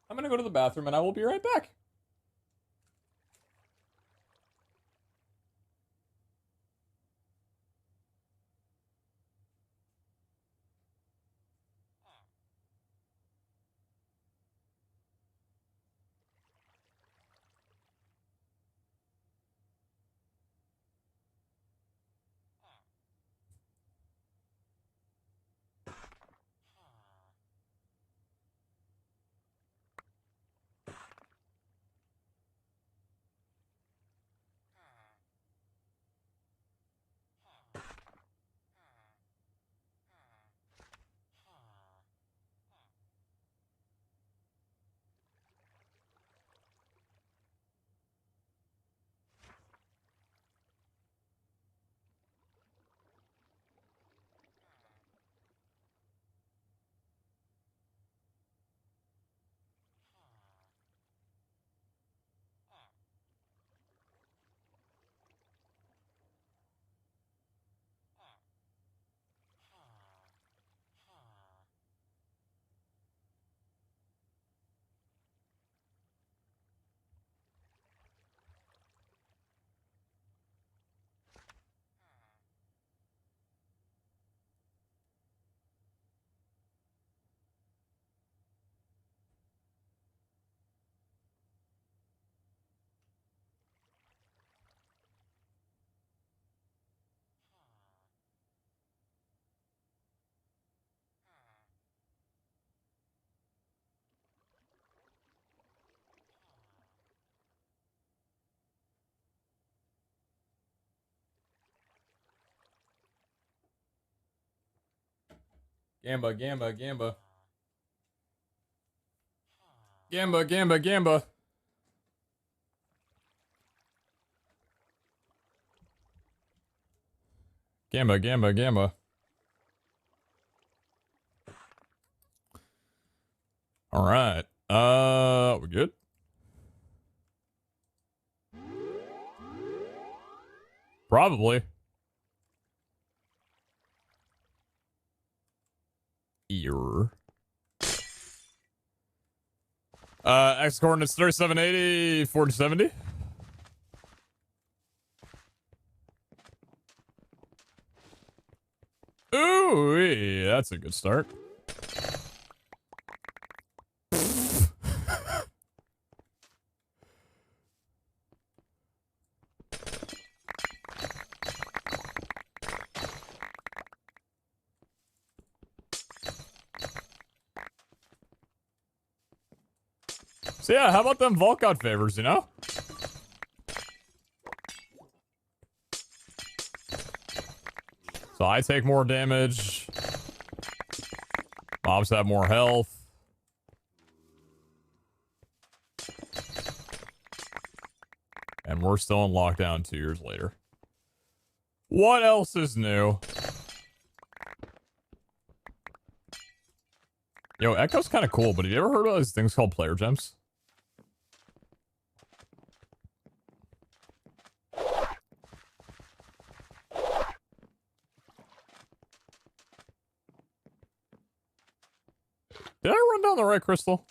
I'm gonna go to the bathroom and I will be right back. Gamba, gamba, gamba. Gamba, gamba, gamba. Gamba, gamba, gamba. All right. We good? Probably. Ear. X coordinates 3780, 4070. Ooh, that's a good start. So yeah, how about them Vault God favors, you know? So I take more damage. Mobs have more health. And we're still in lockdown 2 years later. What else is new? Yo, Echo's kind of cool, but have you ever heard of these things called player gems? Did I run down the right crystal?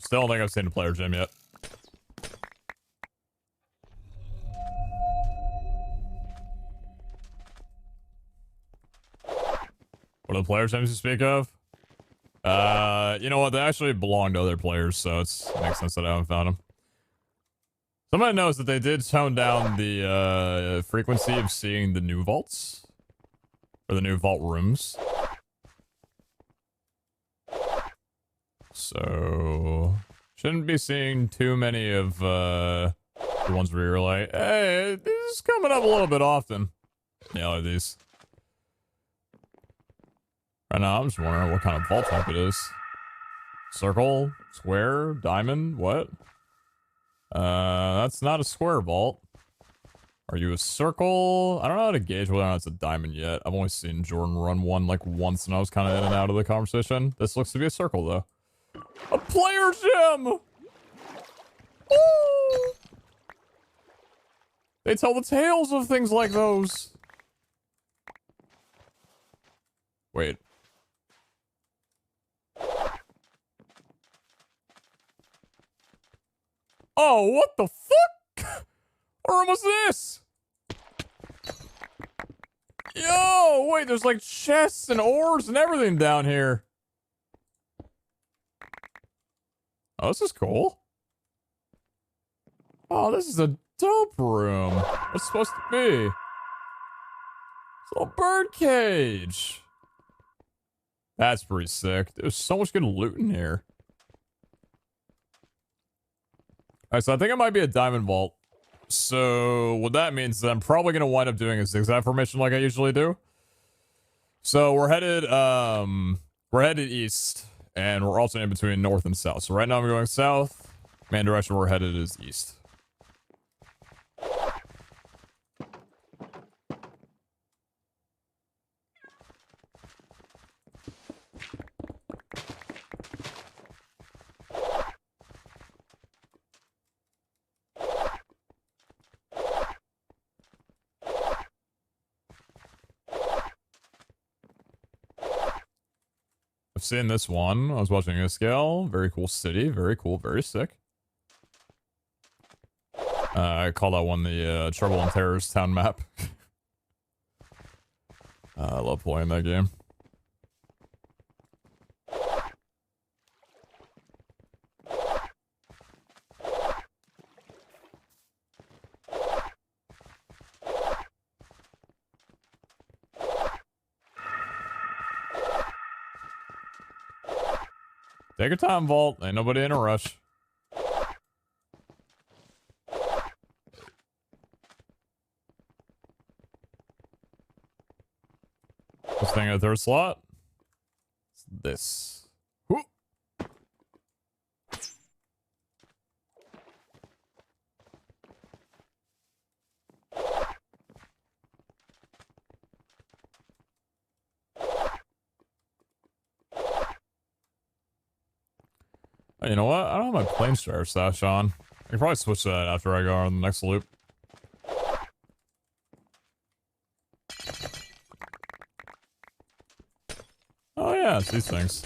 Still don't think I've seen a player gem yet. What are the player gems you speak of? You know what? They actually belong to other players, so it makes sense that I haven't found them. Somebody knows that they did tone down the frequency of seeing the new vaults. Or the new vault rooms. So shouldn't be seeing too many of the ones where you're like, hey, this is coming up a little bit often. Yeah, like these. Right now, I'm just wondering what kind of vault type it is. Circle, square, diamond, what? That's not a square vault. Are you a circle? I don't know how to gauge whether or not it's a diamond yet. I've only seen Jordan run one like once and I was kind of in and out of the conversation. This looks to be a circle though. A player gem! Ooh! They tell the tales of things like those. Wait. Oh, what the fuck? What room was this? Yo, wait, there's like chests and ores and everything down here. Oh, this is cool. Oh, this is a dope room. What's it supposed to be? It's a little bird cage. That's pretty sick. There's so much good loot in here. Alright, so I think it might be a diamond vault. So what that means is that I'm probably going to wind up doing a zigzag formation like I usually do. So we're headed east, and we're also in between north and south. So right now I'm going south. Main direction we're headed is east. I've seen this one. I was watching a scale. Very cool city. Very cool. Very sick. I call that one the Trouble and Terrors town map. I love playing that game. Take your time, Vault. Ain't nobody in a rush. This thing at third slot. It's this. Whoop. You know what? I don't have my plane strider stash on. I can probably switch that after I go on the next loop. Oh yeah, it's these things.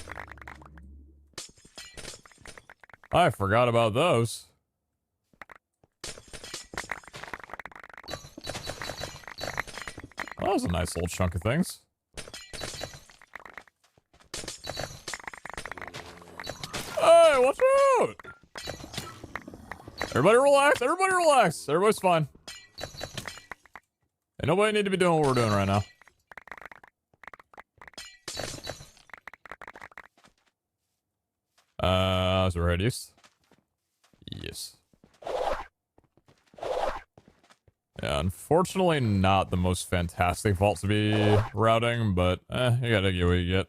I forgot about those. That was a nice little chunk of things. Hey, watch out! Everybody relax, everybody relax. Everybody's fine. Ain't nobody need to be doing what we're doing right now. Is it right east? Yes. Yeah, unfortunately not the most fantastic vault to be routing, but you gotta get what you get.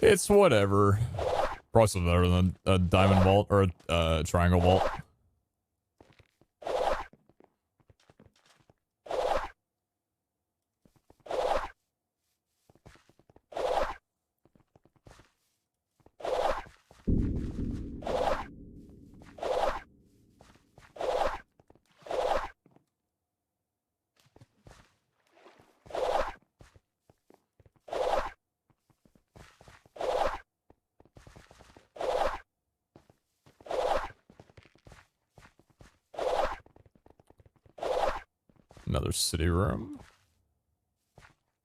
It's whatever. Probably still better than a diamond vault or a triangle vault. Another city room.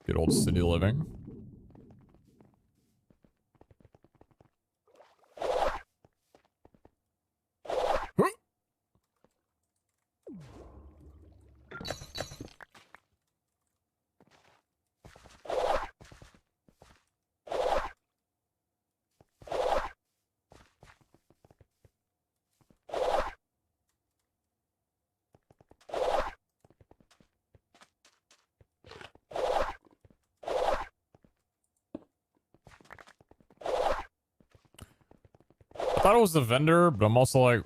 Good old city living. I thought it was the vendor, but I'm also like,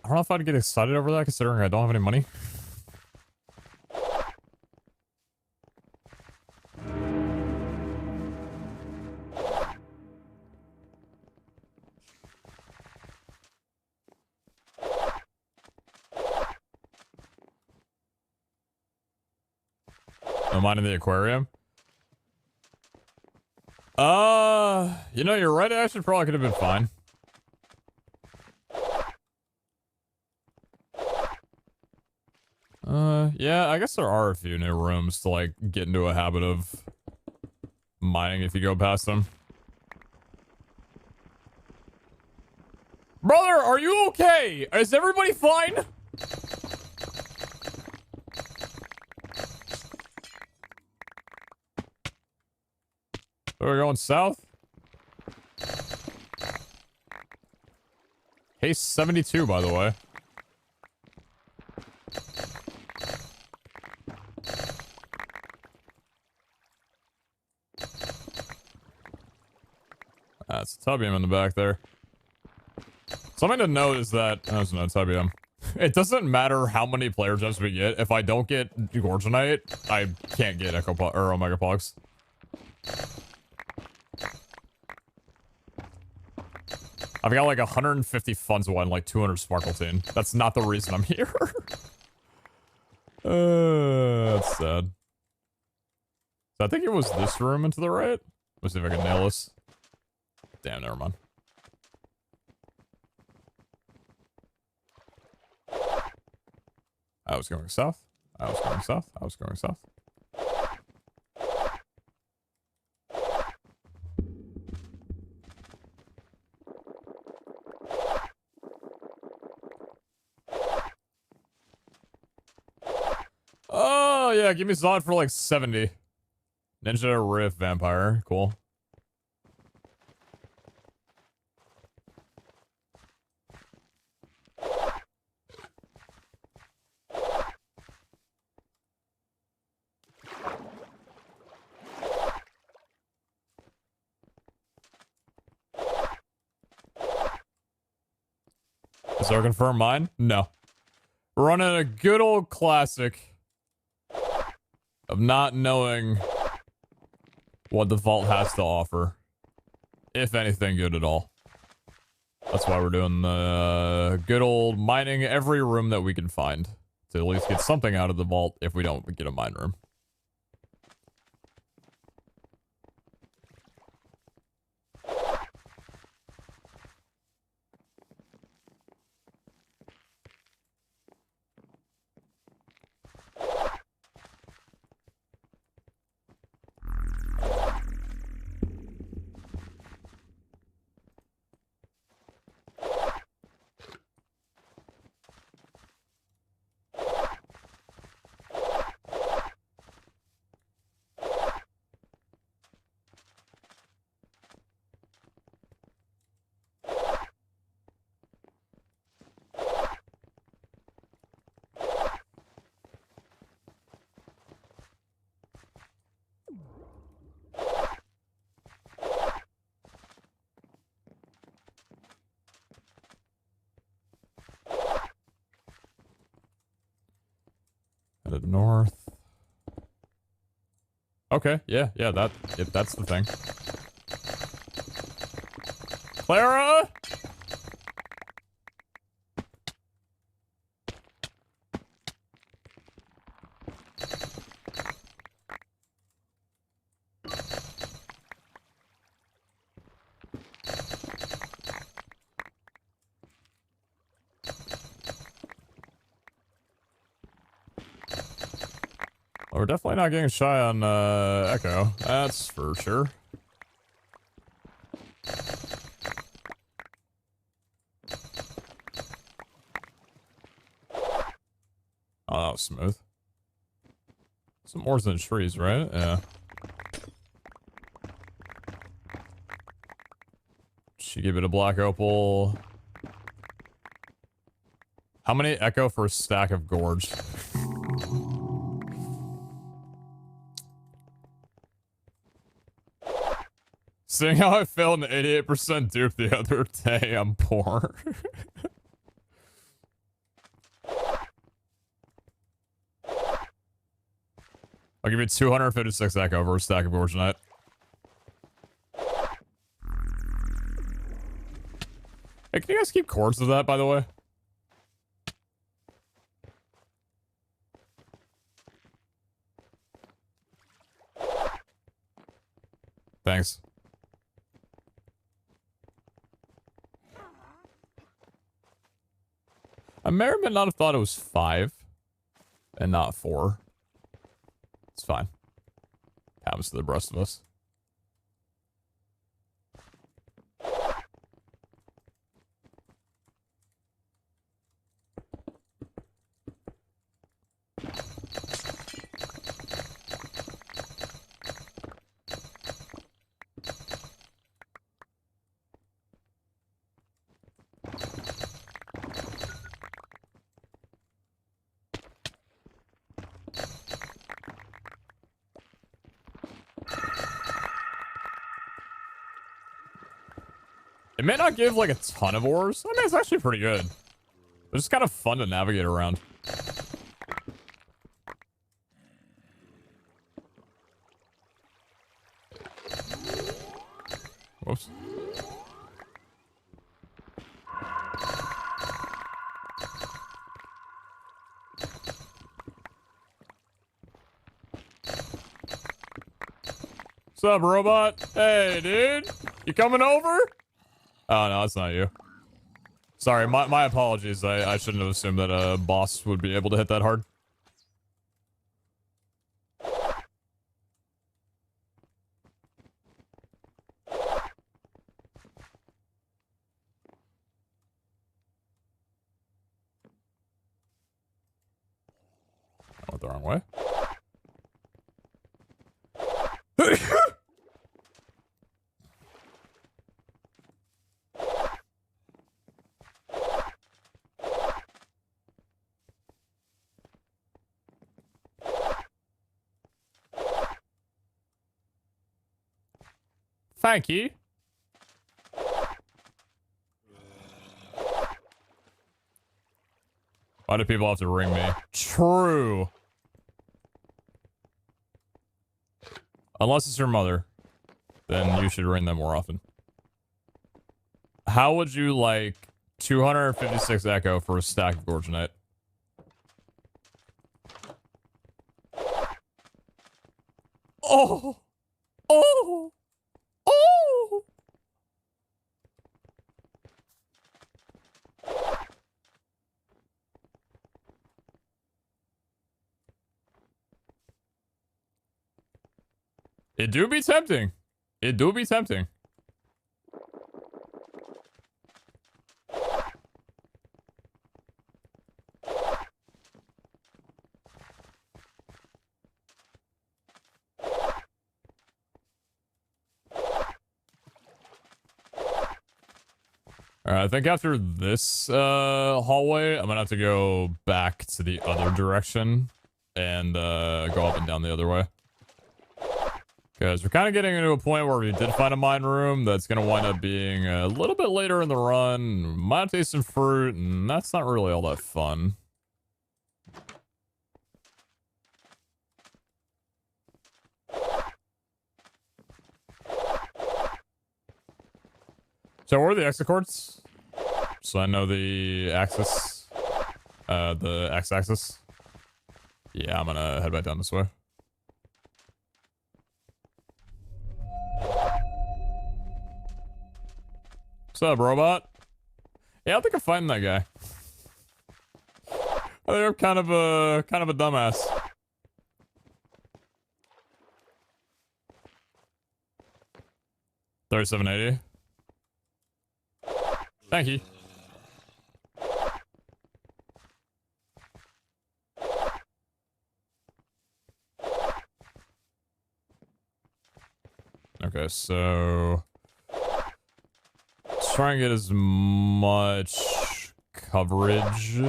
I don't know if I'd get excited over that considering I don't have any money. No mind in the aquarium. You know, you're right, Ash. It probably could have been fine. Yeah, I guess there are a few new rooms to, like, get into a habit of mining if you go past them. Brother, are you okay? Is everybody fine? We're going south? Hey, 72, by the way. That's a Tubbium in the back there. Something to note is that... there's no Tubbium. It doesn't matter how many player gems we get. If I don't get Gorgonite, I can't get Echo or Omega Pogs. I've got like 150 Funds and like 200 Sparkletine. That's not the reason I'm here. That's sad. So I think it was this room and to the right. Let's see if I can nail this. Damn, never mind. I was going south. I was going south. I was going south. Oh, yeah, give me Zod for like 70. Ninja Rift Vampire. Cool. Is there a confirm mine? No. We're running a good old classic of not knowing what the vault has to offer. If anything good at all. That's why we're doing the good old mining every room that we can find. To at least get something out of the vault if we don't get a mine room. Headed north. Okay, yeah, that's the thing. Clara! We're definitely not getting shy on Echo. That's for sure. Oh, that was smooth. Some ores in the trees, right? Yeah. She give it a black opal. How many Echo for a stack of Gorge? Seeing how I failed an 88% dupe the other day, I'm poor. I'll give you 256 Echo for a stack of Gorge tonight. Hey, can you guys keep cords of that, by the way? Thanks. I may or may not have thought it was 5 and not 4. It's fine. Happens to the rest of us. It may not give, like, a ton of ores. I mean, it's actually pretty good. But it's kind of fun to navigate around. Whoops. What's up, robot? Hey, dude. You coming over? Oh, no, it's not you. Sorry, my apologies. I shouldn't have assumed that a boss would be able to hit that hard. I went the wrong way. Thank you. Why do people have to ring me? True. Unless it's your mother, then you should ring them more often. How would you like 256 echo for a stack of Gorgonite? Oh! Oh! Oh! It do be tempting. It do be tempting. Alright, I think after this hallway, I'm gonna have to go back to the other direction and go up and down the other way. Because we're kind of getting into a point where we did find a mine room that's going to wind up being a little bit later in the run. Might taste some fruit, and that's not really all that fun. So where are the exit cords? So I know the axis. The x-axis. Yeah, I'm going to head back down this way. What's up, robot? Yeah, I think I'm fighting that guy. I think I'm kind of a dumbass. $37.80. Thank you. Okay, so try and get as much coverage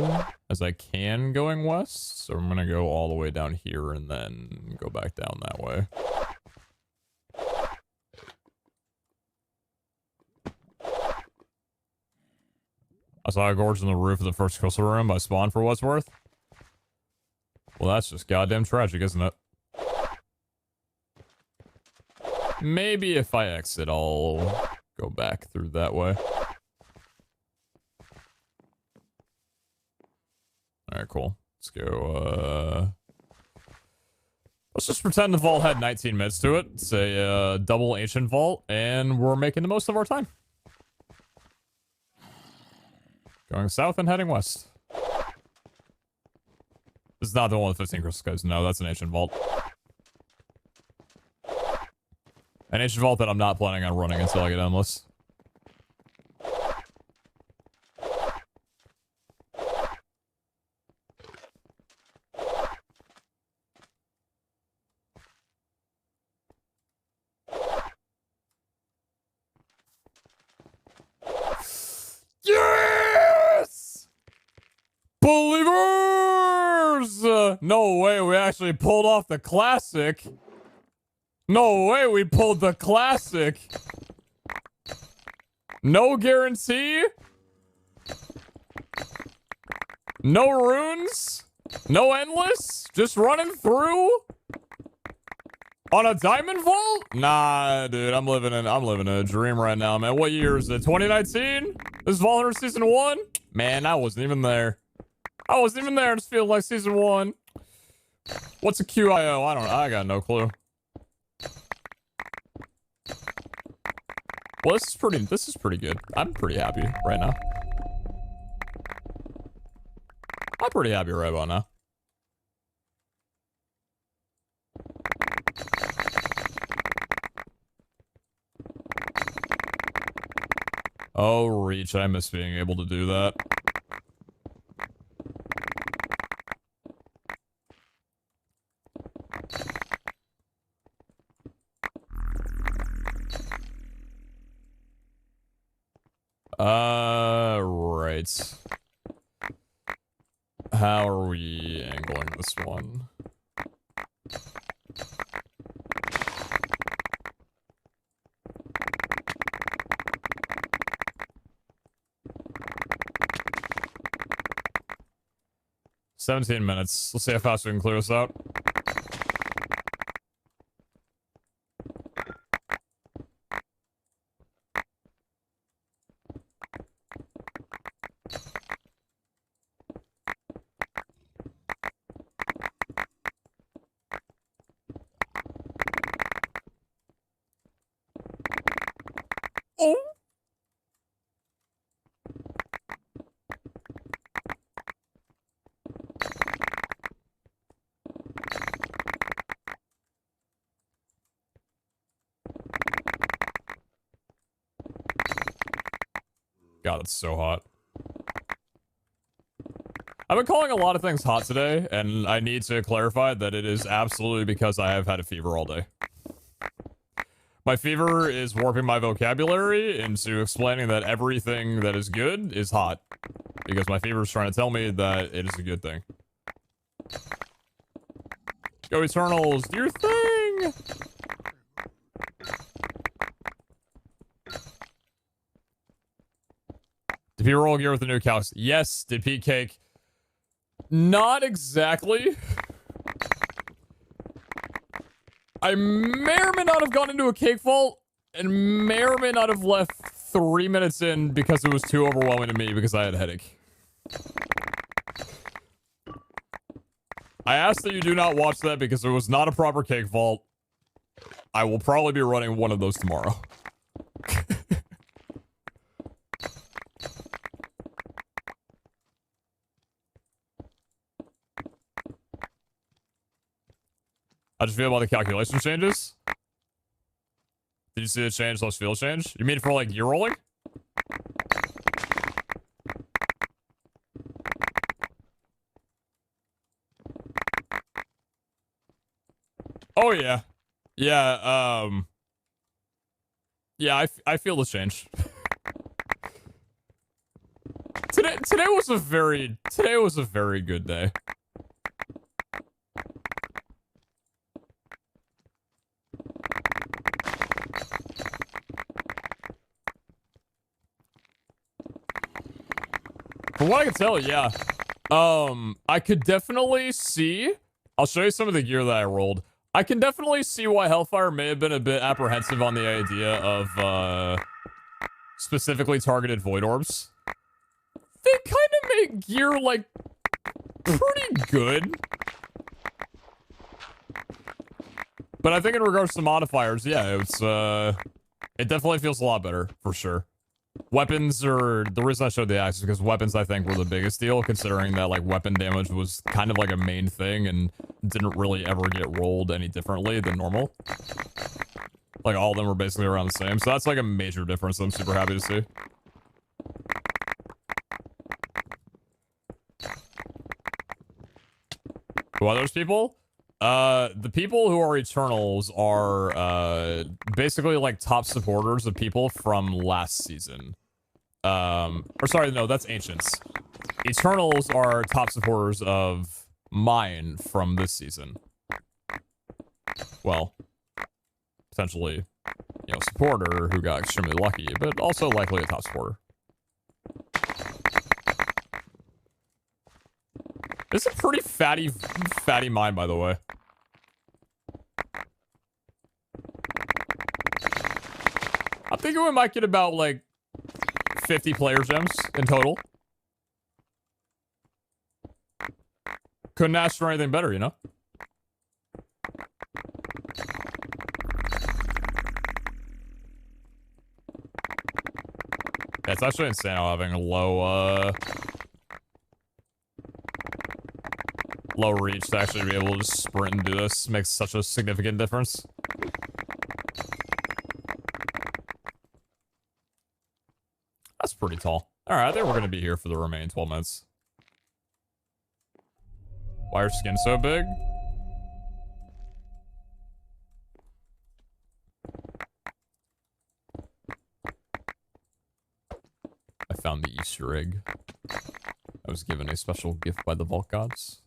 as I can going west. So I'm gonna go all the way down here and then go back down that way. I saw a gorge on the roof of the first coastal room by Spawn for what's worth. Well, that's just goddamn tragic, isn't it? Maybe if I exit, I'll go back through that way. Alright, cool. Let's go, let's just pretend the vault had 19 minutes to it. It's a, double ancient vault, and we're making the most of our time. Going south and heading west. This is not the one with 15 crystals, guys. No, that's an ancient vault. An ancient vault that I'm not planning on running until I get endless. Yes! Believers! No way, we actually pulled off the classic. No way we pulled the classic. No guarantee. No runes. No endless. Just running through on a diamond vault? Nah, dude, I'm living a dream right now, man. What year is it? 2019? This is Vault Hunter Season 1? Man, I wasn't even there. I wasn't even there. It just feels like Season 1. What's a QIO? I got no clue. Well, this is pretty good. I'm pretty happy right now. I'm pretty happy right about now. Oh, reach. I miss being able to do that. Right. How are we angling this one? 17 minutes. Let's see how fast we can clear this out. Oh. God, it's so hot. I've been calling a lot of things hot today, and I need to clarify that it is absolutely because I have had a fever all day. My fever is warping my vocabulary into explaining that everything that is good is hot. Because my fever is trying to tell me that it is a good thing. Go Eternals, do your thing! Did Pete roll gear with the new cows? Yes. Did Pete cake? Not exactly. I may or may not have gone into a cake vault and may or may not have left 3 minutes in because it was too overwhelming to me because I had a headache. I ask that you do not watch that because it was not a proper cake vault. I will probably be running one of those tomorrow. How'd you feel about the calculation changes? Did you see the change / field change? You mean for like gear rolling? Oh yeah. Yeah, yeah, I feel the change. Today was a very good day. From what I can tell, yeah. I could definitely see... I'll show you some of the gear that I rolled. I can definitely see why Hellfire may have been a bit apprehensive on the idea of, specifically targeted Void Orbs. They kind of make gear, like, pretty good. But I think in regards to modifiers, yeah, it's, it definitely feels a lot better, for sure. Weapons are... The reason I showed the axe is because weapons, I think, were the biggest deal, considering that, like, weapon damage was kind of like a main thing and didn't really ever get rolled any differently than normal. Like, all of them were basically around the same, so that's, like, a major difference I'm super happy to see. Who are those people? The people who are Eternals are, basically, like, top supporters of people from last season. Or sorry, no, that's Ancients. Eternals are top supporters of mine from this season. Well, potentially, you know, supporter who got extremely lucky, but also likely a top supporter. It's a pretty fatty mine, by the way. I'm thinking we might get about, like, 50 player gems in total. Couldn't ask for anything better, you know? Yeah, it's actually insane how having a low reach to actually be able to just sprint and do this makes such a significant difference. That's pretty tall. Alright, I think we're gonna be here for the remaining 12 minutes. Why are your skin so big? I found the Easter egg. I was given a special gift by the Vault Gods.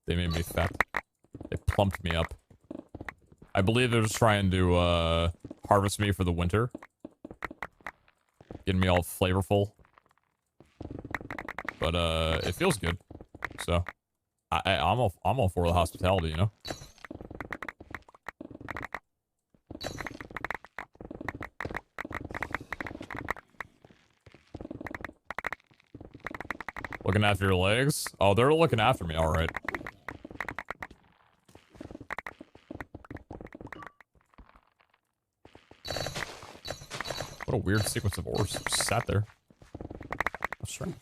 They made me fat. They plumped me up. I believe they're just trying to, harvest me for the winter. Getting me all flavorful. but it feels good. So I'm all for the hospitality, you know. Looking after your legs? Oh, they're looking after me, all right. What a weird sequence of ores just sat there. That's strange.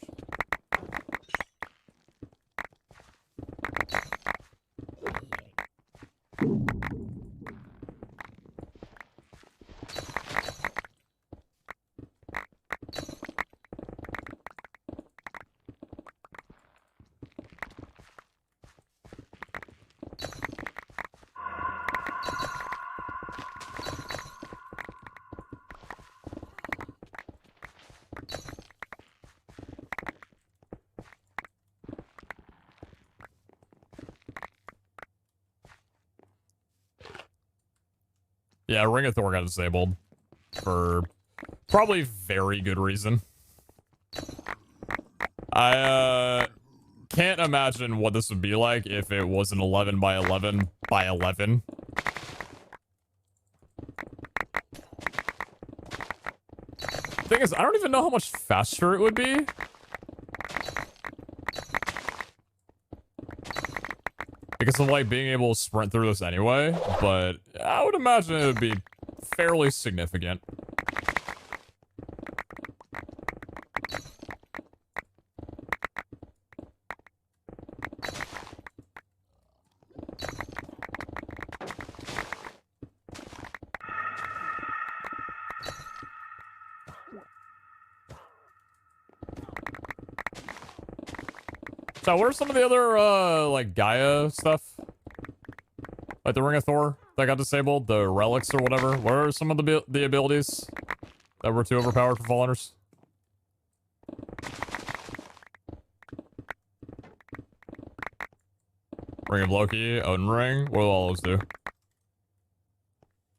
Yeah, Ring of Thor got disabled for probably very good reason. I can't imagine what this would be like if it was an 11 by 11 by 11. Thing is, I don't even know how much faster it would be. Because of, like, being able to sprint through this anyway, but I would imagine it would be fairly significant. So what are some of the other, like, Gaia stuff? Like the Ring of Thor that got disabled? The relics or whatever? What are some of the abilities that were too overpowered for Falleners? Ring of Loki, Odin Ring? What do all those do?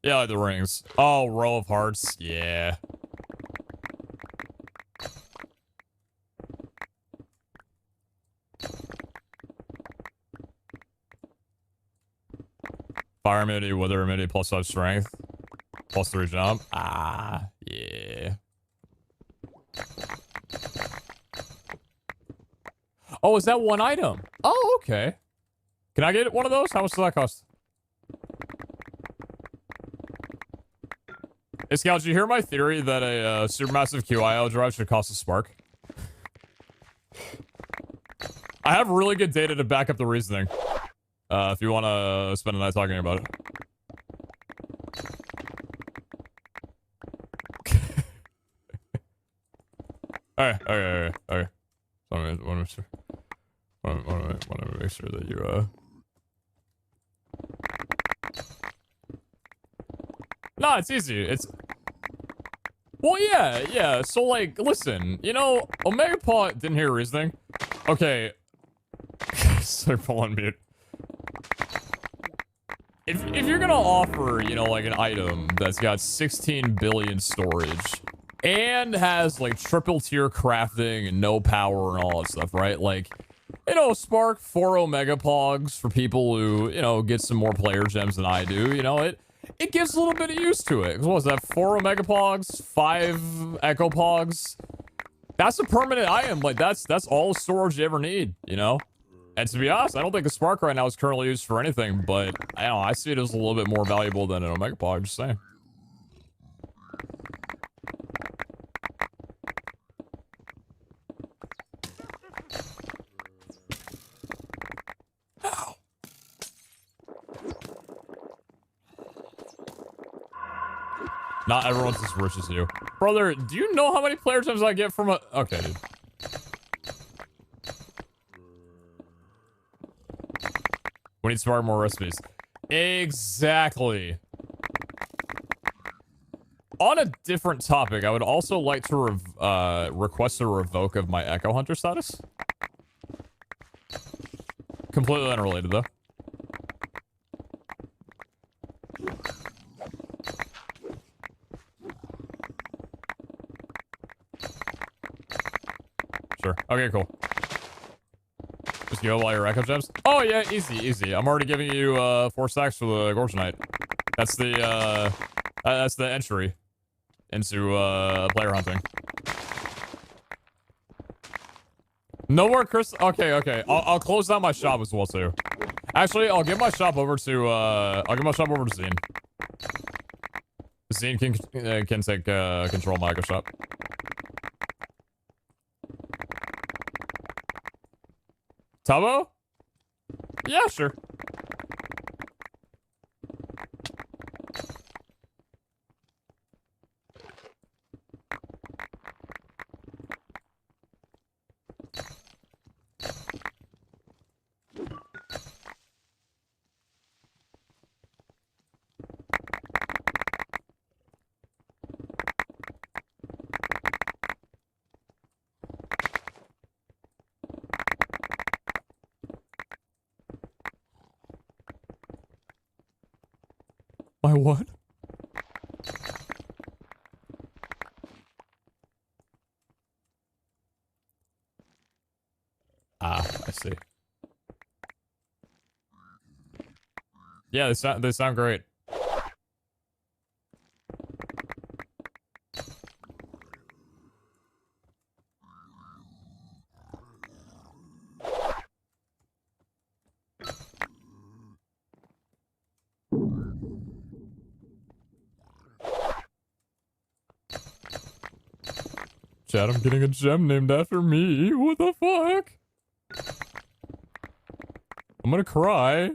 Yeah, like the rings. Oh, Row of Hearts? Yeah. Fire immunity, weather immunity, +5 strength, +3 jump. Ah, yeah. Oh, is that one item? Oh, okay. Can I get one of those? How much does that cost? Hey, Scout, did you hear my theory that a supermassive QIO drive should cost a spark? I have really good data to back up the reasoning. If you want to spend a night talking about it. Okay. So I want to make sure that you, No, it's easy. It's... Well, yeah. So, like, listen. You know, Omega Paw didn't hear reasoning. Okay. Sorry, pull on mute. If you're gonna offer, you know, like an item that's got 16 billion storage and has like triple tier crafting and no power and all that stuff, right? Like, you know, spark 4 Omega Pogs for people who, you know, get some more player gems than I do, you know, it gives a little bit of use to it. What was that? 4 Omega Pogs, 5 Echo Pogs. That's a permanent item. Like, that's all the storage you ever need, you know? And to be honest, I don't think a spark right now is currently used for anything, but I don't know, I see it as a little bit more valuable than an Omega Pog, just saying. Ow. Not everyone's as rich as you. Brother, do you know how many player gems I get from a... Okay, dude. We need to spark more recipes. Exactly. On a different topic, I would also like to request a revoke of my Echo Hunter status. Completely unrelated, though. Sure. Okay, cool. queue up all your echo gems? Oh yeah, easy, easy. I'm already giving you 4 stacks for the Gorgonite. That's the entry into player hunting. No more Chris. Okay, okay. I'll close down my shop as well too. Actually, I'll give my shop over to Zine. Zine can take control of my echo shop. Tubbo? Yeah, sure. My what? Ah, I see. Yeah, they sound great. Chat, I'm getting a gem named after me. What the fuck? I'm gonna cry.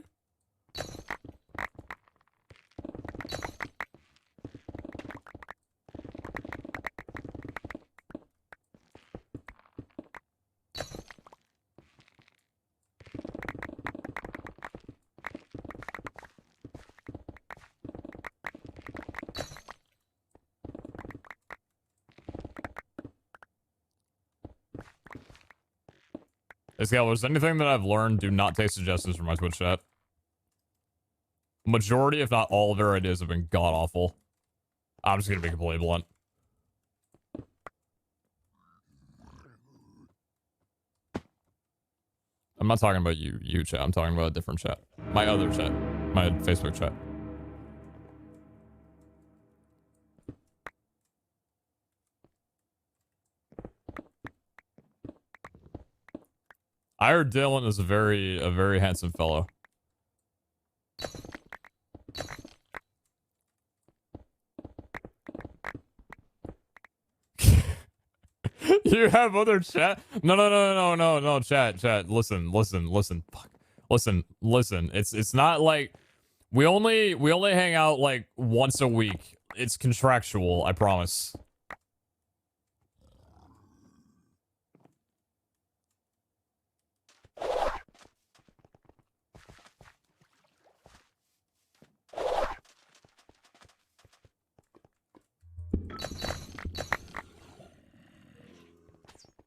Hey, Scalers, anything that I've learned, do not take suggestions from my Twitch chat. Majority, if not all of their ideas have been god-awful. I'm just gonna be completely blunt. I'm not talking about you chat. I'm talking about a different chat. My other chat. My Facebook chat. I heard Dylan is a very handsome fellow. You have other chat? No, chat. Listen. Fuck. Listen. It's not like we only hang out like once a week. It's contractual, I promise.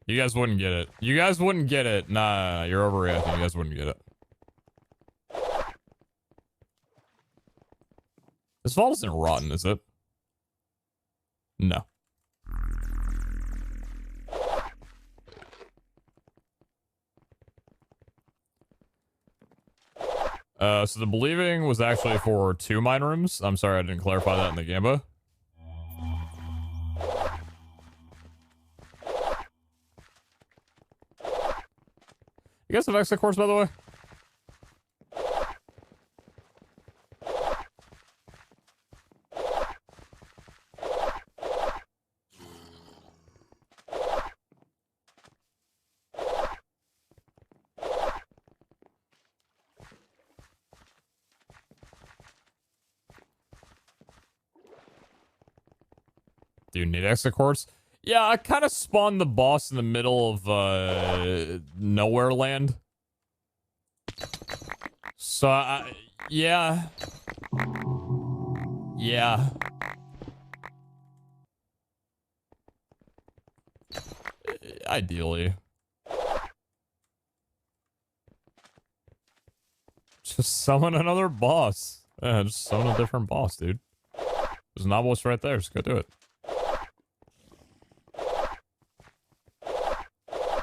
You guys wouldn't get it. You guys wouldn't get it. Nah, you're overreacting. You guys wouldn't get it. This vault isn't rotten, is it? No. So the believing was actually for 2 mine rooms. I'm sorry I didn't clarify that in the Gamba. You guys have exit cores, by the way? Do you need exit cores? Yeah, I kind of spawned the boss in the middle of, nowhere land. So, yeah. Yeah. Ideally. Just summon another boss. Yeah, just summon a different boss, dude. There's an obelisk right there. Just go do it.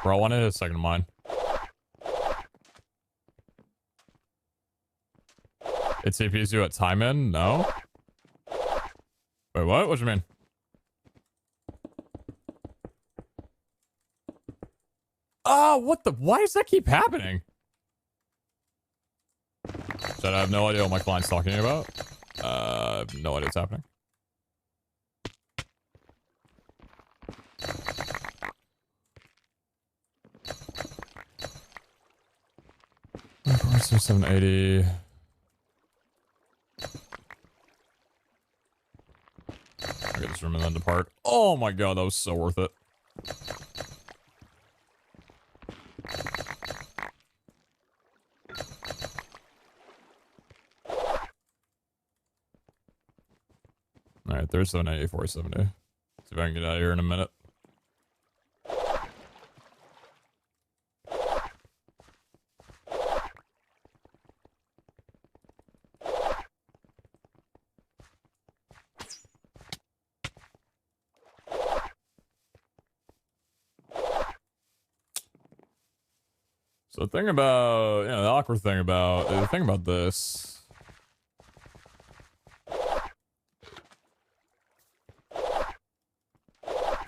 Bro, I want to hit a second of mine. It CPs you at time in? No. Wait, what? What do you mean? Oh, what the? Why does that keep happening? Said I have no idea what my client's talking about. I have no idea what's happening. Of course, there's 780. I get this room and then depart. Oh my god, that was so worth it. Alright, there's 780, 470. See if I can get out of here in a minute. So the thing about, the awkward thing about, the thing about this.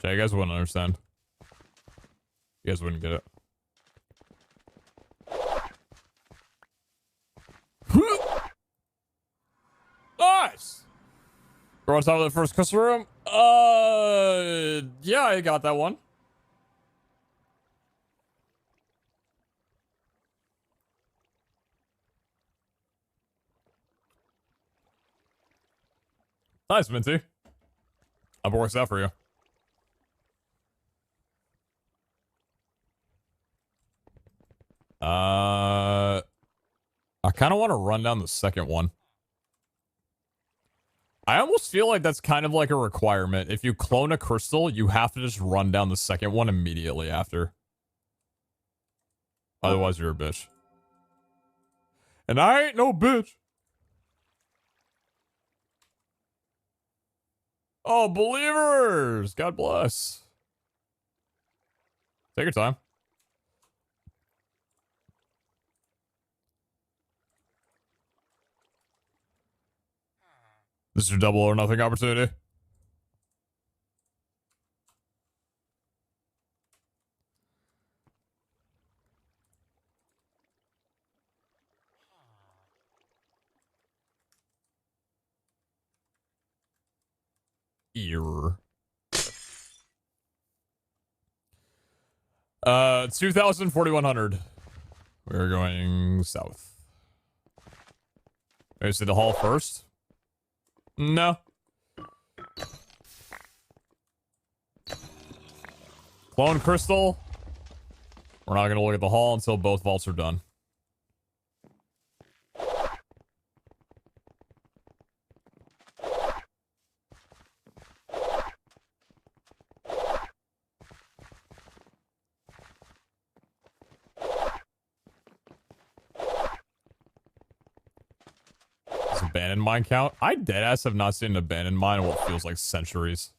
You guys wouldn't understand. You guys wouldn't get it. Nice! We're on top of the first custom room. Yeah, I got that one. Nice, Minty. I'll work out for you. I kind of want to run down the second one. I almost feel like that's kind of like a requirement. If you clone a crystal, you have to just run down the second one immediately after. Otherwise, you're a bitch. And I ain't no bitch. Oh, believers! God bless. Take your time. This is your double or nothing opportunity. Ear. 2,000, 4,100. We're going south. Maybe see the hall first? No. Clone crystal. We're not going to look at the hall until both vaults are done. Abandoned mine count? I deadass have not seen an abandoned mine in what feels like centuries.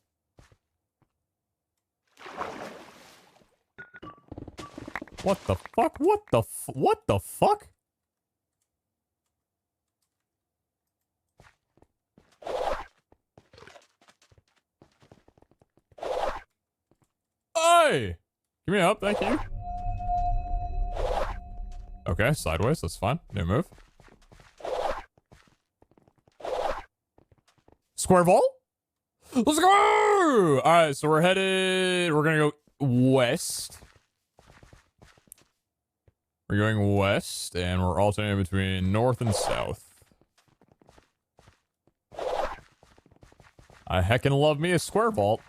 What the fuck? What the fuck? Hey! Give me up, thank you. Okay, sideways, that's fine. New move. Square vault? Let's go! Alright, so we're gonna go west. We're going west, and we're alternating between north and south. I heckin' love me a square vault.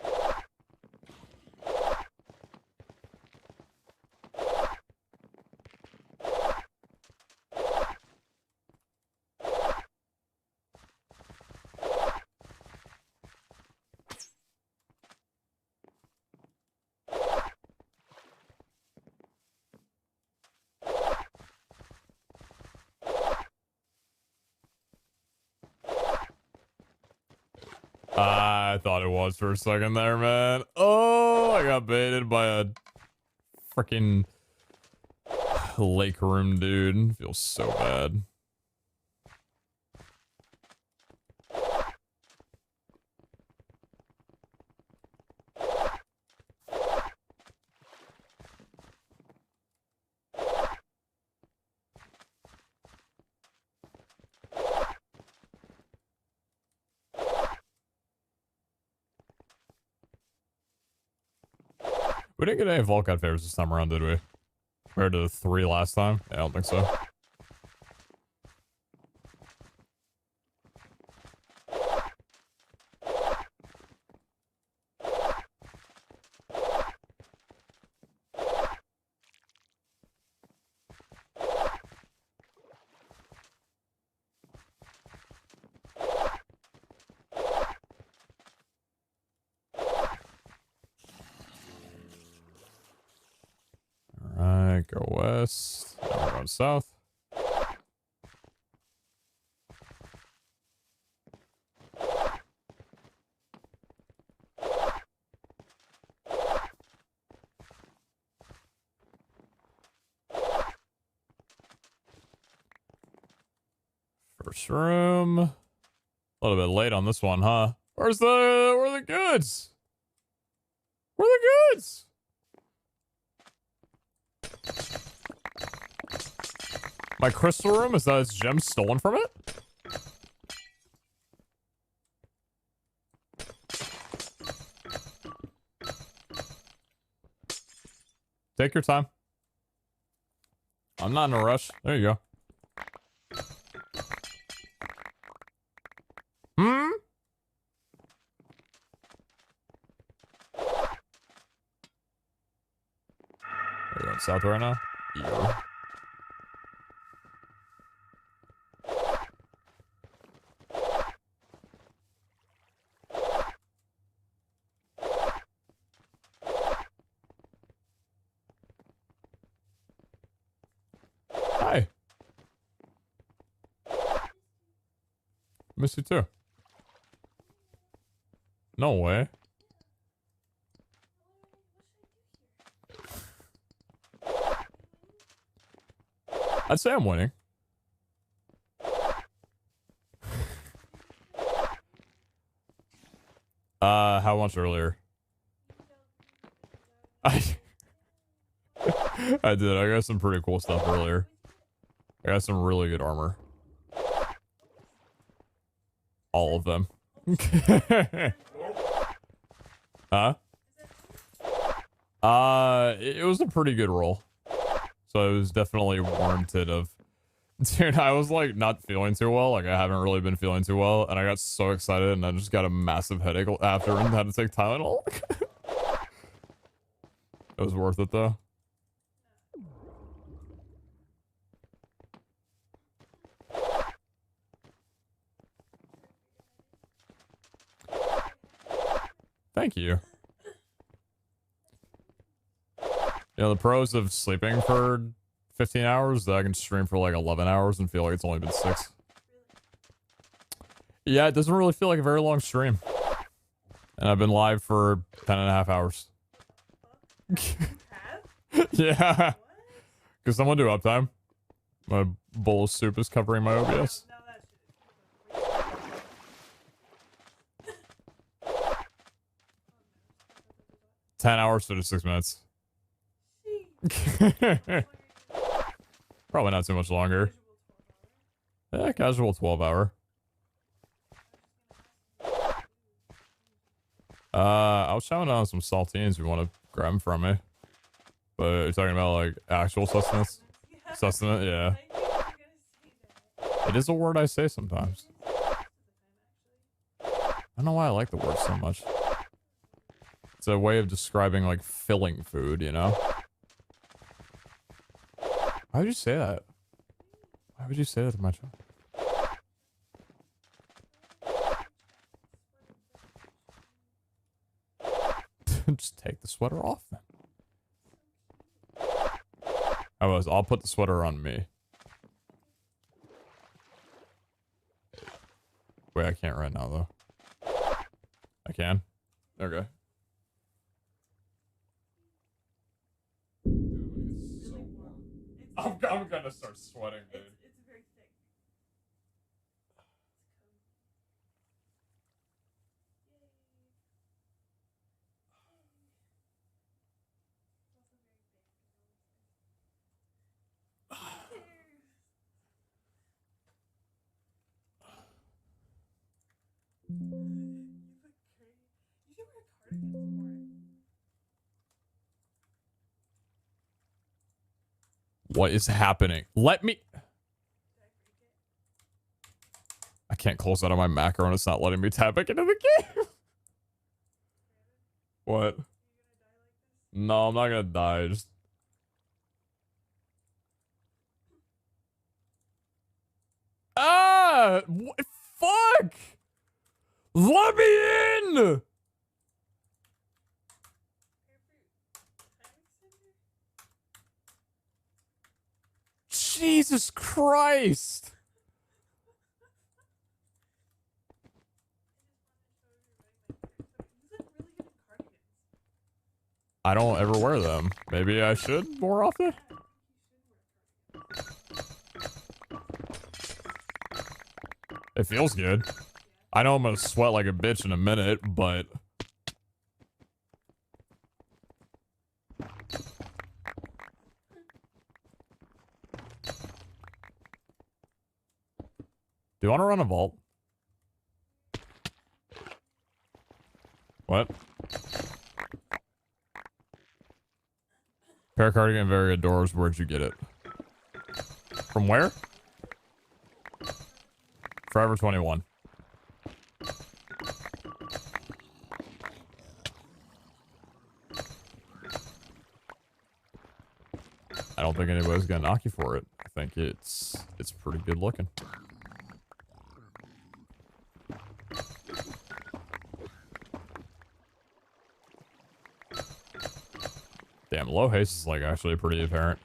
I thought it was for a second there, man. Oh, I got baited by a freaking lake room dude. Feels so bad. We didn't get any Volcat favors this time around, did we? Compared to the 3 last time? Yeah, I don't think so. Alright, go west. Now we're going south. First room. A little bit late on this one, huh? Where are the goods? Where are the goods? My crystal room? Is that its gem stolen from it? Take your time. I'm not in a rush. There you go. Hmm? Are you going south right now? Yeah. Hi. Miss you too. No way. I'd say I'm winning. How much earlier? I did. I got some pretty cool stuff earlier. I got some really good armor. All of them. Huh? It was a pretty good roll. So it was definitely warranted of... Dude, I was like not feeling too well. Like I haven't really been feeling too well. And I got so excited and I just got a massive headache after and had to take Tylenol. It was worth it though. Thank you. You know, the pros of sleeping for 15 hours, that I can stream for like 11 hours and feel like it's only been 6. Yeah, it doesn't really feel like a very long stream. And I've been live for 10.5 hours. Yeah. Could someone do uptime? My bowl of soup is covering my OBS. $10 hours, 56 minutes. Probably not too much longer. Yeah, casual 12-hour. I was showing down some saltines. You want to grab them from me? But you're talking about like actual sustenance? Sustenance, yeah. It is a word I say sometimes. I don't know why I like the word so much. It's a way of describing like filling food, you know? Why would you say that? Why would you say that to my child? Just take the sweater off then. I'll put the sweater on me. Wait, I can't right now though. I can? Okay. Dude, it's so warm. I'm gonna start sweating, dude. It's very thick. You look crazy. You should wear a cardigan more. What is happening? Let me... I can't close out of my macro and it's not letting me tap back into the game. What? No, I'm not gonna die. Just... Ah! What? Fuck! Let me in! Jesus Christ! I don't ever wear them. Maybe I should more often? It feels good. I know I'm gonna sweat like a bitch in a minute, but... Do you want to run a vault? What? Pair cardigan, very adores. Where'd you get it? From where? Forever 21. I don't think anybody's gonna knock you for it. I think it's pretty good looking. Damn, low haste is like actually pretty apparent.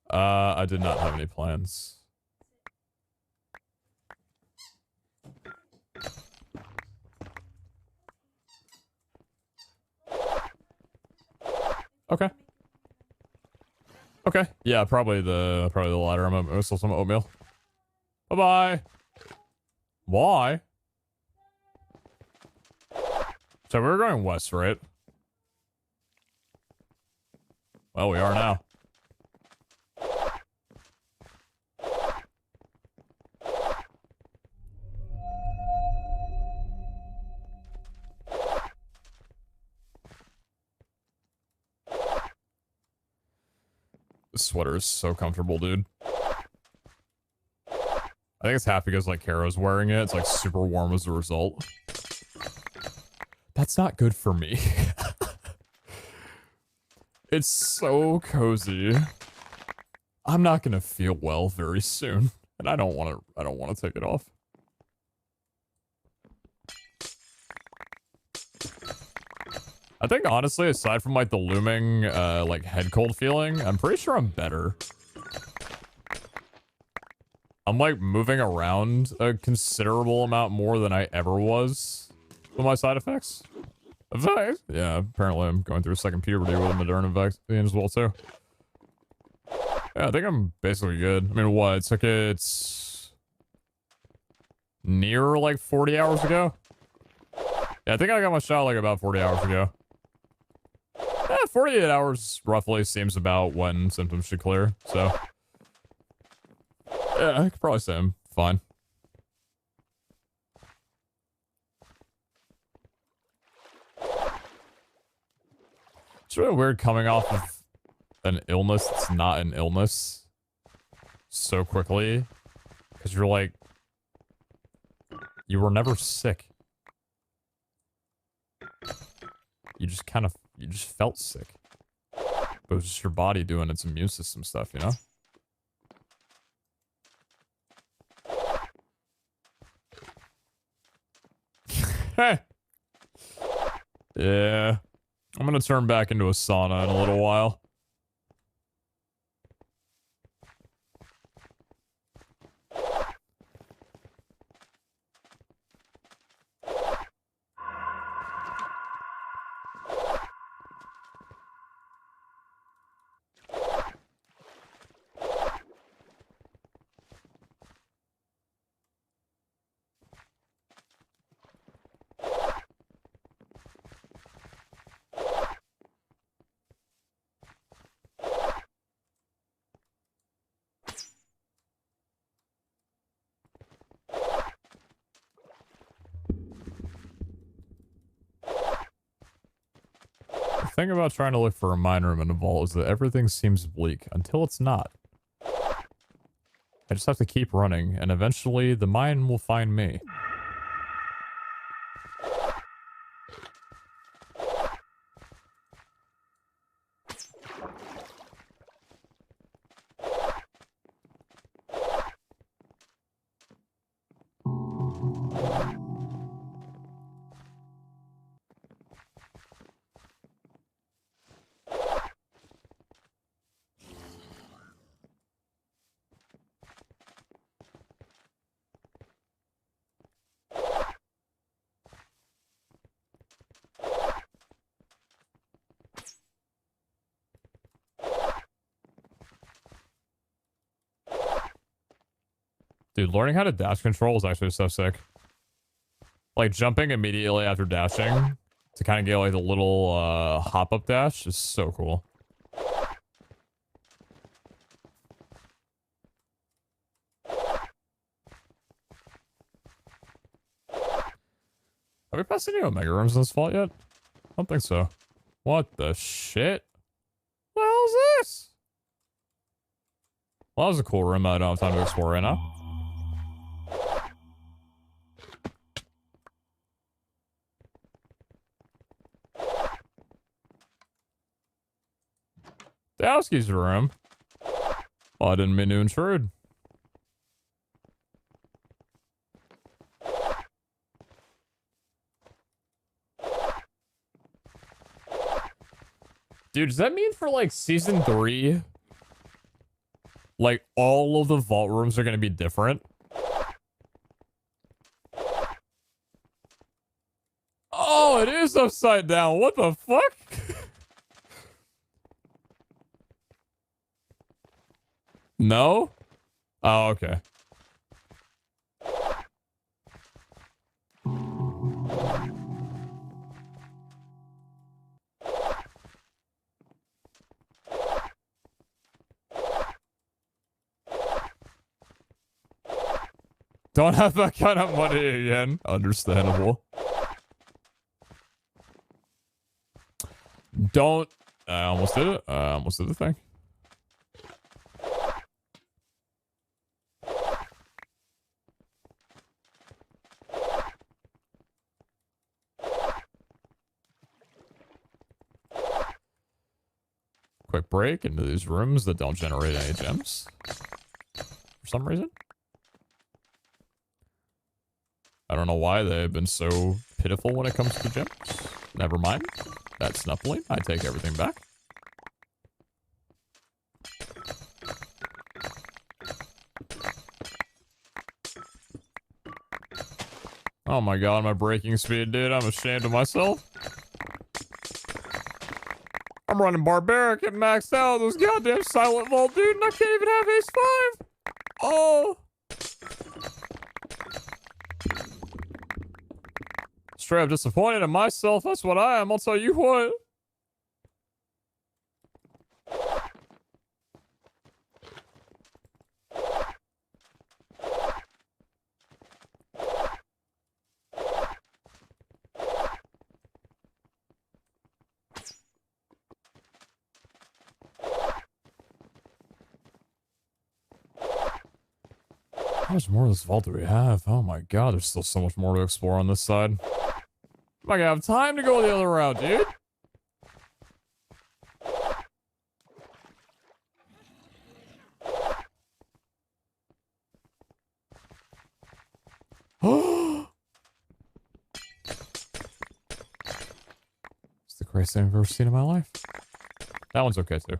I did not have any plans. Okay. Okay. Yeah, probably the latter. I'm gonna whistle some oatmeal. Bye-bye. Why? So we're going west, right? Well, we are now. This sweater is so comfortable, dude. I think it's half because, like, Karo's wearing it. It's, like, super warm as a result. That's not good for me. It's so cozy. I'm not gonna feel well very soon. And I don't wanna take it off. I think, honestly, aside from, like, the looming, like, head cold feeling, I'm pretty sure I'm better. I'm, like, moving around a considerable amount more than I ever was with my side effects. Yeah, apparently I'm going through a second puberty with a Moderna vaccine as well, too. Yeah, I think I'm basically good. I mean, what? It's near, like, 40 hours ago? Yeah, I think I got my shot, like, about 40 hours ago. Yeah, 48 hours, roughly, seems about when symptoms should clear, so... Yeah, I could probably say I'm fine. It's really weird coming off of an illness that's not an illness so quickly. Because you're like... You were never sick. You just kind of... You just felt sick. But it was just your body doing its immune system stuff, you know? Yeah. I'm gonna turn back into a sauna in a little while. thing about trying to look for a mine room in a vault is that everything seems bleak until it's not. I just have to keep running, and eventually the mine will find me. Dude, learning how to dash control is actually so sick. Like, jumping immediately after dashing to kind of get, like, the little, hop-up dash is so cool. Have we passed any Omega rooms in this vault yet? I don't think so. What the shit? What the hell is this? Well, that was a cool room I don't have time to explore right now. Dowski's room. Oh, I didn't mean to intrude. Dude, does that mean for, like, Season 3, like, all of the vault rooms are gonna be different? Oh, it is upside down. What the fuck? No? Oh, okay. Don't have that kind of money again. Understandable. Don't. I almost did it. I almost did the thing. Quick break into these rooms that don't generate any gems. For some reason. I don't know why they've been so pitiful when it comes to gems. Never mind. That's snuffling. I take everything back. Oh my god, my braking speed, dude. I'm ashamed of myself. I'm running barbaric and maxed out those goddamn silent vault, dude, and I can't even have ace 5. Oh. Straight up disappointed in myself. That's what I am. I'll tell you what. How much more of this vault do we have? Oh my god, there's still so much more to explore on this side. I'm not gonna have time to go the other route, dude. It's the craziest thing I've ever seen in my life. That one's okay too.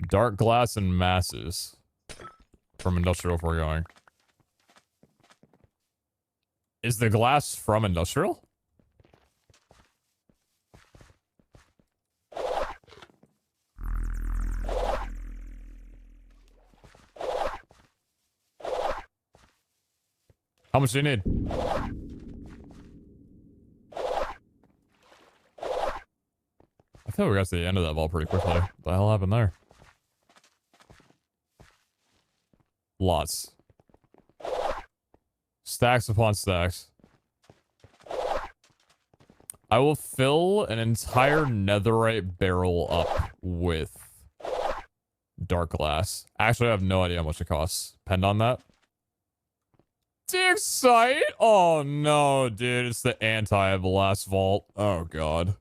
Dark glass and masses from industrial foregoing. Is the glass from industrial? How much do you need? I thought we got to the end of that vault pretty quickly. What the hell happened there? Lots. Stacks upon stacks. I will fill an entire netherite barrel up with dark glass. Actually, I have no idea how much it costs. Depend on that. Dig site? Oh no, dude. It's the anti of the last vault. Oh god.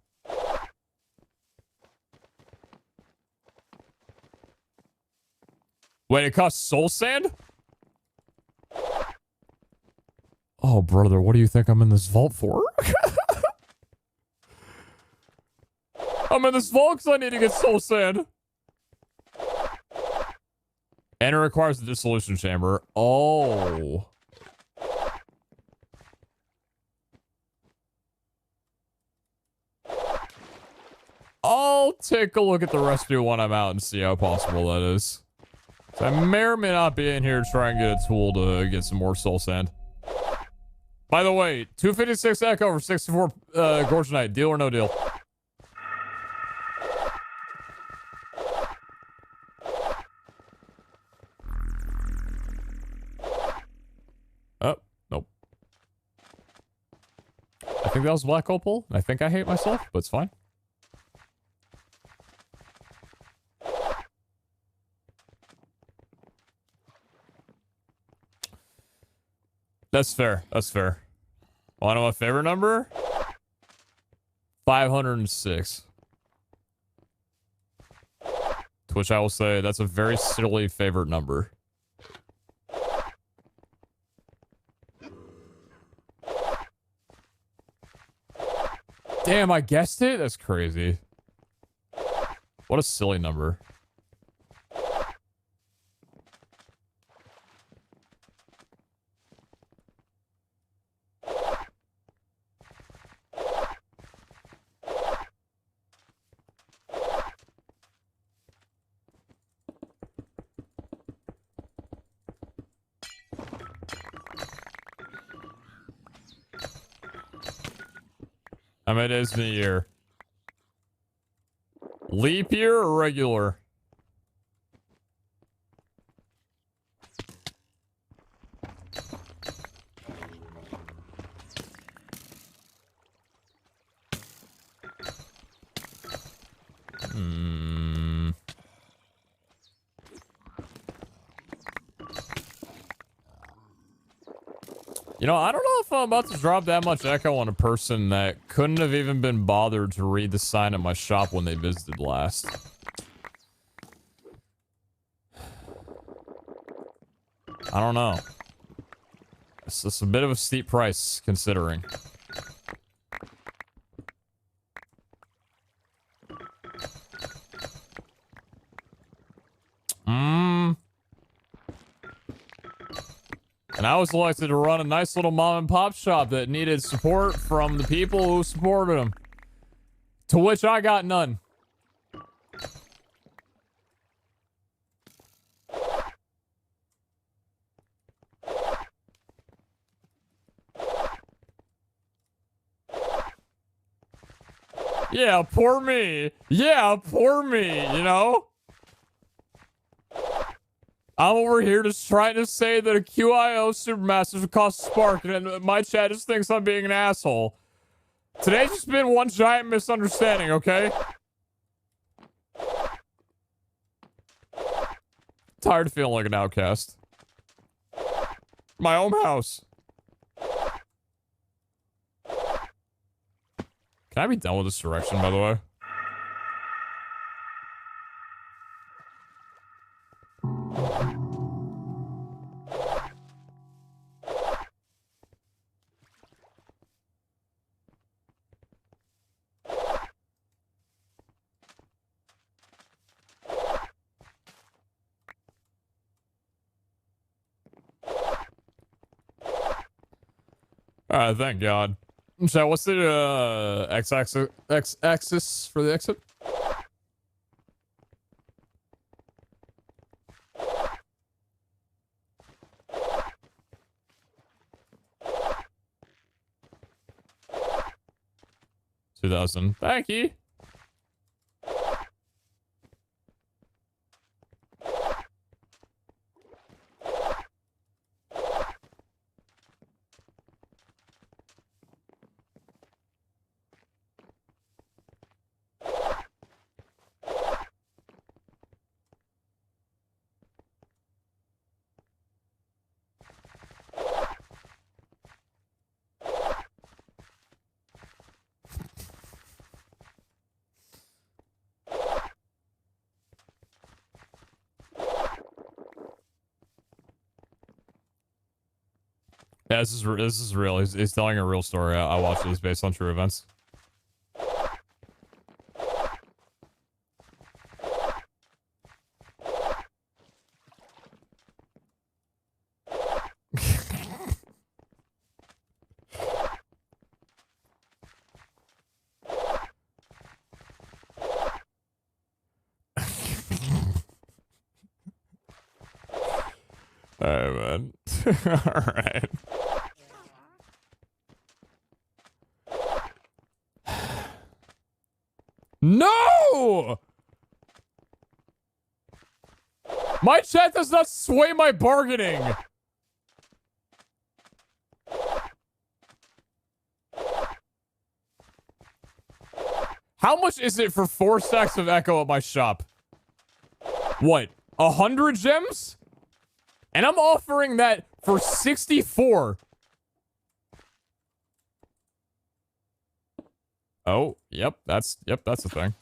Wait, it costs soul sand? Oh, brother, what do you think I'm in this vault for? I'm in this vault because I need to get soul sand. And it requires a dissolution chamber. Oh. I'll take a look at the recipe when I'm out and see how possible that is. So I may or may not be in here to try and get a tool to get some more soul sand. By the way, 256 Echo over 64 Gorgonite. Deal or no deal? Oh, nope. I think that was Black Opal. I think I hate myself, but it's fine. That's fair. That's fair. Want to know my favorite number? 506. To which I will say that's a very silly favorite number. Damn, I guessed it? That's crazy. What a silly number. How many days in a year? Leap year or regular? You know, I don't know if I'm about to drop that much echo on a person that couldn't have even been bothered to read the sign at my shop when they visited last. I don't know. It's a bit of a steep price, considering. And I was elected to run a nice little mom and pop shop that needed support from the people who supported them. To which I got none. Yeah, poor me. Yeah, poor me, you know? I'm over here just trying to say that a QIO Supermasters would cost a spark, and my chat just thinks I'm being an asshole. Today's just been one giant misunderstanding, okay? Tired of feeling like an outcast. My own house. Can I be done with this direction, by the way? Alright, thank God. So, what's the x-axis for the exit? 2,000. Thank you. Yeah, this is real. He's telling a real story. I watched it. It's based on true events. Alright, man. Alright. No! My chat does not sway my bargaining. How much is it for 4 stacks of Echo at my shop? What? 100 gems? And I'm offering that for 64. Oh, yep, that's the thing.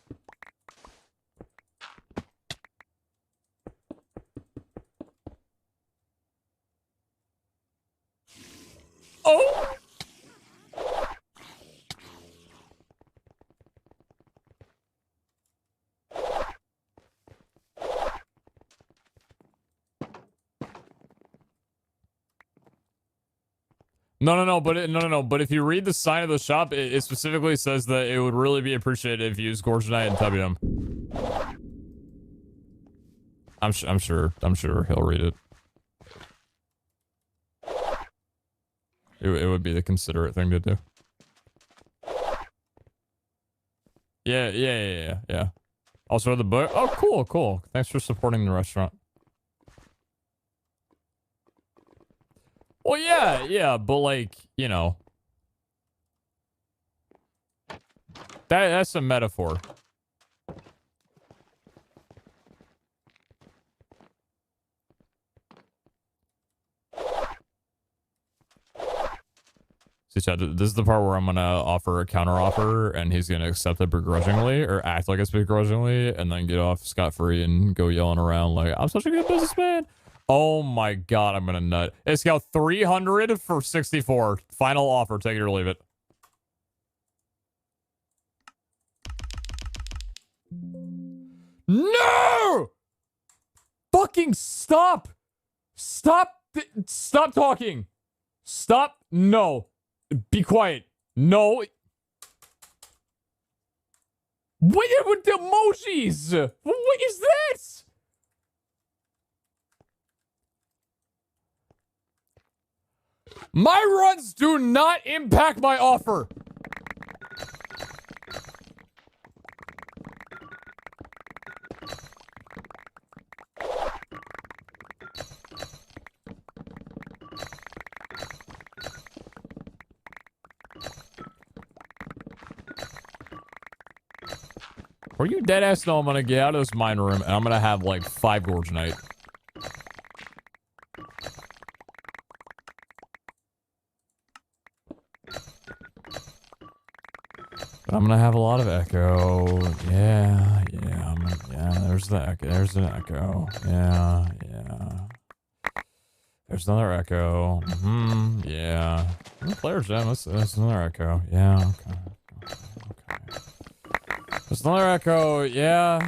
Oh! No, but if you read the sign of the shop, it specifically says that it would really be appreciated if you use Gorgonite and Tubbium. I'm sure he'll read it. It would be the considerate thing to do. Yeah. Also the book. Oh, cool. Thanks for supporting the restaurant. Well, yeah, but like, you know, that's a metaphor. See, Chad, this is the part where I'm gonna offer a counteroffer, and he's gonna accept it begrudgingly, or act like it's begrudgingly, and then get off scot-free and go yelling around like, I'm such a good businessman. Oh my god, I'm gonna nut. It's got 300 for 64. Final offer, take it or leave it. No! Fucking stop! Stop talking! Stop! No. Be quiet. No. What with the emojis? What is this? My runs do not impact my offer. Are you dead ass? No, I'm gonna get out of this mine room and I'm gonna have like 5 Gorgonite. But I'm gonna have a lot of Echo. Yeah, there's the Echo. There's an Echo. Yeah. There's another Echo. Yeah. Player gem. That's another Echo. Yeah, okay. There's another Echo. Yeah.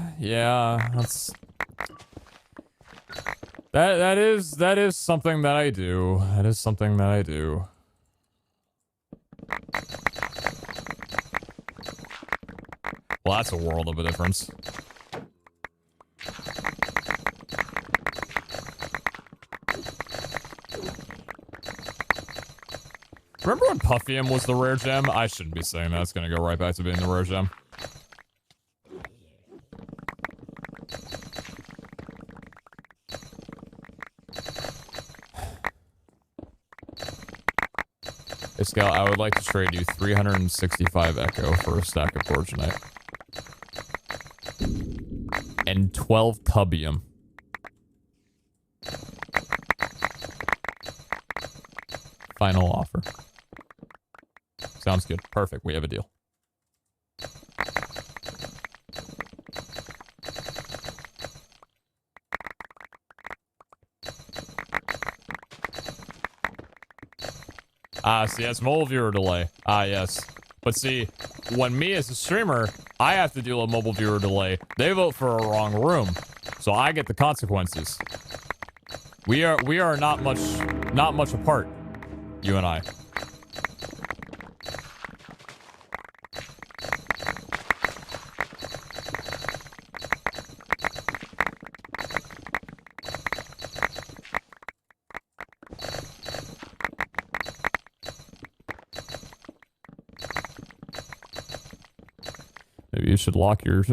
That is something that I do. That is something that I do. Well, that's a world of a difference. Remember when Puffium was the rare gem? I shouldn't be saying that. It's gonna go right back to being the rare gem. Hey, Scout, I would like to trade you 365 Echo for a stack of Gorgonite. And 12 Tubium. Final offer. Sounds good. Perfect. We have a deal. Ah, see, that's mobile viewer delay. Ah, yes. But see, when me as a streamer, I have to deal with mobile viewer delay. They vote for a wrong room, so I get the consequences. We are not much apart, you and I. Maybe you should lock your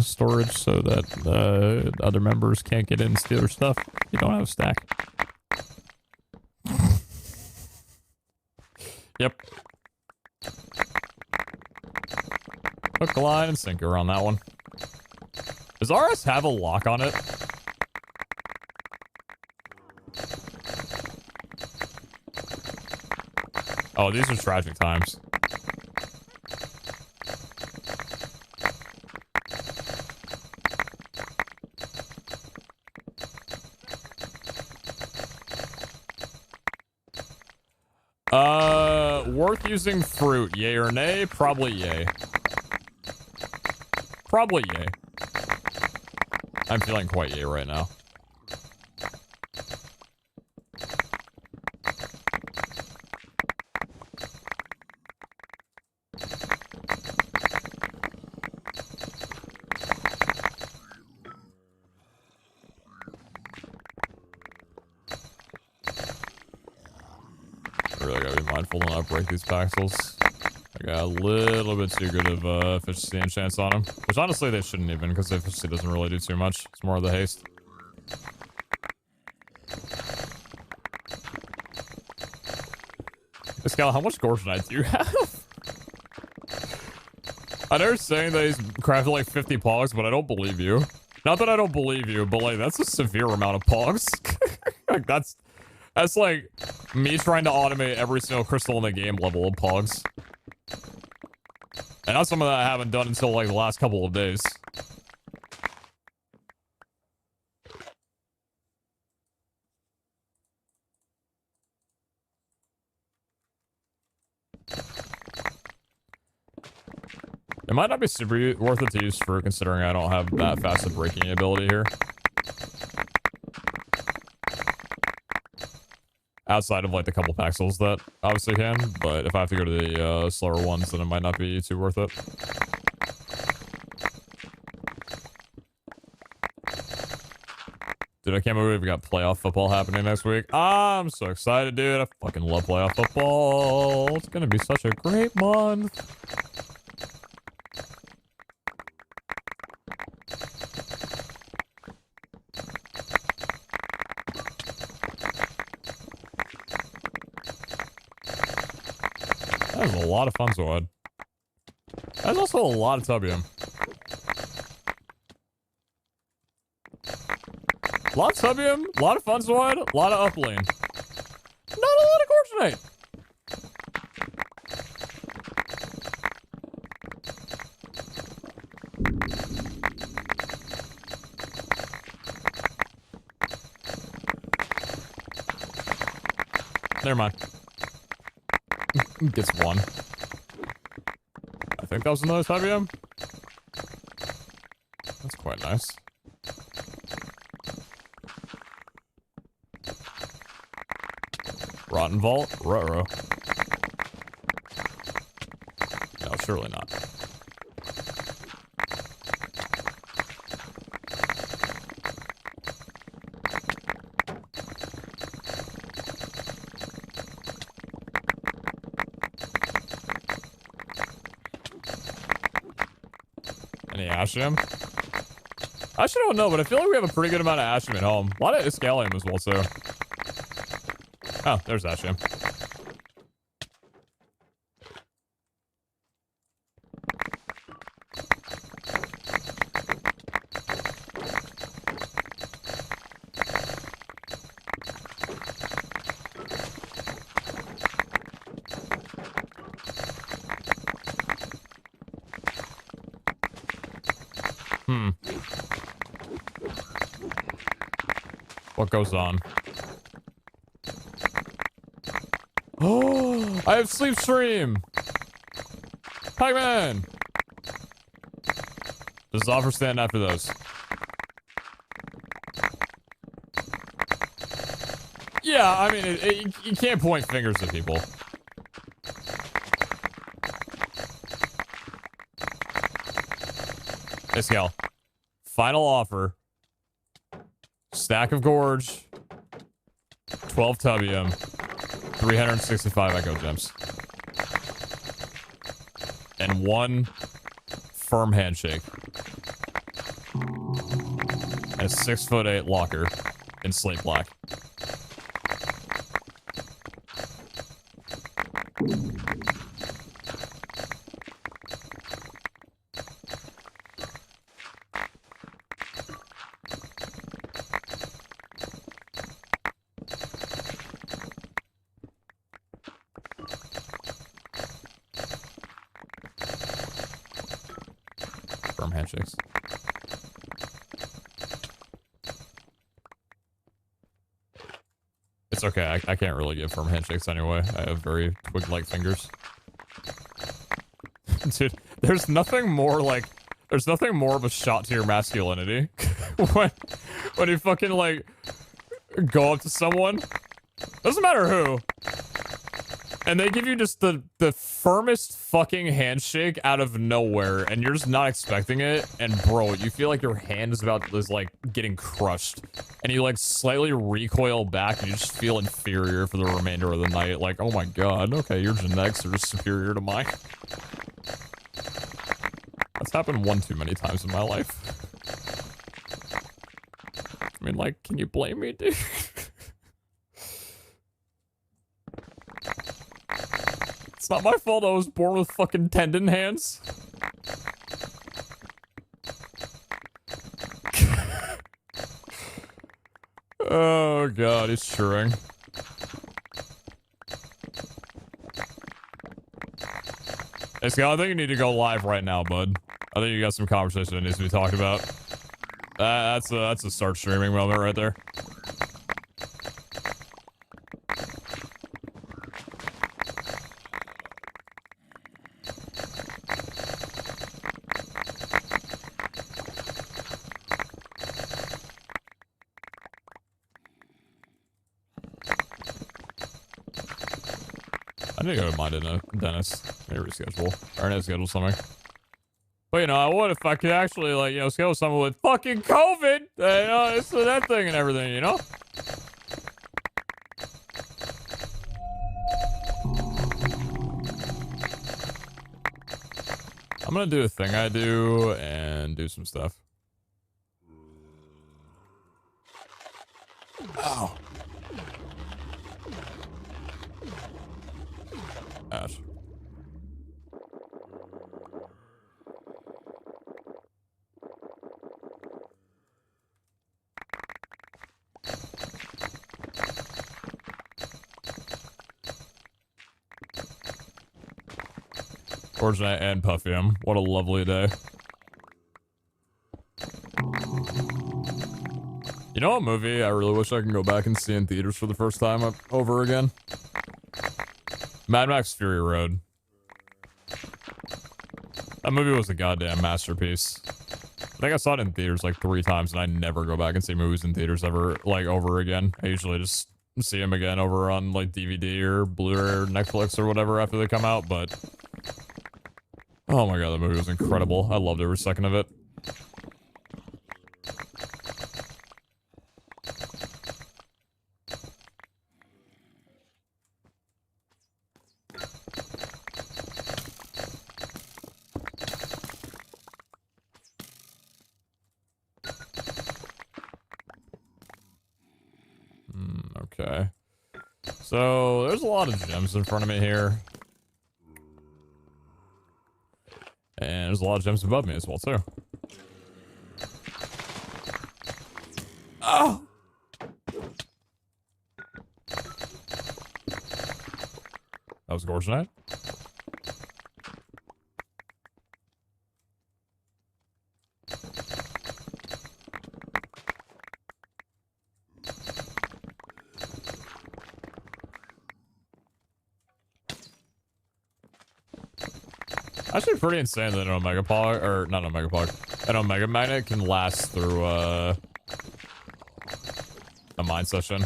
storage so that other members can't get in and steal your stuff. You don't have a stack. Yep. Hook, line, and sinker on that one. Does RS have a lock on it? Oh, these are tragic times. Worth using fruit, yay or nay? Probably yay. Probably yay. I'm feeling quite yay right now. Mindful to not break these paxels. I got a little bit too good of efficiency and chance on them. Which honestly they shouldn't even, because the efficiency doesn't really do too much. It's more of the haste. Hey, Scal, how much Gorgonite do you have? I know you're saying that he's crafted like 50 pogs, but I don't believe you. Not that I don't believe you, but like that's a severe amount of pogs. Like that's like me trying to automate every single crystal in the game level of pogs. And that's something that I haven't done until like the last couple of days. It might not be super worth it to use fruit considering I don't have that fast a breaking ability here. Outside of like the couple paxels that obviously can, but if I have to go to the slower ones, then it might not be too worth it. Dude, I can't believe we got playoff football happening next week. I'm so excited, dude. I fucking love playoff football. It's gonna be such a great month. That was a lot of fun, Zoid. That's also a lot of Tubium. A lot of Tubium, a lot of fun, Zoid, a lot of uplane. Not a lot of Gorgonite. Never mind. Gets one. I think that was another Tubium. That's quite nice. Rotten Vault? Ruh-roh. No, surely not. Any ashium? I actually don't know, but I feel like we have a pretty good amount of ashium at home. A lot of iscalium as well, too. Oh, there's ashium. What goes on? Oh, I have sleep stream. Pac-Man. Does offer stand after those? Yeah, I mean, you can't point fingers at people. Hey, Scal. Final offer. Stack of Gorge. 12 Tubium. 365 Echo Gems. And 1 firm handshake. And a 6'8" locker in slate black. Firm handshakes. It's okay, I can't really give firm handshakes anyway. I have very twig-like fingers. Dude, there's nothing more like... There's nothing more of a shot to your masculinity. when you fucking, like, go up to someone. Doesn't matter who. And they give you just the firmest fucking handshake out of nowhere, and you're just not expecting it, and bro, you feel like your hand is like getting crushed, and you like slightly recoil back, and you just feel inferior for the remainder of the night, like, oh my god, okay, your genetics are just superior to mine. That's happened one too many times in my life. I mean, like, can you blame me, dude? It's not my fault I was born with fucking tendon hands. Oh god, he's chewing. Hey Scott, I think you need to go live right now, bud. I think you got some conversation that needs to be talked about. That's a start streaming moment right there. I need to go to my dentist. Maybe reschedule. Or I need to schedule something. But, you know, I would if I could actually, like, you know, schedule someone with fucking COVID. You know, this and that thing and everything, you know? I'm gonna do a thing I do and do some stuff. Ow. Ash. Fortunate and Puffy. What a lovely day. You know what movie I really wish I could go back and see in theaters for the first time over again? Mad Max Fury Road. That movie was a goddamn masterpiece. I think I saw it in theaters like 3 times, and I never go back and see movies in theaters ever, like, over again. I usually just see them again over on, like, DVD or Blu-ray or Netflix or whatever after they come out, but... Oh my god, that movie was incredible. I loved every second of it. So there's a lot of gems in front of me here. And there's a lot of gems above me as well, too. Oh! That was Gorgonite. Actually pretty insane that an Omega Pog, or not an Omega Pog, an Omega Magnet can last through a mine session.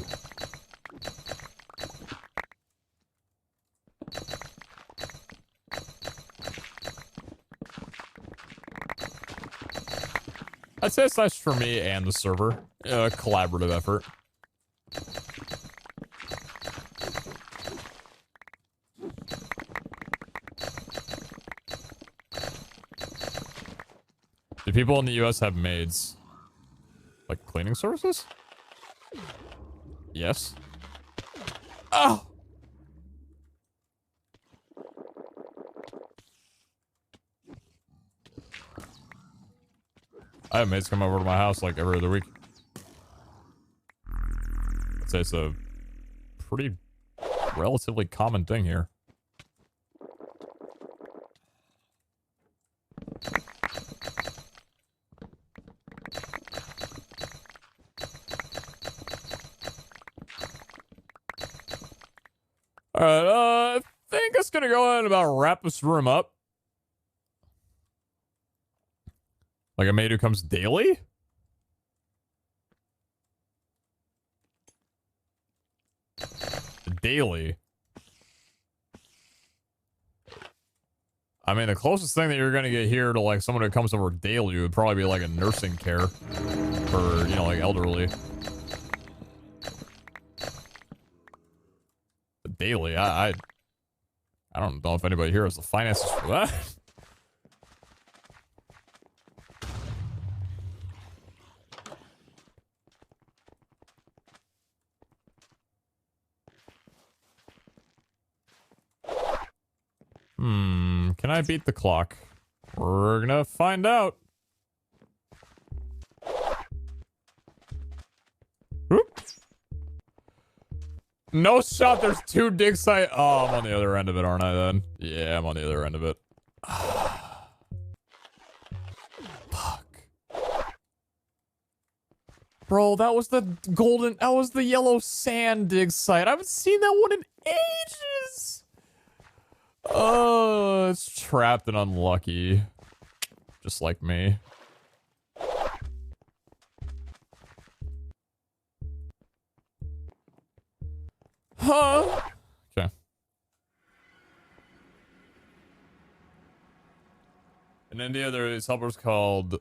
I'd say it's nice for me and the server. A collaborative effort. Do people in the US have maids? Like cleaning services? Yes. Oh! I have maids come over to my house like every other week. I'd say it's a pretty relatively common thing here. Alright, I think it's gonna go ahead and about wrap this room up. Like a maid who comes daily? Daily. I mean, the closest thing that you're gonna get here to like someone who comes over daily would probably be like a nursing care for, you know, like elderly. But daily, I don't know if anybody here has the finances for that. Can I beat the clock? We're gonna find out. Whoop. No shot, there's 2 dig site. Oh, I'm on the other end of it, aren't I then? Yeah, I'm on the other end of it. Fuck. Bro, that was the yellow sand dig site. I haven't seen that one in ages. Oh, it's trapped and unlucky. Just like me. Huh? Okay. In India, there are these helpers called...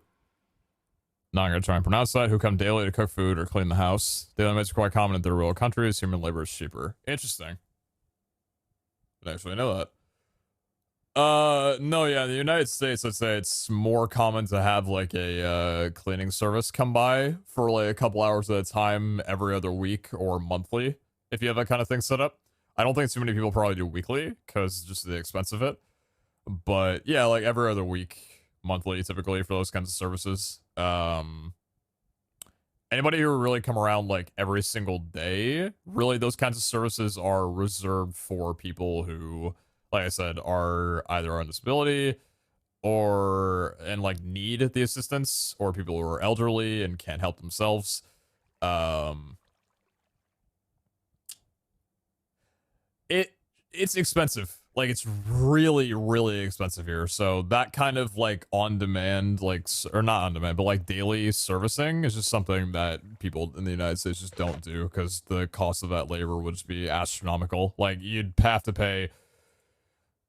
Not gonna try and pronounce that, who come daily to cook food or clean the house. Daily maids are quite common in third world countries. Human labor is cheaper. Interesting. I didn't actually know that. No, yeah, in the United States, I'd say it's more common to have, like, a, cleaning service come by for, like, a couple hours at a time every other week or monthly, if you have that kind of thing set up. I don't think too many people probably do weekly, because just the expense of it. But, yeah, like, every other week, monthly, typically, for those kinds of services. Anybody who really come around, like, every single day, really, those kinds of services are reserved for people who... like I said, are either on disability and like need the assistance, or people who are elderly and can't help themselves. It's expensive. Like, it's really, really expensive here. So that kind of like on-demand, like, or not on-demand, but like daily servicing is just something that people in the United States just don't do, because the cost of that labor would just be astronomical. Like, you'd have to pay...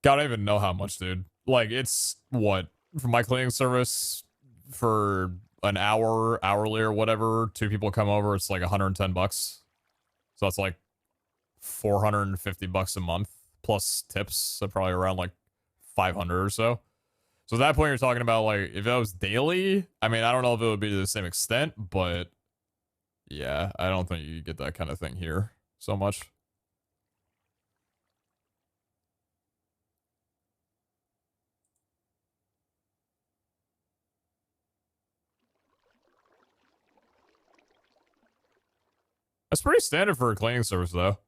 God, I don't even know how much, dude. Like, it's, what, for my cleaning service, for an hour, hourly or whatever, 2 people come over, it's like 110 bucks. So that's like 450 bucks a month, plus tips, so probably around like 500 or so. So at that point, you're talking about, like, if that was daily, I mean, I don't know if it would be to the same extent, but yeah, I don't think you get that kind of thing here so much. That's pretty standard for a cleaning service, though.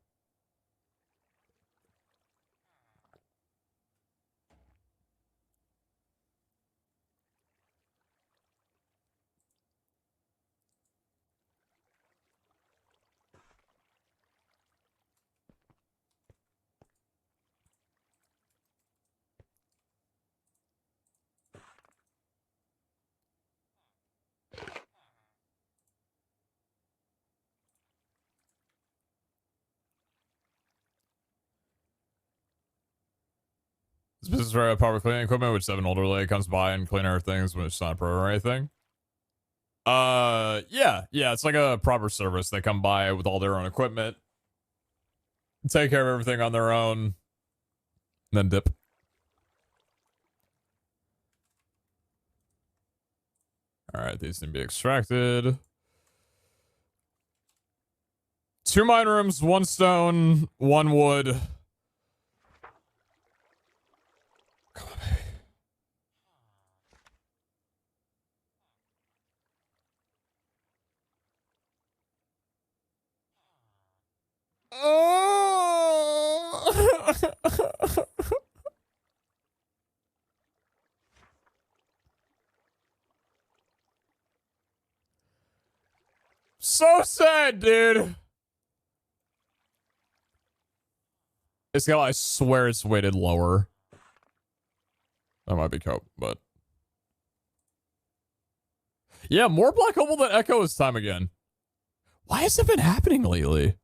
This business where power cleaning equipment, which 7 older lady comes by and clean her things when it's not a pro or anything. Yeah, it's like a proper service. They come by with all their own equipment, take care of everything on their own, then dip. Alright, these need to be extracted. 2 mine rooms, 1 stone, 1 wood. Come on, baby. Oh! So sad, dude. This guy, I swear it's weighted lower. That might be cope, but... Yeah, more Black Opal than Echo this time again. Why has it been happening lately?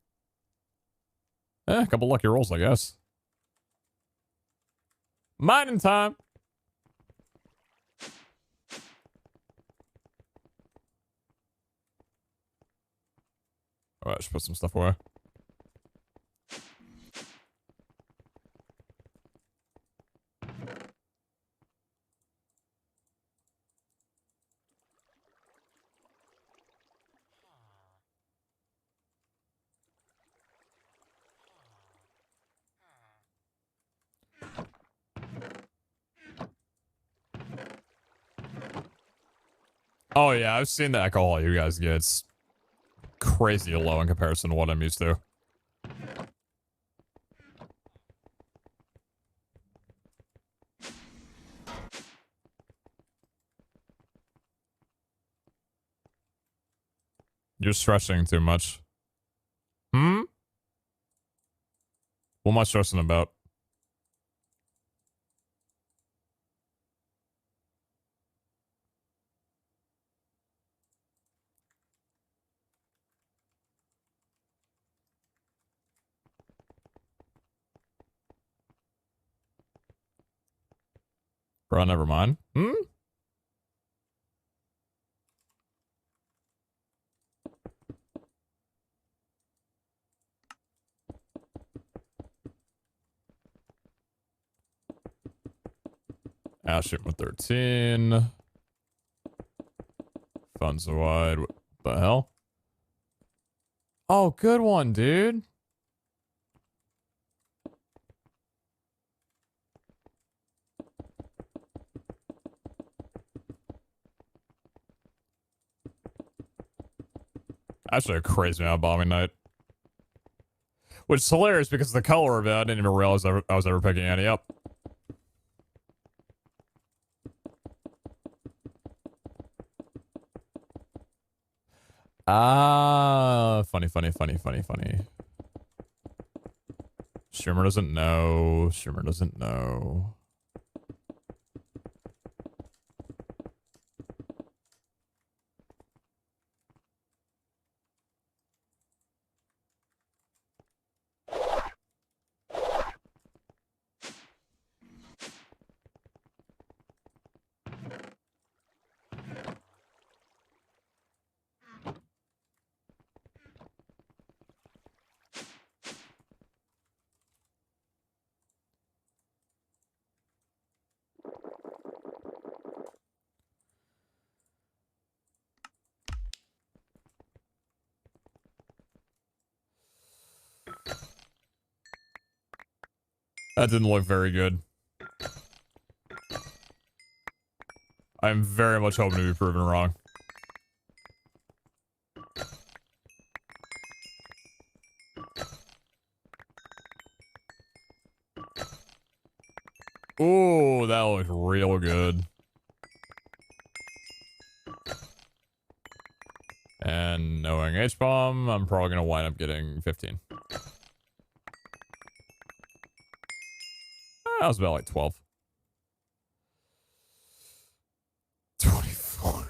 A couple lucky rolls, I guess. Mining time. Alright, I should put some stuff away. Oh yeah, I've seen the alcohol you guys get. It's crazy low in comparison to what I'm used to. You're stressing too much. Hmm? What am I stressing about? Bro, never mind. Hmm? Ash with 13. Funds wide. What the hell? Oh, good one, dude. Actually, a crazy amount of bombing night. Which is hilarious because of the color of it, I didn't even realize I was ever picking any up. Ah, funny. Shimmer doesn't know. Shimmer doesn't know. That didn't look very good. I'm very much hoping to be proven wrong. Ooh, that looks real good. And knowing H-bomb, I'm probably going to wind up getting 15. That was about like 12. 24.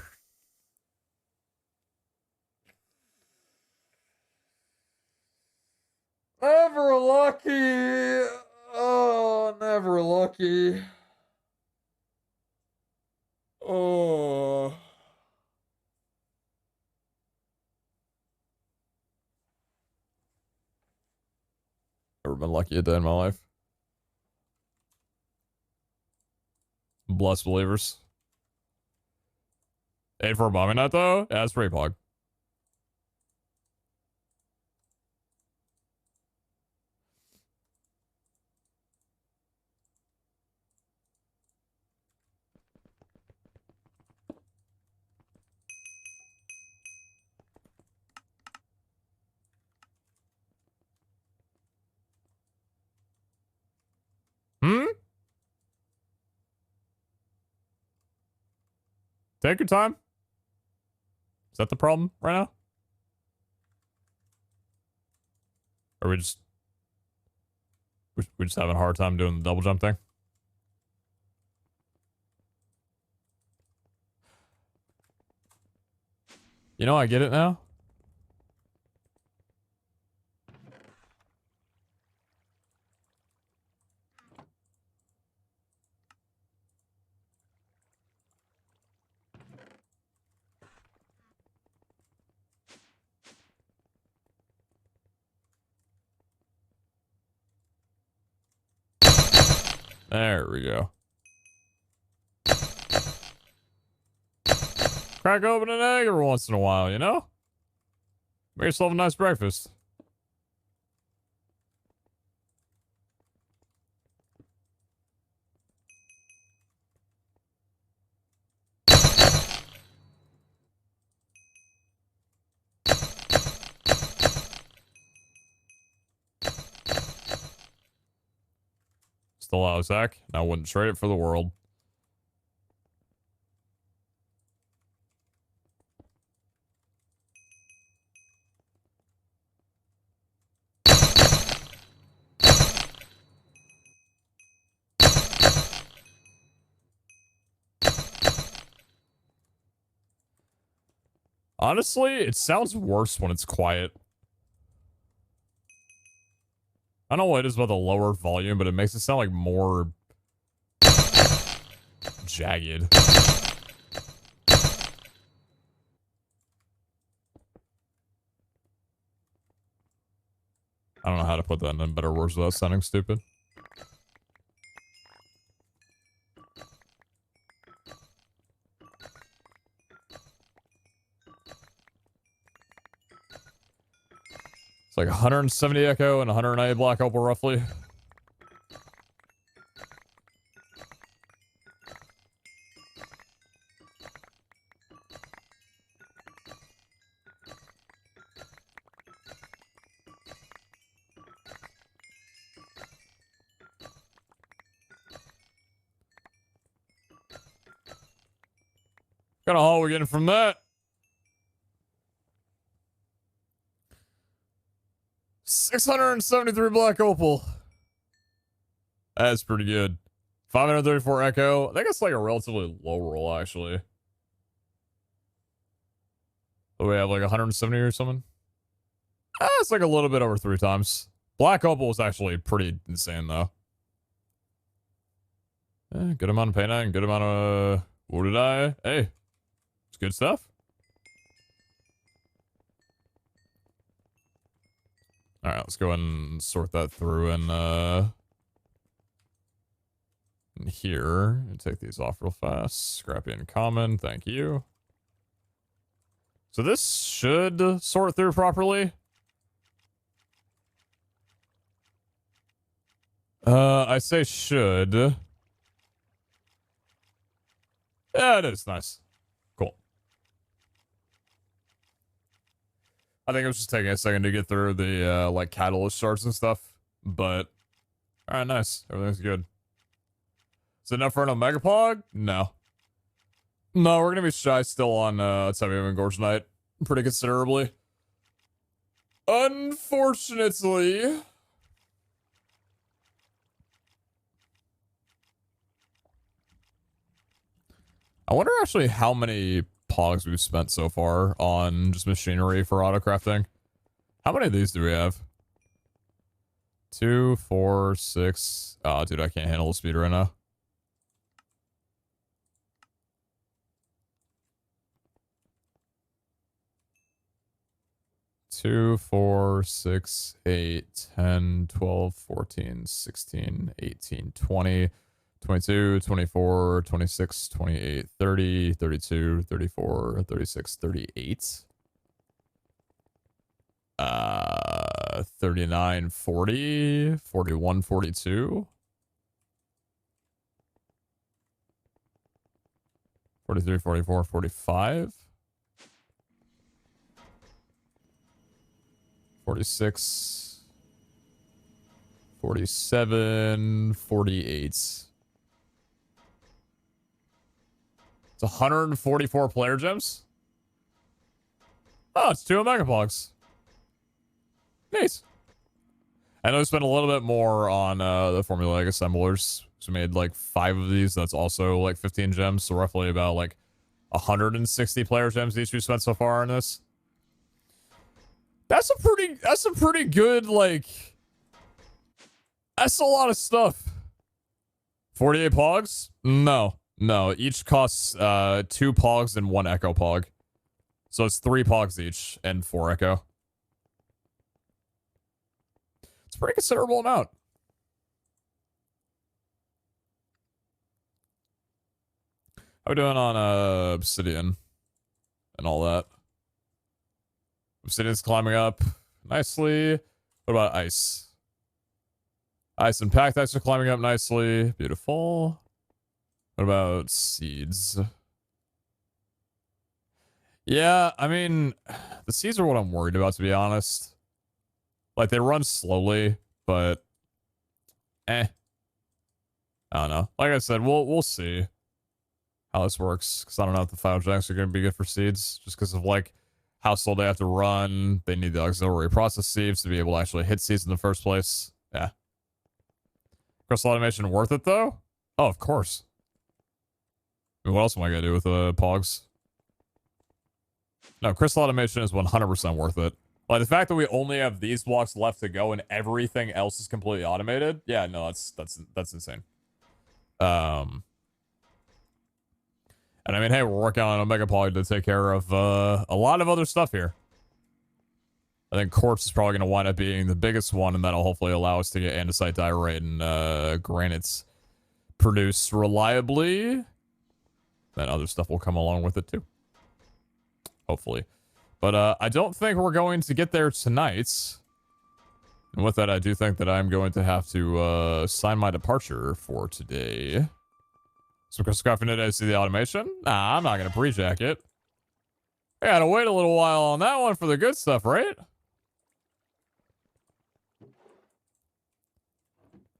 Never lucky. Oh, never lucky. Oh. Never been lucky a day in my life. Blessed believers. 8 for a bombing nut though? Yeah, that's pretty pog. Hmm? Take your time. Is that the problem right now? Or we just having a hard time doing the double jump thing? You know, I get it now. There we go. Crack open an egg every once in a while, you know? Make yourself a nice breakfast. Still out, Zach. I wouldn't trade it for the world. Honestly, it sounds worse when it's quiet. I don't know what it is about the lower volume, but it makes it sound like more jagged. I don't know how to put that in better words without sounding stupid. It's like 170 echo and 190 black opal roughly. What kind of haul we getting from that? 673 black opal. That's pretty good. 534 echo. I think it's like a relatively low roll, actually. Do we have like 170 or something? It's like a little bit over 3 times. Black opal is actually pretty insane, though. Good amount of paint and good amount of... What did I... Hey. It's good stuff. Alright, let's go ahead and sort that through in here. And take these off real fast. Scrappy and common, thank you. So this should sort through properly. I say should. Yeah, it is nice. Cool. I think it was just taking a second to get through the, like, catalyst charts and stuff. But, alright, nice. Everything's good. Is it enough for an Omega Pog? No. No, we're gonna be shy still on Tubbo Gorge Night pretty considerably. Unfortunately. I wonder actually how many pogs we've spent so far on just machinery for autocrafting. How many of these do we have? 2, 4, 6. Oh, dude, I can't handle the speed right now. Two, 4, 6, 8, 10, 12, 14, 16, 18, 20, 22, 24, 26, 28, 30, 32, 34, 36, 38. 39, 40, 41, 42. 43, 44, 45. 46, 47, 48. It's 144 player gems. Oh, it's 2 Omega Pogs. Nice. I know we spent a little bit more on the formulaic assemblers. So we made like 5 of these. That's also like 15 gems. So roughly about like 160 player gems each we spent so far on this. That's a pretty good, like, that's a lot of stuff. 48 pogs? No. Each costs 2 pogs and 1 echo pog. So it's 3 pogs each and 4 echo. It's a pretty considerable amount. How are we doing on obsidian and all that? Obsidian's climbing up nicely. What about ice? Ice and packed ice are climbing up nicely. Beautiful. What about seeds? Yeah, I mean, the seeds are what I'm worried about, to be honest. Like, they run slowly, but I don't know. Like I said, we'll see how this works, because I don't know if the Phylogenics are going to be good for seeds, just because of, like, how slow they have to run. They need the auxiliary process sieves to be able to actually hit seeds in the first place. Yeah. Crystal automation worth it, though? Oh, of course. I mean, what else am I going to do with the pogs? No, crystal automation is 100% worth it. Like, the fact that we only have these blocks left to go and everything else is completely automated. Yeah, no, that's insane. And I mean, hey, we're working on Omega Poly to take care of a lot of other stuff here. I think quartz is probably going to wind up being the biggest one, and that'll hopefully allow us to get andesite, diorite, and granites produced reliably. Then other stuff will come along with it too. Hopefully. But I don't think we're going to get there tonight. And with that, I do think that I'm going to have to sign my departure for today. So, Chris Coffin, did I see the automation? Nah, I'm not going to pre-jack it. I gotta wait a little while on that one for the good stuff, right?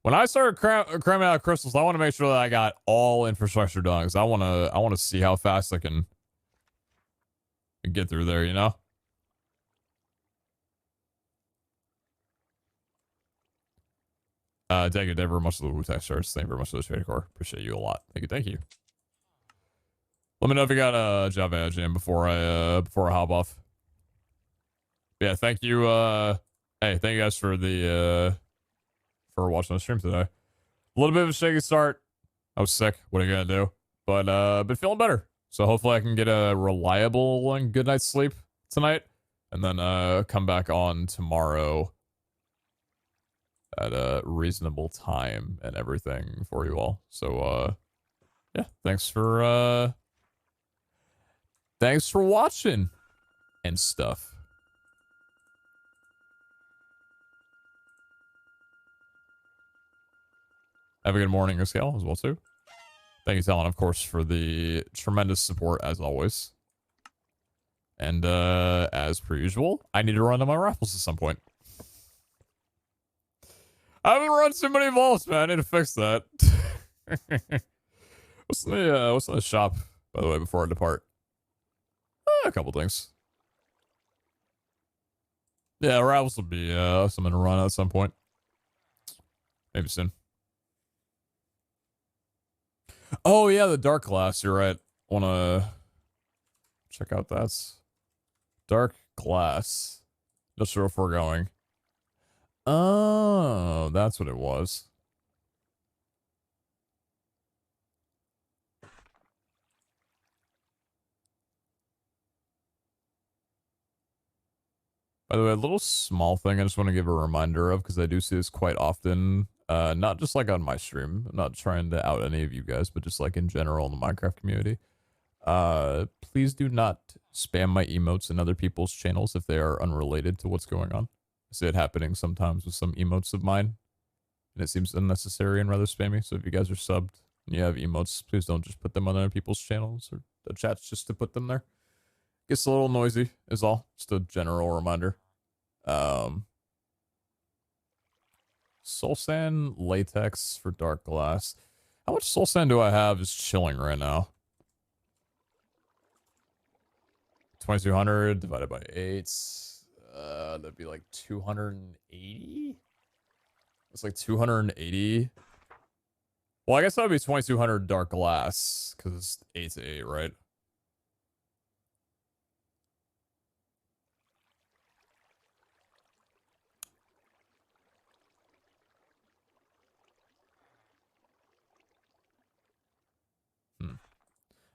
When I started cramming out crystals, I want to make sure that I got all infrastructure done, because I want to see how fast I can get through there, you know? Thank you very much for the Wu-Tech shirts. Thank you very much for the trade core. Appreciate you a lot. Thank you. Let me know if you got a Java jam before I hop off. Yeah, thank you. Hey, thank you guys for the for watching the stream today. A little bit of a shaky start. I was sick. What are you gonna do? But feeling better. So hopefully I can get a reliable and good night's sleep tonight, and then come back on tomorrow at a reasonable time and everything for you all. So yeah, thanks for watching and stuff. Have a good morning, Escale, as well too. Thank you, Talon, of course, for the tremendous support as always. And as per usual, I need to run to my raffles at some point. I haven't run too many vaults, man. I need to fix that. What's in the shop, by the way, before I depart? A couple things. Yeah, Rivals will be something to run at some point. Maybe soon. Oh yeah, the dark glass. You're right. Wanna check out that dark glass? Not sure if we're going. Oh, that's what it was. By the way, a little small thing I just want to give a reminder of, because I do see this quite often, not just like on my stream. I'm not trying to out any of you guys, but just like in general in the Minecraft community. Please do not spam my emotes in other people's channels if they are unrelated to what's going on. I see it happening sometimes with some emotes of mine, and it seems unnecessary and rather spammy. So if you guys are subbed and you have emotes, please don't just put them on other people's channels or the chats just to put them there. Gets a little noisy is all. Just a general reminder. Soul Sand latex for dark glass. How much soul sand do I have is chilling right now? 2200 divided by 8. That'd be like 280? It's like 280. Well, I guess that would be 2200 dark glass because it's 8 to 8, right?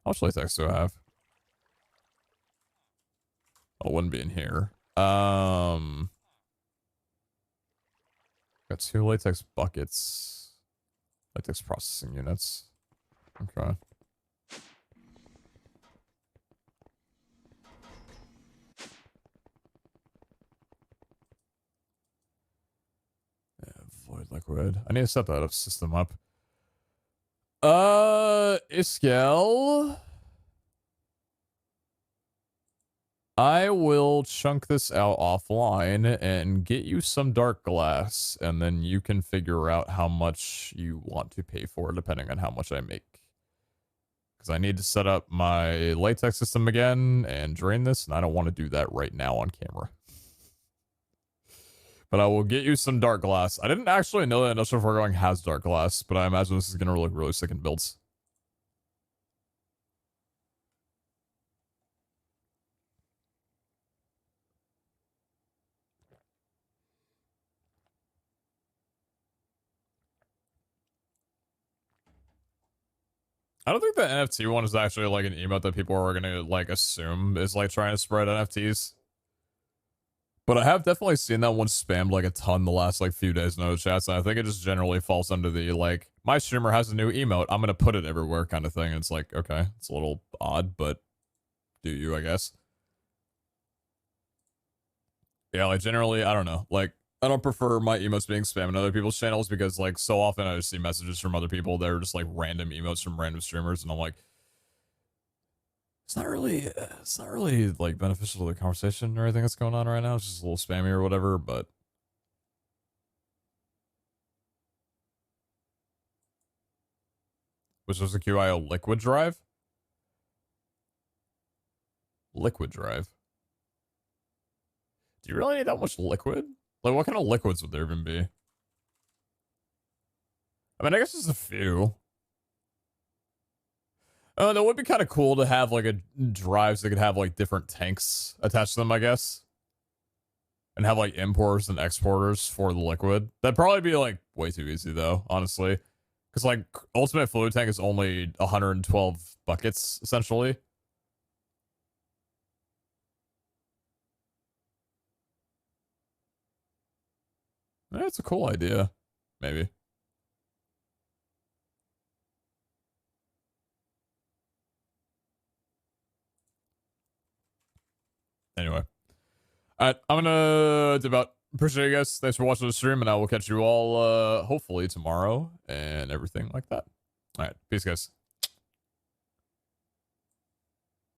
How much latex do I have? Oh, it wouldn't be in here. Got 2 latex buckets. Latex processing units. Okay. Yeah, void liquid. I need to set that up system up. Iskel. I will chunk this out offline and get you some dark glass, and then you can figure out how much you want to pay for, depending on how much I make. Because I need to set up my latex system again and drain this, and I don't want to do that right now on camera. But I will get you some dark glass. I didn't actually know that Industrial Foregoing has dark glass, but I imagine this is going to look really sick in builds. I don't think the NFT one is actually like an emote that people are going to like assume is like trying to spread NFTs. But I have definitely seen that one spammed like a ton the last like few days in those chats, and I think it just generally falls under the like, my streamer has a new emote, I'm gonna put it everywhere kind of thing. And it's like, okay, it's a little odd, but do you, I guess. Yeah, like generally, I don't know. Like, I don't prefer my emotes being spammed in other people's channels because like so often I just see messages from other people that are just like random emotes from random streamers, and I'm like, it's not really like beneficial to the conversation or anything that's going on right now. It's just a little spammy or whatever, but which was the QIO liquid drive? Liquid drive. Do you really need that much liquid? Like, what kind of liquids would there even be? I mean, I guess just a few. That would be kind of cool to have like a drives that could have like different tanks attached to them, I guess. And have like importers and exporters for the liquid. That'd probably be like way too easy though, honestly. Because like Ultimate Fluid Tank is only 112 buckets, essentially. It's a cool idea. Maybe. Anyway. Alright, I'm gonna about appreciate you guys. Thanks for watching the stream, and I will catch you all hopefully tomorrow and everything like that. Alright, peace guys.